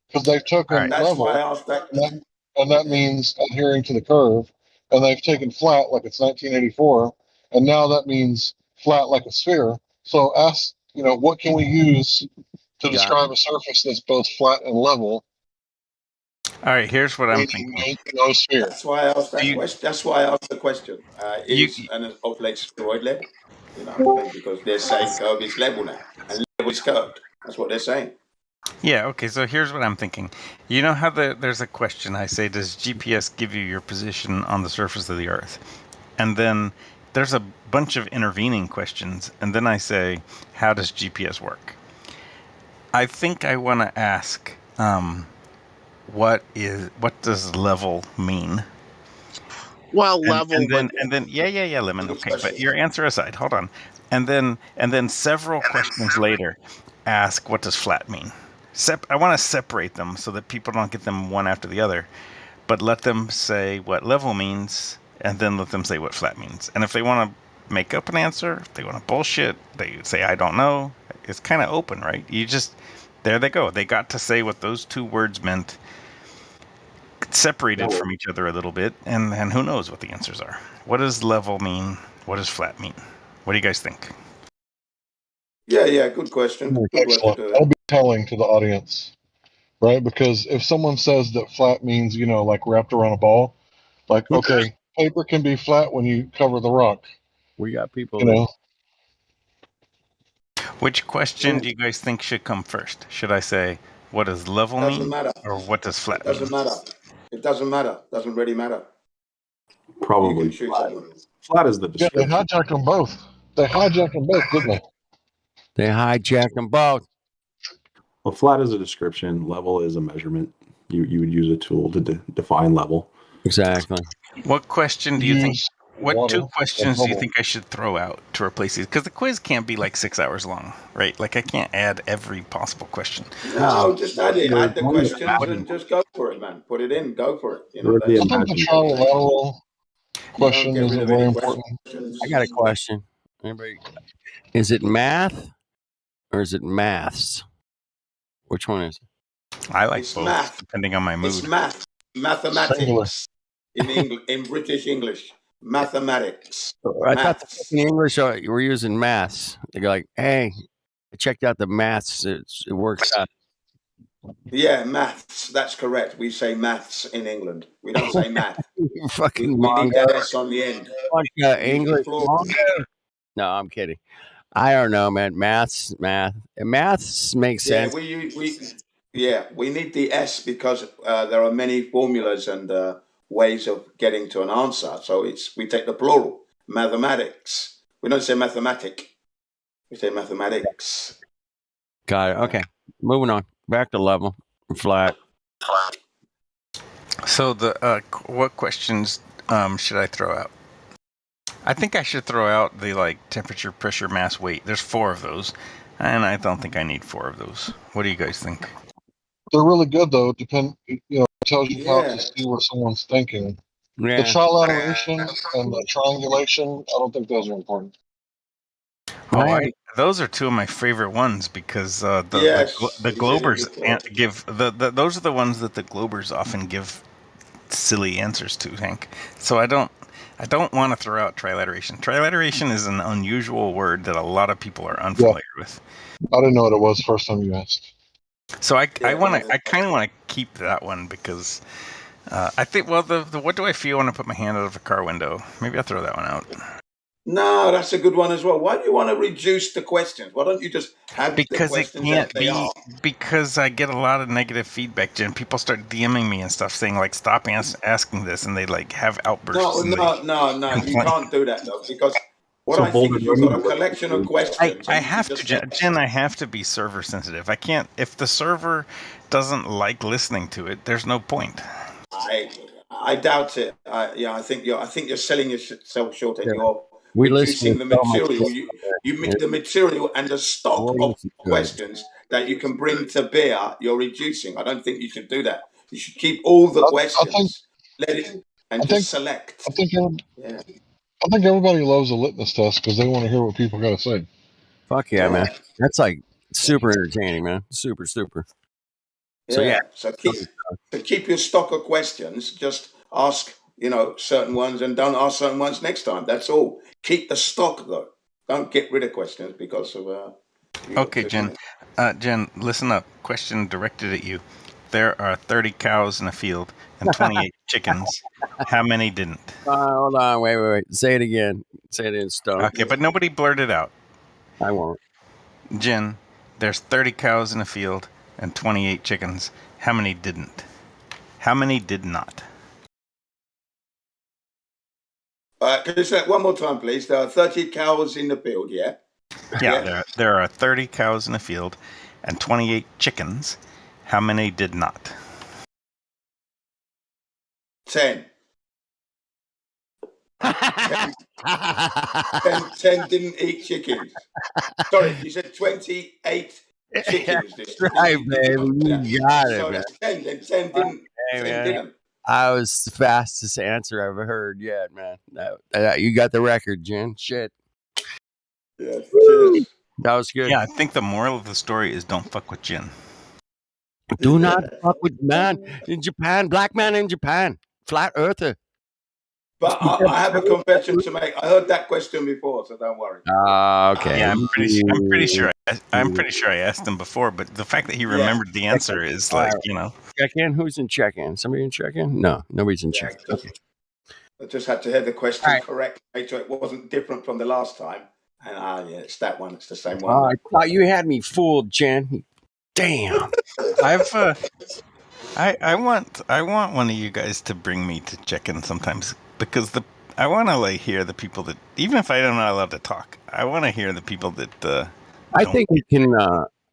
Because they've taken That's why level, I asked that. and that means adhering to the curve, and they've taken flat like it's 1984, and now that means flat like a sphere. So ask, what can we use to describe a surface that's both flat and level? All right, here's what I'm Meaning thinking. no sphere. That's why I asked that question. That's why I asked the question. Is an offlake spheroid level? You know what I mean? Because they're saying curve is level now, and level is curved. That's what they're saying. Yeah, okay, so here's what I'm thinking. You know how there's a question, I say, does GPS give you your position on the surface of the Earth? And then there's a bunch of intervening questions, and then I say, how does GPS work? I think I want to ask, what does level mean? Well, level, and then yeah, Lemon. Okay, but your answer aside, hold on, and then several questions later, ask what does flat mean. I want to separate them so that people don't get them one after the other, but let them say what level means, and then let them say what flat means. And if they want to make up an answer, if they want to bullshit, they say I don't know. It's kind of open, right? There they go. They got to say what those 2 words meant, separated from each other a little bit, and who knows what the answers are. What does level mean? What does flat mean? What do you guys think? Yeah, good question. Good way to Excellent. do That'll it. be telling to the audience, right? Because if someone says that flat means, like wrapped around a ball, like, okay, paper can be flat when you cover the rock. We got people Which question do you guys think should come first? Should I say, what does level Doesn't mean? matter. Or what does flat It doesn't mean? matter. It doesn't matter. Doesn't really matter. Probably You can choose anyone. flat is the Yeah, they description. hijacked them both. They hijacked them both, didn't they? They hijack them both. Well, flat is a description. Level is a measurement. You would use a tool to define level. Exactly. What question do you think? What water 2 questions do you think I should throw out to replace these? Because the quiz can't be like 6 hours long, right? Like I can't add every possible question. No, just add it. Add the One of the questions and just go for it, man. Put it in. Go for it. Or the I think the trilateral question get rid isn't of very any important. I got a question. Anybody? Is it math or is it maths? Which one is it? I like It's both, math. depending on my mood. It's math. Mathematics. In British English. Mathematics. I thought the Maths. in English you were using maths. They go like, hey, I checked out the maths. It works out. Yeah, maths. That's correct. We say maths in England. We don't say math. You fucking we need mongo. that S on the end. Bunch of We use the English plural. mongo. No, I'm kidding. I don't know, man. Maths makes Yeah, sense. we need the S because there are many formulas and ways of getting to an answer. So we take the plural, mathematics. We don't say mathematic. We say mathematics. Got it. Okay, moving on. Back to level flat. So what questions should I throw out? I think I should throw out the temperature, pressure, mass, weight. There's 4 of those, and I don't think I need 4 of those. What do you guys think? They're really good though. It tells you how to see where someone's thinking. Yeah. The trilateration and the triangulation, I don't think those are important. I those are two of my favorite ones because the Yes, he said it Globers before. give those are the ones that the Globers often give silly answers to, Hank. So I don't want to throw out trilateration. Trilateration is an unusual word that a lot of people are unfamiliar with. I didn't know what it was first time you asked. So I kind of want to keep that one because I think, well, the what do I feel when I put my hand out of a car window? Maybe I'll throw that one out. No, that's a good one as well. Why do you want to reduce the questions? Why don't you just have the Because it questions can't as they are? because I get a lot of negative feedback, Jen. People start DMing me and stuff saying, like, stop asking this, and they, like, have outbursts. No. You can't do that, though, because what So I think Boulder, is what you've do got a you collection of questions, I and you can have to, just Jen. I have to be server sensitive. I can't. If the server doesn't like listening to it, there's no point. I doubt it. I think you're selling yourself short, and Yeah. you're We listen reducing to the so much material. shit. You make the material and the stock of Voice is good. questions that you can bring to bear. You're reducing. I don't think you should do that. You should keep all the questions, let it, and just select. I think Yeah. I think everybody loves a litmus test because they want to hear what people got to say. Fuck yeah, man. Yeah. That's like super entertaining, man. Super. So yeah. So keep your stock of questions. Just ask, certain ones, and don't ask certain ones next time. That's all. Keep the stock though. Don't get rid of questions because of. Okay, Jen. Jen, listen up. Question directed at you. There are 30 cows in a field and 28 chickens. How many didn't? Hold on. Wait. Say it again. Say it in stone. Okay, but nobody blurted out. I won't. Jen, there's 30 cows in a field and 28 chickens. How many didn't? How many did not? Can you say it one more time, please? There are 30 cows in the field. Yeah. Yeah. There are 30 cows in a field and 28 chickens. How many did not? 10. 10 didn't eat chickens. Sorry, you said 28 chickens. Right, baby. You got it, So man. that's 10. Then 10 didn't. Hey, 10 man. didn't. I was the fastest answer I've ever heard yet, man. You got the record, Jen. Shit. Yeah, cheers. That was good. Yeah, I think the moral of the story is don't fuck with Jen. Do not fuck with man in Japan. Black man in Japan. Flat earther. But I have a confession to make. I heard that question before, so don't worry. Okay. Yeah, I'm pretty sure I asked him before, but the fact that he remembered the answer is like, Check in. Who's in check in? Somebody in check in? No, nobody's in check in. Okay. I just had to hear the question correct, make sure it wasn't different from the last time. And it's that one. It's the same one. I thought you had me fooled, Jen. Damn. I want one of you guys to bring me to check in sometimes because I want to hear the people that, even if I'm not allowed to talk, I want to hear the people that. I think we can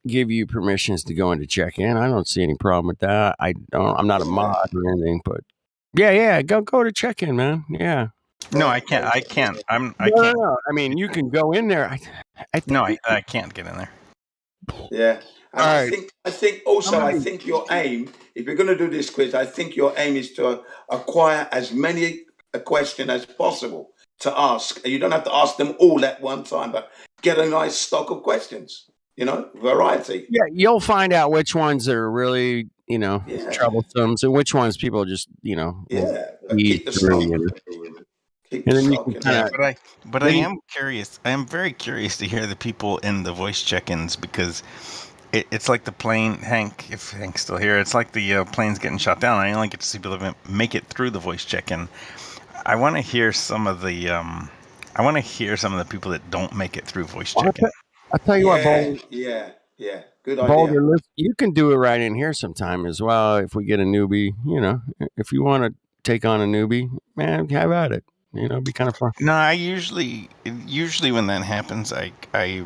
give you permissions to go into check in. I don't see any problem with that. I'm not a mod or anything, but yeah, go to check in, man. Yeah. No, I can't. I can't. I can't. No. I mean, you can go in there. I can't get in there. Yeah. And I think your aim, if you're going to do this quiz, I think your aim is to acquire as many a question as possible to ask. And you don't have to ask them all at one time, but get a nice stock of questions, variety. Yeah, you'll find out which ones are really, troublesome, and which ones people just, keep the stock. And then you can but I am curious. I am very curious to hear the people in the voice check-ins because it's like the plane, Hank, if Hank's still here, it's like the plane's getting shot down. I only get to see people that make it through the voice check-in. I want to hear some of the people that don't make it through voice check-in. I'll tell you what, Boulder. Yeah. Good idea. Boulder, you can do it right in here sometime as well. If we get a newbie, if you want to take on a newbie, man, have at it. It'd be kind of fun. No, I usually when that happens, I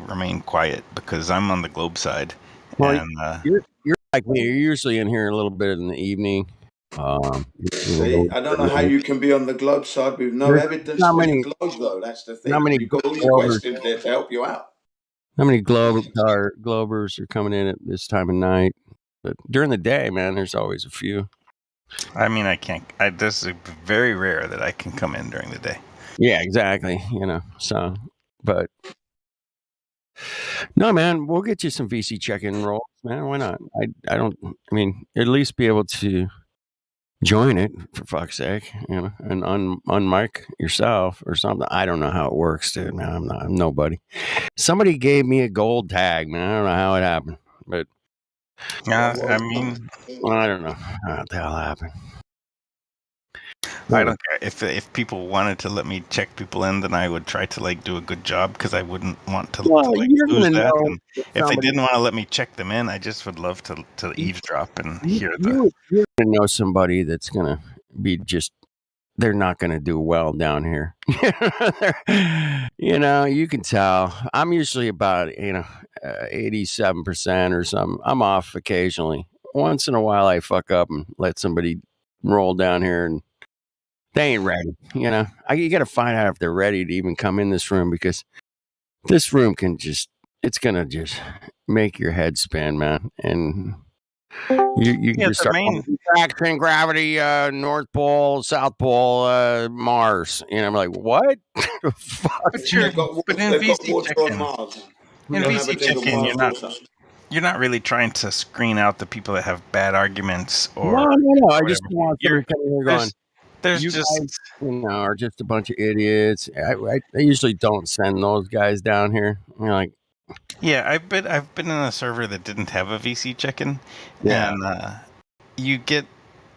remain quiet because I'm on the Globe side. Well, and, you're like me. You're usually in here a little bit in the evening. See, I don't know how you can be on the Globe side with no evidence for the Globe, though. That's the thing. You've got all your questions there to help you out. How many Globers are coming in at this time of night? But during the day, man, there's always a few. I mean, I can't. This is very rare that I can come in during the day. Yeah, exactly. So, but No, man, we'll get you some VC check-in rolls, man. Why not? I don't. I mean, at least be able to join it for fuck's sake, and unmic yourself or something. I don't know how it works, dude. Man, I'm nobody. Somebody gave me a gold tag, man. I don't know how it happened, but I mean, I don't know how the hell happened. I don't care if people wanted to let me check people in, then I would try to like do a good job because I wouldn't want to, Well, like, you're lose gonna that. know And if if they somebody didn't want to let me check them in, I just would love to eavesdrop and hear you're gonna know somebody that's gonna be just. They're not going to do well down here. You can tell. I'm usually about 87% or something. I'm off occasionally. Once in a while, I fuck up and let somebody roll down here, and they ain't ready. You got to find out if they're ready to even come in this room, because this room it's gonna just make your head spin, man. And you can just the start main attraction, gravity, North Pole, South Pole, Mars. I'm like, what? But in VC check-in, you're not really trying to screen out the people that have bad arguments or No. I whatever. just don't want somebody coming here going, there's you just guys, are just a bunch of idiots. I usually don't send those guys down here. Like, yeah, I've been in a server that didn't have a VC check-in, yeah. and you get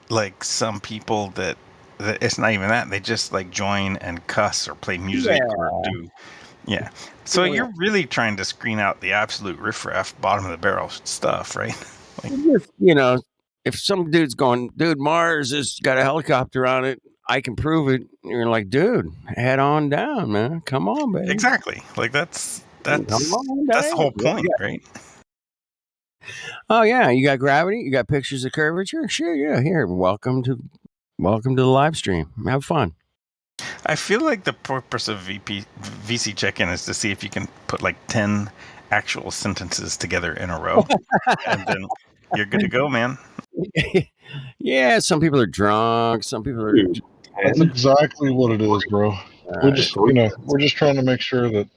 like some people that it's not even that, they just like join and cuss or play music or do so you're really trying to screen out the absolute riffraff, bottom of the barrel stuff, right? Just, if some dude's going, dude, Mars has got a helicopter on it, I can prove it. You're like, dude, head on down, man. Come on, baby. Exactly. Like that's Come on the whole down. point, right? Oh yeah, you got gravity. You got pictures of curvature. Sure, yeah. Here, welcome to the live stream. Have fun. I feel like the purpose of VC check-in is to see if you can put like 10 actual sentences together in a row, and then you're good to go, man. Yeah, some people are drunk. Some people are. That's exactly what it is, bro. We're just trying to make sure that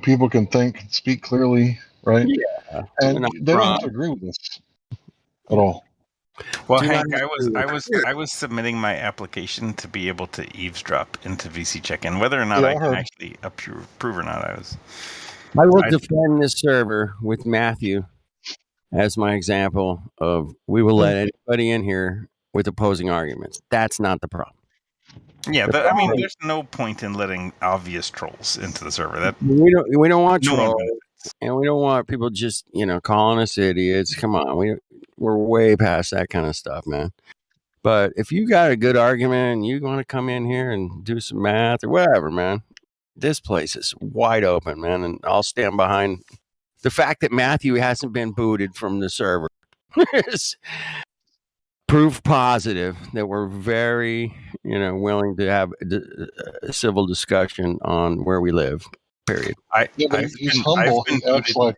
people can think and speak clearly, right? Yeah, and they don't have to agree with us at all. Well, Hank, I was submitting my application to be able to eavesdrop into VC check-in. Whether or not I can actually approve or not, I will defend this server with Matthew as my example of we will let anybody in here with opposing arguments. That's not the problem. Yeah, but I mean, there's no point in letting obvious trolls into the server. That we don't want trolls, and we don't want people just calling us idiots. Come on, we're way past that kind of stuff, man. But if you got a good argument and you want to come in here and do some math or whatever, man, this place is wide open, man, and I'll stand behind the fact that Matthew hasn't been booted from the server. Is proof positive that we're very, willing to have a civil discussion on where we live. Period. He's humble. He acts like.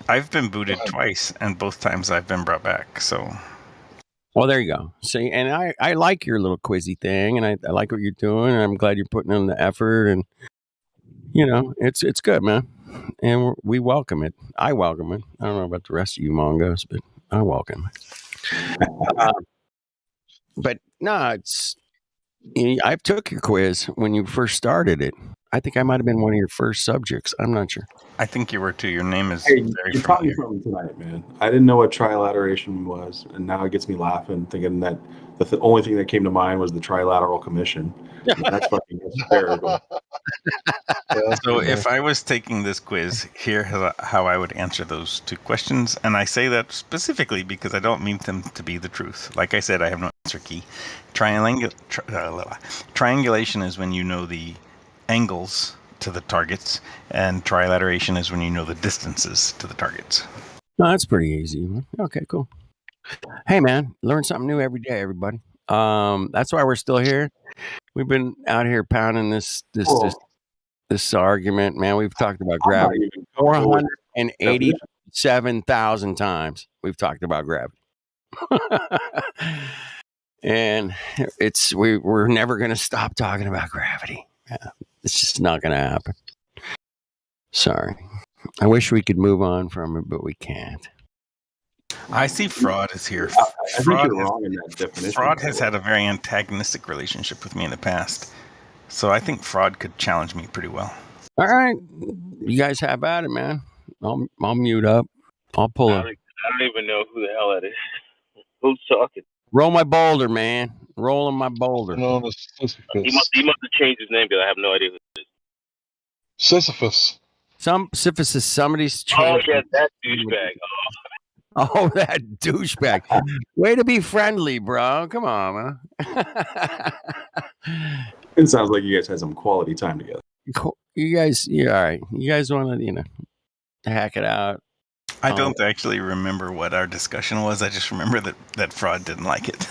I've been booted twice, and both times I've been brought back. So, well, there you go. See, and I like your little quizzy thing, and I like what you're doing, and I'm glad you're putting in the effort, and it's good, man, and we welcome it. I welcome it. I don't know about the rest of you mongos, but I welcome it. But no, it's. I took your quiz when you first started it. I think I might have been one of your first subjects. I'm not sure. I think you were too. Your name is very familiar. You taught me something tonight, man. I didn't know what trilateration was, and now it gets me laughing, thinking that the only thing that came to mind was the Trilateral Commission. That's fucking hysterical. So if I was taking this quiz, here's how I would answer those two questions. And I say that specifically because I don't mean them to be the truth. Like I said, I have no answer key. Triangulation is when you know the angles to the targets, and trilateration is when you know the distances to the targets. No, that's pretty easy. Okay, cool. Hey, man, learn something new every day, everybody. That's why we're still here. We've been out here pounding this argument, man. We've talked about gravity 487,000 times. We've talked about gravity, and we're never going to stop talking about gravity. Yeah, it's just not going to happen. Sorry. I wish we could move on from it, but we can't. I see fraud is here. I think you're wrong in that definition. Fraud has had a very antagonistic relationship with me in the past, so I think fraud could challenge me pretty well. All right, you guys have at it, man. I'll mute up. I'll pull up. I don't even know who the hell that is. Who's talking? Roll my boulder, man. Rolling my boulder. Known as Sisyphus. He must have changed his name because I have no idea who it is. Sisyphus. Sisyphus. Somebody's Oh changed. yeah, that douchebag. Oh, that douchebag. Way to be friendly, bro. Come on, man. It sounds like you guys had some quality time together. You guys, yeah, all right. You guys want to, hack it out. I don't actually remember what our discussion was. I just remember that Fraud didn't like it.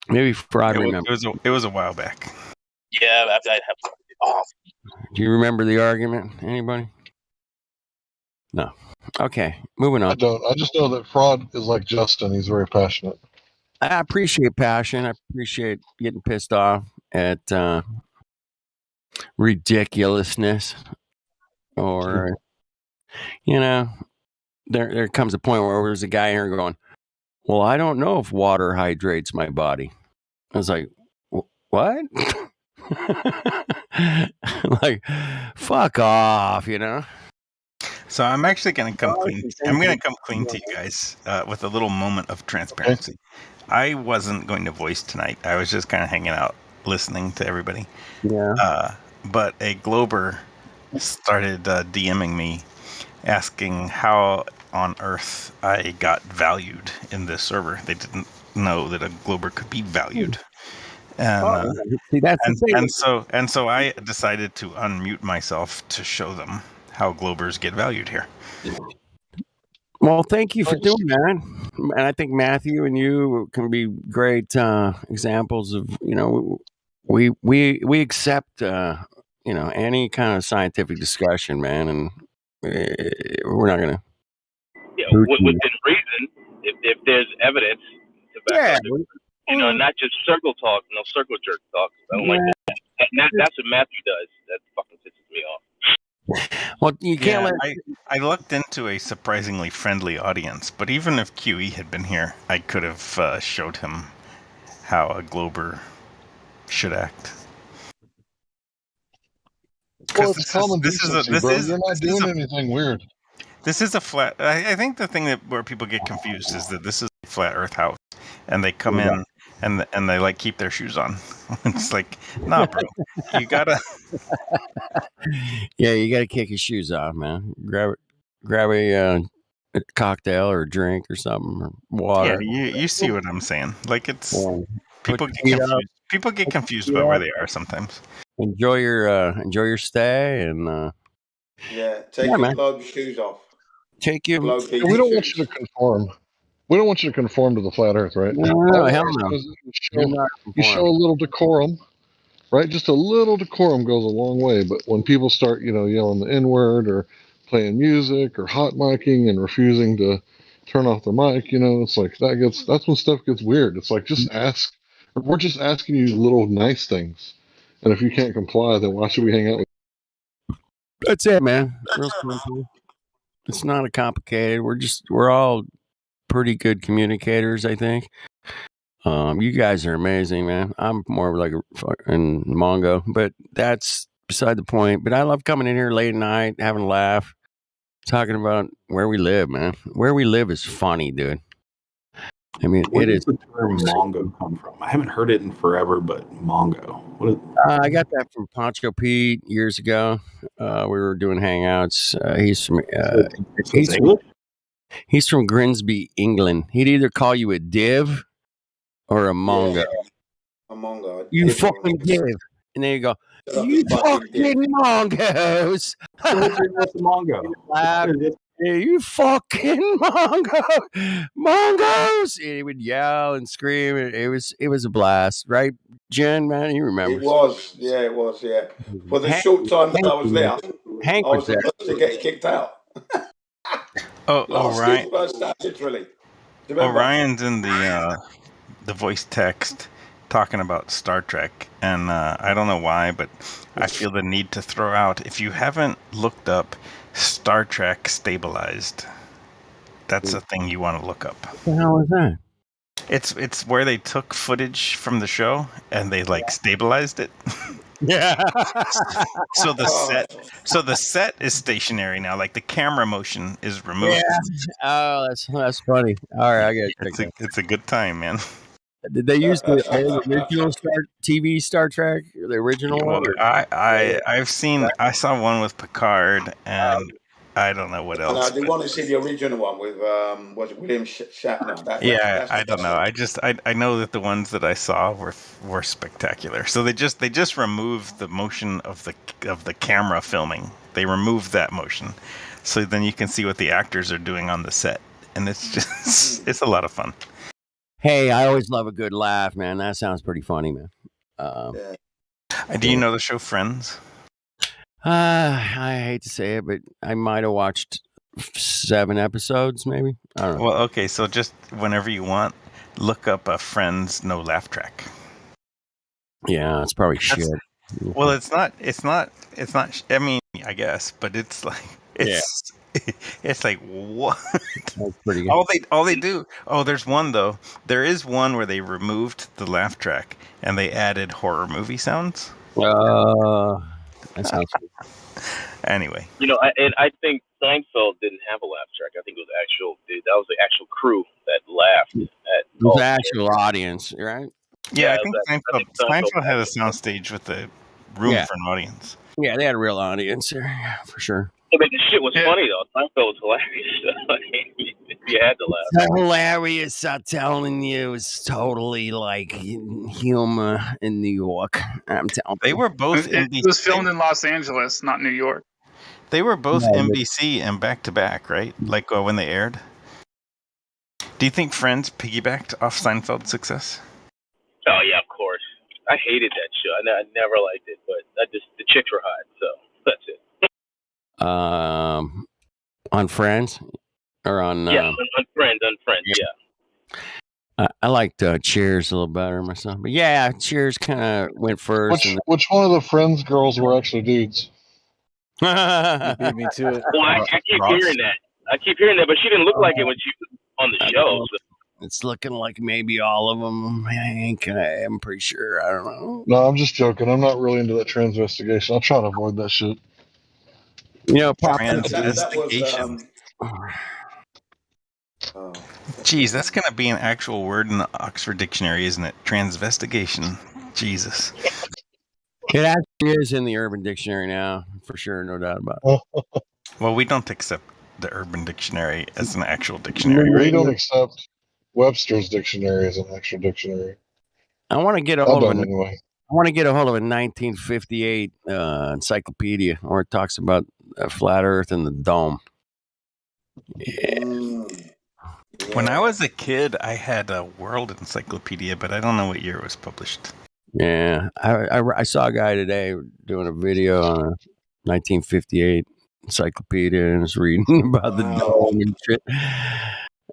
Maybe Fraud remember. It was a while back. Yeah, I'd have to off. Do you remember the argument? Anybody? No. Okay, moving on. I don't. I just know that Fraud is like Justin. He's very passionate. I appreciate passion. I appreciate getting pissed off at ridiculousness, or there comes a point where there's a guy here going, "Well, I don't know if water hydrates my body." I was like, "What?" Like, fuck off, So I'm actually going to come clean. I'm going to come clean to you guys with a little moment of transparency. I wasn't going to voice tonight. I was just kind of hanging out, listening to everybody. Yeah. But a Glober started DMing me, asking how on earth I got valued in this server. They didn't know that a Glober could be valued. And, see, that's the thing. And so I decided to unmute myself to show them how Globers get valued here. Well, thank you for doing that. And I think Matthew and you can be great examples of, we accept, any kind of scientific discussion, man. And we're not going to. Yeah, within reason, if there's evidence to back up it. Not just circle talk, no circle jerk talk. I don't like that. That's what Matthew does. That fucking pisses me off. Well, you can't I looked into a surprisingly friendly audience, but even if QE had been here, I could have showed him how a Glober should act. Well, it's common decency, bro. You're not doing anything weird. This is a flat. I think the thing where people get confused is that this is a flat Earth house, and they come in and they keep their shoes on. It's like, nah, bro, you gotta. Yeah, you gotta kick your shoes off, man. Grab a cocktail or a drink or something or water. Yeah, you see what I'm saying? Like it's people get confused. People get confused about where they are sometimes. Enjoy your stay and. Take your globe shoes off. Take your. We don't want you to conform. We don't want you to conform to the flat Earth, right? No, hell no. You show a little decorum, right? Just a little decorum goes a long way. But when people start, yelling the N-word or playing music or hot micing and refusing to turn off the mic, it's like that's when stuff gets weird. It's like we're just asking you little nice things, and if you can't comply, then why should we hang out with you? That's it, man. Real simple. It's not a complicated. We're all pretty good communicators, I think. You guys are amazing, man. I'm more like a fucking Mongo, but that's beside the point. But I love coming in here late at night, having a laugh, talking about where we live, man. Where we live is funny, dude. I mean, Where it is. Where does the term Mongo come from? I haven't heard it in forever, but Mongo. I got that from Poncho Pete years ago. We were doing hangouts. He's from Grimsby, England. He'd either call you a div or a Mongo. Yeah, a Mongo. You fucking div. And there you go. You fucking Mongos. What's a Mongo? You fucking Mongo. Mongos. And he would yell and scream. It was a blast. Right, Jen, man? You remember. It was. For the short time that I was there, Hank I was the first to get kicked out. Ryan. Ryan's in the voice text. talking about Star Trek, and I don't know why, but I feel the need to throw out, if you haven't looked up Star Trek Stabilized, that's a thing you want to look up. What the hell is that? It's where they took footage from the show and they like stabilized it. Yeah. So the set is stationary now. Like the camera motion is removed. Yeah. Oh, that's funny. All right, I got it's a good time, man. Did they use the old original TV Star Trek, the original Well, one? I saw one with Picard, and I don't know what And else. I do want to see the original one with was it William Shatner? That's I don't know. I know that the ones that I saw were spectacular. So they just removed the motion of the camera filming. They removed that motion, so then you can see what the actors are doing on the set, and it's just it's a lot of fun. Hey, I always love a good laugh, man. That sounds pretty funny, man. Do you know the show Friends? I hate to say it, but I might have watched 7 episodes, maybe. I don't know. Well, okay, so just whenever you want, look up a Friends no laugh track. Yeah, it's probably shit. Well, it's not. I mean, I guess, but it's like it's like what? That's pretty good. All they do. Oh, there's one though. There is one where they removed the laugh track and they added horror movie sounds. That sounds good. Anyway, I think Seinfeld didn't have a laugh track. I think it was that was the actual crew that laughed at. It was the actual audience, right? Yeah, I think Seinfeld had a soundstage with a room for an audience. Yeah, they had a real audience there, for sure. I mean, the shit was funny though. Seinfeld was hilarious. You had to laugh. It's hilarious, I'm telling you. It's totally like humor in New York. I'm telling you. They were both It was filmed in Los Angeles, not New York. They were both NBC and back to back, right? Like when they aired. Do you think Friends piggybacked off Seinfeld's success? Oh yeah, of course. I hated that show. I never liked it, but the chicks were hot, so that's it. On Friends or on on Friends, yeah. I liked Cheers a little better myself, but yeah, Cheers kind of went first. Which one of the Friends girls were actually dudes? You beat me to it. Well, I keep hearing that. But she didn't look like it when she was on the show. So. It's looking like maybe all of them. I'm pretty sure. I don't know. No, I'm just joking. I'm not really into that transvestigation. I'll try to avoid that shit. Transvestigation. Geez, that's going to be an actual word in the Oxford Dictionary, isn't it? Transvestigation. Jesus. It actually is in the Urban Dictionary now, for sure, no doubt about it. Well, we don't accept the Urban Dictionary as an actual dictionary. We don't accept Webster's dictionary as an actual dictionary. I want to get a hold of it anyway. I want to get a hold of a 1958 encyclopedia where it talks about flat Earth and the dome. Yeah. When I was a kid, I had a World Encyclopedia, but I don't know what year it was published. Yeah, I saw a guy today doing a video on a 1958 encyclopedia and was reading about the dome and shit.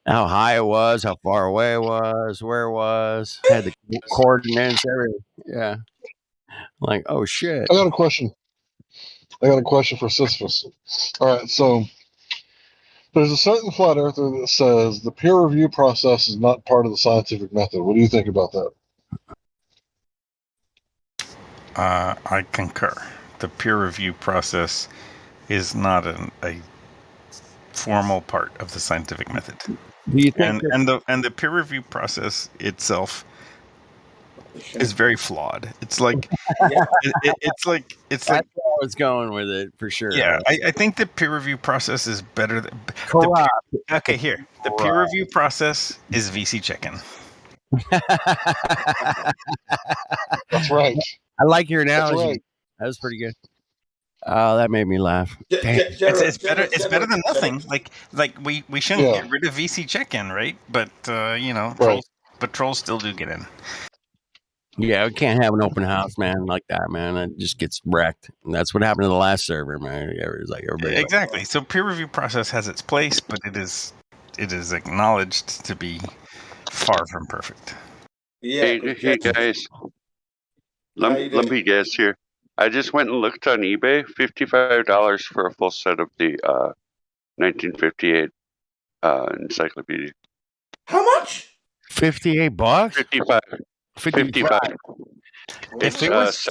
How high it was, how far away it was, where it was, had the coordinates, everything. Yeah. Like, oh shit. I got a question for Sisyphus. All right, so there's a certain flat earther that says the peer review process is not part of the scientific method. What do you think about that? I concur. The peer review process is not a formal part of the scientific method. Do you think and the peer review process itself is very flawed. It's like it's like that's where I was going with it for sure. Yeah, I think the peer review process is better than okay, here. The peer review process is VC check-in. That's right. I like your analogy. Right. That was pretty good. Oh, that made me laugh. It's better than nothing. Like we shouldn't get rid of VC check-in, right? But trolls still do get in. Yeah, we can't have an open house, man, like that, man. It just gets wrecked. And that's what happened to the last server, man. It's like everybody. Exactly. So peer review process has its place, but it is acknowledged to be far from perfect. Yeah. Hey guys, let me guess here. I just went and looked on eBay. $55 for a full set of the 1958 encyclopedia. How much? $58. 55. 55. If It's it was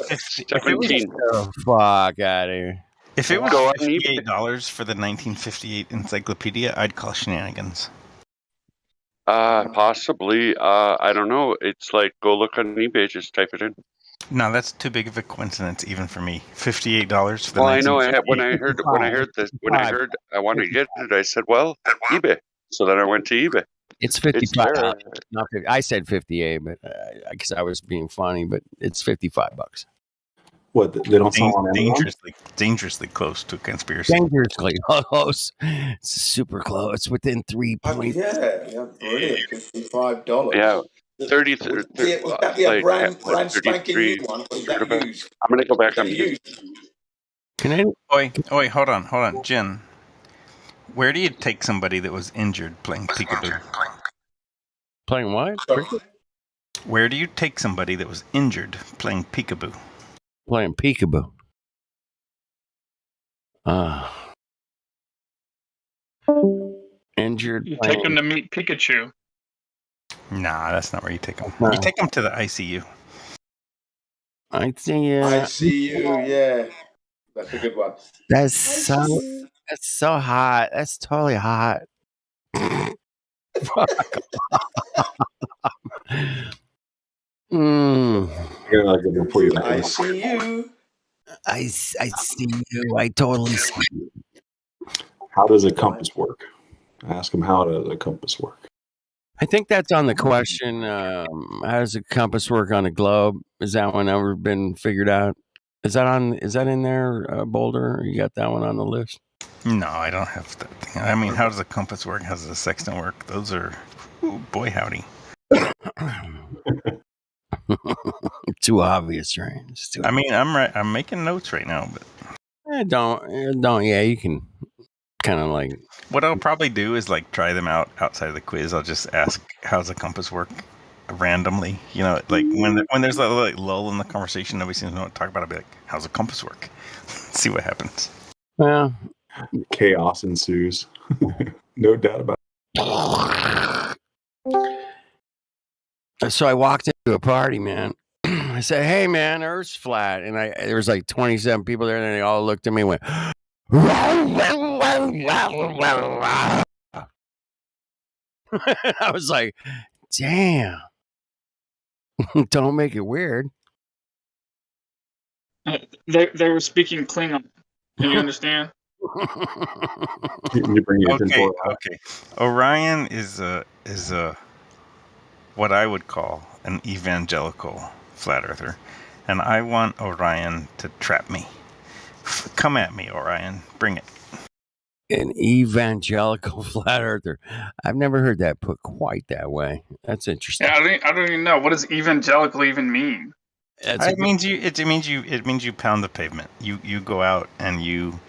17. Oh, fuck out of here. If it was Go on eBay. $58 for the 1958 encyclopedia, I'd call shenanigans. Possibly. I don't know. It's like go look on eBay. Just type it in. No, that's too big of a coincidence, even for me. $58 for the. Well, I know. 1958. When I heard I want to get it, I said, "Well, eBay." So then I went to eBay. It's 55. there. Not 50. I said 58, but because I was being funny, but it's $55. What, they don't sell on Amazon? Dangerously close to a conspiracy. Dangerously close. It's super close. It's within 3 points. Yeah, brilliant. $55. Yeah. 30. Would that be a brand spanking new 33. one? Or is that used? I'm gonna go back on mute. Can I? Oi, hold on, Jen. Where do you take somebody that was injured playing peekaboo? Playing what? Where do you take somebody that was injured playing peekaboo? Playing peekaboo. Injured. You take them to meet Pikachu. Nah, that's not where you take them. No. You take them to the ICU. ICU, yeah. That's a good one. That's so hot. That's totally hot. I see you. I see you. I totally see you. How does a compass work? Ask him, how does a compass work? I think that's on the question. How does a compass work on a globe? Is that one ever been figured out? Is that in there, Boulder? You got that one on the list? No, I don't have that thing. I mean, how does a compass work? How does a sextant work? Those are, boy howdy. Too obvious, right? I mean, I'm making notes right now, but don't. Yeah, you can kind of like. What I'll probably do is like try them out outside of the quiz. I'll just ask, how's a compass work? Randomly, like when there's a like lull in the conversation, nobody seems to know what to talk about. I'll be like, how's a compass work? See what happens. Well, chaos ensues. No doubt about it. So I walked into a party, man. I said, "Hey, man, Earth's flat," and there was like 27 people there, and they all looked at me and went. I was like, "Damn." Don't make it weird. They were speaking Klingon. Do you understand? Okay. Orion is a what I would call an evangelical flat earther, and I want Orion to trap me. Come at me, Orion. Bring it. An evangelical flat earther. I've never heard that put quite that way. That's interesting. Yeah, I don't even know. What does evangelical even mean? It means you pound the pavement. You go out and you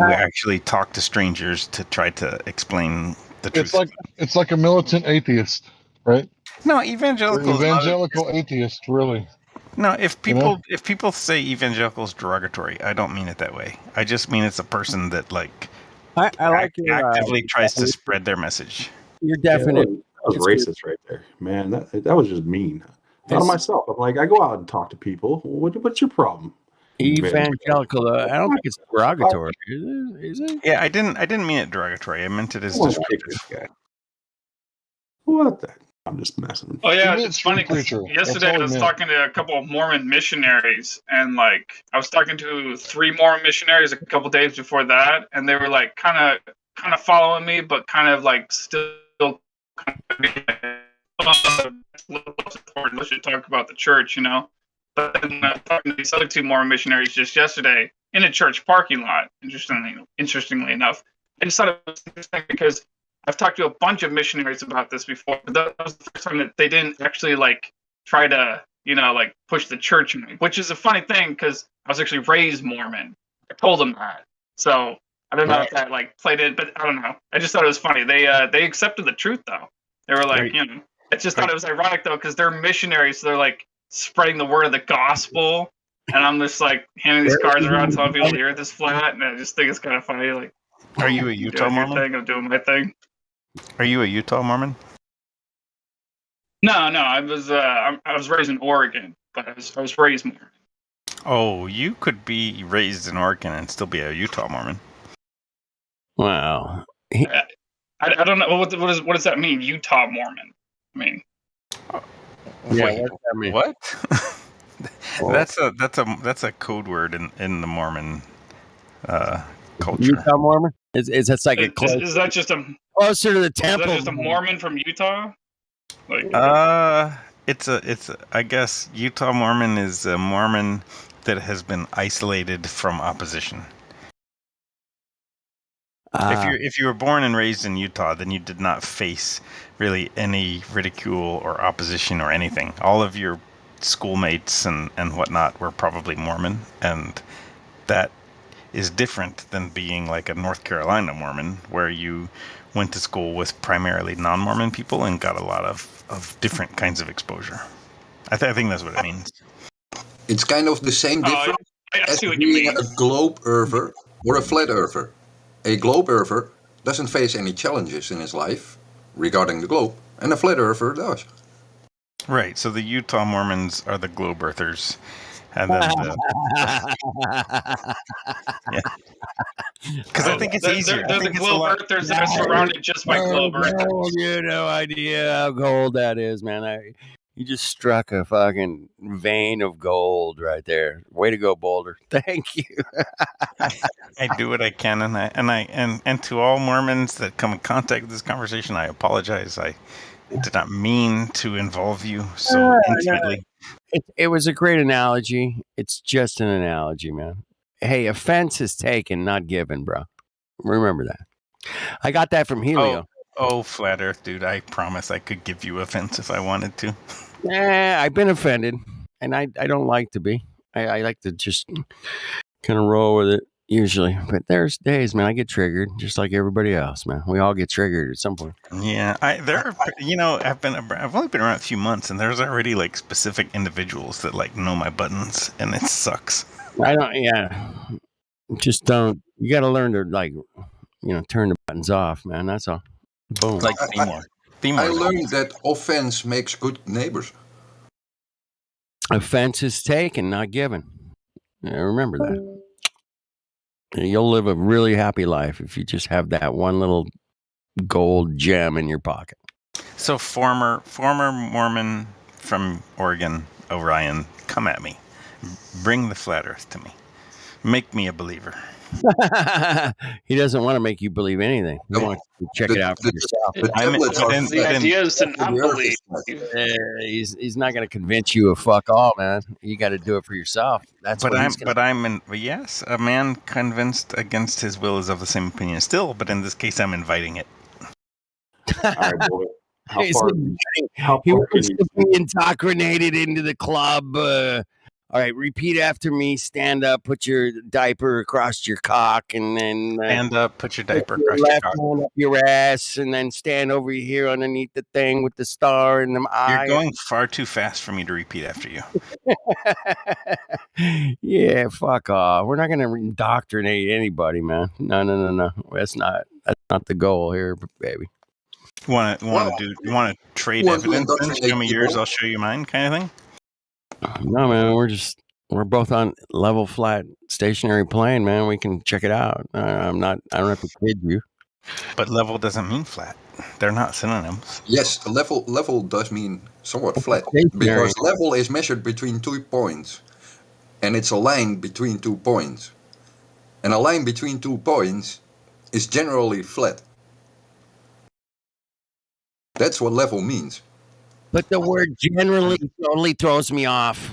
actually talk to strangers to try to explain the truth. It's like a militant atheist, right? No, evangelical atheist, really. No, if people say evangelical is derogatory, I don't mean it that way. I just mean it's a person that actively tries to spread their message. Your definition. That was racist right there, man. That was just mean. Thought of myself. I'm like, I go out and talk to people. What's your problem? Evangelical. I don't think it's derogatory. Is it? Yeah, I didn't mean it derogatory. I meant it as descriptive. What the? I'm just messing. Oh yeah, it's funny. Yesterday I was talking to a couple of Mormon missionaries, and I was talking to 3 Mormon missionaries a couple days before that, and they were like kind of following me, but kind of like still kind of important. Let's just talk about the church, But then talking to these other 2 Mormon missionaries just yesterday in a church parking lot. Interestingly enough, I just thought it was interesting because I've talked to a bunch of missionaries about this before, but that was the first time that they didn't actually try to, push the church in me, which is a funny thing because I was actually raised Mormon. I told them that. So I don't know if that played in, but I don't know. I just thought it was funny. They accepted the truth though. They were like, I just thought it was ironic though, because they're missionaries, so they're like spreading the word of the gospel, and I'm just like handing these cards around, telling people the Earth is flat, and I just think it's kind of funny. Like, are you a Utah Mormon? Thing, I'm doing my thing. Are you a Utah Mormon? No, I was raised in Oregon, but I was raised Mormon. Oh, you could be raised in Oregon and still be a Utah Mormon. Wow. I don't know what does that mean? Utah Mormon. I mean, wait, what? That's a code word in the Mormon culture. Utah Mormon? Is like a close? Is that just a closer to the temple? Is that just a Mormon from Utah? Like, it's I guess Utah Mormon is a Mormon that has been isolated from opposition. If you were born and raised in Utah, then you did not face really any ridicule or opposition or anything. All of your schoolmates and whatnot were probably Mormon, and that is different than being like a North Carolina Mormon, where you went to school with primarily non-Mormon people and got a lot of different kinds of exposure. I think that's what it means. It's kind of the same difference as being a globe earther or a flat earther. A globe earther doesn't face any challenges in his life regarding the globe, and a flat earther does. Right, so the Utah Mormons are the globe earthers. And then because I think it's easier. They're the globe earthers that are surrounded just by globe earthers. You no idea how gold that is, man. You just struck a fucking vein of gold right there. Way to go, Boulder. Thank you. I do what I can, and to all Mormons that come in contact with this conversation, I apologize. I did not mean to involve you so intimately. It was a great analogy. It's just an analogy, man. Hey, offense is taken, not given, bro. Remember that. I got that from Helio. Oh, Flat Earth, dude, I promise I could give you offense if I wanted to. I've been offended, and I don't like to be. I like to just kind of roll with it usually. But there's days, man, I get triggered just like everybody else, man. We all get triggered at some point. Yeah, I've only been around a few months, and there's already like specific individuals that like know my buttons, and it sucks. Just don't. You got to learn to turn the buttons off, man. That's all. Boom. Like I learned that offense makes good neighbors. Offense is taken, not given. Remember that. You'll live a really happy life if you just have that one little gold gem in your pocket. So former Mormon from Oregon, Orion, come at me. Bring the flat earth to me. Make me a believer. He doesn't want to make you believe anything. He wants to check it out for yourself. The idea is to not believe. He's not going to convince you of fuck all, man. You got to do it for yourself. That's yes, a man convinced against his will is of the same opinion still, but in this case, I'm inviting it. All right, boy. He wants to be indoctrinated into the club. All right, repeat after me. Stand up, put your diaper across your cock, and then stand up, put your diaper across your left cock. Hand up your ass, and then stand over here underneath the thing with the star and the eye. You're going far too fast for me to repeat after you. Yeah, fuck off. We're not going to indoctrinate anybody, man. No. That's not the goal here, baby. You want to trade evidence? Show me yours, I'll show you mine, kind of thing. No, man, we're both on level, flat, stationary plane, man. We can check it out. I don't have to kid you. But level doesn't mean flat. They're not synonyms. Yes, level does mean somewhat flat. Because level is measured between 2 points. And it's a line between 2 points. And a line between 2 points is generally flat. That's what level means. But the word generally totally throws me off.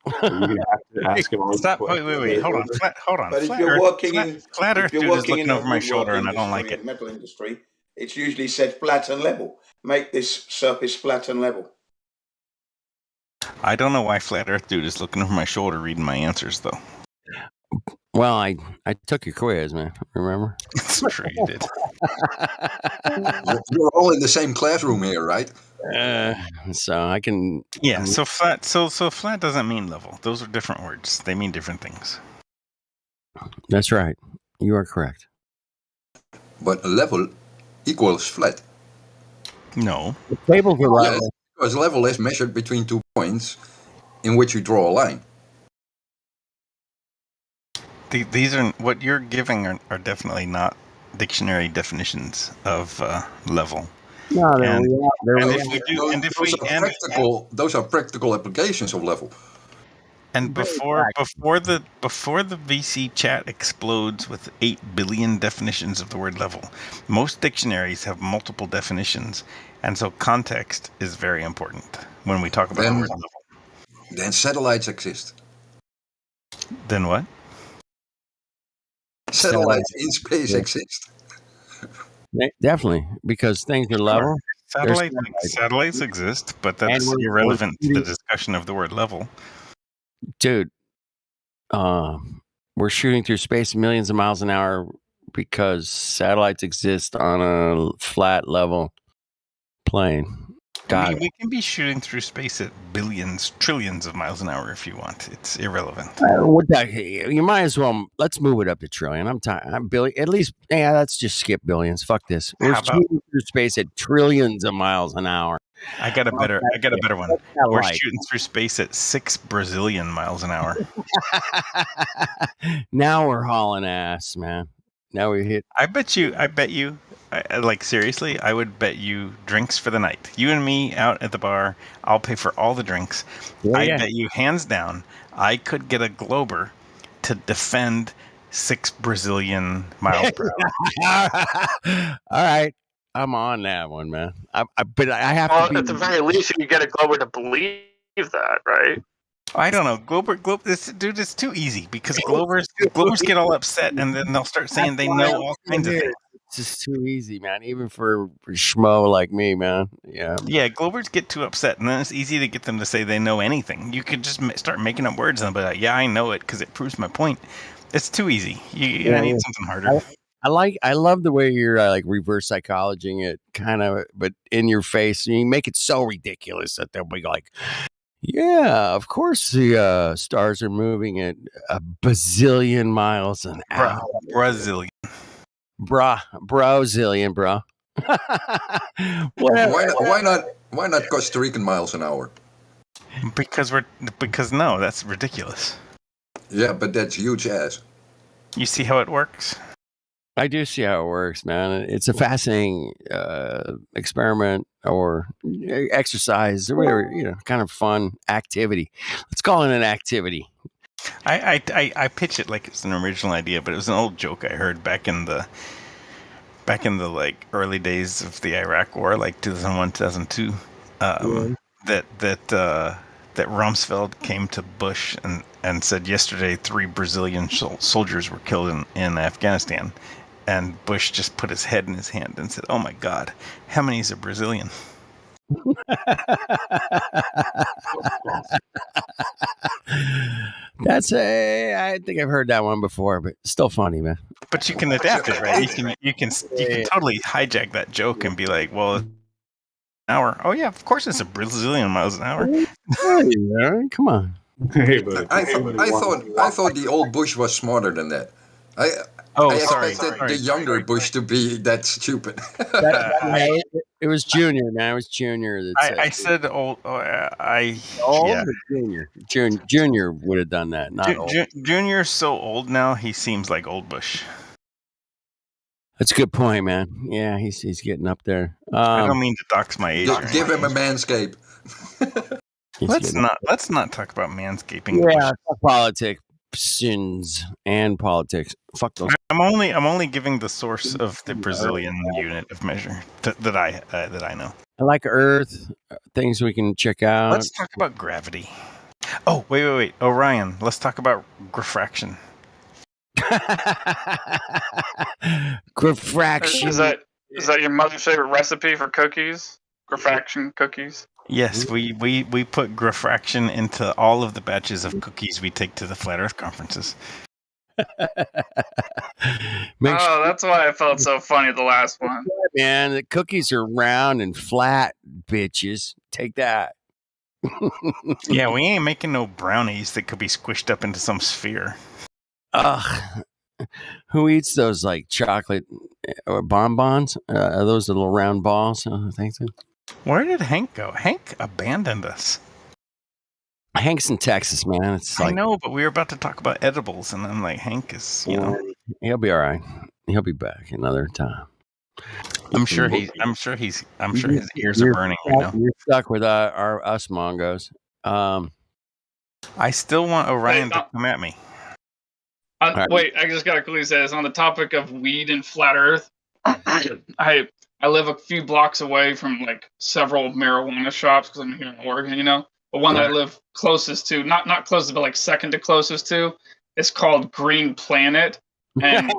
You're gonna have to ask him. Stop! Wait! Hold on. But if you're working in, flat Earth dude is looking over my shoulder, and I don't like it. Metal industry, it's usually said flat and level. Make this surface flat and level. I don't know why flat Earth dude is looking over my shoulder, reading my answers, though. Well, I took your quiz, man. Remember? That's true, you did. You're all in the same classroom here, right? So I can. Yeah. So flat. So flat doesn't mean level. Those are different words. They mean different things. That's right. You are correct. But a level equals flat. No. The tables are level. Yes, because level is measured between 2 points in which you draw a line. These are what you're giving are definitely not dictionary definitions of level. No, Those are practical applications of level. And before the VC chat explodes with 8 billion definitions of the word level, most dictionaries have multiple definitions, and so context is very important when we talk about the word level. Then satellites exist. Then what? Satellites in space exist. Definitely, because things are level. Satellites exist, but that's irrelevant to the discussion of the word level. Dude, we're shooting through space millions of miles an hour because satellites exist on a flat level plane. We can be shooting through space at billions, trillions of miles an hour if you want. It's irrelevant. You might as well. Let's move it up to trillion. I'm billion. At least, let's just skip billions. Fuck this. We're shooting through space at trillions of miles an hour. I got a better one. We're shooting through space at 6 Brazilian miles an hour. Now we're hauling ass, man. Now we hit. I bet you. Like, seriously, I would bet you drinks for the night. You and me out at the bar. I'll pay for all the drinks. I bet you, hands down, I could get a Glober to defend 6 Brazilian miles per hour. All right. I'm on that one, man. But I have to be. At the very least, you can get a Glober to believe that, right? I don't know. Glober, this dude is too easy because Glovers get all upset and then they'll start saying they know all kinds of things. It's just too easy, man. Even for schmo like me, man. Yeah. Yeah, Glovers get too upset, and then it's easy to get them to say they know anything. You could just start making up words and they'll be like, "Yeah, I know it because it proves my point." It's too easy. You need something harder. I love the way you're like reverse psychologing it, kind of, but in your face. You make it so ridiculous that they'll be like, "Yeah, of course the stars are moving at a bazillion miles an hour." Brazilian. Brazilian, bro. Why not Costa Rican miles an hour? Because no, that's ridiculous. Yeah, but that's huge ass. You see how it works? I do see how it works, man. It's a fascinating experiment or exercise or whatever, kind of fun activity. Let's call it an activity. I pitch it like it's an original idea, but it was an old joke I heard back in the like early days of the Iraq War, like 2001, 2002. That Rumsfeld came to Bush and said yesterday 3 Brazilian soldiers were killed in Afghanistan, and Bush just put his head in his hand and said, "Oh my God, how many is a Brazilian?" I think I've heard that one before, but still funny, man. But you can adapt it, right? You can totally hijack that joke and be like, "Well, an hour. Oh yeah, of course it's a Brazilian miles an hour." Hey, come on. I thought the old Bush was smarter than that. I expected the younger Bush to be that stupid. It was Junior, man. It was Junior. I said old. Junior. Junior would have done that. Not old. Junior's so old now. He seems like old Bush. That's a good point, man. Yeah, he's getting up there. I don't mean to dox my age. Give him a manscape. Let's not talk about manscaping. Yeah, politics and politics. Fuck those. I'm only giving the source of the Brazilian unit of measure that I know. I like Earth, things we can check out. Let's talk about gravity. Oh, wait. Orion, let's talk about refraction. Refraction. Is that your mother's favorite recipe for cookies? Refraction cookies? Yes, we put refraction into all of the batches of cookies we take to the Flat Earth conferences. That's why I felt so funny the last one. man. The cookies are round and flat, bitches. Take that. Yeah, we ain't making no brownies that could be squished up into some sphere. Ugh. Who eats those like chocolate or bonbons? Are those the little round balls? I think so. Where did Hank go? Hank abandoned us. Hank's in Texas, man. It's like, I know, but we were about to talk about edibles, and I'm like, Hank is, he'll be all right. He'll be back another time. I'm sure his ears are burning right now. You're stuck with us Mongos. I still want Orion to come at me. Wait, I just gotta quickly say this on the topic of weed and flat Earth. I live a few blocks away from like several marijuana shops because I'm here in Oregon, you know. But one that I live closest to, not closest, but like second to closest to, is called Green Planet. And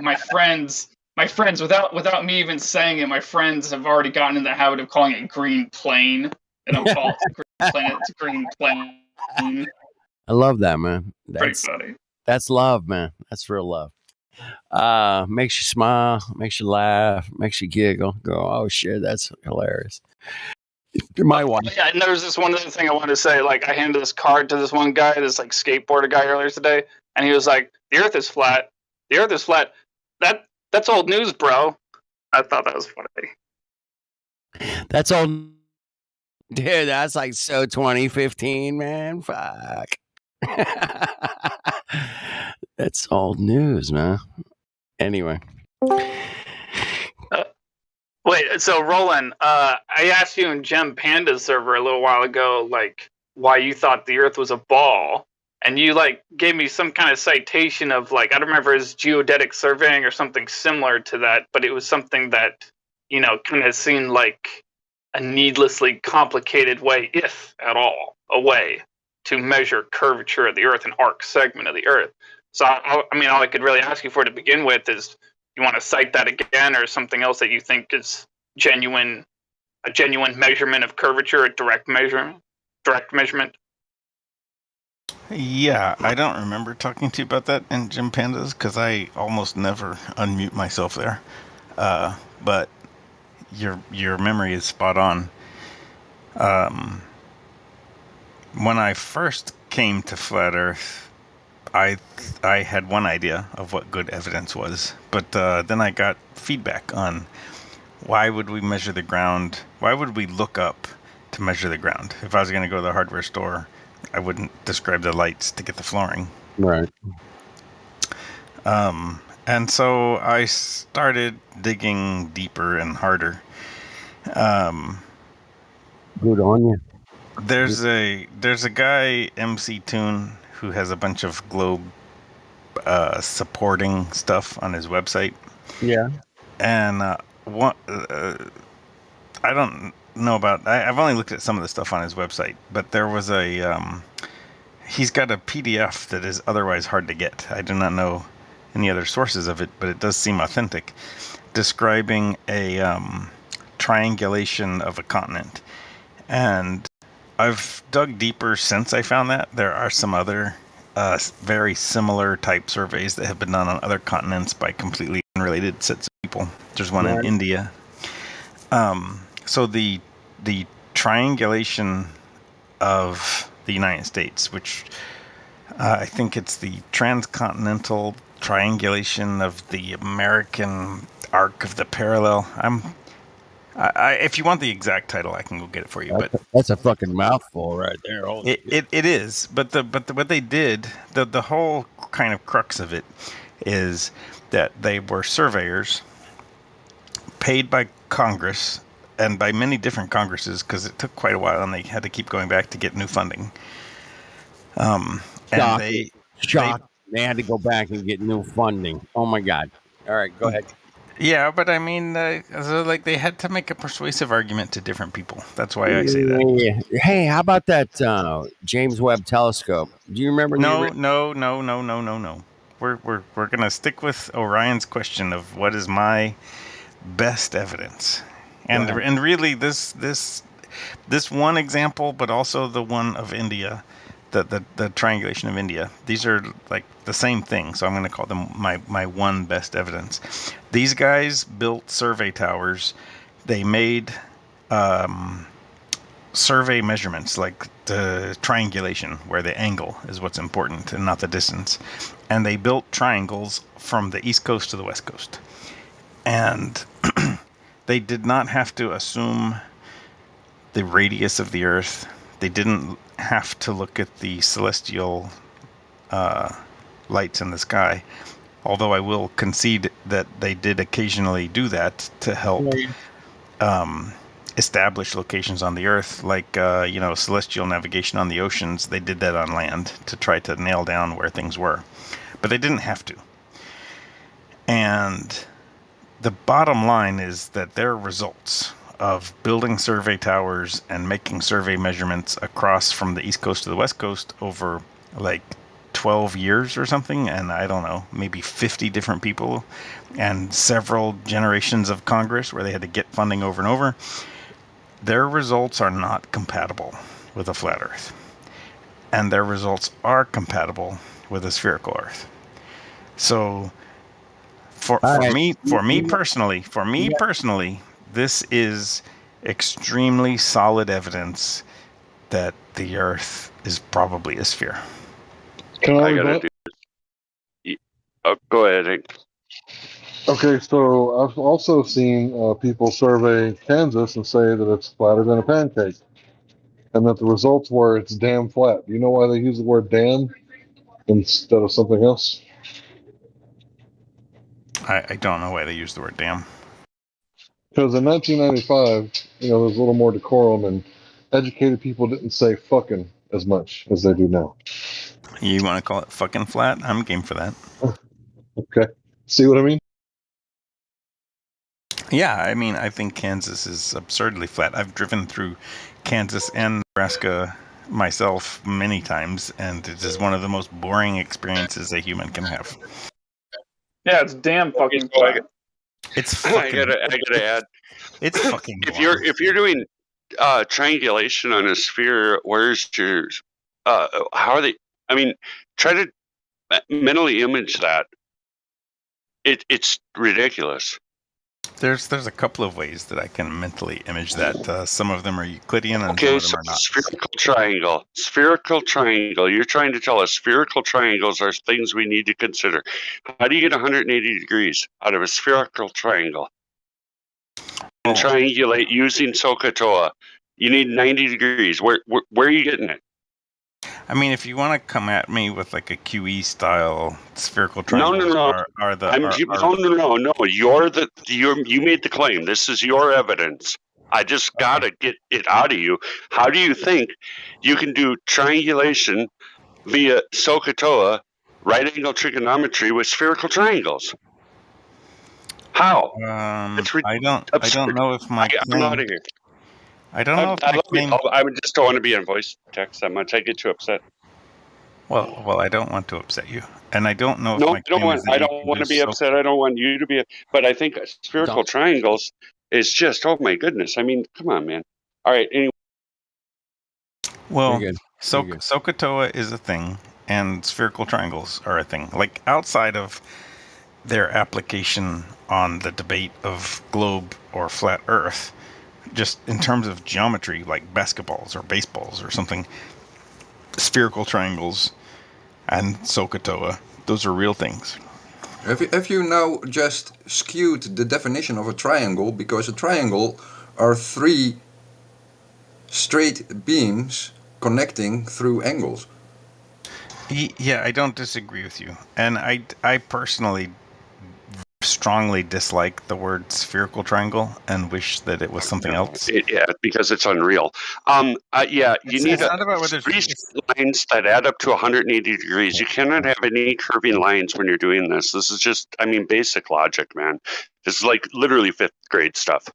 my friends, without me even saying it, my friends have already gotten in the habit of calling it Green Plane. And I'm called Green Planet. It's Green Plane. I love that, man. Pretty funny. That's love, man. That's real love. Makes you smile, makes you laugh, makes you giggle. Go, oh shit, that's hilarious. My wife. Yeah, and there's this one other thing I wanted to say. Like, I handed this card to this one guy, this like skateboarder guy earlier today, and he was like, "The Earth is flat. The Earth is flat. That's old news, bro." I thought that was funny. That's old, dude. That's like so 2015, man. Fuck. That's old news, man. Anyway. Wait, so Roland, I asked you in Gem Panda's server a little while ago, like, why you thought the Earth was a ball, and you like gave me some kind of citation of like, I don't remember, it was geodetic surveying or something similar to that, but it was something that, you know, kind of seemed like a needlessly complicated way, if at all, a way to measure curvature of the Earth, an arc segment of the Earth. So, I mean, all I could really ask you for to begin with is, you want to cite that again, or something else that you think is a genuine measurement of curvature, a direct measurement? Yeah, I don't remember talking to you about that in Gym Pandas because I almost never unmute myself there. But your memory is spot on. When I first came to Flat Earth, I had one idea of what good evidence was, but then I got feedback on why would we measure the ground? Why would we look up to measure the ground? If I was going to go to the hardware store, I wouldn't describe the lights to get the flooring. Right. And so I started digging deeper and harder. Good on you. There's a guy, MC Toon, who has a bunch of globe supporting stuff on his website. Yeah. And I don't know about. I've only looked at some of the stuff on his website, but there was he's got a PDF that is otherwise hard to get. I do not know any other sources of it, but it does seem authentic, describing a triangulation of a continent. And I've dug deeper since I found that. There are some other very similar type surveys that have been done on other continents by completely unrelated sets of people. There's one in India. So the triangulation of the United States, which I think it's the transcontinental triangulation of the American arc of the parallel. If you want the exact title, I can go get it for you. That's a fucking mouthful right there. It is, but what they did, the whole kind of crux of it is that they were surveyors paid by Congress and by many different Congresses, because it took quite a while and they had to keep going back to get new funding. And they had to go back and get new funding. Oh my God! All right, go ahead. Yeah, but I mean, so like they had to make a persuasive argument to different people. That's why I say that. Yeah. Hey, how about that James Webb Telescope? Do you remember? No. We're gonna stick with Orion's question of what is my best evidence, and really this one example, but also the one of India, the triangulation of India. These are like the same thing, so I'm going to call them my one best evidence. These guys built survey towers. They made survey measurements, like the triangulation, where the angle is what's important and not the distance. And they built triangles from the east coast to the west coast. And they did not have to assume the radius of the Earth. They didn't have to look at the celestial lights in the sky. Although I will concede that they did occasionally do that to help establish locations on the Earth, like celestial navigation on the oceans. They did that on land to try to nail down where things were, but they didn't have to. And the bottom line is that their results of building survey towers and making survey measurements across from the east coast to the west coast over like 12 years or something, and I don't know, maybe 50 different people and several generations of Congress where they had to get funding over and over, their results are not compatible with a flat Earth. And their results are compatible with a spherical Earth. So for me personally, this is extremely solid evidence that the Earth is probably a sphere. I gotta do. Oh, go ahead, Hank. Okay, so I've also seen people survey Kansas and say that it's flatter than a pancake, and that the results were it's damn flat. Do you know why they use the word damn instead of something else? I don't know why they use the word damn. Because in 1995, there was a little more decorum, and educated people didn't say fucking as much as they do now. You want to call it fucking flat? I'm game for that. Okay. See what I mean? Yeah, I mean, I think Kansas is absurdly flat. I've driven through Kansas and Nebraska myself many times, and it is one of the most boring experiences a human can have. Yeah, it's damn fucking flat. It's fucking. I gotta add. It's fucking. If you're doing triangulation on a sphere, where's your how are they? I mean, try to mentally image that. It's ridiculous. There's a couple of ways that I can mentally image that. Some of them are Euclidean, and Okay, some of them are not. spherical triangle. Spherical triangle. You're trying to tell us spherical triangles are things we need to consider. How do you get 180 degrees out of a spherical triangle? And triangulate using SOHCAHTOA. You need 90 degrees. Where are you getting it? I mean, if you want to come at me with like a QE style spherical triangles, No. You made the claim. This is your evidence. I just gotta get it out of you. How do you think you can do triangulation via SOHCAHTOA, right angle trigonometry with spherical triangles? How? I don't know if my I'm out of here. I don't know if my claim. I just don't want to be on voice text. I'm gonna take it too upset. Well, I don't want to upset you, and I don't know if No, my claim is that I don't want to be upset. I don't want you to be. But I think spherical triangles is just, oh my goodness. I mean, come on, man. All right. Anyway. Well, SOHCAHTOA is a thing, and spherical triangles are a thing. Like outside of their application on the debate of globe or flat Earth, just in terms of geometry, like basketballs or baseballs or something, spherical triangles and SOHCAHTOA, those are real things. Have you now just skewed the definition of a triangle, because a triangle are three straight beams connecting through angles? Yeah, I don't disagree with you. And I personally strongly dislike the word spherical triangle and wish that it was something else. Yeah, because it's unreal. You need three lines that add up to 180 degrees. You cannot have any curving lines when you're doing this. This is just, basic logic, man. This is like literally 5th grade stuff.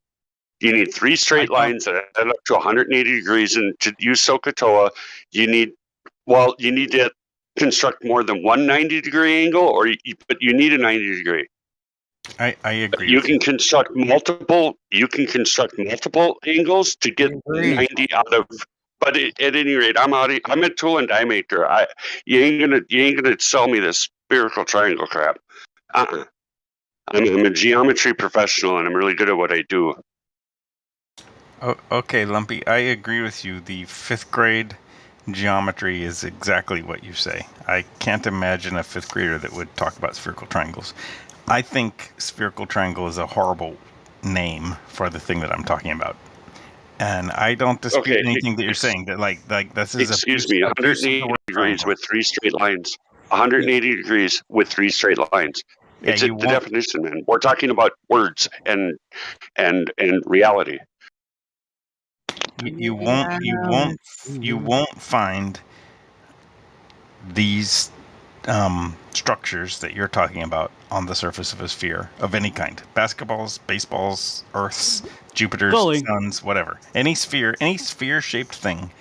You need 3 straight lines that add up to 180 degrees, and to use SOHCAHTOA, you need to construct more than one 90-degree angle, but you need a 90 degree. I agree. You can construct multiple angles to get 90 out of But at any rate, I'm a tool and die maker. You ain't gonna sell me this spherical triangle crap. I'm a geometry professional, and I'm really good at what I do. Oh, okay, Lumpy, I agree with you. The 5th grade geometry is exactly what you say. I can't imagine a 5th grader that would talk about spherical triangles. I think spherical triangle is a horrible name for the thing that I'm talking about. And I don't dispute anything that you're saying. That like this is excuse me, 180 degrees with 3 straight lines. 180 degrees with 3 straight lines. Yeah, it's the definition, man. We're talking about words and reality. You won't find these structures that you're talking about on the surface of a sphere of any kind. Basketballs, baseballs, Earths, Jupiters, suns, whatever. Any sphere-shaped thing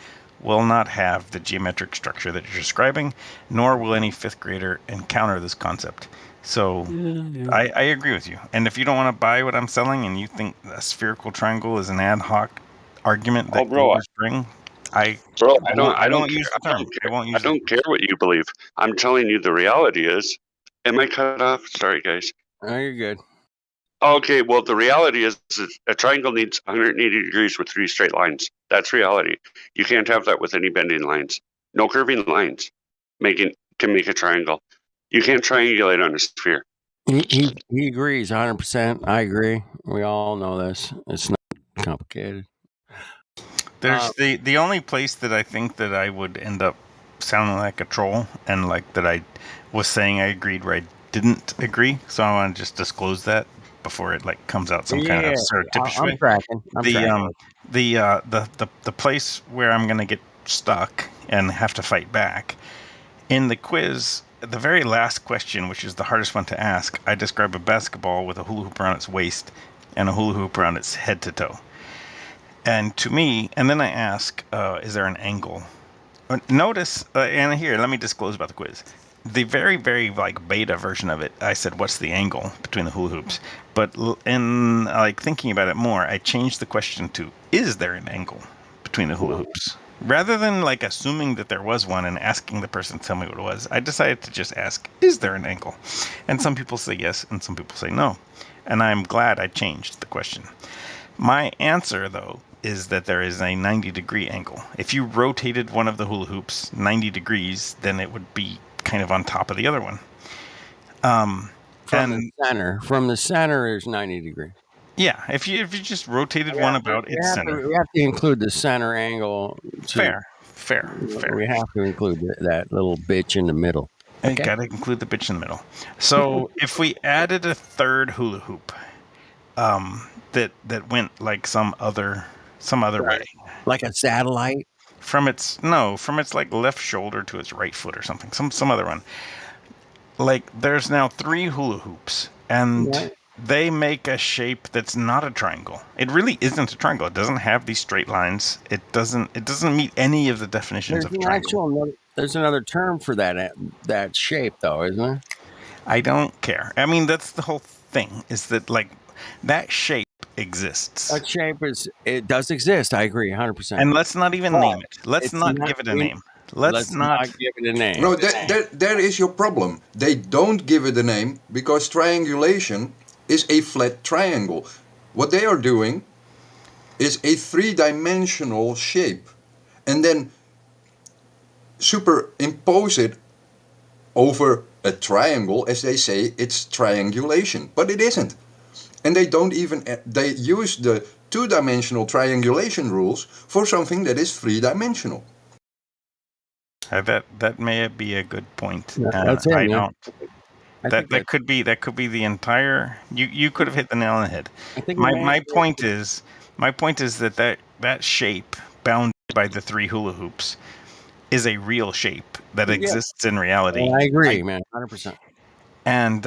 will not have the geometric structure that you're describing, nor will any 5th grader encounter this concept. So I agree with you. And if you don't want to buy what I'm selling and you think a spherical triangle is an ad hoc argument that you bring, I don't use the term. I don't care what you believe. I'm telling you the reality is. Am I cut off? Sorry, guys. No, you're good. Okay, well, the reality is a triangle needs 180 degrees with 3 straight lines. That's reality. You can't have that with any bending lines. No curving lines can make a triangle. You can't triangulate on a sphere. He agrees 100%. I agree. We all know this. It's not complicated. There's the only place that I think that I would end up sounding like a troll and like that I was saying I agreed where I didn't agree. So I want to just disclose that before it like comes out some kind of surreptitious way. The place where I'm going to get stuck and have to fight back in the quiz. The very last question, which is the hardest one to ask, I describe a basketball with a hula hoop around its waist and a hula hoop around its head to toe. And to me, and then I ask, is there an angle? Notice, and here, let me disclose about the quiz. The very, very like beta version of it, I said, what's the angle between the hula hoops? But in like thinking about it more, I changed the question to, is there an angle between the hula hoops? Rather than like assuming that there was one and asking the person to tell me what it was, I decided to just ask, is there an angle? And some people say yes, and some people say no. And I'm glad I changed the question. My answer, though, is that there is a 90-degree angle. If you rotated one of the hula hoops 90 degrees, then it would be kind of on top of the other one. From the center is 90 degrees. Yeah, if you just rotated one about its center. We have to include the center angle. Fair. We have to include that little bitch in the middle. Okay. Got to include the bitch in the middle. So if we added a third hula hoop, that went like some other way, like a satellite from its like left shoulder to its right foot or something, some other one. Like there's now 3 hula hoops, and they make a shape that's not a triangle. It really isn't a triangle. It doesn't have these straight lines. It doesn't meet any of the definitions of a triangle. There's another term for that shape, though, isn't there? I don't care. I mean, that's the whole thing. Is that like that shape exists? That shape does exist. I agree, 100%. And let's not even name it. Let's not give it a name. Let's not give it a name. No, there is your problem. They don't give it a name because triangulation is a flat triangle. What they are doing is a 3-dimensional shape, and then superimpose it over a triangle, as they say it's triangulation, but it isn't. And they use the 2-dimensional triangulation rules for something that is 3-dimensional. That may be a good point. That's it, That could be the entire. You could have hit the nail on the head. My point is that shape bounded by the 3 hula hoops is a real shape that exists in reality. I agree, man, 100%. And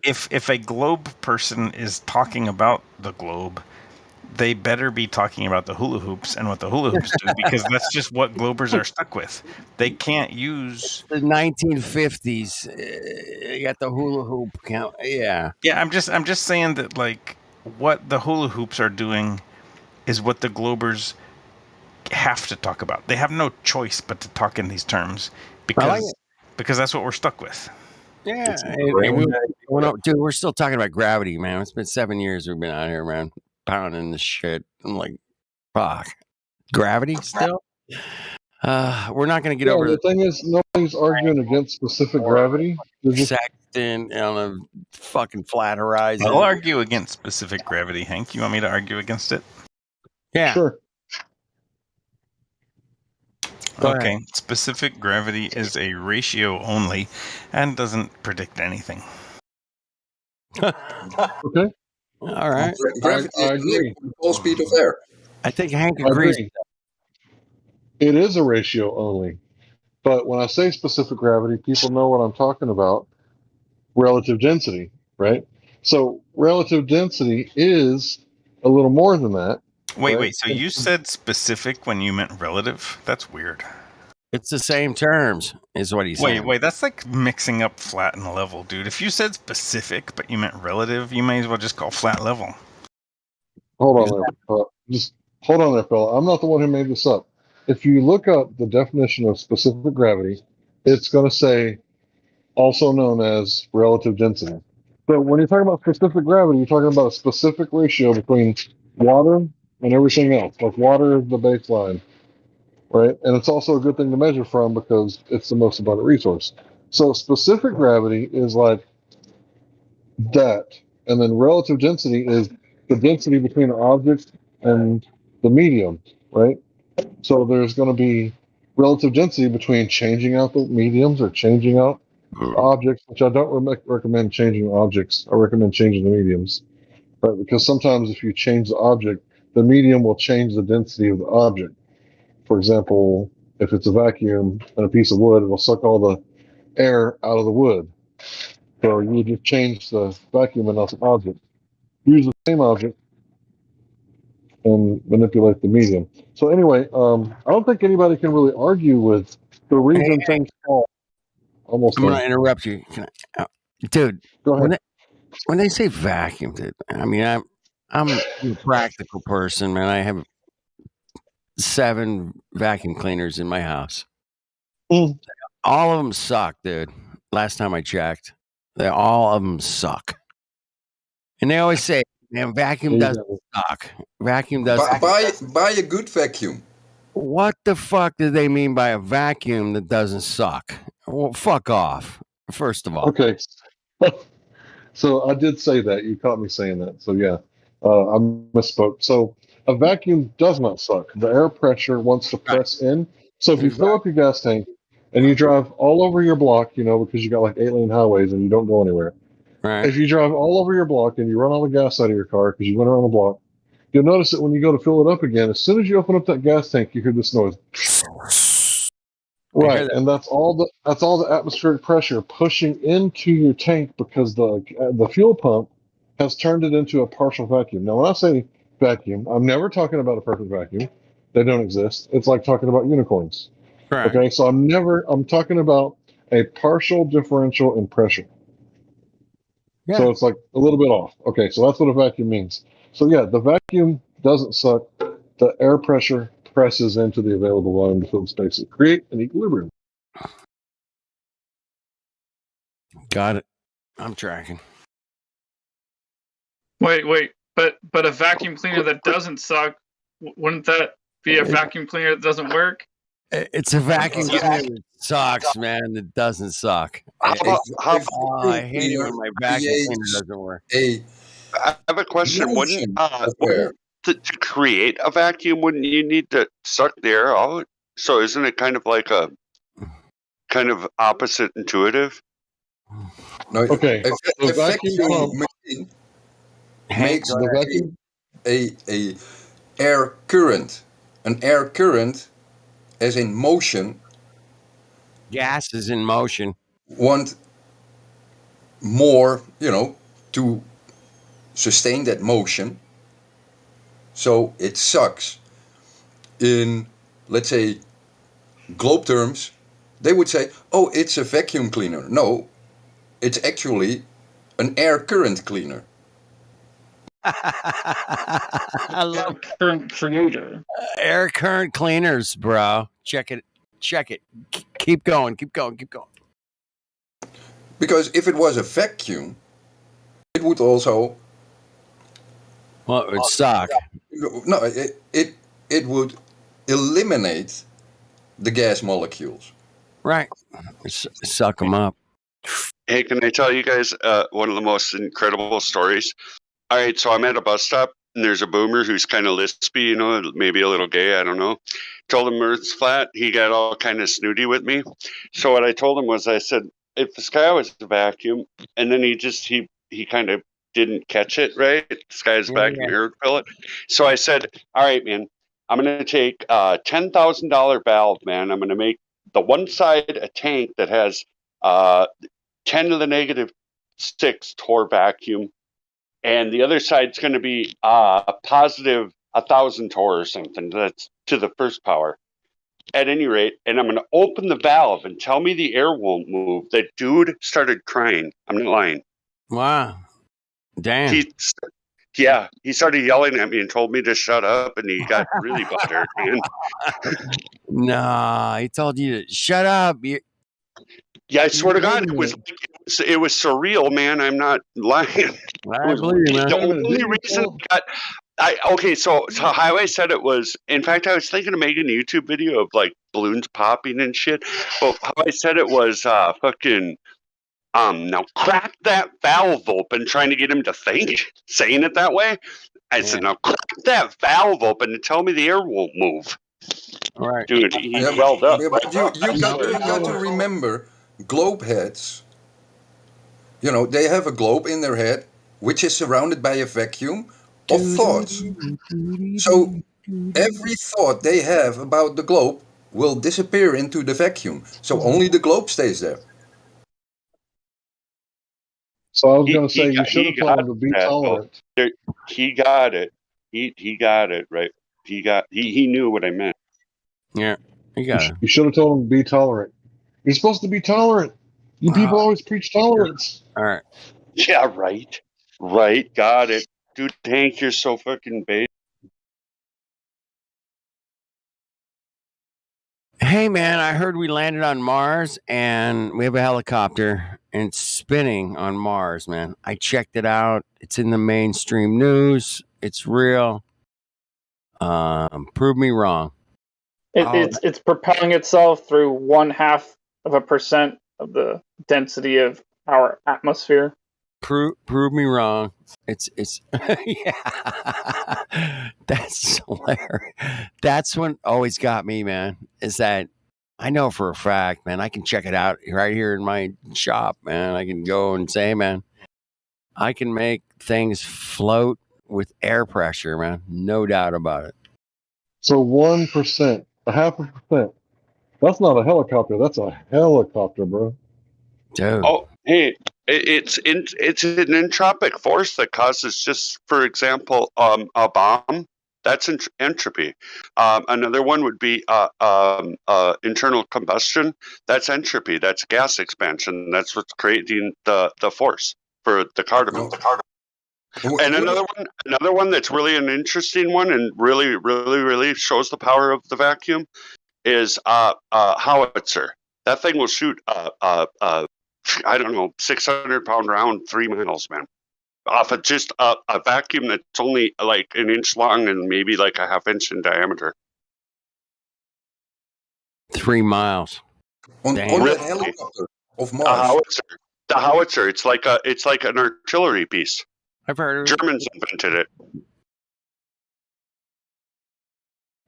if a globe person is talking about the globe, they better be talking about the hula hoops and what the hula hoops do, because that's just what globers are stuck with. They can't use the 1950s. You got the hula hoop count. Yeah. I'm just saying that like what the hula hoops are doing is what the globers have to talk about. They have no choice but to talk in these terms because that's what we're stuck with. Yeah, dude, we're still talking about gravity, man. It's been 7 years we've been out here, man, pounding this shit. I'm like, fuck, gravity still. We're not going to get over the thing is, nobody's arguing against specific gravity. Sexton on a fucking flat horizon. I'll argue against specific gravity, Hank. You want me to argue against it? Yeah. Sure. Okay. Specific gravity is a ratio only and doesn't predict anything. Okay. All right. Gravity I is agree. the full speed of air. I think Hank agrees. It is a ratio only. But when I say specific gravity, people know what I'm talking about. Relative density, right? So relative density is a little more than that. Wait. So you said specific when you meant relative? That's weird. It's the same terms, is what he's saying. Wait. That's like mixing up flat and level, dude. If you said specific, but you meant relative, you may as well just call flat level. Hold on there. Just hold on there, fella. I'm not the one who made this up. If you look up the definition of specific gravity, it's going to say also known as relative density. But when you're talking about specific gravity, you're talking about a specific ratio between water and everything else. Like water is the baseline, right? And it's also a good thing to measure from because it's the most abundant resource. So specific gravity is like that. And then relative density is the density between an object and the medium, right? So there's going to be relative density between changing out the mediums or changing out objects, which I don't recommend changing objects. I recommend changing the mediums, right? Because sometimes if you change the object, the medium will change the density of the object. For example, if it's a vacuum and a piece of wood, it will suck all the air out of the wood. So you just change the vacuum and not the object. Use the same object and manipulate the medium. So anyway, I don't think anybody can really argue with the reason things fall. Almost. I'm going to interrupt you, dude. Go ahead. When they say vacuum, dude, I mean, I'm a practical person, man. I have 7 vacuum cleaners in my house. All of them suck, dude. Last time I checked, all of them suck. And they always say, man, vacuum doesn't suck. Vacuum doesn't. Buy a good vacuum. What the fuck do they mean by a vacuum that doesn't suck? Well, fuck off, first of all. Okay. So I did say that. You caught me saying that. So yeah, I misspoke. So a vacuum does not suck. The air pressure wants to press in. So if you fill up your gas tank and you drive all over your block, because you got like 8-lane highways and you don't go anywhere. Right. If you drive all over your block and you run all the gas out of your car because you went around the block, you'll notice that when you go to fill it up again, as soon as you open up that gas tank, you hear this noise. Right, and that's all the atmospheric pressure pushing into your tank because the fuel pump has turned it into a partial vacuum. Now, when I say vacuum, I'm never talking about a perfect vacuum. They don't exist. It's like talking about unicorns. Right. Okay, so I'm talking about a partial differential in pressure. Yeah. So it's like a little bit off. Okay, so that's what a vacuum means. So yeah, the vacuum doesn't suck. The air pressure presses into the available volume to fill the space and create an equilibrium. Got it. I'm tracking. Wait, but a vacuum cleaner that doesn't suck, wouldn't that be a vacuum cleaner that doesn't work? It's a vacuum cleaner that sucks, man. It doesn't suck. I hate it when my vacuum cleaner doesn't work. I have a question. Wouldn't to create a vacuum, wouldn't you need to suck the air out? So isn't it kind of like a opposite intuitive? No, okay. A vacuum machine makes a air current. An air current, as in motion. Gas is in motion. Want more, to sustain that motion. So it sucks. In, let's say, globe terms, they would say, oh, it's a vacuum cleaner. No, it's actually an air current cleaner. I love current creator. Air current cleaners, bro. Check it. Keep going. Because if it was a vacuum, it would also. Well, it would suck. No, it would eliminate the gas molecules. Right. Suck them up. Hey, can I tell you guys one of the most incredible stories? All right, so I'm at a bus stop, and there's a boomer who's kind of lispy, you know, maybe a little gay, I don't know. Told him Earth's flat. He got all kind of snooty with me. So what I told him was, I said, if the sky was a vacuum, and then he kind of didn't catch it, right? The sky's a vacuum, air would fill it. So I said, all right, man, I'm going to take a $10,000 valve, man. I'm going to make the one side a tank that has 10 to the negative 6 torr vacuum, and the other side's going to be a positive 1,000 torr or something. That's to the first power. At any rate, and I'm going to open the valve and tell me the air won't move. That dude started crying. I'm not lying. Wow. Damn. He started yelling at me and told me to shut up, and he got really butthurt, man. Nah, he told you to shut up. Yeah, I swear to God, it was surreal, man. I'm not lying. I believe you, man. The only reason so Highway said it was. In fact, I was thinking of making a YouTube video of like balloons popping and shit. But Highway said it was fucking. Now crack that valve open, trying to get him to think, saying it that way. I said, now crack that valve open and tell me the air won't move. All right, dude, he welled up. But you got to remember, globe heads. You know, they have a globe in their head, which is surrounded by a vacuum of thoughts. So every thought they have about the globe will disappear into the vacuum. So only the globe stays there. So I was going to say, you should have told him to be tolerant. He got it. He got it, right? He knew what I meant. Yeah, he got it. You should have told him to be tolerant. You're supposed to be tolerant. You people always preach tolerance. All right. Yeah, right. Right, got it. Dude, Tank, you're so fucking bait. Hey, man, I heard we landed on Mars, and we have a helicopter, and it's spinning on Mars, man. I checked it out. It's in the mainstream news. It's real. Prove me wrong. It's propelling itself through 0.5% of the density of our atmosphere. Prove me wrong. It's yeah. That's hilarious. That's what always got me, man. Is that I know for a fact, man. I can check it out right here in my shop, man. I can go and say, man, I can make things float with air pressure, man. No doubt about it. So 1%, 0.5%. That's not a helicopter. That's a helicopter, bro. Dude. Oh, hey, it's an entropic force that causes, just for example, a bomb. That's entropy. Another one would be internal combustion. That's entropy. That's gas expansion. That's what's creating the force for the cardamom. And another one that's really an interesting one and really shows the power of the vacuum is howitzer. That thing will shoot I don't know, 600-pound round 3 miles, man, off of just a vacuum that's only like an inch long and maybe like a half inch in diameter. 3 miles. On the helicopter of Mars. The howitzer. It's like an artillery piece. I've heard of it. Germans invented it.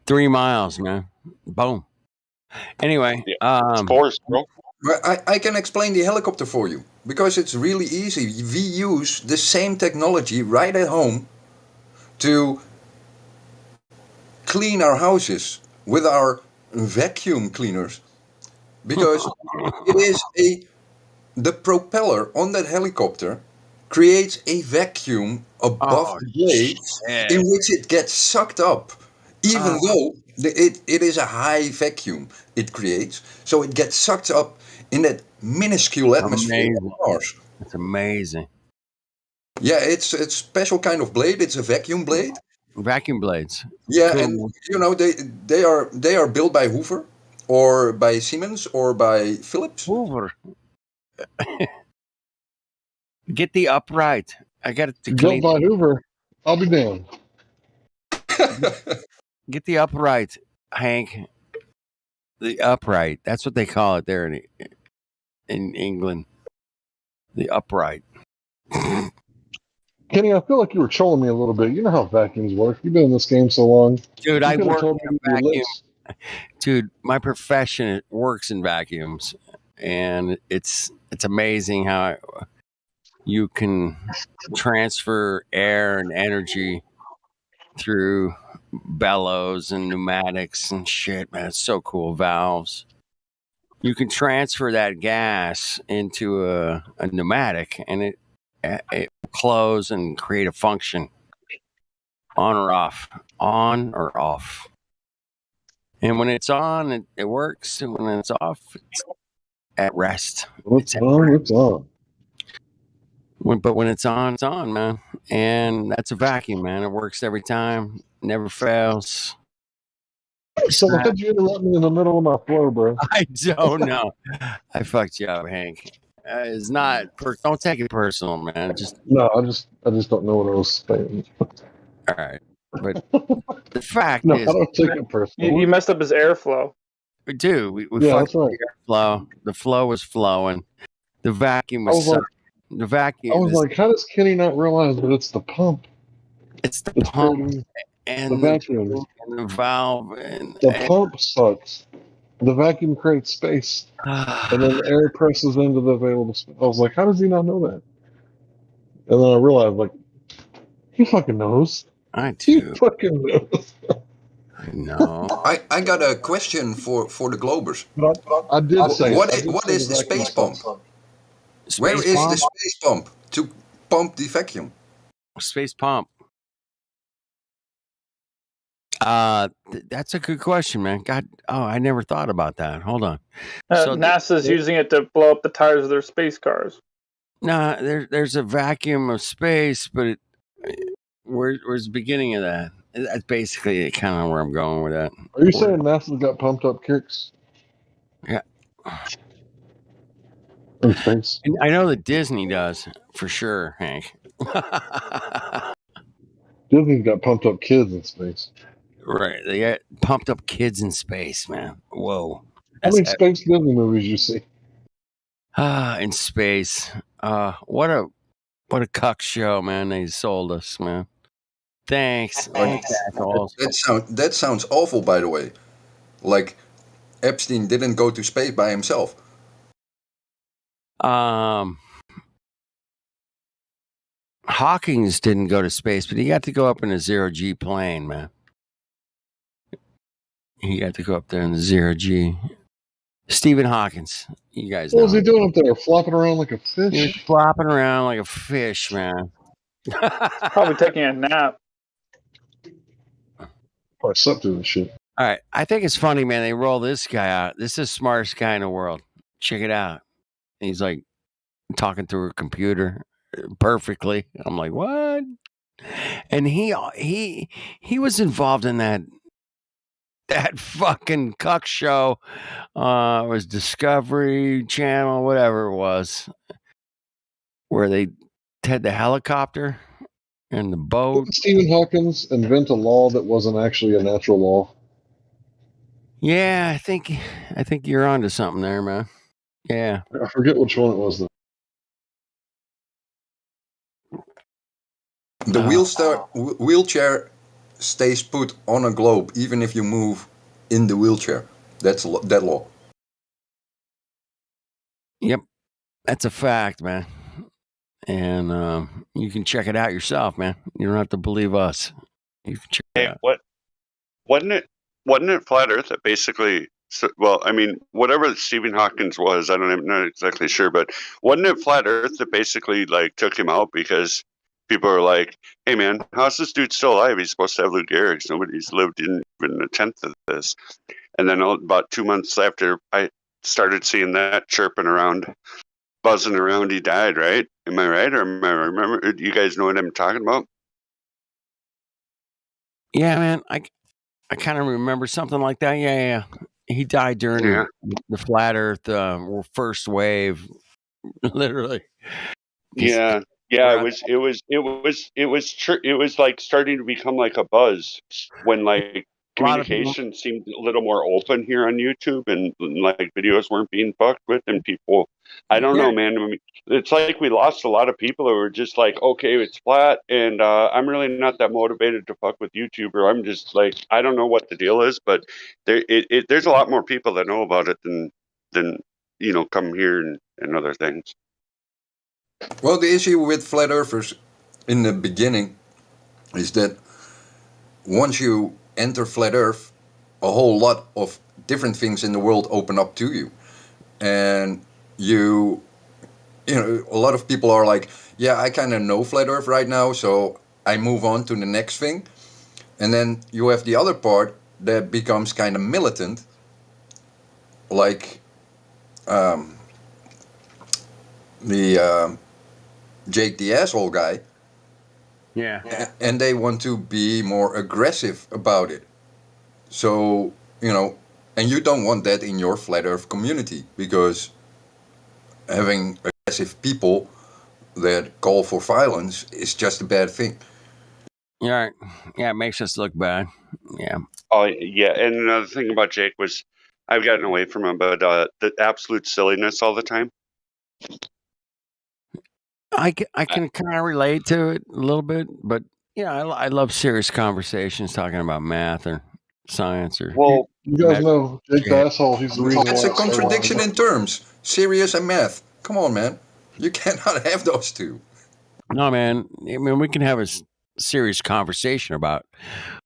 3 miles, man. Boom. Anyway, force, bro. I can explain the helicopter for you because it's really easy. We use the same technology right at home to clean our houses with our vacuum cleaners because it is the propeller on that helicopter creates a vacuum above the blades in which it gets sucked up, even though it is a high vacuum it creates, so it gets sucked up in that minuscule atmosphere of Mars. It's amazing. Yeah, it's a special kind of blade. It's a vacuum blade. Vacuum blades. Yeah, Cool. and you know they are built by Hoover, or by Siemens, or by Philips. Hoover. Get the upright. I got it to Built clean. by Hoover. I'll be damned. Get the upright, Hank. The upright. That's what they call it there in England. The upright. Kenny, I feel like you were trolling me a little bit. You know how vacuums work. You've been in this game so long. Dude, I work in a vacuum. Lips. Dude, my profession works in vacuums, and it's amazing how you can transfer air and energy through bellows and pneumatics and shit, man. It's so cool. Valves. You can transfer that gas into a pneumatic, and it will close and create a function. On or off. On or off. And when it's on, it works. And when it's off, it's at rest. It's on. But when it's on, man. And that's a vacuum, man. It works every time. Never fails. So why'd you interrupt me in the middle of my flow, bro? I don't know. I fucked you up, Hank. It's not. Don't take it personal, man. No, I just don't know what I was saying. All right, but the fact No, is, I don't take it personal. You messed up his airflow. We do. We Yeah, fucked that's right. the airflow. The flow was flowing. The vacuum was. The vacuum. I was like, how does Kenny not realize that it's the pump? It's the pump and the vacuum and the valve. And the pump sucks. The vacuum creates space, and then the air presses into the available space. I was like, how does he not know that? And then I realized, like, he fucking knows. I do. He fucking knows. I know. I got a question for the Globers. I did say what is the space pump? Where is the space pump to pump the vacuum? Space pump. That's a good question, man. God, I never thought about that. Hold on. So NASA's using it to blow up the tires of their space cars. Nah, there's a vacuum of space, but where's the beginning of that? That's basically kind of where I'm going with that. Are you saying NASA's got pumped up kicks? Yeah. In space? And I know that Disney does, for sure, Hank. Disney's got pumped up kids in space. Right. They got pumped up kids in space, man. Whoa. How many space Disney movies you see? In space. What a cuck show, man. They sold us, man. Thanks. That sounds awful, by the way. Like Epstein didn't go to space by himself. Hawkins didn't go to space, but he got to go up in a 0G plane, man. He got to go up there in the 0G. Stephen Hawkins, you guys know. What was he doing up there? Flopping around like a fish? He was flopping around like a fish, man. Probably taking a nap. Probably slept through this shit. All right. I think it's funny, man. They roll this guy out. This is the smartest guy in the world. Check it out. He's like talking through a computer perfectly. I'm like, what? And he was involved in that fucking cuck show. It was Discovery Channel, whatever it was, where they had the helicopter and the boat. Didn't Stephen Hawkins invent a law that wasn't actually a natural law? Yeah, I think you're onto something there, man. Yeah. I forget which one it was though. The wheelchair stays put on a globe even if you move in the wheelchair. That's that law. Yep, that's a fact, man. And you can check it out yourself, man. You don't have to believe us. You can check it out. What wasn't it flat Earth that basically? Well, I mean, whatever Stephen Hawkins was, I'm not exactly sure, but wasn't it flat Earth that basically like took him out because people are like, "Hey, man, how's this dude still alive? He's supposed to have Lou Gehrig's. Nobody's lived in even a tenth of this." And then about 2 months after, I started seeing that chirping around buzzing around he died, right? Am I right? Or am I remember? You guys know what I'm talking about? Yeah, man. I kind of remember something like that. Yeah. He died during the flat Earth first wave, literally. Yeah. It was like starting to become like a buzz when like communication seemed a little more open here on YouTube, and like videos weren't being fucked with, and people, I don't know, man. I mean, it's like we lost a lot of people who were just like, okay, it's flat, and I'm really not that motivated to fuck with YouTube, or I'm just like, I don't know what the deal is, but there's a lot more people that know about it than come here and other things. Well, the issue with flat earthers in the beginning is that once you enter flat earth, a whole lot of different things in the world open up to you. And you know, a lot of people are like, yeah, I kind of know flat earth right now, so I move on to the next thing. And then you have the other part that becomes kind of militant, like the Jake the Asshole guy. Yeah. And they want to be more aggressive about it. So, and you don't want that in your flat earth community, because having aggressive people that call for violence is just a bad thing. Yeah, it makes us look bad. Yeah. Oh, yeah. And another thing about Jake was I've gotten away from him, but the absolute silliness all the time. I can kind of relate to it a little bit, but I love serious conversations talking about math or science or. Well, you guys know Jake the Asshole. He's the reason. That's a contradiction in terms. Serious and math. Come on, man. You cannot have those two. No, man. I mean, we can have a serious conversation about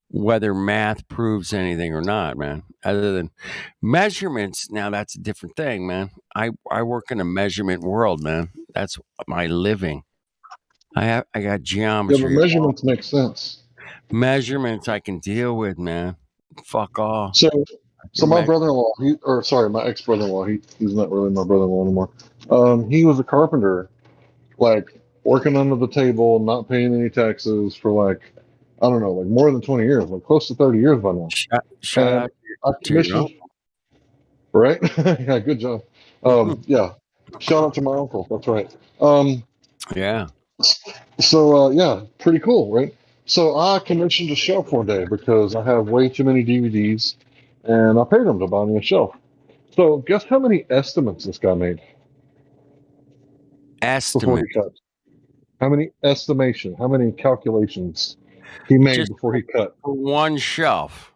whether math proves anything or not, man. Other than measurements, now that's a different thing, man. I work in a measurement world, man. That's my living. I got geometry. Yeah, but measurements make sense. Measurements I can deal with, man. Fuck off. So my brother-in-law, my ex-brother-in-law, he's not really my brother-in-law anymore. He was a carpenter, like working under the table, not paying any taxes for like, I don't know, like more than 20 years, like close to 30 years by now. Shout out I commissioned, right? Yeah, good job. Yeah, shout out to my uncle. That's right. Yeah. So yeah, pretty cool, right? So I commissioned a shelf one day because I have way too many DVDs, and I paid him to buy me a shelf. So guess how many estimates this guy made? Before he cut. How many estimation? How many calculations he made before he cut? For one shelf.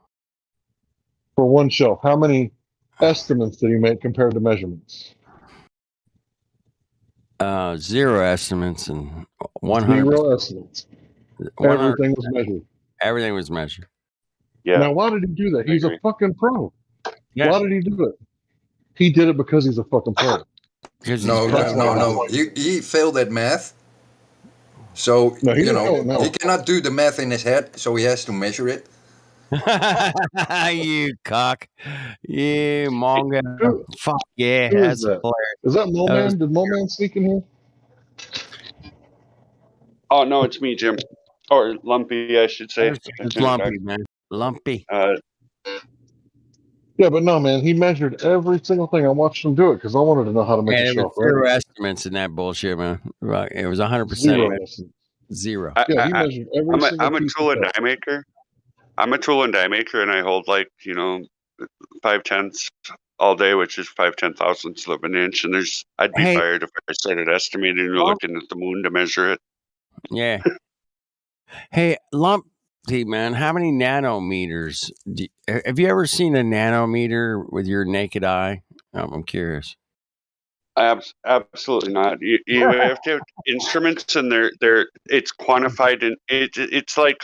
For one shelf. How many estimates did he make compared to measurements? 0 estimates and 100. 0 estimates. Everything was measured. Everything was measured. Yeah. Now, why did he do that? He's a fucking pro. Yeah. Why did he do it? He did it because he's a fucking pro. No. He failed at math. So, he cannot do the math in his head, so he has to measure it. You cock. You monga. Fuck yeah. Who That's is that? hilarious. Is that Moman? Did Moman sneak in here? Oh, no, it's me, Jim. Or Lumpy, I should say. It's Lumpy, man. Lumpy. Yeah, but no, man. He measured every single thing. I watched him do it because I wanted to know how to make a shelf. 0 estimates in that bullshit, man. Right. It was 100%. 0. Yeah, he measured every single I'm a piece tool of and stuff. die maker. I'm a tool and die maker, and I hold like 5/10 all day, which is 5/10,000ths of an inch. And I'd be fired if I started estimating or looking at the moon to measure it. Yeah. Hey, Lumpy, man, how many nanometers? Have you ever seen a nanometer with your naked eye? I'm curious. Absolutely not. You have to have instruments, and it's quantified, and it's like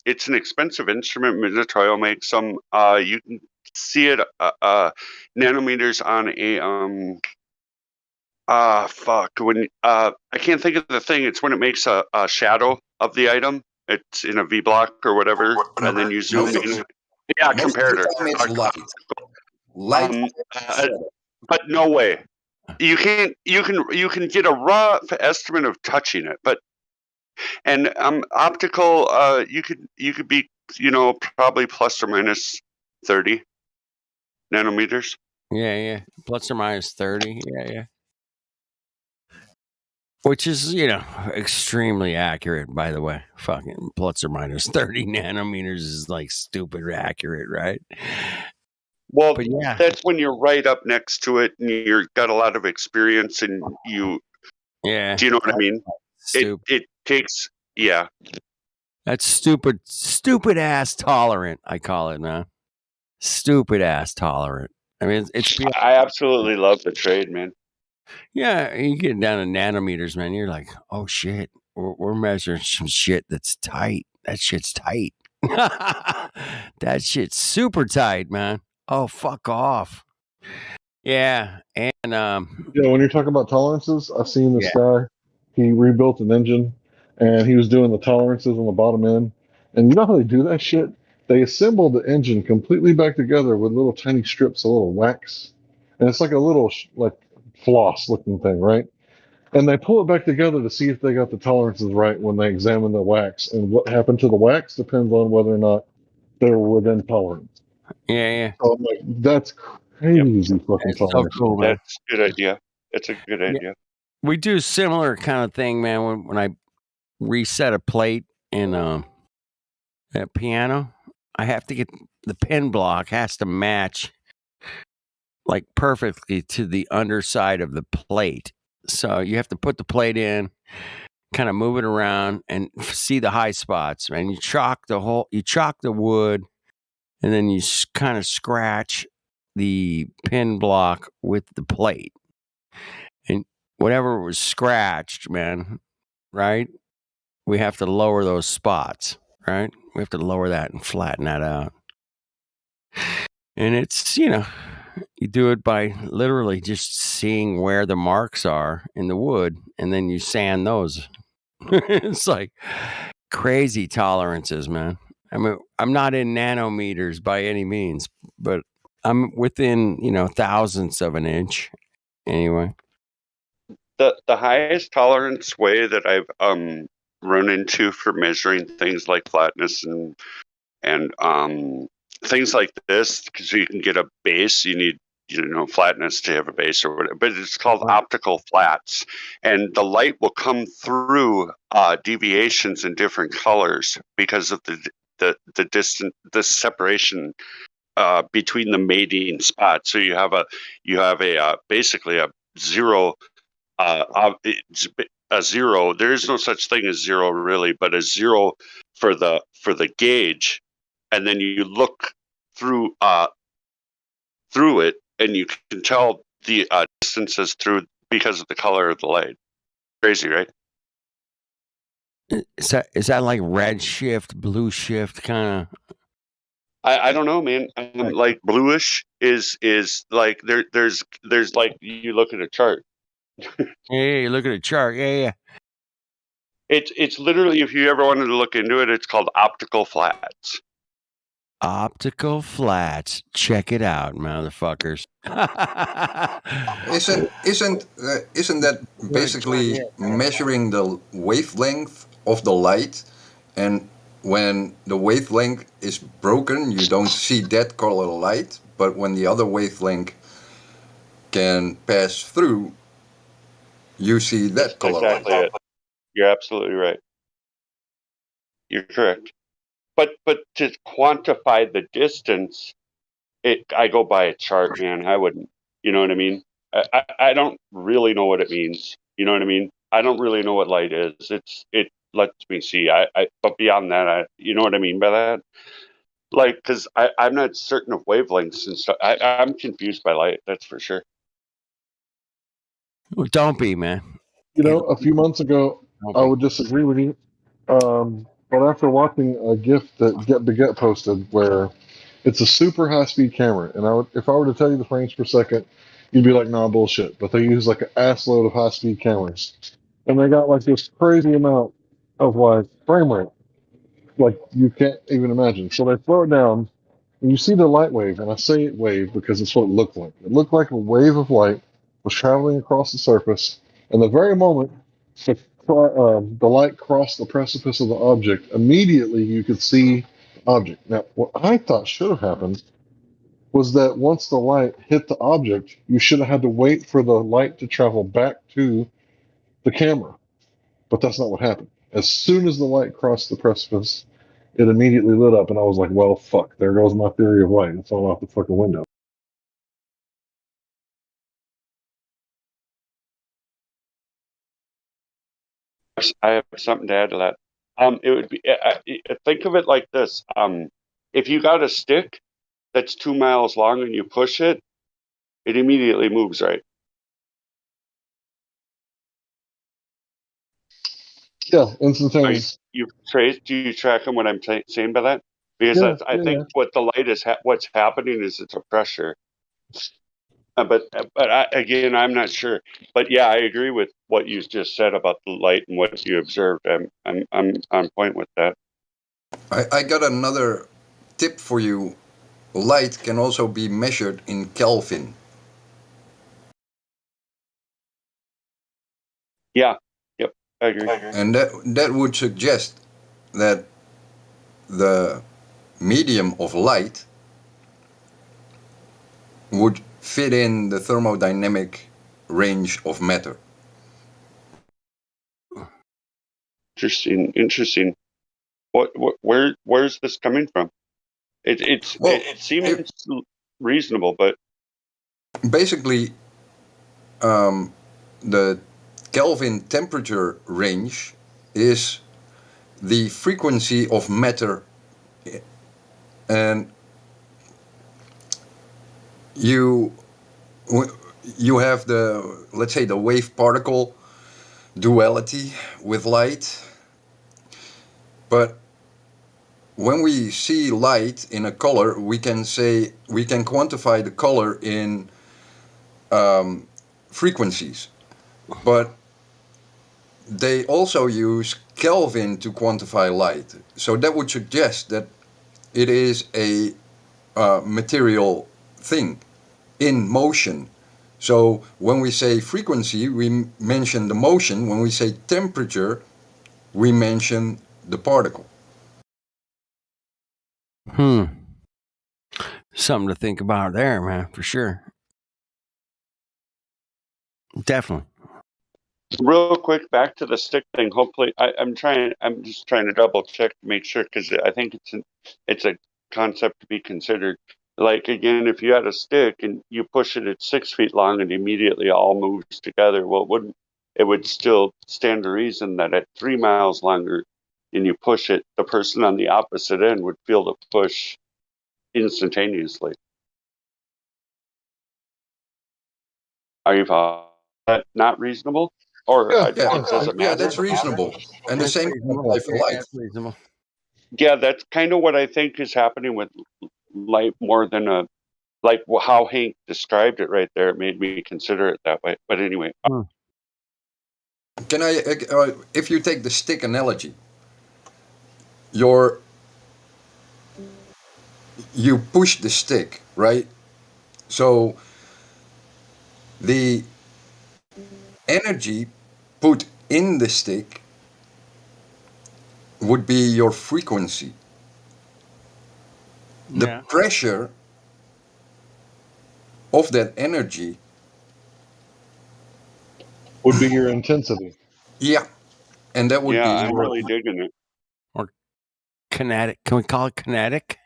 it's an expensive instrument. Minotaur makes some. You can see it nanometers on a when I can't think of the thing. It's when it makes a shadow of the item. It's in a V block or whatever, and then you zoom in. Yeah, comparator. Light. But no way. You can get a rough estimate of touching it, but optical you could be probably plus or minus 30 nanometers. Yeah, plus or minus 30. Yeah. Which is, extremely accurate, by the way. Fucking plus or minus 30 nanometers is like stupid accurate, right? Well, but yeah, that's when you're right up next to it and you've got a lot of experience and you. Yeah. Do you know what I mean? Stupid. It takes. Yeah. That's stupid ass tolerant. I call it, man. Stupid ass tolerant. I mean, it's. I absolutely love the trade, man. Yeah, you get down to nanometers, man. You're like, oh shit, we're measuring some shit that's tight. That shit's tight. That shit's super tight, man. Oh, fuck off. Yeah, and when you're talking about tolerances, I've seen this guy. He rebuilt an engine, and he was doing the tolerances on the bottom end. And you know how they do that shit? They assemble the engine completely back together with little tiny strips of little wax, and it's like a little like floss looking thing, right? And they pull it back together to see if they got the tolerances right when they examine the wax. And what happened to the wax depends on whether or not they're within tolerance. Yeah. So I'm like, that's crazy fucking tolerance. So cool, man. That's a good idea. It's a good idea. We do similar kind of thing, man. When I reset a plate in a piano, I have to get the pin block has to match like perfectly to the underside of the plate. So you have to put the plate in, kind of move it around, and see the high spots. And you chalk the wood, and then you kind of scratch the pin block with the plate. And whatever was scratched, man, right? We have to lower those spots, right? We have to lower that and flatten that out. And it's, you do it by literally just seeing where the marks are in the wood, and then you sand those. It's like crazy tolerances, man. I mean, I'm not in nanometers by any means, but I'm within, thousandths of an inch. Anyway. The highest tolerance way that I've run into for measuring things like flatness and things like this, because you can get a base, you need flatness to have a base or whatever, but it's called optical flats, and the light will come through deviations in different colors because of the separation between the mating spots. So you have a basically a zero. A zero. There is no such thing as zero, really, but a zero for the gauge, and then you look through it, and you can tell the distances through because of the color of the light. Crazy, right? Is that like red shift, blue shift kind of? I don't know, man. Like bluish is like there's like you look at a chart. Yeah, you look at a chart. Yeah. It's literally, if you ever wanted to look into it, it's called optical flats. Optical flats. Check it out, motherfuckers. Isn't that basically measuring the wavelength of the light? And when the wavelength is broken, you don't see that color light, but when the other wavelength can pass through, you see that color exactly light. It. You're absolutely right. You're correct. But to quantify the distance, I go by a chart, man. I wouldn't. You know what I mean? I don't really know what it means. You know what I mean? I don't really know what light is. It lets me see. But beyond that, you know what I mean by that? Like, because I'm not certain of wavelengths and stuff. I'm confused by light. That's for sure. Well, don't be, man. A few months ago, I would disagree with you. But after watching a GIF that Get Beget posted, where it's a super high-speed camera, and if I were to tell you the frames per second, you'd be like, "Nah, bullshit." But they use like an ass load of high-speed cameras, and they got like this crazy amount of like frame rate, like you can't even imagine. So they throw it down, and you see the light wave, and I say wave because it's what it looked like. It looked like a wave of light was traveling across the surface, and the very moment the light crossed the precipice of the object, immediately you could see the object. Now, what I thought should have happened was that once the light hit the object, you should have had to wait for the light to travel back to the camera. But that's not what happened. As soon as the light crossed the precipice, it immediately lit up, and I was like, well, fuck, there goes my theory of light. It's all out the fucking window. I have something to add to that. It would be, think of it like this. If you got a stick that's 2 miles long and you push it, it immediately moves, right? Yeah, instantaneous. Do you track what I'm saying by that? Because I think what the light is, what's happening is it's a pressure. But again, I'm not sure. But yeah, I agree with what you just said about the light and what you observed. I'm on point with that. I got another tip for you. Light can also be measured in Kelvin. Yeah. Yep. I agree. And that would suggest that the medium of light would fit in the thermodynamic range of matter. Interesting. Where's this coming from? It seems reasonable, but basically, the Kelvin temperature range is the frequency of matter, and you have the, let's say, the wave particle duality with light. But when we see light in a color, we can quantify the color in frequencies. But they also use Kelvin to quantify light. So that would suggest that it is a material thing in motion. So when we say frequency, we mention the motion. When we say temperature, we mention the particle. Something to think about there, man, for sure. Definitely. Real quick, back to the stick thing. Hopefully, I'm just trying to double check to make sure, because I think it's a concept to be considered. Like, again, if you had a stick and you push it at 6 feet long and immediately all moves together, well, it would still stand to reason that at 3 miles longer and you push it, the person on the opposite end would feel the push instantaneously. Are you that not reasonable? Or does it matter? Yeah, that's reasonable. And the same applies for light. Reasonable. Yeah, that's kind of what I think is happening with light, more than like how Hank described it right there. It made me consider it that way. But anyway. Can I, if you take the stick analogy, you push the stick, right? So the energy put in the stick would be your frequency. The pressure of that energy would be your intensity. Yeah. And that would be... I'm really digging it. Or kinetic. Can we call it kinetic?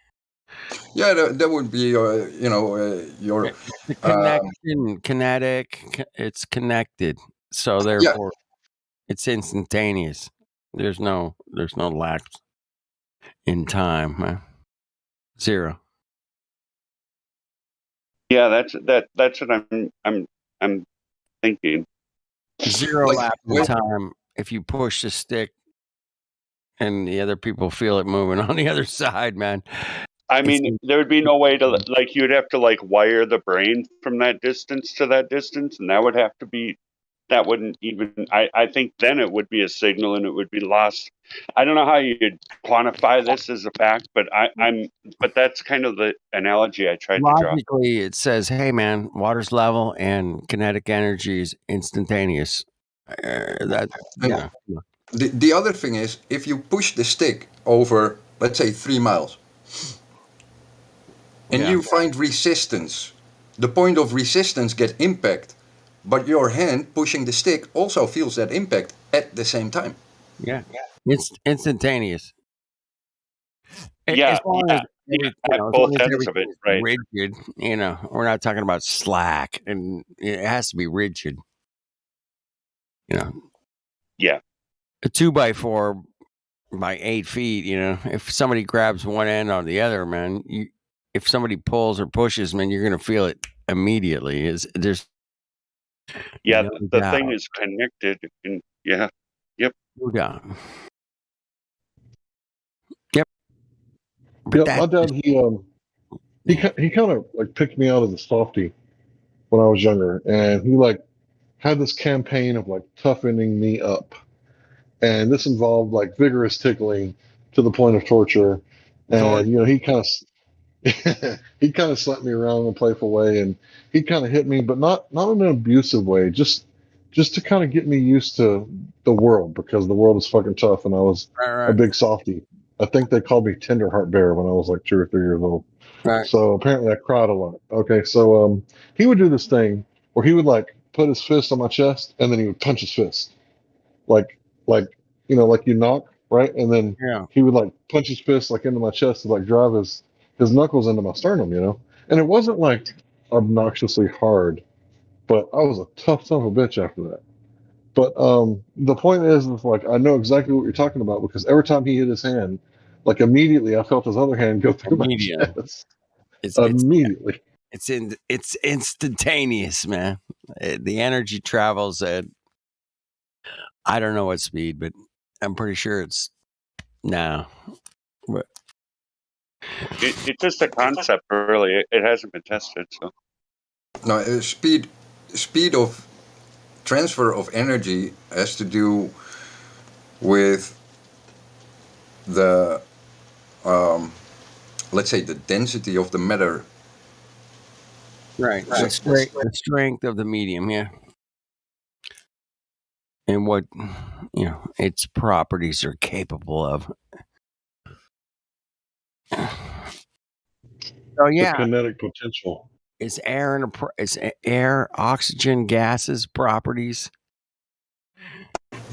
Yeah, that would be, your... The connection, kinetic, it's connected. So therefore, it's instantaneous. There's no lapse in time, man. Zero. Yeah, that's what I'm thinking. Zero lapse in time if you push the stick and the other people feel it moving on the other side, man. I mean, there would be no way to, you'd have to wire the brain from that distance to that distance, and that would have to be that wouldn't even. I think then it would be a signal and it would be lost. I don't know how you'd quantify this as a fact, but but that's kind of the analogy I tried to draw. Logically, it says, "Hey, man, water's level and kinetic energy is instantaneous." The other thing is, if you push the stick over, let's say 3 miles, and you find resistance, the point of resistance get impact, but your hand pushing the stick also feels that impact at the same time. Yeah, it's instantaneous. Yeah, as long as at both ends of it, right? Rigid, we're not talking about slack, and it has to be rigid. Yeah, a 2x4 by 8 feet. If somebody grabs one end on the other, man, if somebody pulls or pushes, man, you're gonna feel it immediately. The thing is connected, and yep. No doubt. Yep. My dad, he kind of like picked me out as a softie when I was younger, and he like had this campaign of like toughening me up, and this involved like vigorous tickling to the point of torture, and he kind of slapped me around in a playful way, and he kind of hit me, but not in an abusive way, just to kind of get me used to the world, because the world is fucking tough, and I was a big softie. I think they called me Tender Heart Bear when I was like 2 or 3 years old. Right. So apparently I cried a lot. Okay, so he would do this thing where he would like put his fist on my chest, and then he would punch his fist, like like you knock, right, and then he would like punch his fist like into my chest to like drive his knuckles into my sternum, and it wasn't like obnoxiously hard, but I was a tough son of a bitch after that. But the point is like I know exactly what you're talking about, because every time he hit his hand, like immediately I felt his other hand go through my chest. Immediately. It's instantaneous, man. The energy travels at, I don't know what speed, but I'm pretty sure it's now. But it's just a concept, really. It hasn't been tested, so. No, speed of transfer of energy has to do with the let's say the density of the matter. Right. The strength of the medium, yeah. And what its properties are capable of. Oh yeah, the kinetic potential. It's air, oxygen, gases, properties.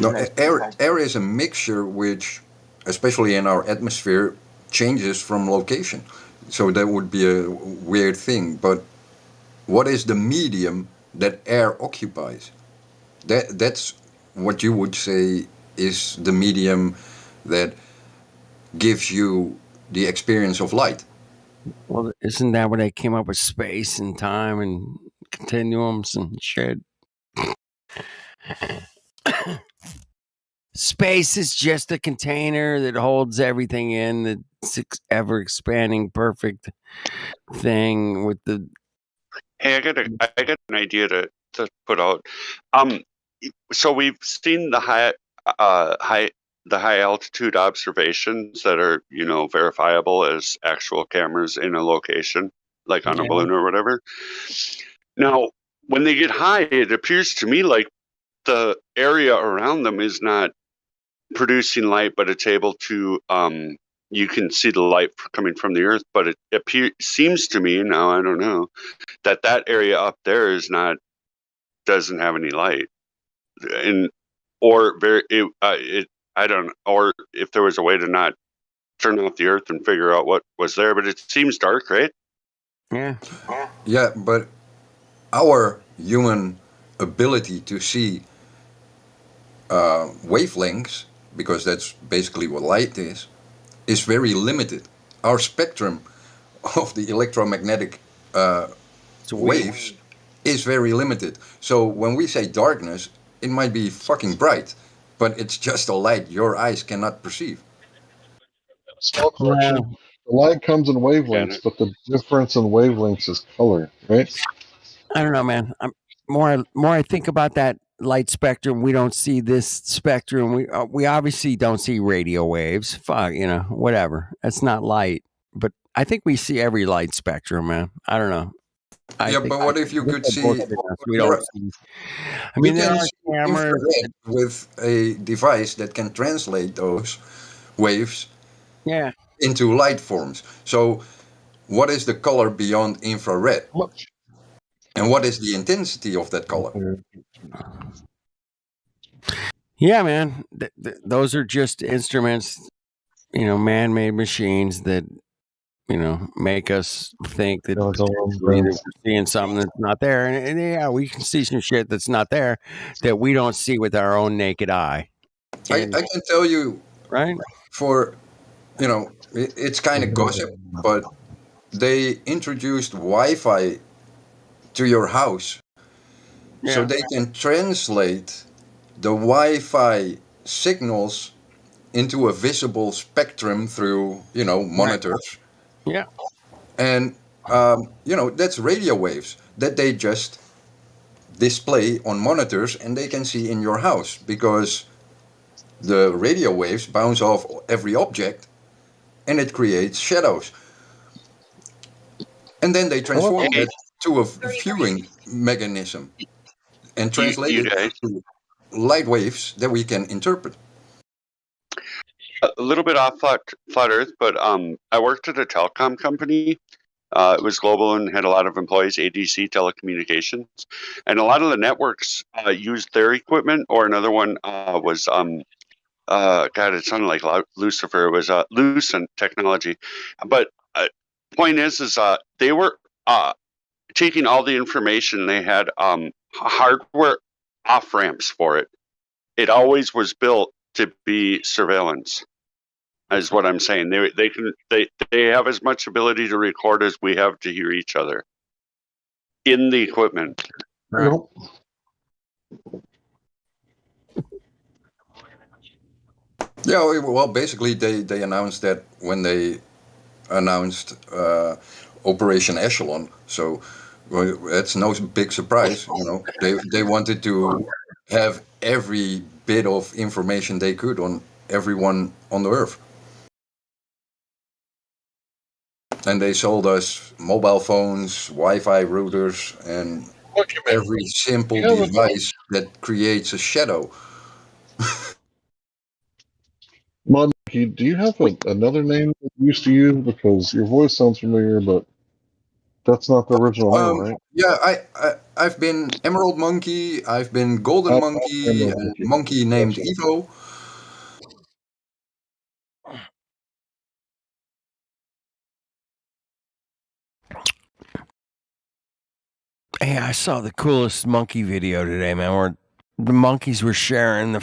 No, air is a mixture which, especially in our atmosphere, changes from location. So that would be a weird thing. But what is the medium that air occupies? That's what you would say is the medium that gives you the experience of light. Well, isn't that where they came up with space and time and continuums and shit? Space is just a container that holds everything in, the ever expanding perfect thing with the. Hey, I got an idea to put out. So we've seen the high altitude observations that are verifiable as actual cameras in a location, like on a balloon or whatever. Now, when they get high, it appears to me like the area around them is not producing light, but it's able to. You can see the light coming from the Earth, but it seems to me now, I don't know, that area up there doesn't have any light, or if there was a way to not turn off the Earth and figure out what was there, but it seems dark, right? Yeah, but our human ability to see wavelengths, because that's basically what light is very limited. Our spectrum of the electromagnetic waves is very limited. So when we say darkness, it might be fucking bright, but it's just a light your eyes cannot perceive. Small correction. The light comes in wavelengths, but the difference in wavelengths is color, right? I don't know, man. More I think about that light spectrum. We don't see this spectrum. We obviously don't see radio waves. Fuck, whatever. That's not light. But I think we see every light spectrum, man. I don't know. But what if you could see? We don't see. I We mean, there can are see cameras infrared with a device that can translate those waves into light forms. So, what is the color beyond infrared? And what is the intensity of that color? Yeah, man. Those are just instruments, man-made machines that, make us think that we're seeing something that's not there. And yeah, we can see some shit that's not there that we don't see with our own naked eye. I can tell you, right? For, it's kind of gossip, but they introduced Wi-Fi to your house. So they can translate the Wi-Fi signals into a visible spectrum through, monitors. Yeah. And, that's radio waves that they just display on monitors and they can see in your house because the radio waves bounce off every object and it creates shadows. And then they transform it to a viewing mechanism and translate it to light waves that we can interpret. A little bit off flat Earth, but I worked at a telecom company. It was global and had a lot of employees, ADC Telecommunications. And a lot of the networks used their equipment, or another one was, God, it sounded like Lucifer. It was Lucent Technology. But point is they were taking all the information. They had hardware off-ramps for it. It always was built to be surveillance. Is what I'm saying. They have as much ability to record as we have to hear each other in the equipment. Right. Yeah, well, basically they announced that when they announced Operation Echelon. So it's no big surprise. They wanted to have every bit of information they could on everyone on the Earth. And they sold us mobile phones, Wi-Fi routers, and every simple device that creates a shadow. Monkey, do you have another name that you used to use? Because your voice sounds familiar, but that's not the original name, right? Yeah, I've been Emerald Monkey, I've been Golden Monkey, and Monkey named Evo. Hey, I saw the coolest monkey video today, man, where the monkeys were sharing the